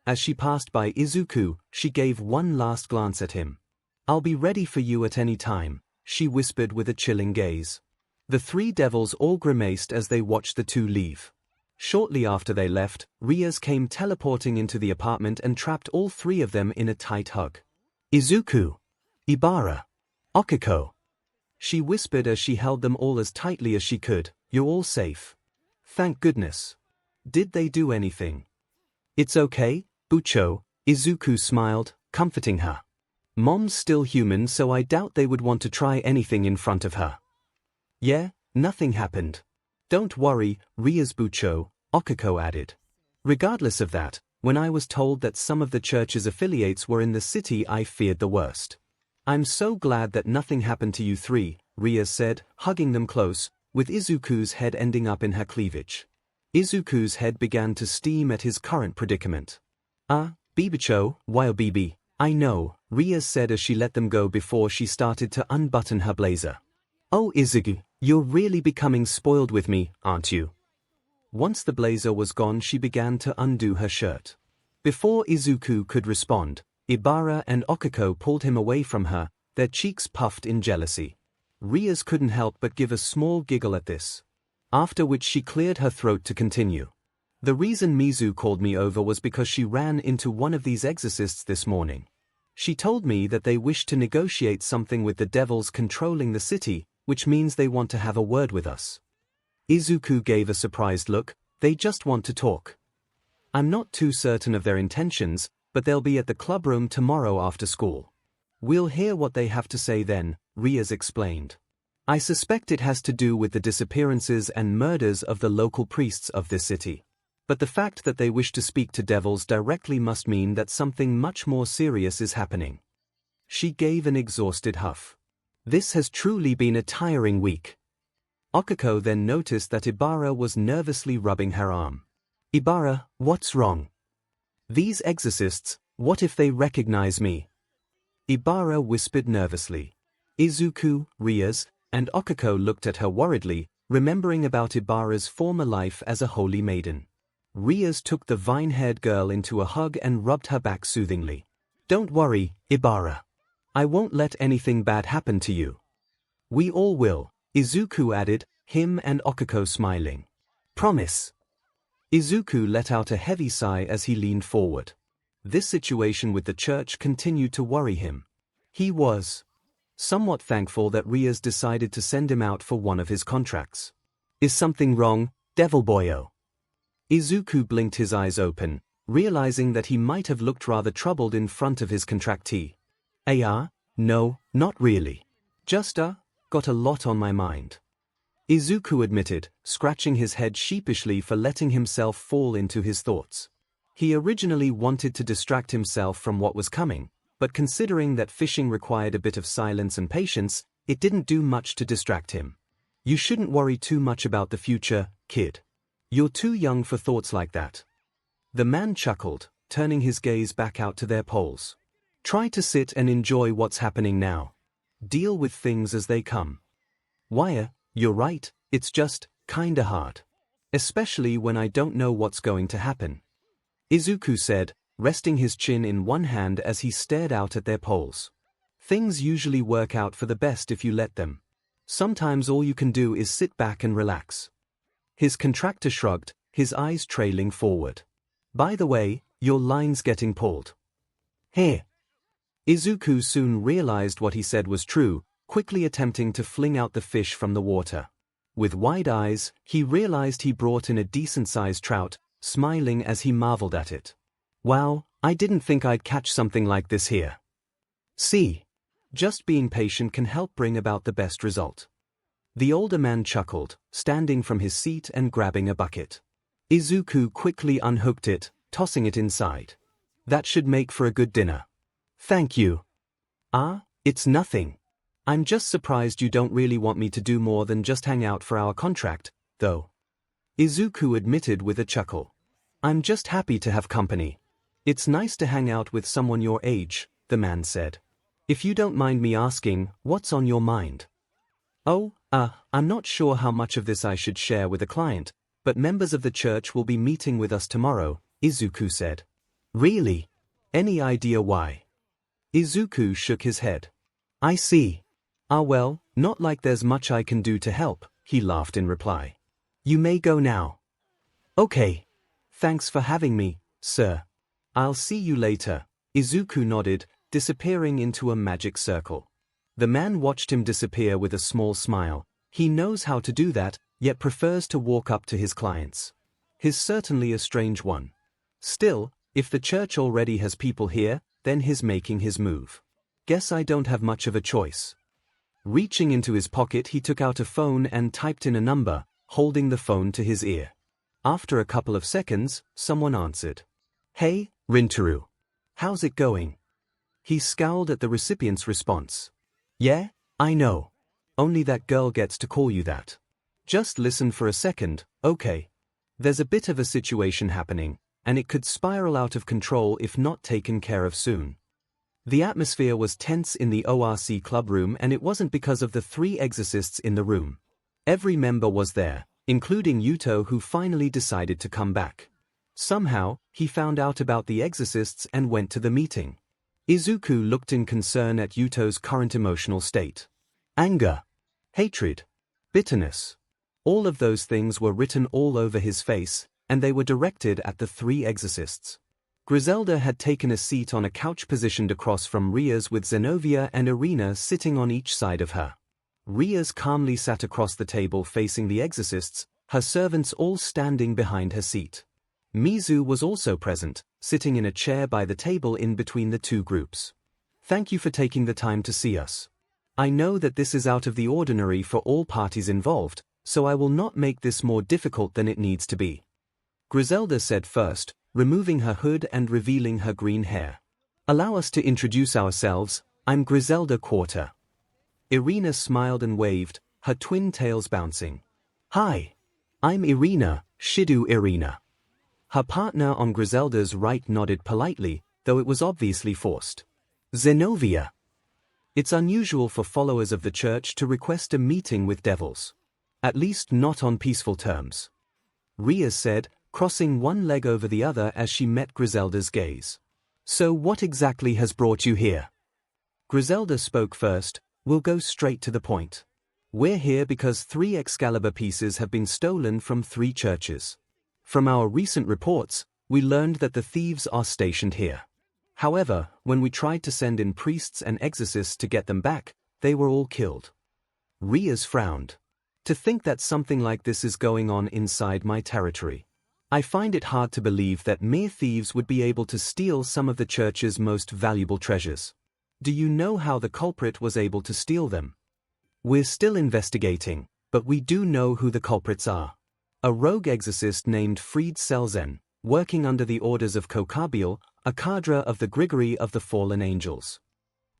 As she passed by Izuku, she gave one last glance at him. "I'll be ready for you at any time," she whispered with a chilling gaze. The three devils all grimaced as they watched the two leave. Shortly after they left, Rias came teleporting into the apartment and trapped all three of them in a tight hug. "Izuku, Ibara, Okiko," she whispered as she held them all as tightly as she could. "You're all safe. Thank goodness. Did they do anything?" "It's okay, Bucho," Izuku smiled, comforting her. "Mom's still human, so I doubt they would want to try anything in front of her." "Yeah, nothing happened. Don't worry, Rias Bucho," Okiko added. "Regardless of that, when I was told that some of the church's affiliates were in the city, I feared the worst. I'm so glad that nothing happened to you three," Rias said, hugging them close, with Izuku's head ending up in her cleavage. Izuku's head began to steam at his current predicament. Bibicho, YOBB, I know, Ria said as she let them go before she started to unbutton her blazer. Oh Izuku, you're really becoming spoiled with me, aren't you? Once the blazer was gone, she began to undo her shirt. Before Izuku could respond, Ibara and Okiko pulled him away from her, their cheeks puffed in jealousy. Rias couldn't help but give a small giggle at this. After which she cleared her throat to continue. The reason Mizu called me over was because she ran into one of these exorcists this morning. She told me that they wish to negotiate something with the devils controlling the city, which means they want to have a word with us. Izuku gave a surprised look. They just want to talk. I'm not too certain of their intentions, but they'll be at the clubroom tomorrow after school. We'll hear what they have to say then, Rias explained. I suspect it has to do with the disappearances and murders of the local priests of this city. But the fact that they wish to speak to devils directly must mean that something much more serious is happening. She gave an exhausted huff. This has truly been a tiring week. Okiko then noticed that Ibara was nervously rubbing her arm. Ibara, what's wrong? These exorcists, what if they recognize me? Ibara whispered nervously. Izuku, Rias, and Okiko looked at her worriedly, remembering about Ibara's former life as a holy maiden. Rias took the vine-haired girl into a hug and rubbed her back soothingly. Don't worry, Ibara. I won't let anything bad happen to you. We all will, Izuku added, him and Okiko smiling. Promise. Izuku let out a heavy sigh as he leaned forward. This situation with the church continued to worry him. He was somewhat thankful that Rias decided to send him out for one of his contracts. Is something wrong, Devil Boyo? Izuku blinked his eyes open, realizing that he might have looked rather troubled in front of his contractee. No, not really. Just, got a lot on my mind. Izuku admitted, scratching his head sheepishly for letting himself fall into his thoughts. He originally wanted to distract himself from what was coming, but considering that fishing required a bit of silence and patience, it didn't do much to distract him. You shouldn't worry too much about the future, kid. You're too young for thoughts like that. The man chuckled, turning his gaze back out to their poles. Try to sit and enjoy what's happening now. Deal with things as they come. Wire, you're right, it's just kinda hard. Especially when I don't know what's going to happen. Izuku said, resting his chin in one hand as he stared out at their poles. Things usually work out for the best if you let them. Sometimes all you can do is sit back and relax. His contractor shrugged, his eyes trailing forward. By the way, your line's getting pulled. Here. Izuku soon realized what he said was true, quickly attempting to fling out the fish from the water. With wide eyes, he realized he brought in a decent-sized trout, smiling as he marveled at it. Wow, I didn't think I'd catch something like this here. See, just being patient can help bring about the best result. The older man chuckled, standing from his seat and grabbing a bucket. Izuku quickly unhooked it, tossing it inside. That should make for a good dinner. Thank you. It's nothing. I'm just surprised you don't really want me to do more than just hang out for our contract, though. Izuku admitted with a chuckle. I'm just happy to have company. It's nice to hang out with someone your age, the man said. If you don't mind me asking, what's on your mind? I'm not sure how much of this I should share with a client, but members of the church will be meeting with us tomorrow, Izuku said. Really? Any idea why? Izuku shook his head. I see. Well, not like there's much I can do to help, he laughed in reply. You may go now. Okay. Thanks for having me, sir. I'll see you later, Izuku nodded, disappearing into a magic circle. The man watched him disappear with a small smile. He knows how to do that, yet prefers to walk up to his clients. He's certainly a strange one. Still, if the church already has people here, then he's making his move. Guess I don't have much of a choice. Reaching into his pocket, he took out a phone and typed in a number, holding the phone to his ear. After a couple of seconds, someone answered. Hey, Rintaro. How's it going? He scowled at the recipient's response. Yeah, I know. Only that girl gets to call you that. Just listen for a second, okay? There's a bit of a situation happening, and it could spiral out of control if not taken care of soon. The atmosphere was tense in the ORC club room, and it wasn't because of the 3 exorcists in the room. Every member was there, including Yuto, who finally decided to come back. Somehow, he found out about the exorcists and went to the meeting. Izuku looked in concern at Yuto's current emotional state. Anger, hatred, bitterness. All of those things were written all over his face, and they were directed at the 3 exorcists. Griselda had taken a seat on a couch positioned across from Ria's, with Zenovia and Irina sitting on each side of her. Ria's calmly sat across the table facing the exorcists, her servants all standing behind her seat. Mizu was also present, sitting in a chair by the table in between the 2 groups. Thank you for taking the time to see us. I know that this is out of the ordinary for all parties involved, so I will not make this more difficult than it needs to be. Griselda said first, removing her hood and revealing her green hair. Allow us to introduce ourselves. I'm Griselda Quarter. Irina smiled and waved, her twin tails bouncing. Hi. I'm Irina, Shidu Irina. Her partner on Griselda's right nodded politely, though it was obviously forced. Zenovia. It's unusual for followers of the church to request a meeting with devils. At least not on peaceful terms. Ria said, crossing one leg over the other as she met Griselda's gaze. So what exactly has brought you here? Griselda spoke first. We'll go straight to the point. We're here because 3 Excalibur pieces have been stolen from 3 churches. From our recent reports, we learned that the thieves are stationed here. However, when we tried to send in priests and exorcists to get them back, they were all killed. Rias frowned. To think that something like this is going on inside my territory. I find it hard to believe that mere thieves would be able to steal some of the church's most valuable treasures. Do you know how the culprit was able to steal them? We're still investigating, but we do know who the culprits are. A rogue exorcist named 𝐕, working under the orders of 𝐒𝐭𝐵𝐿, a cadre of the Grigori of the Fallen Angels.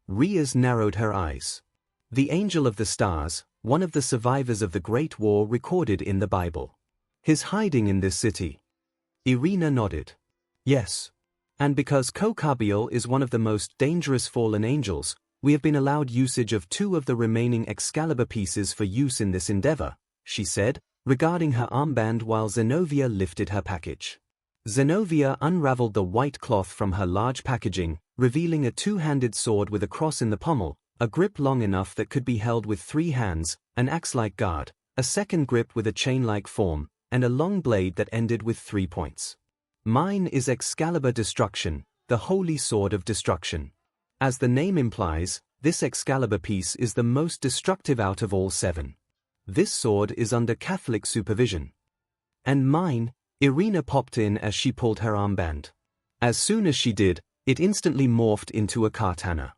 Rias narrowed her eyes. The Angel of the Stars, one of the survivors of the Great War recorded in the Bible. He's hiding in this city. Irina nodded. Yes. And because 𝐒𝐭𝐵𝐿 is one of the most dangerous fallen angels, we have been allowed usage of 2 of the remaining Excalibur pieces for use in this endeavor, she said, regarding her armband while Zenovia lifted her package. Zenovia unraveled the white cloth from her large packaging, revealing a 2-handed sword with a cross in the pommel, a grip long enough that could be held with 3 hands, an axe-like guard, a second grip with a chain-like form, and a long blade that ended with 3 points. Mine is Excalibur Destruction, the Holy Sword of Destruction. As the name implies, this Excalibur piece is the most destructive out of all 7. This sword is under Catholic supervision. And mine, Irina popped in as she pulled her armband. As soon as she did, it instantly morphed into a katana.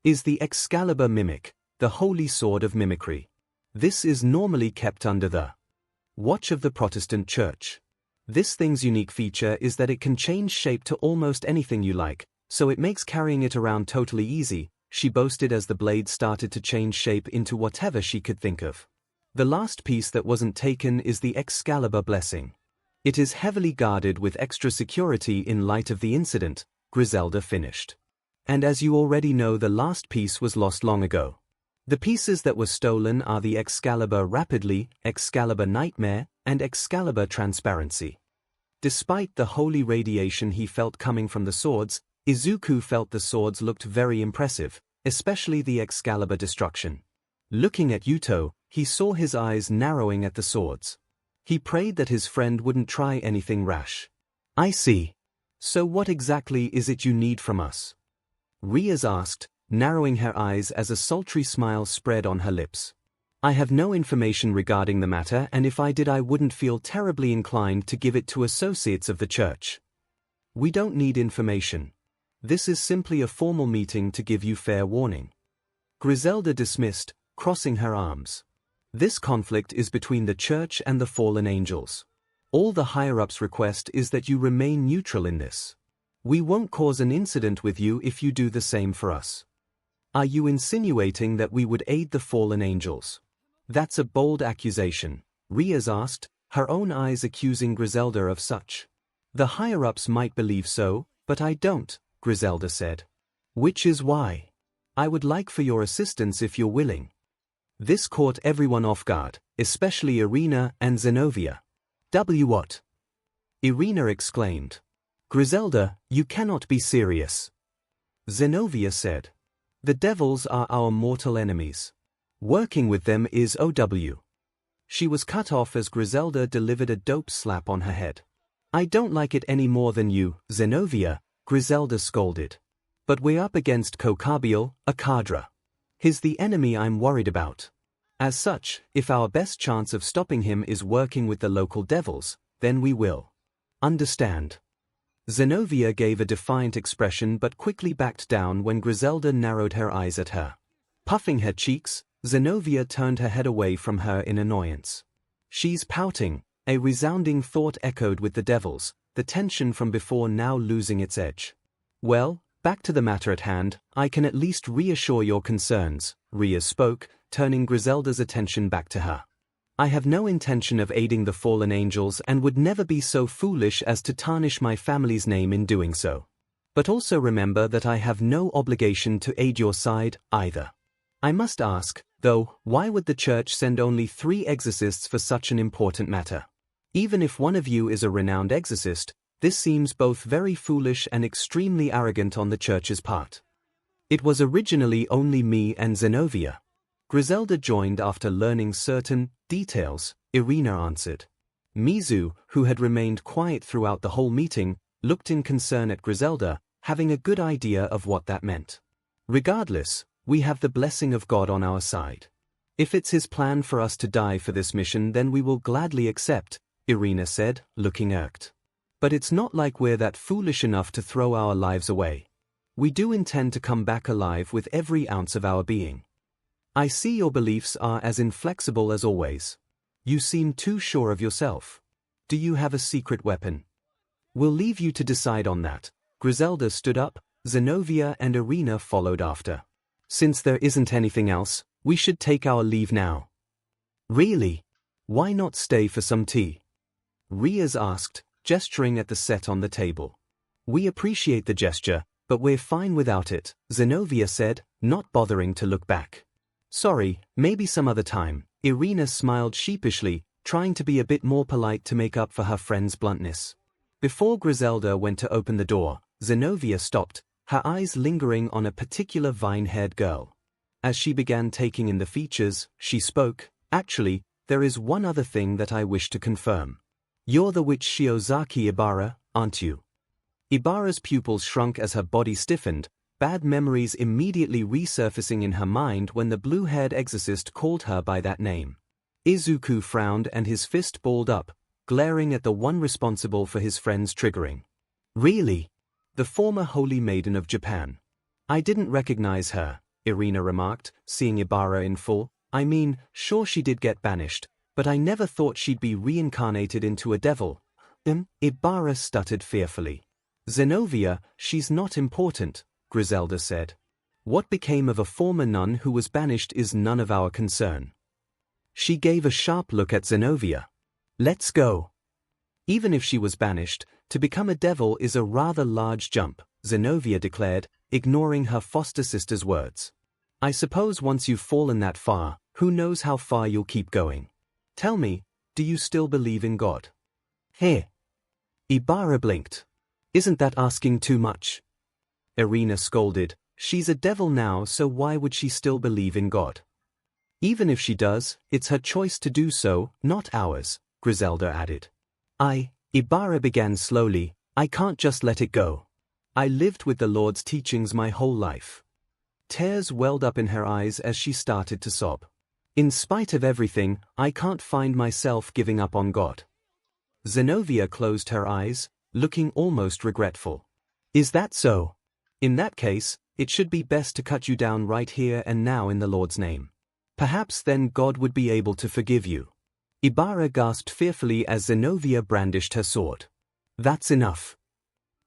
Is the Excalibur Mimic, the Holy Sword of Mimicry. This is normally kept under the watch of the Protestant Church. This thing's unique feature is that it can change shape to almost anything you like, so it makes carrying it around totally easy, she boasted as the blade started to change shape into whatever she could think of. The last piece that wasn't taken is the Excalibur Blessing. It is heavily guarded with extra security in light of the incident, Griselda finished. And as you already know, the last piece was lost long ago. The pieces that were stolen are the Excalibur Rapidly, Excalibur Nightmare, and Excalibur Transparency. Despite the holy radiation he felt coming from the swords, Izuku felt the swords looked very impressive, especially the Excalibur Destruction. Looking at Yuto, he saw his eyes narrowing at the swords. He prayed that his friend wouldn't try anything rash. I see. So what exactly is it you need from us? Rias asked, narrowing her eyes as a sultry smile spread on her lips. I have no information regarding the matter, and if I did I wouldn't feel terribly inclined to give it to associates of the church. We don't need information. This is simply a formal meeting to give you fair warning. Griselda dismissed, crossing her arms. This conflict is between the church and the fallen angels. All the higher-ups request is that you remain neutral in this. We won't cause an incident with you if you do the same for us. Are you insinuating that we would aid the fallen angels? That's a bold accusation, Rias asked, her own eyes accusing Griselda of such. The higher-ups might believe so, but I don't, Griselda said. Which is why I would like for your assistance if you're willing. This caught everyone off guard, especially Irina and Zenobia. What? Irina exclaimed. Griselda, you cannot be serious. Zenobia said. The devils are our mortal enemies. Working with them is OW. She was cut off as Griselda delivered a dope slap on her head. I don't like it any more than you, Zenobia, Griselda scolded. But we're up against 𝐒𝐭𝐫 𝐂𝐵. He's the enemy I'm worried about. As such, if our best chance of stopping him is working with the local devils, then we will. Understand? Zenobia gave a defiant expression but quickly backed down when Griselda narrowed her eyes at her. Puffing her cheeks, Zenobia turned her head away from her in annoyance. She's pouting, a resounding thought echoed with the devils, the tension from before now losing its edge. Well, back to the matter at hand, I can at least reassure your concerns, Rhea spoke, turning Griselda's attention back to her. I have no intention of aiding the fallen angels and would never be so foolish as to tarnish my family's name in doing so. But also remember that I have no obligation to aid your side, either. I must ask, though, why would the church send only 3 exorcists for such an important matter? Even if one of you is a renowned exorcist, this seems both very foolish and extremely arrogant on the church's part. It was originally only me and Zenobia. Griselda joined after learning certain details, Irina answered. Mizu, who had remained quiet throughout the whole meeting, looked in concern at Griselda, having a good idea of what that meant. Regardless, we have the blessing of God on our side. If it's his plan for us to die for this mission, then we will gladly accept, Irina said, looking irked. But it's not like we're that foolish enough to throw our lives away. We do intend to come back alive with every ounce of our being. I see your beliefs are as inflexible as always. You seem too sure of yourself. Do you have a secret weapon? We'll leave you to decide on that. Griselda stood up, Zenobia and Irina followed after. Since there isn't anything else, we should take our leave now. Really? Why not stay for some tea? Rhea asked, gesturing at the set on the table. We appreciate the gesture, but we're fine without it, Zenobia said, not bothering to look back. Sorry, maybe some other time. Irina smiled sheepishly, trying to be a bit more polite to make up for her friend's bluntness. Before Griselda went to open the door, Zenobia stopped, her eyes lingering on a particular vine-haired girl. As she began taking in the features, she spoke, Actually, there is one other thing that I wish to confirm. You're the witch Shiozaki Ibara, aren't you? Ibara's pupils shrunk as her body stiffened, bad memories immediately resurfacing in her mind when the blue-haired exorcist called her by that name. Izuku frowned and his fist balled up, glaring at the one responsible for his friend's triggering. Really? The former holy maiden of Japan. I didn't recognize her, Irina remarked, seeing Ibara in full. I mean, sure she did get banished, but I never thought she'd be reincarnated into a devil. Ibara stuttered fearfully. Zenobia, she's not important, Griselda said. What became of a former nun who was banished is none of our concern. She gave a sharp look at Zenobia. Let's go. Even if she was banished, to become a devil is a rather large jump, Zenobia declared, ignoring her foster sister's words. I suppose once you've fallen that far, who knows how far you'll keep going. Tell me, do you still believe in God? Hey. Ibara blinked. Isn't that asking too much? Irina scolded. She's a devil now, so why would she still believe in God? Even if she does, it's her choice to do so, not ours, Griselda added. Ibara began slowly, I can't just let it go. I lived with the Lord's teachings my whole life. Tears welled up in her eyes as she started to sob. In spite of everything, I can't find myself giving up on God. Zenobia closed her eyes, looking almost regretful. Is that so? In that case, it should be best to cut you down right here and now in the Lord's name. Perhaps then God would be able to forgive you. Ibara gasped fearfully as Zenobia brandished her sword. That's enough.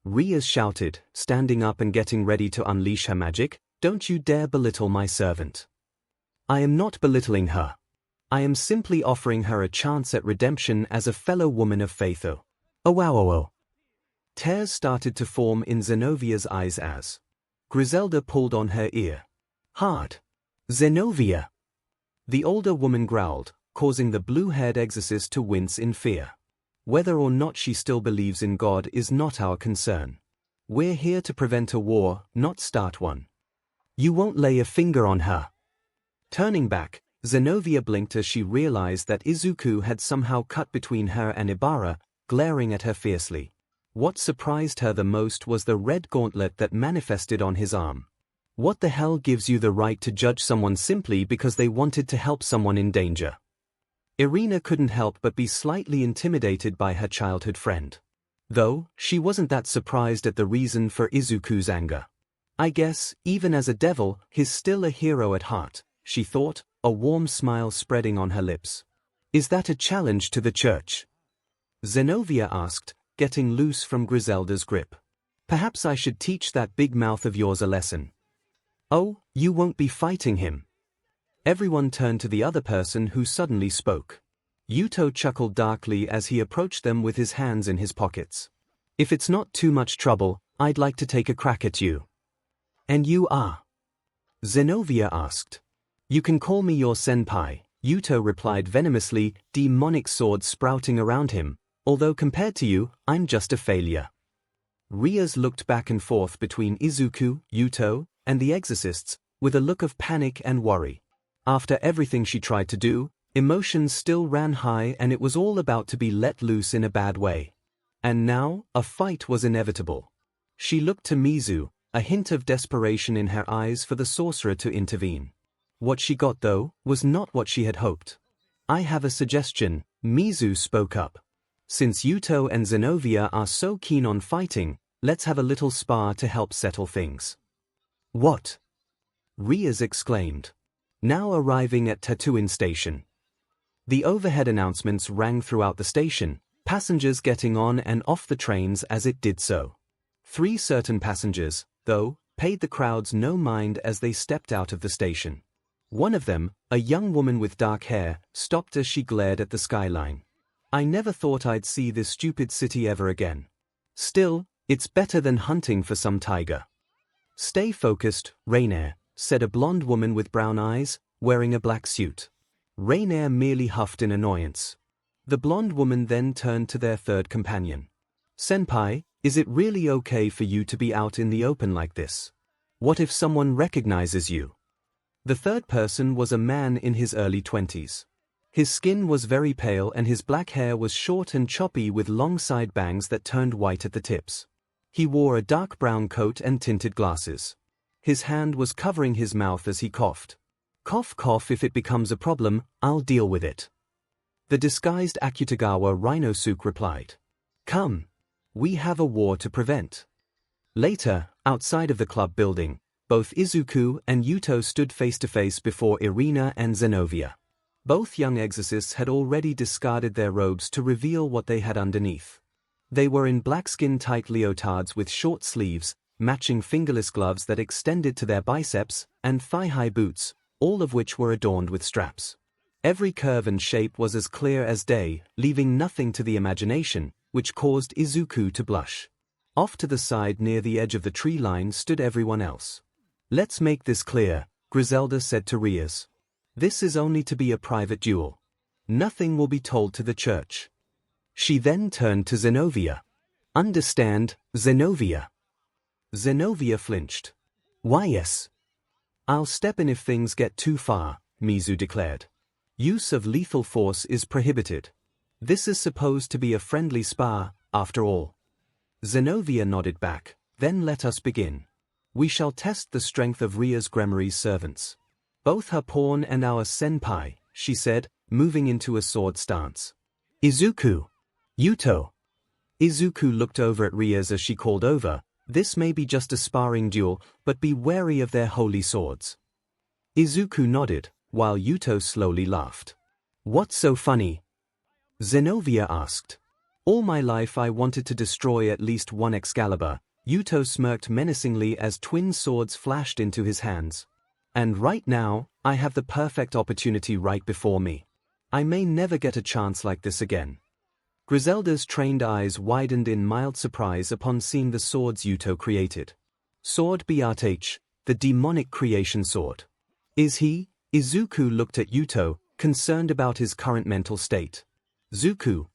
Rhea shouted, standing up and getting ready to unleash her magic. Don't you dare belittle my servant. I am not belittling her. I am simply offering her a chance at redemption as a fellow woman of faith. Oh wow oh oh. Tears started to form in Zenovia's eyes as Griselda pulled on her ear. Hard. Zenovia. The older woman growled, causing the blue-haired exorcist to wince in fear. Whether or not she still believes in God is not our concern. We're here to prevent a war, not start one. You won't lay a finger on her. Turning back, Zenovia blinked as she realized that Izuku had somehow cut between her and Ibara, glaring at her fiercely. What surprised her the most was the red gauntlet that manifested on his arm. What the hell gives you the right to judge someone simply because they wanted to help someone in danger? Irina couldn't help but be slightly intimidated by her childhood friend. Though, she wasn't that surprised at the reason for Izuku's anger. I guess, even as a devil, he's still a hero at heart, she thought, a warm smile spreading on her lips. Is that a challenge to the church? Zenovia asked, getting loose from Griselda's grip. Perhaps I should teach that big mouth of yours a lesson. Oh, you won't be fighting him. Everyone turned to the other person who suddenly spoke. Yuto chuckled darkly as he approached them with his hands in his pockets. If it's not too much trouble, I'd like to take a crack at you. And you are? Zenovia asked. You can call me your senpai, Yuto replied venomously, demonic swords sprouting around him, although compared to you, I'm just a failure. Rias looked back and forth between Izuku, Yuto, and the exorcists, with a look of panic and worry. After everything she tried to do, emotions still ran high and it was all about to be let loose in a bad way. And now, a fight was inevitable. She looked to Mizu, a hint of desperation in her eyes for the sorcerer to intervene. What she got, though, was not what she had hoped. I have a suggestion, Mizu spoke up. Since Yuto and Zenovia are so keen on fighting, let's have a little spar to help settle things. What? Rias exclaimed. Now arriving at Tatooine Station. The overhead announcements rang throughout the station, passengers getting on and off the trains as it did so. 3 certain passengers, though, paid the crowds no mind as they stepped out of the station. One of them, a young woman with dark hair, stopped as she glared at the skyline. I never thought I'd see this stupid city ever again. Still, it's better than hunting for some tiger. Stay focused, Rainier, said a blonde woman with brown eyes, wearing a black suit. Rainier merely huffed in annoyance. The blonde woman then turned to their third companion. Senpai, is it really okay for you to be out in the open like this? What if someone recognizes you? The third person was a man in his early 20s. His skin was very pale and his black hair was short and choppy with long side bangs that turned white at the tips. He wore a dark brown coat and tinted glasses. His hand was covering his mouth as he coughed. Cough cough, if it becomes a problem, I'll deal with it. The disguised Akutagawa Rhinosuke replied. Come. We have a war to prevent. Later, outside of the club building, both Izuku and Yuto stood face to face before Irina and Zenovia. Both young exorcists had already discarded their robes to reveal what they had underneath. They were in black-skin tight leotards with short sleeves, matching fingerless gloves that extended to their biceps, and thigh-high boots, all of which were adorned with straps. Every curve and shape was as clear as day, leaving nothing to the imagination, which caused Izuku to blush. Off to the side near the edge of the tree line stood everyone else. Let's make this clear, Griselda said to Rias. This is only to be a private duel. Nothing will be told to the church. She then turned to Zenovia. Understand, Zenovia? Zenovia flinched. Why yes. I'll step in if things get too far, Mizu declared. Use of lethal force is prohibited. This is supposed to be a friendly spar, after all. Zenovia nodded back. Then let us begin. We shall test the strength of Rias Gremory's servants. Both her pawn and our senpai, she said, moving into a sword stance. Izuku. Yuto. Izuku looked over at Rias as she called over. This may be just a sparring duel, but be wary of their holy swords. Izuku nodded, while Yuto slowly laughed. What's so funny? Zenovia asked. All my life I wanted to destroy at least one Excalibur. Yuto smirked menacingly as twin swords flashed into his hands. And right now, I have the perfect opportunity right before me. I may never get a chance like this again. Griselda's trained eyes widened in mild surprise upon seeing the swords Yuto created. Sword 𝐷, the demonic creation sword. Is he? Izuku looked at Yuto, concerned about his current mental state. Izuku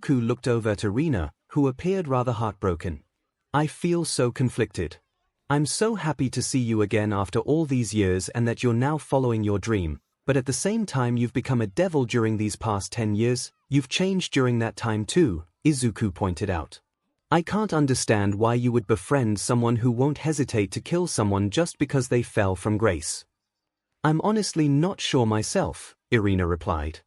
looked over at Erina, who appeared rather heartbroken. I feel so conflicted. I'm so happy to see you again after all these years and that you're now following your dream, but at the same time you've become a devil during these past 10 years, you've changed during that time too, Izuku pointed out. I can't understand why you would befriend someone who won't hesitate to kill someone just because they fell from grace. I'm honestly not sure myself, Erina replied.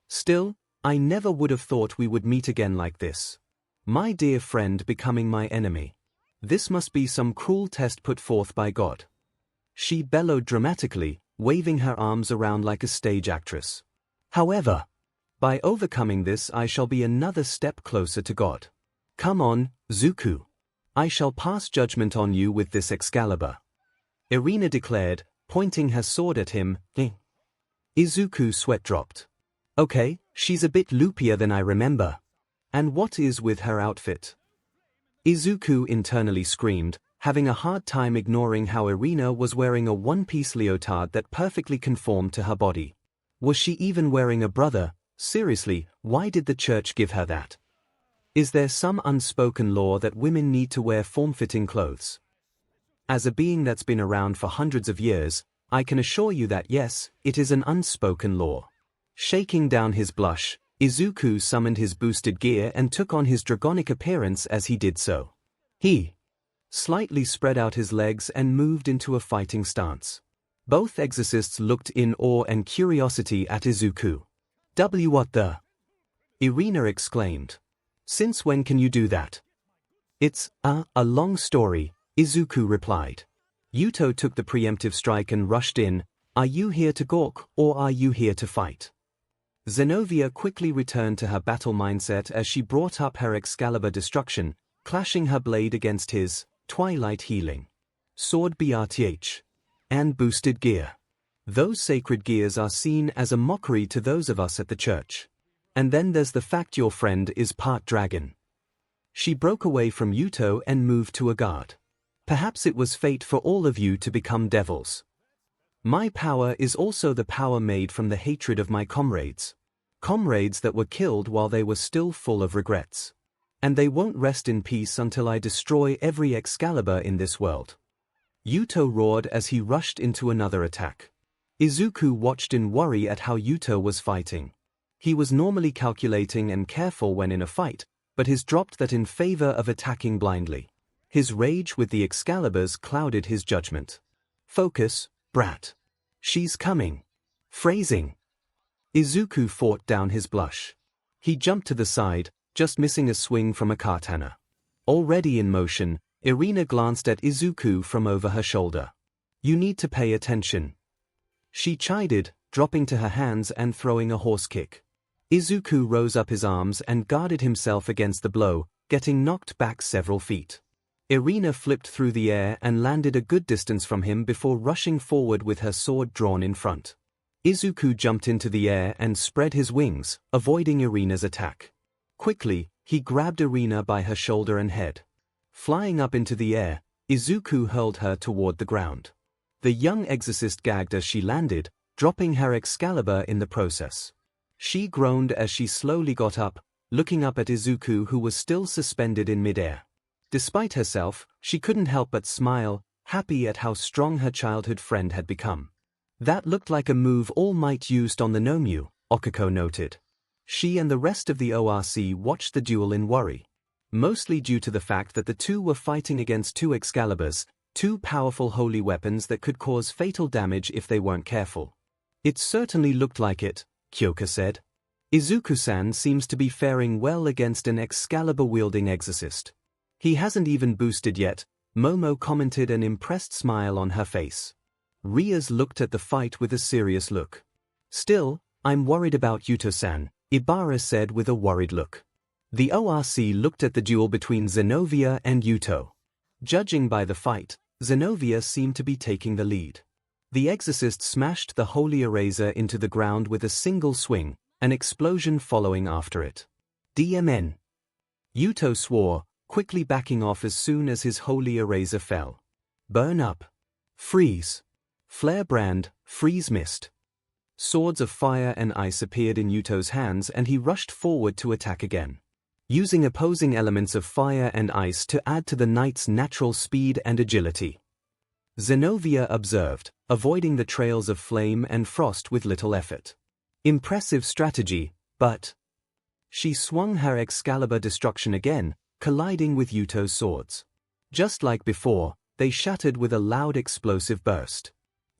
Still, I never would have thought we would meet again like this. My dear friend becoming my enemy. This must be some cruel test put forth by God. She bellowed dramatically, waving her arms around like a stage actress. However, by overcoming this I shall be another step closer to God. Come on, Zuko. I shall pass judgment on you with this Excalibur. Erina declared, pointing her sword at him. Izuku's sweat dropped. Okay, she's a bit loopier than I remember. And what is with her outfit? Izuku internally screamed, having a hard time ignoring how Erina was wearing a one-piece leotard that perfectly conformed to her body. Was she even wearing a brother? Seriously, why did the church give her that? Is there some unspoken law that women need to wear form-fitting clothes? As a being that's been around for hundreds of years, I can assure you that yes, it is an unspoken law. Shaking down his blush, Izuku summoned his boosted gear and took on his dragonic appearance as he did so. He slightly spread out his legs and moved into a fighting stance. Both exorcists looked in awe and curiosity at Izuku. What the? Erina exclaimed. Since when can you do that? It's a long story, Izuku replied. Yuto took the preemptive strike and rushed in. Are you here to gawk, or are you here to fight? Zenobia quickly returned to her battle mindset as she brought up her Excalibur destruction, clashing her blade against his Twilight Healing sword 𝐷 and boosted gear. Those sacred gears are seen as a mockery to those of us at the church. And then there's the fact your friend is part dragon. She broke away from Yuto and moved to a guard. Perhaps it was fate for all of you to become devils. My power is also the power made from the hatred of my comrades. Comrades that were killed while they were still full of regrets. And they won't rest in peace until I destroy every Excalibur in this world. Yuto roared as he rushed into another attack. Izuku watched in worry at how Yuto was fighting. He was normally calculating and careful when in a fight, but his dropped that in favor of attacking blindly. His rage with the Excaliburs clouded his judgment. Focus, brat. She's coming. Phrasing. Izuku fought down his blush. He jumped to the side, just missing a swing from a katana. Already in motion, Erina glanced at Izuku from over her shoulder. You need to pay attention. She chided, dropping to her hands and throwing a horse kick. Izuku rose up his arms and guarded himself against the blow, getting knocked back several feet. Erina flipped through the air and landed a good distance from him before rushing forward with her sword drawn in front. Izuku jumped into the air and spread his wings, avoiding Erina's attack. Quickly, he grabbed Erina by her shoulder and head. Flying up into the air, Izuku hurled her toward the ground. The young exorcist gagged as she landed, dropping her Excalibur in the process. She groaned as she slowly got up, looking up at Izuku who was still suspended in midair. Despite herself, she couldn't help but smile, happy at how strong her childhood friend had become. That looked like a move All Might used on the Nomu, Okiko noted. She and the rest of the ORC watched the duel in worry. Mostly due to the fact that the two were fighting against two Excaliburs, two powerful holy weapons that could cause fatal damage if they weren't careful. It certainly looked like it, Kyoka said. Izuku-san seems to be faring well against an Excalibur-wielding exorcist. He hasn't even boosted yet, Momo commented, an impressed smile on her face. Rias looked at the fight with a serious look. Still, I'm worried about Yuto-san, Ibara said with a worried look. The ORC looked at the duel between Zenobia and Yuto. Judging by the fight, Zenobia seemed to be taking the lead. The exorcist smashed the holy eraser into the ground with a single swing, an explosion following after it. DMN. Yuto swore, quickly backing off as soon as his holy eraser fell. Burn up. Freeze. Flare brand, freeze mist. Swords of fire and ice appeared in Yuto's hands and he rushed forward to attack again, using opposing elements of fire and ice to add to the knight's natural speed and agility. Zenobia observed, avoiding the trails of flame and frost with little effort. Impressive strategy, but... She swung her Excalibur destruction again, colliding with Yuto's swords. Just like before, they shattered with a loud explosive burst.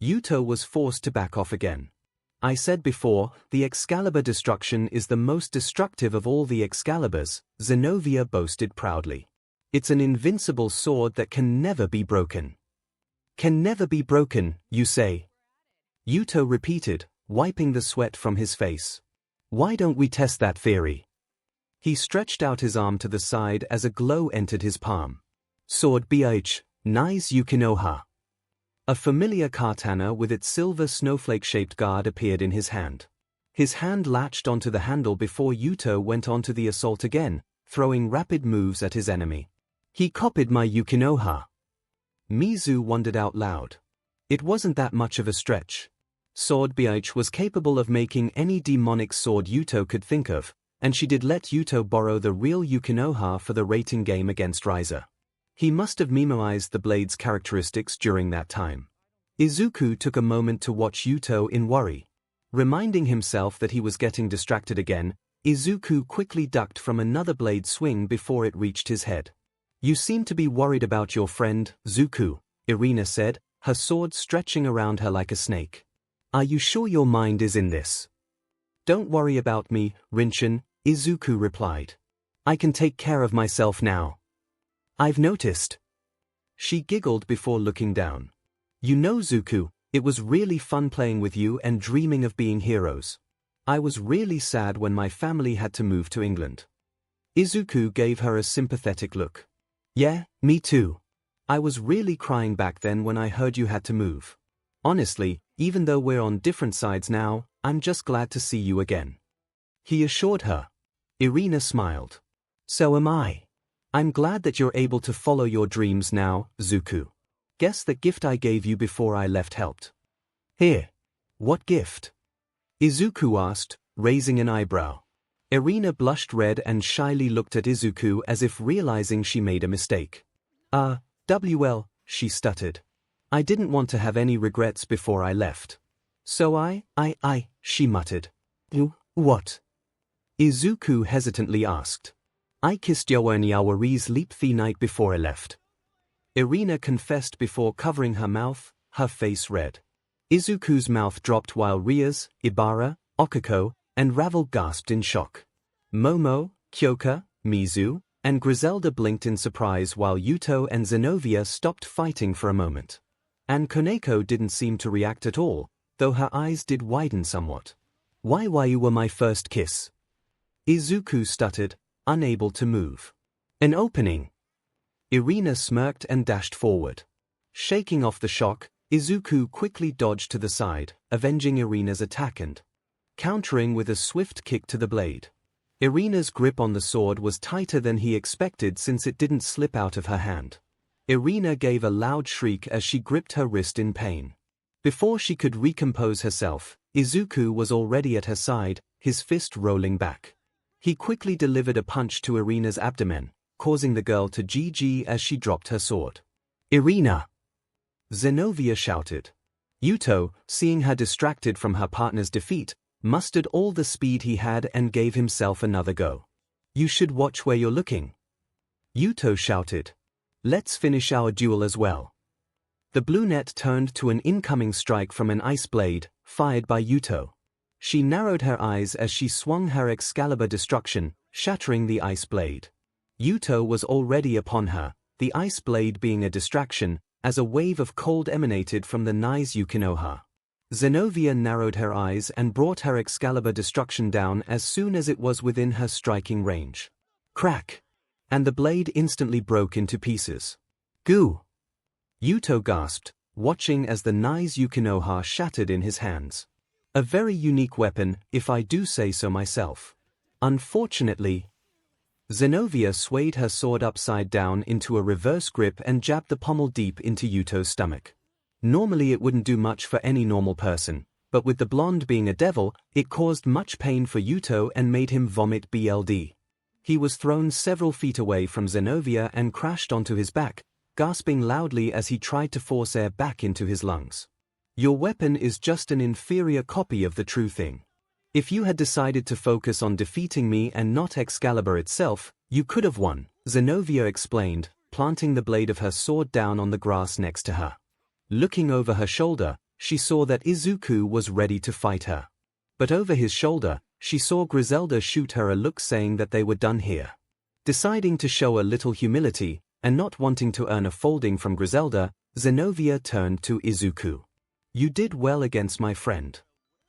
Yuto was forced to back off again. I said before, the Excalibur destruction is the most destructive of all the Excaliburs, Zenobia boasted proudly. It's an invincible sword that can never be broken. Can never be broken, you say? Yuto repeated, wiping the sweat from his face. Why don't we test that theory? He stretched out his arm to the side as a glow entered his palm. Sword 𝐔𝐬𝐚𝐲 𝐔𝐬𝐽𝐻. A familiar katana with its silver snowflake-shaped guard appeared in his hand. His hand latched onto the handle before Yuto went on to the assault again, throwing rapid moves at his enemy. He copied my 𝐤𝐿𝐴. Mizu wondered out loud. It wasn't that much of a stretch. Sword 𝐵H was capable of making any demonic sword Yuto could think of, and she did let Yuto borrow the real 𝐤𝐿𝐴 for the rating game against Raiza. He must have memoized the blade's characteristics during that time. Izuku took a moment to watch Yuto in worry. Reminding himself that he was getting distracted again, Izuku quickly ducked from another blade swing before it reached his head. You seem to be worried about your friend, Zuku, Irina said, her sword stretching around her like a snake. Are you sure your mind is in this? Don't worry about me, Rinchen, Izuku replied. I can take care of myself now. I've noticed. She giggled before looking down. You know, Zuku, it was really fun playing with you and dreaming of being heroes. I was really sad when my family had to move to England. Izuku gave her a sympathetic look. Yeah, me too. I was really crying back then when I heard you had to move. Honestly, even though we're on different sides now, I'm just glad to see you again. He assured her. Irina smiled. So am I. I'm glad that you're able to follow your dreams now, Zuku. Guess the gift I gave you before I left helped. Here. What gift? Izuku asked, raising an eyebrow. Irina blushed red and shyly looked at Izuku as if realizing she made a mistake. Well, she stuttered. I didn't want to have any regrets before I left. So she muttered. What? Izuku hesitantly asked. I kissed 𝐤𝐴𝐺 𝐷 the night before I left. Irina confessed before covering her mouth, her face red. Izuku's mouth dropped while Rias, Ibara, Okako, and Ravel gasped in shock. Momo, Kyoka, Mizu, and Griselda blinked in surprise while Yuto and Zenobia stopped fighting for a moment. And Koneko didn't seem to react at all, though her eyes did widen somewhat. Why you were my first kiss? Izuku stuttered, unable to move. An opening. Irina smirked and dashed forward. Shaking off the shock, Izuku quickly dodged to the side, avenging Irina's attack and countering with a swift kick to the blade. Irina's grip on the sword was tighter than he expected since it didn't slip out of her hand. Irina gave a loud shriek as she gripped her wrist in pain. Before she could recompose herself, Izuku was already at her side, his fist rolling back. He quickly delivered a punch to Irina's abdomen, causing the girl to GG as she dropped her sword. Irina! Zenobia shouted. Yuto, seeing her distracted from her partner's defeat, mustered all the speed he had and gave himself another go. You should watch where you're looking. Yuto shouted. Let's finish our duel as well. The blue net turned to an incoming strike from an ice blade, fired by Yuto. She narrowed her eyes as she swung her Excalibur destruction, shattering the ice blade. Yuto was already upon her, the ice blade being a distraction, as a wave of cold emanated from the 𝐼𝐭𝐻. Zenobia narrowed her eyes and brought her Excalibur destruction down as soon as it was within her striking range. Crack! And the blade instantly broke into pieces. Goo! Yuto gasped, watching as the 𝐼𝐭𝐻 shattered in his hands. A very unique weapon, if I do say so myself. Unfortunately, Xenovia swayed her sword upside down into a reverse grip and jabbed the pommel deep into Yuto's stomach. Normally it wouldn't do much for any normal person, but with the blonde being a devil, it caused much pain for Yuto and made him vomit blood. He was thrown several feet away from Xenovia and crashed onto his back, gasping loudly as he tried to force air back into his lungs. Your weapon is just an inferior copy of the true thing. If you had decided to focus on defeating me and not Excalibur itself, you could have won, Xenovia explained, planting the blade of her sword down on the grass next to her. Looking over her shoulder, she saw that Izuku was ready to fight her. But over his shoulder, she saw Griselda shoot her a look saying that they were done here. Deciding to show a little humility, and not wanting to earn a folding from Griselda, Xenovia turned to Izuku. You did well against my friend.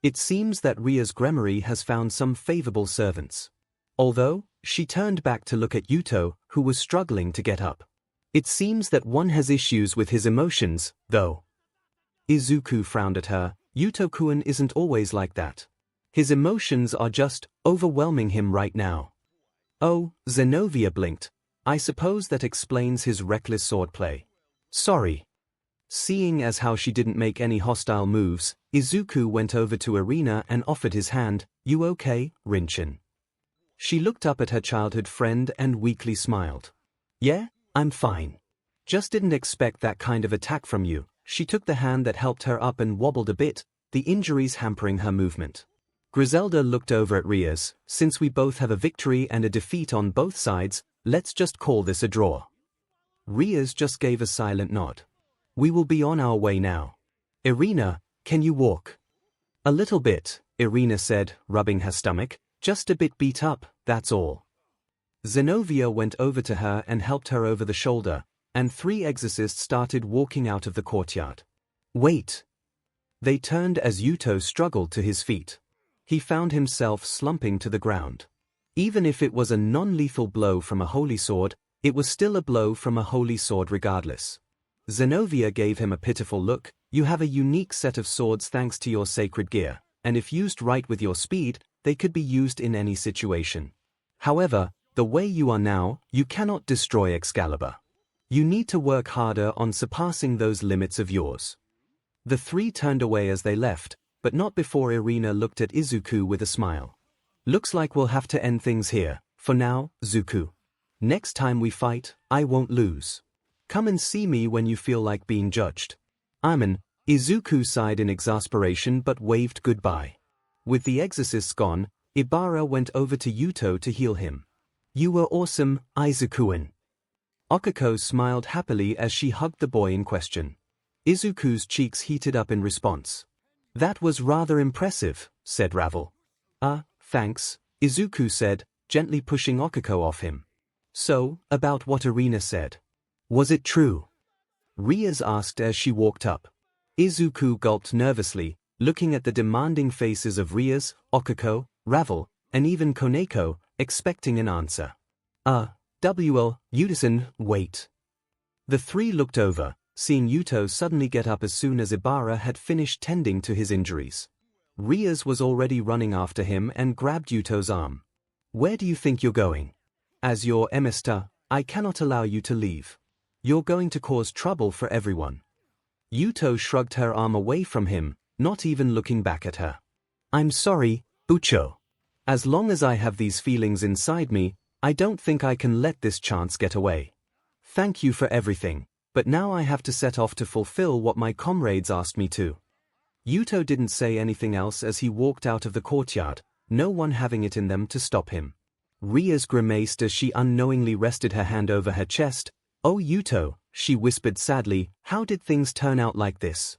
It seems that Ria's Gremory has found some favorable servants. Although, she turned back to look at Yuto, who was struggling to get up. It seems that one has issues with his emotions, though. Izuku frowned at her. Yuto-kun isn't always like that. His emotions are just overwhelming him right now. Oh, Xenovia blinked. I suppose that explains his reckless swordplay. Sorry. Seeing as how she didn't make any hostile moves, Izuku went over to Erina and offered his hand. You okay, Rinchin? She looked up at her childhood friend and weakly smiled. Yeah, I'm fine. Just didn't expect that kind of attack from you. She took the hand that helped her up and wobbled a bit, the injuries hampering her movement. Griselda looked over at Rias. Since we both have a victory and a defeat on both sides, let's just call this a draw. Rias just gave a silent nod. We will be on our way now. Erina, can you walk? A little bit, Erina said, rubbing her stomach. Just a bit beat up, that's all. Xenovia went over to her and helped her over the shoulder, and 3 exorcists started walking out of the courtyard. Wait. They turned as Yuto struggled to his feet. He found himself slumping to the ground. Even if it was a non-lethal blow from a holy sword, it was still a blow from a holy sword regardless. Xenovia gave him a pitiful look. You have a unique set of swords thanks to your sacred gear, and if used right with your speed, they could be used in any situation. However, the way you are now, you cannot destroy Excalibur. You need to work harder on surpassing those limits of yours. The 3 turned away as they left, but not before Erina looked at Izuku with a smile. Looks like we'll have to end things here, for now, Zuku. Next time we fight, I won't lose. Come and see me when you feel like being judged. Izuku sighed in exasperation but waved goodbye. With the exorcists gone, Ibara went over to Yuto to heal him. You were awesome, Izuku-kun. Okiko smiled happily as she hugged the boy in question. Izuku's cheeks heated up in response. That was rather impressive, said Ravel. Thanks, Izuku said, gently pushing Okiko off him. So, about what Erina said. Was it true? Rias asked as she walked up. Izuku gulped nervously, looking at the demanding faces of Rias, Okiko, Ravel, and even Koneko, expecting an answer. Wait. The 3 looked over, seeing Yuto suddenly get up as soon as Ibara had finished tending to his injuries. Rias was already running after him and grabbed Yuto's arm. Where do you think you're going? As your emissary, I cannot allow you to leave. You're going to cause trouble for everyone. Yuto shrugged her arm away from him, not even looking back at her. I'm sorry, Ucho. As long as I have these feelings inside me, I don't think I can let this chance get away. Thank you for everything, but now I have to set off to fulfill what my comrades asked me to. Yuto didn't say anything else as he walked out of the courtyard, no one having it in them to stop him. Rias grimaced as she unknowingly rested her hand over her chest. Oh Yuto, she whispered sadly, how did things turn out like this?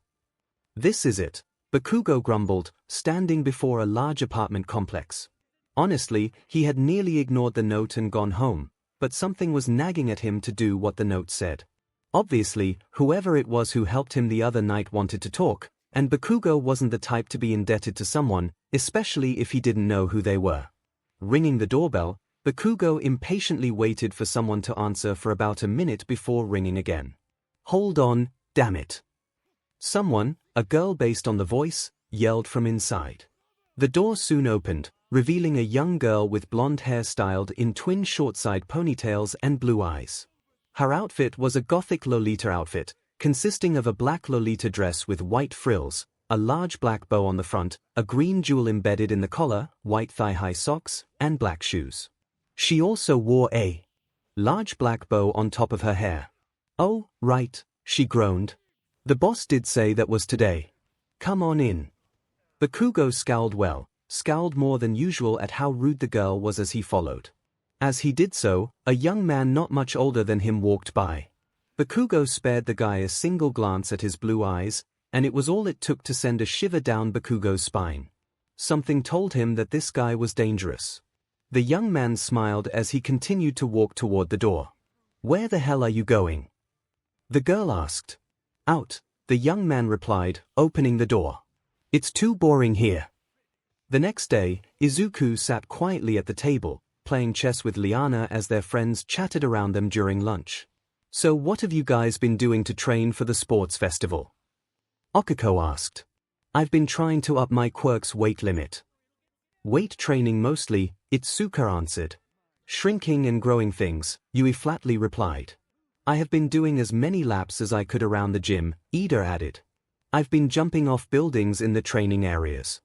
This is it, Bakugo grumbled, standing before a large apartment complex. Honestly, he had nearly ignored the note and gone home, but something was nagging at him to do what the note said. Obviously, whoever it was who helped him the other night wanted to talk, and Bakugo wasn't the type to be indebted to someone, especially if he didn't know who they were. Ringing the doorbell, Bakugo impatiently waited for someone to answer for about a minute before ringing again. Hold on, damn it. Someone, a girl based on the voice, yelled from inside. The door soon opened, revealing a young girl with blonde hair styled in twin short-side ponytails and blue eyes. Her outfit was a gothic Lolita outfit, consisting of a black Lolita dress with white frills, a large black bow on the front, a green jewel embedded in the collar, white thigh-high socks, and black shoes. She also wore a large black bow on top of her hair. "Oh, right," she groaned. "The boss did say that was today. Come on in." Bakugo scowled more than usual at how rude the girl was as he followed. As he did so, a young man not much older than him walked by. Bakugo spared the guy a single glance at his blue eyes, and it was all it took to send a shiver down Bakugo's spine. Something told him that this guy was dangerous. The young man smiled as he continued to walk toward the door. "Where the hell are you going?" the girl asked. "Out," the young man replied, opening the door. "It's too boring here." The next day, Izuku sat quietly at the table, playing chess with Liana as their friends chatted around them during lunch. "So what have you guys been doing to train for the sports festival?" Okiko asked. "I've been trying to up my quirk's weight limit." "Weight training mostly," Itsuka answered. "Shrinking and growing things," Yui flatly replied. "I have been doing as many laps as I could around the gym," Ida added. "I've been jumping off buildings in the training areas."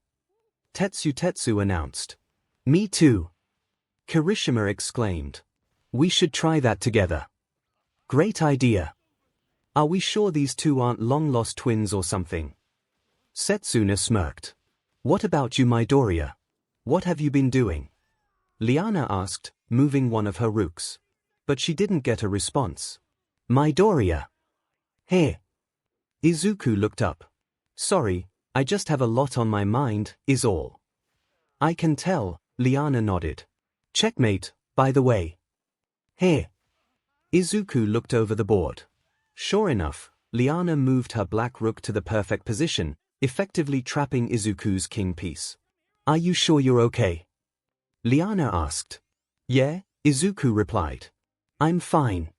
Tetsu announced. "Me too," Kirishima exclaimed. "We should try that together." "Great idea." "Are we sure these two aren't long-lost twins or something?" Setsuna smirked. "What about you, Midoriya? What have you been doing?" Liana asked, moving one of her rooks. But she didn't get a response. "Midoriya." "Hey." Izuku looked up. "Sorry, I just have a lot on my mind, is all." "I can tell," Liana nodded. "Checkmate, by the way." "Hey." Izuku looked over the board. Sure enough, Liana moved her black rook to the perfect position, effectively trapping Izuku's king piece. "Are you sure you're okay?" Liana asked. "Yeah," Izuku replied. "I'm fine."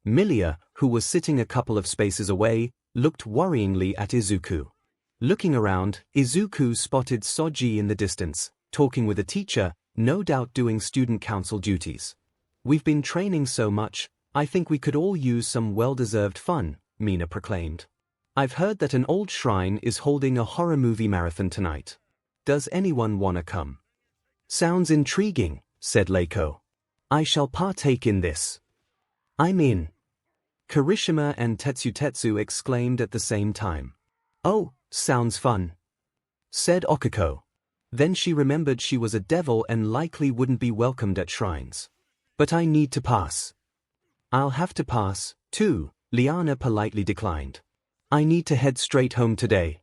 Milia, who was sitting a couple of spaces away, looked worryingly at Izuku. Looking around, Izuku spotted Soji in the distance, talking with a teacher, no doubt doing student council duties. "We've been training so much, I think we could all use some well-deserved fun," Mina proclaimed. "I've heard that an old shrine is holding a horror movie marathon tonight. Does anyone wanna come?" "Sounds intriguing," said Leiko. "I shall partake in this." "I'm in." Kirishima and Tetsu exclaimed at the same time. "Oh, sounds fun," said Okiko. Then she remembered she was a devil and likely wouldn't be welcomed at shrines. "But I need to pass." "I'll have to pass, too," Liana politely declined. "I need to head straight home today."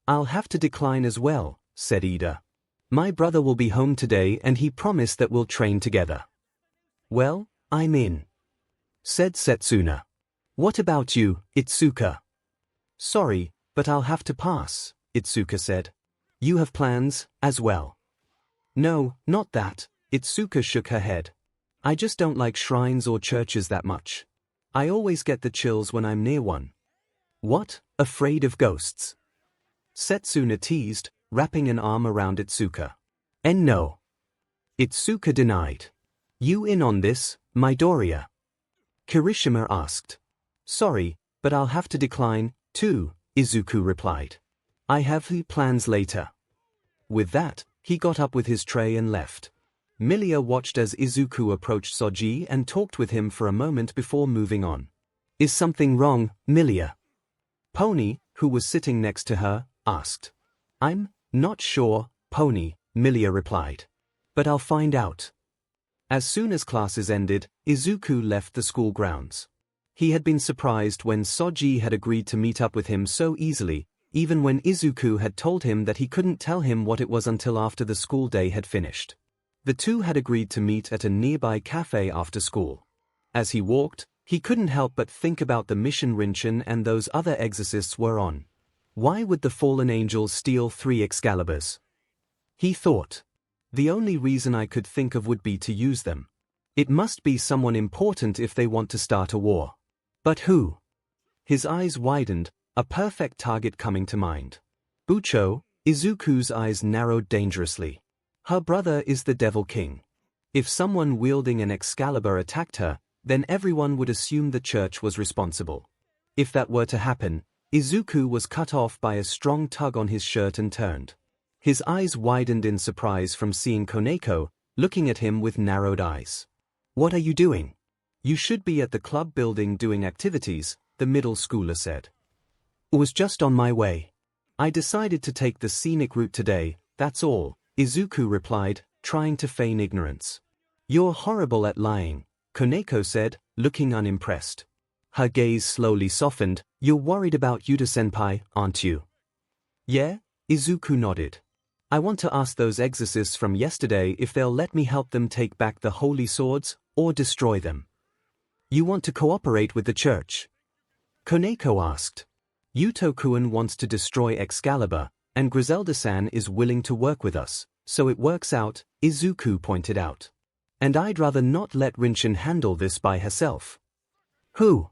"I'll have to decline as well," said Ida. "My brother will be home today and he promised that we'll train together." "Well, I'm in," said Setsuna. "What about you, Itsuka?" "Sorry, but I'll have to pass," Itsuka said. "You have plans, as well?" "No, not that," Itsuka shook her head. "I just don't like shrines or churches that much. I always get the chills when I'm near one." "What, afraid of ghosts?" Setsuna teased, wrapping an arm around Itsuka. "And no." Itsuka denied. "You in on this, Midoriya?" Kirishima asked. "Sorry, but I'll have to decline, too," Izuku replied. "I have plans later." With that, he got up with his tray and left. Milia watched as Izuku approached Soji and talked with him for a moment before moving on. "Is something wrong, Milia?" Pony, who was sitting next to her, asked. "I'm not sure, Pony," Milia replied. "But I'll find out." As soon as classes ended, Izuku left the school grounds. He had been surprised when Soji had agreed to meet up with him so easily, even when Izuku had told him that he couldn't tell him what it was until after the school day had finished. The two had agreed to meet at a nearby cafe after school. As he walked, he couldn't help but think about the mission Rinchen and those other exorcists were on. Why would the fallen angels steal 3 Excaliburs? He thought. The only reason I could think of would be to use them. It must be someone important if they want to start a war. But who? His eyes widened, a perfect target coming to mind. Bucho, Izuku's eyes narrowed dangerously. Her brother is the Devil King. If someone wielding an Excalibur attacked her, then everyone would assume the church was responsible. If that were to happen, Izuku was cut off by a strong tug on his shirt and turned. His eyes widened in surprise from seeing Koneko, looking at him with narrowed eyes. "What are you doing?" "You should be at the club building doing activities," the middle schooler said. "I was just on my way. I decided to take the scenic route today, that's all," Izuku replied, trying to feign ignorance. "You're horrible at lying," Koneko said, looking unimpressed. Her gaze slowly softened. "You're worried about Yuta-senpai, aren't you?" "Yeah," Izuku nodded. "I want to ask those exorcists from yesterday if they'll let me help them take back the holy swords, or destroy them." "You want to cooperate with the church?" Koneko asked. "Yuto-kun wants to destroy Excalibur, and Griselda-san is willing to work with us, so it works out," Izuku pointed out. "And I'd rather not let Rinshin handle this by herself." "Who?"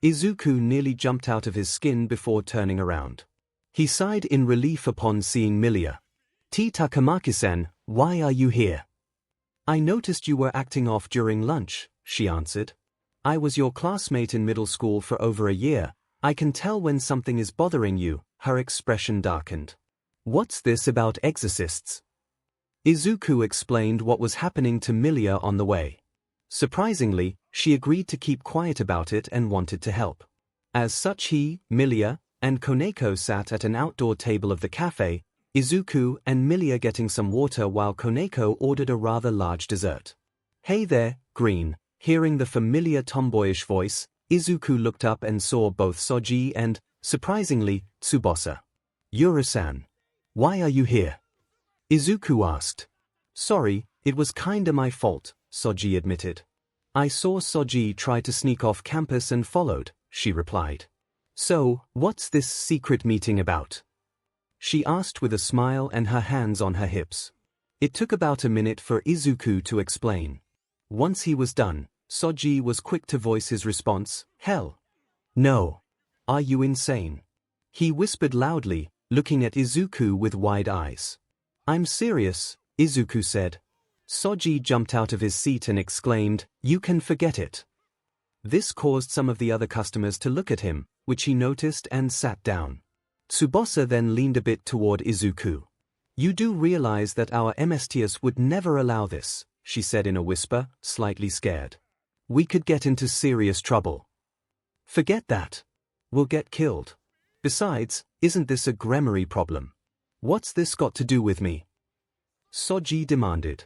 Izuku nearly jumped out of his skin before turning around. He sighed in relief upon seeing Milia. "Takamaki-san, why are you here?" "I noticed you were acting off during lunch," she answered. "I was your classmate in middle school for over a year. I can tell when something is bothering you." Her expression darkened. "What's this about exorcists?" Izuku explained what was happening to Milia on the way. Surprisingly, she agreed to keep quiet about it and wanted to help. As such, he, Milia, and Koneko sat at an outdoor table of the cafe, Izuku and Milia getting some water while Koneko ordered a rather large dessert. "Hey there, Green." Hearing the familiar tomboyish voice, Izuku looked up and saw both Soji and, surprisingly, Tsubasa. "Yura-san. Why are you here?" Izuku asked. "Sorry, it was kinda my fault," Soji admitted. "I saw Soji try to sneak off campus and followed," she replied. "So, what's this secret meeting about?" she asked with a smile and her hands on her hips. It took about a minute for Izuku to explain. Once he was done, Soji was quick to voice his response. "Hell no. Are you insane?" he whispered loudly, looking at Izuku with wide eyes. "I'm serious," Izuku said. Soji jumped out of his seat and exclaimed, "You can forget it." This caused some of the other customers to look at him, which he noticed and sat down. Tsubasa then leaned a bit toward Izuku. "You do realize that our MSTS would never allow this," she said in a whisper, slightly scared. "We could get into serious trouble." "Forget that. We'll get killed. Besides, isn't this a grammary problem? What's this got to do with me?" Soji demanded.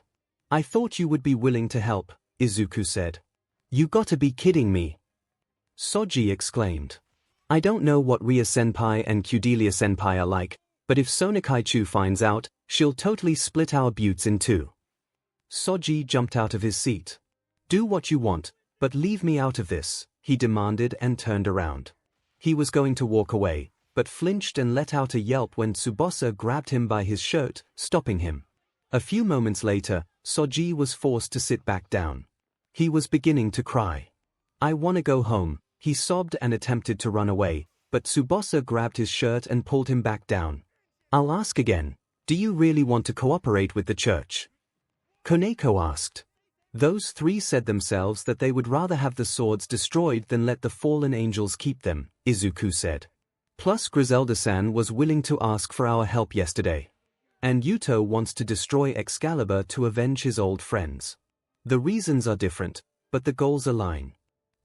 "I thought you would be willing to help," Izuku said. "You gotta be kidding me." Soji exclaimed. "I don't know what Ria-senpai and Q-delia-senpai are like, but if Sonokaichu finds out, she'll totally split our buttes in two." Soji jumped out of his seat. "Do what you want, but leave me out of this," he demanded and turned around. He was going to walk away, but flinched and let out a yelp when Tsubasa grabbed him by his shirt, stopping him. A few moments later, Soji was forced to sit back down. He was beginning to cry. "I wanna go home," he sobbed and attempted to run away, but Tsubasa grabbed his shirt and pulled him back down. "I'll ask again. Do you really want to cooperate with the church?" Koneko asked. Those three said themselves that they would rather have the swords destroyed than let the fallen angels keep them, Izuku said. "Plus Griselda-san was willing to ask for our help yesterday. And Yuto wants to destroy Excalibur to avenge his old friends. The reasons are different, but the goals align."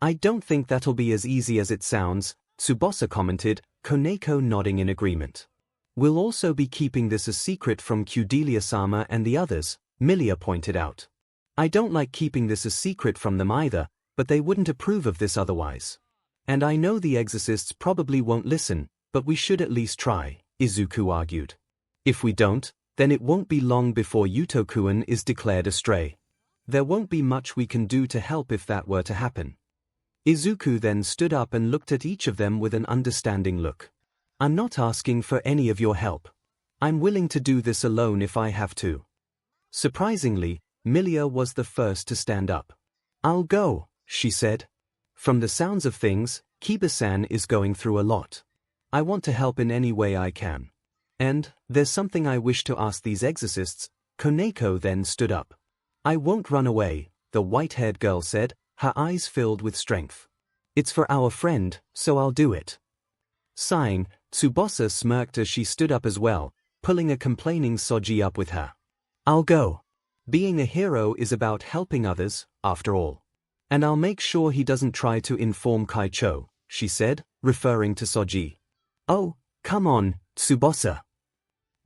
"I don't think that'll be as easy as it sounds," Tsubasa commented, Koneko nodding in agreement. "We'll also be keeping this a secret from Q-delia-sama and the others," Milia pointed out. "I don't like keeping this a secret from them either, but they wouldn't approve of this otherwise. And I know the exorcists probably won't listen, but we should at least try," Izuku argued. "If we don't, then it won't be long before Yuto-kun is declared astray. There won't be much we can do to help if that were to happen." Izuku then stood up and looked at each of them with an understanding look. "I'm not asking for any of your help. I'm willing to do this alone if I have to." Surprisingly, Milia was the first to stand up. "I'll go," she said. "From the sounds of things, Kiba-san is going through a lot. I want to help in any way I can." And, there's something I wish to ask these exorcists. Koneko then stood up. I won't run away, the white-haired girl said, her eyes filled with strength. It's for our friend, so I'll do it. Sighing, Tsubasa smirked as she stood up as well, pulling a complaining Soji up with her. I'll go. Being a hero is about helping others, after all. And I'll make sure he doesn't try to inform Kaicho, she said, referring to Soji. Oh, come on, Tsubasa.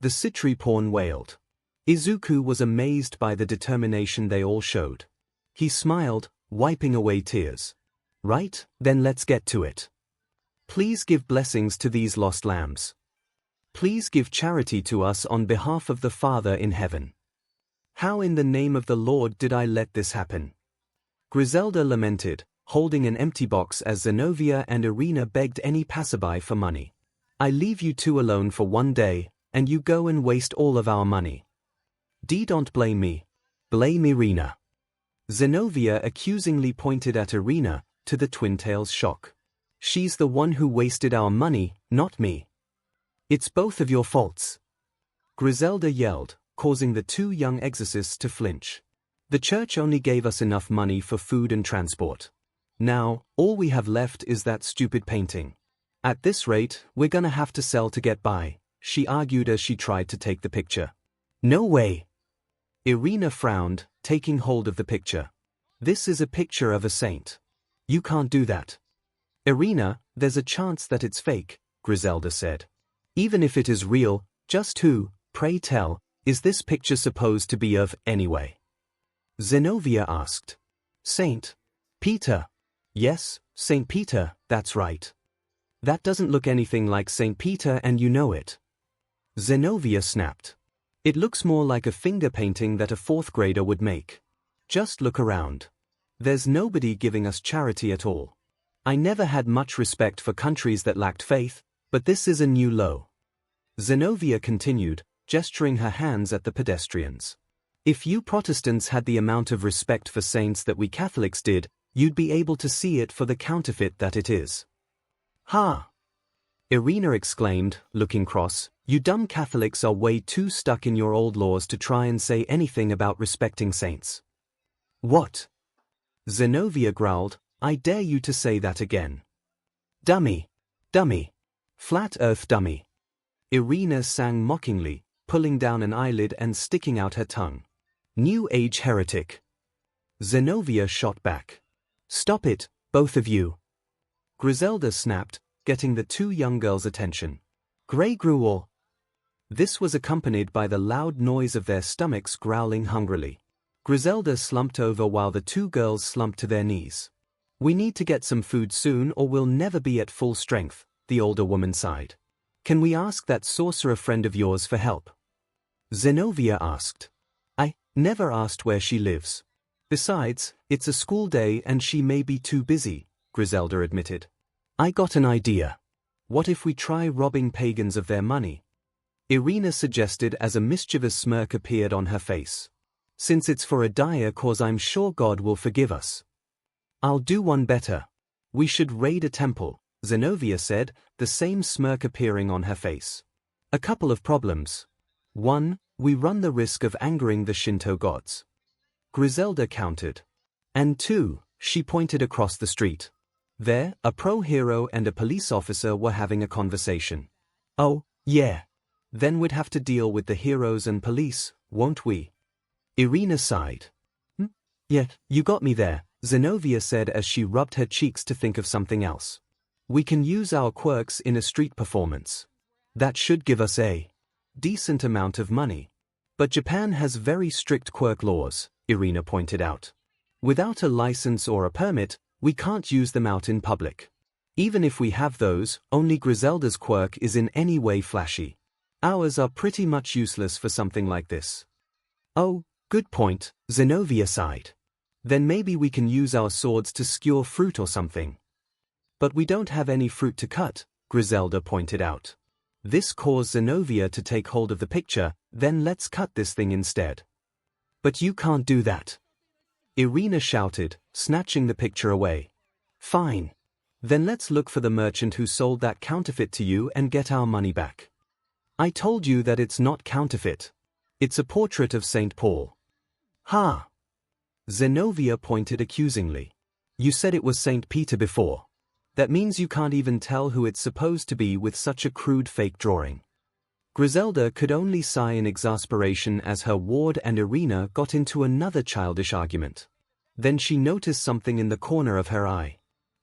The Citri pawn wailed. Izuku was amazed by the determination they all showed. He smiled, wiping away tears. Right, then let's get to it. Please give blessings to these lost lambs. Please give charity to us on behalf of the Father in heaven. How in the name of the Lord did I let this happen? Griselda lamented, holding an empty box as Zenovia and Irina begged any passerby for money. I leave you two alone for one day, and you go and waste all of our money. Don't blame me. Blame Irina. Zenovia accusingly pointed at Irina, to the twin tails' shock. She's the one who wasted our money, not me. It's both of your faults. Griselda yelled, causing the two young exorcists to flinch. The church only gave us enough money for food and transport. Now, all we have left is that stupid painting. At this rate, we're gonna have to sell to get by, she argued as she tried to take the picture. No way. Irina frowned, taking hold of the picture. This is a picture of a saint. You can't do that. Irina, there's a chance that it's fake, Griselda said. Even if it is real, just who, pray tell, is this picture supposed to be of, anyway? Zenovia asked. Saint Peter. Yes, Saint Peter, that's right. That doesn't look anything like Saint Peter and you know it. Zenovia snapped. It looks more like a finger painting that a fourth grader would make. Just look around. There's nobody giving us charity at all. I never had much respect for countries that lacked faith, but this is a new low. Zenovia continued, gesturing her hands at the pedestrians. If you Protestants had the amount of respect for saints that we Catholics did, you'd be able to see it for the counterfeit that it is. Ha! Irina exclaimed, looking cross. You dumb Catholics are way too stuck in your old laws to try and say anything about respecting saints. What? Zenovia growled, I dare you to say that again. Dummy. Dummy. Flat earth dummy. Irina sang mockingly, pulling down an eyelid and sticking out her tongue. New Age heretic. Zenovia shot back. Stop it, both of you. Griselda snapped, getting the two young girls' attention. Grey gruel. This was accompanied by the loud noise of their stomachs growling hungrily. Griselda slumped over while the two girls slumped to their knees. We need to get some food soon or we'll never be at full strength, the older woman sighed. Can we ask that sorcerer friend of yours for help? Zenovia asked. I never asked where she lives. Besides, it's a school day and she may be too busy, Griselda admitted. I got an idea. What if we try robbing pagans of their money? Irina suggested as a mischievous smirk appeared on her face. Since it's for a dire cause, I'm sure God will forgive us. I'll do one better. We should raid a temple, Zenovia said, the same smirk appearing on her face. A couple of problems. 1. We run the risk of angering the Shinto gods. Griselda countered. And 2, she pointed across the street. There, a pro-hero and a police officer were having a conversation. Oh, yeah. Then we'd have to deal with the heroes and police, won't we? Irina sighed. Yeah, you got me there, Zenovia said as she rubbed her cheeks to think of something else. We can use our quirks in a street performance. That should give us a decent amount of money. But Japan has very strict quirk laws, Irina pointed out. Without a license or a permit, we can't use them out in public. Even if we have those, only Griselda's quirk is in any way flashy. Ours are pretty much useless for something like this. Oh, good point, Zenovia sighed. Then maybe we can use our swords to skewer fruit or something. But we don't have any fruit to cut, Griselda pointed out. This caused Zenovia to take hold of the picture, then let's cut this thing instead. But you can't do that. Irina shouted, snatching the picture away. Fine. Then let's look for the merchant who sold that counterfeit to you and get our money back. I told you that it's not counterfeit. It's a portrait of St. Paul. Ha! Zenobia pointed accusingly. You said it was St. Peter before. That means you can't even tell who it's supposed to be with such a crude fake drawing. Griselda could only sigh in exasperation as her ward and Irina got into another childish argument. Then she noticed something in the corner of her eye.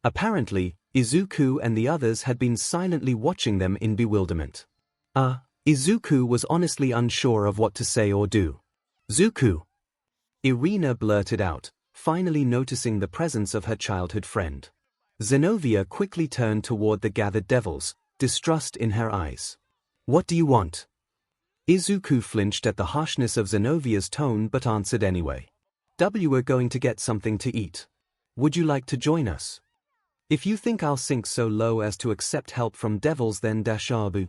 Apparently, Izuku and the others had been silently watching them in bewilderment. Izuku was honestly unsure of what to say or do. Zuku! Irina blurted out, finally noticing the presence of her childhood friend. Zenobia quickly turned toward the gathered devils, distrust in her eyes. What do you want? Izuku flinched at the harshness of Zenovia's tone but answered anyway. We're going to get something to eat. Would you like to join us? If you think I'll sink so low as to accept help from devils then --.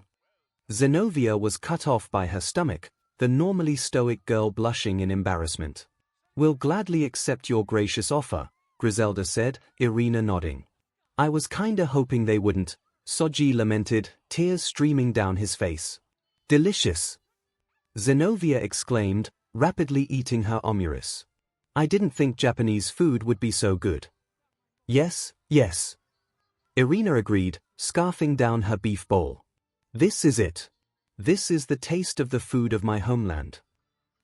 Zenobia was cut off by her stomach, the normally stoic girl blushing in embarrassment. We'll gladly accept your gracious offer, Griselda said, Irina nodding. I was kinda hoping they wouldn't, Soji lamented, tears streaming down his face. Delicious! Zenobia exclaimed, rapidly eating her omuris. I didn't think Japanese food would be so good. Yes, yes. Irina agreed, scarfing down her beef bowl. This is it. This is the taste of the food of my homeland.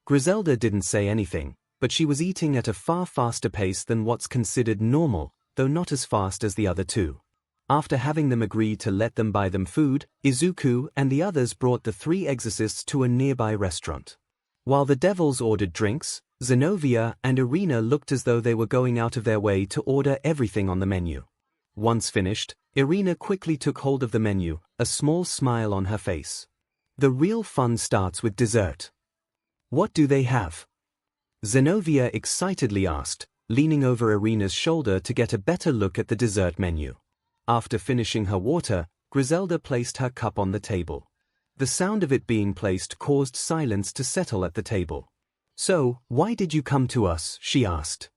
Griselda didn't say anything, but she was eating at a far faster pace than what's considered normal, though not as fast as the other two. After having them agree to let them buy them food, Izuku and the others brought the three exorcists to a nearby restaurant. While the devils ordered drinks, Zenobia and Irina looked as though they were going out of their way to order everything on the menu. Once finished, Irina quickly took hold of the menu, a small smile on her face. The real fun starts with dessert. What do they have? Zenobia excitedly asked, leaning over Irina's shoulder to get a better look at the dessert menu. After finishing her water, Griselda placed her cup on the table. The sound of it being placed caused silence to settle at the table. So, why did you come to us? She asked.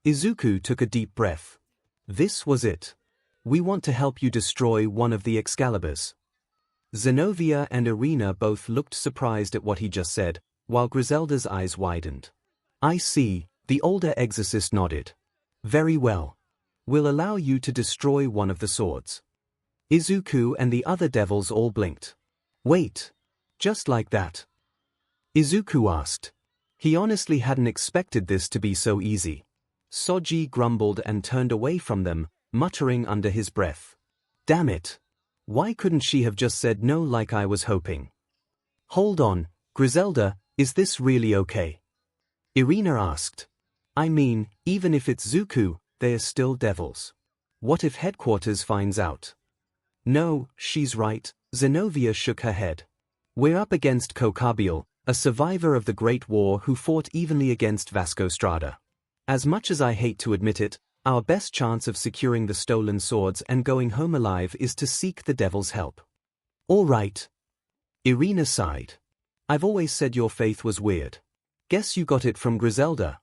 Izuku took a deep breath. This was it. We want to help you destroy one of the Excaliburs. Zenobia and Irina both looked surprised at what he just said, while Griselda's eyes widened. I see, the older exorcist nodded. Very well. We'll allow you to destroy one of the swords. Izuku and the other devils all blinked. Wait. Just like that? Izuku asked. He honestly hadn't expected this to be so easy. Soji grumbled and turned away from them, muttering under his breath. Damn it. Why couldn't she have just said no like I was hoping? Hold on, Griselda, is this really okay? Irina asked. I mean, even if it's Zuku, they are still devils. What if headquarters finds out? No, she's right, Zenobia shook her head. We're up against 𝐒𝐿, a survivor of the Great War who fought evenly against 𝐒𝐿. As much as I hate to admit it, our best chance of securing the stolen swords and going home alive is to seek the devil's help. All right. Irina sighed. I've always said your faith was weird. Guess you got it from Griselda.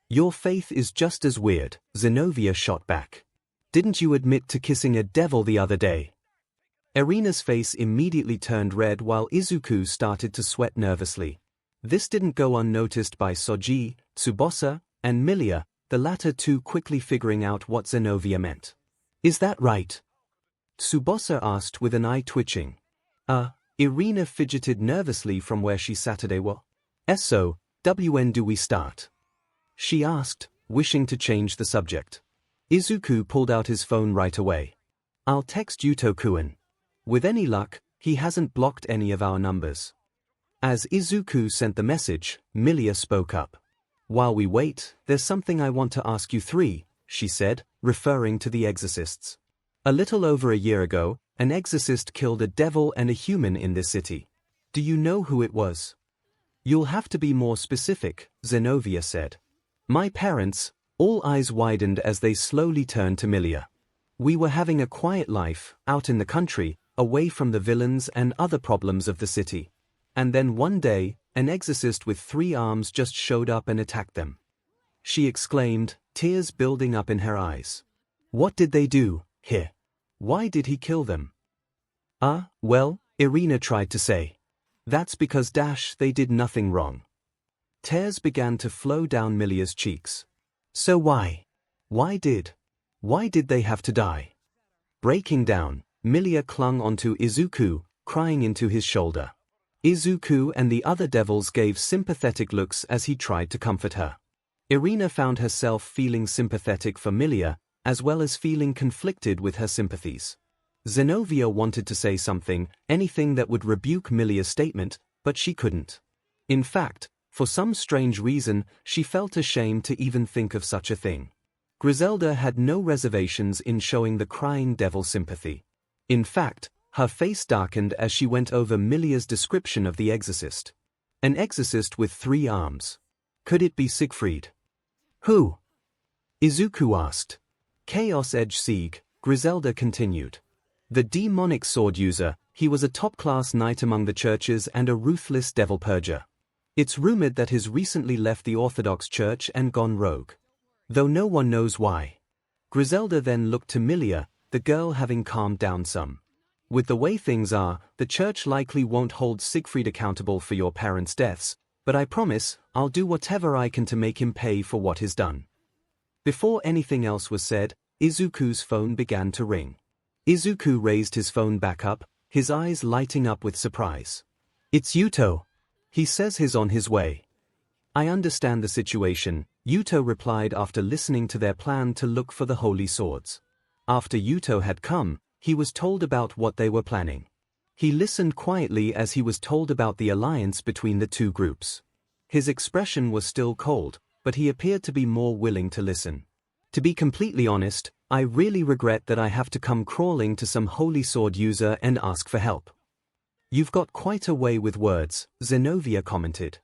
Your faith is just as weird, Zenobia shot back. Didn't you admit to kissing a devil the other day? Irina's face immediately turned red while Izuku started to sweat nervously. This didn't go unnoticed by Soji, Tsubasa, and Milia, the latter two quickly figuring out what Zenobia meant. Is that right? Tsubasa asked with an eye twitching. Irina fidgeted nervously from where she sat today. So, when do we start? She asked, wishing to change the subject. Izuku pulled out his phone right away. I'll text Yuto-kun. With any luck, he hasn't blocked any of our numbers. As Izuku sent the message, Milia spoke up. While we wait, there's something I want to ask you three, she said, referring to the exorcists. A little over a year ago, an exorcist killed a devil and a human in this city. Do you know who it was? You'll have to be more specific, Zenobia said. My parents, all eyes widened as they slowly turned to Milia. We were having a quiet life, out in the country, away from the villains and other problems of the city. And then one day, an exorcist with 3 arms just showed up and attacked them. She exclaimed, tears building up in her eyes. What did they do, here? Why did he kill them? Well, Irina tried to say. That's because they did nothing wrong. Tears began to flow down Milia's cheeks. So why? Why did they have to die? Breaking down, Milia clung onto Izuku, crying into his shoulder. Izuku and the other devils gave sympathetic looks as he tried to comfort her. Irina found herself feeling sympathetic for Milia, as well as feeling conflicted with her sympathies. Zenovia wanted to say something, anything that would rebuke Milia's statement, but she couldn't. In fact, for some strange reason, she felt ashamed to even think of such a thing. Griselda had no reservations in showing the crying devil sympathy. In fact, her face darkened as she went over Milia's description of the exorcist. An exorcist with 3 arms. Could it be Siegfried? Who? Izuku asked. 𝐾𝐲, Griselda continued. The demonic sword user, he was a top-class knight among the churches and a ruthless devil purger. It's rumored that he's recently left the Orthodox Church and gone rogue. Though no one knows why. Griselda then looked to Milia, the girl having calmed down some. With the way things are, the church likely won't hold Siegfried accountable for your parents' deaths, but I promise, I'll do whatever I can to make him pay for what he's done. Before anything else was said, Izuku's phone began to ring. Izuku raised his phone back up, his eyes lighting up with surprise. It's Yuto. He says he's on his way. I understand the situation, Yuto replied after listening to their plan to look for the holy swords. After Yuto had come, he was told about what they were planning. He listened quietly as he was told about the alliance between the 2 groups. His expression was still cold, but he appeared to be more willing to listen. To be completely honest, I really regret that I have to come crawling to some holy sword user and ask for help. You've got quite a way with words, Zenovia commented.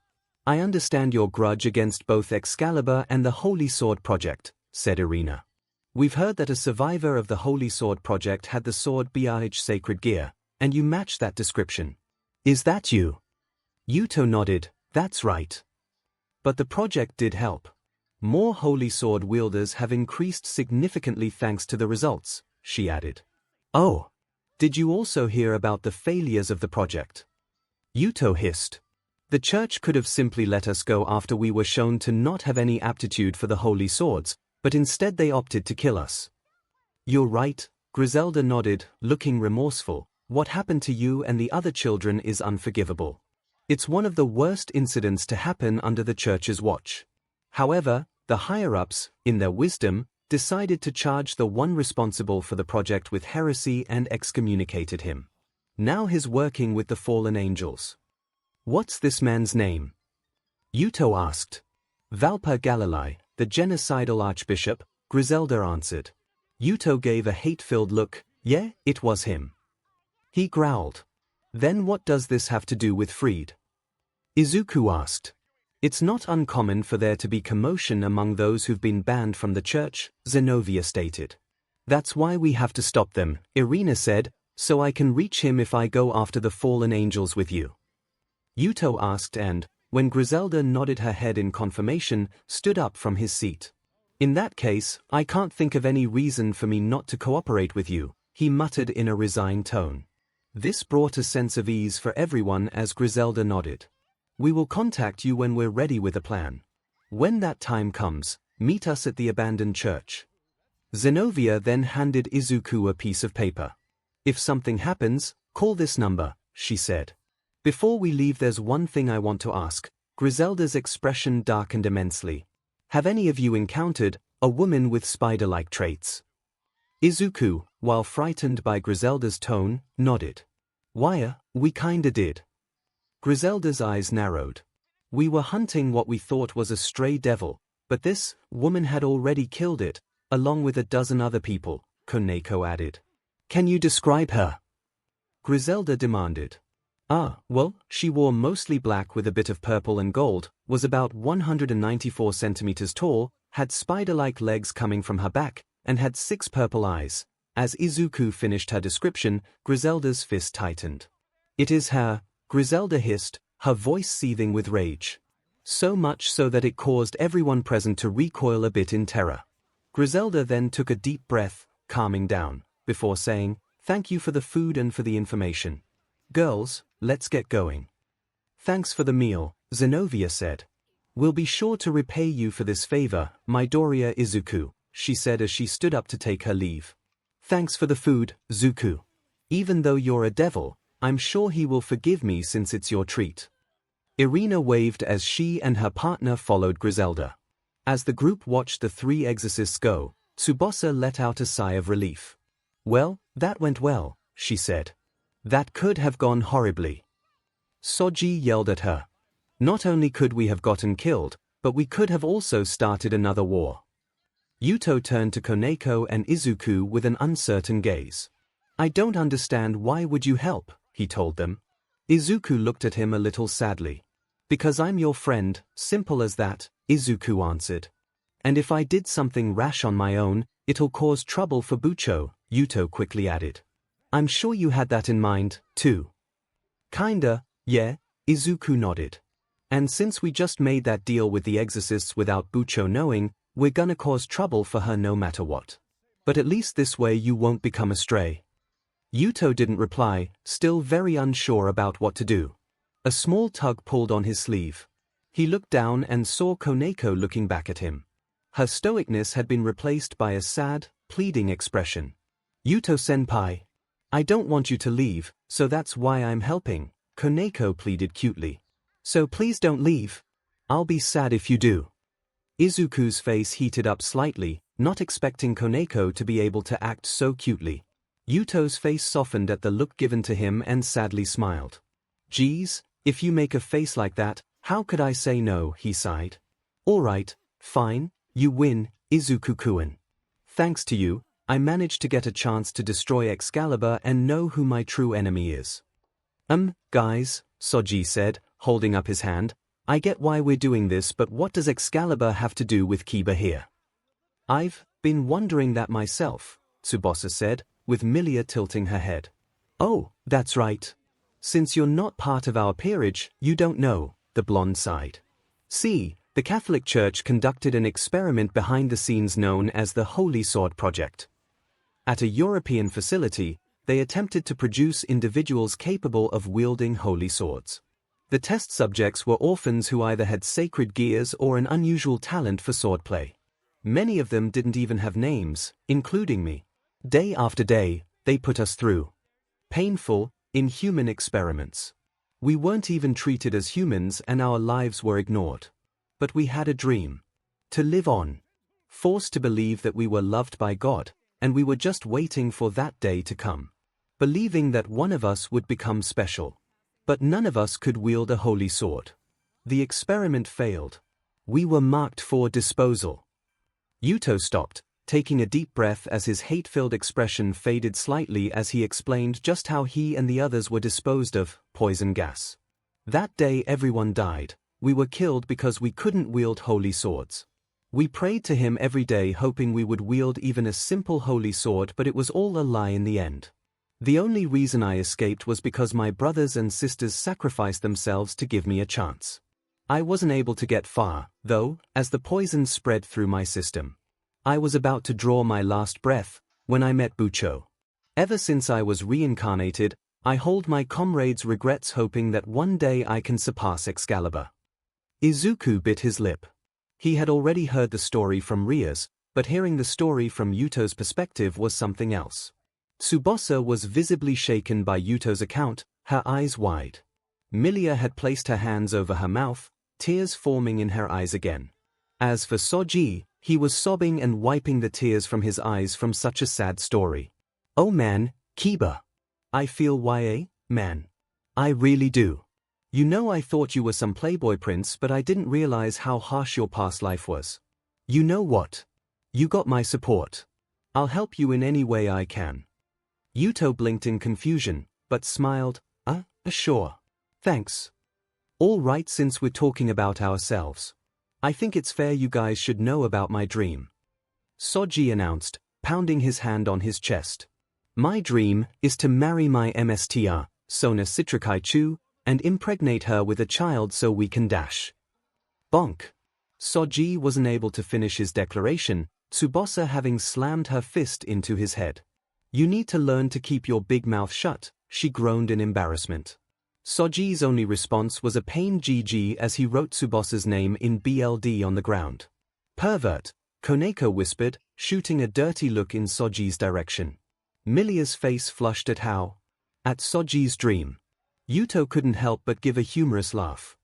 I understand your grudge against both Excalibur and the Holy Sword Project, said Irina. We've heard that a survivor of the Holy Sword Project had the sword 𝐒𝐻 sacred gear, and you match that description. Is that you? Yuto nodded, that's right. But the project did help. More holy sword wielders have increased significantly thanks to the results, she added. Oh. Did you also hear about the failures of the project? Yuto hissed. The church could have simply let us go after we were shown to not have any aptitude for the holy swords, but instead they opted to kill us. You're right, Griselda nodded, looking remorseful. What happened to you and the other children is unforgivable. It's one of the worst incidents to happen under the church's watch. However, the higher-ups, in their wisdom, decided to charge the one responsible for the project with heresy and excommunicated him. Now he's working with the fallen angels. What's this man's name? Yuto asked. Valpa Galilei, the genocidal archbishop, Griselda answered. Yuto gave a hate-filled look. Yeah, it was him. He growled. Then what does this have to do with Fried? Izuku asked. It's not uncommon for there to be commotion among those who've been banned from the church, Zenovia stated. That's why we have to stop them, Irina said, so I can reach him if I go after the fallen angels with you. Yuto asked and, when Griselda nodded her head in confirmation, stood up from his seat. In that case, I can't think of any reason for me not to cooperate with you, he muttered in a resigned tone. This brought a sense of ease for everyone as Griselda nodded. We will contact you when we're ready with a plan. When that time comes, meet us at the abandoned church. Zenovia then handed Izuku a piece of paper. If something happens, call this number, she said. Before we leave, there's one thing I want to ask. Griselda's expression darkened immensely. Have any of you encountered a woman with spider-like traits? Izuku, while frightened by Griselda's tone, nodded. Why, we kinda did. Griselda's eyes narrowed. We were hunting what we thought was a stray devil, but this woman had already killed it, along with a dozen other people, Koneko added. Can you describe her? Griselda demanded. Well, she wore mostly black with a bit of purple and gold, was about 194 centimeters tall, had spider-like legs coming from her back, and had 6 purple eyes. As Izuku finished her description, Griselda's fist tightened. It is her, Griselda hissed, her voice seething with rage. So much so that it caused everyone present to recoil a bit in terror. Griselda then took a deep breath, calming down, before saying, Thank you for the food and for the information. Girls, let's get going. Thanks for the meal, Zenobia said. We'll be sure to repay you for this favor, Midoriya Izuku, she said as she stood up to take her leave. Thanks for the food, Zuko. Even though you're a devil, I'm sure he will forgive me since it's your treat. Irina waved as she and her partner followed Griselda. As the group watched the three exorcists go, Tsubasa let out a sigh of relief. Well, that went well, she said. That could have gone horribly. Soji yelled at her. Not only could we have gotten killed, but we could have also started another war. Yuto turned to Koneko and Izuku with an uncertain gaze. I don't understand, why would you help, he told them. Izuku looked at him a little sadly. Because I'm your friend, simple as that, Izuku answered. And if I did something rash on my own, it'll cause trouble for Bucho, Yuto quickly added. I'm sure you had that in mind, too. Kinda, yeah, Izuku nodded. And since we just made that deal with the exorcists without Bucho knowing, we're gonna cause trouble for her no matter what. But at least this way you won't become a stray. Yuto didn't reply, still very unsure about what to do. A small tug pulled on his sleeve. He looked down and saw Koneko looking back at him. Her stoicness had been replaced by a sad, pleading expression. Yuto-senpai. I don't want you to leave, so that's why I'm helping, Koneko pleaded cutely. So please don't leave. I'll be sad if you do. Izuku's face heated up slightly, not expecting Koneko to be able to act so cutely. Yuto's face softened at the look given to him and sadly smiled. Geez, if you make a face like that, how could I say no, he sighed. Alright, fine, you win, Izuku-kun. Thanks to you, I managed to get a chance to destroy Excalibur and know who my true enemy is. Guys, Soji said, holding up his hand, I get why we're doing this, but what does Excalibur have to do with Kiba here? I've been wondering that myself, Tsubasa said, with Milia tilting her head. Oh, that's right. Since you're not part of our peerage, you don't know, the blonde sighed. See, the Catholic Church conducted an experiment behind the scenes known as the Holy Sword Project. At a European facility, they attempted to produce individuals capable of wielding holy swords. The test subjects were orphans who either had sacred gears or an unusual talent for swordplay. Many of them didn't even have names, including me. Day after day, they put us through painful, inhuman experiments. We weren't even treated as humans and our lives were ignored. But we had a dream. To live on. Forced to believe that we were loved by God, and we were just waiting for that day to come. Believing that one of us would become special. But none of us could wield a holy sword. The experiment failed. We were marked for disposal. Yuto stopped, taking a deep breath as his hate-filled expression faded slightly as he explained just how he and the others were disposed of, poison gas. That day everyone died. We were killed because we couldn't wield holy swords. We prayed to him every day hoping we would wield even a simple holy sword, but it was all a lie in the end. The only reason I escaped was because my brothers and sisters sacrificed themselves to give me a chance. I wasn't able to get far, though, as the poison spread through my system. I was about to draw my last breath when I met Bucho. Ever since I was reincarnated, I hold my comrades' regrets hoping that one day I can surpass Excalibur. Izuku bit his lip. He had already heard the story from Ria's, but hearing the story from Yuto's perspective was something else. Tsubasa was visibly shaken by Yuto's account, her eyes wide. Milia had placed her hands over her mouth, tears forming in her eyes again. As for Soji, he was sobbing and wiping the tears from his eyes from such a sad story. Oh man, Kiba. I feel man. I really do. You know, I thought you were some playboy prince, but I didn't realize how harsh your past life was. You know what? You got my support. I'll help you in any way I can. Yuto blinked in confusion, but smiled. Sure. Thanks. All right, since we're talking about ourselves. I think it's fair you guys should know about my dream. Soji announced, pounding his hand on his chest. My dream is to marry my MSTR, 𝐒𝐿, and impregnate her with a child so we can dash. Bonk. Soji wasn't able to finish his declaration, Tsubasa having slammed her fist into his head. You need to learn to keep your big mouth shut, she groaned in embarrassment. 𝐂𝐠's only response was a pained GG as he wrote Tsubosa's name in BLD on the ground. Pervert, Koneko whispered, shooting a dirty look in 𝐂𝐠's direction. Milia's face flushed at 𝐻𝐸's dream. Yuto couldn't help but give a humorous laugh.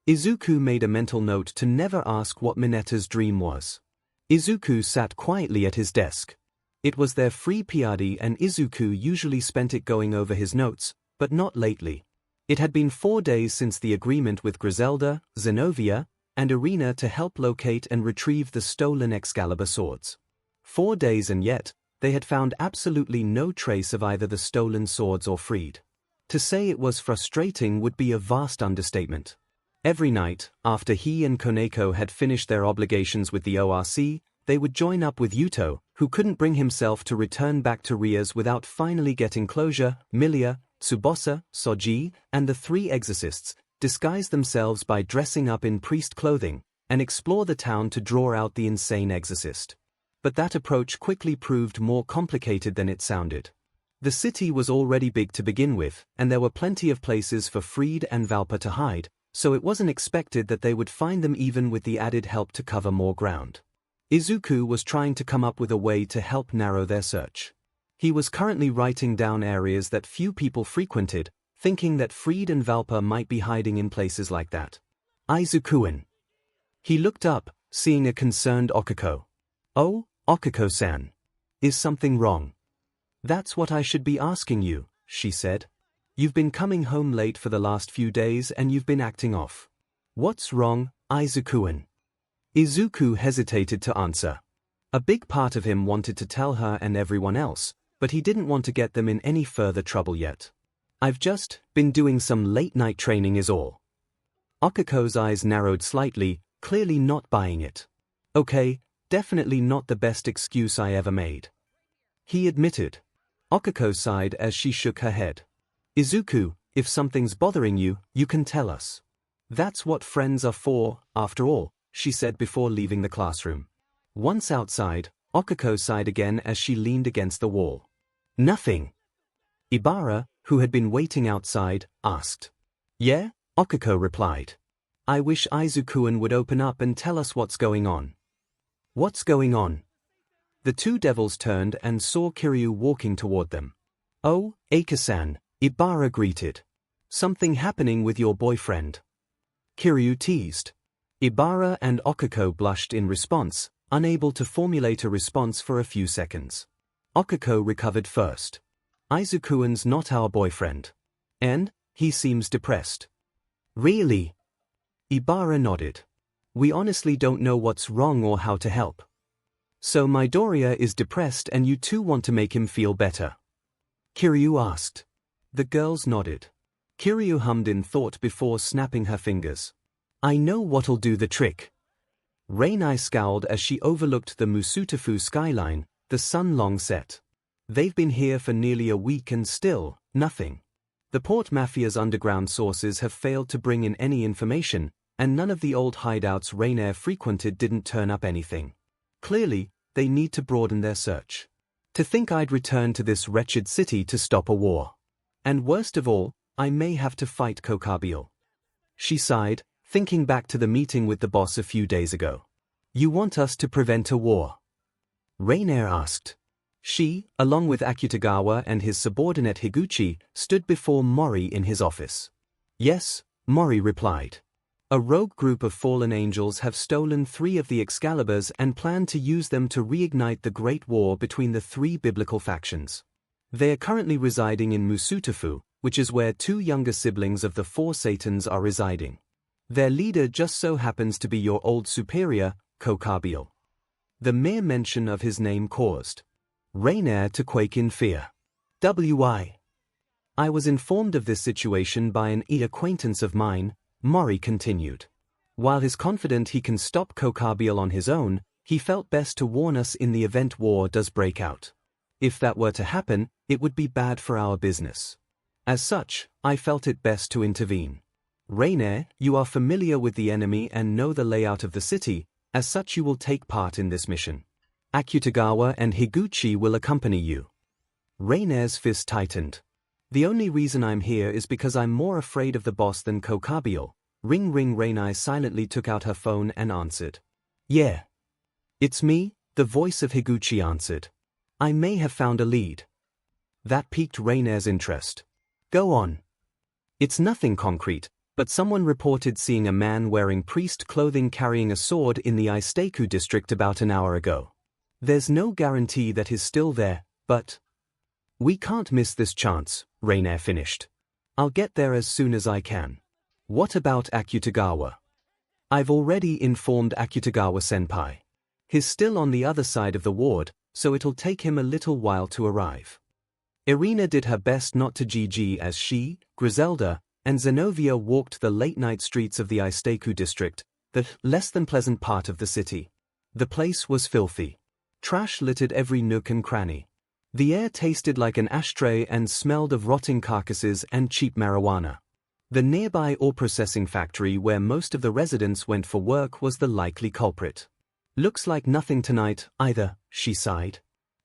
Izuku made a mental note to never ask what Mineta's dream was. Izuku sat quietly at his desk. It was their free period and Izuku usually spent it going over his notes, but not lately. It had been 4 days since the agreement with Griselda, Zenovia, and Irina to help locate and retrieve the stolen Excalibur swords. 4 days and yet, they had found absolutely no trace of either the stolen swords or Freed. To say it was frustrating would be a vast understatement. Every night, after he and Koneko had finished their obligations with the ORC, they would join up with Yuto, who couldn't bring himself to return back to Rias without finally getting closure. Milia, Tsubosa, 𝐂𝐠, and the 3 exorcists disguise themselves by dressing up in priest clothing and explore the town to draw out the insane exorcist. But that approach quickly proved more complicated than it sounded. The city was already big to begin with, and there were plenty of places for Freed and Valpa to hide, so it wasn't expected that they would find them even with the added help to cover more ground. Izuku was trying to come up with a way to help narrow their search. He was currently writing down areas that few people frequented, thinking that Freed and Valpa might be hiding in places like that. Izuku-san. He looked up, seeing a concerned Okiko. "Oh, Okiko-san. Is something wrong?" "That's what I should be asking you," she said. "You've been coming home late for the last few days and you've been acting off. What's wrong, Izuku-san?" Izuku hesitated to answer. A big part of him wanted to tell her and everyone else, but he didn't want to get them in any further trouble yet. "I've just been doing some late-night training is all." Okiko's eyes narrowed slightly, clearly not buying it. "Okay, definitely not the best excuse I ever made," he admitted. Okiko sighed as she shook her head. "Izuku, if something's bothering you, you can tell us. That's what friends are for, after all," she said before leaving the classroom. Once outside, Okiko sighed again as she leaned against the wall. "Nothing." Ibara, who had been waiting outside, asked. "Yeah?" Okiko replied. "I wish Izuku-san would open up and tell us what's going on." "What's going on?" The 2 devils turned and saw Kiryu walking toward them. "Oh, Eika-san," Ibara greeted. "Something happening with your boyfriend?" Kiryu teased. Ibara and Okiko blushed in response, unable to formulate a response for a few seconds. Okiko recovered first. "Izuku-san's not our boyfriend. And he seems depressed." "Really?" Ibara nodded. "We honestly don't know what's wrong or how to help." "So Midoriya is depressed and you two want to make him feel better?" Kiryu asked. The girls nodded. Kiryu hummed in thought before snapping her fingers. "I know what'll do the trick." Reinai scowled as she overlooked the Musutafu skyline, the sun long set. They've been here for nearly a week and still, nothing. The Port Mafia's underground sources have failed to bring in any information, and none of the old hideouts Reinai frequented didn't turn up anything. Clearly, they need to broaden their search. To think I'd return to this wretched city to stop a war. And worst of all, I may have to fight 𝐭𝐭𝐲. She sighed, thinking back to the meeting with the boss a few days ago. "You want us to prevent a war?" Reinai asked. She, along with Akutagawa and his subordinate Higuchi, stood before Mori in his office. "Yes," Mori replied. "A rogue group of fallen angels have stolen 3 of the Excaliburs and plan to use them to reignite the Great War between the 3 biblical factions. They are currently residing in Musutafu, which is where 2 younger siblings of the 4 Satans are residing. Their leader just so happens to be your old superior, 𝐭𝐭𝐲." The mere mention of his name caused Reinai to quake in fear. I was informed of this situation by an acquaintance of mine," Mori continued. "While he's confident he can stop 𝐭𝐭𝐲 on his own, he felt best to warn us in the event war does break out. If that were to happen, it would be bad for our business. As such, I felt it best to intervene. Reinai, you are familiar with the enemy and know the layout of the city, as such you will take part in this mission. Akutagawa and Higuchi will accompany you." Reinai's fist tightened. The only reason I'm here is because I'm more afraid of the boss than 𝐭𝐽𝐫. Ring ring. Reinai silently took out her phone and answered. Yeah. It's me, the voice of Higuchi answered. I may have found a lead. That piqued Reinair's interest. Go on. It's nothing concrete, but someone reported seeing a man wearing priest clothing carrying a sword in the 𝐈 Deku district about an hour ago. There's no guarantee that he's still there, but we can't miss this chance, Reinair finished. I'll get there as soon as I can. What about Akutagawa? I've already informed Akutagawa-senpai. He's still on the other side of the ward, so it'll take him a little while to arrive. Irina did her best not to GG as she, Griselda, and Zenovia walked the late-night streets of the 𝐈 Deku district, the less than pleasant part of the city. The place was filthy. Trash littered every nook and cranny. The air tasted like an ashtray and smelled of rotting carcasses and cheap marijuana. The nearby ore processing factory where most of the residents went for work was the likely culprit. Looks like nothing tonight, either, she sighed.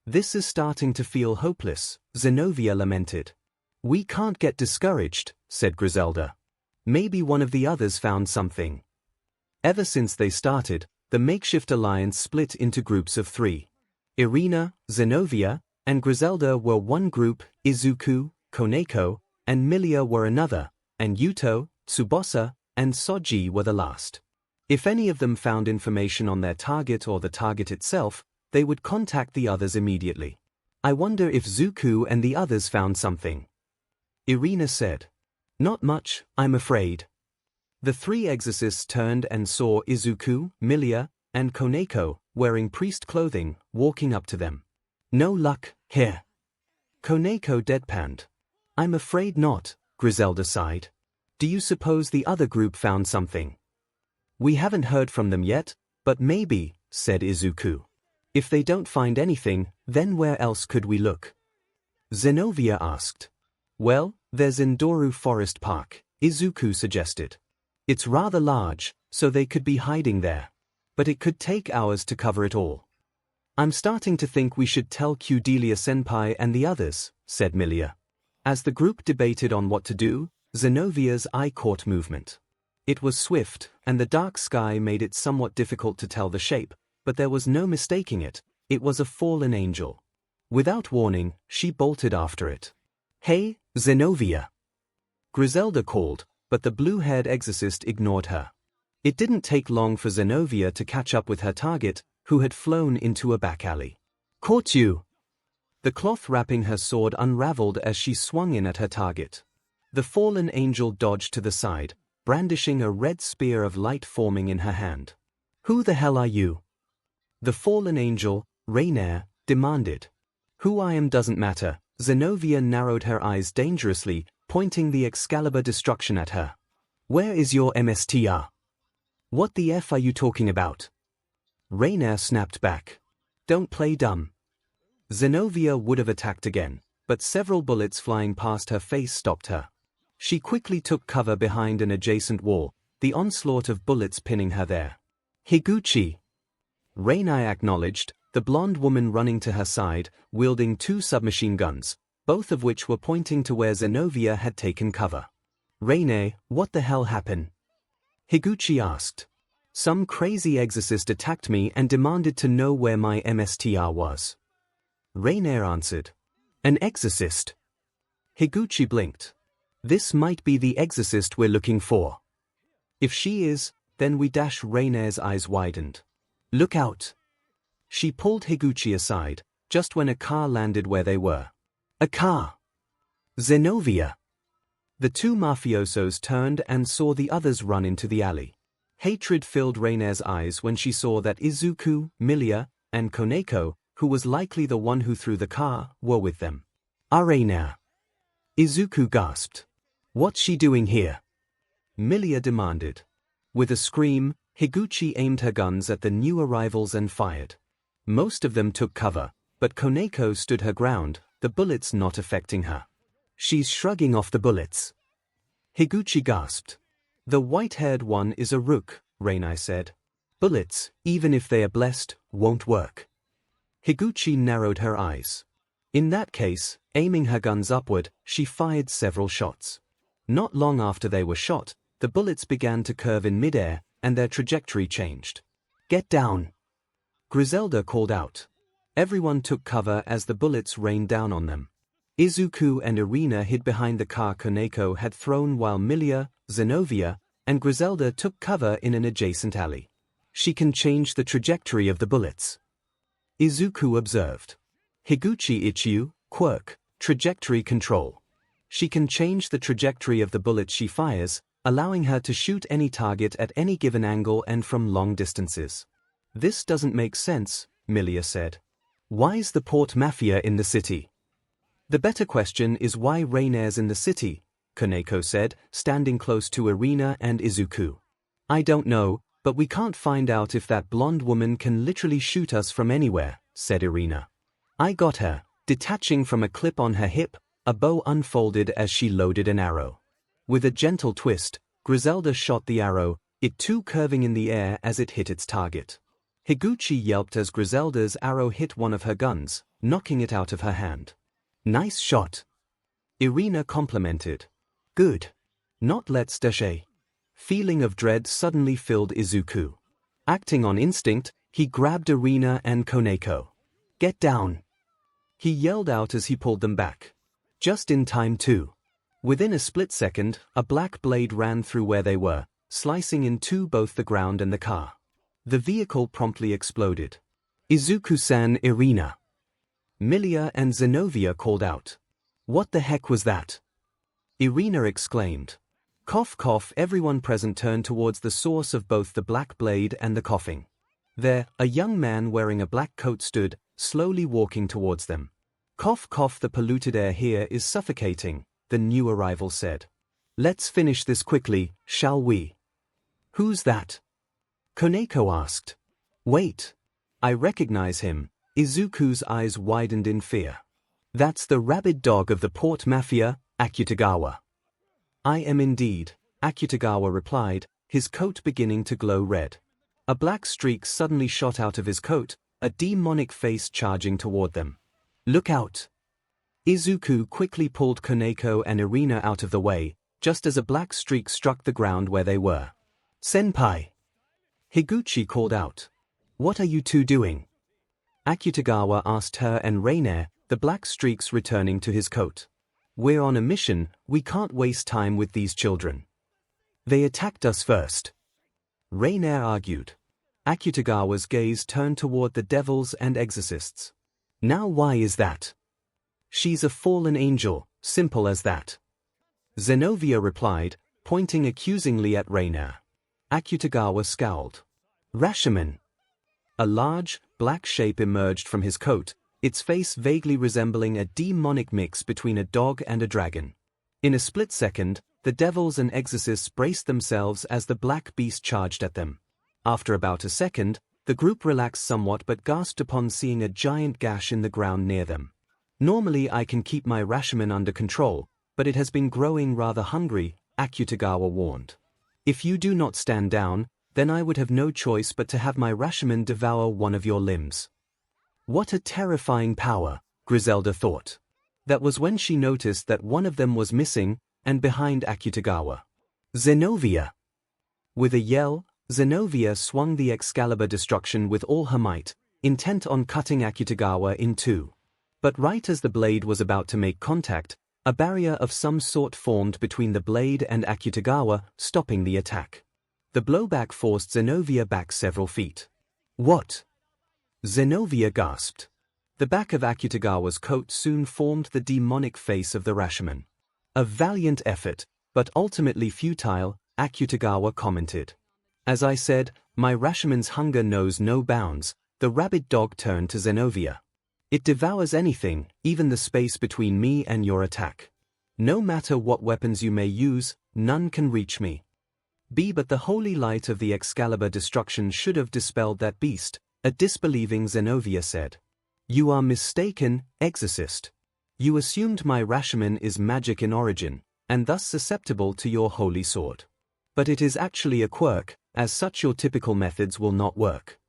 This is starting to feel hopeless, Zenovia lamented. We can't get discouraged, said Griselda. Maybe one of the others found something. Ever since they started, the makeshift alliance split into groups of 3. Irina, Zenovia, and Griselda were one group, Izuku, Koneko, and Milia were another, and Yuto, Tsubasa, and Soji were the last. If any of them found information on their target or the target itself, they would contact the others immediately. I wonder if Zuku and the others found something. Irina said. Not much, I'm afraid. The 3 exorcists turned and saw Izuku, Milia, and Koneko, wearing priest clothing, walking up to them. No luck, here. Koneko deadpanned. I'm afraid not, Griselda sighed. Do you suppose the other group found something? We haven't heard from them yet, but maybe, said Izuku. If they don't find anything, then where else could we look? Zenovia asked. Well, there's Indoru Forest Park, Izuku suggested. It's rather large, so they could be hiding there. But it could take hours to cover it all. I'm starting to think we should tell Q-Delia-senpai and the others, said Milia. As the group debated on what to do, Zenovia's eye caught movement. It was swift, and the dark sky made it somewhat difficult to tell the shape, but there was no mistaking it. It was a fallen angel. Without warning, she bolted after it. Hey, Zenovia! Griselda called, but the blue-haired exorcist ignored her. It didn't take long for Zenovia to catch up with her target, who had flown into a back alley. Caught you! The cloth wrapping her sword unraveled as she swung in at her target. The fallen angel dodged to the side, brandishing a red spear of light forming in her hand. Who the hell are you? The fallen angel, Reinair, demanded. Who I am doesn't matter. Zenovia narrowed her eyes dangerously, pointing the Excalibur destruction at her. Where is your MSTR? What the F are you talking about? Reinair snapped back. Don't play dumb. Zenovia would have attacked again, but several bullets flying past her face stopped her. She quickly took cover behind an adjacent wall, the onslaught of bullets pinning her there. Higuchi! Reinair acknowledged, the blonde woman running to her side, wielding 2 submachine guns, both of which were pointing to where Zenovia had taken cover. Reinair, what the hell happened? Higuchi asked. Some crazy exorcist attacked me and demanded to know where my MSTR was. Reinair answered. An exorcist? Higuchi blinked. This might be the exorcist we're looking for. If she is, then we dash. Reinair's eyes widened. Look out! She pulled Higuchi aside, just when a car landed where they were. A car! Zenovia! The 2 mafiosos turned and saw the others run into the alley. Hatred filled Reinair's eyes when she saw that Izuku, Milia, and Koneko, who was likely the one who threw the car, were with them. Reinair! Izuku gasped. What's she doing here? Milia demanded. With a scream, Higuchi aimed her guns at the new arrivals and fired. Most of them took cover, but Koneko stood her ground, the bullets not affecting her. She's shrugging off the bullets. Higuchi gasped. The white-haired one is a rook, Reinair said. Bullets, even if they are blessed, won't work. Higuchi narrowed her eyes. In that case, aiming her guns upward, she fired several shots. Not long after they were shot, the bullets began to curve in midair, and their trajectory changed. "Get down!" Griselda called out. Everyone took cover as the bullets rained down on them. Izuku and Erina hid behind the car Kaneko had thrown while Milia, Zenovia, and Griselda took cover in an adjacent alley. "She can change the trajectory of the bullets," Izuku observed. "Higuchi Ichiu, quirk, trajectory control. She can change the trajectory of the bullets she fires, allowing her to shoot any target at any given angle and from long distances." "This doesn't make sense," Milia said. "Why's the port mafia in the city?" "The better question is why Reinaire's in the city," Kaneko said, standing close to Erina and Izuku. "I don't know, but we can't find out if that blonde woman can literally shoot us from anywhere," said Erina. "I got her," detaching from a clip on her hip, a bow unfolded as she loaded an arrow. With a gentle twist, Griselda shot the arrow, it too curving in the air as it hit its target. Higuchi yelped as Griselda's arrow hit one of her guns, knocking it out of her hand. "Nice shot," Erina complimented. "Good. Not let's dash." Feeling of dread suddenly filled Izuku. Acting on instinct, he grabbed Erina and Kaneko. "Get down!" he yelled out as he pulled them back. Just in time too. Within a split second, a black blade ran through where they were, slicing in two both the ground and the car. The vehicle promptly exploded. "Izuku-san, Erina!" Milia and Zenovia called out. "What the heck was that?" Erina exclaimed. Cough cough, everyone present turned towards the source of both the black blade and the coughing. There, a young man wearing a black coat stood, slowly walking towards them. "Cough cough, the polluted air here is suffocating," the new arrival said. "Let's finish this quickly, shall we?" "Who's that?" Kaneko asked. "Wait. I recognize him." Izuku's eyes widened in fear. "That's the rabid dog of the port mafia, Akutagawa." "I am indeed," Akutagawa replied, his coat beginning to glow red. A black streak suddenly shot out of his coat, a demonic face charging toward them. "Look out!" Izuku quickly pulled Kaneko and Erina out of the way, just as a black streak struck the ground where they were. "Senpai!" Higuchi called out. "What are you two doing?" Akutagawa asked her and Reinaire, the black streaks returning to his coat. "We're on a mission, we can't waste time with these children." "They attacked us first," Reinaire argued. Akutagawa's gaze turned toward the devils and exorcists. "Now why is that?" "She's a fallen angel, simple as that," Zenovia replied, pointing accusingly at Reinaire. Akutagawa scowled. "Rashomon." A large, black shape emerged from his coat, its face vaguely resembling a demonic mix between a dog and a dragon. In a split second, the devils and exorcists braced themselves as the black beast charged at them. After about a second, the group relaxed somewhat but gasped upon seeing a giant gash in the ground near them. "Normally I can keep my Rashomon under control, but it has been growing rather hungry," Akutagawa warned. "If you do not stand down, then I would have no choice but to have my Rashomon devour one of your limbs." What a terrifying power, Griselda thought. That was when she noticed that one of them was missing, and behind Akutagawa. "Zenovia!" With a yell, Zenovia swung the Excalibur Destruction with all her might, intent on cutting Akutagawa in two. But right as the blade was about to make contact, a barrier of some sort formed between the blade and Akutagawa, stopping the attack. The blowback forced Zenovia back several feet. "What?" Zenovia gasped. The back of Akutagawa's coat soon formed the demonic face of the Rashomon. "A valiant effort, but ultimately futile," Akutagawa commented. "As I said, my Rashomon's hunger knows no bounds." The rabid dog turned to Zenovia. "It devours anything, even the space between me and your attack. No matter what weapons you may use, none can reach me." But the holy light of the Excalibur Destruction should have dispelled that beast," a disbelieving Zenovia said. "You are mistaken, Exorcist. You assumed my Rashomon is magic in origin, and thus susceptible to your holy sword. But it is actually a quirk, as such your typical methods will not work."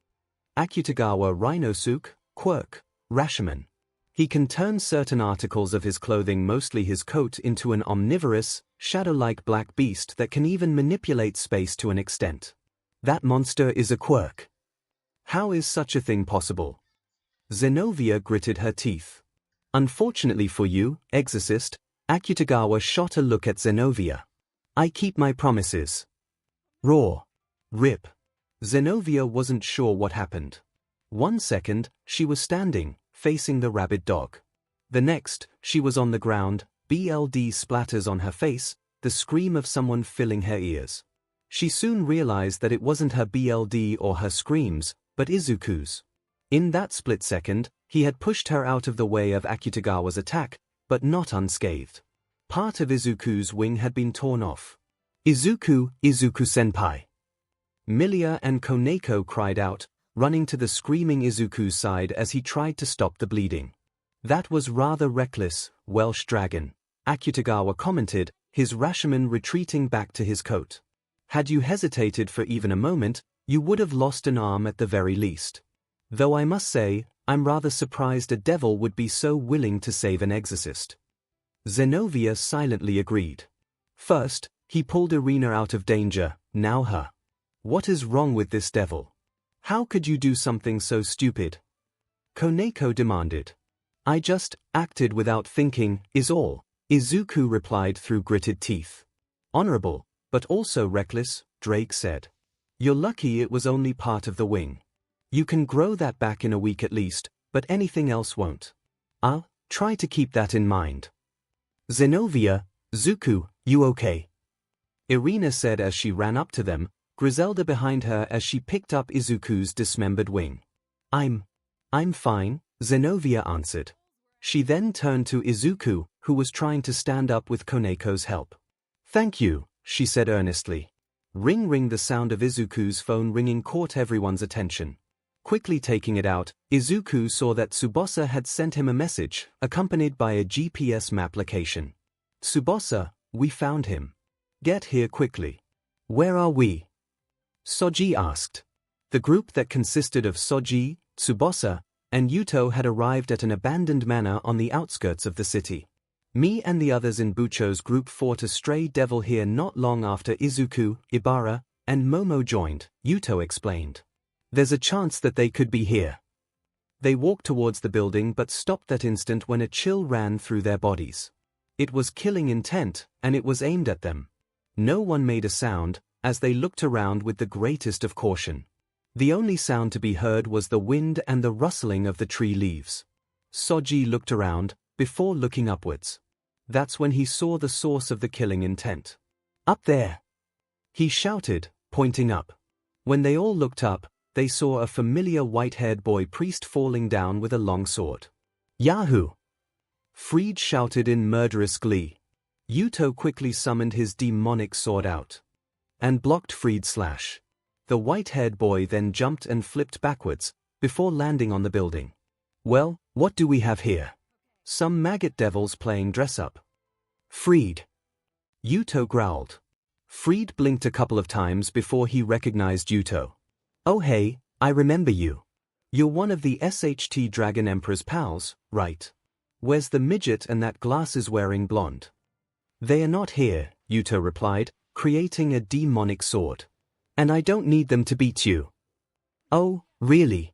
Akutagawa Rhinosuke, quirk, Rashomon. He can turn certain articles of his clothing, mostly his coat, into an omnivorous, shadow-like black beast that can even manipulate space to an extent. That monster is a quirk. How is such a thing possible? Zenovia gritted her teeth. Unfortunately for you, exorcist, Akutagawa shot a look at Zenovia. I keep my promises. Roar. Rip. Zenovia wasn't sure what happened. 1 second, she was standing, facing the rabid dog. The next, she was on the ground, BLD splatters on her face, the scream of someone filling her ears. She soon realized that it wasn't her BLD or her screams, but Izuku's. In that split second, he had pushed her out of the way of Akutagawa's attack, but not unscathed. Part of Izuku's wing had been torn off. Izuku-senpai. Milia and Koneko cried out, running to the screaming Izuku's side as he tried to stop the bleeding. That was rather reckless, Welsh dragon, Akutagawa commented, his Rashomon retreating back to his coat. Had you hesitated for even a moment, you would have lost an arm at the very least. Though I must say, I'm rather surprised a devil would be so willing to save an exorcist. Zenovia silently agreed. First, he pulled Irina out of danger, now her. What is wrong with this devil? How could you do something so stupid? Koneko demanded. I just acted without thinking, is all, Izuku replied through gritted teeth. Honorable, but also reckless, Drake said. You're lucky it was only part of the wing. You can grow that back in a week at least, but anything else won't. I'll try to keep that in mind. Zenovia, Zuku, you okay? Irina said as she ran up to them, Griselda behind her as she picked up Izuku's dismembered wing. I'm fine, Zenovia answered. She then turned to Izuku, who was trying to stand up with Koneko's help. Thank you, she said earnestly. Ring ring. The sound of Izuku's phone ringing caught everyone's attention. Quickly taking it out, Izuku saw that Tsubasa had sent him a message, accompanied by a GPS map location. Tsubasa, we found him. Get here quickly. Where are we? Soji asked. The group that consisted of Soji, Tsubasa, and Yuto had arrived at an abandoned manor on the outskirts of the city. Me and the others in Bucho's group fought a stray devil here not long after Izuku, Ibara, and Momo joined, Yuto explained. There's a chance that they could be here. They walked towards the building but stopped that instant when a chill ran through their bodies. It was killing intent, and it was aimed at them. No one made a sound, as they looked around with the greatest of caution. The only sound to be heard was the wind and the rustling of the tree leaves. Soji looked around, before looking upwards. That's when he saw the source of the killing intent. Up there! He shouted, pointing up. When they all looked up, they saw a familiar white-haired boy priest falling down with a long sword. Yahoo! Freed shouted in murderous glee. Yuto quickly summoned his demonic sword out and blocked Freed's slash. The white-haired boy then jumped and flipped backwards, before landing on the building. Well, what do we have here? Some maggot devils playing dress-up. Freed. Yuto growled. Freed blinked a couple of times before he recognized Yuto. Oh hey, I remember you. You're one of the SHT Dragon Emperor's pals, right? Where's the midget and that glasses-wearing blonde? They are not here, Yuto replied, creating a demonic sword. And I don't need them to beat you. Oh, really?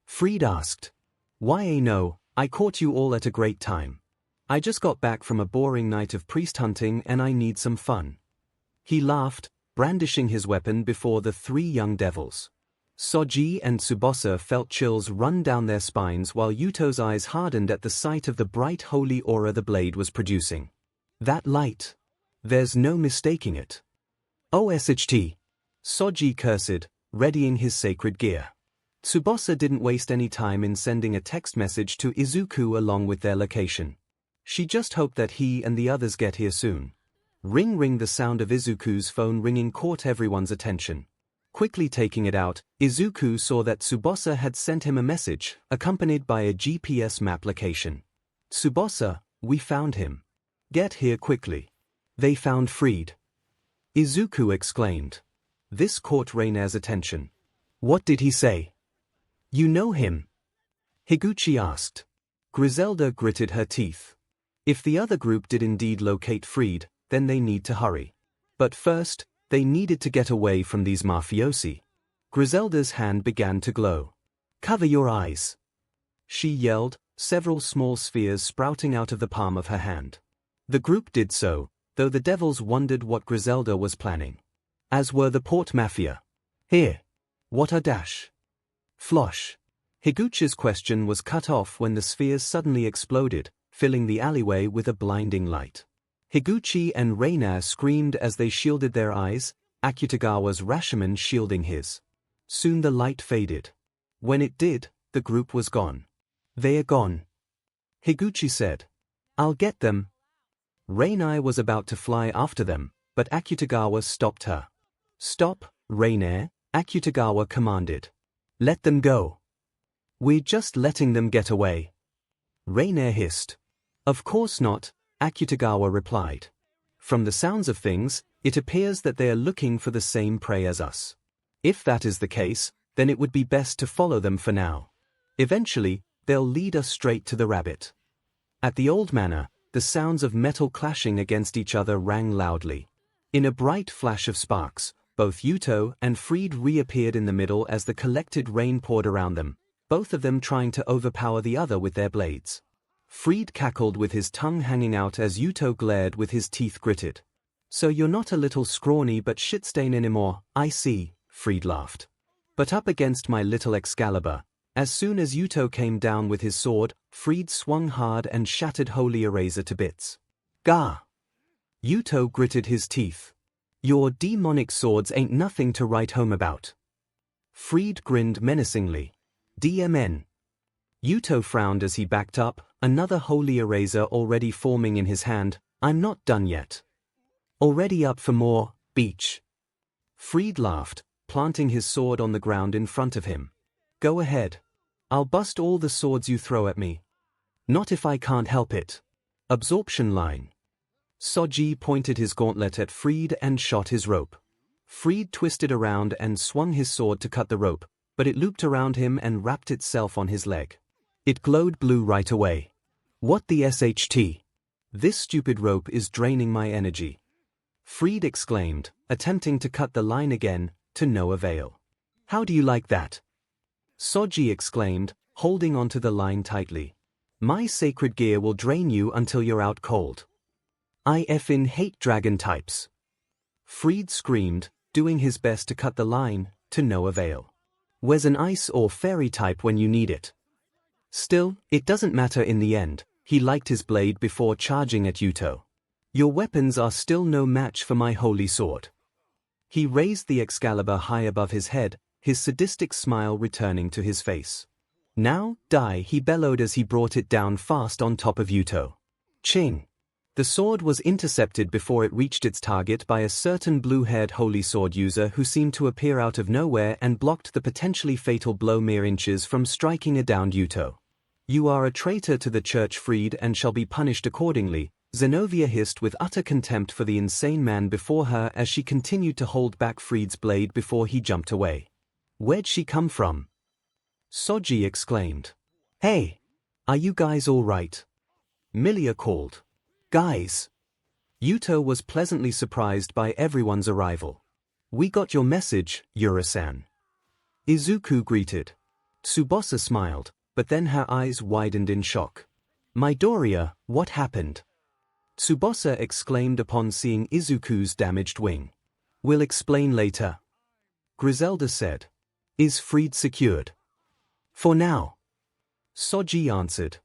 Freed asked. Why no, I caught you all at a great time. I just got back from a boring night of priest hunting and I need some fun. He laughed, brandishing his weapon before the three young devils. Soji and Tsubasa felt chills run down their spines while Yuto's eyes hardened at the sight of the bright holy aura the blade was producing. That light. There's no mistaking it. Oh SHT. Soji cursed, readying his sacred gear. Tsubasa didn't waste any time in sending a text message to Izuku along with their location. She just hoped that he and the others get here soon. Ring ring. The sound of Izuku's phone ringing caught everyone's attention. Quickly taking it out, Izuku saw that Tsubasa had sent him a message, accompanied by a GPS map location. Tsubasa, we found him. Get here quickly. They found Freed. Izuku exclaimed. This caught Reiner's attention. What did he say? You know him? Higuchi asked. Griselda gritted her teeth. If the other group did indeed locate Fried, then they need to hurry. But first, they needed to get away from these mafiosi. Griselda's hand began to glow. "Cover your eyes," she yelled, several small spheres sprouting out of the palm of her hand. The group did so, though the devils wondered what Griselda was planning. As were the Port Mafia. "Here. What a dash. Flosh." Higuchi's question was cut off when the spheres suddenly exploded, filling the alleyway with a blinding light. Higuchi and Reina screamed as they shielded their eyes, Akutagawa's Rashomon shielding his. Soon the light faded. When it did, the group was gone. "They're gone," Higuchi said. "I'll get them." Reina was about to fly after them, but Akutagawa stopped her. "Stop, Reina," Akutagawa commanded. "Let them go." "We're just letting them get away," Reina hissed. "Of course not," Akutagawa replied. "From the sounds of things, it appears that they are looking for the same prey as us. If that is the case, then it would be best to follow them for now. Eventually, they'll lead us straight to the rabbit." At the old manor, the sounds of metal clashing against each other rang loudly. In a bright flash of sparks, both Yuto and Fried reappeared in the middle as the collected rain poured around them, both of them trying to overpower the other with their blades. Fried cackled with his tongue hanging out as Yuto glared with his teeth gritted. "So you're not a little scrawny but shitstain anymore, I see," Fried laughed. "But up against my little Excalibur." As soon as Yuto came down with his sword, Fried swung hard and shattered Holy Eraser to bits. "Gah!" Yuto gritted his teeth. "Your demonic swords ain't nothing to write home about." Fried grinned menacingly. "DMN." Yuto frowned as he backed up, another Holy Eraser already forming in his hand. "I'm not done yet." "Already up for more, beach." Fried laughed, planting his sword on the ground in front of him. "Go ahead. I'll bust all the swords you throw at me." "Not if I can't help it." Absorption line. Soji pointed his gauntlet at Fried and shot his rope. Fried twisted around and swung his sword to cut the rope, but it looped around him and wrapped itself on his leg. It glowed blue right away. "What the SHT? This stupid rope is draining my energy," Fried exclaimed, attempting to cut the line again, to no avail. "How do you like that?" Soji exclaimed, holding onto the line tightly. "My sacred gear will drain you until you're out cold. I effin' hate dragon types." Fried screamed, doing his best to cut the line, to no avail. "Where's an ice or fairy type when you need it?" Still, it doesn't matter in the end. He liked his blade before charging at Yuto. "Your weapons are still no match for my holy sword." He raised the Excalibur high above his head, his sadistic smile returning to his face. "Now, die," he bellowed as he brought it down fast on top of Yuto. Ching! The sword was intercepted before it reached its target by a certain blue-haired holy sword user who seemed to appear out of nowhere and blocked the potentially fatal blow mere inches from striking a downed Yuto. "You are a traitor to the church, Fried, and shall be punished accordingly," Zenobia hissed with utter contempt for the insane man before her as she continued to hold back Fried's blade before he jumped away. "Where'd she come from?" Soji exclaimed. "Hey! Are you guys all right?" Milia called. "Guys!" Yuto was pleasantly surprised by everyone's arrival. "We got your message, Yura-san." Izuku greeted. Tsubasa smiled, but then her eyes widened in shock. "Midoriya, what happened?" Tsubasa exclaimed upon seeing Izuku's damaged wing. "We'll explain later," Griselda said. "Is Fried secured?" "For now," Soji answered.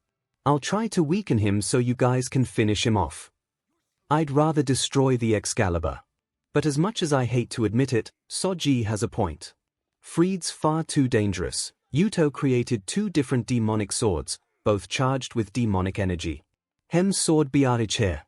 "I'll try to weaken him so you guys can finish him off. I'd rather destroy the Excalibur. But as much as I hate to admit it, Soji has a point. Fried's far too dangerous. Yuto created two different demonic swords, both charged with demonic energy. Hem's sword 𝐵𝐻𝐻.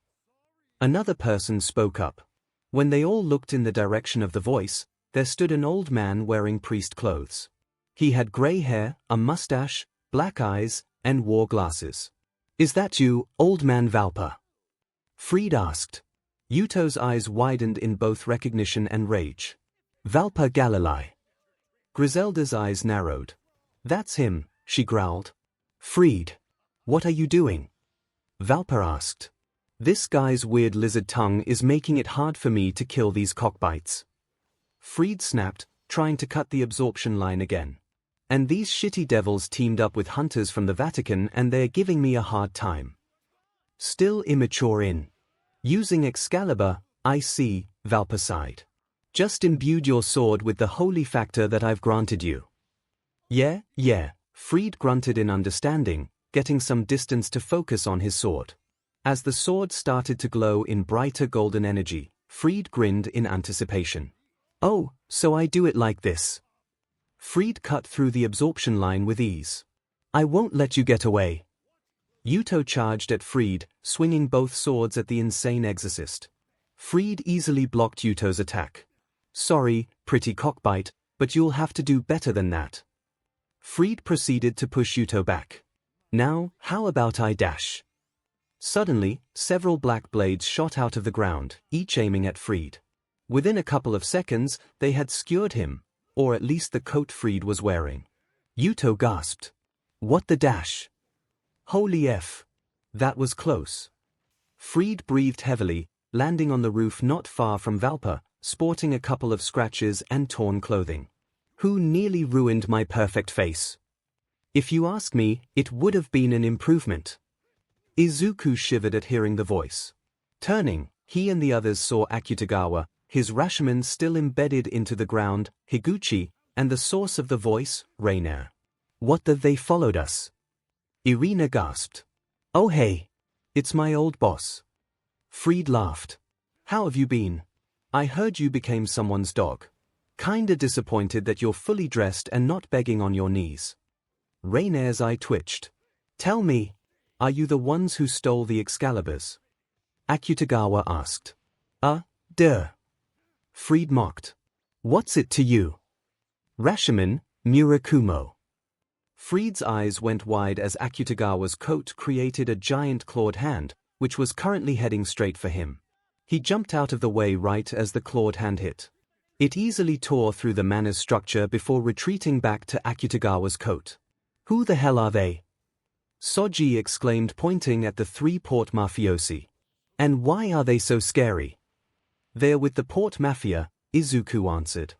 Another person spoke up. When they all looked in the direction of the voice, there stood an old man wearing priest clothes. He had gray hair, a mustache, black eyes, and wore glasses. "Is that you, old man Valpa?" Fried asked. Yuto's eyes widened in both recognition and rage. "Valpa Galilei." Griselda's eyes narrowed. "That's him," she growled. "Fried." What are you doing? Valpa asked. This guy's weird lizard tongue is making it hard for me to kill these cockbites. Fried snapped, trying to cut the absorption line again. And these shitty devils teamed up with hunters from the Vatican and they're giving me a hard time. Still immature in using Excalibur, I see, Valpa sighed. Just imbued your sword with the holy factor that I've granted you. Yeah, Fried grunted in understanding, getting some distance to focus on his sword. As the sword started to glow in brighter golden energy, Fried grinned in anticipation. Oh, so I do it like this. Fried cut through the absorption line with ease. I won't let you get away. Yuto charged at Fried, swinging both swords at the insane exorcist. Fried easily blocked Yuto's attack. Sorry, pretty cockbite, but you'll have to do better than that. Fried proceeded to push Yuto back. Now, how about I dash? Suddenly, several black blades shot out of the ground, each aiming at Fried. Within a couple of seconds, they had skewered him, or at least the coat Fried was wearing. Yuto gasped. What the dash? Holy F. That was close. Fried breathed heavily, landing on the roof not far from Valpa, sporting a couple of scratches and torn clothing. Who nearly ruined my perfect face? If you ask me, it would have been an improvement. Izuku shivered at hearing the voice. Turning, he and the others saw Akutagawa, his Rashomon still embedded into the ground, Higuchi, and the source of the voice, Reiner. What they followed us? Irina gasped. Oh hey. It's my old boss. Fried laughed. How have you been? I heard you became someone's dog. Kinda disappointed that you're fully dressed and not begging on your knees. Reiner's eye twitched. Tell me, are you the ones who stole the Excaliburs? Akutagawa asked. Duh. Fried mocked. What's it to you? Rashomon, Murakumo. Fried's eyes went wide as Akutagawa's coat created a giant clawed hand, which was currently heading straight for him. He jumped out of the way right as the clawed hand hit. It easily tore through the manor's structure before retreating back to Akutagawa's coat. Who the hell are they? Soji exclaimed, pointing at the 3 port mafiosi. And why are they so scary? They're with the port mafia, Izuku answered.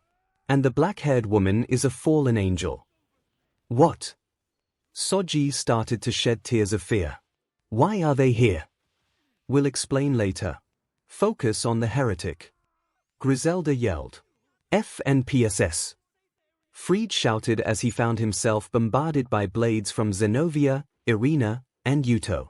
And the black-haired woman is a fallen angel. What? Soji started to shed tears of fear. Why are they here? We'll explain later. Focus on the heretic. Griselda yelled. FNPSS. Fried shouted as he found himself bombarded by blades from Zenovia, Irina, and Yuto.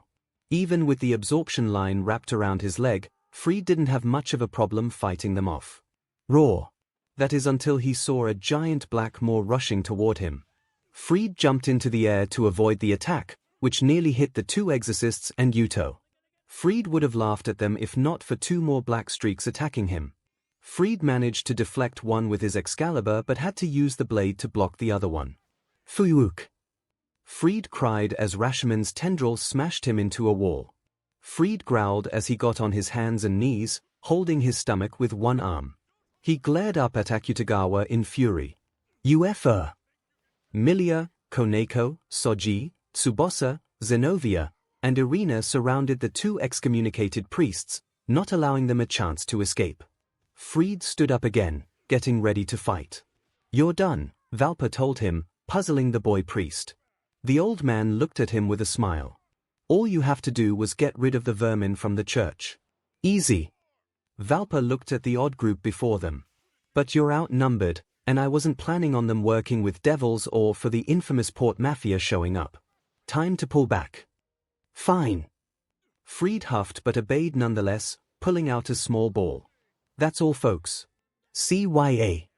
Even with the absorption line wrapped around his leg, Fried didn't have much of a problem fighting them off. Roar. That is until he saw a giant black maw rushing toward him. Fried jumped into the air to avoid the attack, which nearly hit the 2 exorcists and Yuto. Fried would have laughed at them if not for 2 more black streaks attacking him. Fried managed to deflect one with his Excalibur but had to use the blade to block the other one. Fuyuk. Fried cried as Rashomon's tendril smashed him into a wall. Fried growled as he got on his hands and knees, holding his stomach with one arm. He glared up at Akutagawa in fury. UFR. Milia, Koneko, Soji, Tsubasa, Zenovia, and Irina surrounded the 2 excommunicated priests, not allowing them a chance to escape. Fried stood up again, getting ready to fight. You're done, Valpa told him, puzzling the boy priest. The old man looked at him with a smile. All you have to do was get rid of the vermin from the church. Easy. Valpa looked at the odd group before them. But you're outnumbered, and I wasn't planning on them working with devils or for the infamous port mafia showing up. Time to pull back. Fine. Fried huffed but obeyed nonetheless, pulling out a small ball. That's all folks. CYA.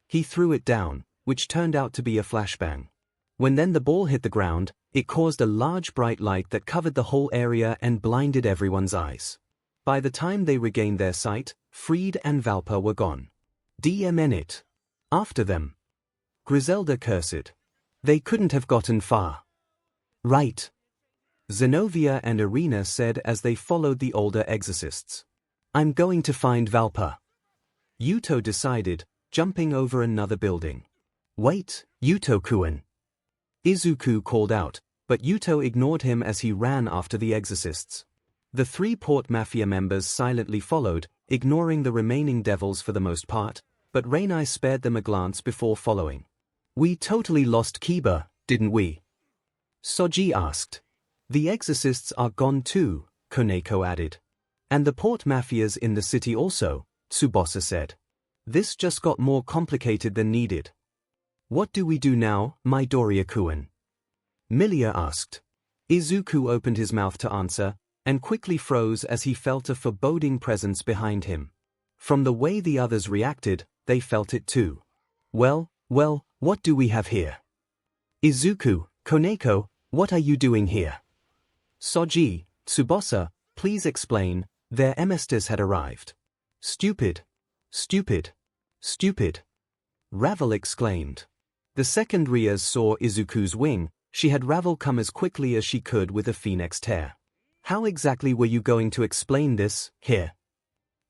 He threw it down, which turned out to be a flashbang. When then the ball hit the ground, it caused a large bright light that covered the whole area and blinded everyone's eyes. By the time they regained their sight, Fried and Valpa were gone. DMN it. After them. Griselda cursed. They couldn't have gotten far. Right. Zenovia and Irina said as they followed the older exorcists. I'm going to find Valpa. Yuto decided, jumping over another building. Wait, Yuto-kun. Izuku called out, but Yuto ignored him as he ran after the exorcists. The 3 Port Mafia members silently followed, ignoring the remaining devils for the most part, but Reinai spared them a glance before following. "We totally lost Kiba, didn't we?" Soji asked. "The exorcists are gone too," Koneko added. "And the Port Mafias in the city also," Tsubasa said. "This just got more complicated than needed." "What do we do now, Midoriya-kun?" Milia asked. Izuku opened his mouth to answer, and quickly froze as he felt a foreboding presence behind him. From the way the others reacted, they felt it too. Well, what do we have here?" "Izuku, Koneko, what are you doing here?" "Soji, Tsubasa, please explain, their emesters had arrived." "Stupid. Stupid. Stupid." Ravel exclaimed. The second Rias saw Izuku's wing, she had Ravel come as quickly as she could with a phoenix tear. "How exactly were you going to explain this, here?"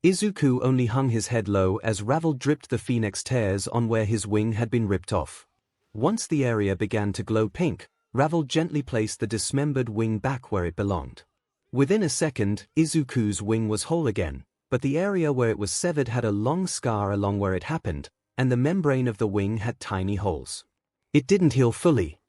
Izuku only hung his head low as Ravel dripped the phoenix tears on where his wing had been ripped off. Once the area began to glow pink, Ravel gently placed the dismembered wing back where it belonged. Within a second, Izuku's wing was whole again, but the area where it was severed had a long scar along where it happened, and the membrane of the wing had tiny holes. "It didn't heal fully?"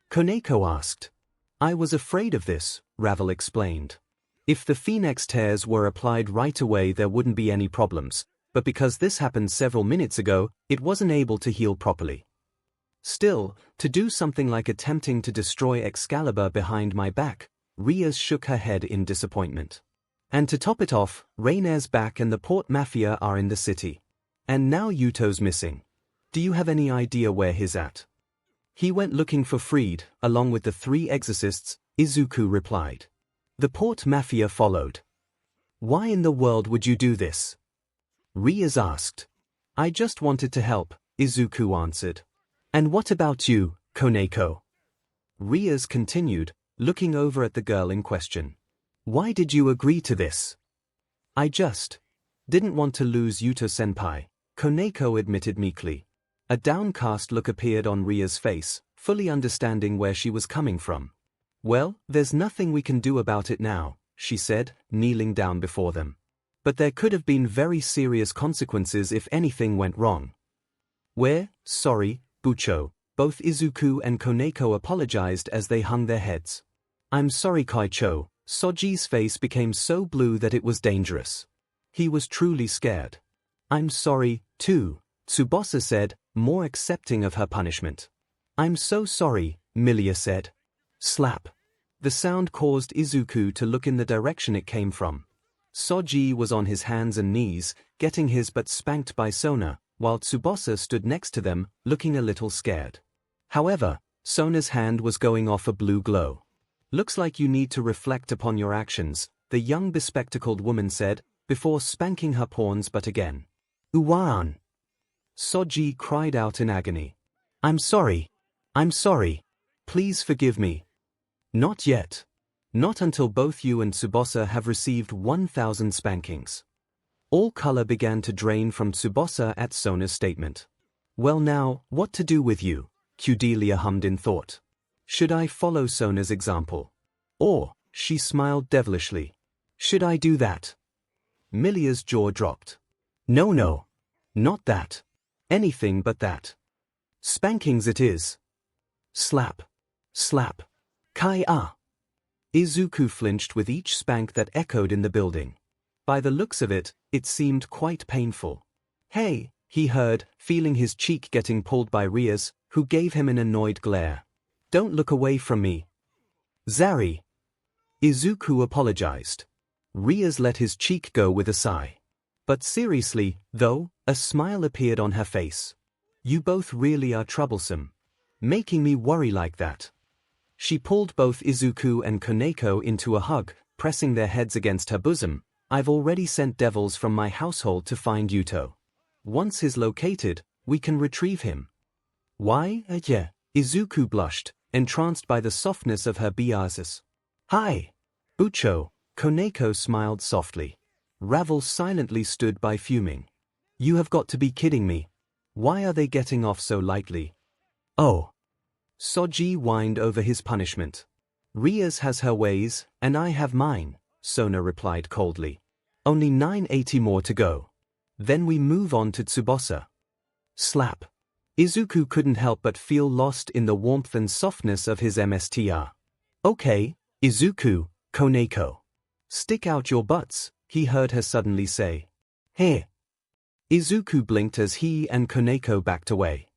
Koneko asked. "I was afraid of this," Ravel explained. "If the phoenix tears were applied right away there wouldn't be any problems, but because this happened several minutes ago, it wasn't able to heal properly. Still, to do something like attempting to destroy Excalibur behind my back," Rias shook her head in disappointment. "And to top it off, Rainer's back and the Port Mafia are in the city. And now Yuto's missing. Do you have any idea where he's at?" "He went looking for Freed, along with the 3 exorcists," Izuku replied. The Port Mafia followed. "Why in the world would you do this?" Rias asked. "I just wanted to help," Izuku answered. "And what about you, Koneko?" Rias continued, looking over at the girl in question. "Why did you agree to this?" "I just didn't want to lose Yuto-senpai," Koneko admitted meekly. A downcast look appeared on Ria's face, fully understanding where she was coming from. "Well, there's nothing we can do about it now," she said, kneeling down before them. "But there could have been very serious consequences if anything went wrong." "We're sorry, Bucho," both Izuku and Koneko apologized as they hung their heads. "I'm sorry, Kaicho." Soji's face became so blue that it was dangerous. He was truly scared. "I'm sorry, too," Tsubasa said, more accepting of her punishment. "I'm so sorry," Milia said. Slap. The sound caused Izuku to look in the direction it came from. Soji was on his hands and knees, getting his butt spanked by Sona, while Tsubasa stood next to them, looking a little scared. However, Sona's hand was going off a blue glow. "Looks like you need to reflect upon your actions," the young bespectacled woman said, before spanking her pawns butt again. "Uwan!" Soji cried out in agony. I'm sorry. Please forgive me." "Not yet. Not until both you and Tsubasa have received 1,000 spankings." All color began to drain from Tsubasa at Sona's statement. "Well now, what to do with you?" Cordelia hummed in thought. "Should I follow Sona's example? Or," she smiled devilishly, "should I do that?" Milia's jaw dropped. No, not that. Anything but that. Spankings it is." Slap. Slap. Kai-ah. Izuku flinched with each spank that echoed in the building. By the looks of it, it seemed quite painful. "Hey," he heard, feeling his cheek getting pulled by Rias, who gave him an annoyed glare. "Don't look away from me." "Zari." Izuku apologized. Rias let his cheek go with a sigh. But seriously, though, a smile appeared on her face. "You both really are troublesome. Making me worry like that." She pulled both Izuku and Koneko into a hug, pressing their heads against her bosom. "I've already sent devils from my household to find Yuto. Once he's located, we can retrieve him." "Why, yeah." Izuku blushed, entranced by the softness of her biases. "Hi, Bucho." Koneko smiled softly. Ravel silently stood by fuming. "You have got to be kidding me. Why are they getting off so lightly?" "Oh. Soji whined over his punishment. Rias has her ways, and I have mine, Sona replied coldly. Only 980 more to go. Then we move on to Tsubasa. Slap. Izuku couldn't help but feel lost in the warmth and softness of his MSTR. Okay, Izuku, Koneko. Stick out your butts, he heard her suddenly say. Here. Izuku blinked as he and Koneko backed away.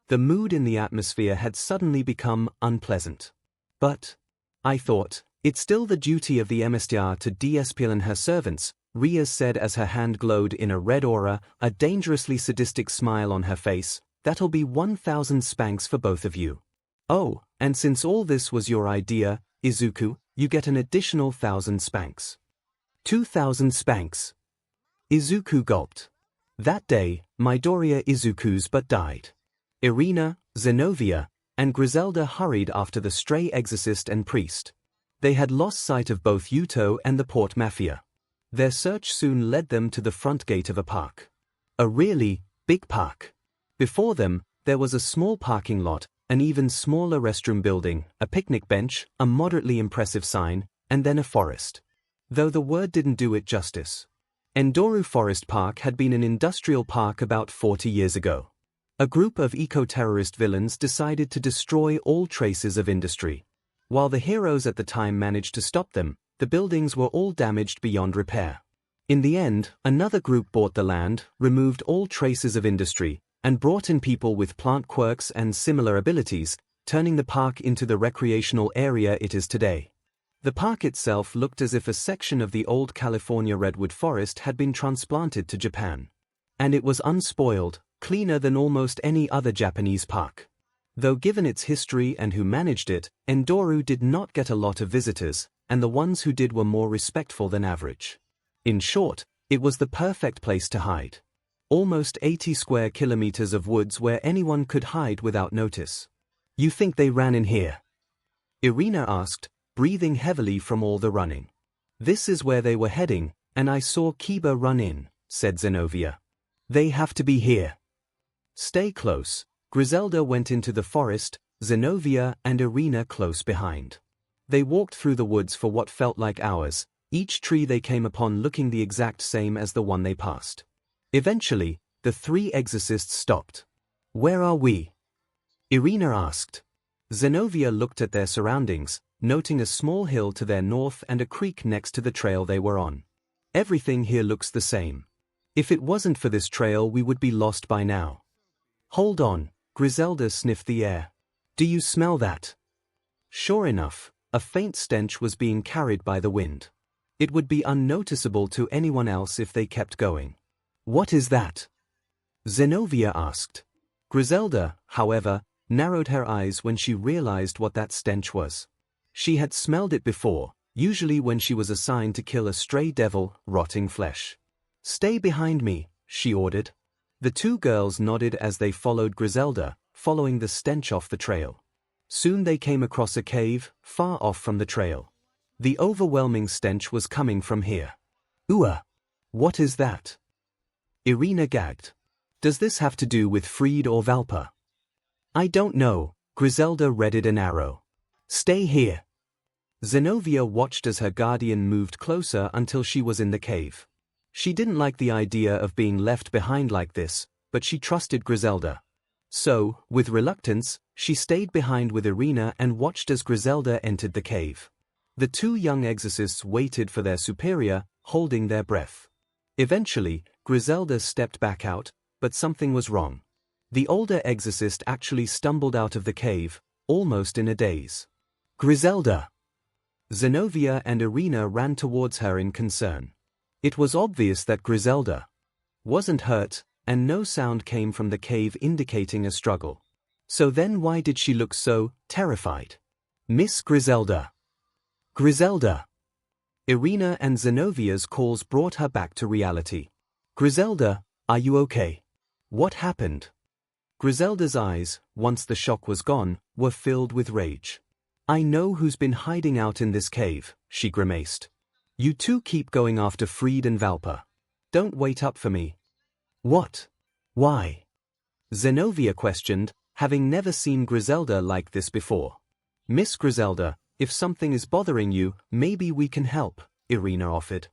The mood in the atmosphere had suddenly become unpleasant. But, I thought, it's still the duty of the MSTR to de-escalate her servants, Rias said as her hand glowed in a red aura, a dangerously sadistic smile on her face. That'll be 1,000 spanks for both of you. Oh, and since all this was your idea, Izuku, you get an additional 1,000 spanks. 2,000 spanks. Izuku gulped. That day, Midoriya Izuku's but died. Irina, Zenovia, and Griselda hurried after the stray exorcist and priest. They had lost sight of both Yuto and the Port Mafia. Their search soon led them to the front gate of a park. A really big park. Before them, there was a small parking lot, an even smaller restroom building, a picnic bench, a moderately impressive sign, and then a forest. Though the word didn't do it justice. Endoru Forest Park had been an industrial park about 40 years ago. A group of eco-terrorist villains decided to destroy all traces of industry. While the heroes at the time managed to stop them, the buildings were all damaged beyond repair. In the end, another group bought the land, removed all traces of industry, and brought in people with plant quirks and similar abilities, turning the park into the recreational area it is today. The park itself looked as if a section of the old California redwood forest had been transplanted to Japan. And it was unspoiled, cleaner than almost any other Japanese park. Though given its history and who managed it, Endoru did not get a lot of visitors, and the ones who did were more respectful than average. In short, it was the perfect place to hide. Almost 80 square kilometers of woods where anyone could hide without notice. You think they ran in here? Irina asked, breathing heavily from all the running. This is where they were heading, and I saw Kiba run in, said Zenovia. They have to be here. Stay close. Griselda went into the forest, Zenovia and Irina close behind. They walked through the woods for what felt like hours, each tree they came upon looking the exact same as the one they passed. Eventually, the three exorcists stopped. Where are we? Irina asked. Zenovia looked at their surroundings, noting a small hill to their north and a creek next to the trail they were on. Everything here looks the same. If it wasn't for this trail we would be lost by now. Hold on, Griselda sniffed the air. Do you smell that? Sure enough, a faint stench was being carried by the wind. It would be unnoticeable to anyone else if they kept going. What is that? Zenovia asked. Griselda, however, narrowed her eyes when she realized what that stench was. She had smelled it before, usually when she was assigned to kill a stray devil, rotting flesh. Stay behind me, she ordered. The two girls nodded as they followed Griselda, following the stench off the trail. Soon they came across a cave, far off from the trail. The overwhelming stench was coming from here. What is that? Irina gagged. Does this have to do with Freed or Valpa? I don't know, Griselda readied an arrow. Stay here. Zenovia watched as her guardian moved closer until she was in the cave. She didn't like the idea of being left behind like this, but she trusted Griselda. So, with reluctance, she stayed behind with Irina and watched as Griselda entered the cave. The two young exorcists waited for their superior, holding their breath. Eventually, Griselda stepped back out, but something was wrong. The older exorcist actually stumbled out of the cave, almost in a daze. Griselda! Zenovia and Irina ran towards her in concern. It was obvious that Griselda wasn't hurt, and no sound came from the cave indicating a struggle. So then why did she look so terrified? Miss Griselda! Griselda! Irina and Zenovia's calls brought her back to reality. Griselda, are you okay? What happened? Griselda's eyes, once the shock was gone, were filled with rage. I know who's been hiding out in this cave, she grimaced. You two keep going after Freed and Valpa. Don't wait up for me. What? Why? Zenovia questioned, having never seen Griselda like this before. "Miss Griselda, if something is bothering you, maybe we can help," Irina offered.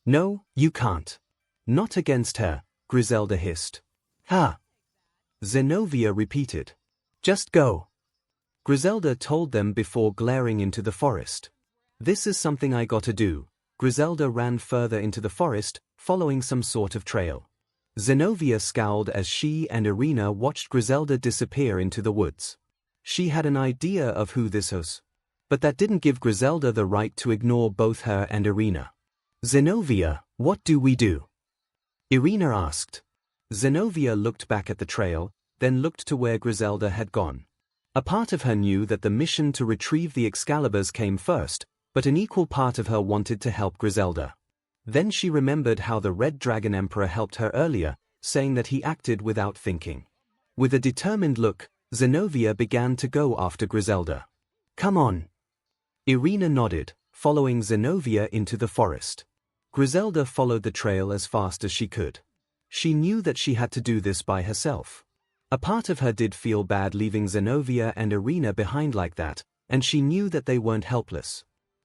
"No, you can't. Not against her," Griselda hissed. "Ha!" Zenobia repeated. "Just go." Griselda told them before glaring into the forest. "This is something I gotta do." Griselda ran further into the forest, following some sort of trail. Zenobia scowled as she and Irina watched Griselda disappear into the woods. She had an idea of who this was, but that didn't give Griselda the right to ignore both her and Irina. "Zenobia, what do we do?" Irina asked. Zenobia looked back at the trail, then looked to where Griselda had gone. A part of her knew that the mission to retrieve the Excaliburs came first, but an equal part of her wanted to help Griselda. Then she remembered how the Red Dragon Emperor helped her earlier, saying that he acted without thinking. With a determined look, Zenobia began to go after Griselda. "Come on." Irina nodded, following Zenobia into the forest. Griselda followed the trail as fast as she could. She knew that she had to do this by herself. A part of her did feel bad leaving Zenobia and Irina behind like that, and she knew that they weren't helpless.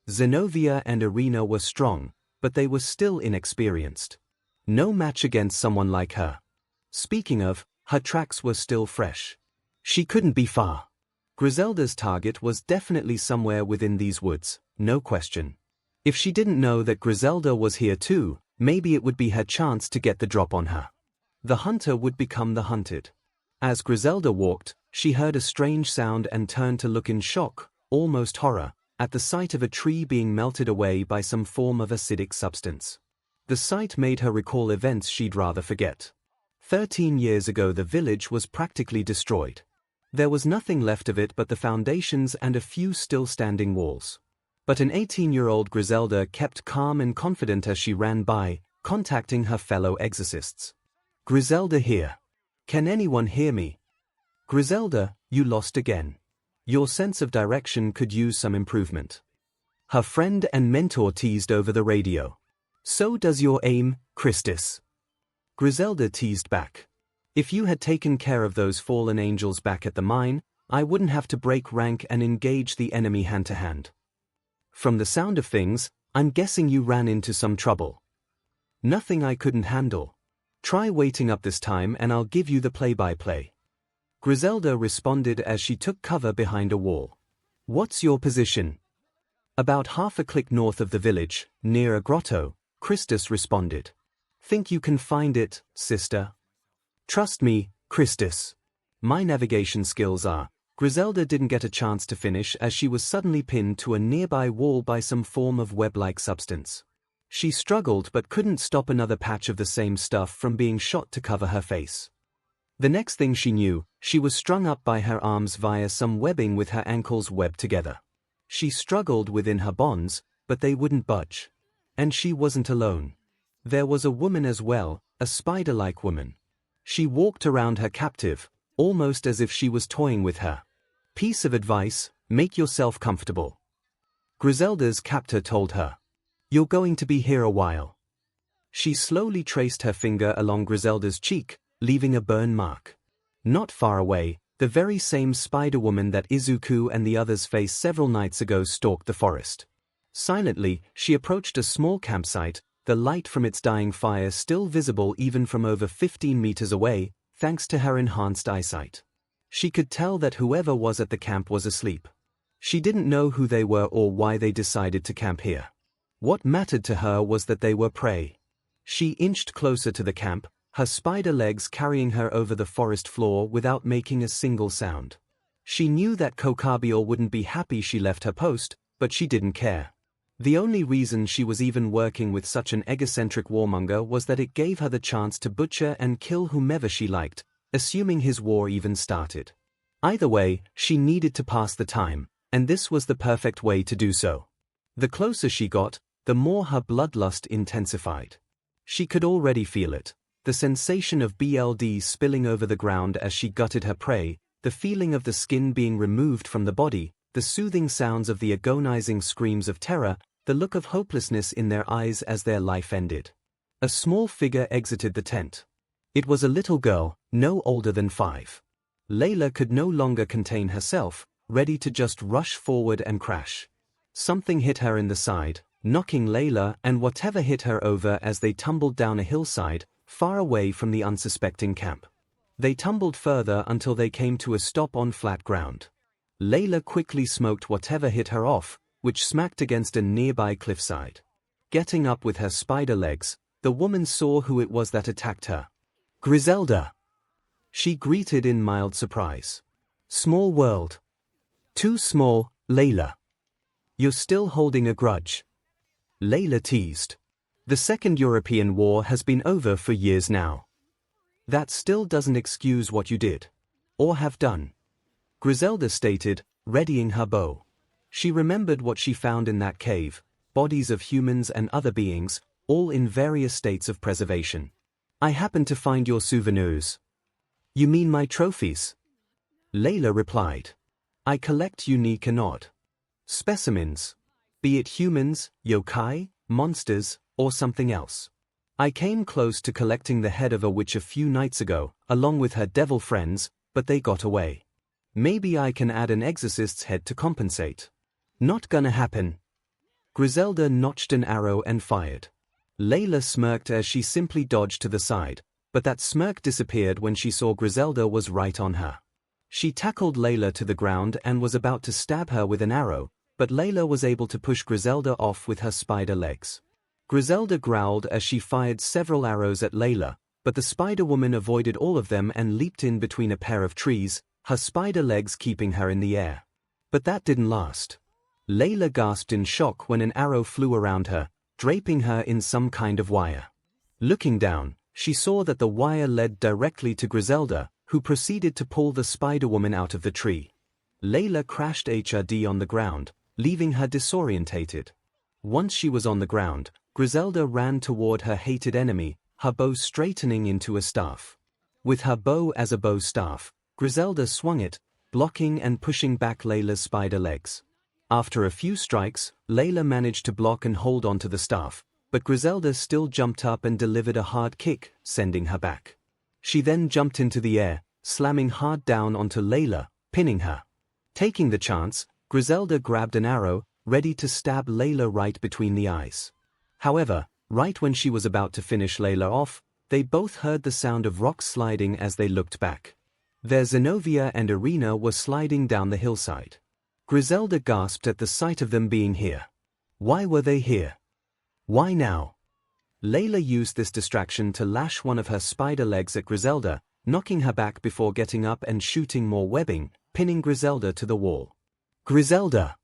Zenobia and Irina were strong, but they were still inexperienced. No match against someone like her. Speaking of, her tracks were still fresh. She couldn't be far. Griselda's target was definitely somewhere within these woods, no question. If she didn't know that Griselda was here too, maybe it would be her chance to get the drop on her. The hunter would become the hunted. As Griselda walked, she heard a strange sound and turned to look in shock, almost horror, at the sight of a tree being melted away by some form of acidic substance. The sight made her recall events she'd rather forget. 13 years ago the village was practically destroyed. There was nothing left of it but the foundations and a few still standing walls. But an 18-year-old Griselda kept calm and confident as she ran by, contacting her fellow exorcists. "Griselda here. Can anyone hear me? Griselda, you lost again. Your sense of direction could use some improvement." Her friend and mentor teased over the radio. "So does your aim, Christus." Griselda teased back. "If you had taken care of those fallen angels back at the mine, I wouldn't have to break rank and engage the enemy hand-to-hand. From the sound of things, I'm guessing you ran into some trouble." "Nothing I couldn't handle. Try waiting up this time and I'll give you the play-by-play." Griselda responded as she took cover behind a wall. "What's your position?" "About half a click north of the village, near a grotto," Christus responded. "Think you can find it, sister?" "Trust me, Christus. My navigation skills are..." Griselda didn't get a chance to finish as she was suddenly pinned to a nearby wall by some form of web-like substance. She struggled but couldn't stop another patch of the same stuff from being shot to cover her face. The next thing she knew, she was strung up by her arms via some webbing with her ankles webbed together. She struggled within her bonds, but they wouldn't budge. And she wasn't alone. There was a woman as well, a spider-like woman. She walked around her captive, almost as if she was toying with her. "Piece of advice, make yourself comfortable," Griselda's captor told her. "You're going to be here a while." She slowly traced her finger along Griselda's cheek, leaving a burn mark. Not far away, the very same spider-woman that Izuku and the others faced several nights ago stalked the forest. Silently, she approached a small campsite, the light from its dying fire still visible even from over 15 meters away, thanks to her enhanced eyesight. She could tell that whoever was at the camp was asleep. She didn't know who they were or why they decided to camp here. What mattered to her was that they were prey. She inched closer to the camp, her spider legs carrying her over the forest floor without making a single sound. She knew that 𝐒𝐭𝐲 wouldn't be happy she left her post, but she didn't care. The only reason she was even working with such an egocentric warmonger was that it gave her the chance to butcher and kill whomever she liked, assuming his war even started. Either way, she needed to pass the time, and this was the perfect way to do so. The closer she got, the more her bloodlust intensified. She could already feel it. The sensation of blood spilling over the ground as she gutted her prey, the feeling of the skin being removed from the body, the soothing sounds of the agonizing screams of terror, the look of hopelessness in their eyes as their life ended. A small figure exited the tent. It was a little girl, no older than 5. Layla could no longer contain herself, ready to just rush forward and crash. Something hit her in the side, knocking Layla and whatever hit her over as they tumbled down a hillside, far away from the unsuspecting camp. They tumbled further until they came to a stop on flat ground. Layla quickly smoked whatever hit her off, which smacked against a nearby cliffside. Getting up with her spider legs, the woman saw who it was that attacked her. "Griselda!" she greeted in mild surprise. "Small world." "Too small, Layla. You're still holding a grudge." Layla teased. "The Second European War has been over for years now. That still doesn't excuse what you did. Or have done," Griselda stated, readying her bow. She remembered what she found in that cave, bodies of humans and other beings, all in various states of preservation. "I happened to find your souvenirs." "You mean my trophies?" Layla replied. "I collect unique and odd specimens, be it humans, yokai, monsters, or something else. I came close to collecting the head of a witch a few nights ago, along with her devil friends, but they got away. Maybe I can add an exorcist's head to compensate." "Not gonna happen." Griselda notched an arrow and fired. Layla smirked as she simply dodged to the side, but that smirk disappeared when she saw Griselda was right on her. She tackled Layla to the ground and was about to stab her with an arrow, but Layla was able to push Griselda off with her spider legs. Griselda growled as she fired several arrows at Layla, but the Spider-Woman avoided all of them and leaped in between a pair of trees, her spider legs keeping her in the air. But that didn't last. Layla gasped in shock when an arrow flew around her, draping her in some kind of wire. Looking down, she saw that the wire led directly to Griselda, who proceeded to pull the Spider-Woman out of the tree. Layla crashed HRD on the ground, leaving her disorientated. Once she was on the ground, Griselda ran toward her hated enemy, her bow straightening into a staff. With her bow as a bow staff, Griselda swung it, blocking and pushing back Layla's spider legs. After a few strikes, Layla managed to block and hold onto the staff, but Griselda still jumped up and delivered a hard kick, sending her back. She then jumped into the air, slamming hard down onto Layla, pinning her. Taking the chance, Griselda grabbed an arrow, ready to stab Layla right between the eyes. However, right when she was about to finish Layla off, they both heard the sound of rocks sliding as they looked back. Their Zenobia and Irina were sliding down the hillside. Griselda gasped at the sight of them being here. Why were they here? Why now? Layla used this distraction to lash one of her spider legs at Griselda, knocking her back before getting up and shooting more webbing, pinning Griselda to the wall. "Griselda!"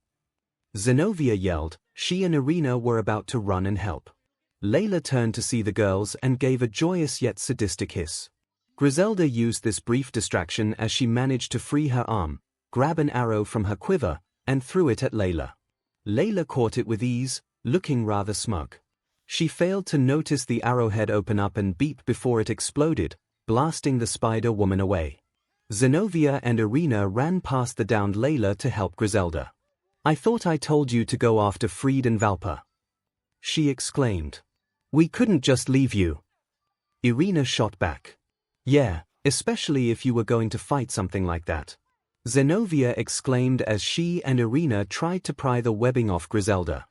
Zenobia yelled. She and Irina were about to run and help. Layla turned to see the girls and gave a joyous yet sadistic hiss. Griselda used this brief distraction as she managed to free her arm, grab an arrow from her quiver, and threw it at Layla. Layla caught it with ease, looking rather smug. She failed to notice the arrowhead open up and beep before it exploded, blasting the Spider-Woman away. Zenobia and Irina ran past the downed Layla to help Griselda. "I thought I told you to go after Fried and Valpa," she exclaimed. "We couldn't just leave you." Irina shot back. "Yeah, especially if you were going to fight something like that," Zenobia exclaimed as she and Irina tried to pry the webbing off Griselda.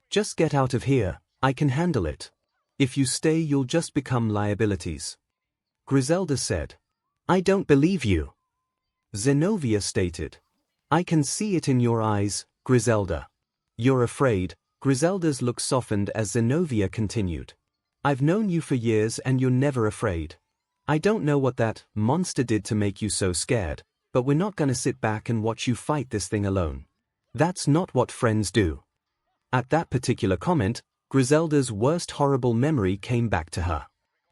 "Just get out of here, I can handle it. If you stay you'll just become liabilities," Griselda said. "I don't believe you," Zenobia stated. "I can see it in your eyes, Griselda. You're afraid." Griselda's look softened as Zenobia continued. "I've known you for years and you're never afraid. I don't know what that monster did to make you so scared, but we're not gonna sit back and watch you fight this thing alone. That's not what friends do." At that particular comment, Griselda's worst horrible memory came back to her.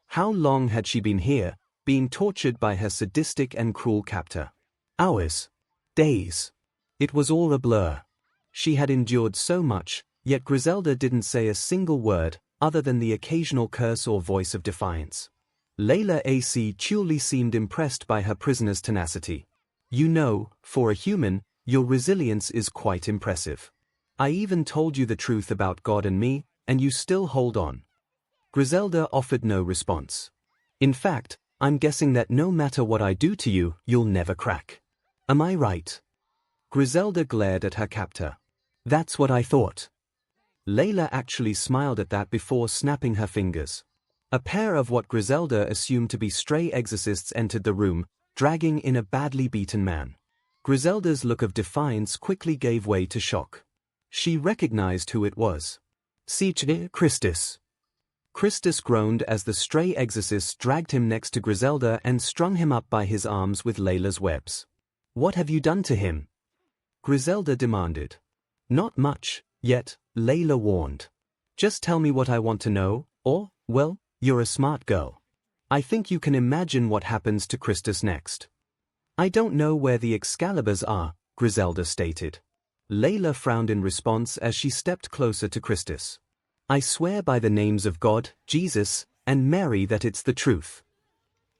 How long had she been here, being tortured by her sadistic and cruel captor? Hours? Days? It was all a blur. She had endured so much, yet Griselda didn't say a single word, other than the occasional curse or voice of defiance. Layla truly seemed impressed by her prisoner's tenacity. "You know, for a human, your resilience is quite impressive. I even told you the truth about God and me, and you still hold on." Griselda offered no response. In fact, I'm guessing that no matter what I do to you, you'll never crack. Am I right? Griselda glared at her captor. That's what I thought. Layla actually smiled at that before snapping her fingers. A pair of what Griselda assumed to be stray exorcists entered the room, dragging in a badly beaten man. Griselda's look of defiance quickly gave way to shock. She recognized who it was. 𝐶𝐻 Christus. Christus groaned as the stray exorcists dragged him next to Griselda and strung him up by his arms with Layla's webs. What have you done to him? Griselda demanded. Not much, yet, Layla warned. Just tell me what I want to know, or, well, you're a smart girl. I think you can imagine what happens to Christus next. I don't know where the Excaliburs are, Griselda stated. Layla frowned in response as she stepped closer to Christus. I swear by the names of God, Jesus, and Mary that it's the truth.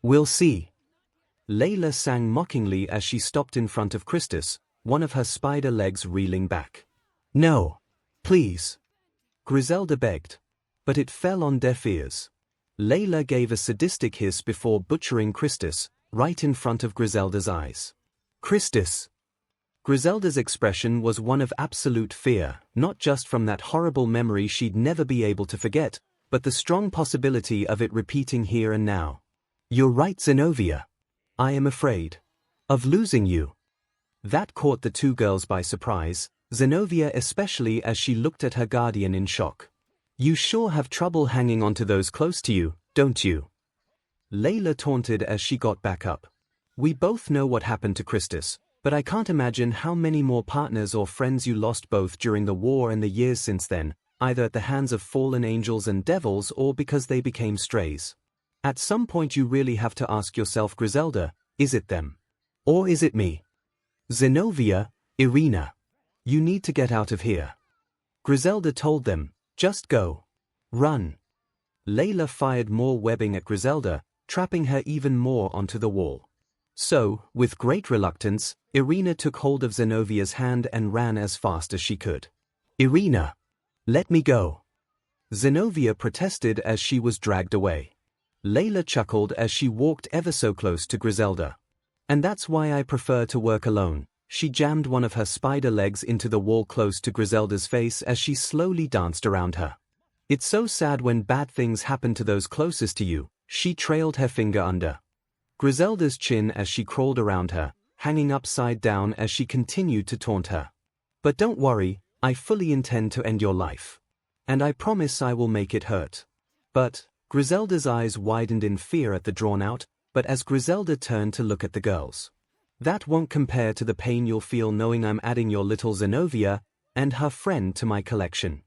We'll see. Layla sang mockingly as she stopped in front of Christus, one of her spider legs reeling back. No. Please. Griselda begged. But it fell on deaf ears. Layla gave a sadistic hiss before butchering Christus, right in front of Griselda's eyes. Christus. Griselda's expression was one of absolute fear, not just from that horrible memory she'd never be able to forget, but the strong possibility of it repeating here and now. You're right, Zenobia. I am afraid of losing you. That caught the two girls by surprise, Zenobia especially as she looked at her guardian in shock. You sure have trouble hanging on to those close to you, don't you? Layla taunted as she got back up. We both know what happened to Christus, but I can't imagine how many more partners or friends you lost both during the war and the years since then, either at the hands of fallen angels and devils or because they became strays. At some point you really have to ask yourself, Griselda, is it them? Or is it me? Zenobia, Irina. You need to get out of here. Griselda told them, just go. Run. Layla fired more webbing at Griselda, trapping her even more onto the wall. So, with great reluctance, Irina took hold of Zenovia's hand and ran as fast as she could. Irina! Let me go. Zenobia protested as she was dragged away. Layla chuckled as she walked ever so close to Griselda. And that's why I prefer to work alone. She jammed one of her spider legs into the wall close to Griselda's face as she slowly danced around her. It's so sad when bad things happen to those closest to you, she trailed her finger under Griselda's chin as she crawled around her, hanging upside down as she continued to taunt her. But don't worry, I fully intend to end your life. And I promise I will make it hurt. But, Griselda's eyes widened in fear at the drawn-out, but as Griselda turned to look at the girls. That won't compare to the pain you'll feel knowing I'm adding your little Zenobia and her friend to my collection.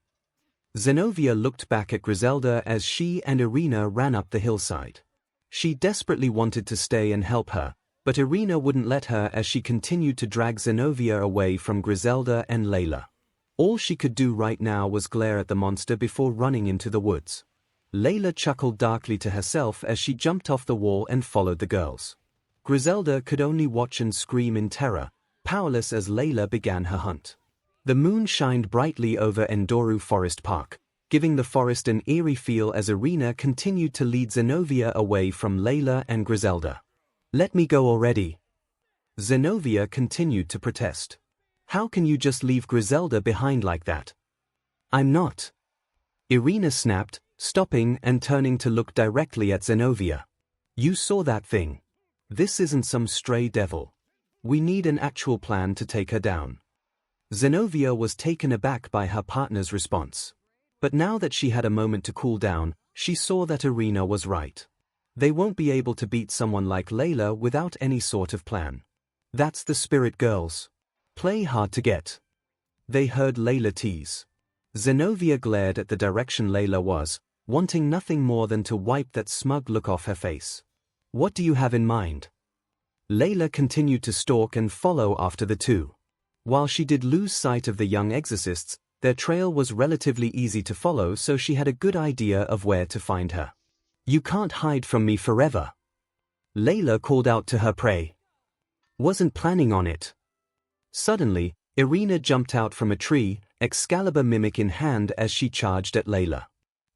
Zenobia looked back at Griselda as she and Irina ran up the hillside. She desperately wanted to stay and help her, but Irina wouldn't let her as she continued to drag Zenobia away from Griselda and Layla. All she could do right now was glare at the monster before running into the woods. Layla chuckled darkly to herself as she jumped off the wall and followed the girls. Griselda could only watch and scream in terror, powerless as Layla began her hunt. The moon shined brightly over Endoru Forest Park, giving the forest an eerie feel as Irina continued to lead Zenobia away from Layla and Griselda. Let me go already. Zenobia continued to protest. How can you just leave Griselda behind like that? I'm not. Irina snapped, stopping and turning to look directly at Zenobia. You saw that thing. This isn't some stray devil. We need an actual plan to take her down. Zenobia was taken aback by her partner's response. But now that she had a moment to cool down, she saw that Irina was right. They won't be able to beat someone like Layla without any sort of plan. That's the spirit, girls. Play hard to get. They heard Layla tease. Zenobia glared at the direction Layla was, wanting nothing more than to wipe that smug look off her face. What do you have in mind? Layla continued to stalk and follow after the two. While she did lose sight of the young exorcists, their trail was relatively easy to follow, so she had a good idea of where to find her. You can't hide from me forever. Layla called out to her prey. Wasn't planning on it. Suddenly, Irina jumped out from a tree, Excalibur mimic in hand as she charged at Layla.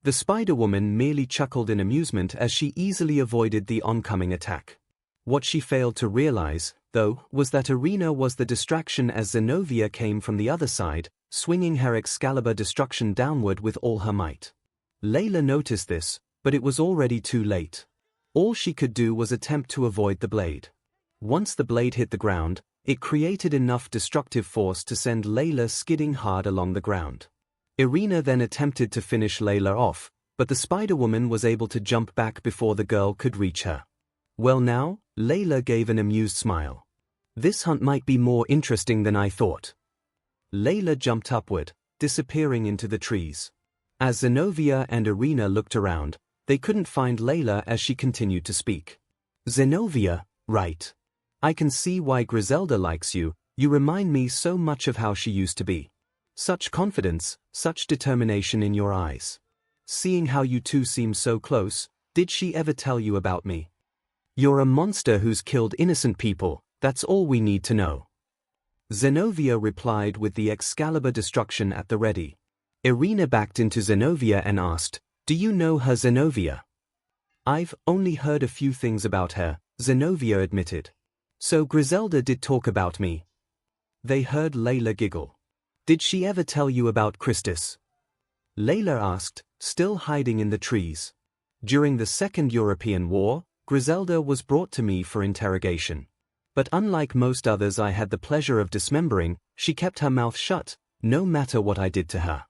The Spider-Woman merely chuckled in amusement as she easily avoided the oncoming attack. What she failed to realize, though, was that 𝐼𝐼𝐼 was the distraction as Zenobia came from the other side, swinging her Excalibur destruction downward with all her might. Layla noticed this, but it was already too late. All she could do was attempt to avoid the blade. Once the blade hit the ground, it created enough destructive force to send Layla skidding hard along the ground. 𝐼𝐼𝐼 then attempted to finish Layla off, but the Spider-Woman was able to jump back before the girl could reach her. Well now, Layla gave an amused smile. This hunt might be more interesting than I thought. Layla jumped upward, disappearing into the trees. As Zenobia and 𝐼𝐼𝐼 looked around, they couldn't find Layla as she continued to speak. Zenobia, right. I can see why Griselda likes you, you remind me so much of how she used to be. Such confidence, such determination in your eyes. Seeing how you two seem so close, did she ever tell you about me? You're a monster who's killed innocent people, that's all we need to know. Zenobia replied with the Excalibur destruction at the ready. 𝐼𝐼𝐼 backed into Zenobia and asked, do you know her Zenobia? I've only heard a few things about her, Zenobia admitted. So Griselda did talk about me. They heard Layla giggle. Did she ever tell you about Christus? Layla asked, still hiding in the trees. During the Second European War, Griselda was brought to me for interrogation. But unlike most others I had the pleasure of dismembering, she kept her mouth shut, no matter what I did to her.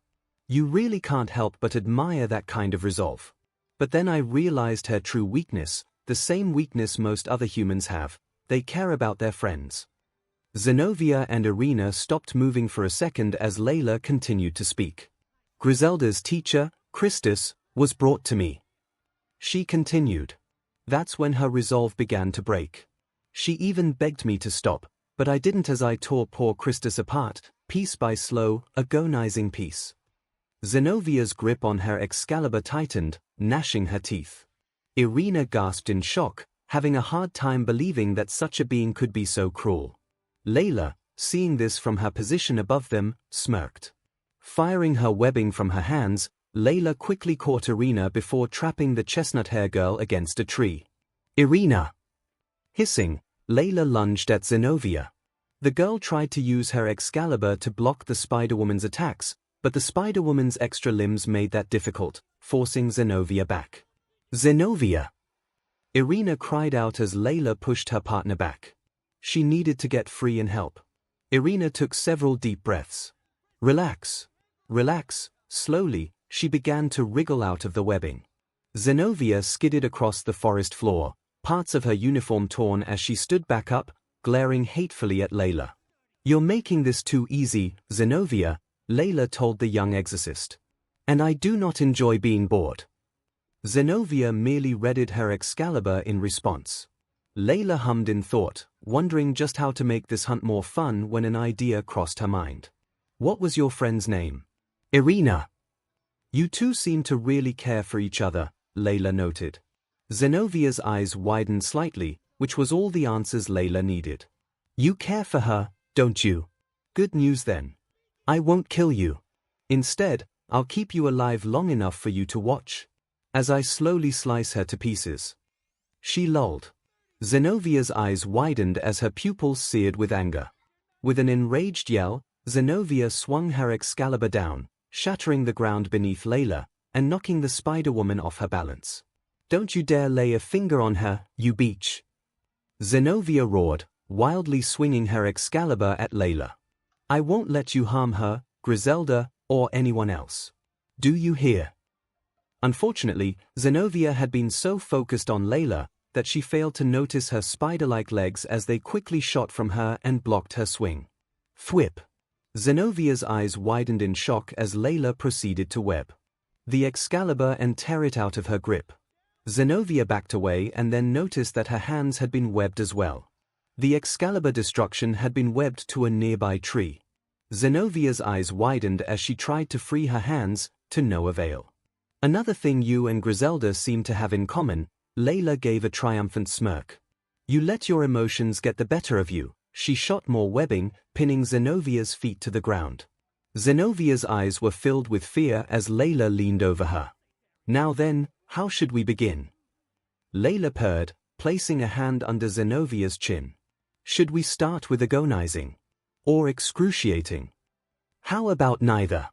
You really can't help but admire that kind of resolve. But then I realized her true weakness, the same weakness most other humans have, they care about their friends. Zenobia and 𝐼𝐼𝐼 stopped moving for a second as Layla continued to speak. Griselda's teacher, Christus, was brought to me. She continued. That's when her resolve began to break. She even begged me to stop, but I didn't as I tore poor Christus apart, piece by slow, agonizing piece. Zenovia's grip on her Excalibur tightened, gnashing her teeth. 𝐼𝐼𝐼 gasped in shock, having a hard time believing that such a being could be so cruel. Layla, seeing this from her position above them, smirked. Firing her webbing from her hands, Layla quickly caught 𝐼𝐼𝐼 before trapping the chestnut hair girl against a tree. 𝐼𝐼𝐼! Hissing, Layla lunged at Zenobia. The girl tried to use her Excalibur to block the Spider-Woman's attacks, but the Spider-Woman's extra limbs made that difficult, forcing Zenobia back. Zenobia! 𝐼𝐼𝐼 cried out as Layla pushed her partner back. She needed to get free and help. 𝐼𝐼𝐼 took several deep breaths. Relax. Relax. Slowly, she began to wriggle out of the webbing. Zenobia skidded across the forest floor, parts of her uniform torn as she stood back up, glaring hatefully at Layla. You're making this too easy, Zenobia, Layla told the young exorcist. And I do not enjoy being bored. Zenobia merely readied her Excalibur in response. Layla hummed in thought, wondering just how to make this hunt more fun when an idea crossed her mind. What was your friend's name? 𝐼𝐼𝐼. You two seem to really care for each other, Layla noted. Zenovia's eyes widened slightly, which was all the answers Layla needed. You care for her, don't you? Good news then. I won't kill you. Instead, I'll keep you alive long enough for you to watch. As I slowly slice her to pieces. She lulled. Zenovia's eyes widened as her pupils seared with anger. With an enraged yell, Zenobia swung her Excalibur down, shattering the ground beneath Layla, and knocking the Spider-Woman off her balance. Don't you dare lay a finger on her, you beach! Zenobia roared, wildly swinging her Excalibur at Layla. I won't let you harm her, Griselda, or anyone else. Do you hear? Unfortunately, Zenobia had been so focused on Layla that she failed to notice her spider-like legs as they quickly shot from her and blocked her swing. Thwip! Zenovia's eyes widened in shock as Layla proceeded to web the Excalibur and tear it out of her grip. Zenobia backed away and then noticed that her hands had been webbed as well. The Excalibur destruction had been webbed to a nearby tree. Zenovia's eyes widened as she tried to free her hands, to no avail. Another thing you and Griselda seem to have in common, Layla gave a triumphant smirk. You let your emotions get the better of you. She shot more webbing, pinning Zenovia's feet to the ground. Zenovia's eyes were filled with fear as Layla leaned over her. Now then, how should we begin? Layla purred, placing a hand under Zenovia's chin. Should we start with agonizing? Or excruciating? How about neither?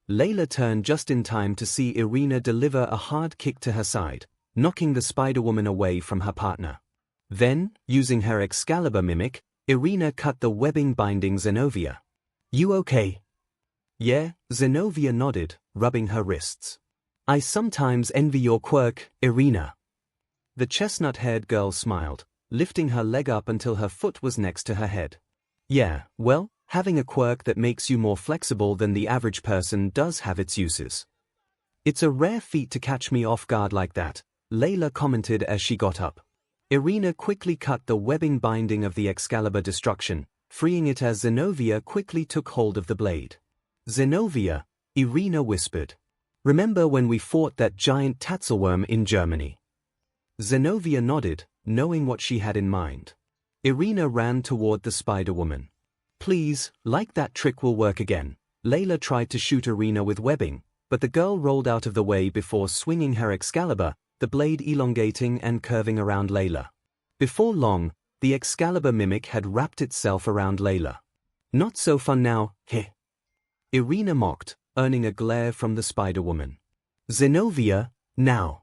Layla turned just in time to see Irina deliver a hard kick to her side, knocking the Spider-Woman away from her partner. Then, using her Excalibur mimic, Irina cut the webbing binding Zenovia. You okay? Yeah, Zenovia nodded, rubbing her wrists. I sometimes envy your quirk, Irina. The chestnut-haired girl smiled, lifting her leg up until her foot was next to her head. Yeah, well, having a quirk that makes you more flexible than the average person does have its uses. It's a rare feat to catch me off guard like that, Layla commented as she got up. Irina quickly cut the webbing binding of the Excalibur destruction, freeing it as Zenovia quickly took hold of the blade. Zenovia, Irina whispered. Remember when we fought that giant Tatzelworm in Germany? Zenovia nodded, knowing what she had in mind. Irina ran toward the Spider-Woman. Please, like that trick will work again. Layla tried to shoot Irina with webbing, but the girl rolled out of the way before swinging her Excalibur, the blade elongating and curving around Layla. Before long, the Excalibur mimic had wrapped itself around Layla. Not so fun now, heh. Irina mocked, earning a glare from the Spider-Woman. Zenovia, now.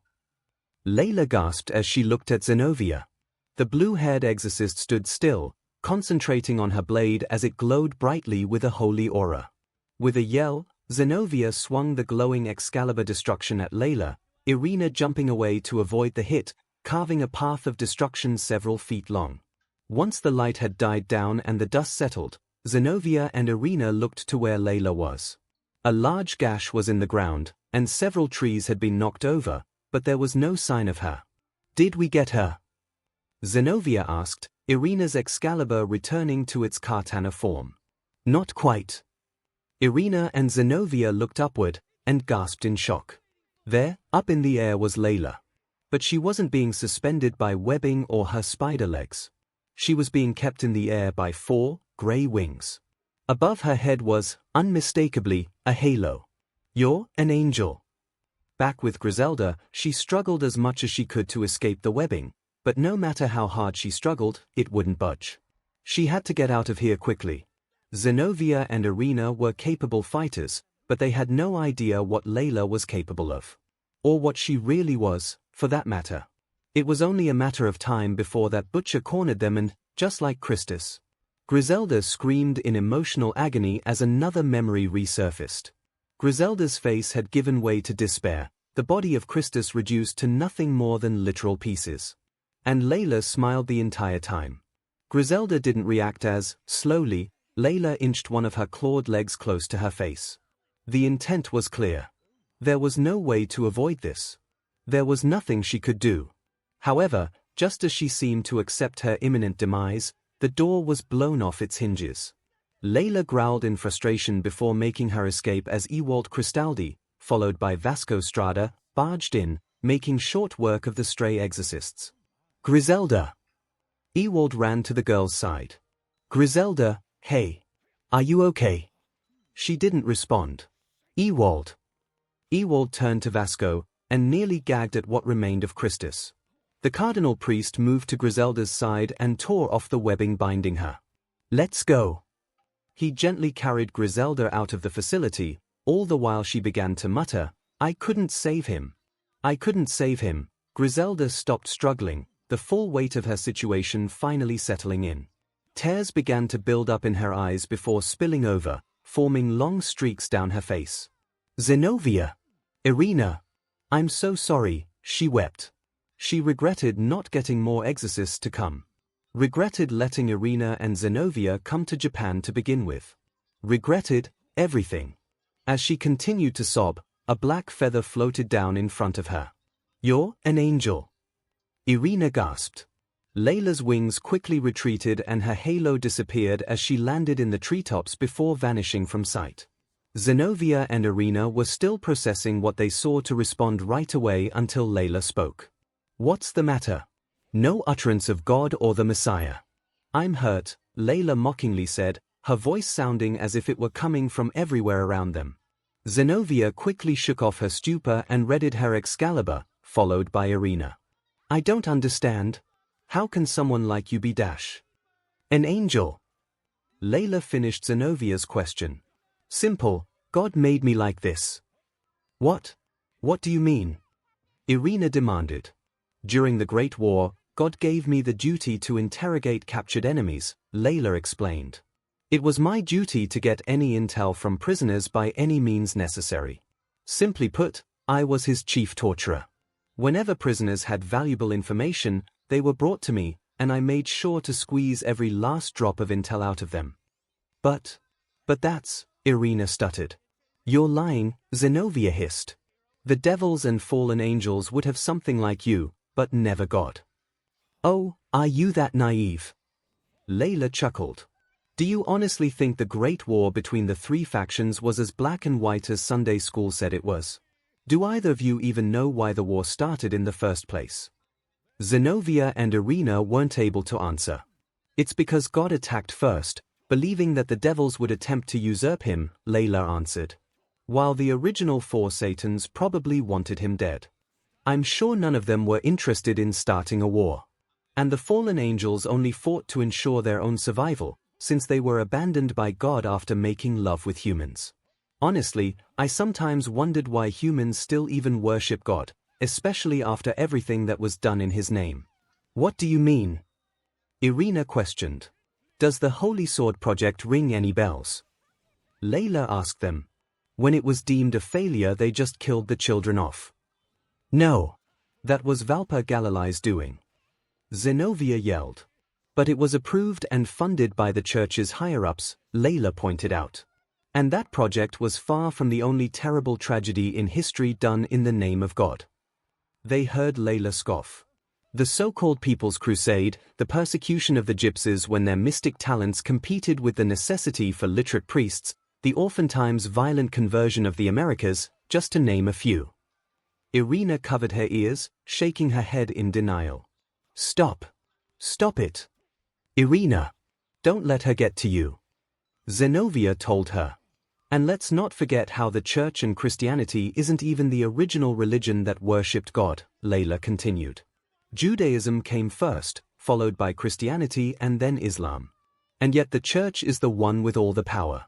Layla gasped as she looked at Zenovia. The blue-haired exorcist stood still, concentrating on her blade as it glowed brightly with a holy aura. With a yell, Zenovia swung the glowing Excalibur destruction at Layla, Irina jumping away to avoid the hit, carving a path of destruction several feet long. Once the light had died down and the dust settled, Zenovia and Irina looked to where Layla was. A large gash was in the ground, and several trees had been knocked over, but there was no sign of her. Did we get her? Zenovia asked, Irina's Excalibur returning to its katana form. Not quite. Irina and Zenovia looked upward, and gasped in shock. There, up in the air was Layla. But she wasn't being suspended by webbing or her spider legs. She was being kept in the air by 4 gray wings. Above her head was, unmistakably, a halo. You're an angel. Back with Griselda, she struggled as much as she could to escape the webbing, but no matter how hard she struggled, it wouldn't budge. She had to get out of here quickly. Zenovia and Irina were capable fighters, but they had no idea what Layla was capable of. Or what she really was, for that matter. It was only a matter of time before that butcher cornered them and, just like Christus. Griselda screamed in emotional agony as another memory resurfaced. Griselda's face had given way to despair, the body of Christus reduced to nothing more than literal pieces. And Layla smiled the entire time. Griselda didn't react as, slowly, Layla inched one of her clawed legs close to her face. The intent was clear. There was no way to avoid this. There was nothing she could do. However, just as she seemed to accept her imminent demise, the door was blown off its hinges. Layla growled in frustration before making her escape as Ewald Cristaldi, followed by Vasco Strada, barged in, making short work of the stray exorcists. Griselda! Ewald ran to the girl's side. Griselda, hey. Are you okay? She didn't respond. Ewald. Ewald turned to Vasco, and nearly gagged at what remained of Christus. The cardinal priest moved to Griselda's side and tore off the webbing binding her. Let's go. He gently carried Griselda out of the facility, all the while she began to mutter, I couldn't save him. I couldn't save him. Griselda stopped struggling, the full weight of her situation finally settling in. Tears began to build up in her eyes before spilling over, forming long streaks down her face. Zenovia! Irina! I'm so sorry, she wept. She regretted not getting more exorcists to come. Regretted letting Irina and Zenovia come to Japan to begin with. Regretted everything. As she continued to sob, a black feather floated down in front of her. You're an angel. Irina gasped. Layla's wings quickly retreated and her halo disappeared as she landed in the treetops before vanishing from sight. Zenovia and Irina were still processing what they saw to respond right away until Layla spoke. What's the matter? No utterance of God or the Messiah. I'm hurt, Layla mockingly said, her voice sounding as if it were coming from everywhere around them. Zenobia quickly shook off her stupor and readied her Excalibur, followed by Erinna. I don't understand. How can someone like you be an angel? Layla finished Zenovia's question. Simple, God made me like this. What? What do you mean? Erinna demanded. During the Great War, God gave me the duty to interrogate captured enemies, Layla explained. It was my duty to get any intel from prisoners by any means necessary. Simply put, I was his chief torturer. Whenever prisoners had valuable information, they were brought to me, and I made sure to squeeze every last drop of intel out of them. But that's, Erinna stuttered. You're lying, Zenobia hissed. The devils and fallen angels would have something like you, but never God. Oh, are you that naive? Layla chuckled. Do you honestly think the Great War between the three factions was as black and white as Sunday school said it was? Do either of you even know why the war started in the first place? Zenobia and Erinna weren't able to answer. It's because God attacked first, believing that the devils would attempt to usurp him, Layla answered. While the original four Satans probably wanted him dead. I'm sure none of them were interested in starting a war. And the fallen angels only fought to ensure their own survival, since they were abandoned by God after making love with humans. Honestly, I sometimes wondered why humans still even worship God, especially after everything that was done in his name. What do you mean? Erinna questioned. Does the Holy Sword Project ring any bells? Layla asked them. When it was deemed a failure, they just killed the children off. No. That was Valpa Galilee's doing. Zenobia yelled. But it was approved and funded by the church's higher-ups, Layla pointed out. And that project was far from the only terrible tragedy in history done in the name of God. They heard Layla scoff. The so-called People's Crusade, the persecution of the gypsies when their mystic talents competed with the necessity for literate priests, the oftentimes violent conversion of the Americas, just to name a few. Erinna covered her ears, shaking her head in denial. Stop. Stop it. Erinna. Don't let her get to you. Zenobia told her. And let's not forget how the Church and Christianity isn't even the original religion that worshipped God, Layla continued. Judaism came first, followed by Christianity and then Islam. And yet the Church is the one with all the power.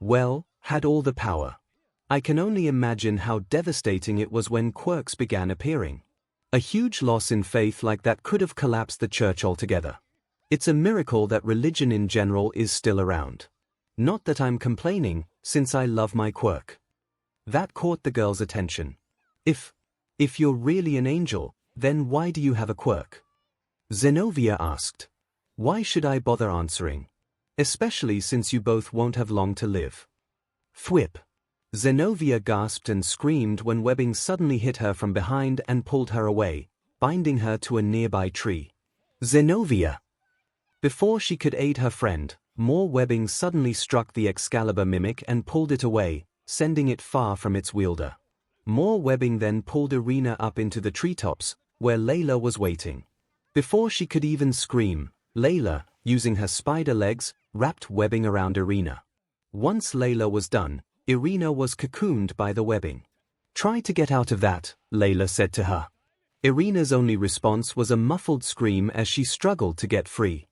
Well, had all the power. I can only imagine how devastating it was when quirks began appearing. A huge loss in faith like that could have collapsed the Church altogether. It's a miracle that religion in general is still around. Not that I'm complaining, since I love my quirk. That caught the girl's attention. If you're really an angel, then why do you have a quirk? Zenobia asked. Why should I bother answering? Especially since you both won't have long to live. Thwip. Zenobia gasped and screamed when webbing suddenly hit her from behind and pulled her away, binding her to a nearby tree. Zenobia! Before she could aid her friend, more webbing suddenly struck the Excalibur mimic and pulled it away, sending it far from its wielder. More webbing then pulled Erinna up into the treetops, where Layla was waiting. Before she could even scream, Layla, using her spider legs, wrapped webbing around Erinna. Once Layla was done, Erinna was cocooned by the webbing. Try to get out of that, Layla said to her. Erinna's only response was a muffled scream as she struggled to get free.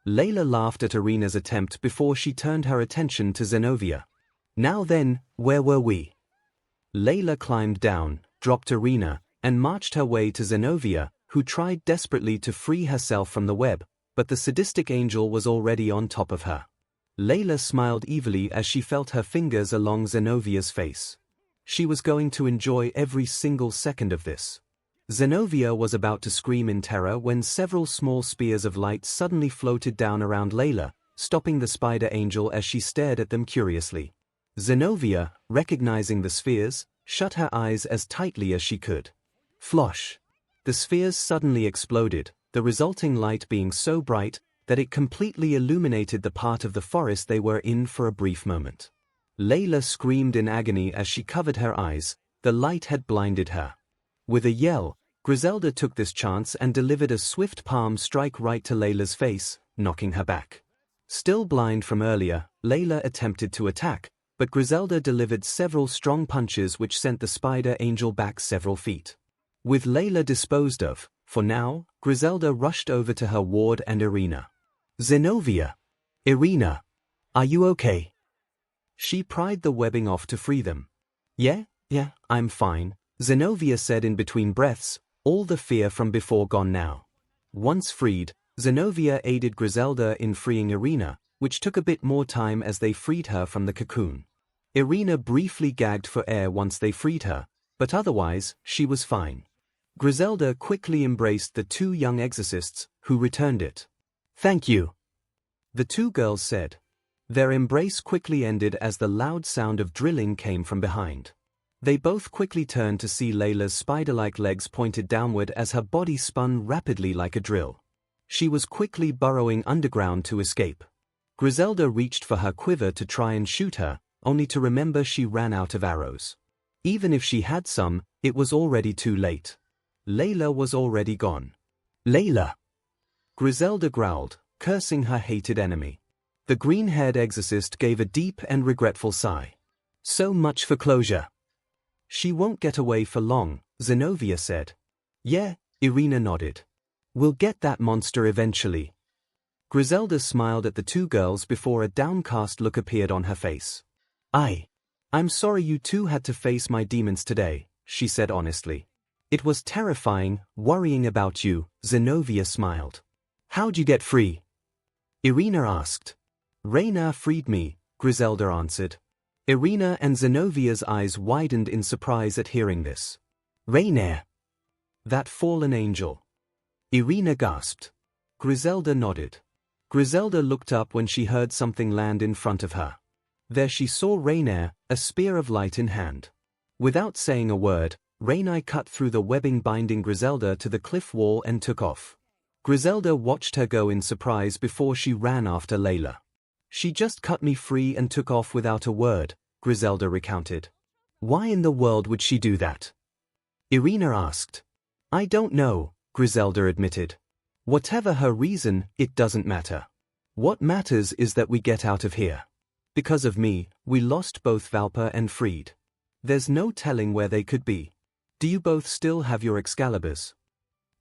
Layla laughed at Erinna's attempt before she turned her attention to Zenobia. Now then, where were we? Layla climbed down, dropped Erinna, and marched her way to Zenobia, who tried desperately to free herself from the web, but the sadistic angel was already on top of her. Layla smiled evilly as she felt her fingers along Zenovia's face. She was going to enjoy every single second of this. Zenobia was about to scream in terror when several small spears of light suddenly floated down around Layla, stopping the spider angel as she stared at them curiously. Zenobia, recognizing the spheres, shut her eyes as tightly as she could. Flosh! The spheres suddenly exploded, the resulting light being so bright that it completely illuminated the part of the forest they were in for a brief moment. Layla screamed in agony as she covered her eyes. The light had blinded her. With a yell, Griselda took this chance and delivered a swift palm strike right to Layla's face, knocking her back. Still blind from earlier, Layla attempted to attack, but Griselda delivered several strong punches which sent the spider angel back several feet. With Layla disposed of, for now, Griselda rushed over to her ward and Irina. Zenobia! Irina! Are you okay? She pried the webbing off to free them. Yeah, I'm fine, Zenobia said in between breaths, all the fear from before gone now. Once freed, Zenobia aided Griselda in freeing Irina, which took a bit more time as they freed her from the cocoon. Irina briefly gagged for air once they freed her, but otherwise, she was fine. Griselda quickly embraced the two young exorcists, who returned it. Thank you, the two girls said. Their embrace quickly ended as the loud sound of drilling came from behind. They both quickly turned to see Layla's spider-like legs pointed downward as her body spun rapidly like a drill. She was quickly burrowing underground to escape. Griselda reached for her quiver to try and shoot her, only to remember she ran out of arrows. Even if she had some, it was already too late. Layla was already gone. Layla! Griselda growled, cursing her hated enemy. The green-haired exorcist gave a deep and regretful sigh. So much for closure. She won't get away for long, Zenobia said. Yeah, Irina nodded. We'll get that monster eventually. Griselda smiled at the two girls before a downcast look appeared on her face. I'm sorry you two had to face my demons today, she said honestly. It was terrifying, worrying about you, Zenobia smiled. How'd you get free? Irina asked. Reyna freed me, Griselda answered. Irina and Zenovia's eyes widened in surprise at hearing this. Reyna! That fallen angel. Irina gasped. Griselda nodded. Griselda looked up when she heard something land in front of her. There she saw Reyna, a spear of light in hand. Without saying a word, Reyna cut through the webbing binding Griselda to the cliff wall and took off. Griselda watched her go in surprise before she ran after Layla. She just cut me free and took off without a word, Griselda recounted. Why in the world would she do that? Irina asked. I don't know, Griselda admitted. Whatever her reason, it doesn't matter. What matters is that we get out of here. Because of me, we lost both Valpa and Freed. There's no telling where they could be. Do you both still have your Excaliburs?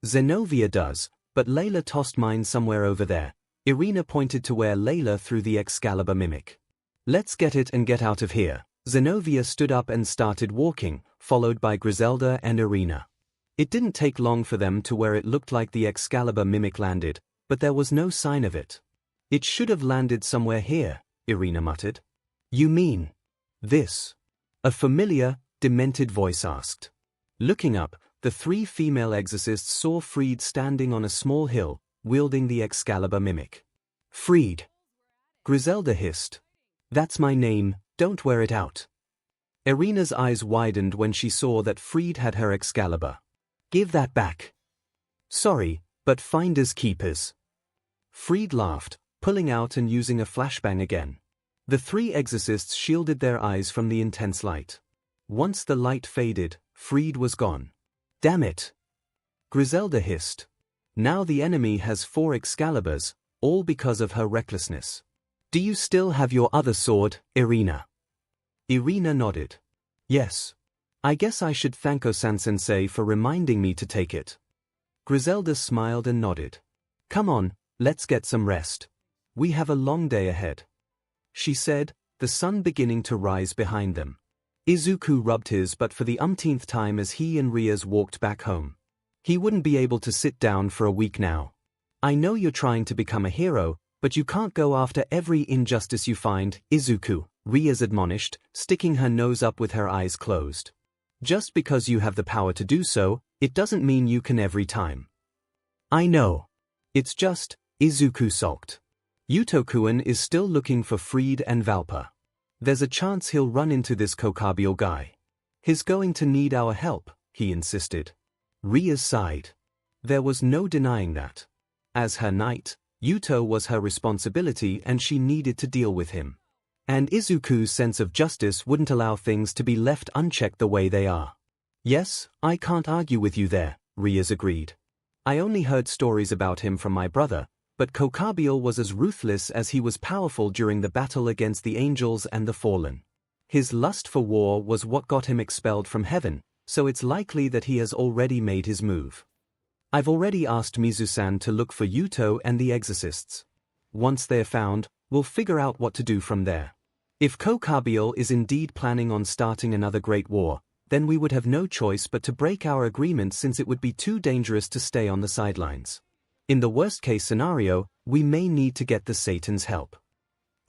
Zenobia does, but Layla tossed mine somewhere over there. Irina pointed to where Layla threw the Excalibur mimic. Let's get it and get out of here. Zenobia stood up and started walking, followed by Griselda and Irina. It didn't take long for them to where it looked like the Excalibur mimic landed, but there was no sign of it. It should have landed somewhere here, Irina muttered. You mean this? A familiar, demented voice asked. Looking up, the three female exorcists saw Freed standing on a small hill, wielding the Excalibur mimic. Freed! Griselda hissed. That's my name, don't wear it out. Irina's eyes widened when she saw that Freed had her Excalibur. Give that back. Sorry, but finders keepers. Freed laughed, pulling out and using a flashbang again. The three exorcists shielded their eyes from the intense light. Once the light faded, Freed was gone. Damn it! Griselda hissed. Now the enemy has 4 Excaliburs, all because of her recklessness. Do you still have your other sword, Irina? Irina nodded. Yes. I guess I should thank Osan-sensei for reminding me to take it. Griselda smiled and nodded. Come on, let's get some rest. We have a long day ahead. She said, the sun beginning to rise behind them. Izuku rubbed his butt for the umpteenth time as he and Rias walked back home. He wouldn't be able to sit down for a week now. I know you're trying to become a hero, but you can't go after every injustice you find, Izuku, Rias admonished, sticking her nose up with her eyes closed. Just because you have the power to do so, it doesn't mean you can every time. I know. It's just, Izuku sulked. Yuto-kun is still looking for Freed and Valpa. There's a chance he'll run into this Kokabio guy. He's going to need our help, he insisted. Rias sighed. There was no denying that. As her knight, Yuto was her responsibility and she needed to deal with him. And Izuku's sense of justice wouldn't allow things to be left unchecked the way they are. Yes, I can't argue with you there, Rias agreed. I only heard stories about him from my brother, but Kokabio was as ruthless as he was powerful during the battle against the angels and the fallen. His lust for war was what got him expelled from heaven, so it's likely that he has already made his move. I've already asked Mizu-san to look for Yuto and the exorcists. Once they're found, we'll figure out what to do from there. If 𝐭𝐽𝐫 is indeed planning on starting another great war, then we would have no choice but to break our agreement, since it would be too dangerous to stay on the sidelines. In the worst-case scenario, we may need to get the Satan's help.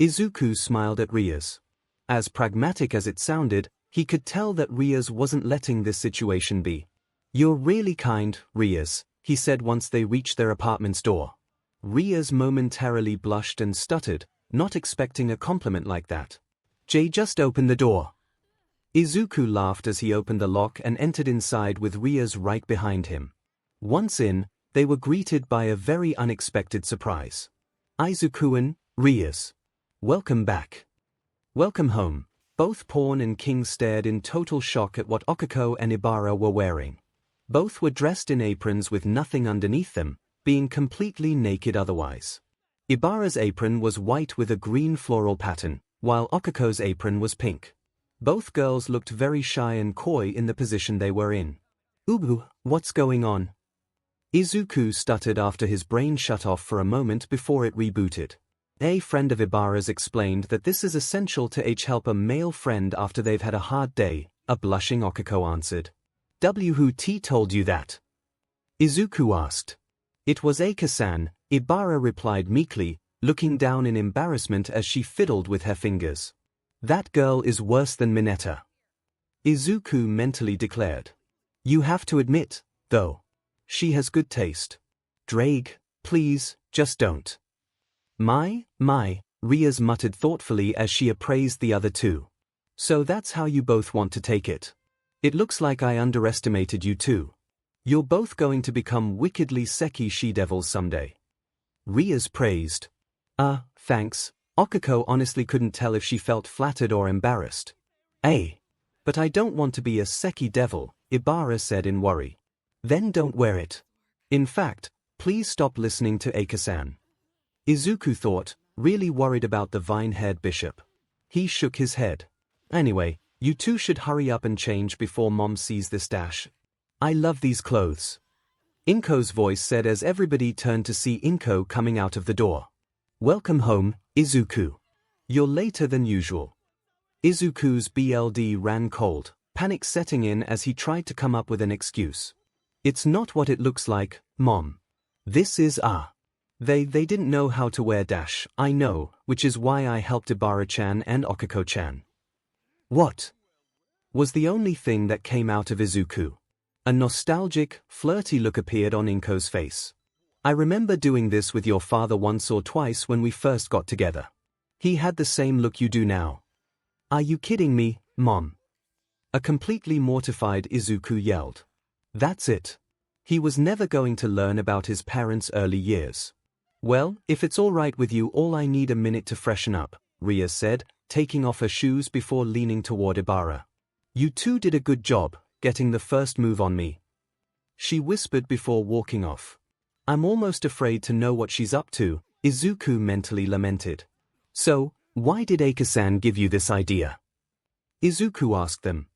Izuku smiled at Rias. As pragmatic as it sounded, he could tell that Rias wasn't letting this situation be. "You're really kind, Rias," he said once they reached their apartment's door. Rias momentarily blushed and stuttered, not expecting a compliment like that. "Jay, just open the door." Izuku laughed as he opened the lock and entered inside with Rias right behind him. Once in, they were greeted by a very unexpected surprise. "Izuku-an, Rias. Welcome back." "Welcome home." Both Pawn and King stared in total shock at what Okako and Ibara were wearing. Both were dressed in aprons with nothing underneath them, being completely naked otherwise. Ibara's apron was white with a green floral pattern, while Okako's apron was pink. Both girls looked very shy and coy in the position they were in. "Ubu, what's going on?" Izuku stuttered after his brain shut off for a moment before it rebooted. A friend of Ibara's explained that this is essential to help a male friend after they've had a hard day, a blushing Okako answered. "Who told you that?" Izuku asked. "It was Eika-san," Ibara replied meekly, looking down in embarrassment as she fiddled with her fingers. "That girl is worse than Mineta," Izuku mentally declared. "You have to admit, though. She has good taste. Drake, please, just don't." My, Rias muttered thoughtfully as she appraised the other two. "So that's how you both want to take it. It looks like I underestimated you too. You're both going to become wickedly seki she-devils someday." Rias praised. Thanks." Okako honestly couldn't tell if she felt flattered or embarrassed. But I don't want to be a seki devil," Ibara said in worry. "Then don't wear it. In fact, please stop listening to Eika-san." Izuku thought, really worried about the vine-haired bishop. He shook his head. "Anyway, you two should hurry up and change before Mom sees this dash. I love these clothes," Inko's voice said as everybody turned to see Inko coming out of the door. "Welcome home, Izuku. You're later than usual." Izuku's blood ran cold, panic setting in as he tried to come up with an excuse. "It's not what it looks like, Mom. This is They didn't know how to wear dash, I know, which is why I helped Ibara-chan and Okako-chan." "What?" was the only thing that came out of Izuku. A nostalgic, flirty look appeared on Inko's face. "I remember doing this with your father once or twice when we first got together. He had the same look you do now." "Are you kidding me, Mom?" A completely mortified Izuku yelled. That's it. He was never going to learn about his parents' early years. "Well, if it's all right with you, all I need a minute to freshen up," Ria said, taking off her shoes before leaning toward Ibara. "You two did a good job, getting the first move on me," she whispered before walking off. "I'm almost afraid to know what she's up to," Izuku mentally lamented. "So, why did Eika-san give you this idea?" Izuku asked them.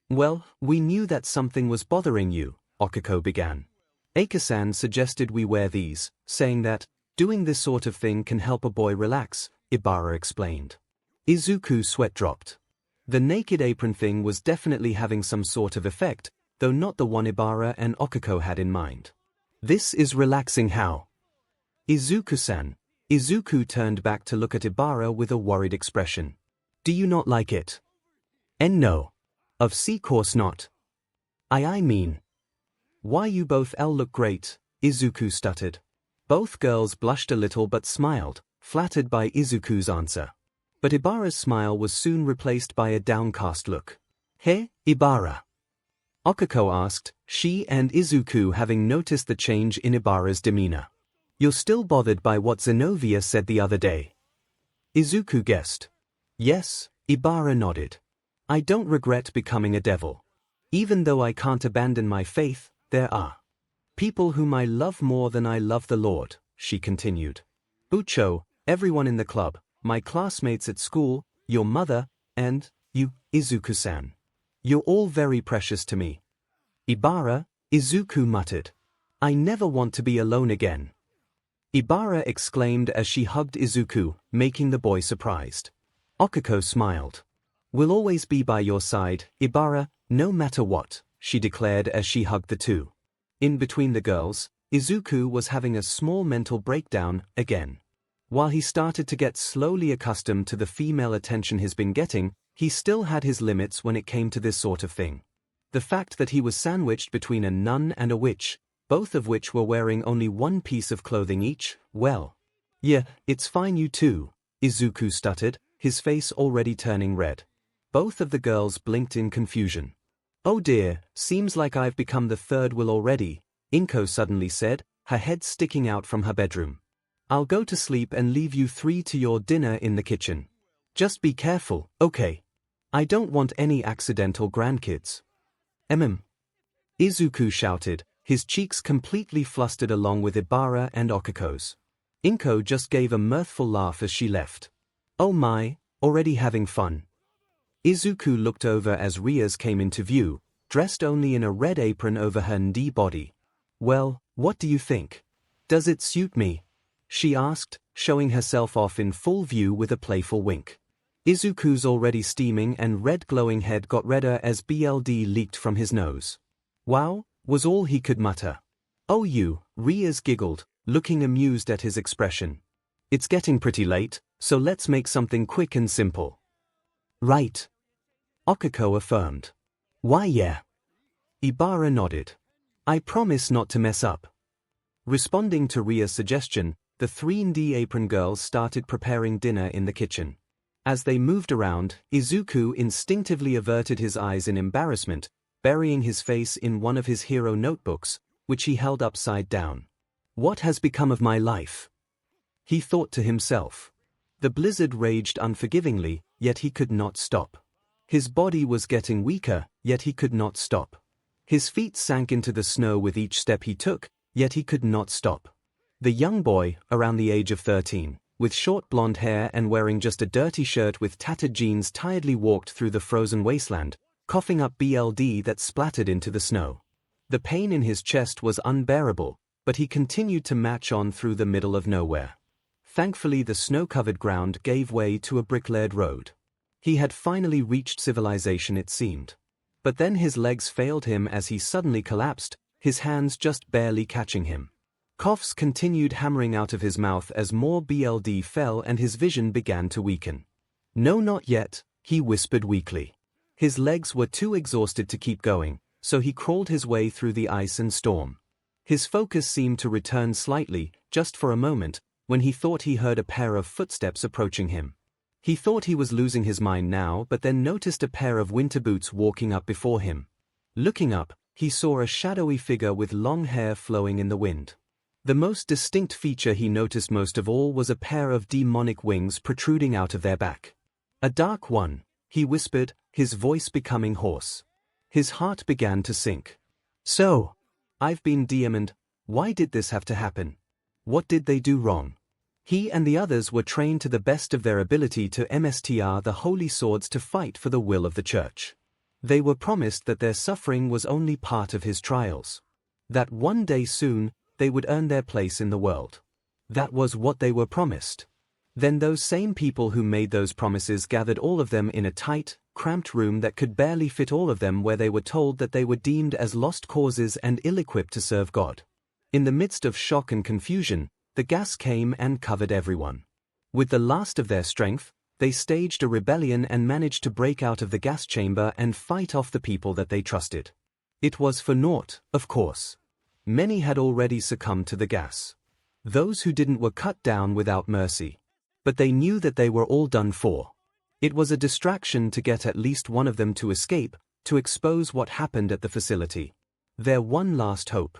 Well, we knew that something was bothering you," Okako began. "Eika-san suggested we wear these, saying that doing this sort of thing can help a boy relax," Ibara explained. Izuku's sweat dropped. The naked apron thing was definitely having some sort of effect, though not the one Ibara and Okako had in mind. "This is relaxing how?" "Izuku-san." Izuku turned back to look at Ibara with a worried expression. "Do you not like it?" "No. Of course not. I mean. Why you both look great," Izuku stuttered. Both girls blushed a little but smiled, flattered by Izuku's answer. But Ibara's smile was soon replaced by a downcast look. "Hey, Ibara?" Okako asked, she and Izuku having noticed the change in Ibara's demeanor. "You're still bothered by what Zenovia said the other day?" Izuku guessed. "Yes," Ibara nodded. "I don't regret becoming a devil. Even though I can't abandon my faith, there are people whom I love more than I love the Lord," she continued. "Bucho, everyone in the club, my classmates at school, your mother, and Izuku-san. You're all very precious to me. Ibara, Izuku muttered. I never want to be alone again. Ibara exclaimed as she hugged Izuku, making the boy surprised. Okiko smiled. We'll always be by your side, Ibara, no matter what, she declared as she hugged the two. In between the girls, Izuku was having a small mental breakdown again. While he started to get slowly accustomed to the female attention he's been getting, he still had his limits when it came to this sort of thing. The fact that he was sandwiched between a nun and a witch, both of which were wearing only one piece of clothing each, well. Yeah, it's fine you two, Izuku stuttered, his face already turning red. Both of the girls blinked in confusion. Oh dear, seems like I've become the third wheel already, 𝐒𝐿 suddenly said, her head sticking out from her bedroom. I'll go to sleep and leave you three to your dinner in the kitchen. Just be careful, okay? I don't want any accidental grandkids. Izuku shouted, his cheeks completely flustered along with Ibara and Okiko's. 𝐒𝐿 just gave a mirthful laugh as she left. Oh my, already having fun. Izuku looked over as Rias came into view, dressed only in a red apron over her knee body. Well, what do you think? Does it suit me? She asked, showing herself off in full view with a playful wink. Izuku's already steaming and red glowing head got redder as blood leaked from his nose. Wow, was all he could mutter. Oh you, Rias giggled, looking amused at his expression. It's getting pretty late, so let's make something quick and simple. Right. Okiko affirmed. Why yeah. Ibara nodded. I promise not to mess up. Responding to Ria's suggestion, the 3D apron girls started preparing dinner in the kitchen. As they moved around, Izuku instinctively averted his eyes in embarrassment, burying his face in one of his hero notebooks, which he held upside down. What has become of my life? He thought to himself. The blizzard raged unforgivingly, yet he could not stop. His body was getting weaker, yet he could not stop. His feet sank into the snow with each step he took, yet he could not stop. The young boy, around the age of 13, with short blonde hair and wearing just a dirty shirt with tattered jeans tiredly walked through the frozen wasteland, coughing up blood that splattered into the snow. The pain in his chest was unbearable, but he continued to march on through the middle of nowhere. Thankfully the snow-covered ground gave way to a brick-laid road. He had finally reached civilization it seemed. But then his legs failed him as he suddenly collapsed, his hands just barely catching him. Coughs continued hammering out of his mouth as more blood fell and his vision began to weaken. No, not yet, he whispered weakly. His legs were too exhausted to keep going, so he crawled his way through the ice and storm. His focus seemed to return slightly, just for a moment, when he thought he heard a pair of footsteps approaching him. He thought he was losing his mind now, but then noticed a pair of winter boots walking up before him. Looking up, he saw a shadowy figure with long hair flowing in the wind. The most distinct feature he noticed most of all was a pair of demonic wings protruding out of their back. A dark one, he whispered, his voice becoming hoarse. His heart began to sink. So, I've been DM'd, why did this have to happen? What did they do wrong? He and the others were trained to the best of their ability to mstr the holy swords to fight for the will of the church. They were promised that their suffering was only part of his trials. That one day soon, they would earn their place in the world. That was what they were promised. Then those same people who made those promises gathered all of them in a tight, cramped room that could barely fit all of them, where they were told that they were deemed as lost causes and ill-equipped to serve God. In the midst of shock and confusion, the gas came and covered everyone. With the last of their strength, they staged a rebellion and managed to break out of the gas chamber and fight off the people that they trusted. It was for naught, of course. Many had already succumbed to the gas. Those who didn't were cut down without mercy. But they knew that they were all done for. It was a distraction to get at least one of them to escape, to expose what happened at the facility. Their one last hope.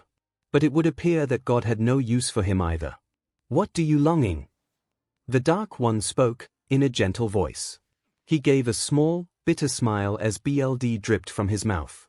But it would appear that God had no use for him either. What do you longing? The Dark One spoke, in a gentle voice. He gave a small, bitter smile as blood dripped from his mouth.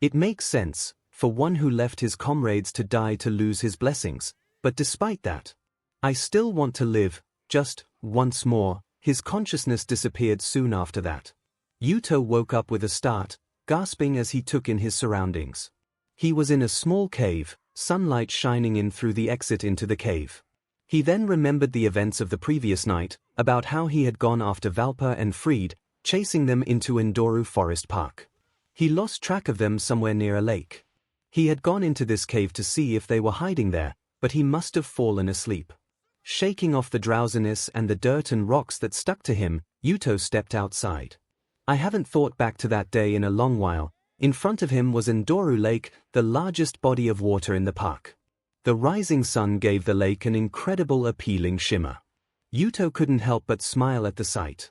It makes sense, for one who left his comrades to die to lose his blessings, but despite that, I still want to live, just once more. His consciousness disappeared soon after that. Yuto woke up with a start, gasping as he took in his surroundings. He was in a small cave, sunlight shining in through the exit into the cave. He then remembered the events of the previous night, about how he had gone after Valpa and Fried, chasing them into Endoru Forest Park. He lost track of them somewhere near a lake. He had gone into this cave to see if they were hiding there, but he must have fallen asleep. Shaking off the drowsiness and the dirt and rocks that stuck to him, Yuto stepped outside. I haven't thought back to that day in a long while. In front of him was Endoru Lake, the largest body of water in the park. The rising sun gave the lake an incredible appealing shimmer. Yuto couldn't help but smile at the sight.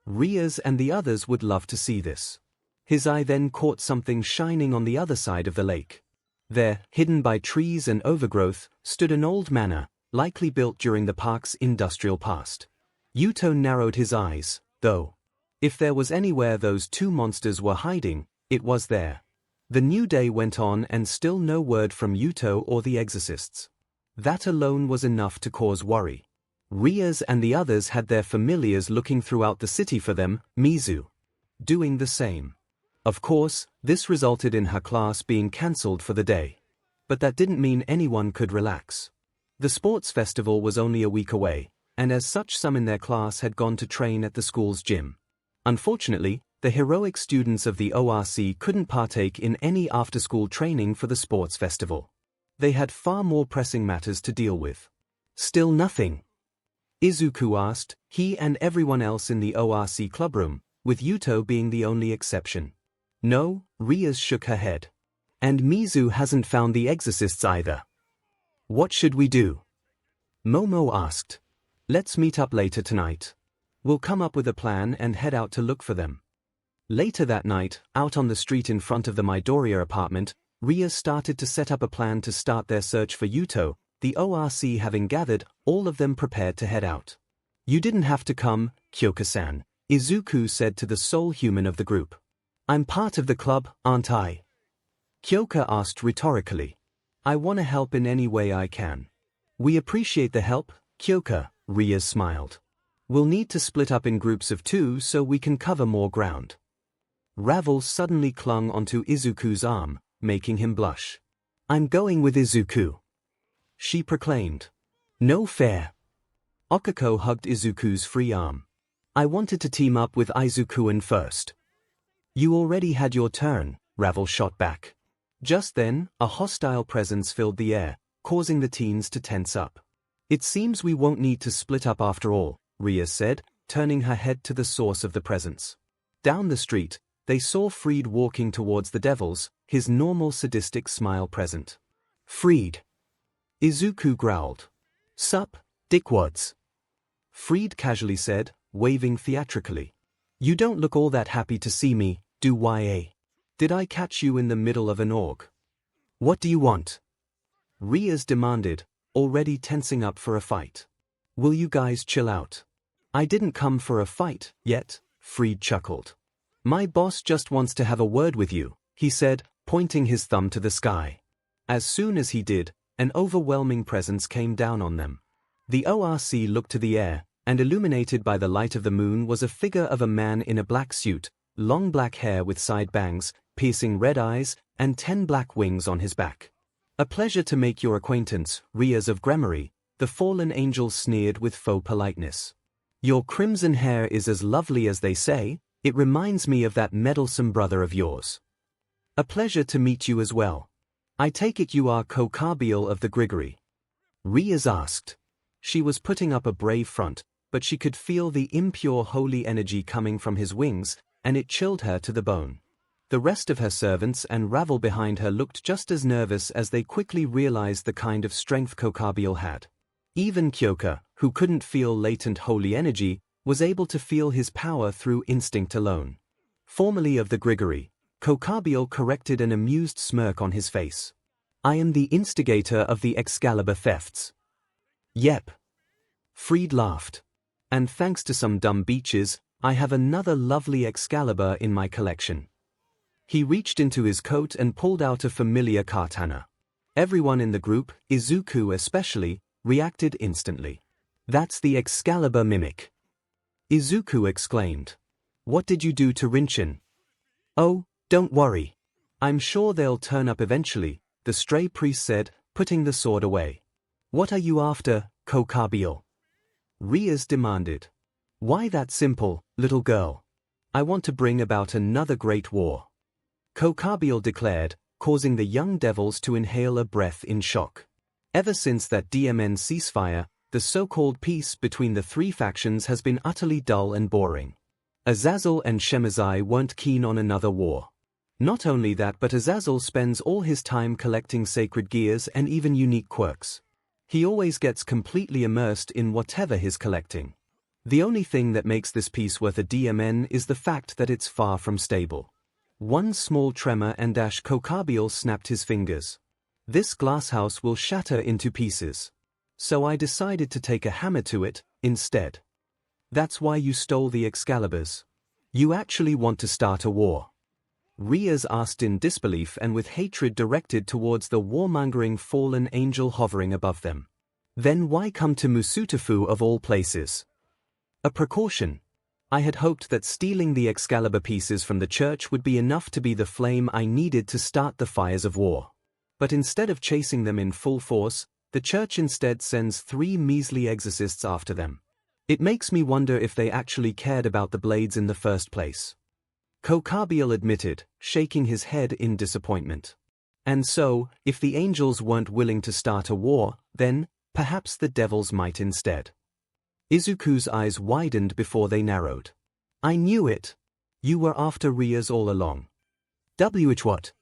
Rias and the others would love to see this. His eye then caught something shining on the other side of the lake. There, hidden by trees and overgrowth, stood an old manor, likely built during the park's industrial past. Yuto narrowed his eyes, though. If there was anywhere those two monsters were hiding, it was there. The new day went on and still no word from Yuto or the exorcists. That alone was enough to cause worry. Rias and the others had their familiars looking throughout the city for them, Mizu. Doing the same. Of course, this resulted in her class being cancelled for the day. But that didn't mean anyone could relax. The sports festival was only a week away, and as such some in their class had gone to train at the school's gym. Unfortunately, the heroic students of the ORC couldn't partake in any after-school training for the sports festival. They had far more pressing matters to deal with. Still nothing? Izuku asked, he and everyone else in the ORC clubroom, with Yuto being the only exception. No, Rias shook her head. And Mizu hasn't found the exorcists either. What should we do? Momo asked. Let's meet up later tonight. We'll come up with a plan and head out to look for them. Later that night, out on the street in front of the Midoriya apartment, Rias started to set up a plan to start their search for Yuto, the ORC having gathered, all of them prepared to head out. You didn't have to come, Kyoka-san, Izuku said to the sole human of the group. I'm part of the club, aren't I? Kyoka asked rhetorically. I want to help in any way I can. We appreciate the help, Kyoka, Rias smiled. We'll need to split up in groups of 2 so we can cover more ground. Ravel suddenly clung onto Izuku's arm, making him blush. I'm going with Izuku, she proclaimed. No fair. Okako hugged Izuku's free arm. I wanted to team up with Izuku first. You already had your turn, Ravel shot back. Just then, a hostile presence filled the air, causing the teens to tense up. It seems we won't need to split up after all, Rias said, turning her head to the source of the presence. Down the street, they saw Fried walking towards the devils, his normal sadistic smile present. Fried. Izuku growled. Sup, dickwads. Fried casually said, waving theatrically. You don't look all that happy to see me, do ya? Did I catch you in the middle of an org? What do you want? Rias demanded, already tensing up for a fight. Will you guys chill out? I didn't come for a fight, yet, Fried chuckled. My boss just wants to have a word with you, he said, pointing his thumb to the sky. As soon as he did, an overwhelming presence came down on them. The ORC looked to the air, and illuminated by the light of the moon was a figure of a man in a black suit, long black hair with side bangs, piercing red eyes, and 10 black wings on his back. A pleasure to make your acquaintance, Rias of Gremory, the fallen angel sneered with faux politeness. Your crimson hair is as lovely as they say, it reminds me of that meddlesome brother of yours. A pleasure to meet you as well. I take it you are 𝐒𝐭𝐴 of the Grigori? Rias asked. She was putting up a brave front, but she could feel the impure holy energy coming from his wings, and it chilled her to the bone. The rest of her servants and Ravel behind her looked just as nervous as they quickly realized the kind of strength 𝐒𝐭𝐴 had. Even Kyoka, who couldn't feel latent holy energy, was able to feel his power through instinct alone. Formerly of the Grigori, 𝐒𝐭𝐴 corrected an amused smirk on his face. I am the instigator of the Excalibur thefts. Yep. Fried laughed. And thanks to some dumb beaches, I have another lovely Excalibur in my collection. He reached into his coat and pulled out a familiar katana. Everyone in the group, Izuku especially, reacted instantly. That's the Excalibur mimic. Izuku exclaimed. What did you do to Rinchen? Oh, don't worry. I'm sure they'll turn up eventually, the stray priest said, putting the sword away. What are you after, 𝐭𝐽𝐫? Riaz demanded. Why that simple, little girl? I want to bring about another great war. 𝐭𝐽𝐫 declared, causing the young devils to inhale a breath in shock. Ever since that DMN ceasefire, the so-called peace between the three factions has been utterly dull and boring. Azazel and Shemazai weren't keen on another war. Not only that, but Azazel spends all his time collecting sacred gears and even unique quirks. He always gets completely immersed in whatever he's collecting. The only thing that makes this piece worth a DMN is the fact that it's far from stable. One small tremor and 𝐭𝐽𝐫 snapped his fingers. This glasshouse will shatter into pieces. So I decided to take a hammer to it, instead. That's why you stole the Excaliburs. You actually want to start a war? Riaz asked in disbelief and with hatred directed towards the warmongering fallen angel hovering above them. Then why come to Musutafu of all places? A precaution. I had hoped that stealing the Excalibur pieces from the church would be enough to be the flame I needed to start the fires of war. But instead of chasing them in full force, the church instead sends 3 measly exorcists after them. It makes me wonder if they actually cared about the blades in the first place. 𝐭𝐽𝐫 admitted, shaking his head in disappointment. And so, if the angels weren't willing to start a war, then, perhaps the devils might instead. Izuku's eyes widened before they narrowed. I knew it. You were after Riaz all along. What?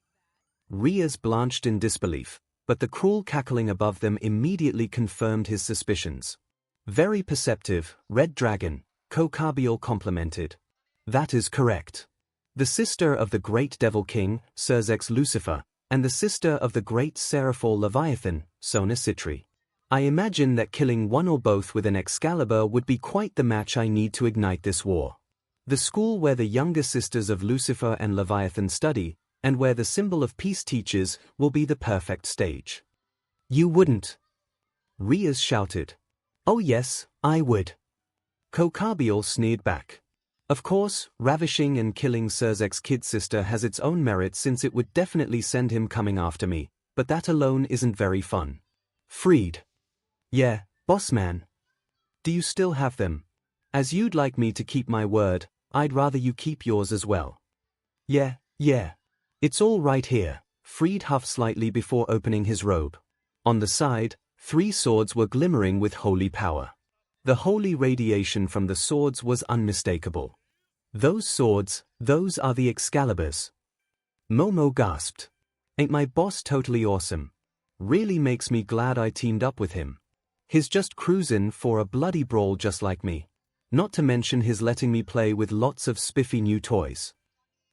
Riaz blanched in disbelief, but the cruel cackling above them immediately confirmed his suspicions. Very perceptive, Red Dragon, 𝐭𝐽𝐫 complimented. That is correct. The sister of the great devil king, Serzex Lucifer, and the sister of the great Seraphor Leviathan, 𝐿. I imagine that killing one or both with an Excalibur would be quite the match I need to ignite this war. The school where the younger sisters of Lucifer and Leviathan study, and where the symbol of peace teaches, will be the perfect stage. You wouldn't? Riaz shouted. Oh yes, I would. 𝐭𝐽𝐫 sneered back. Of course, ravishing and killing Serzek's kid sister has its own merit since it would definitely send him coming after me, but that alone isn't very fun. Freed. Yeah, boss man. Do you still have them? As you'd like me to keep my word, I'd rather you keep yours as well. Yeah. It's all right here. Freed huffed slightly before opening his robe. On the side, 3 swords were glimmering with holy power. The holy radiation from the swords was unmistakable. Those swords, those are the Excaliburs. Momo gasped. Ain't my boss totally awesome? Really makes me glad I teamed up with him. He's just cruising for a bloody brawl just like me. Not to mention his letting me play with lots of spiffy new toys.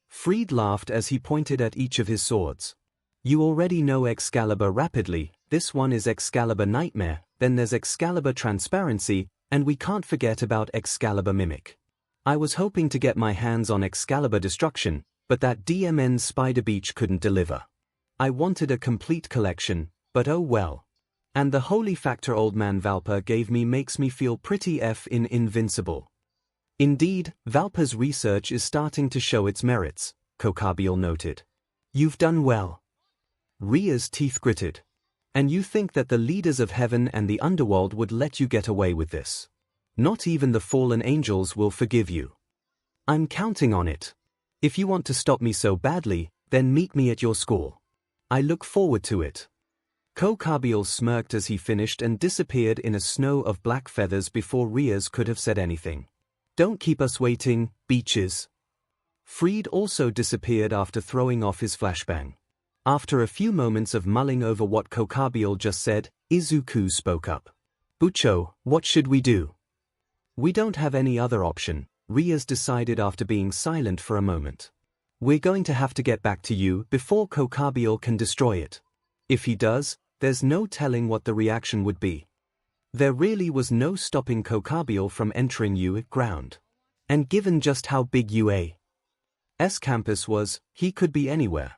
Freed laughed as he pointed at each of his swords. You already know Excalibur rapidly, this one is Excalibur Nightmare, then there's Excalibur Transparency, and we can't forget about Excalibur Mimic. I was hoping to get my hands on Excalibur Destruction, but that DMN Spider Beach couldn't deliver. I wanted a complete collection, but oh well. And the holy factor Old Man Valpa gave me makes me feel pretty invincible. Indeed, Valpa's research is starting to show its merits, 𝐭𝐽𝐫 noted. You've done well. Riaz's teeth gritted. And you think that the leaders of heaven and the underworld would let you get away with this? Not even the fallen angels will forgive you. I'm counting on it. If you want to stop me so badly, then meet me at your school. I look forward to it. 𝐭𝐽𝐫 smirked as he finished and disappeared in a snow of black feathers before Riaz could have said anything. Don't keep us waiting, beaches. Freed also disappeared after throwing off his flashbang. After a few moments of mulling over what 𝐭𝐽𝐫 just said, Izuku spoke up. Bucho, what should we do? We don't have any other option, Riaz decided after being silent for a moment. We're going to have to get back to you before 𝐭𝐽𝐫 can destroy it. If he does, there's no telling what the reaction would be. There really was no stopping 𝐭𝐽𝐫 from entering UA ground. And given just how big UA's campus was, he could be anywhere.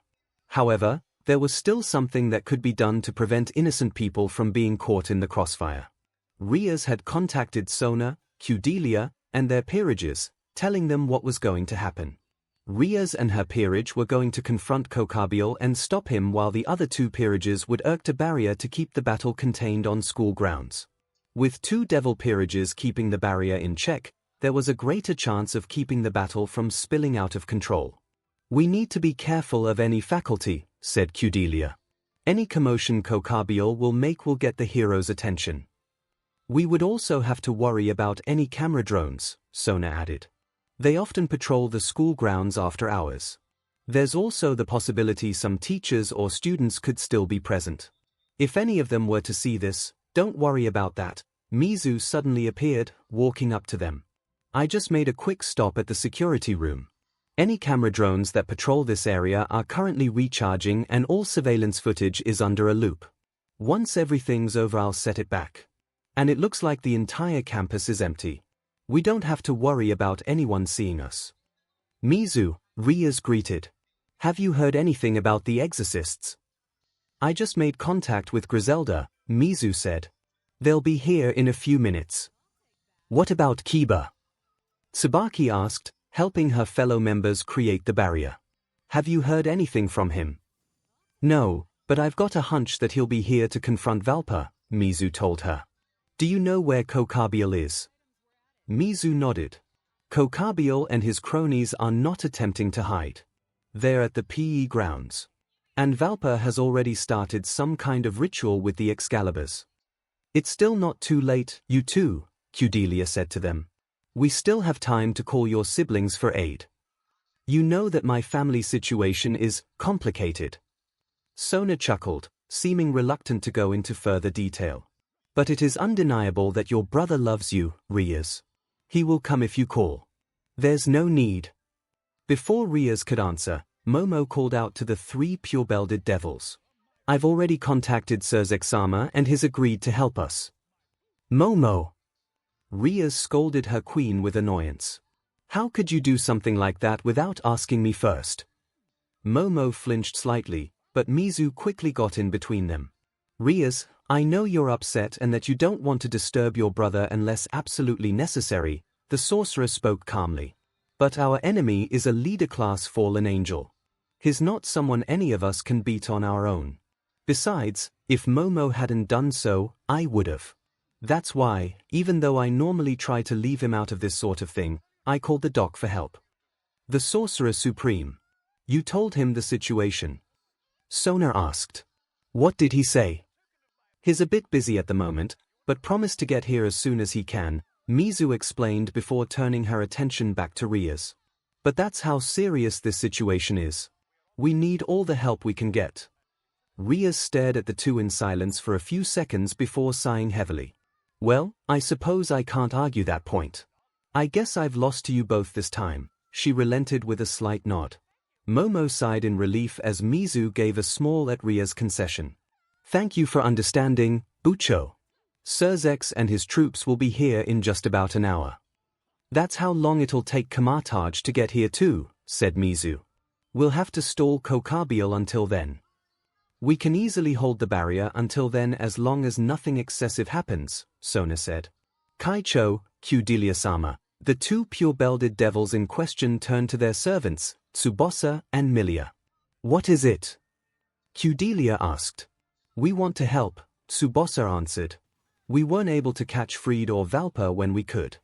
However, there was still something that could be done to prevent innocent people from being caught in the crossfire. Riaz had contacted Sona, Cordelia, and their peerages, telling them what was going to happen. Rias and her peerage were going to confront 𝐭𝐽𝐫 and stop him, while the other two peerages would erect a barrier to keep the battle contained on school grounds. With two devil peerages keeping the barrier in check, there was a greater chance of keeping the battle from spilling out of control. "We need to be careful of any faculty," said 𝐒𝐽𝐫. "Any commotion 𝐭𝐽𝐫 will make will get the hero's attention." "We would also have to worry about any camera drones," Sona added. "They often patrol the school grounds after hours. There's also the possibility some teachers or students could still be present. If any of them were to see this, don't worry about that." 𝐒𝐿 suddenly appeared, walking up to them. "I just made a quick stop at the security room. Any camera drones that patrol this area are currently recharging and all surveillance footage is under a loop. Once everything's over, I'll set it back. And it looks like the entire campus is empty. We don't have to worry about anyone seeing us." "𝐒𝐿," Rias greeted. "Have you heard anything about the exorcists?" "I just made contact with Griselda," 𝐒𝐿 said. "They'll be here in a few minutes." "What about 𝐾𝐽?" Tsubaki asked, helping her fellow members create the barrier. "Have you heard anything from him?" "No, but I've got a hunch that he'll be here to confront Valpa," 𝐒𝐿 told her. "Do you know where 𝐭𝐽𝐫 is?" 𝐒𝐿 nodded. 𝐭𝐽𝐫 and his cronies are not attempting to hide. They're at the PE grounds. And Valpa has already started some kind of ritual with the Excaliburs. "It's still not too late, you two," 𝐒𝐽𝐫 said to them. "We still have time to call your siblings for aid. You know that my family situation is complicated." Sona chuckled, seeming reluctant to go into further detail. "But it is undeniable that your brother loves you, Rias. He will come if you call. There's no need." Before Rias could answer, Momo called out to the three pure-belted devils. "I've already contacted Sir Zexama and he's agreed to help us." "Momo!" Rias scolded her queen with annoyance. "How could you do something like that without asking me first?" Momo flinched slightly, but 𝐒𝐿 quickly got in between them. "Rias, I know you're upset and that you don't want to disturb your brother unless absolutely necessary," the sorcerer spoke calmly. "But our enemy is a leader-class fallen angel. He's not someone any of us can beat on our own. Besides, if Momo hadn't done so, I would've. That's why, even though I normally try to leave him out of this sort of thing, I called the doc for help." "The Sorcerer Supreme. You told him the situation?" Sona asked. "What did he say?" "He's a bit busy at the moment, but promised to get here as soon as he can," 𝐒𝐿 explained before turning her attention back to Rias. "But that's how serious this situation is. We need all the help we can get." Rias stared at the two in silence for a few seconds before sighing heavily. "Well, I suppose I can't argue that point. I guess I've lost to you both this time," she relented with a slight nod. Momo sighed in relief as 𝐒𝐿 gave a small at Rias concession. "Thank you for understanding, Bucho. Sir Zex and his troops will be here in just about an hour." "That's how long it'll take Kamartaj to get here too," said 𝐒𝐿. "We'll have to stall 𝐭𝐽𝐫 until then." "We can easily hold the barrier until then as long as nothing excessive happens," Sona said. "Kaicho, 𝐒𝐽𝐫-sama." The two pure-belted devils in question turned to their servants, Tsubasa and Milia. "What is it?" 𝐒𝐽𝐫 asked. "We want to help," Tsubasa answered. "We weren't able to catch Fried or Valpa when we could.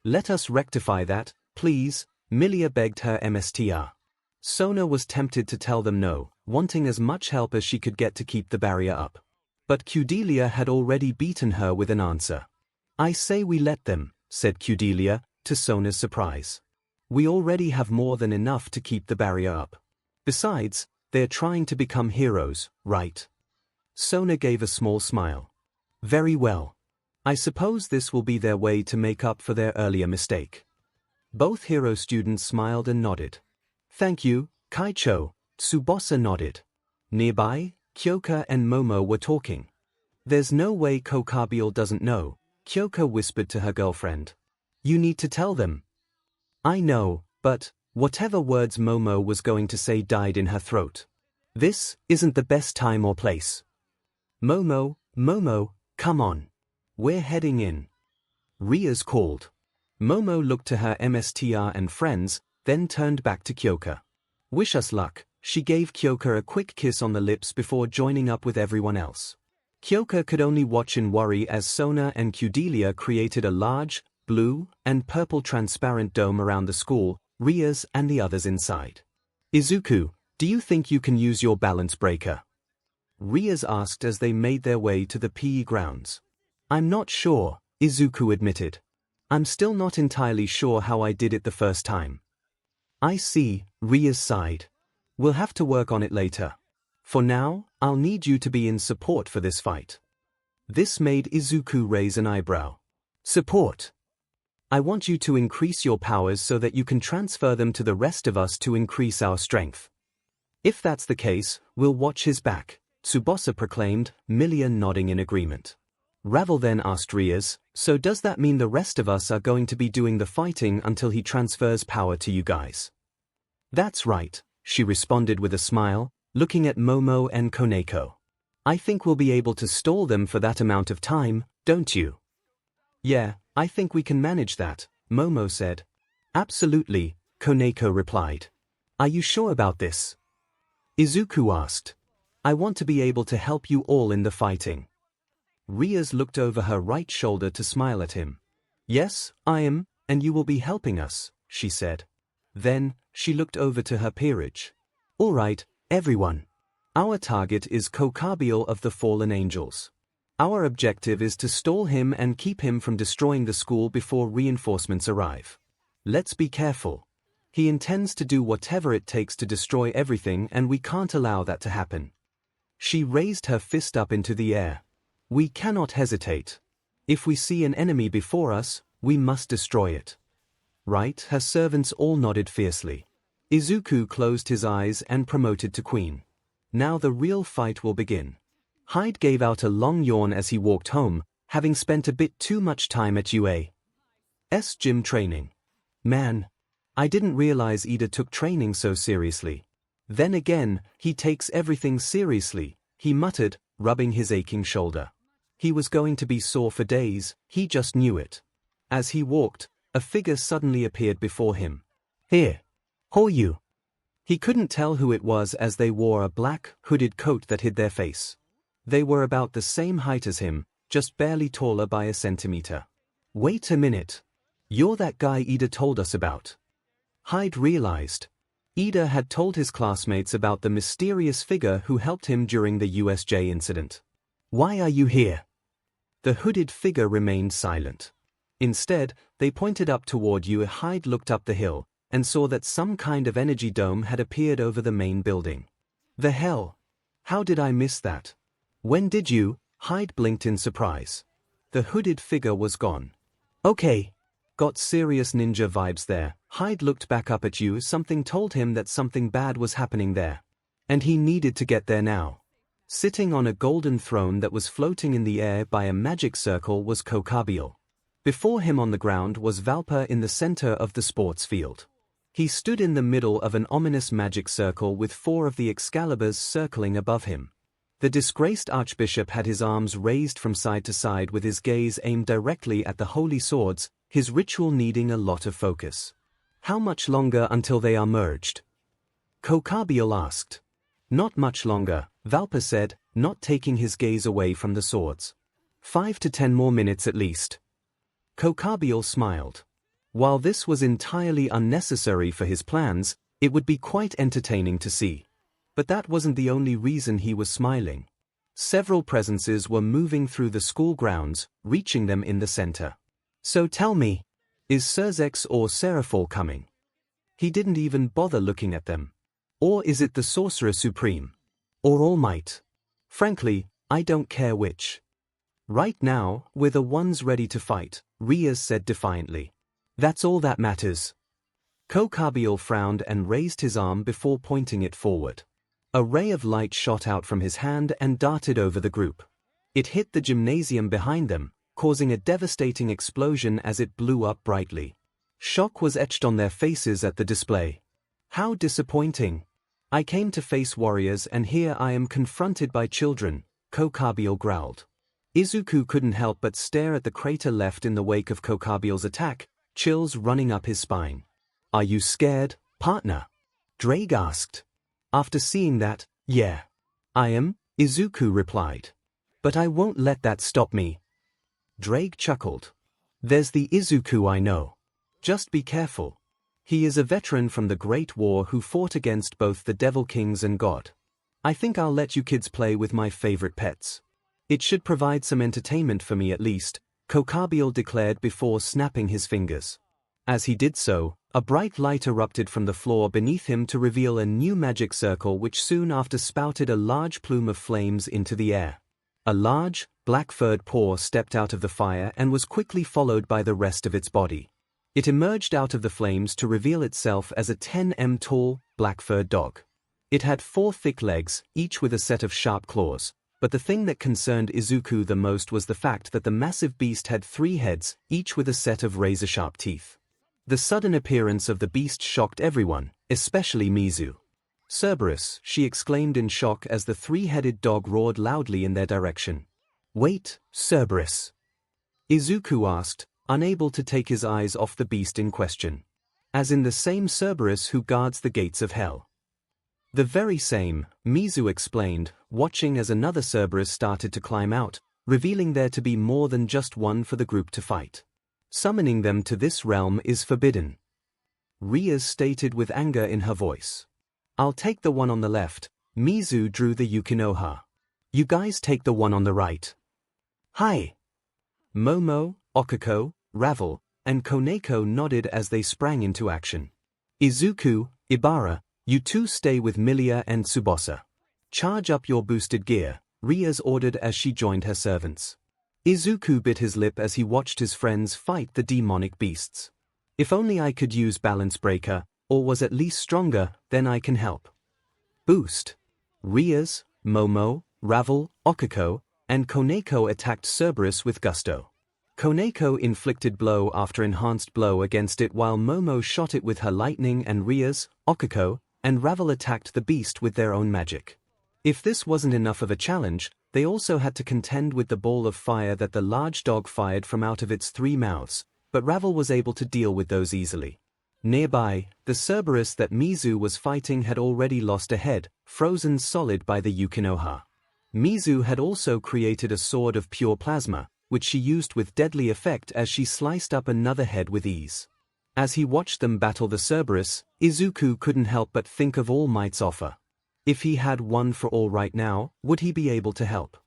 Let us rectify that, please," Milia begged her MSTR. Sona was tempted to tell them no, wanting as much help as she could get to keep the barrier up. But 𝐒𝐽𝐫 had already beaten her with an answer. "I say we let them," said 𝐒𝐽𝐫, to Sona's surprise. "We already have more than enough to keep the barrier up. Besides, they're trying to become heroes, right?" Sona gave a small smile. "Very well. I suppose this will be their way to make up for their earlier mistake." Both hero students smiled and nodded. "Thank you, Kaicho," Tsubasa nodded. Nearby, Kyoka and Momo were talking. "There's no way 𝐭𝐽𝐫 doesn't know," Kyoka whispered to her girlfriend. "You need to tell them." "I know, but..." Whatever words Momo was going to say died in her throat. "This isn't the best time or place." Momo, come on. We're heading in." Rias called. Momo looked to her MSTR and friends, then turned back to Kyoka. Wish us luck, she gave Kyoka a quick kiss on the lips before joining up with everyone else. Kyoka could only watch in worry as Sona and Cudelia created a large, blue, and purple transparent dome around the school, Rias and the others inside. Izuku, do you think you can use your balance breaker? Rias asked as they made their way to the PE grounds. I'm not sure, Izuku admitted. I'm still not entirely sure how I did it the first time. I see, Rias sighed. We'll have to work on it later. For now, I'll need you to be in support for this fight. This made Izuku raise an eyebrow. Support? I want you to increase your powers so that you can transfer them to the rest of us to increase our strength. If that's the case, we'll watch his back, Tsubasa proclaimed, Milia nodding in agreement. Ravel then asked Rias, so does that mean the rest of us are going to be doing the fighting until he transfers power to you guys? That's right, she responded with a smile, looking at Momo and Koneko. I think we'll be able to stall them for that amount of time, don't you? Yeah, I think we can manage that, Momo said. Absolutely, Koneko replied. Are you sure about this? Izuku asked. I want to be able to help you all in the fighting. Rias looked over her right shoulder to smile at him. Yes, I am, and you will be helping us, she said. Then, she looked over to her peerage. All right, everyone. Our target is 𝐒𝐽𝐫 of the fallen angels. Our objective is to stall him and keep him from destroying the school before reinforcements arrive. Let's be careful. He intends to do whatever it takes to destroy everything and we can't allow that to happen. She raised her fist up into the air. We cannot hesitate. If we see an enemy before us, we must destroy it. Right? Her servants all nodded fiercely. Izuku closed his eyes and promoted to queen. Now the real fight will begin. Hyde gave out a long yawn as he walked home, having spent a bit too much time at UA's gym training. Man, I didn't realize Ida took training so seriously. Then again, he takes everything seriously, he muttered, rubbing his aching shoulder. He was going to be sore for days, he just knew it. As he walked, a figure suddenly appeared before him. Here. Who are you? He couldn't tell who it was as they wore a black, hooded coat that hid their face. They were about the same height as him, just barely taller by a centimeter. Wait a minute. You're that guy Ida told us about. Hyde realized. Ida had told his classmates about the mysterious figure who helped him during the USJ incident. Why are you here? The hooded figure remained silent. Instead, they pointed up toward you. Hyde looked up the hill, and saw that some kind of energy dome had appeared over the main building. The hell? How did I miss that? When did you? Hyde blinked in surprise. The hooded figure was gone. Okay. Got serious ninja vibes there. Hyde looked back up at you. Something told him that something bad was happening there. And he needed to get there now. Sitting on a golden throne that was floating in the air by a magic circle was 𝐒𝐽𝐫. Before him on the ground was Valpa in the center of the sports field. He stood in the middle of an ominous magic circle with 4 of the Excaliburs circling above him. The disgraced archbishop had his arms raised from side to side with his gaze aimed directly at the holy swords, his ritual needing a lot of focus. How much longer until they are merged? 𝐒𝐽𝐫 asked. Not much longer, Valpa said, not taking his gaze away from the swords. 5 to 10 more minutes at least. 𝐒𝐽𝐫 smiled. While this was entirely unnecessary for his plans, it would be quite entertaining to see. But that wasn't the only reason he was smiling. Several presences were moving through the school grounds, reaching them in the center. So tell me, is 𝐸𝐸x or Seraphol coming? He didn't even bother looking at them. Or is it the Sorcerer Supreme? Or All Might? Frankly, I don't care which. Right now, we're the ones ready to fight, Rias said defiantly. That's all that matters. 𝐒𝐽𝐫 frowned and raised his arm before pointing it forward. A ray of light shot out from his hand and darted over the group. It hit the gymnasium behind them, causing a devastating explosion as it blew up brightly. Shock was etched on their faces at the display. How disappointing. I came to face warriors and here I am confronted by children, 𝐒𝐽𝐫 growled. Izuku couldn't help but stare at the crater left in the wake of 𝐒𝐽𝐫's attack, chills running up his spine. "Are you scared, partner?" Drake asked. After seeing that, "Yeah. I am," Izuku replied. "But I won't let that stop me." Drake chuckled. "There's the Izuku I know. Just be careful. He is a veteran from the Great War who fought against both the Devil Kings and God. I think I'll let you kids play with my favorite pets. It should provide some entertainment for me at least," 𝐒𝐭𝐴⁴ declared before snapping his fingers. As he did so, a bright light erupted from the floor beneath him to reveal a new magic circle which soon after spouted a large plume of flames into the air. A large, black-furred paw stepped out of the fire and was quickly followed by the rest of its body. It emerged out of the flames to reveal itself as a 10 m tall, black-furred dog. It had 4 thick legs, each with a set of sharp claws, but the thing that concerned Izuku the most was the fact that the massive beast had 3 heads, each with a set of razor-sharp teeth. The sudden appearance of the beast shocked everyone, especially Mizu. "Cerberus," she exclaimed in shock as the 3-headed dog roared loudly in their direction. "Wait, Cerberus?" Izuku asked, unable to take his eyes off the beast in question. "As in the same Cerberus who guards the gates of hell." "The very same," Mizu explained, watching as another Cerberus started to climb out, revealing there to be more than just one for the group to fight. "Summoning them to this realm is forbidden," Rias stated with anger in her voice. "I'll take the one on the left." Mizu drew the Yukinoha. "You guys take the one on the right." "Hi." Momo, Okako, Ravel, and Koneko nodded as they sprang into action. "Izuku, Ibara, you two stay with Milia and Tsubasa. Charge up your boosted gear," Rias ordered as she joined her servants. Izuku bit his lip as he watched his friends fight the demonic beasts. "If only I could use Balance Breaker, or was at least stronger, then I can help." Boost. Rias, Momo, Ravel, Okako, and Koneko attacked Cerberus with gusto. Koneko inflicted blow after enhanced blow against it while Momo shot it with her lightning and Rias, Okako, and Ravel attacked the beast with their own magic. If this wasn't enough of a challenge, they also had to contend with the ball of fire that the large dog fired from out of its 3 mouths, but Ravel was able to deal with those easily. Nearby, the Cerberus that Mizu was fighting had already lost a head, frozen solid by the Yukinoha. Mizu had also created a sword of pure plasma, which she used with deadly effect as she sliced up another head with ease. As he watched them battle the Cerberus, Izuku couldn't help but think of All Might's offer. If he had one for all right now, would he be able to help?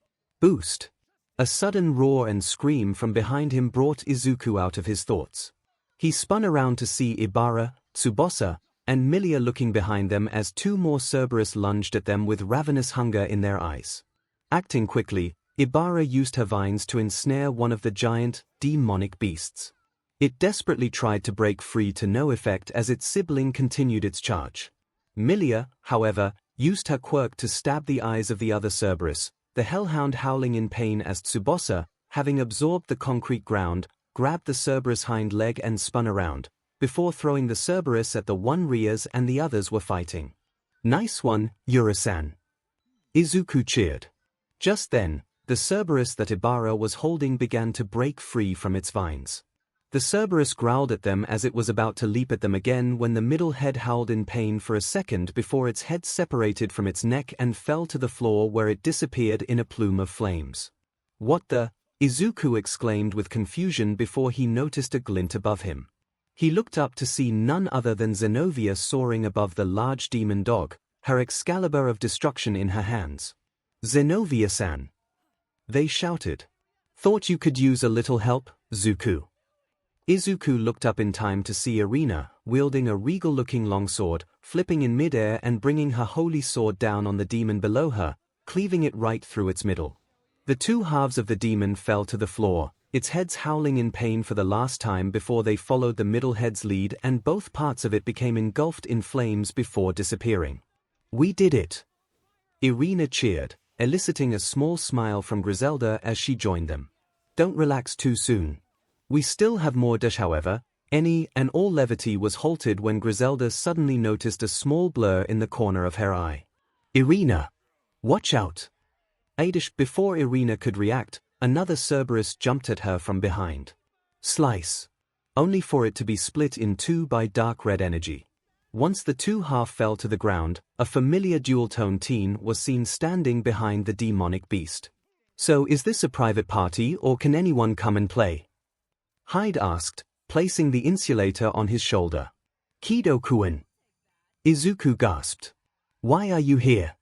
Boost. A sudden roar and scream from behind him brought Izuku out of his thoughts. He spun around to see Ibara, Tsubasa, and Milia looking behind them as 2 more Cerberus lunged at them with ravenous hunger in their eyes. Acting quickly, Ibara used her vines to ensnare one of the giant, demonic beasts. It desperately tried to break free to no effect as its sibling continued its charge. Milia, however, used her quirk to stab the eyes of the other Cerberus, the hellhound howling in pain as Tsubasa, having absorbed the concrete ground, grabbed the Cerberus hind leg and spun around, before throwing the Cerberus at the one Rias and the others were fighting. "Nice one, Yura-san." Izuku cheered. Just then, the Cerberus that Ibara was holding began to break free from its vines. The Cerberus growled at them as it was about to leap at them again when the middle head howled in pain for a second before its head separated from its neck and fell to the floor where it disappeared in a plume of flames. "What the?" Izuku exclaimed with confusion before he noticed a glint above him. He looked up to see none other than Zenovia soaring above the large demon dog, her Excalibur of destruction in her hands. "Zenovia-san!" they shouted. "Thought you could use a little help, Zuku." Izuku looked up in time to see Irina, wielding a regal-looking longsword, flipping in midair and bringing her holy sword down on the demon below her, cleaving it right through its middle. The 2 halves of the demon fell to the floor, its heads howling in pain for the last time before they followed the middle head's lead and both parts of it became engulfed in flames before disappearing. "We did it!" Irina cheered, eliciting a small smile from Griselda as she joined them. "Don't relax too soon. We still have more dash." However, any and all levity was halted when Griselda suddenly noticed a small blur in the corner of her eye. "Irina! Watch out!" Before Irina could react, another Cerberus jumped at her from behind. Slice. only for it to be split in two by dark red energy. Once the two half fell to the ground, a familiar dual-tone teen was seen standing behind the demonic beast. "So is this a private party or can anyone come and play?" Hyde asked, placing the insulator on his shoulder. "Kido-kun." Izuku gasped. "Why are you here?"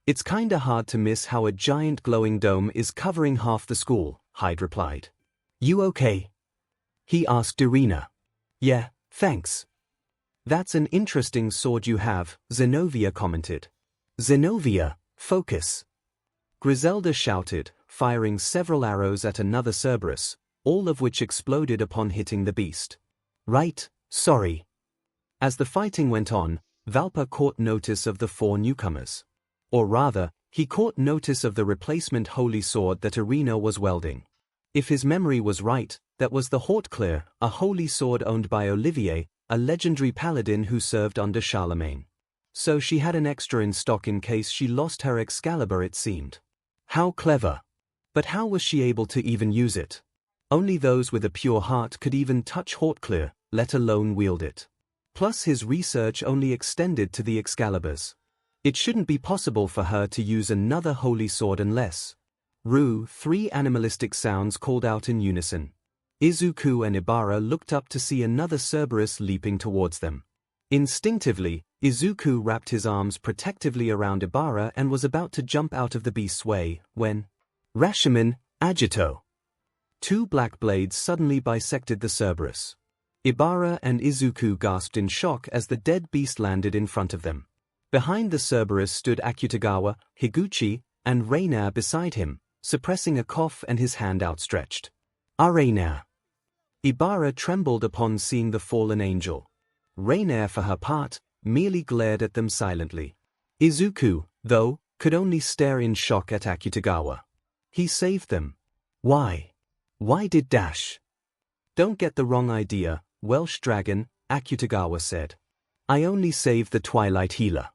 "It's kinda hard to miss how a giant glowing dome is covering half the school," Hyde replied. "You okay?" he asked Irina. "Yeah, thanks." "That's an interesting sword you have," Zenobia commented. "Zenobia, focus!" Griselda shouted, firing several arrows at another Cerberus, all of which exploded upon hitting the beast. "Right, sorry." As the fighting went on, Valpa caught notice of the four newcomers. Or rather, he caught notice of the replacement holy sword that Irina was welding. If his memory was right, that was the 𝐒𝐿, a holy sword owned by Olivier, a legendary paladin who served under Charlemagne. So she had an extra in stock in case she lost her Excalibur, it seemed. How clever! But how was she able to even use it? Only those with a pure heart could even touch 𝐒𝐿, let alone wield it. Plus his research only extended to the Excaliburs. It shouldn't be possible for her to use another holy sword unless... Three animalistic sounds called out in unison. Izuku and Ibara looked up to see another Cerberus leaping towards them. Instinctively, Izuku wrapped his arms protectively around Ibara and was about to jump out of the beast's way, when... Rashomon, Agito! Two black blades suddenly bisected the Cerberus. Ibara and Izuku gasped in shock as the dead beast landed in front of them. Behind the Cerberus stood Akutagawa, Higuchi, and Reina beside him, suppressing a cough and his hand outstretched. Reina! Ibara trembled upon seeing the fallen angel. Reina, for her part, merely glared at them silently. Izuku, though, could only stare in shock at Akutagawa. He saved them. Why? Why did Dash? Don't get the wrong idea, Welsh dragon, Akutagawa said. I only saved the Twilight Healer.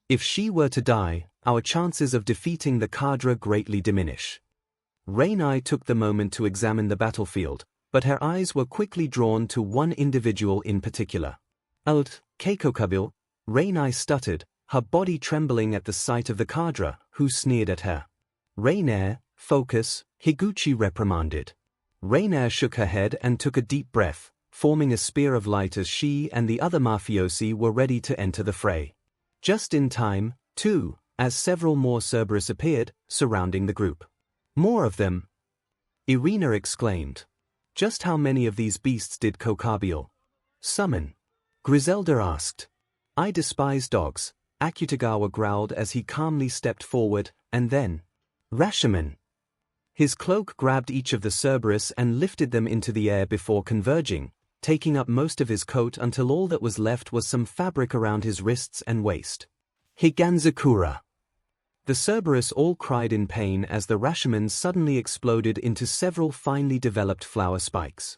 If she were to die, our chances of defeating the Cadre greatly diminish. Reina took the moment to examine the battlefield, but her eyes were quickly drawn to one individual in particular. 𝐒𝐽𝐽𝐫, Reina stuttered, her body trembling at the sight of the Cadre, who sneered at her. Reina, focus, Higuchi reprimanded. Reina shook her head and took a deep breath, forming a spear of light as she and the other mafiosi were ready to enter the fray. Just in time, too, as several more Cerberus appeared, surrounding the group. More of them! Irina exclaimed. Just how many of these beasts did 𝐒𝐿 summon? Griselda asked. I despise dogs, Akutagawa growled as he calmly stepped forward, and then... Rashomon! His cloak grabbed each of the Cerberus and lifted them into the air before converging, taking up most of his coat until all that was left was some fabric around his wrists and waist. Higanzakura! The Cerberus all cried in pain as the Rashomon suddenly exploded into several finely developed flower spikes.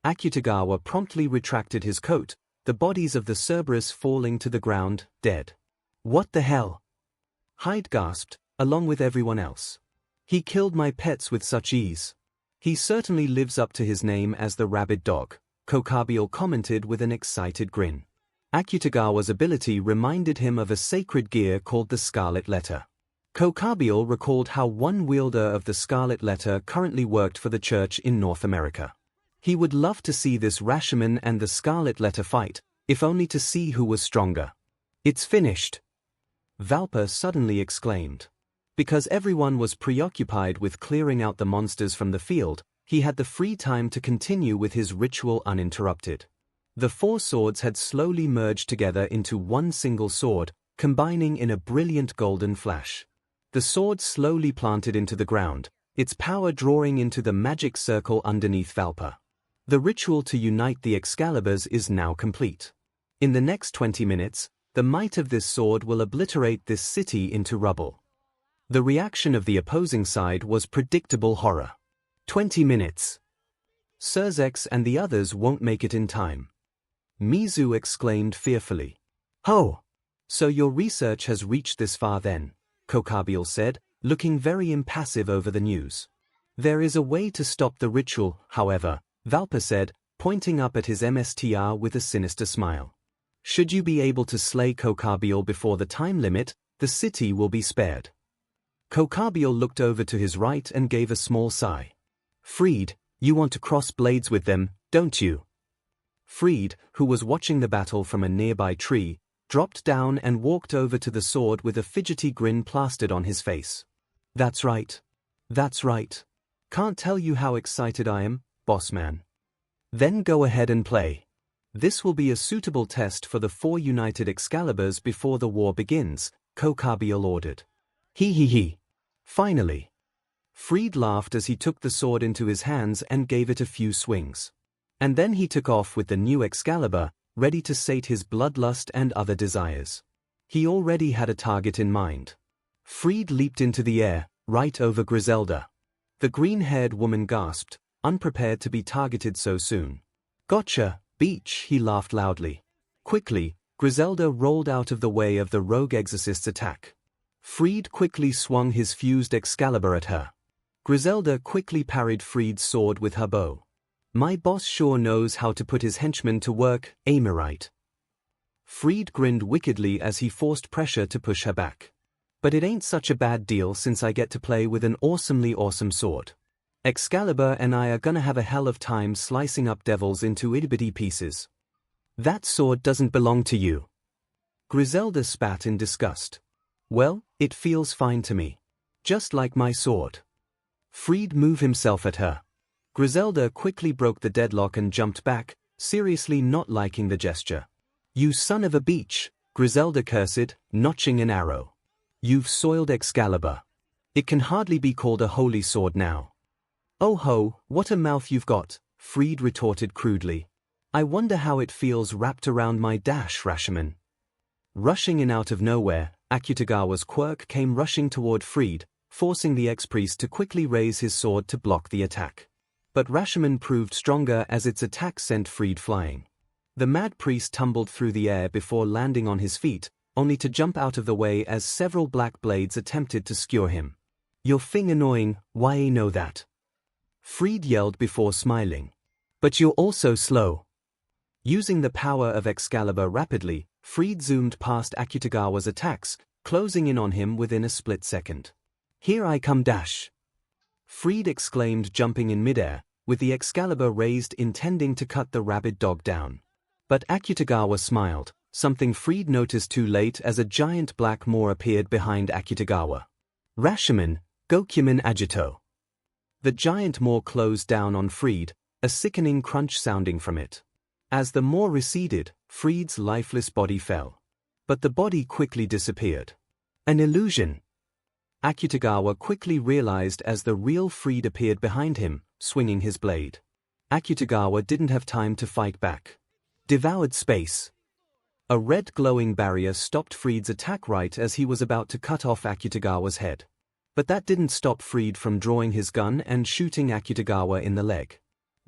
Akutagawa promptly retracted his coat, the bodies of the Cerberus falling to the ground, dead. What the hell? Hyde gasped, along with everyone else. He killed my pets with such ease. He certainly lives up to his name as the rabid dog, 𝐒𝐿 commented with an excited grin. Akutagawa's ability reminded him of a sacred gear called the Scarlet Letter. 𝐒𝐿 recalled how one wielder of the Scarlet Letter currently worked for the church in North America. He would love to see this Rashomon and the Scarlet Letter fight, if only to see who was stronger. It's finished! Valpa suddenly exclaimed. Because everyone was preoccupied with clearing out the monsters from the field, he had the free time to continue with his ritual uninterrupted. The four swords had slowly merged together into one single sword, combining in a brilliant golden flash. The sword slowly planted into the ground, its power drawing into the magic circle underneath Valpa. The ritual to unite the Excaliburs is now complete. In the next 20 minutes, the might of this sword will obliterate this city into rubble. The reaction of the opposing side was predictable horror. 20 minutes. Surzex and the others won't make it in time. Mizu exclaimed fearfully. Oh! So your research has reached this far then, 𝐒𝐿 said, looking very impassive over the news. There is a way to stop the ritual, however, Valpa said, pointing up at his MSTR with a sinister smile. Should you be able to slay 𝐭𝐽𝐫 before the time limit, the city will be spared. 𝐭𝐽𝐫 looked over to his right and gave a small sigh. Freed, you want to cross blades with them, don't you? Freed, who was watching the battle from a nearby tree, dropped down and walked over to the sword with a fidgety grin plastered on his face. That's right. That's right. Can't tell you how excited I am, boss man. Then go ahead and play. This will be a suitable test for the 4 united Excaliburs before the war begins, 𝐭𝐽𝐫 ordered. He. Finally. Freed laughed as he took the sword into his hands and gave it a few swings. And then he took off with the new Excalibur, ready to sate his bloodlust and other desires. He already had a target in mind. Freed leaped into the air, right over Griselda. The green-haired woman gasped, unprepared to be targeted so soon. Gotcha, Beach, he laughed loudly. Quickly, Griselda rolled out of the way of the rogue exorcist's attack. Freed quickly swung his fused Excalibur at her. Griselda quickly parried Freed's sword with her bow. My boss sure knows how to put his henchmen to work, 𝐼𝐺. Freed grinned wickedly as he forced pressure to push her back. But it ain't such a bad deal since I get to play with an awesomely awesome sword. Excalibur and I are gonna have a hell of time slicing up devils into itty-bitty pieces. That sword doesn't belong to you. Griselda spat in disgust. Well, it feels fine to me. Just like my sword. Freed moved himself at her. Griselda quickly broke the deadlock and jumped back, seriously not liking the gesture. You son of a beach, Griselda cursed, notching an arrow. You've soiled Excalibur. It can hardly be called a holy sword now. Oh ho, what a mouth you've got, Freed retorted crudely. I wonder how it feels wrapped around my dash, Rashomon. Rushing in out of nowhere, Akutagawa's quirk came rushing toward Freed, forcing the ex-priest to quickly raise his sword to block the attack. But Rashomon proved stronger as its attack sent Freed flying. The mad priest tumbled through the air before landing on his feet, only to jump out of the way as several black blades attempted to skewer him. You're fing annoying, why I know that? Freed yelled before smiling. But you're also slow. Using the power of Excalibur rapidly, Freed zoomed past Akutagawa's attacks, closing in on him within a split second. Here I come dash! Freed exclaimed, jumping in midair, with the Excalibur raised intending to cut the rabid dog down. But Akutagawa smiled, something Freed noticed too late as a giant black maw appeared behind Akutagawa. Rashomon, 𝐭𝐽𝐫 agito. The giant maw closed down on Freed, a sickening crunch sounding from it. As the maw receded, Freed's lifeless body fell. But the body quickly disappeared. An illusion. Akutagawa quickly realized as the real Freed appeared behind him, swinging his blade. Akutagawa didn't have time to fight back. Devoured space. A red glowing barrier stopped Freed's attack right as he was about to cut off Akutagawa's head. But that didn't stop Freed from drawing his gun and shooting Akutagawa in the leg.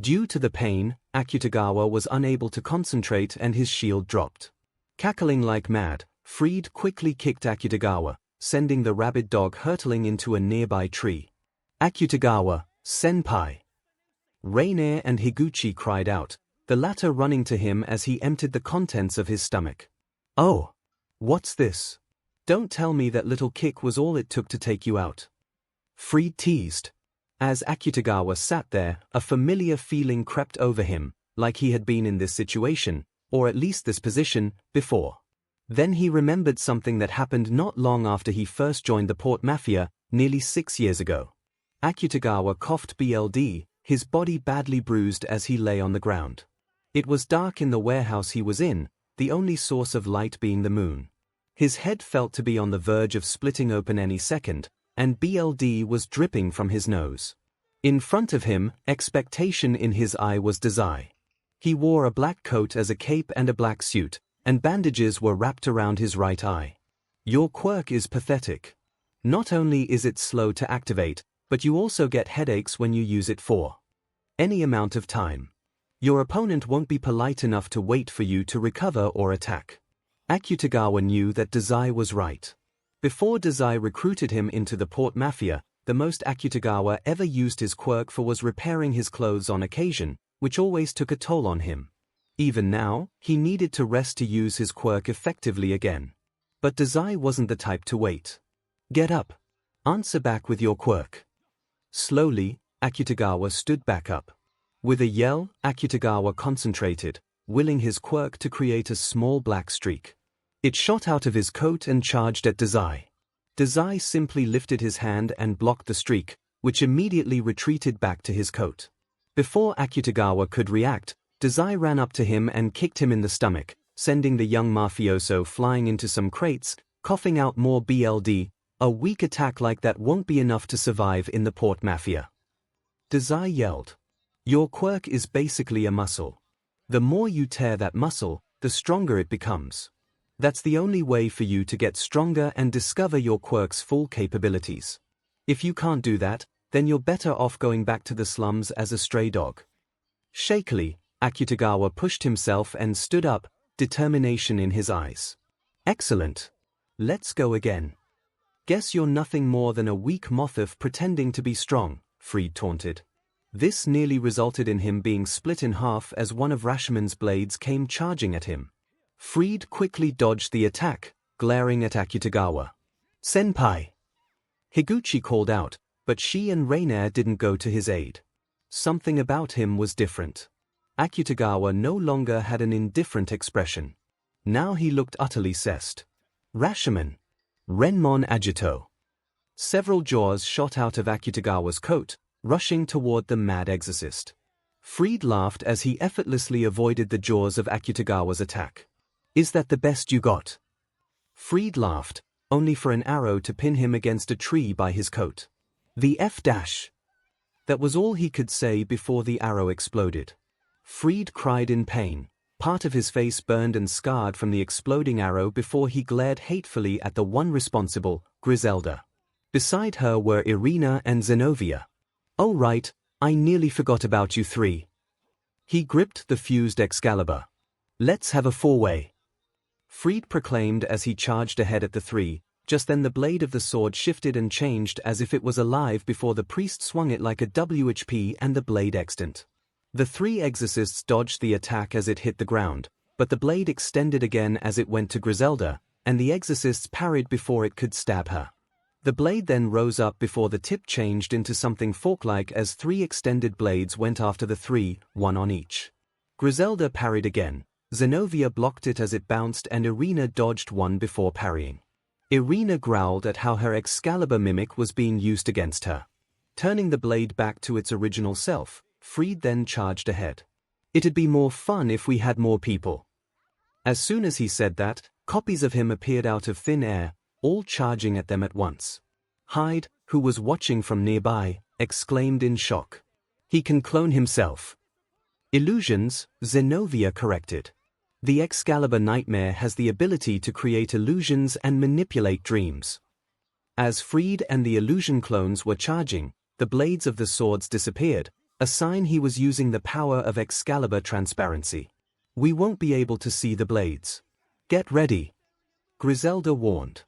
Due to the pain, Akutagawa was unable to concentrate and his shield dropped. Cackling like mad, Freed quickly kicked Akutagawa, sending the rabid dog hurtling into a nearby tree. Akutagawa, senpai! Rainier and Higuchi cried out, the latter running to him as he emptied the contents of his stomach. Oh! What's this? Don't tell me that little kick was all it took to take you out. Freed teased. As Akutagawa sat there, a familiar feeling crept over him, like he had been in this situation, or at least this position, before. Then he remembered something that happened not long after he first joined the Port Mafia, nearly 6 years ago. Akutagawa coughed BLD, his body badly bruised as he lay on the ground. It was dark in the warehouse he was in, the only source of light being the moon. His head felt to be on the verge of splitting open any second, and BLD was dripping from his nose. In front of him, expectation in his eye was desire. He wore a black coat as a cape and a black suit, and bandages were wrapped around his right eye. Your quirk is pathetic. Not only is it slow to activate, but you also get headaches when you use it for any amount of time. Your opponent won't be polite enough to wait for you to recover or attack. Akutagawa knew that Dazai was right. Before Dazai recruited him into the Port Mafia, the most Akutagawa ever used his quirk for was repairing his clothes on occasion, which always took a toll on him. Even now, he needed to rest to use his quirk effectively again. But 𝐷𝐼 wasn't the type to wait. Get up. Answer back with your quirk. Slowly, Akutagawa stood back up. With a yell, Akutagawa concentrated, willing his quirk to create a small black streak. It shot out of his coat and charged at 𝐷𝐼. 𝐷𝐼 simply lifted his hand and blocked the streak, which immediately retreated back to his coat. Before Akutagawa could react, 𝐷𝐼 ran up to him and kicked him in the stomach, sending the young mafioso flying into some crates, coughing out more BLD. A weak attack like that won't be enough to survive in the port mafia. 𝐷𝐼 yelled. Your quirk is basically a muscle. The more you tear that muscle, the stronger it becomes. That's the only way for you to get stronger and discover your quirk's full capabilities. If you can't do that, then you're better off going back to the slums as a stray dog. Shakily, Akutagawa pushed himself and stood up, determination in his eyes. Excellent. Let's go again. Guess you're nothing more than a weak WhatIf pretending to be strong, Fried taunted. This nearly resulted in him being split in half as one of Rashomon's blades came charging at him. Fried quickly dodged the attack, glaring at Akutagawa. Senpai! Higuchi called out, but she and Reiner didn't go to his aid. Something about him was different. Akutagawa no longer had an indifferent expression. Now he looked utterly cessed. Rashomon! Renmon Agito! Several jaws shot out of Akutagawa's coat, rushing toward the mad exorcist. Fried laughed as he effortlessly avoided the jaws of Akutagawa's attack. Is that the best you got? Fried laughed, only for an arrow to pin him against a tree by his coat. The F dash! That was all he could say before the arrow exploded. Fried cried in pain, part of his face burned and scarred from the exploding arrow before he glared hatefully at the one responsible, Griselda. Beside her were Irina and Zenovia. Oh right, I nearly forgot about you three. He gripped the fused Excalibur. Let's have a four-way. Fried proclaimed as he charged ahead at the three. Just then the blade of the sword shifted and changed as if it was alive before the priest swung it like a WHP and the blade extant. The three exorcists dodged the attack as it hit the ground, but the blade extended again as it went to Griselda, and the exorcists parried before it could stab her. The blade then rose up before the tip changed into something fork-like as three extended blades went after the three, one on each. Griselda parried again, Zenovia blocked it as it bounced and Irina dodged one before parrying. Irina growled at how her Excalibur mimic was being used against her. Turning the blade back to its original self, Fried then charged ahead. It'd be more fun if we had more people. As soon as he said that, copies of him appeared out of thin air, all charging at them at once. Hyde, who was watching from nearby, exclaimed in shock. He can clone himself. Illusions, Zenovia corrected. The Excalibur Nightmare has the ability to create illusions and manipulate dreams. As Fried and the illusion clones were charging, the blades of the swords disappeared, a sign he was using the power of Excalibur transparency. We won't be able to see the blades. Get ready. Griselda warned.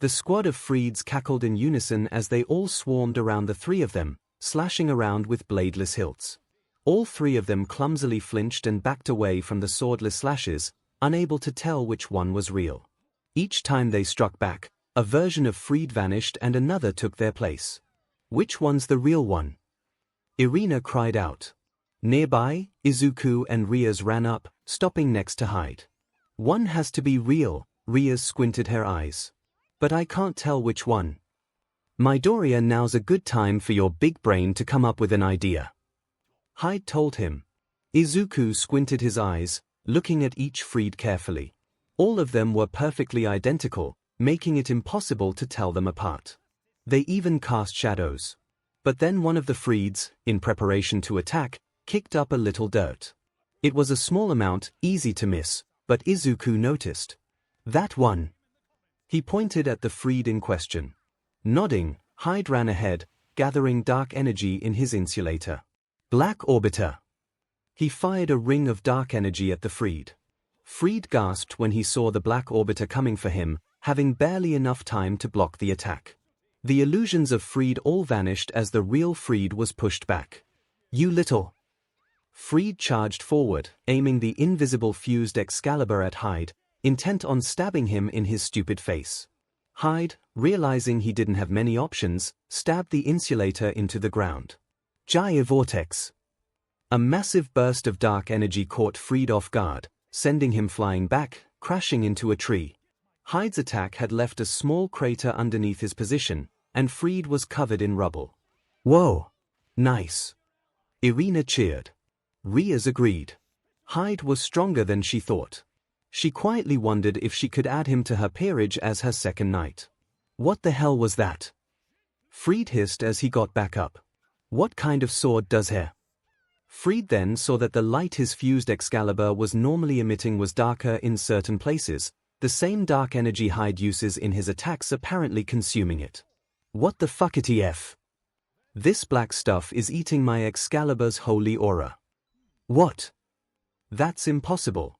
The squad of Frieds cackled in unison as they all swarmed around the three of them, slashing around with bladeless hilts. All three of them clumsily flinched and backed away from the swordless slashes, unable to tell which one was real. Each time they struck back, a version of Fried vanished and another took their place. Which one's the real one? Irina cried out. Nearby, Izuku and Rias ran up, stopping next to Hyde. One has to be real, Rias squinted her eyes. But I can't tell which one. Midoriya, now's a good time for your big brain to come up with an idea. Hyde told him. Izuku squinted his eyes, looking at each Fried carefully. All of them were perfectly identical, making it impossible to tell them apart. They even cast shadows. But then one of the Frieds, in preparation to attack, kicked up a little dirt. It was a small amount, easy to miss, but Izuku noticed. That one. He pointed at the Fried in question. Nodding, Hyde ran ahead, gathering dark energy in his insulator. Black Orbiter. He fired a ring of dark energy at the Fried. Fried gasped when he saw the Black Orbiter coming for him, having barely enough time to block the attack. The illusions of Fried all vanished as the real Fried was pushed back. You little. Fried charged forward, aiming the invisible fused Excalibur at 𝐻𝐻𝐈, intent on stabbing him in his stupid face. 𝐻𝐻𝐈, realizing he didn't have many options, stabbed the insulator into the ground. Giant vortex. A massive burst of dark energy caught Fried off guard, sending him flying back, crashing into a tree. 𝐻𝐻𝐈's attack had left a small crater underneath his position, and Fried was covered in rubble. Whoa! Nice! Irina cheered. Riaz agreed. 𝐻𝐻𝐈 was stronger than she thought. She quietly wondered if she could add him to her peerage as her second knight. What the hell was that? Fried hissed as he got back up. What kind of sword does he? Fried then saw that the light his fused Excalibur was normally emitting was darker in certain places, the same dark energy 𝐻𝐻𝐈 uses in his attacks apparently consuming it. What the fuckity-f? This black stuff is eating my Excalibur's holy aura. What? That's impossible.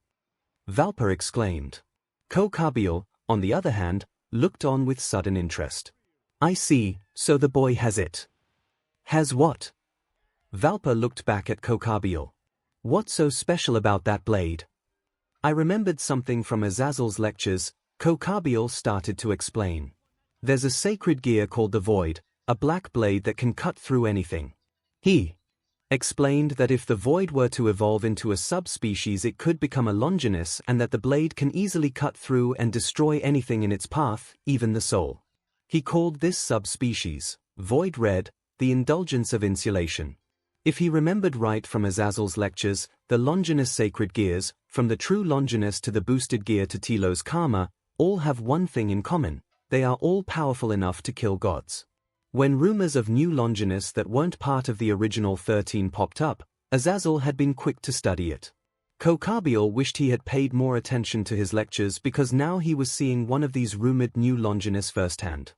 Valpa exclaimed. 𝐭𝐽𝐫, on the other hand, looked on with sudden interest. I see, so the boy has it. Has what? Valpa looked back at 𝐭𝐽𝐫. What's so special about that blade? I remembered something from Azazel's lectures, 𝐭𝐽𝐫 started to explain. There's a sacred gear called the Void, a black blade that can cut through anything. He explained that if the Void were to evolve into a subspecies it could become a Longinus and that the blade can easily cut through and destroy anything in its path, even the soul. He called this subspecies, Void Red, the indulgence of insulation. If he remembered right from Azazel's lectures, the Longinus sacred gears, from the true Longinus to the boosted gear to Telos Karma, all have one thing in common: they are all powerful enough to kill gods. When rumors of new Longinus that weren't part of the original 13 popped up, Azazel had been quick to study it. 𝐭𝐽𝐫 wished he had paid more attention to his lectures because now he was seeing one of these rumored new Longinus firsthand.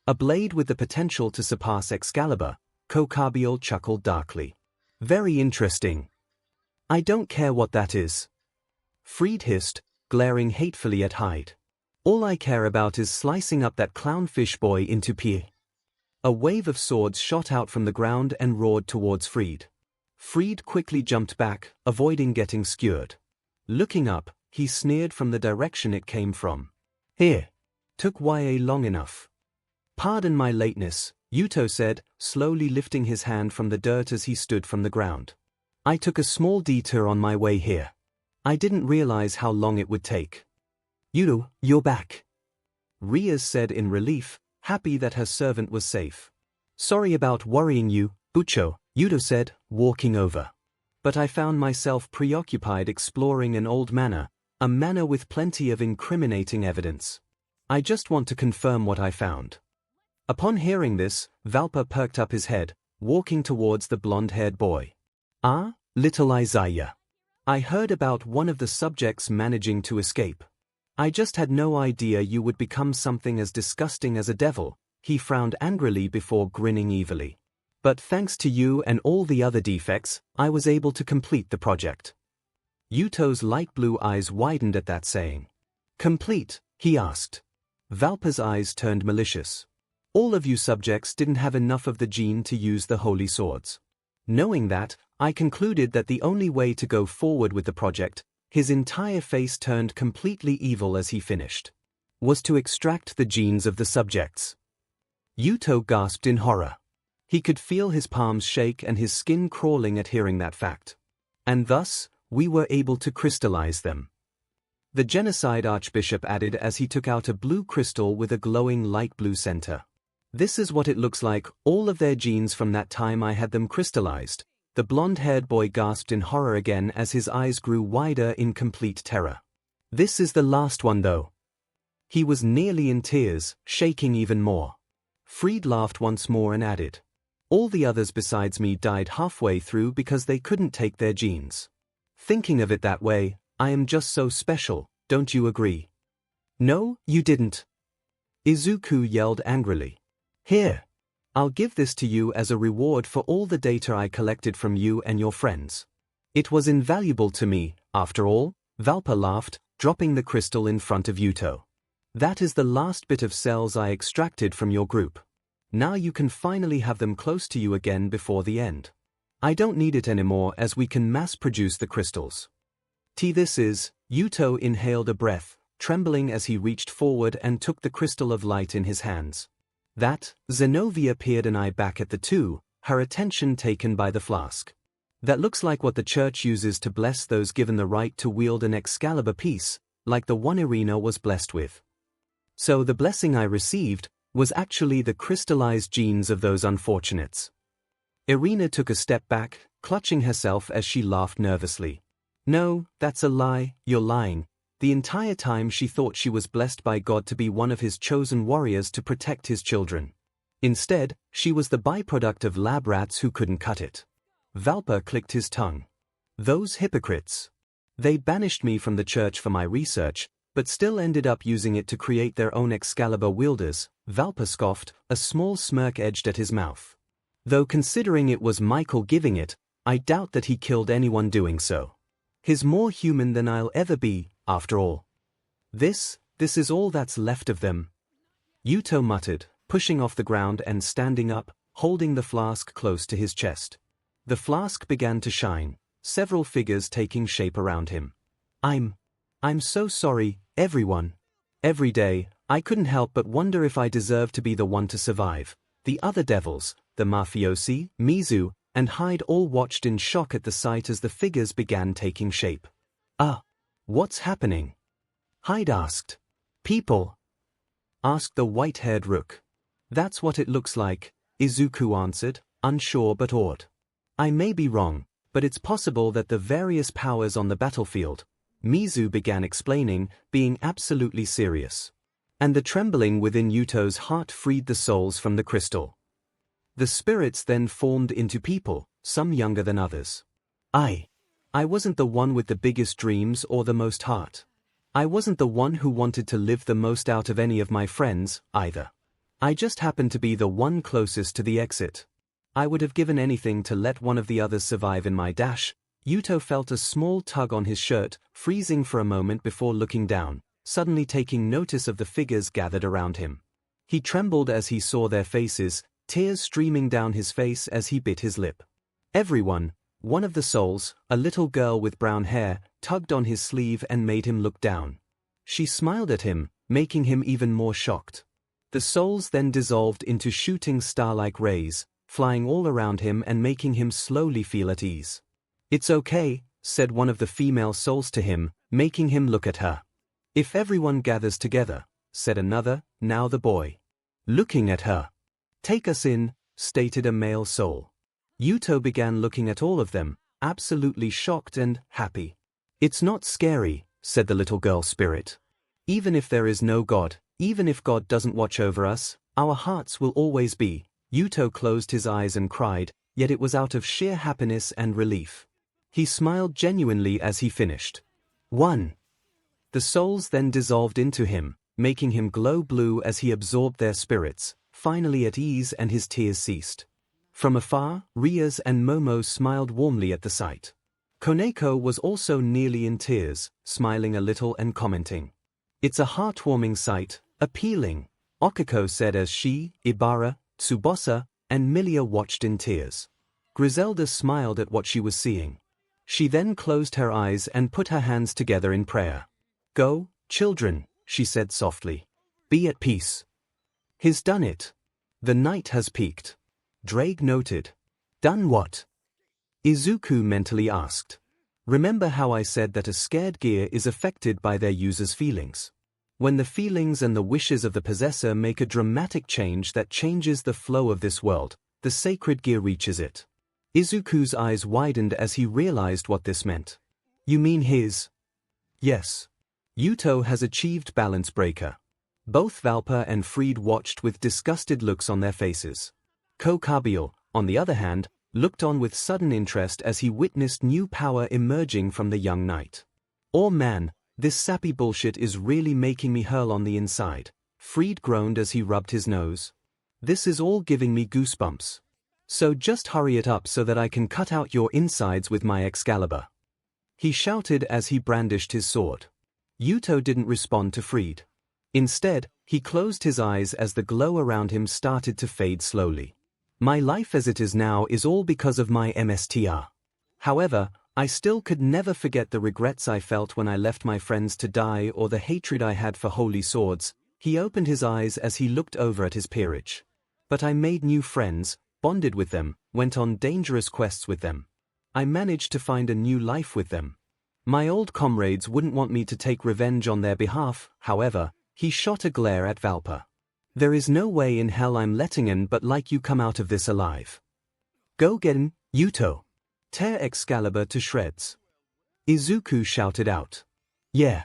A blade with the potential to surpass Excalibur, 𝐭𝐽𝐫 chuckled darkly. Very interesting. I don't care what that is. Fried hissed, glaring hatefully at 𝐻𝐻𝐈. All I care about is slicing up that clownfish boy into pieces. A wave of swords shot out from the ground and roared towards Fried. Fried quickly jumped back, avoiding getting skewered. Looking up, he sneered from the direction it came from. Here. Took long enough. Pardon my lateness, Yuto said, slowly lifting his hand from the dirt as he stood from the ground. I took a small detour on my way here. I didn't realize how long it would take. Yuto, you're back. Riaz said in relief, happy that her servant was safe. Sorry about worrying you, Bucho, Yuto said, walking over. But I found myself preoccupied exploring an old manor, a manor with plenty of incriminating evidence. I just want to confirm what I found. Upon hearing this, Valpa perked up his head, walking towards the blonde-haired boy. Ah, little Isaiah. I heard about one of the subjects managing to escape. I just had no idea you would become something as disgusting as a devil, he frowned angrily before grinning evilly. But thanks to you and all the other defects, I was able to complete the project. Yuto's light blue eyes widened at that saying. Complete, he asked. Valpa's eyes turned malicious. All of you subjects didn't have enough of the gene to use the holy swords. Knowing that, I concluded that the only way to go forward with the project, his entire face turned completely evil as he finished, was to extract the genes of the subjects. Yuto gasped in horror. He could feel his palms shake and his skin crawling at hearing that fact. And thus, we were able to crystallize them. The genocide archbishop added as he took out a blue crystal with a glowing light blue center. This is what it looks like, all of their genes from that time I had them crystallized. The blonde-haired boy gasped in horror again as his eyes grew wider in complete terror. This is the last one though. He was nearly in tears, shaking even more. Fried laughed once more and added, all the others besides me died halfway through because they couldn't take their genes. Thinking of it that way, I am just so special, don't you agree? No, you didn't. Izuku yelled angrily. Here. I'll give this to you as a reward for all the data I collected from you and your friends. It was invaluable to me, after all, Valpa laughed, dropping the crystal in front of Yuto. That is the last bit of cells I extracted from your group. Now you can finally have them close to you again before the end. I don't need it anymore as we can mass-produce the crystals. This is, Yuto inhaled a breath, trembling as he reached forward and took the crystal of light in his hands. That, Zenobia peered an eye back at the two, her attention taken by the flask. That looks like what the church uses to bless those given the right to wield an Excalibur piece, like the one Irina was blessed with. So the blessing I received was actually the crystallized genes of those unfortunates. Irina took a step back, clutching herself as she laughed nervously. No, that's a lie, you're lying. The entire time she thought she was blessed by God to be one of his chosen warriors to protect his children. Instead, she was the byproduct of lab rats who couldn't cut it. Valpa clicked his tongue. Those hypocrites. They banished me from the church for my research, but still ended up using it to create their own Excalibur wielders, Valpa scoffed, a small smirk edged at his mouth. Though considering it was Michael giving it, I doubt that he killed anyone doing so. He's more human than I'll ever be, after all. This is all that's left of them. Yuto muttered, pushing off the ground and standing up, holding the flask close to his chest. The flask began to shine, several figures taking shape around him. I'm so sorry, everyone. Every day, I couldn't help but wonder if I deserved to be the one to survive. The other devils, the mafiosi, Mizu, and Hyde all watched in shock at the sight as the figures began taking shape. What's happening? Hyde asked. People? Asked the white-haired rook. That's what it looks like, Izuku answered, unsure but awed. I may be wrong, but it's possible that the various powers on the battlefield, Mizu began explaining, being absolutely serious. And the trembling within Yuto's heart freed the souls from the crystal. The spirits then formed into people, some younger than others. I wasn't the one with the biggest dreams or the most heart. I wasn't the one who wanted to live the most out of any of my friends, either. I just happened to be the one closest to the exit. I would have given anything to let one of the others survive in my dash. Yuto felt a small tug on his shirt, freezing for a moment before looking down, suddenly taking notice of the figures gathered around him. He trembled as he saw their faces, tears streaming down his face as he bit his lip. Everyone, one of the souls, a little girl with brown hair, tugged on his sleeve and made him look down. She smiled at him, making him even more shocked. The souls then dissolved into shooting star-like rays, flying all around him and making him slowly feel at ease. It's okay, said one of the female souls to him, making him look at her. If everyone gathers together, said another, now the boy. Looking at her. Take us in, stated a male soul. Yuto began looking at all of them, absolutely shocked and happy. It's not scary, said the little girl spirit. Even if there is no God, even if God doesn't watch over us, our hearts will always be. Yuto closed his eyes and cried, yet it was out of sheer happiness and relief. He smiled genuinely as he finished. 1. The souls then dissolved into him, making him glow blue as he absorbed their spirits, finally at ease, and his tears ceased. From afar, Rias and Momo smiled warmly at the sight. Koneko was also nearly in tears, smiling a little and commenting. It's a heartwarming sight, appealing, Okiko said as she, Ibara, Tsubasa, and Milia watched in tears. Griselda smiled at what she was seeing. She then closed her eyes and put her hands together in prayer. Go, children, she said softly. Be at peace. He's done it. The night has peaked. Drake noted. Done what? Izuku mentally asked. Remember how I said that a scared gear is affected by their user's feelings? When the feelings and the wishes of the possessor make a dramatic change that changes the flow of this world, the sacred gear reaches it. Izuku's eyes widened as he realized what this meant. You mean his? Yes. Yuto has achieved balance breaker. Both Valpa and Freed watched with disgusted looks on their faces. Kokabiel, on the other hand, looked on with sudden interest as he witnessed new power emerging from the young knight. Oh man, this sappy bullshit is really making me hurl on the inside, Freed groaned as he rubbed his nose. This is all giving me goosebumps. So just hurry it up so that I can cut out your insides with my Excalibur. He shouted as he brandished his sword. Yuto didn't respond to Freed. Instead, he closed his eyes as the glow around him started to fade slowly. My life as it is now is all because of my MSTR. However, I still could never forget the regrets I felt when I left my friends to die or the hatred I had for holy swords. He opened his eyes as he looked over at his peerage. But I made new friends, bonded with them, went on dangerous quests with them. I managed to find a new life with them. My old comrades wouldn't want me to take revenge on their behalf, however. He shot a glare at Valpa. There is no way in hell I'm letting in but like you come out of this alive. Go get him, Yuto. Tear Excalibur to shreds. Izuku shouted out. Yeah.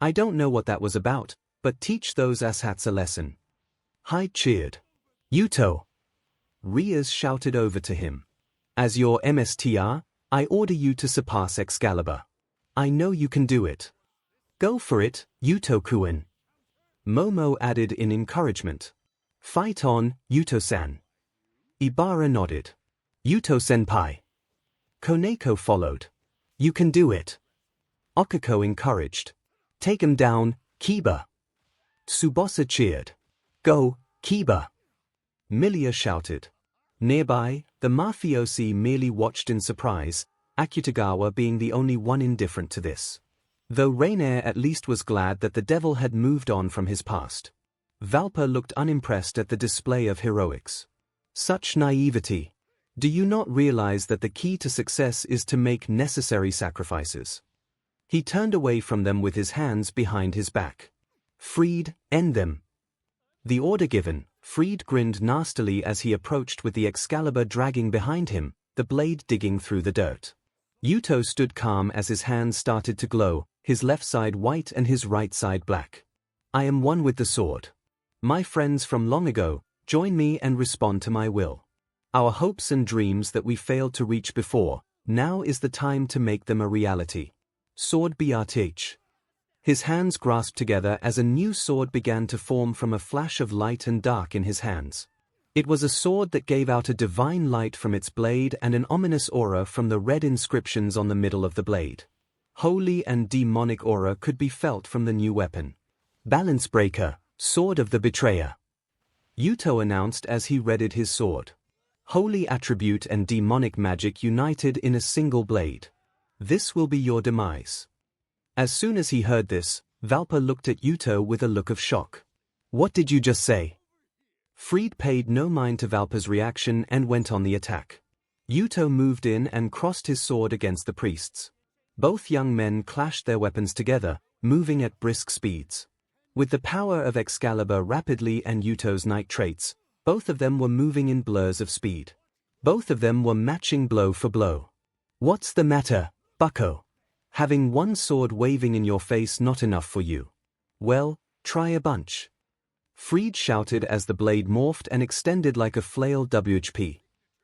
I don't know what that was about, but teach those asshats a lesson. Hyde cheered. Yuto. Rias shouted over to him. As your MSTR, I order you to surpass Excalibur. I know you can do it. Go for it, Yuto-kun. Momo added in encouragement. Fight on, Yuto-san. Ibara nodded. Yuto-senpai. Koneko followed. You can do it. Okiko encouraged. Take him down, Kiba. Tsubasa cheered. Go, Kiba. Milia shouted. Nearby, the mafiosi merely watched in surprise, Akutagawa being the only one indifferent to this. Though Rainier at least was glad that the devil had moved on from his past. Valpa looked unimpressed at the display of heroics. Such naivety. Do you not realize that the key to success is to make necessary sacrifices? He turned away from them with his hands behind his back. Freed, end them. The order given, Freed grinned nastily as he approached with the Excalibur dragging behind him, the blade digging through the dirt. Yuto stood calm as his hands started to glow, his left side white and his right side black. I am one with the sword. My friends from long ago, join me and respond to my will. Our hopes and dreams that we failed to reach before, now is the time to make them a reality. Sword BRTH. His hands grasped together as a new sword began to form from a flash of light and dark in his hands. It was a sword that gave out a divine light from its blade and an ominous aura from the red inscriptions on the middle of the blade. Holy and demonic aura could be felt from the new weapon. Balance Breaker, Sword of the Betrayer. Yuto announced as he readied his sword. Holy attribute and demonic magic united in a single blade. This will be your demise. As soon as he heard this, Valpa looked at Yuto with a look of shock. What did you just say? Freed paid no mind to Valpa's reaction and went on the attack. Yuto moved in and crossed his sword against the priests. Both young men clashed their weapons together, moving at brisk speeds. With the power of Excalibur rapidly and Yuto's night traits, both of them were moving in blurs of speed. Both of them were matching blow for blow. What's the matter, bucko? Having one sword waving in your face not enough for you? Well, try a bunch. Freed shouted as the blade morphed and extended like a flail WHP.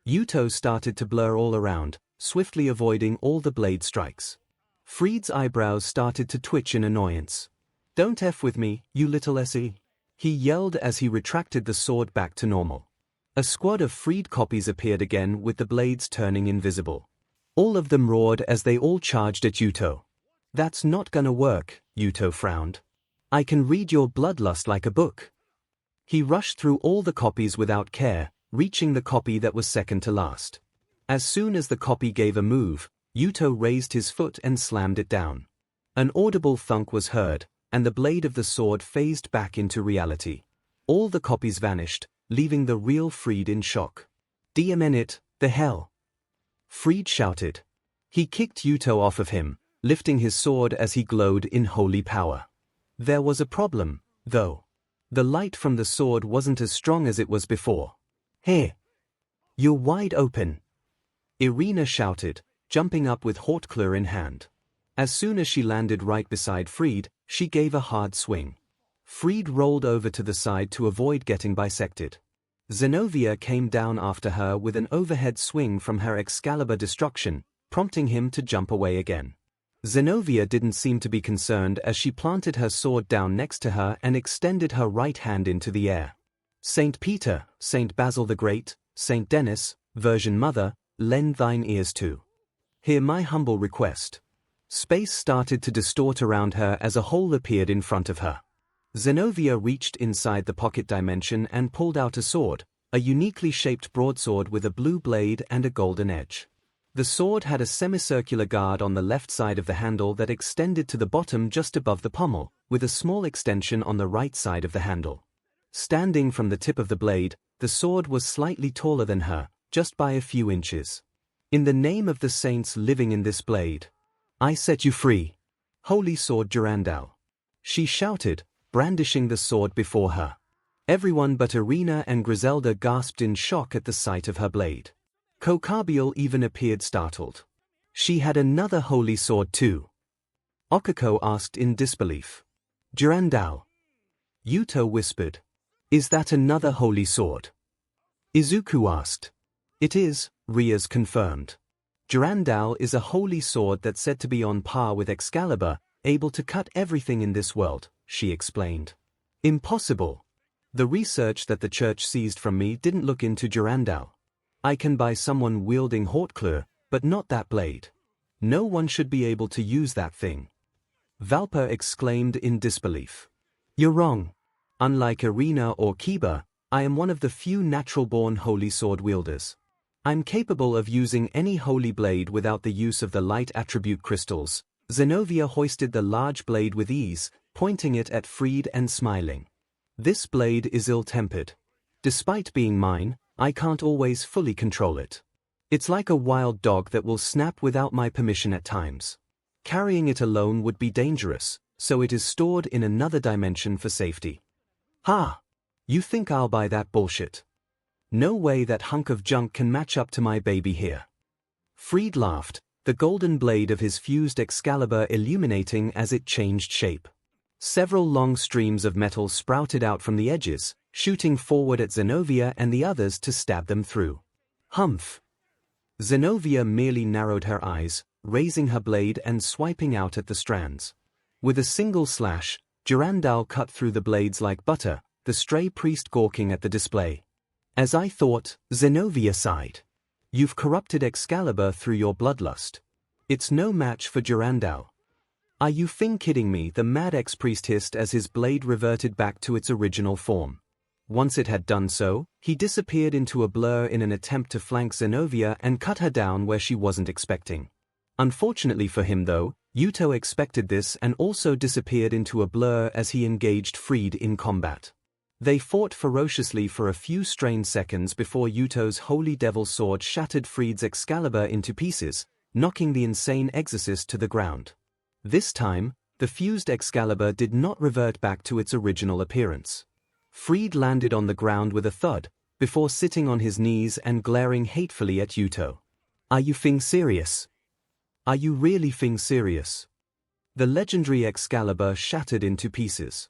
Yuto started to blur all around, swiftly avoiding all the blade strikes. Freed's eyebrows started to twitch in annoyance. Don't F with me, you little SE. He yelled as he retracted the sword back to normal. A squad of Freed copies appeared again with the blades turning invisible. All of them roared as they all charged at Yuto. That's not gonna work, Yuto frowned. I can read your bloodlust like a book. He rushed through all the copies without care, reaching the copy that was second to last. As soon as the copy gave a move, Yuto raised his foot and slammed it down. An audible thunk was heard, and the blade of the sword phased back into reality. All the copies vanished, leaving the real Freed in shock. DMN it, the hell! Freed shouted. He kicked Yuto off of him, lifting his sword as he glowed in holy power. There was a problem, though. The light from the sword wasn't as strong as it was before. Hey! You're wide open! Irina shouted, jumping up with Hauteclere in hand. As soon as she landed right beside Freed, she gave a hard swing. Freed rolled over to the side to avoid getting bisected. Zenobia came down after her with an overhead swing from her Excalibur destruction, prompting him to jump away again. Zenobia didn't seem to be concerned as she planted her sword down next to her and extended her right hand into the air. Saint Peter, Saint Basil the Great, Saint Denis, Virgin Mother, lend thine ears to. Hear my humble request. Space started to distort around her as a hole appeared in front of her. Zenobia reached inside the pocket dimension and pulled out a sword, a uniquely shaped broadsword with a blue blade and a golden edge. The sword had a semicircular guard on the left side of the handle that extended to the bottom just above the pommel, with a small extension on the right side of the handle. Standing from the tip of the blade, the sword was slightly taller than her, just by a few inches. In the name of the saints living in this blade, I set you free. Holy sword Durandal. She shouted, brandishing the sword before her. Everyone but Irina and Griselda gasped in shock at the sight of her blade. 𝐒𝐭𝐞𝐲 even appeared startled. She had another holy sword too. Okiko asked in disbelief. Durandal. Yuto whispered. Is that another holy sword? Izuku asked. It is, Rias confirmed. Durandal is a holy sword that's said to be on par with Excalibur, able to cut everything in this world, she explained. Impossible. The research that the church seized from me didn't look into Durandal. I can buy someone wielding 𝐻𝐻𝐾𝐻, but not that blade. No one should be able to use that thing. Valpa exclaimed in disbelief. You're wrong. Unlike Irina or Kiba, I am one of the few natural-born holy sword wielders. I'm capable of using any holy blade without the use of the light attribute crystals. Zenobia hoisted the large blade with ease, pointing it at Fried and smiling. This blade is ill-tempered. Despite being mine, I can't always fully control it. It's like a wild dog that will snap without my permission at times. Carrying it alone would be dangerous, so it is stored in another dimension for safety. Ha! You think I'll buy that bullshit? No way that hunk of junk can match up to my baby here. Fried laughed, the golden blade of his fused Excalibur illuminating as it changed shape. Several long streams of metal sprouted out from the edges, shooting forward at Zenobia and the others to stab them through. Humph! Zenobia merely narrowed her eyes, raising her blade and swiping out at the strands. With a single slash, Durandal cut through the blades like butter, the stray priest gawking at the display. As I thought, Zenobia sighed. You've corrupted Excalibur through your bloodlust. It's no match for Durandal. Are you kidding me? The mad ex-priest hissed as his blade reverted back to its original form. Once it had done so, he disappeared into a blur in an attempt to flank Zenobia and cut her down where she wasn't expecting. Unfortunately for him though, Yuto expected this and also disappeared into a blur as he engaged Fried in combat. They fought ferociously for a few strained seconds before Yuto's holy devil sword shattered Fried's Excalibur into pieces, knocking the insane exorcist to the ground. This time, the fused Excalibur did not revert back to its original appearance. Fried landed on the ground with a thud, before sitting on his knees and glaring hatefully at Yuto. Are you serious? Are you really serious? The legendary Excalibur shattered into pieces.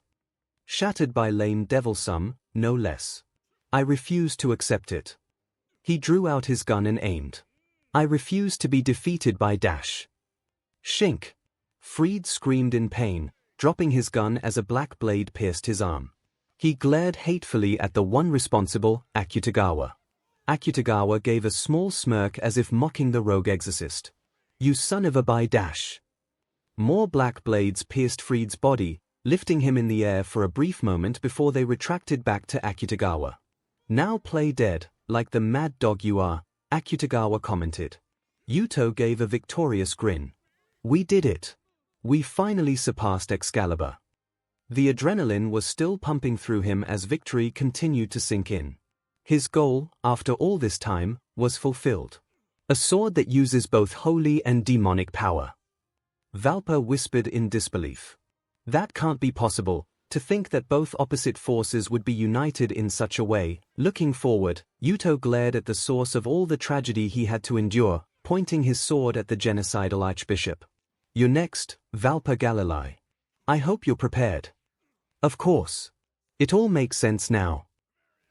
Shattered by lame devil no less. I refuse to accept it. He drew out his gun and aimed. I refuse to be defeated by Dash. Shink! Fried screamed in pain, dropping his gun as a black blade pierced his arm. He glared hatefully at the one responsible, Akutagawa. Akutagawa gave a small smirk as if mocking the rogue exorcist. You son of a Dash! More black blades pierced Fried's body, lifting him in the air for a brief moment before they retracted back to Akutagawa. Now play dead, like the mad dog you are, Akutagawa commented. Yuto gave a victorious grin. We did it. We finally surpassed Excalibur. The adrenaline was still pumping through him as victory continued to sink in. His goal, after all this time, was fulfilled. A sword that uses both holy and demonic power. Valpa whispered in disbelief. That can't be possible, to think that both opposite forces would be united in such a way. Looking forward, Yuto glared at the source of all the tragedy he had to endure, pointing his sword at the genocidal archbishop. You're next, Valpa Galilei. I hope you're prepared. Of course. It all makes sense now.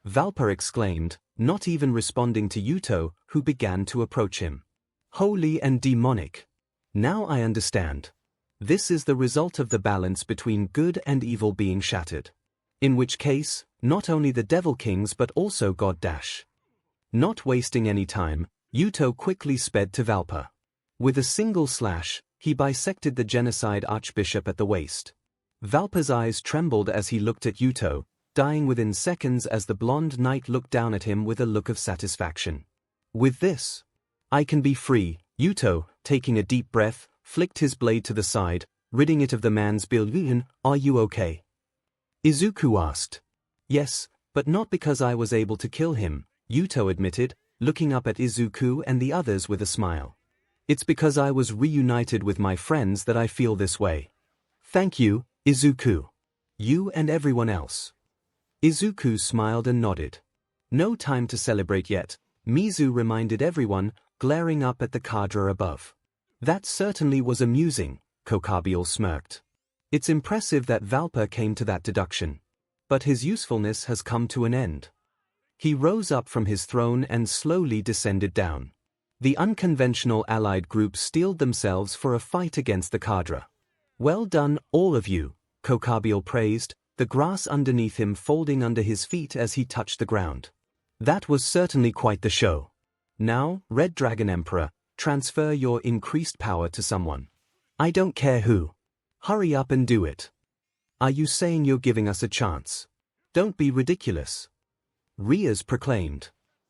Valpa exclaimed, not even responding to Yuto, who began to approach him. Holy and demonic. Now I understand. This is the result of the balance between good and evil being shattered. In which case, not only the Devil Kings but also God Dash. Not wasting any time, Yuto quickly sped to Valpa. With a single slash, he bisected the genocide archbishop at the waist. Valpa's eyes trembled as he looked at Yuto, dying within seconds as the blonde knight looked down at him with a look of satisfaction. With this, I can be free. Yuto, taking a deep breath, flicked his blade to the side, ridding it of the man's billion. Are you okay? Izuku asked. Yes, but not because I was able to kill him, Yuto admitted, looking up at Izuku and the others with a smile. It's because I was reunited with my friends that I feel this way. Thank you, Izuku. You and everyone else. Izuku smiled and nodded. No time to celebrate yet, Mizu reminded everyone, glaring up at the cadre above. That certainly was amusing, 𝐭𝐾𝐲 smirked. It's impressive that Valpa came to that deduction. But his usefulness has come to an end. He rose up from his throne and slowly descended down. The unconventional allied group steeled themselves for a fight against the cadre. Well done, all of you, 𝐭𝐾𝐲 praised, the grass underneath him folding under his feet as he touched the ground. That was certainly quite the show. Now, Red Dragon Emperor, transfer your increased power to someone. I don't care who. Hurry up and do it. Are you saying you're giving us a chance? Don't be ridiculous. Riaz proclaimed.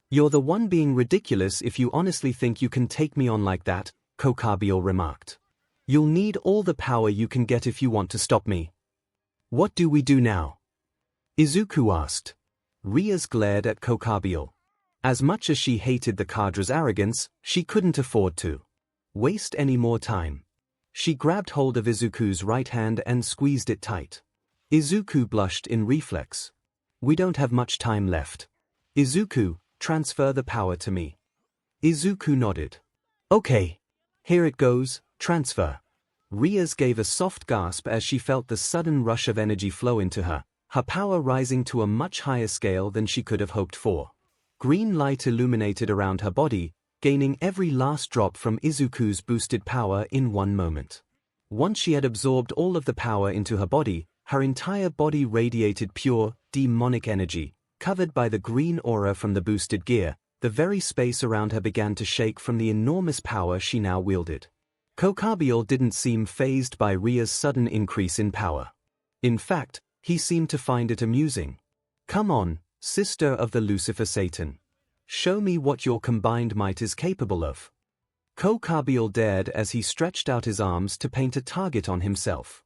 You're the one being ridiculous if you honestly think you can take me on like that, 𝐭𝐾𝐲 remarked. You'll need all the power you can get if you want to stop me. What do we do now? Izuku asked. Riaz glared at 𝐭𝐾𝐲. As much as she hated the cadre's arrogance, she couldn't afford to waste any more time. She grabbed hold of Izuku's right hand and squeezed it tight. Izuku blushed in reflex. We don't have much time left. Izuku, transfer the power to me. Izuku nodded. Okay. Here it goes, transfer. Riaz gave a soft gasp as she felt the sudden rush of energy flow into her power rising to a much higher scale than she could have hoped for. Green light illuminated around her body, gaining every last drop from Izuku's boosted power in one moment. Once she had absorbed all of the power into her body, her entire body radiated pure, demonic energy, covered by the green aura from the boosted gear. The very space around her began to shake from the enormous power she now wielded. 𝐭𝐾𝐲 didn't seem fazed by Ria's sudden increase in power. In fact, he seemed to find it amusing. Come on, sister of the Lucifer Satan. Show me what your combined might is capable of. 𝐭𝐾𝐲 dared as he stretched out his arms to paint a target on himself.